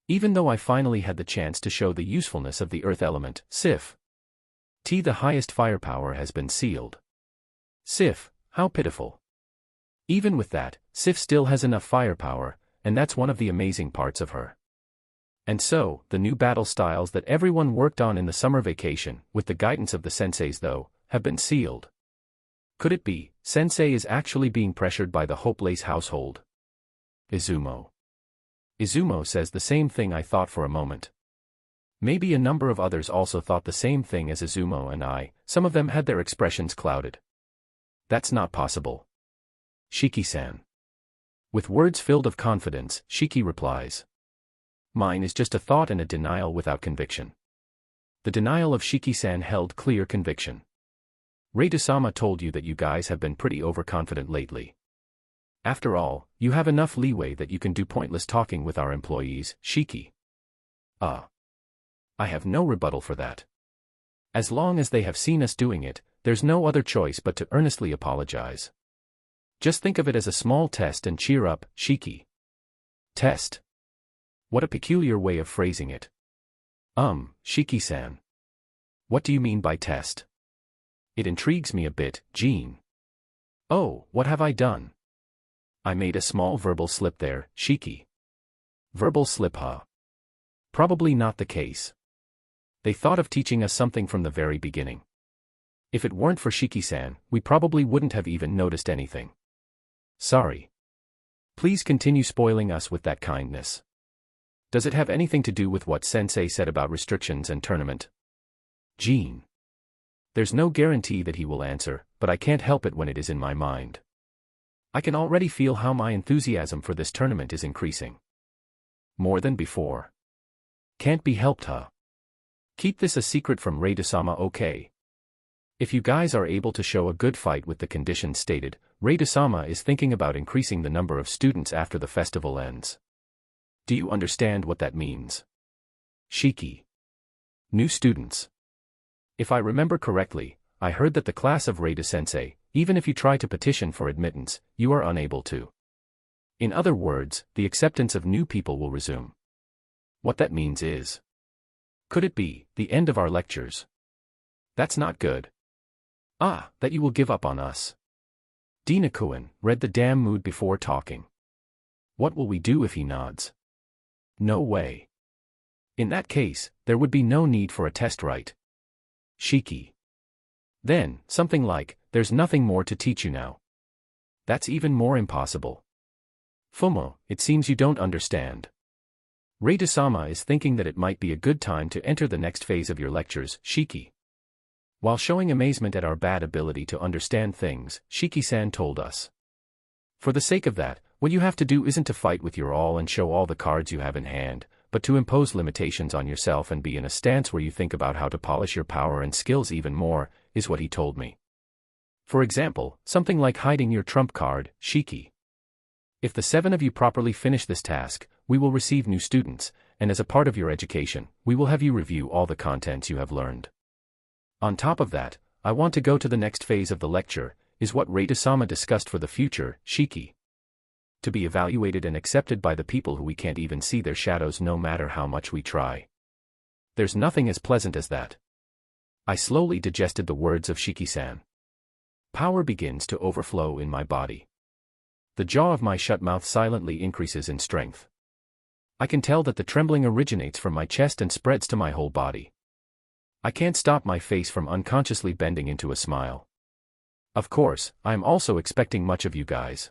Even though I finally had the chance to show the usefulness of the earth element, Sif. The highest firepower has been sealed. Sif, how pitiful. Even with that, Sif still has enough firepower, and that's one of the amazing parts of her. And so, the new battle styles that everyone worked on in the summer vacation, with the guidance of the senseis though, have been sealed. Could it be, Sensei is actually being pressured by the Hopelace household? Izumo says the same thing I thought for a moment. Maybe a number of others also thought the same thing as Izumo and I, some of them had their expressions clouded. That's not possible. Shiki-san. With words filled of confidence, Shiki replies. Mine is just a thought and a denial without conviction. The denial of Shiki-san held clear conviction. Reita-sama told you that you guys have been pretty overconfident lately. After all, you have enough leeway that you can do pointless talking with our employees, Shiki. I have no rebuttal for that. As long as they have seen us doing it, there's no other choice but to earnestly apologize. Just think of it as a small test and cheer up, Shiki. Test. What a peculiar way of phrasing it. Shiki-san. What do you mean by test? It intrigues me a bit, Jean. Oh, what have I done? I made a small verbal slip there, Shiki. Verbal slip, huh? Probably not the case. They thought of teaching us something from the very beginning. If it weren't for Shiki-san, we probably wouldn't have even noticed anything. Sorry. Please continue spoiling us with that kindness. Does it have anything to do with what Sensei said about restrictions and tournament? Jean. There's no guarantee that he will answer, but I can't help it when it is in my mind. I can already feel how my enthusiasm for this tournament is increasing. More than before. Can't be helped, huh? Keep this a secret from Reida-sama, okay? If you guys are able to show a good fight with the conditions stated, Reida-sama is thinking about increasing the number of students after the festival ends. Do you understand what that means? Shiki. New students. If I remember correctly, I heard that the class of Reida-sensei, even if you try to petition for admittance, you are unable to. In other words, the acceptance of new people will resume. What that means is... Could it be the end of our lectures? That's not good. Ah, that you will give up on us. Dina-kun read the damn mood before talking. What will we do if he nods? No way. In that case, there would be no need for a test, right? Shiki. Then, something like, there's nothing more to teach you now. That's even more impossible. Fumo, it seems you don't understand. Reida-sama is thinking that it might be a good time to enter the next phase of your lectures, Shiki. While showing amazement at our bad ability to understand things, Shiki-san told us. For the sake of that, what you have to do isn't to fight with your all and show all the cards you have in hand, but to impose limitations on yourself and be in a stance where you think about how to polish your power and skills even more, is what he told me. For example, something like hiding your trump card, Shiki. If the 7 of you properly finish this task, we will receive new students, and as a part of your education, we will have you review all the contents you have learned. On top of that, I want to go to the next phase of the lecture, is what Reida-sama discussed for the future, Shiki. To be evaluated and accepted by the people who we can't even see their shadows no matter how much we try. There's nothing as pleasant as that. I slowly digested the words of Shiki-san. Power begins to overflow in my body. The jaw of my shut mouth silently increases in strength. I can tell that the trembling originates from my chest and spreads to my whole body. I can't stop my face from unconsciously bending into a smile. Of course, I am also expecting much of you guys.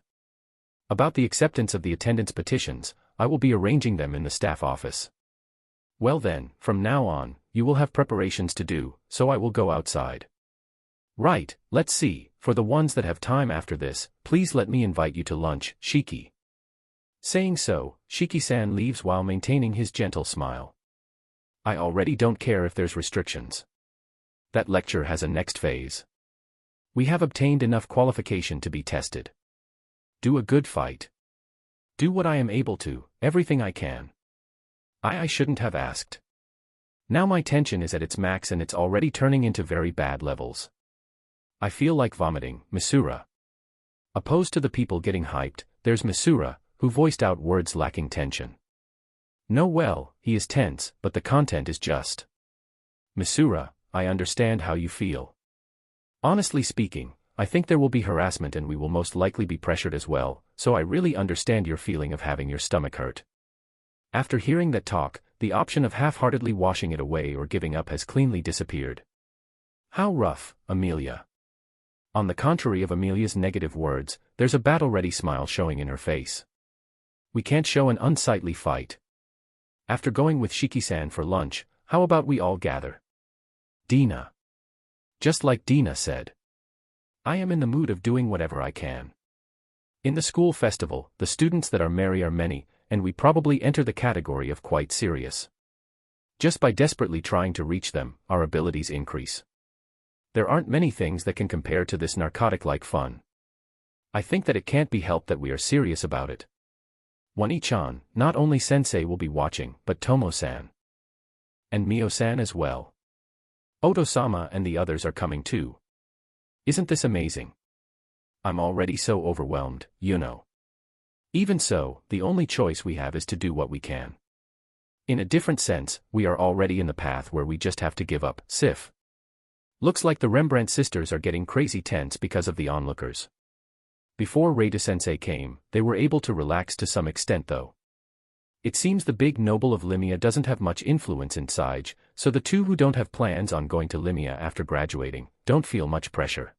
About the acceptance of the attendance petitions, I will be arranging them in the staff office. Well then, from now on, you will have preparations to do, so I will go outside. Right, let's see, for the ones that have time after this, please let me invite you to lunch, Shiki. Saying so, Shiki-san leaves while maintaining his gentle smile. I already don't care if there's restrictions. That lecture has a next phase. We have obtained enough qualification to be tested. Do a good fight. Do what I am able to, everything I can. I shouldn't have asked. Now my tension is at its max and it's already turning into very bad levels. I feel like vomiting, Misura. Opposed to the people getting hyped, there's Misura, who voiced out words lacking tension. No, well, he is tense, but the content is just. Misura, I understand how you feel. Honestly speaking, I think there will be harassment and we will most likely be pressured as well, so I really understand your feeling of having your stomach hurt. After hearing that talk, the option of half-heartedly washing it away or giving up has cleanly disappeared. How rough, Amelia. On the contrary of Amelia's negative words, there's a battle-ready smile showing in her face. We can't show an unsightly fight. After going with Shiki-san for lunch, how about we all gather? Dina. Just like Dina said. I am in the mood of doing whatever I can. In the school festival, the students that are merry are many, and we probably enter the category of quite serious. Just by desperately trying to reach them, our abilities increase. There aren't many things that can compare to this narcotic-like fun. I think that it can't be helped that we are serious about it. Wani-chan, not only Sensei will be watching, but Tomo-san. And Mio-san as well. Oto-sama and the others are coming too. Isn't this amazing? I'm already so overwhelmed, you know. Even so, the only choice we have is to do what we can. In a different sense, we are already in the path where we just have to give up, Sif. Looks like the Rembrandt sisters are getting crazy tense because of the onlookers. Before Reida-sensei came, they were able to relax to some extent though. It seems the big noble of Limia doesn't have much influence in Sage, so the two who don't have plans on going to Limia after graduating, don't feel much pressure.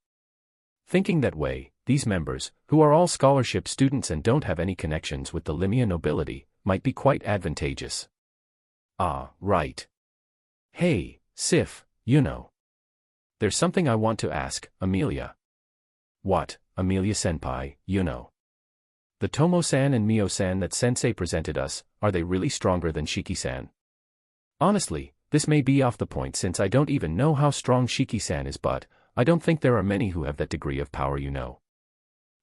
Thinking that way, these members, who are all scholarship students and don't have any connections with the Limia nobility, might be quite advantageous. Ah, right. Hey, Sif, you know. There's something I want to ask, Amelia. What, Amelia-senpai, you know. The Tomo-san and Mio-san that sensei presented us, are they really stronger than Shiki-san? Honestly, this may be off the point since I don't even know how strong Shiki-san is, but I don't think there are many who have that degree of power, you know.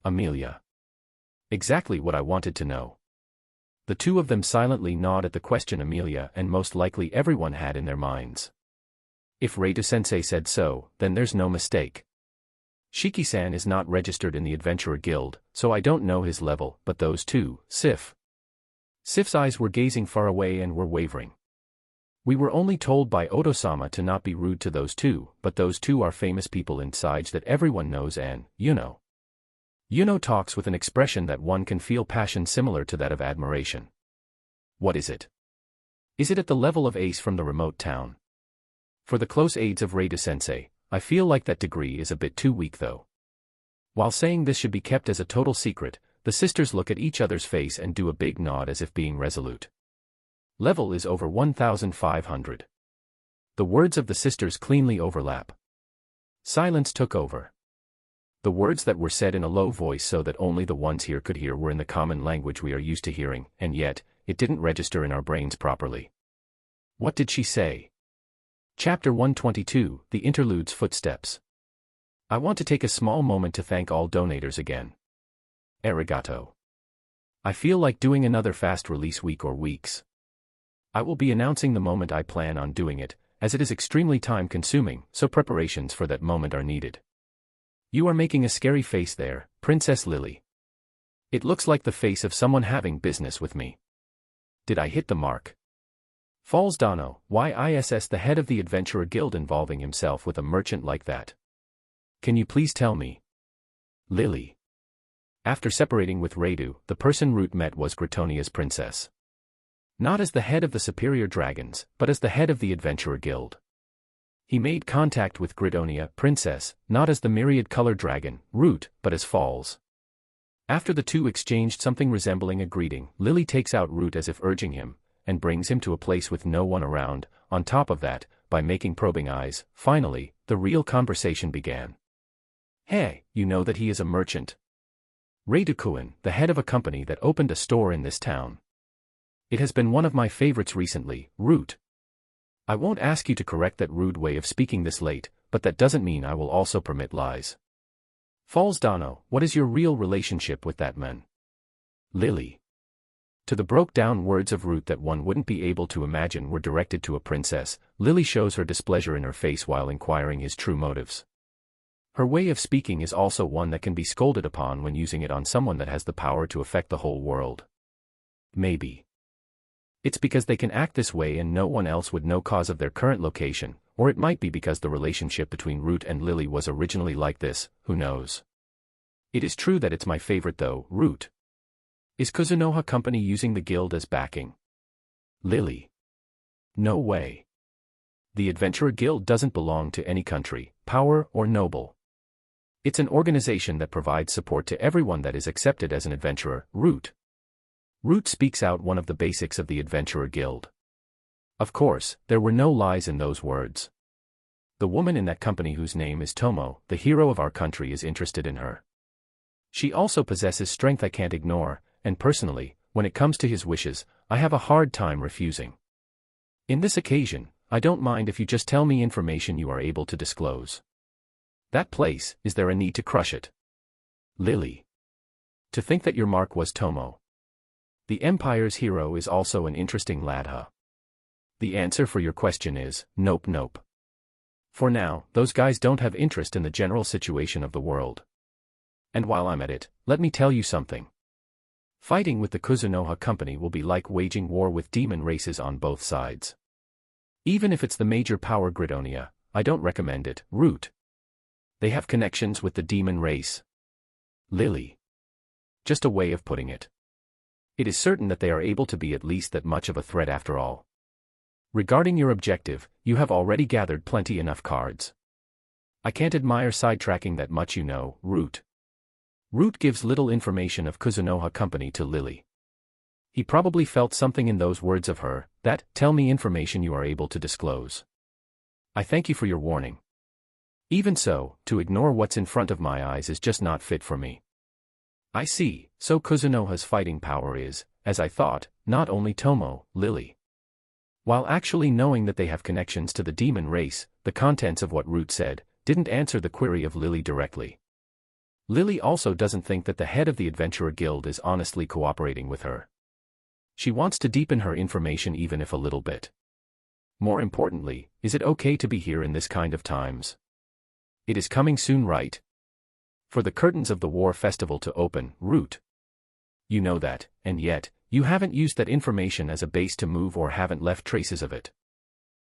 Amelia. Exactly what I wanted to know. The two of them silently nod at the question Amelia and most likely everyone had in their minds. If Reida-sensei said so, then there's no mistake. Shiki-san is not registered in the Adventurer Guild, so I don't know his level, but those two, Sif. Sif's eyes were gazing far away and were wavering. We were only told by Oto-sama to not be rude to those two, but those two are famous people in Sage that everyone knows and, you know. Yuno talks with an expression that one can feel passion similar to that of admiration. What is it? Is it at the level of Ace from the remote town? For the close aides of Reida-sensei, I feel like that degree is a bit too weak though. While saying this should be kept as a total secret, the sisters look at each other's face and do a big nod as if being resolute. Level is over 1,500. The words of the sisters cleanly overlap. Silence took over. The words that were said in a low voice so that only the ones here could hear were in the common language we are used to hearing, and yet, it didn't register in our brains properly. What did she say? Chapter 122, The Interlude's Footsteps. I want to take a small moment to thank all donators again. Arigato. I feel like doing another fast release week or weeks. I will be announcing the moment I plan on doing it, as it is extremely time-consuming, so preparations for that moment are needed. You are making a scary face there, Princess Lily. It looks like the face of someone having business with me. Did I hit the mark? Falls Dano, why ISS the head of the Adventurer Guild involving himself with a merchant like that? Can you please tell me? Lily. After separating with Radu, the person Root met was Gritonia's princess. Not as the head of the superior dragons, but as the head of the Adventurer Guild. He made contact with Gritonia, princess, not as the myriad color dragon, Root, but as Falls. After the two exchanged something resembling a greeting, Lily takes out Root as if urging him, and brings him to a place with no one around. On top of that, by making probing eyes, finally, the real conversation began. Hey, you know that he is a merchant? Radu-kun, the head of a company that opened a store in this town. It has been one of my favorites recently, Root. I won't ask you to correct that rude way of speaking this late, but that doesn't mean I will also permit lies. Falls Dano, what is your real relationship with that man? Lily. To the broke-down words of Root that one wouldn't be able to imagine were directed to a princess, Lily shows her displeasure in her face while inquiring his true motives. Her way of speaking is also one that can be scolded upon when using it on someone that has the power to affect the whole world. Maybe. It's because they can act this way and no one else would know cause of their current location, or it might be because the relationship between Root and Lily was originally like this, who knows. It is true that it's my favorite though, Root. Is Kuzunoha Company using the guild as backing? Lily. No way. The Adventurer Guild doesn't belong to any country, power, or noble. It's an organization that provides support to everyone that is accepted as an adventurer, Root. Root speaks out one of the basics of the Adventurer Guild. Of course, there were no lies in those words. The woman in that company whose name is Tomo, the hero of our country, is interested in her. She also possesses strength I can't ignore, and personally, when it comes to his wishes, I have a hard time refusing. In this occasion, I don't mind if you just tell me information you are able to disclose. That place, is there a need to crush it? Lily. To think that your mark was Tomo. The Empire's hero is also an interesting lad, huh? The answer for your question is, nope nope. For now, those guys don't have interest in the general situation of the world. And while I'm at it, let me tell you something. Fighting with the Kuzunoha Company will be like waging war with demon races on both sides. Even if it's the major power Gritonia, I don't recommend it, Root. They have connections with the demon race. Lily. Just a way of putting it. It is certain that they are able to be at least that much of a threat after all. Regarding your objective, you have already gathered plenty enough cards. I can't admire sidetracking that much, you know, Root. Root gives little information of Kuzunoha Company to Lily. He probably felt something in those words of her, that, tell me information you are able to disclose. I thank you for your warning. Even so, to ignore what's in front of my eyes is just not fit for me. I see, so Kuzunoha's fighting power is, as I thought, not only Tomo, Lily. While actually knowing that they have connections to the demon race, the contents of what Root said didn't answer the query of Lily directly. Lily also doesn't think that the head of the Adventurer Guild is honestly cooperating with her. She wants to deepen her information even if a little bit. More importantly, is it okay to be here in this kind of times? It is coming soon, right? For the curtains of the war festival to open, Root. You know that, and yet, you haven't used that information as a base to move or haven't left traces of it.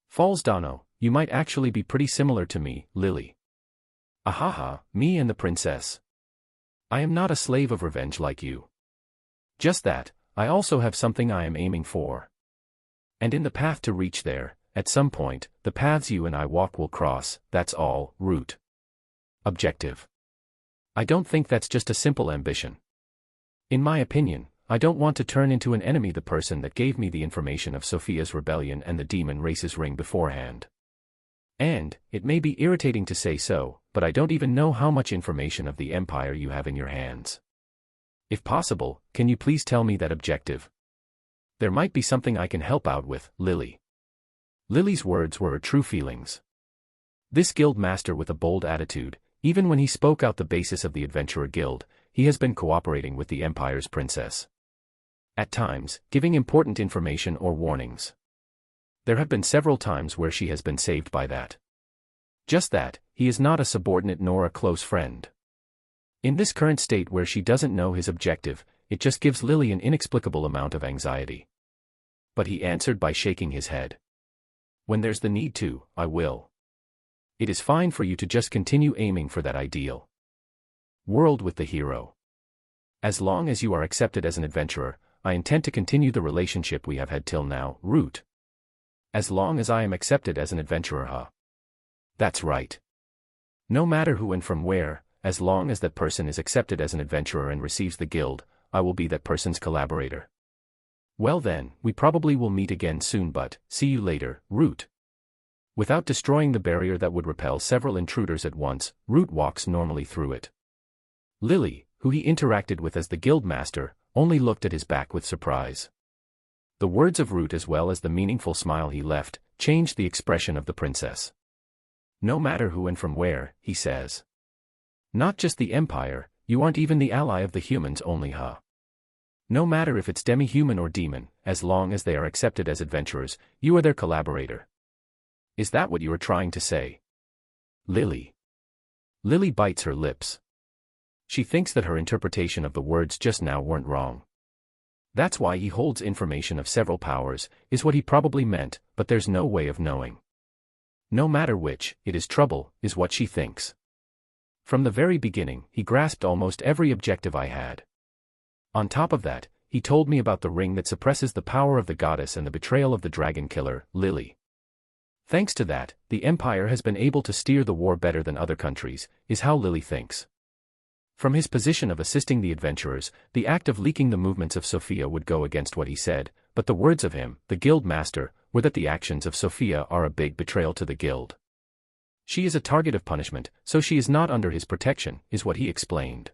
Falls Dano, you might actually be pretty similar to me, Lily. Ahaha, me and the princess. I am not a slave of revenge like you. Just that, I also have something I am aiming for. And in the path to reach there, at some point, the paths you and I walk will cross, that's all, Root. Objective. I don't think that's just a simple ambition. In my opinion, I don't want to turn into an enemy the person that gave me the information of Sophia's rebellion and the demon race's ring beforehand. And, it may be irritating to say so, but I don't even know how much information of the Empire you have in your hands. If possible, can you please tell me that objective? There might be something I can help out with, Lily. Lily's words were her true feelings. This guild master with a bold attitude, even when he spoke out the basis of the Adventurer Guild, he has been cooperating with the Empire's princess. At times, giving important information or warnings. There have been several times where she has been saved by that. Just that, he is not a subordinate nor a close friend. In this current state where she doesn't know his objective, it just gives Lily an inexplicable amount of anxiety. But he answered by shaking his head. When there's the need to, I will. It is fine for you to just continue aiming for that ideal world with the hero. As long as you are accepted as an adventurer, I intend to continue the relationship we have had till now, Root. As long as I am accepted as an adventurer, huh? That's right. No matter who and from where, as long as that person is accepted as an adventurer and receives the guild, I will be that person's collaborator. Well then, we probably will meet again soon, but, see you later, Root. Without destroying the barrier that would repel several intruders at once, Root walks normally through it. Lily, who he interacted with as the guild master, only looked at his back with surprise. The words of Root as well as the meaningful smile he left, changed the expression of the princess. No matter who and from where, he says. Not just the Empire, you aren't even the ally of the humans only, huh? No matter if it's demi-human or demon, as long as they are accepted as adventurers, you are their collaborator. Is that what you are trying to say? Lily. Lily bites her lips. She thinks that her interpretation of the words just now weren't wrong. That's why he holds information of several powers, is what he probably meant, but there's no way of knowing. No matter which, it is trouble, is what she thinks. From the very beginning, he grasped almost every objective I had. On top of that, he told me about the ring that suppresses the power of the goddess and the betrayal of the dragon killer, Lily. Thanks to that, the Empire has been able to steer the war better than other countries, is how Lily thinks. From his position of assisting the adventurers, the act of leaking the movements of Sophia would go against what he said, but the words of him, the guild master, were that the actions of Sophia are a big betrayal to the guild. She is a target of punishment, so she is not under his protection, is what he explained.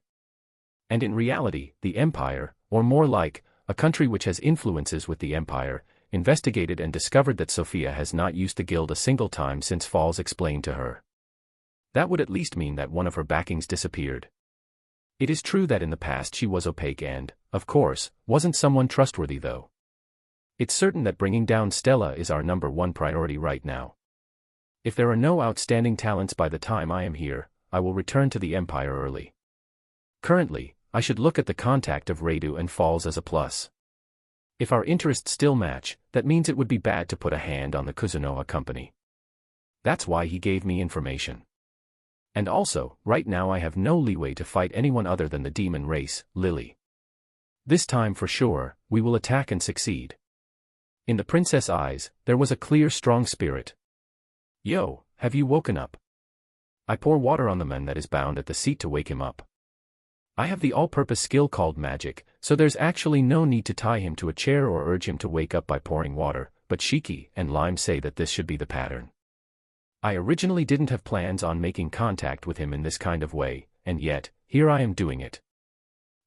And in reality, the Empire, or more like, a country which has influences with the Empire, investigated and discovered that Sophia has not used the guild a single time since Falls explained to her. That would at least mean that one of her backings disappeared. It is true that in the past she was opaque and, of course, wasn't someone trustworthy though. It's certain that bringing down Stella is our #1 priority right now. If there are no outstanding talents by the time I am here, I will return to the Empire early. Currently, I should look at the contact of Radu and Falls as a plus. If our interests still match, that means it would be bad to put a hand on the Kuzunoha Company. That's why he gave me information. And also, right now I have no leeway to fight anyone other than the demon race, Lily. This time for sure, we will attack and succeed. In the princess' eyes, there was a clear, strong spirit. Yo, have you woken up? I pour water on the man that is bound at the seat to wake him up. I have the all-purpose skill called magic, so there's actually no need to tie him to a chair or urge him to wake up by pouring water, but Shiki and Lime say that this should be the pattern. I originally didn't have plans on making contact with him in this kind of way, and yet, here I am doing it.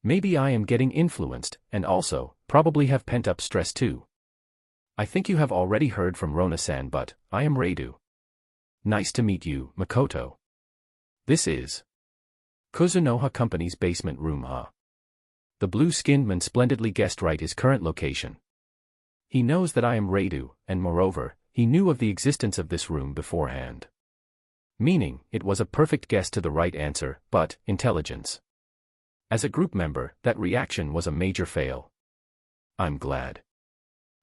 Maybe I am getting influenced, and also, probably have pent-up stress too. I think you have already heard from Rona-san, but I am Reidu. Nice to meet you, Makoto. This is Kuzunoha Company's basement room, huh? The blue-skinned man splendidly guessed right his current location. He knows that I am Reidu, and moreover, he knew of the existence of this room beforehand. Meaning, it was a perfect guess to the right answer, but, intelligence. As a group member, that reaction was a major fail. I'm glad.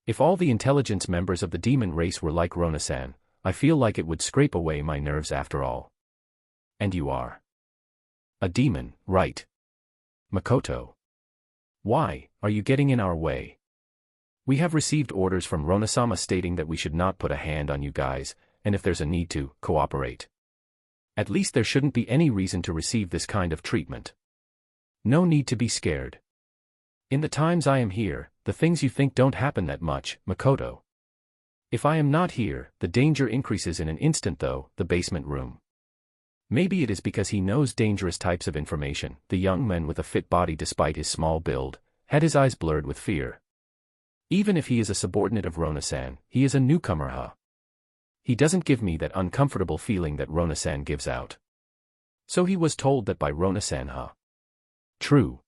If all the intelligence members of the demon race were like Rona-san, I feel like it would scrape away my nerves after all. And you are a demon, right? Makoto. Why are you getting in our way? We have received orders from Rona-sama stating that we should not put a hand on you guys, and if there's a need to, cooperate. At least there shouldn't be any reason to receive this kind of treatment. No need to be scared. In the times I am here, the things you think don't happen that much, Makoto. If I am not here, the danger increases in an instant though, the basement room. Maybe it is because he knows dangerous types of information. The young man with a fit body despite his small build, had his eyes blurred with fear. Even if he is a subordinate of Rona-san, he is a newcomer, huh? He doesn't give me that uncomfortable feeling that Rona-san gives out. So he was told that by Rona-san, huh? True.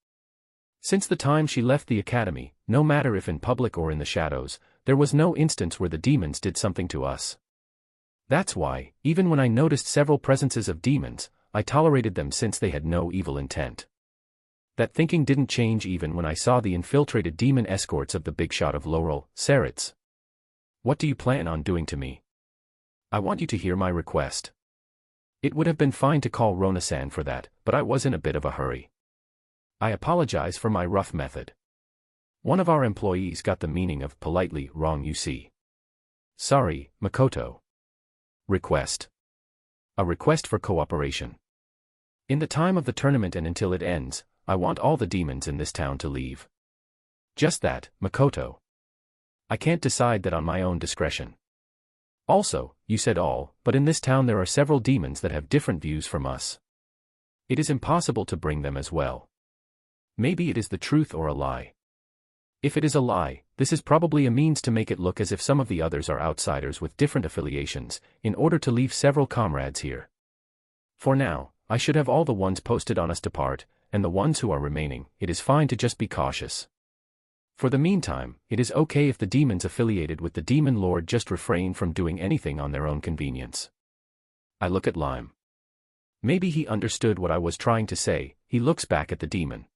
Since the time she left the academy, no matter if in public or in the shadows, there was no instance where the demons did something to us. That's why, even when I noticed several presences of demons, I tolerated them since they had no evil intent. That thinking didn't change even when I saw the infiltrated demon escorts of the big shot of Laurel, Saritz. What do you plan on doing to me? I want you to hear my request. It would have been fine to call Rona-san for that, but I was in a bit of a hurry. I apologize for my rough method. One of our employees got the meaning of politely wrong, you see. Sorry, Makoto. Request. A request for cooperation. In the time of the tournament and until it ends, I want all the demons in this town to leave. Just that, Makoto. I can't decide that on my own discretion. Also, you said all, but in this town there are several demons that have different views from us. It is impossible to bring them as well. Maybe it is the truth or a lie. If it is a lie, this is probably a means to make it look as if some of the others are outsiders with different affiliations, in order to leave several comrades here. For now, I should have all the ones posted on us depart, and the ones who are remaining, it is fine to just be cautious. For the meantime, it is okay if the demons affiliated with the demon lord just refrain from doing anything on their own convenience. I look at Lime. Maybe he understood what I was trying to say. He looks back at the demon.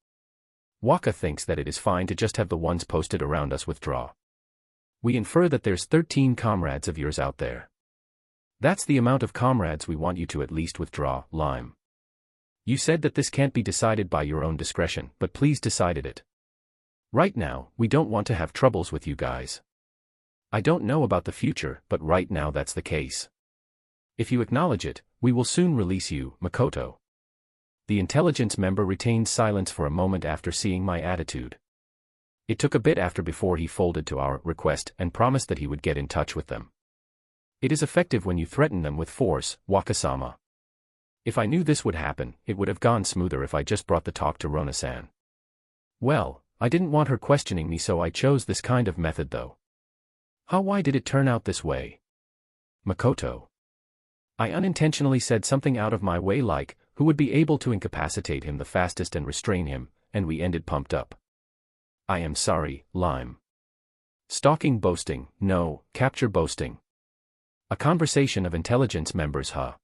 Waka thinks that it is fine to just have the ones posted around us withdraw. We infer that there's 13 comrades of yours out there. That's the amount of comrades we want you to at least withdraw, Lime. You said that this can't be decided by your own discretion, but please decide it. Right now, we don't want to have troubles with you guys. I don't know about the future, but right now that's the case. If you acknowledge it, we will soon release you, Makoto. The intelligence member retained silence for a moment after seeing my attitude. It took a bit after before he folded to our request and promised that he would get in touch with them. It is effective when you threaten them with force, Wakasama. If I knew this would happen, it would have gone smoother if I just brought the talk to Rona-san. Well, I didn't want her questioning me, so I chose this kind of method though. Why did it turn out this way? Makoto. I unintentionally said something out of my way like, who would be able to incapacitate him the fastest and restrain him, and we ended pumped up. I am sorry, Lime. Stalking boasting, no, capture boasting. A conversation of intelligence members, huh?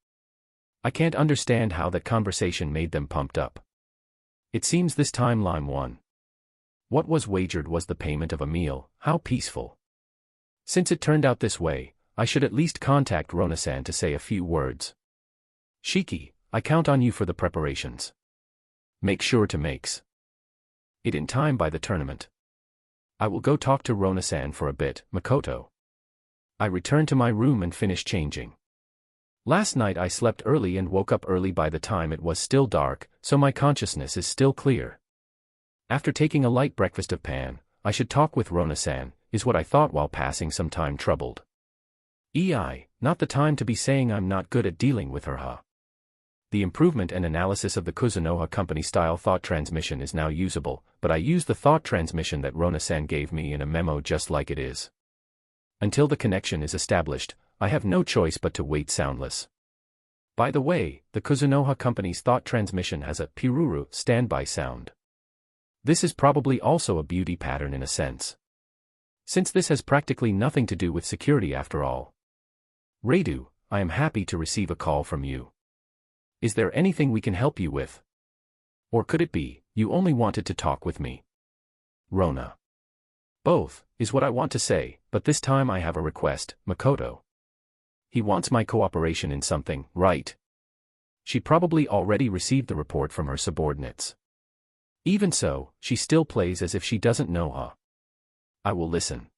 I can't understand how that conversation made them pumped up. It seems this time Lime won. What was wagered was the payment of a meal. How peaceful. Since it turned out this way, I should at least contact Rona-san to say a few words. Shiki, I count on you for the preparations. Make sure to makes it in time by the tournament. I will go talk to Rona-san for a bit, Makoto. I return to my room and finish changing. Last night I slept early and woke up early by the time it was still dark, so my consciousness is still clear. After taking a light breakfast of pan, I should talk with Rona-san, is what I thought while passing some time troubled. Not the time to be saying I'm not good at dealing with her, huh? The improvement and analysis of the Kuzunoha company-style thought transmission is now usable, but I use the thought transmission that Rona-san gave me in a memo just like it is. Until the connection is established, I have no choice but to wait soundless. By the way, the Kuzunoha company's thought transmission has a piruru standby sound. This is probably also a beauty pattern in a sense. Since this has practically nothing to do with security after all. Redu, I am happy to receive a call from you. Is there anything we can help you with? Or could it be, you only wanted to talk with me? Rona. Both, is what I want to say, but this time I have a request, Makoto. He wants my cooperation in something, right? She probably already received the report from her subordinates. Even so, she still plays as if she doesn't know, huh? I will listen.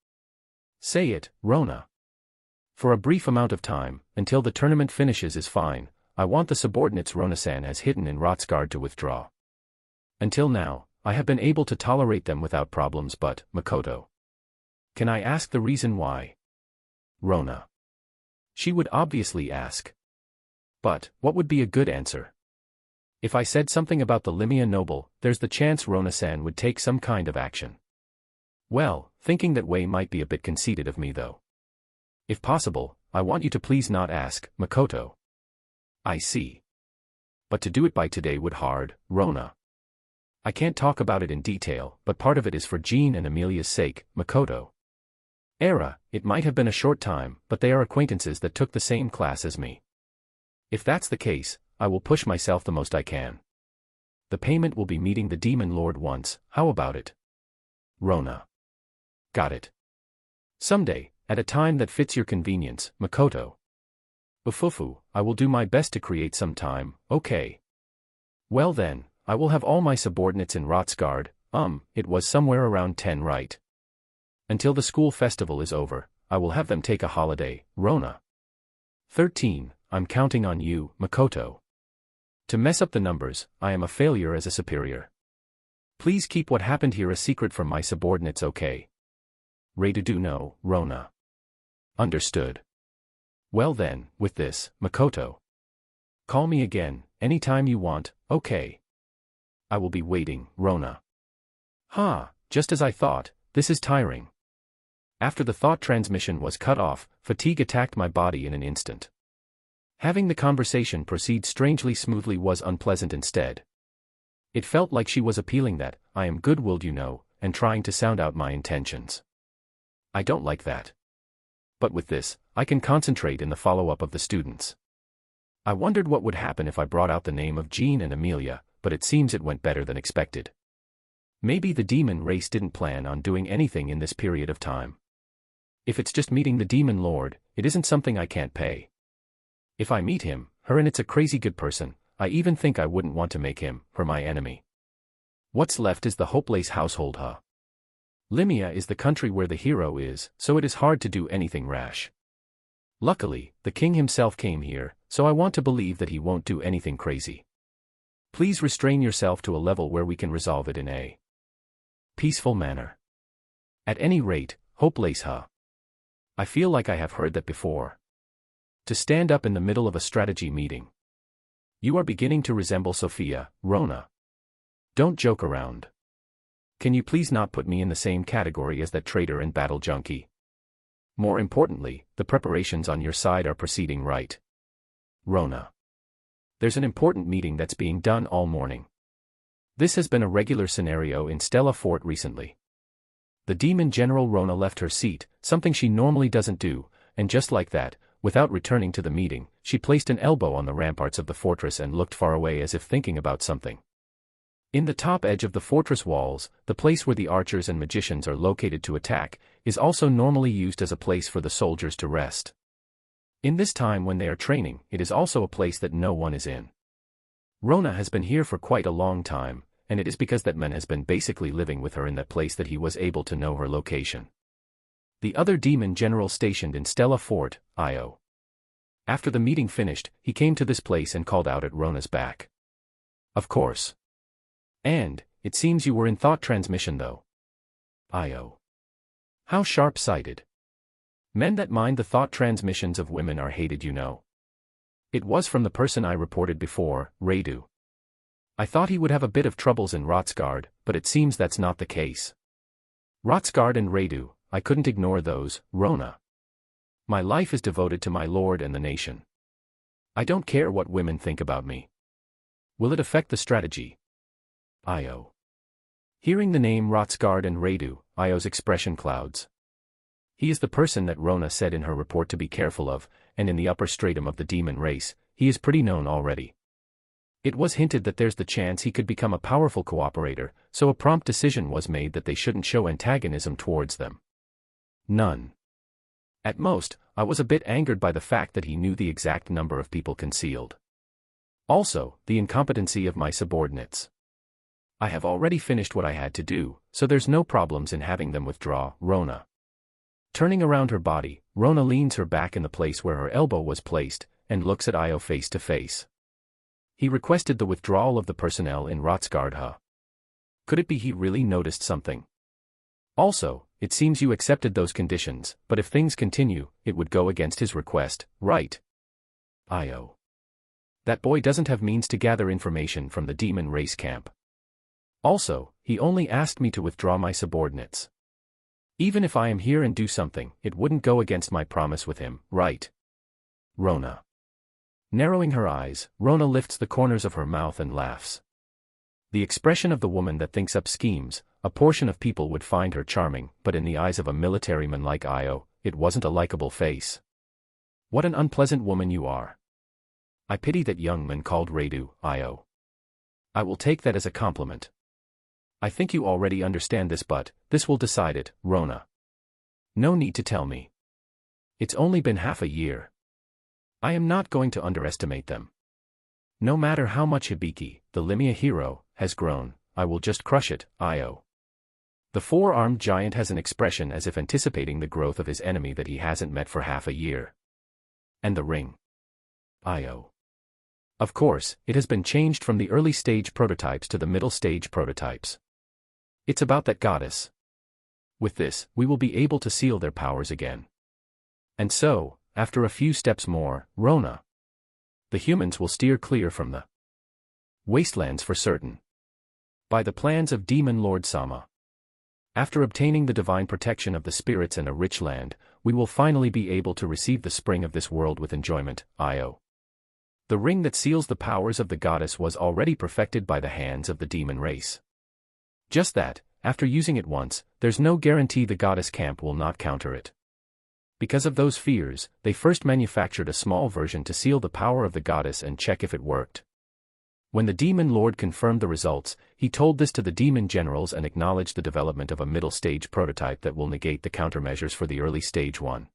Say it, Rona. For a brief amount of time, until the tournament finishes is fine, I want the subordinates Rona-san has hidden in Rotsguard to withdraw. Until now, I have been able to tolerate them without problems but, Makoto. Can I ask the reason why? Rona. She would obviously ask. But, what would be a good answer? If I said something about the Limia noble, there's the chance Rona-san would take some kind of action. Well, thinking that way might be a bit conceited of me though. If possible, I want you to please not ask, Makoto. I see. But to do it by today would hard, Rona. I can't talk about it in detail, but part of it is for Jean and Amelia's sake, Makoto. It might have been a short time, but they are acquaintances that took the same class as me. If that's the case, I will push myself the most I can. The payment will be meeting the Demon Lord once, how about it? Rona. Got it. Someday, at a time that fits your convenience, Makoto. Ufufu, I will do my best to create some time, okay. Well then, I will have all my subordinates in Rotsguard, it was somewhere around 10 right? Until the school festival is over, I will have them take a holiday, Rona. 13, I'm counting on you, Makoto. To mess up the numbers, I am a failure as a superior. Please keep what happened here a secret from my subordinates, okay? Ready to know, Rona. Understood. Well then, with this, Makoto. Call me again, anytime you want, okay? I will be waiting, Rona. Just as I thought, this is tiring. After the thought transmission was cut off, fatigue attacked my body in an instant. Having the conversation proceed strangely smoothly was unpleasant instead. It felt like she was appealing that, I am good-willed and trying to sound out my intentions. I don't like that. But with this, I can concentrate in the follow-up of the students. I wondered what would happen if I brought out the name of Jean and Amelia, but it seems it went better than expected. Maybe the demon race didn't plan on doing anything in this period of time. If it's just meeting the Demon Lord, it isn't something I can't pay. If I meet him, her and it's a crazy good person, I even think I wouldn't want to make him, her my enemy. What's left is the Hopelace household, huh? Limia is the country where the hero is, so it is hard to do anything rash. Luckily, the king himself came here, so I want to believe that he won't do anything crazy. Please restrain yourself to a level where we can resolve it in a peaceful manner. At any rate, Hopelace, huh? I feel like I have heard that before. To stand up in the middle of a strategy meeting. You are beginning to resemble Sophia, Rona. Don't joke around. Can you please not put me in the same category as that traitor and battle junkie? More importantly, the preparations on your side are proceeding right. Rona. There's an important meeting that's being done all morning. This has been a regular scenario in Stella Fort recently. The demon general Rona left her seat, something she normally doesn't do, and just like that, without returning to the meeting, she placed an elbow on the ramparts of the fortress and looked far away as if thinking about something. In the top edge of the fortress walls, the place where the archers and magicians are located to attack, is also normally used as a place for the soldiers to rest. In this time when they are training, it is also a place that no one is in. Rona has been here for quite a long time, and it is because that man has been basically living with her in that place that he was able to know her location. The other demon general stationed in Stella Fort, Io. After the meeting finished, he came to this place and called out at Rona's back. Of course. And, it seems you were in thought transmission though. Io. How sharp-sighted. Men that mind the thought transmissions of women are hated, you know. It was from the person I reported before, Radu. I thought he would have a bit of troubles in Rotsgard, but it seems that's not the case. Rotsgard and Radu, I couldn't ignore those, Rona. My life is devoted to my lord and the nation. I don't care what women think about me. Will it affect the strategy? Io. Hearing the name Rotsgard and Radu, Io's expression clouds. He is the person that Rona said in her report to be careful of, and in the upper stratum of the demon race, he is pretty known already. It was hinted that there's the chance he could become a powerful cooperator, so a prompt decision was made that they shouldn't show antagonism towards them. None. At most, I was a bit angered by the fact that he knew the exact number of people concealed. Also, the incompetency of my subordinates. I have already finished what I had to do, so there's no problems in having them withdraw, Rona. Turning around her body, Rona leans her back in the place where her elbow was placed, and looks at Io face to face. He requested the withdrawal of the personnel in Rotsgard, huh? Could it be he really noticed something? Also, it seems you accepted those conditions, but if things continue, it would go against his request, right? Io. That boy doesn't have means to gather information from the demon race camp. Also, he only asked me to withdraw my subordinates. Even if I am here and do something, it wouldn't go against my promise with him, right? Rona. Narrowing her eyes, Rona lifts the corners of her mouth and laughs. The expression of the woman that thinks up schemes. A portion of people would find her charming, but in the eyes of a militaryman like Io, it wasn't a likable face. What an unpleasant woman you are. I pity that young man called Radu, Io. I will take that as a compliment. I think you already understand this, but this will decide it, Rona. No need to tell me. It's only been half a year. I am not going to underestimate them. No matter how much Hibiki, the Limia hero, has grown, I will just crush it, Io. The four-armed giant has an expression as if anticipating the growth of his enemy that he hasn't met for half a year. And the ring. Io. Of course, it has been changed from the early stage prototypes to the middle stage prototypes. It's about that goddess. With this, we will be able to seal their powers again. And so, after a few steps more, Rona. The humans will steer clear from the wastelands for certain. By the plans of Demon Lord Sama. After obtaining the divine protection of the spirits and a rich land, we will finally be able to receive the spring of this world with enjoyment, Io. The ring that seals the powers of the goddess was already perfected by the hands of the demon race. Just that, after using it once, there's no guarantee the goddess camp will not counter it. Because of those fears, they first manufactured a small version to seal the power of the goddess and check if it worked. When the demon lord confirmed the results, he told this to the demon generals and acknowledged the development of a middle stage prototype that will negate the countermeasures for the early stage one.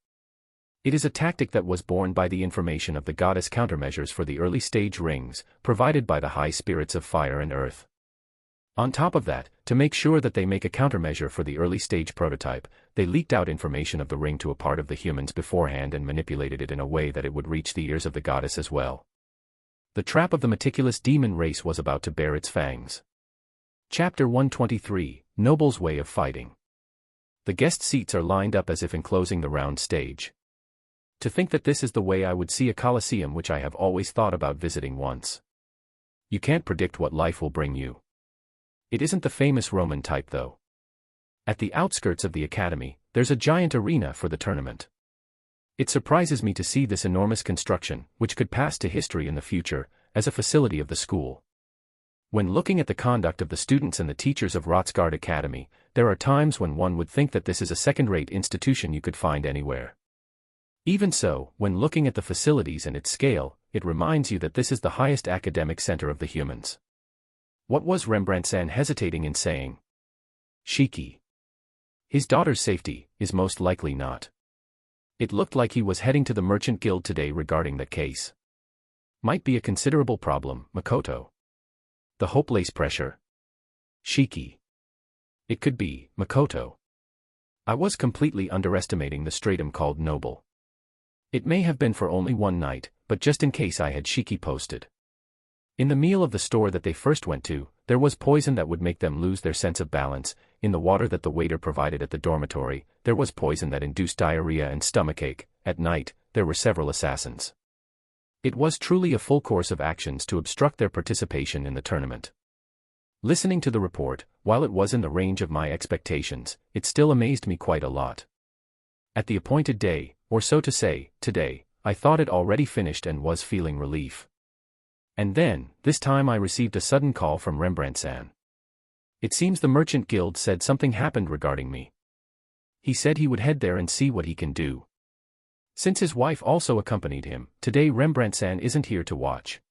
It is a tactic that was born by the information of the goddess countermeasures for the early stage rings, provided by the high spirits of fire and earth. On top of that, to make sure that they make a countermeasure for the early stage prototype, they leaked out information of the ring to a part of the humans beforehand and manipulated it in a way that it would reach the ears of the goddess as well. The trap of the meticulous demon race was about to bear its fangs. Chapter 123, Noble's Way of Fighting. The guest seats are lined up as if enclosing the round stage. To think that this is the way I would see a coliseum which I have always thought about visiting once. You can't predict what life will bring you. It isn't the famous Roman type though. At the outskirts of the academy, there's a giant arena for the tournament. It surprises me to see this enormous construction, which could pass to history in the future, as a facility of the school. When looking at the conduct of the students and the teachers of Rotsgard Academy, there are times when one would think that this is a second-rate institution you could find anywhere. Even so, when looking at the facilities and its scale, it reminds you that this is the highest academic center of the humans. What was Rembrandt-san hesitating in saying? Shiki. His daughter's safety is most likely not. It looked like he was heading to the Merchant Guild today regarding that case. Might be a considerable problem, Makoto. The hope lace pressure. Shiki. It could be, Makoto. I was completely underestimating the stratum called noble. It may have been for only one night, but just in case I had Shiki posted. In the meal of the store that they first went to, there was poison that would make them lose their sense of balance. In the water that the waiter provided at the dormitory, there was poison that induced diarrhea and stomachache. At night, there were several assassins. It was truly a full course of actions to obstruct their participation in the tournament. Listening to the report, while it was in the range of my expectations, it still amazed me quite a lot. At the appointed day, or so to say, today, I thought it already finished and was feeling relief. And then, this time I received a sudden call from Rembrandt-san. It seems the Merchant Guild said something happened regarding me. He said he would head there and see what he can do. Since his wife also accompanied him, today Rembrandt-san isn't here to watch.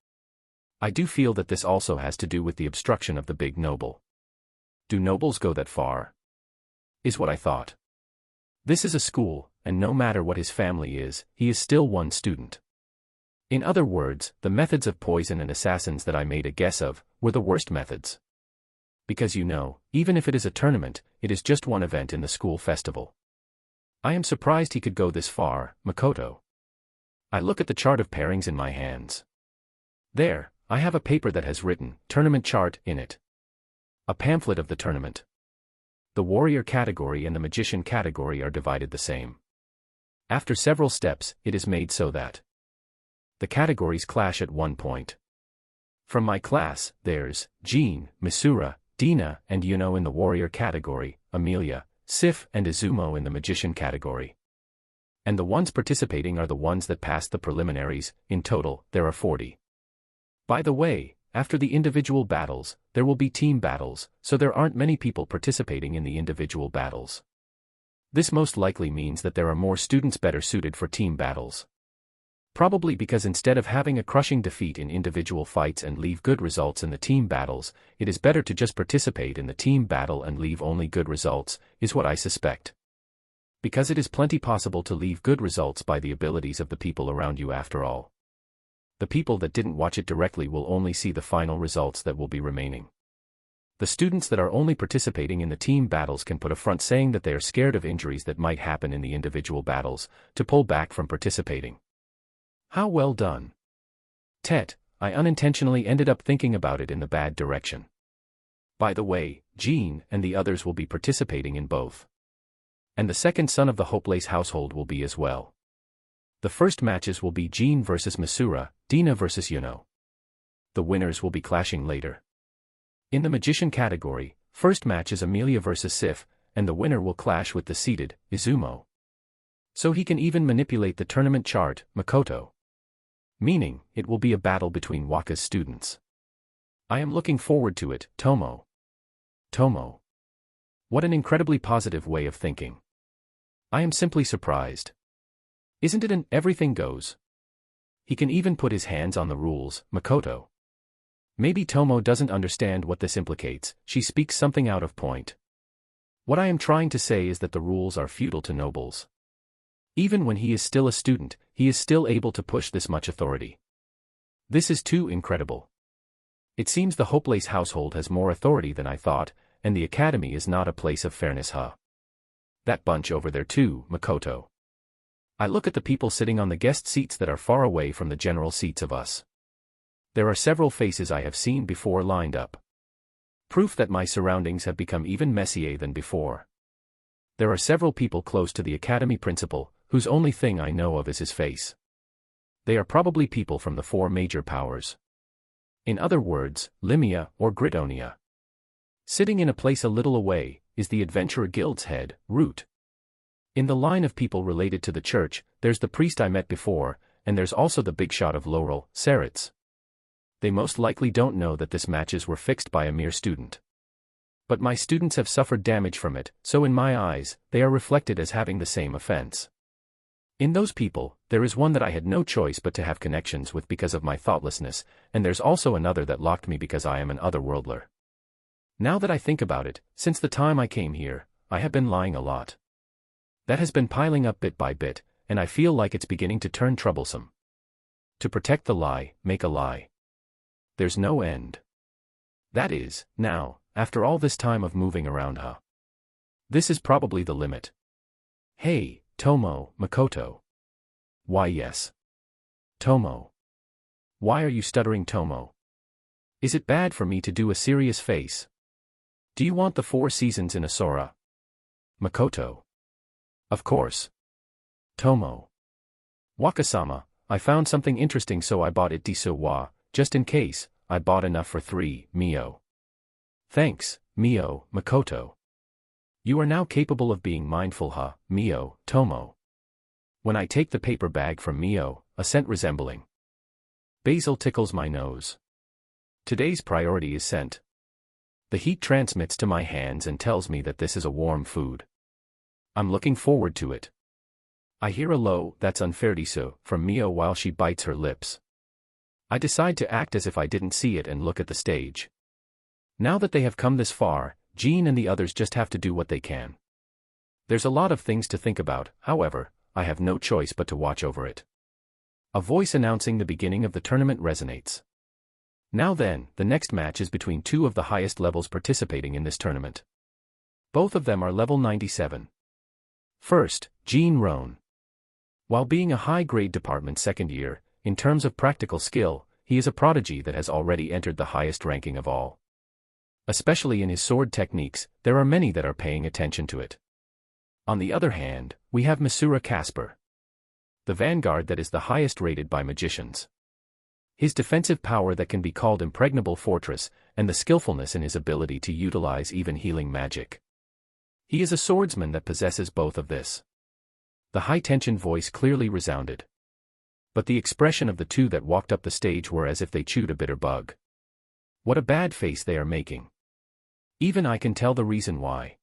I do feel that this also has to do with the obstruction of the big noble. Do nobles go that far? Is what I thought. This is a school, and no matter what his family is, he is still one student. In other words, the methods of poison and assassins that I made a guess of, were the worst methods. Because even if it is a tournament, it is just one event in the school festival. I am surprised he could go this far, Makoto. I look at the chart of pairings in my hands. There, I have a paper that has written, tournament chart, in it. A pamphlet of the tournament. The warrior category and the magician category are divided the same. After several steps, it is made so that the categories clash at one point. From my class, there's Jean, Misura, Dina, and Yuno in the warrior category, Amelia, Sif, and Izumo in the magician category. And the ones participating are the ones that passed the preliminaries. In total, there are 40. By the way, after the individual battles, there will be team battles, so there aren't many people participating in the individual battles. This most likely means that there are more students better suited for team battles. Probably because instead of having a crushing defeat in individual fights and leave good results in the team battles, it is better to just participate in the team battle and leave only good results, is what I suspect. Because it is plenty possible to leave good results by the abilities of the people around you after all. The people that didn't watch it directly will only see the final results that will be remaining. The students that are only participating in the team battles can put a front saying that they are scared of injuries that might happen in the individual battles, to pull back from participating. How well done. Tet, I unintentionally ended up thinking about it in the bad direction. By the way, Jean and the others will be participating in both. And the second son of the Hopelace household will be as well. The first matches will be Jean versus Misura, Dina versus Yuno. The winners will be clashing later. In the magician category, first match is Amelia versus Sif, and the winner will clash with the seeded, Izumo. So he can even manipulate the tournament chart, Makoto. Meaning, it will be a battle between Waka's students. I am looking forward to it, Tomo. Tomo. What an incredibly positive way of thinking. I am simply surprised. Isn't it an everything goes? He can even put his hands on the rules, Makoto. Maybe Tomo doesn't understand what this implicates, she speaks something out of point. What I am trying to say is that the rules are futile to nobles. Even when he is still a student, he is still able to push this much authority. This is too incredible. It seems the Hopelace household has more authority than I thought, and the academy is not a place of fairness, huh? That bunch over there too, Makoto. I look at the people sitting on the guest seats that are far away from the general seats of us. There are several faces I have seen before lined up. Proof that my surroundings have become even messier than before. There are several people close to the academy principal, whose only thing I know of is his face. They are probably people from the 4 major powers. In other words, Limia or Gritonia. Sitting in a place a little away, is the Adventurer Guild's head, Root. In the line of people related to the church, there's the priest I met before, and there's also the big shot of Laurel, Saritz. They most likely don't know that this matches were fixed by a mere student. But my students have suffered damage from it, so in my eyes, they are reflected as having the same offense. In those people, there is one that I had no choice but to have connections with because of my thoughtlessness, and there's also another that locked me because I am an otherworldler. Now that I think about it, since the time I came here, I have been lying a lot. That has been piling up bit by bit, and I feel like it's beginning to turn troublesome. To protect the lie, make a lie. There's no end. That is, now, after all this time of moving around, huh? This is probably the limit. Hey, Tomo, Makoto. Why yes. Tomo. Why are you stuttering, Tomo? Is it bad for me to do a serious face? Do you want the 4 seasons in a Sora? Makoto. Of course. Tomo. Wakasama, I found something interesting so I bought it desu wa, just in case. I bought enough for 3, Mio. Thanks, Mio, Makoto. You are now capable of being mindful, huh, Mio, Tomo. When I take the paper bag from Mio, a scent resembling basil tickles my nose. Today's priority is scent. The heat transmits to my hands and tells me that this is a warm food. I'm looking forward to it. I hear a low, "That's unfair desu," from Mio while she bites her lips. I decide to act as if I didn't see it and look at the stage. Now that they have come this far, Jean and the others just have to do what they can. There's a lot of things to think about, however, I have no choice but to watch over it. A voice announcing the beginning of the tournament resonates. Now then, the next match is between 2 of the highest levels participating in this tournament. Both of them are level 97. First, Jean Roan. While being a high-grade department second year, in terms of practical skill, he is a prodigy that has already entered the highest ranking of all. Especially in his sword techniques, there are many that are paying attention to it. On the other hand, we have Misura Casper, the vanguard that is the highest rated by magicians. His defensive power that can be called impregnable fortress, and the skillfulness in his ability to utilize even healing magic. He is a swordsman that possesses both of this. The high-tension voice clearly resounded. But the expression of the 2 that walked up the stage were as if they chewed a bitter bug. What a bad face they are making. Even I can tell the reason why.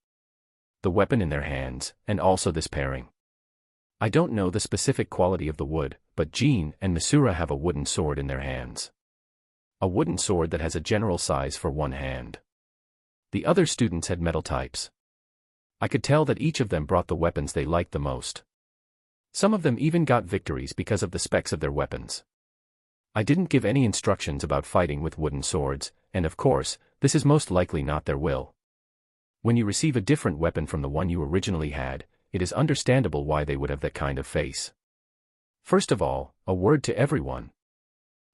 The weapon in their hands, and also this pairing. I don't know the specific quality of the wood, but Jean and Misura have a wooden sword in their hands. A wooden sword that has a general size for one hand. The other students had metal types. I could tell that each of them brought the weapons they liked the most. Some of them even got victories because of the specs of their weapons. I didn't give any instructions about fighting with wooden swords, and of course, this is most likely not their will. When you receive a different weapon from the one you originally had, it is understandable why they would have that kind of face. First of all, a word to everyone.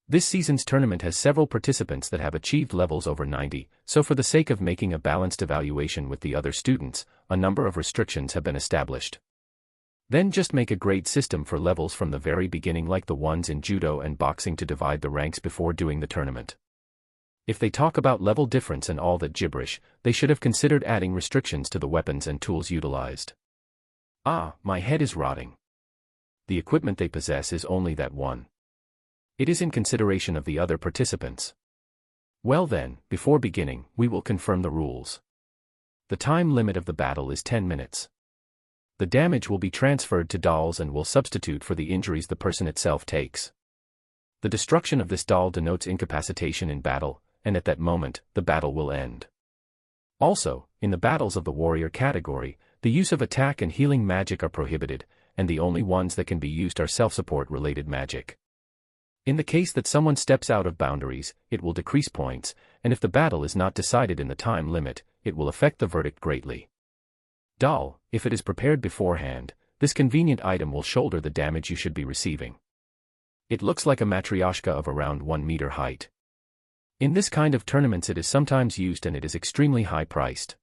This season's tournament has several participants that have achieved levels over 90, so for the sake of making a balanced evaluation with the other students, a number of restrictions have been established. Then just make a grade system for levels from the very beginning like the ones in judo and boxing to divide the ranks before doing the tournament. If they talk about level difference and all that gibberish, they should have considered adding restrictions to the weapons and tools utilized. Ah, my head is rotting. The equipment they possess is only that one. It is in consideration of the other participants. Well then, before beginning, we will confirm the rules. The time limit of the battle is 10 minutes. The damage will be transferred to dolls and will substitute for the injuries the person itself takes. The destruction of this doll denotes incapacitation in battle, and at that moment, the battle will end. Also, in the battles of the warrior category, the use of attack and healing magic are prohibited, and the only ones that can be used are self-support related magic. In the case that someone steps out of boundaries, it will decrease points, and if the battle is not decided in the time limit, it will affect the verdict greatly. Doll, if it is prepared beforehand, this convenient item will shoulder the damage you should be receiving. It looks like a matryoshka of around 1 meter height. In this kind of tournaments it is sometimes used and it is extremely high-priced.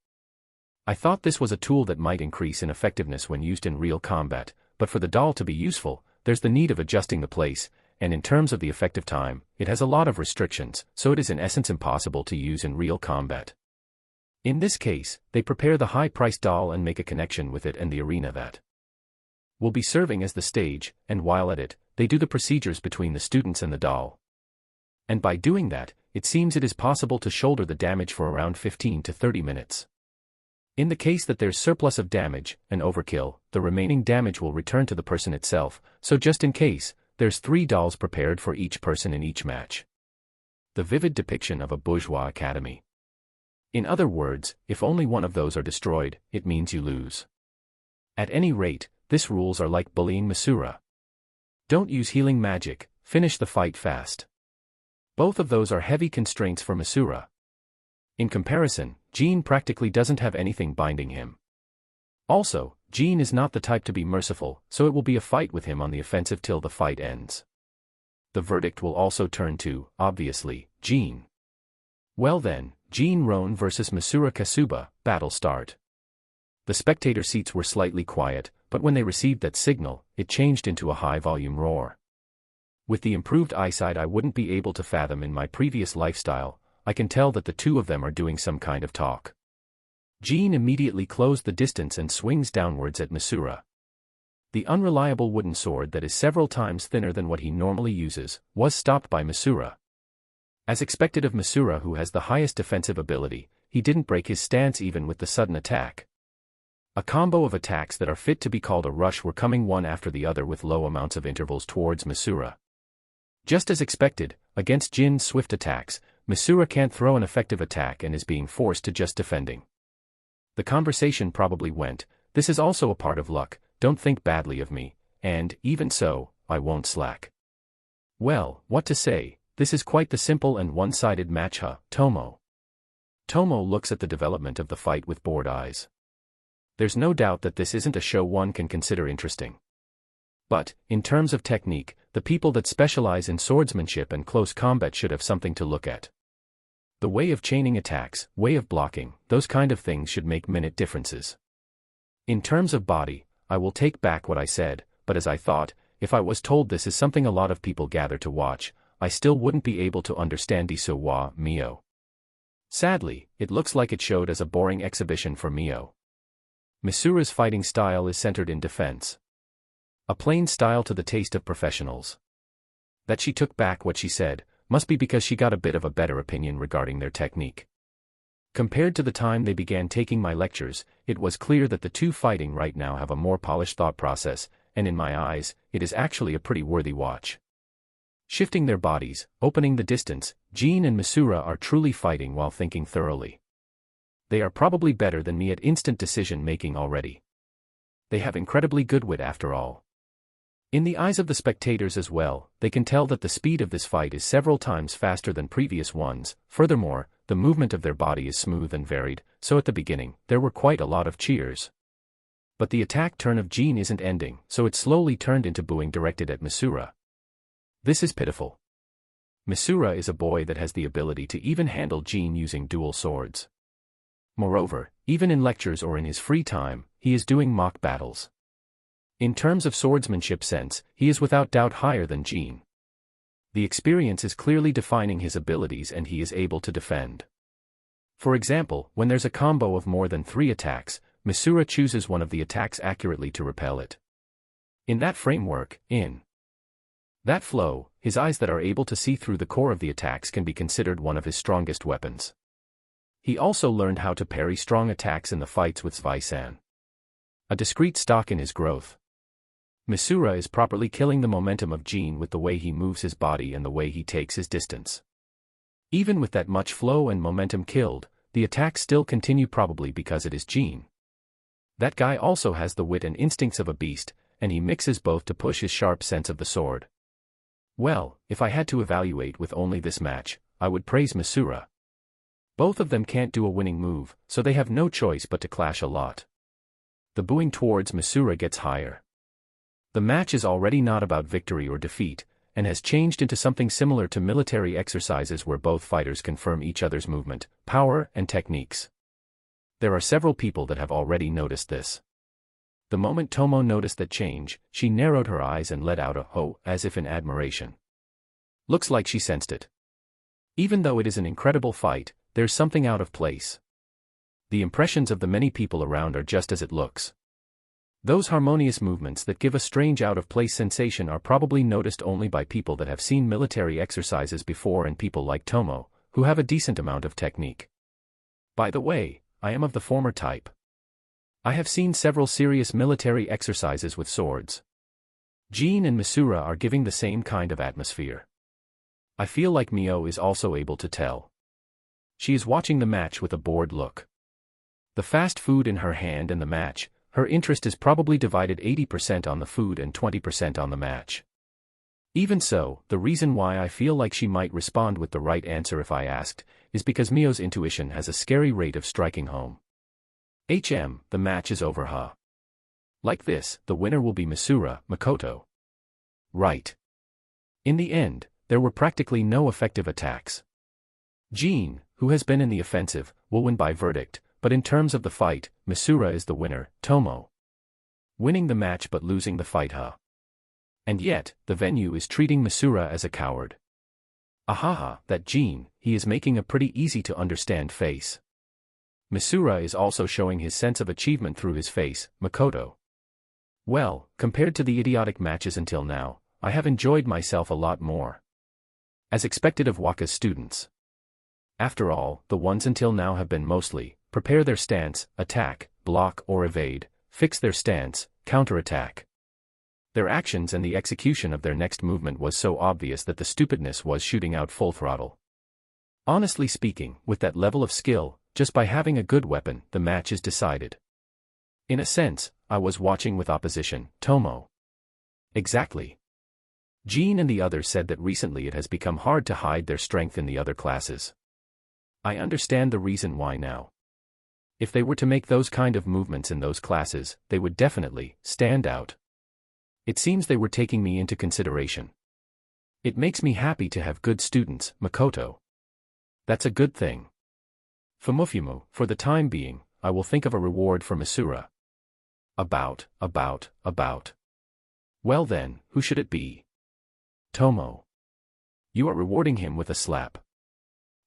I thought this was a tool that might increase in effectiveness when used in real combat, but for the doll to be useful, there's the need of adjusting the place, and in terms of the effective time, it has a lot of restrictions, so it is in essence impossible to use in real combat. In this case, they prepare the high-priced doll and make a connection with it and the arena that will be serving as the stage, and while at it, they do the procedures between the students and the doll. And by doing that, it seems it is possible to shoulder the damage for around 15 to 30 minutes. In the case that there's surplus of damage, an overkill, the remaining damage will return to the person itself, so just in case, there's 3 dolls prepared for each person in each match. The vivid depiction of a bourgeois academy. In other words, if only one of those are destroyed, it means you lose. At any rate, this rules are like bullying Misura. Don't use healing magic, finish the fight fast. Both of those are heavy constraints for Misura. In comparison, Jean practically doesn't have anything binding him. Also, Jean is not the type to be merciful, so it will be a fight with him on the offensive till the fight ends. The verdict will also turn to, obviously, Jean. Well then, Jean Roan versus Misura Kasuba, battle start. The spectator seats were slightly quiet, but when they received that signal, it changed into a high-volume roar. With the improved eyesight I wouldn't be able to fathom in my previous lifestyle, I can tell that the two of them are doing some kind of talk. Jean immediately closed the distance and swings downwards at Misura. The unreliable wooden sword that is several times thinner than what he normally uses, was stopped by Misura. As expected of Misura, who has the highest defensive ability, he didn't break his stance even with the sudden attack. A combo of attacks that are fit to be called a rush were coming one after the other with low amounts of intervals towards Misura. Just as expected, against Jin's swift attacks, Misura can't throw an effective attack and is being forced to just defending. The conversation probably went, "This is also a part of luck, don't think badly of me, and, even so, I won't slack." Well, what to say, this is quite the simple and one-sided match, huh, Tomo? Tomo looks at the development of the fight with bored eyes. There's no doubt that this isn't a show one can consider interesting. But, in terms of technique, the people that specialize in swordsmanship and close combat should have something to look at. The way of chaining attacks, way of blocking, those kind of things should make minute differences. In terms of body, I will take back what I said, but as I thought, if I was told this is something a lot of people gather to watch, I still wouldn't be able to understand Iso wa Mio. Sadly, it looks like it showed as a boring exhibition for Mio. Misura's fighting style is centered in defense. A plain style to the taste of professionals. That she took back what she said, must be because she got a bit of a better opinion regarding their technique. Compared to the time they began taking my lectures, it was clear that the two fighting right now have a more polished thought process, and in my eyes, it is actually a pretty worthy watch. Shifting their bodies, opening the distance, Jean and Misura are truly fighting while thinking thoroughly. They are probably better than me at instant decision-making already. They have incredibly good wit after all. In the eyes of the spectators as well, they can tell that the speed of this fight is several times faster than previous ones. Furthermore, the movement of their body is smooth and varied, so at the beginning, there were quite a lot of cheers. But the attack turn of Jean isn't ending, so it slowly turned into booing directed at Misura. This is pitiful. Misura is a boy that has the ability to even handle Jean using dual swords. Moreover, even in lectures or in his free time, he is doing mock battles. In terms of swordsmanship sense, he is without doubt higher than Jean. The experience is clearly defining his abilities and he is able to defend. For example, when there's a combo of more than 3 attacks, Misura chooses one of the attacks accurately to repel it. In that framework, in that flow, his eyes that are able to see through the core of the attacks can be considered one of his strongest weapons. He also learned how to parry strong attacks in the fights with Svai-san. A discrete stock in his growth. Misura is properly killing the momentum of Jean with the way he moves his body and the way he takes his distance. Even with that much flow and momentum killed, the attacks still continue probably because it is Jean. That guy also has the wit and instincts of a beast, and he mixes both to push his sharp sense of the sword. Well, if I had to evaluate with only this match, I would praise Misura. Both of them can't do a winning move, so they have no choice but to clash a lot. The booing towards Misura gets higher. The match is already not about victory or defeat, and has changed into something similar to military exercises where both fighters confirm each other's movement, power, and techniques. There are several people that have already noticed this. The moment Tomo noticed that change, she narrowed her eyes and let out a "ho" as if in admiration. Looks like she sensed it. Even though it is an incredible fight, there's something out of place. The impressions of the many people around are just as it looks. Those harmonious movements that give a strange out-of-place sensation are probably noticed only by people that have seen military exercises before and people like Tomo, who have a decent amount of technique. By the way, I am of the former type. I have seen several serious military exercises with swords. Jean and Misura are giving the same kind of atmosphere. I feel like Mio is also able to tell. She is watching the match with a bored look. The fast food in her hand and the match, her interest is probably divided 80% on the food and 20% on the match. Even so, the reason why I feel like she might respond with the right answer if I asked, is because Mio's intuition has a scary rate of striking home. The match is over, huh? Like this, the winner will be Misura, Makoto. Right. In the end, there were practically no effective attacks. Jean, who has been in the offensive, will win by verdict, but in terms of the fight, Misura is the winner, Tomo. Winning the match but losing the fight, huh? And yet, the venue is treating Misura as a coward. Ahaha, that Jean, he is making a pretty easy to understand face. Misura is also showing his sense of achievement through his face, Makoto. Well, compared to the idiotic matches until now, I have enjoyed myself a lot more. As expected of Waka's students. After all, the ones until now have been mostly, prepare their stance, attack, block or evade, fix their stance, counterattack. Their actions and the execution of their next movement was so obvious that the stupidness was shooting out full throttle. Honestly speaking, with that level of skill, just by having a good weapon, the match is decided. In a sense, I was watching with opposition, Tomo. Exactly. Jean and the others said that recently it has become hard to hide their strength in the other classes. I understand the reason why now. If they were to make those kind of movements in those classes, they would definitely stand out. It seems they were taking me into consideration. It makes me happy to have good students, Makoto. That's a good thing. Fumufumu, for the time being, I will think of a reward for Misura. About. Well then, who should it be? Tomo. You are rewarding him with a slap.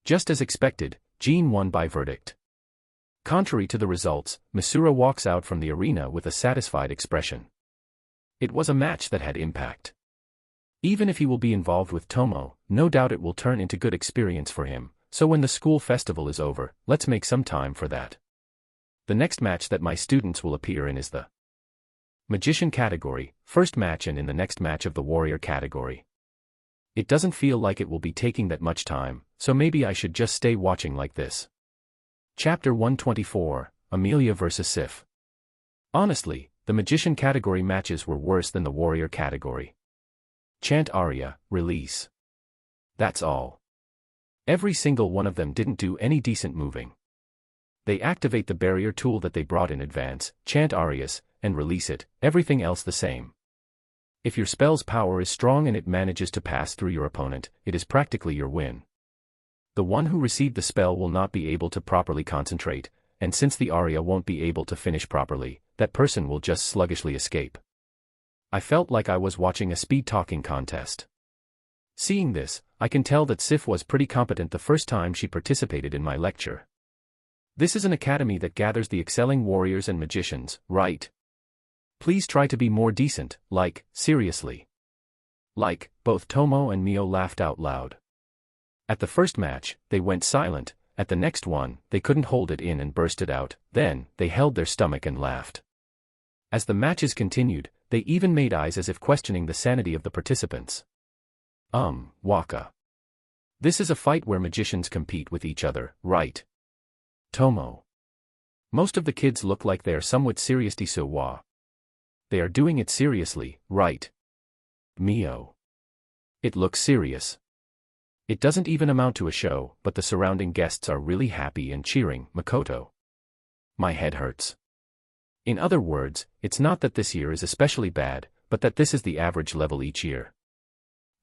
Just as expected, Jean won by verdict. Contrary to the results, Misura walks out from the arena with a satisfied expression. It was a match that had impact. Even if he will be involved with Tomo, no doubt it will turn into good experience for him, so when the school festival is over, let's make some time for that. The next match that my students will appear in is the Magician category, first match, and in the next match of the Warrior category. It doesn't feel like it will be taking that much time, so maybe I should just stay watching like this. Chapter 124, Amelia vs. Sif. Honestly, the Magician category matches were worse than the Warrior category. Chant aria, release. That's all. Every single one of them didn't do any decent moving. They activate the barrier tool that they brought in advance, chant arias, and release it, everything else the same. If your spell's power is strong and it manages to pass through your opponent, it is practically your win. The one who received the spell will not be able to properly concentrate, and since the aria won't be able to finish properly, that person will just sluggishly escape. I felt like I was watching a speed-talking contest. Seeing this, I can tell that Sif was pretty competent the first time she participated in my lecture. This is an academy that gathers the excelling warriors and magicians, right? Please try to be more decent, like, seriously. Like, both Tomo and Mio laughed out loud. At the first match, they went silent, at the next one, they couldn't hold it in and burst it out, then, they held their stomach and laughed. As the matches continued, they even made eyes as if questioning the sanity of the participants. Waka. This is a fight where magicians compete with each other, right? Tomo. Most of the kids look like they are somewhat serious. Disowa. They are doing it seriously, right? Mio. It looks serious. It doesn't even amount to a show, but the surrounding guests are really happy and cheering, Makoto. My head hurts. In other words, it's not that this year is especially bad, but that this is the average level each year.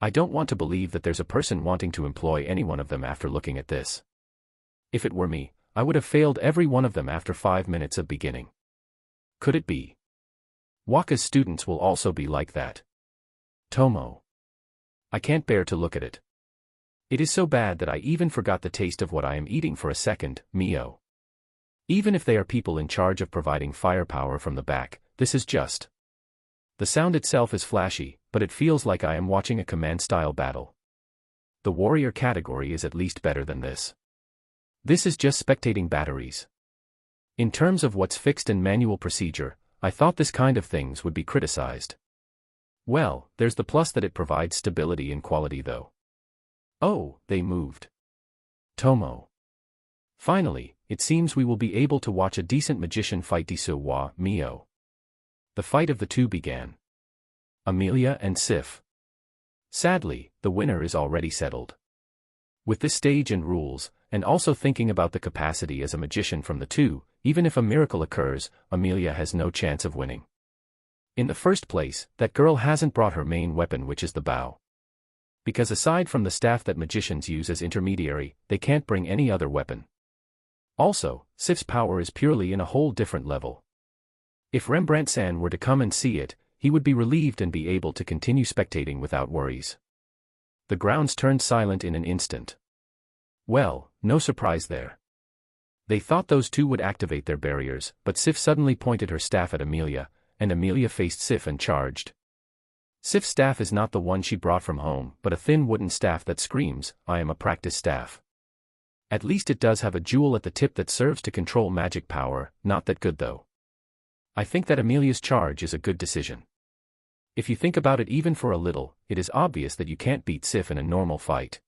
I don't want to believe that there's a person wanting to employ any one of them after looking at this. If it were me, I would have failed every one of them after 5 minutes of beginning. Could it be? Waka's students will also be like that. Tomo. I can't bear to look at it. It is so bad that I even forgot the taste of what I am eating for a second, Mio. Even if they are people in charge of providing firepower from the back, this is just. The sound itself is flashy, but it feels like I am watching a command-style battle. The warrior category is at least better than this. This is just spectating batteries. In terms of what's fixed and manual procedure, I thought this kind of things would be criticized. Well, there's the plus that it provides stability and quality though. Oh, they moved. Tomo. Finally, it seems we will be able to watch a decent magician fight. Disowa, Mio. The fight of the two began. Amelia and Sif. Sadly, the winner is already settled. With this stage and rules, and also thinking about the capacity as a magician from the two, even if a miracle occurs, Amelia has no chance of winning. In the first place, that girl hasn't brought her main weapon, which is the bow. Because aside from the staff that magicians use as intermediary, they can't bring any other weapon. Also, Sif's power is purely in a whole different level. If Rembrandt-san were to come and see it, he would be relieved and be able to continue spectating without worries. The grounds turned silent in an instant. Well, no surprise there. They thought those two would activate their barriers, but Sif suddenly pointed her staff at Amelia, and Amelia faced Sif and charged. Sif's staff is not the one she brought from home, but a thin wooden staff that screams, "I am a practice staff." At least it does have a jewel at the tip that serves to control magic power, not that good though. I think that Amelia's charge is a good decision. If you think about it even for a little, it is obvious that you can't beat Sif in a normal fight.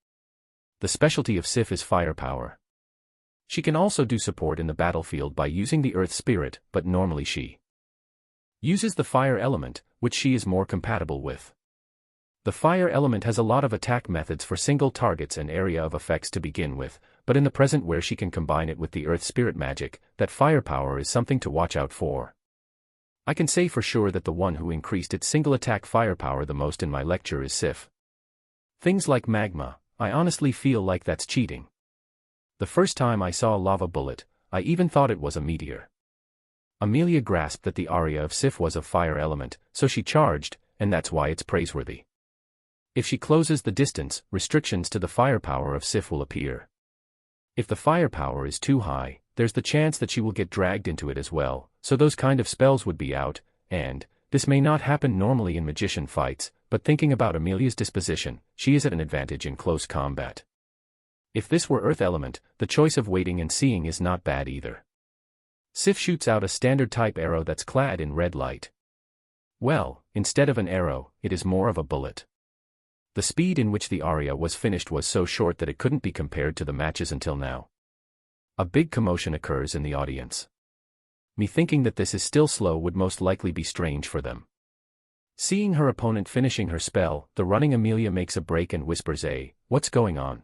The specialty of Sif is firepower. She can also do support in the battlefield by using the earth spirit, but normally she uses the fire element, which she is more compatible with. The fire element has a lot of attack methods for single targets and area of effects to begin with, but in the present where she can combine it with the earth spirit magic, that firepower is something to watch out for. I can say for sure that the one who increased its single attack firepower the most in my lecture is Sif. Things like magma, I honestly feel like that's cheating. The first time I saw a lava bullet, I even thought it was a meteor. Amelia grasped that the aria of Sif was of fire element, so she charged, and that's why it's praiseworthy. If she closes the distance, restrictions to the firepower of Sif will appear. If the firepower is too high, there's the chance that she will get dragged into it as well, so those kind of spells would be out, and this may not happen normally in magician fights, but thinking about Amelia's disposition, she is at an advantage in close combat. If this were earth element, the choice of waiting and seeing is not bad either. Sif shoots out a standard type arrow that's clad in red light. Well, instead of an arrow, it is more of a bullet. The speed in which the aria was finished was so short that it couldn't be compared to the matches until now. A big commotion occurs in the audience. Me thinking that this is still slow would most likely be strange for them. Seeing her opponent finishing her spell, the running Amelia makes a break and whispers, "What's going on?"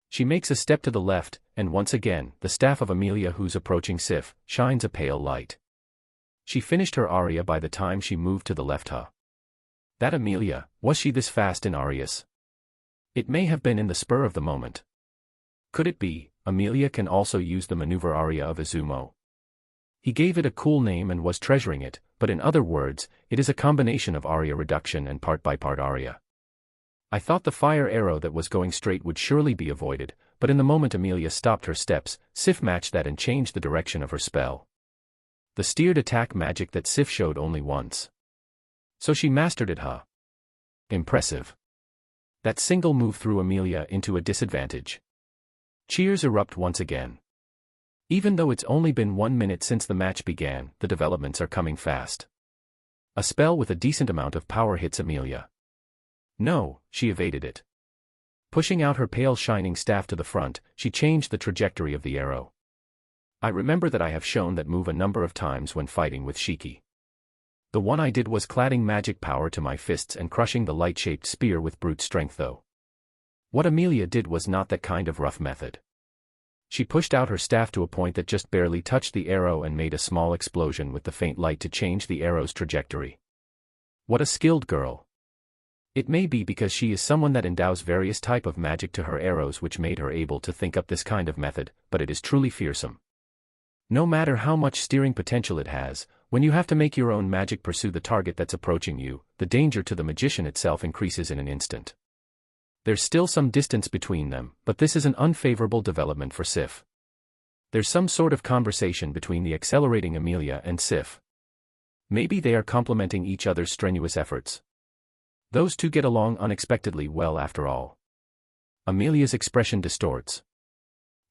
She makes a step to the left, and once again, the staff of Amelia, who's approaching Sif, shines a pale light. She finished her aria by the time she moved to the left. That Amelia, was she this fast in arias? It may have been in the spur of the moment. Could it be, Amelia can also use the maneuver aria of Izumo? He gave it a cool name and was treasuring it, but in other words, it is a combination of aria reduction and part-by-part aria. I thought the fire arrow that was going straight would surely be avoided, but in the moment Amelia stopped her steps, Sif matched that and changed the direction of her spell. The steered attack magic that Sif showed only once. So she mastered it, Impressive. That single move threw Amelia into a disadvantage. Cheers erupt once again. Even though it's only been 1 minute since the match began, the developments are coming fast. A spell with a decent amount of power hits Amelia. No, she evaded it. Pushing out her pale shining staff to the front, she changed the trajectory of the arrow. I remember that I have shown that move a number of times when fighting with Shiki. The one I did was cladding magic power to my fists and crushing the light-shaped spear with brute strength though. What Amelia did was not that kind of rough method. She pushed out her staff to a point that just barely touched the arrow and made a small explosion with the faint light to change the arrow's trajectory. What a skilled girl. It may be because she is someone that endows various type of magic to her arrows which made her able to think up this kind of method, but it is truly fearsome. No matter how much steering potential it has, when you have to make your own magic pursue the target that's approaching you, the danger to the magician itself increases in an instant. There's still some distance between them, but this is an unfavorable development for Sif. There's some sort of conversation between the accelerating Amelia and Sif. Maybe they are complementing each other's strenuous efforts. Those two get along unexpectedly well after all. Amelia's expression distorts.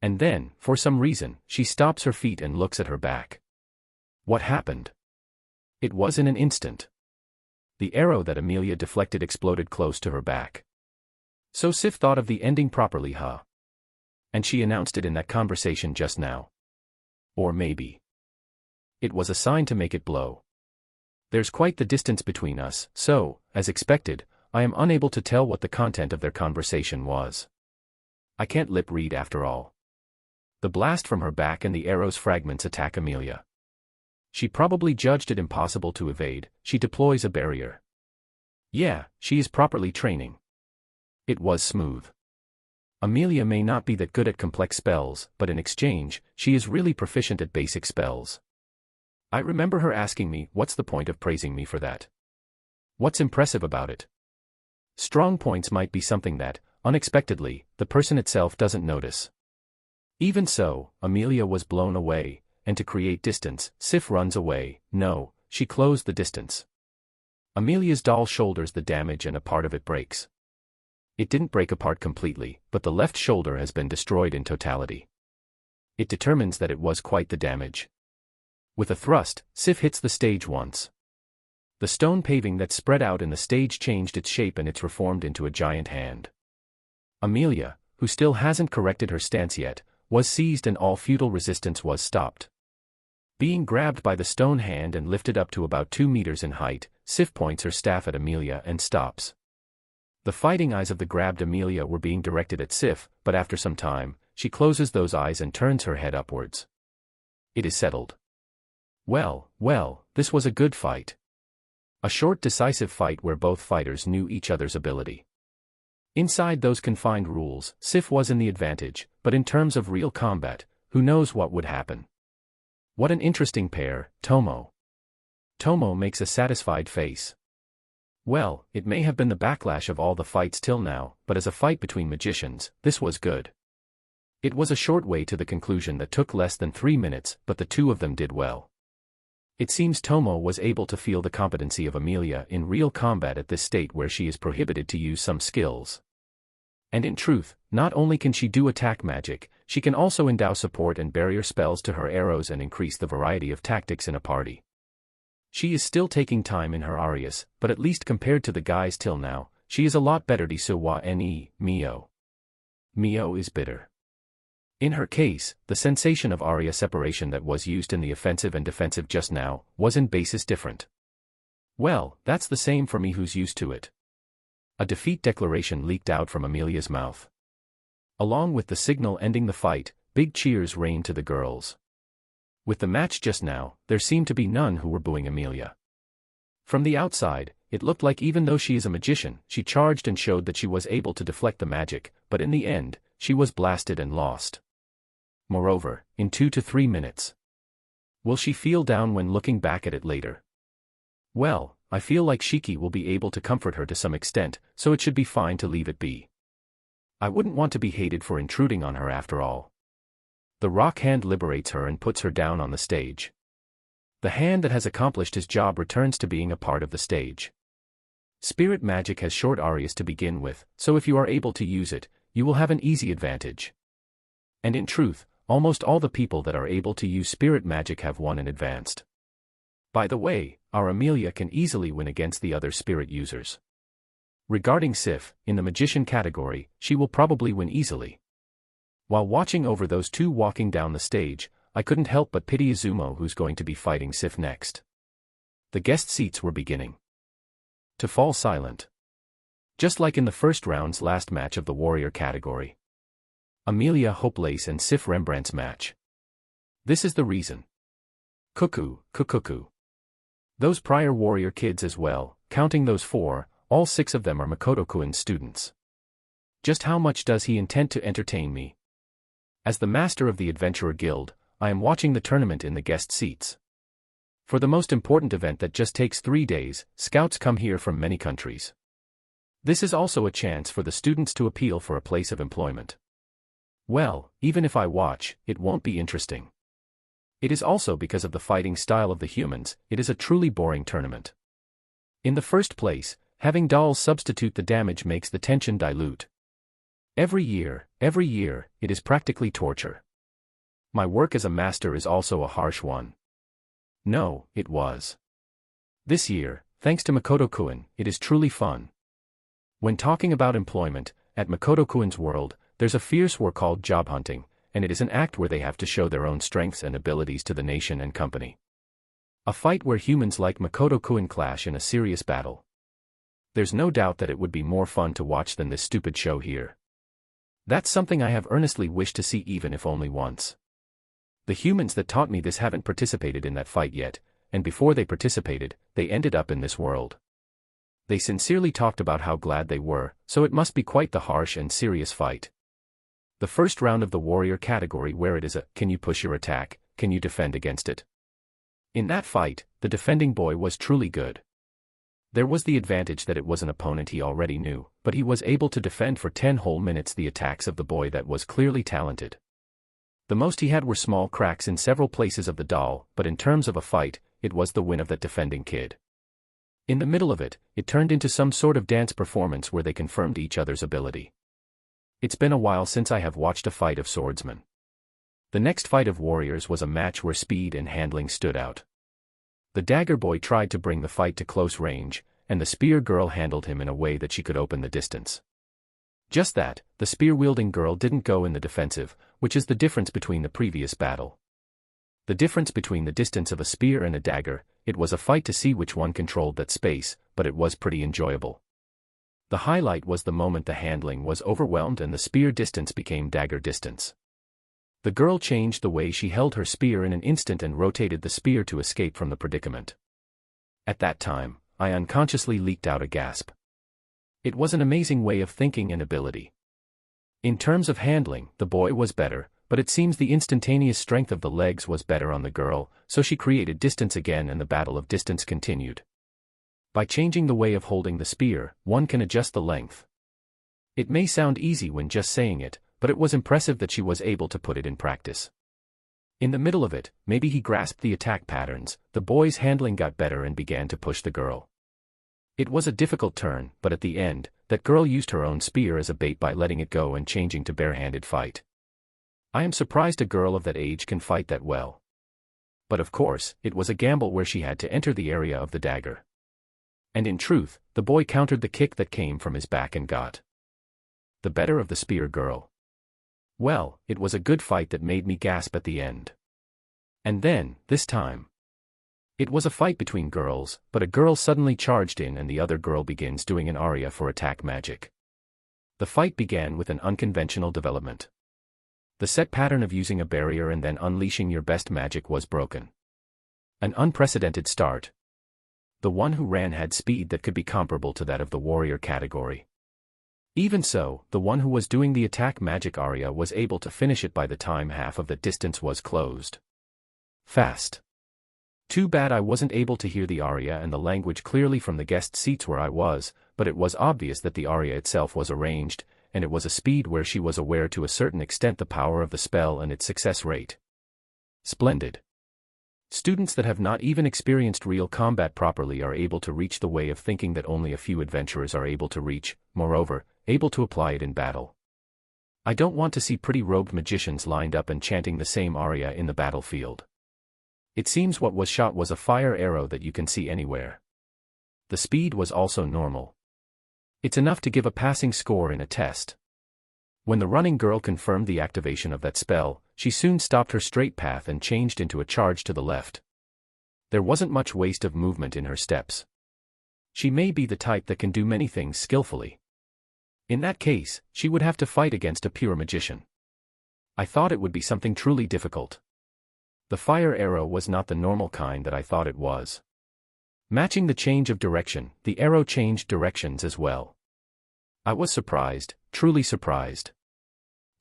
And then, for some reason, she stops her feet and looks at her back. What happened? It was in an instant. The arrow that Amelia deflected exploded close to her back. So Sif thought of the ending properly, And she announced it in that conversation just now. Or maybe it was a sign to make it blow. There's quite the distance between us, so, as expected, I am unable to tell what the content of their conversation was. I can't lip read after all. The blast from her back and the arrow's fragments attack Amelia. She probably judged it impossible to evade. She deploys a barrier. Yeah, she is properly training. It was smooth. Amelia may not be that good at complex spells, but in exchange, she is really proficient at basic spells. I remember her asking me, what's the point of praising me for that? What's impressive about it? Strong points might be something that, unexpectedly, the person itself doesn't notice. Even so, Amelia was blown away, and to create distance, Sif runs away. No, she closed the distance. Amelia's doll shoulders the damage and a part of it breaks. It didn't break apart completely, but the left shoulder has been destroyed in totality. It determines that it was quite the damage. With a thrust, Sif hits the stage once. The stone paving that spread out in the stage changed its shape and it's reformed into a giant hand. Amelia, who still hasn't corrected her stance yet, was seized and all futile resistance was stopped. Being grabbed by the stone hand and lifted up to about 2 meters in height, Sif points her staff at Amelia and stops. The fighting eyes of the grabbed Amelia were being directed at Sif, but after some time, she closes those eyes and turns her head upwards. It is settled. Well, this was a good fight. A short decisive fight where both fighters knew each other's ability. Inside those confined rules, Sif was in the advantage, but in terms of real combat, who knows what would happen. What an interesting pair, Tomo. Tomo makes a satisfied face. Well, it may have been the backlash of all the fights till now, but as a fight between magicians, this was good. It was a short way to the conclusion that took less than 3 minutes, but the two of them did well. It seems Tomo was able to feel the competency of Amelia in real combat at this state where she is prohibited to use some skills. And in truth, not only can she do attack magic, she can also endow support and barrier spells to her arrows and increase the variety of tactics in a party. She is still taking time in her arias, but at least compared to the guys till now, she is a lot better. Mio. Mio is bitter. In her case, the sensation of aria separation that was used in the offensive and defensive just now, was in basis different. Well, that's the same for me who's used to it. A defeat declaration leaked out from Amelia's mouth. Along with the signal ending the fight, big cheers rained to the girls. With the match just now, there seemed to be none who were booing Amelia. From the outside, it looked like even though she is a magician, she charged and showed that she was able to deflect the magic, but in the end, she was blasted and lost. Moreover, in 2 to 3 minutes. Will she feel down when looking back at it later? Well, I feel like Shiki will be able to comfort her to some extent, so it should be fine to leave it be. I wouldn't want to be hated for intruding on her after all. The rock hand liberates her and puts her down on the stage. The hand that has accomplished his job returns to being a part of the stage. Spirit magic has short arias to begin with, so if you are able to use it, you will have an easy advantage. And in truth, almost all the people that are able to use spirit magic have won and advanced. By the way, our Amelia can easily win against the other spirit users. Regarding Sif, in the magician category, she will probably win easily. While watching over those two walking down the stage, I couldn't help but pity Izumo who's going to be fighting Sif next. The guest seats were beginning to fall silent. Just like in the first round's last match of the warrior category. Amelia Hopelace and Sif Rembrandt's match. This is the reason. Cuckoo. Those prior warrior kids as well, counting those 4, all 6 of them are Makoto-kun's students. Just how much does he intend to entertain me? As the master of the Adventurer Guild, I am watching the tournament in the guest seats. For the most important event that just takes 3 days, scouts come here from many countries. This is also a chance for the students to appeal for a place of employment. Well, even if I watch, it won't be interesting. It is also because of the fighting style of the humans, it is a truly boring tournament. In the first place, having dolls substitute the damage makes the tension dilute. Every year, it is practically torture. My work as a master is also a harsh one. No, it was. This year, thanks to Makoto-kun, it is truly fun. When talking about employment, at Makoto-kun's world, there's a fierce war called job hunting, and it is an act where they have to show their own strengths and abilities to the nation and company. A fight where humans like Makoto-kun clash in a serious battle. There's no doubt that it would be more fun to watch than this stupid show here. That's something I have earnestly wished to see, even if only once. The humans that taught me this haven't participated in that fight yet, and before they participated, they ended up in this world. They sincerely talked about how glad they were, so it must be quite the harsh and serious fight. The first round of the warrior category, where it is a, can you push your attack, can you defend against it? In that fight, the defending boy was truly good. There was the advantage that it was an opponent he already knew, but he was able to defend for 10 whole minutes the attacks of the boy that was clearly talented. The most he had were small cracks in several places of the doll, but in terms of a fight, it was the win of that defending kid. In the middle of it, it turned into some sort of dance performance where they confirmed each other's ability. It's been a while since I have watched a fight of swordsmen. The next fight of warriors was a match where speed and handling stood out. The dagger boy tried to bring the fight to close range, and the spear girl handled him in a way that she could open the distance. Just that, the spear-wielding girl didn't go in the defensive, which is the difference between the previous battle. The difference between the distance of a spear and a dagger, it was a fight to see which one controlled that space, but it was pretty enjoyable. The highlight was the moment the handling was overwhelmed and the spear distance became dagger distance. The girl changed the way she held her spear in an instant and rotated the spear to escape from the predicament. At that time, I unconsciously leaked out a gasp. It was an amazing way of thinking and ability. In terms of handling, the boy was better, but it seems the instantaneous strength of the legs was better on the girl, so she created distance again and the battle of distance continued. By changing the way of holding the spear, one can adjust the length. It may sound easy when just saying it, but it was impressive that she was able to put it in practice. In the middle of it, maybe he grasped the attack patterns, the boy's handling got better and began to push the girl. It was a difficult turn, but at the end, that girl used her own spear as a bait by letting it go and changing to barehanded fight. I am surprised a girl of that age can fight that well. But of course, it was a gamble where she had to enter the area of the dagger. And in truth, the boy countered the kick that came from his back and got the better of the spear girl. Well, it was a good fight that made me gasp at the end. And then, this time, it was a fight between girls, but a girl suddenly charged in and the other girl begins doing an aria for attack magic. The fight began with an unconventional development. The set pattern of using a barrier and then unleashing your best magic was broken. An unprecedented start. The one who ran had speed that could be comparable to that of the warrior category. Even so, the one who was doing the attack magic aria was able to finish it by the time half of the distance was closed. Fast. Too bad I wasn't able to hear the aria and the language clearly from the guest seats where I was, but it was obvious that the aria itself was arranged, and it was a speed where she was aware to a certain extent the power of the spell and its success rate. Splendid. Students that have not even experienced real combat properly are able to reach the way of thinking that only a few adventurers are able to reach, moreover, able to apply it in battle. I don't want to see pretty robed magicians lined up and chanting the same aria in the battlefield. It seems what was shot was a fire arrow that you can see anywhere. The speed was also normal. It's enough to give a passing score in a test. When the running girl confirmed the activation of that spell, she soon stopped her straight path and changed into a charge to the left. There wasn't much waste of movement in her steps. She may be the type that can do many things skillfully. In that case, she would have to fight against a pure magician. I thought it would be something truly difficult. The fire arrow was not the normal kind that I thought it was. Matching the change of direction, the arrow changed directions as well. I was surprised, truly surprised.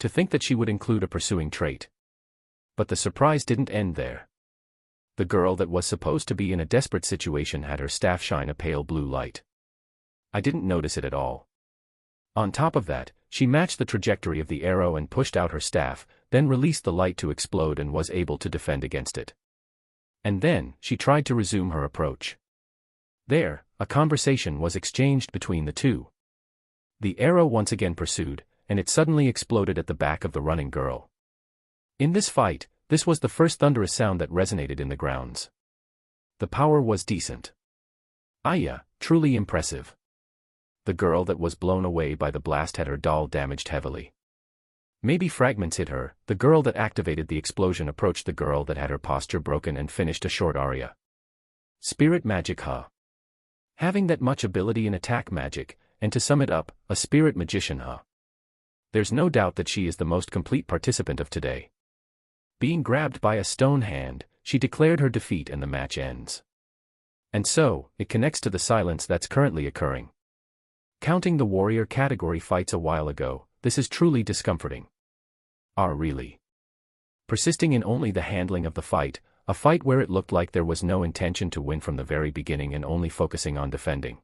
To think that she would include a pursuing trait. But the surprise didn't end there. The girl that was supposed to be in a desperate situation had her staff shine a pale blue light. I didn't notice it at all. On top of that, she matched the trajectory of the arrow and pushed out her staff, then released the light to explode and was able to defend against it. And then, she tried to resume her approach. There, a conversation was exchanged between the two. The arrow once again pursued, and it suddenly exploded at the back of the running girl. In this fight, this was the first thunderous sound that resonated in the grounds. The power was decent. Aya, truly impressive. The girl that was blown away by the blast had her doll damaged heavily. Maybe fragments hit her. The girl that activated the explosion approached the girl that had her posture broken and finished a short aria. Spirit magic, huh? Having that much ability in attack magic, and to sum it up, a spirit magician, huh? There's no doubt that she is the most complete participant of today. Being grabbed by a stone hand, she declared her defeat and the match ends. And so, it connects to the silence that's currently occurring. Counting the warrior category fights a while ago, this is truly discomforting. Really? Persisting in only the handling of the fight, a fight where it looked like there was no intention to win from the very beginning and only focusing on defending.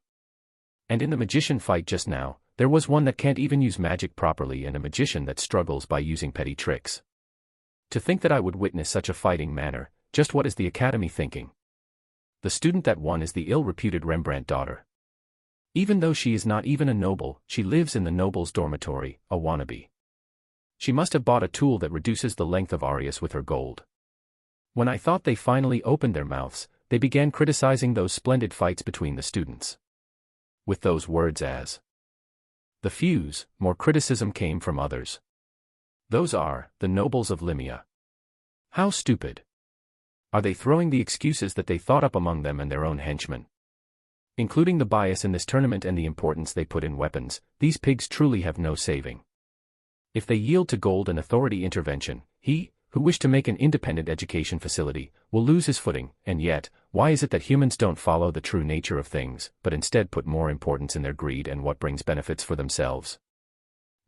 And in the magician fight just now, there was one that can't even use magic properly and a magician that struggles by using petty tricks. To think that I would witness such a fighting manner, just what is the Academy thinking? The student that won is the ill-reputed Rembrandt daughter. Even though she is not even a noble, she lives in the noble's dormitory, a wannabe. She must have bought a tool that reduces the length of Arius with her gold. When I thought they finally opened their mouths, they began criticizing those splendid fights between the students. With those words as the fuse, more criticism came from others. Those are the nobles of Limia. How stupid. Are they throwing the excuses that they thought up among them and their own henchmen? Including the bias in this tournament and the importance they put in weapons, these pigs truly have no saving. If they yield to gold and authority intervention, he, who wished to make an independent education facility, will lose his footing, and yet, why is it that humans don't follow the true nature of things, but instead put more importance in their greed and what brings benefits for themselves?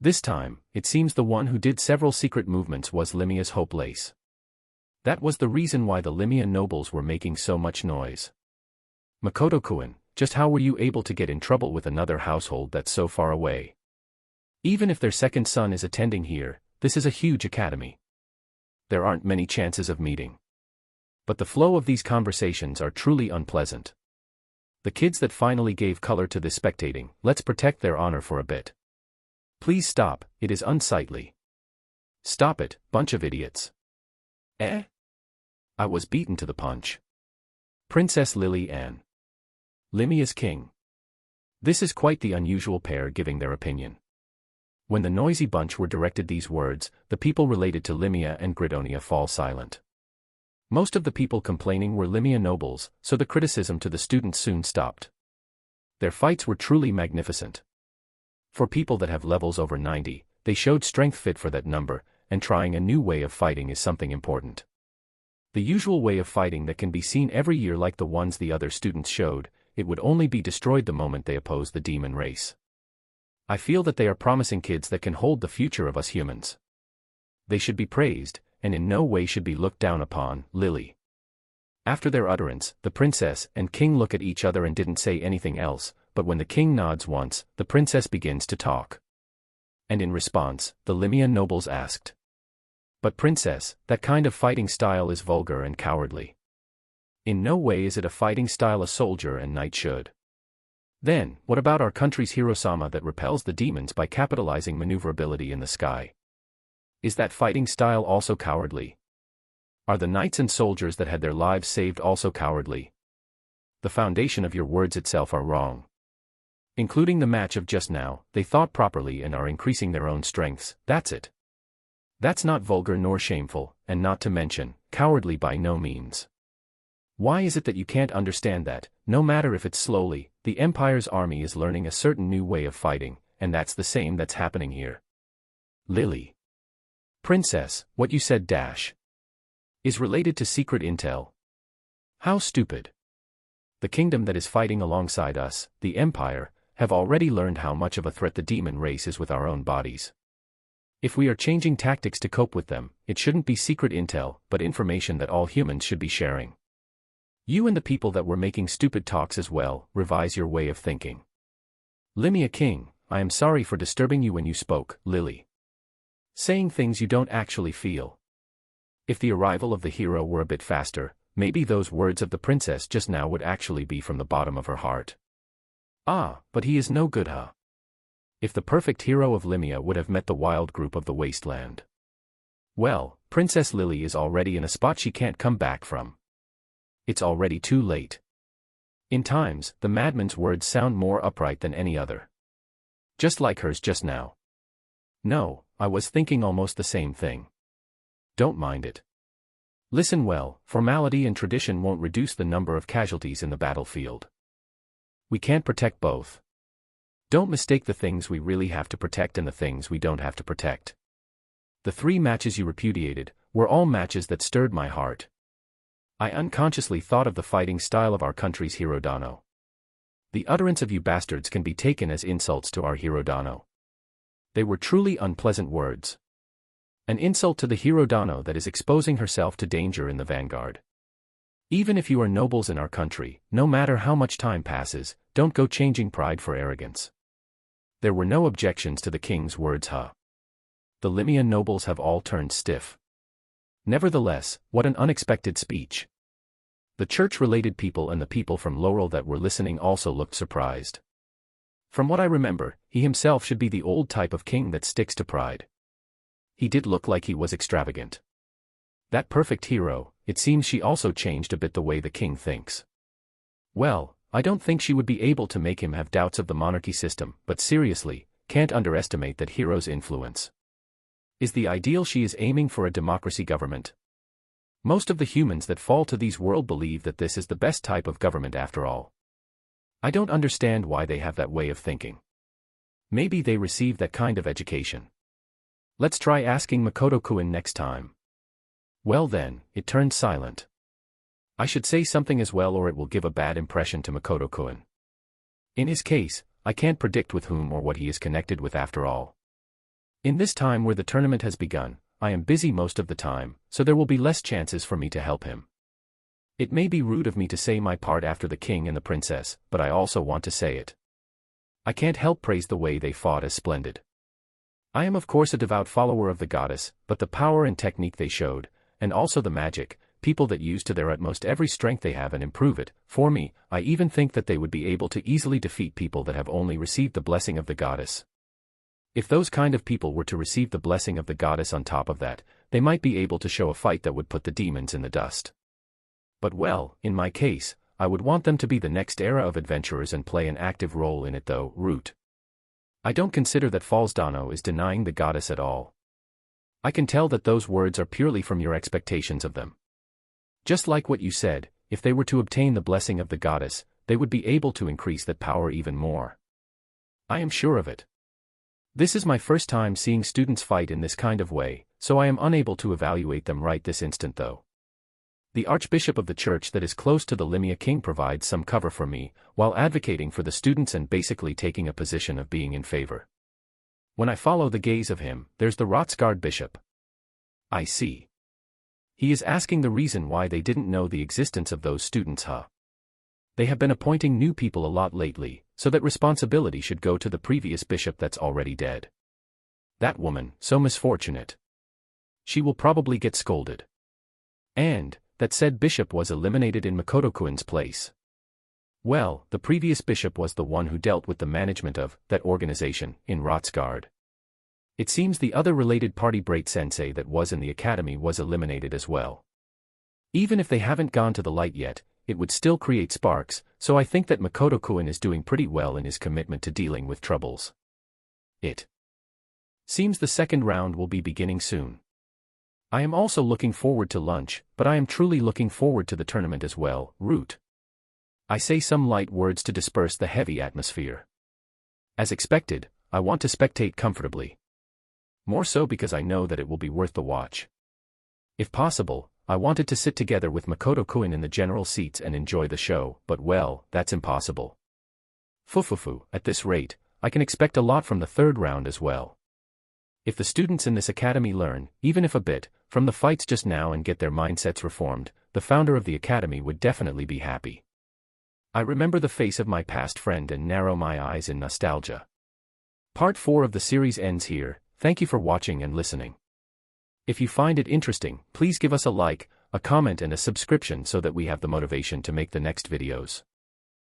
This time, it seems the one who did several secret movements was Limia's Hope Lace. That was the reason why the Limia nobles were making so much noise. Makoto-kun, just how were you able to get in trouble with another household that's so far away? Even if their second son is attending here, this is a huge academy. There aren't many chances of meeting. But the flow of these conversations are truly unpleasant. The kids that finally gave color to this spectating, let's protect their honor for a bit. Please stop, it is unsightly. Stop it, bunch of idiots. I was beaten to the punch. Princess Lily Ann. Limia's king. This is quite the unusual pair giving their opinion. When the noisy bunch were directed these words, the people related to Limia and Gridonia fall silent. Most of the people complaining were Limia nobles, so the criticism to the students soon stopped. Their fights were truly magnificent. For people that have levels over 90, they showed strength fit for that number, and trying a new way of fighting is something important. The usual way of fighting that can be seen every year like the ones the other students showed, it would only be destroyed the moment they oppose the demon race. I feel that they are promising kids that can hold the future of us humans. They should be praised, and in no way should be looked down upon, Lily. After their utterance, the princess and king look at each other and didn't say anything else, but when the king nods once, the princess begins to talk. And in response, the Limia nobles asked, "But princess, that kind of fighting style is vulgar and cowardly. In no way is it a fighting style a soldier and knight should. Then, what about our country's Hiro-sama that repels the demons by capitalizing maneuverability in the sky? Is that fighting style also cowardly? Are the knights and soldiers that had their lives saved also cowardly? The foundation of your words itself are wrong. Including the match of just now, they thought properly and are increasing their own strengths, that's it. That's not vulgar nor shameful, and not to mention, cowardly by no means. Why is it that you can't understand that, no matter if it's slowly, the Empire's army is learning a certain new way of fighting, and that's the same that's happening here? Lily. Princess, what you said is related to secret intel. How stupid. The kingdom that is fighting alongside us, the Empire, have already learned how much of a threat the demon race is with our own bodies. If we are changing tactics to cope with them, it shouldn't be secret intel, but information that all humans should be sharing. You and the people that were making stupid talks as well, revise your way of thinking. Limia King, I am sorry for disturbing you when you spoke, Lily. Saying things you don't actually feel. If the arrival of the hero were a bit faster, maybe those words of the princess just now would actually be from the bottom of her heart. But he is no good, huh? If the perfect hero of Limia would have met the wild group of the wasteland. Well, Princess Lily is already in a spot she can't come back from. It's already too late. In times, the madman's words sound more upright than any other. Just like hers just now. No, I was thinking almost the same thing. Don't mind it. Listen well, formality and tradition won't reduce the number of casualties in the battlefield. We can't protect both. Don't mistake the things we really have to protect and the things we don't have to protect. The 3 matches you repudiated were all matches that stirred my heart. I unconsciously thought of the fighting style of our country's hero Dano. The utterance of you bastards can be taken as insults to our hero Dano. They were truly unpleasant words. An insult to the hero Dano that is exposing herself to danger in the vanguard. Even if you are nobles in our country, no matter how much time passes, don't go changing pride for arrogance. There were no objections to the king's words, huh? The Limia nobles have all turned stiff. Nevertheless, what an unexpected speech. The church-related people and the people from Laurel that were listening also looked surprised. From what I remember, he himself should be the old type of king that sticks to pride. He did look like he was extravagant. That perfect hero, it seems she also changed a bit the way the king thinks. Well, I don't think she would be able to make him have doubts of the monarchy system, but seriously, can't underestimate that hero's influence. Is the ideal she is aiming for a democracy government? Most of the humans that fall to these world believe that this is the best type of government after all. I don't understand why they have that way of thinking. Maybe they received that kind of education. Let's try asking Makoto-kun next time. Well then, it turned silent. I should say something as well or it will give a bad impression to Makoto-kun. In his case, I can't predict with whom or what he is connected with after all. In this time where the tournament has begun, I am busy most of the time, so there will be less chances for me to help him. It may be rude of me to say my part after the king and the princess, but I also want to say it. I can't help praise the way they fought as splendid. I am of course a devout follower of the goddess, but the power and technique they showed, and also the magic, people that use to their utmost every strength they have and improve it, for me, I even think that they would be able to easily defeat people that have only received the blessing of the goddess. If those kind of people were to receive the blessing of the goddess on top of that, they might be able to show a fight that would put the demons in the dust. But well, in my case, I would want them to be the next era of adventurers and play an active role in it though, Root. I don't consider that Falls Dano is denying the goddess at all. I can tell that those words are purely from your expectations of them. Just like what you said, if they were to obtain the blessing of the goddess, they would be able to increase that power even more. I am sure of it. This is my first time seeing students fight in this kind of way, so I am unable to evaluate them right this instant though. The Archbishop of the church that is close to the Limia King provides some cover for me, while advocating for the students and basically taking a position of being in favor. When I follow the gaze of him, there's the Rotsgard Bishop. I see. He is asking the reason why they didn't know the existence of those students, huh? They have been appointing new people a lot lately, so that responsibility should go to the previous bishop that's already dead. That woman, so misfortunate. She will probably get scolded. And that said bishop was eliminated in Makoto-kun's place. Well, the previous bishop was the one who dealt with the management of that organization in Rotsgard. It seems the other related party Brait Sensei that was in the academy was eliminated as well. Even if they haven't gone to the light yet, it would still create sparks, so I think that Makoto-kun is doing pretty well in his commitment to dealing with troubles. It seems the second round will be beginning soon. I am also looking forward to lunch, but I am truly looking forward to the tournament as well, Root. I say some light words to disperse the heavy atmosphere. As expected, I want to spectate comfortably. More so because I know that it will be worth the watch. If possible, I wanted to sit together with Makoto-kun in the general seats and enjoy the show, but well, that's impossible. Fufufu, at this rate, I can expect a lot from the third round as well. If the students in this academy learn, even if a bit, from the fights just now and get their mindsets reformed, the founder of the academy would definitely be happy. I remember the face of my past friend and narrow my eyes in nostalgia. Part 4 of the series ends here. Thank you for watching and listening. If you find it interesting, please give us a like, a comment and a subscription so that we have the motivation to make the next videos.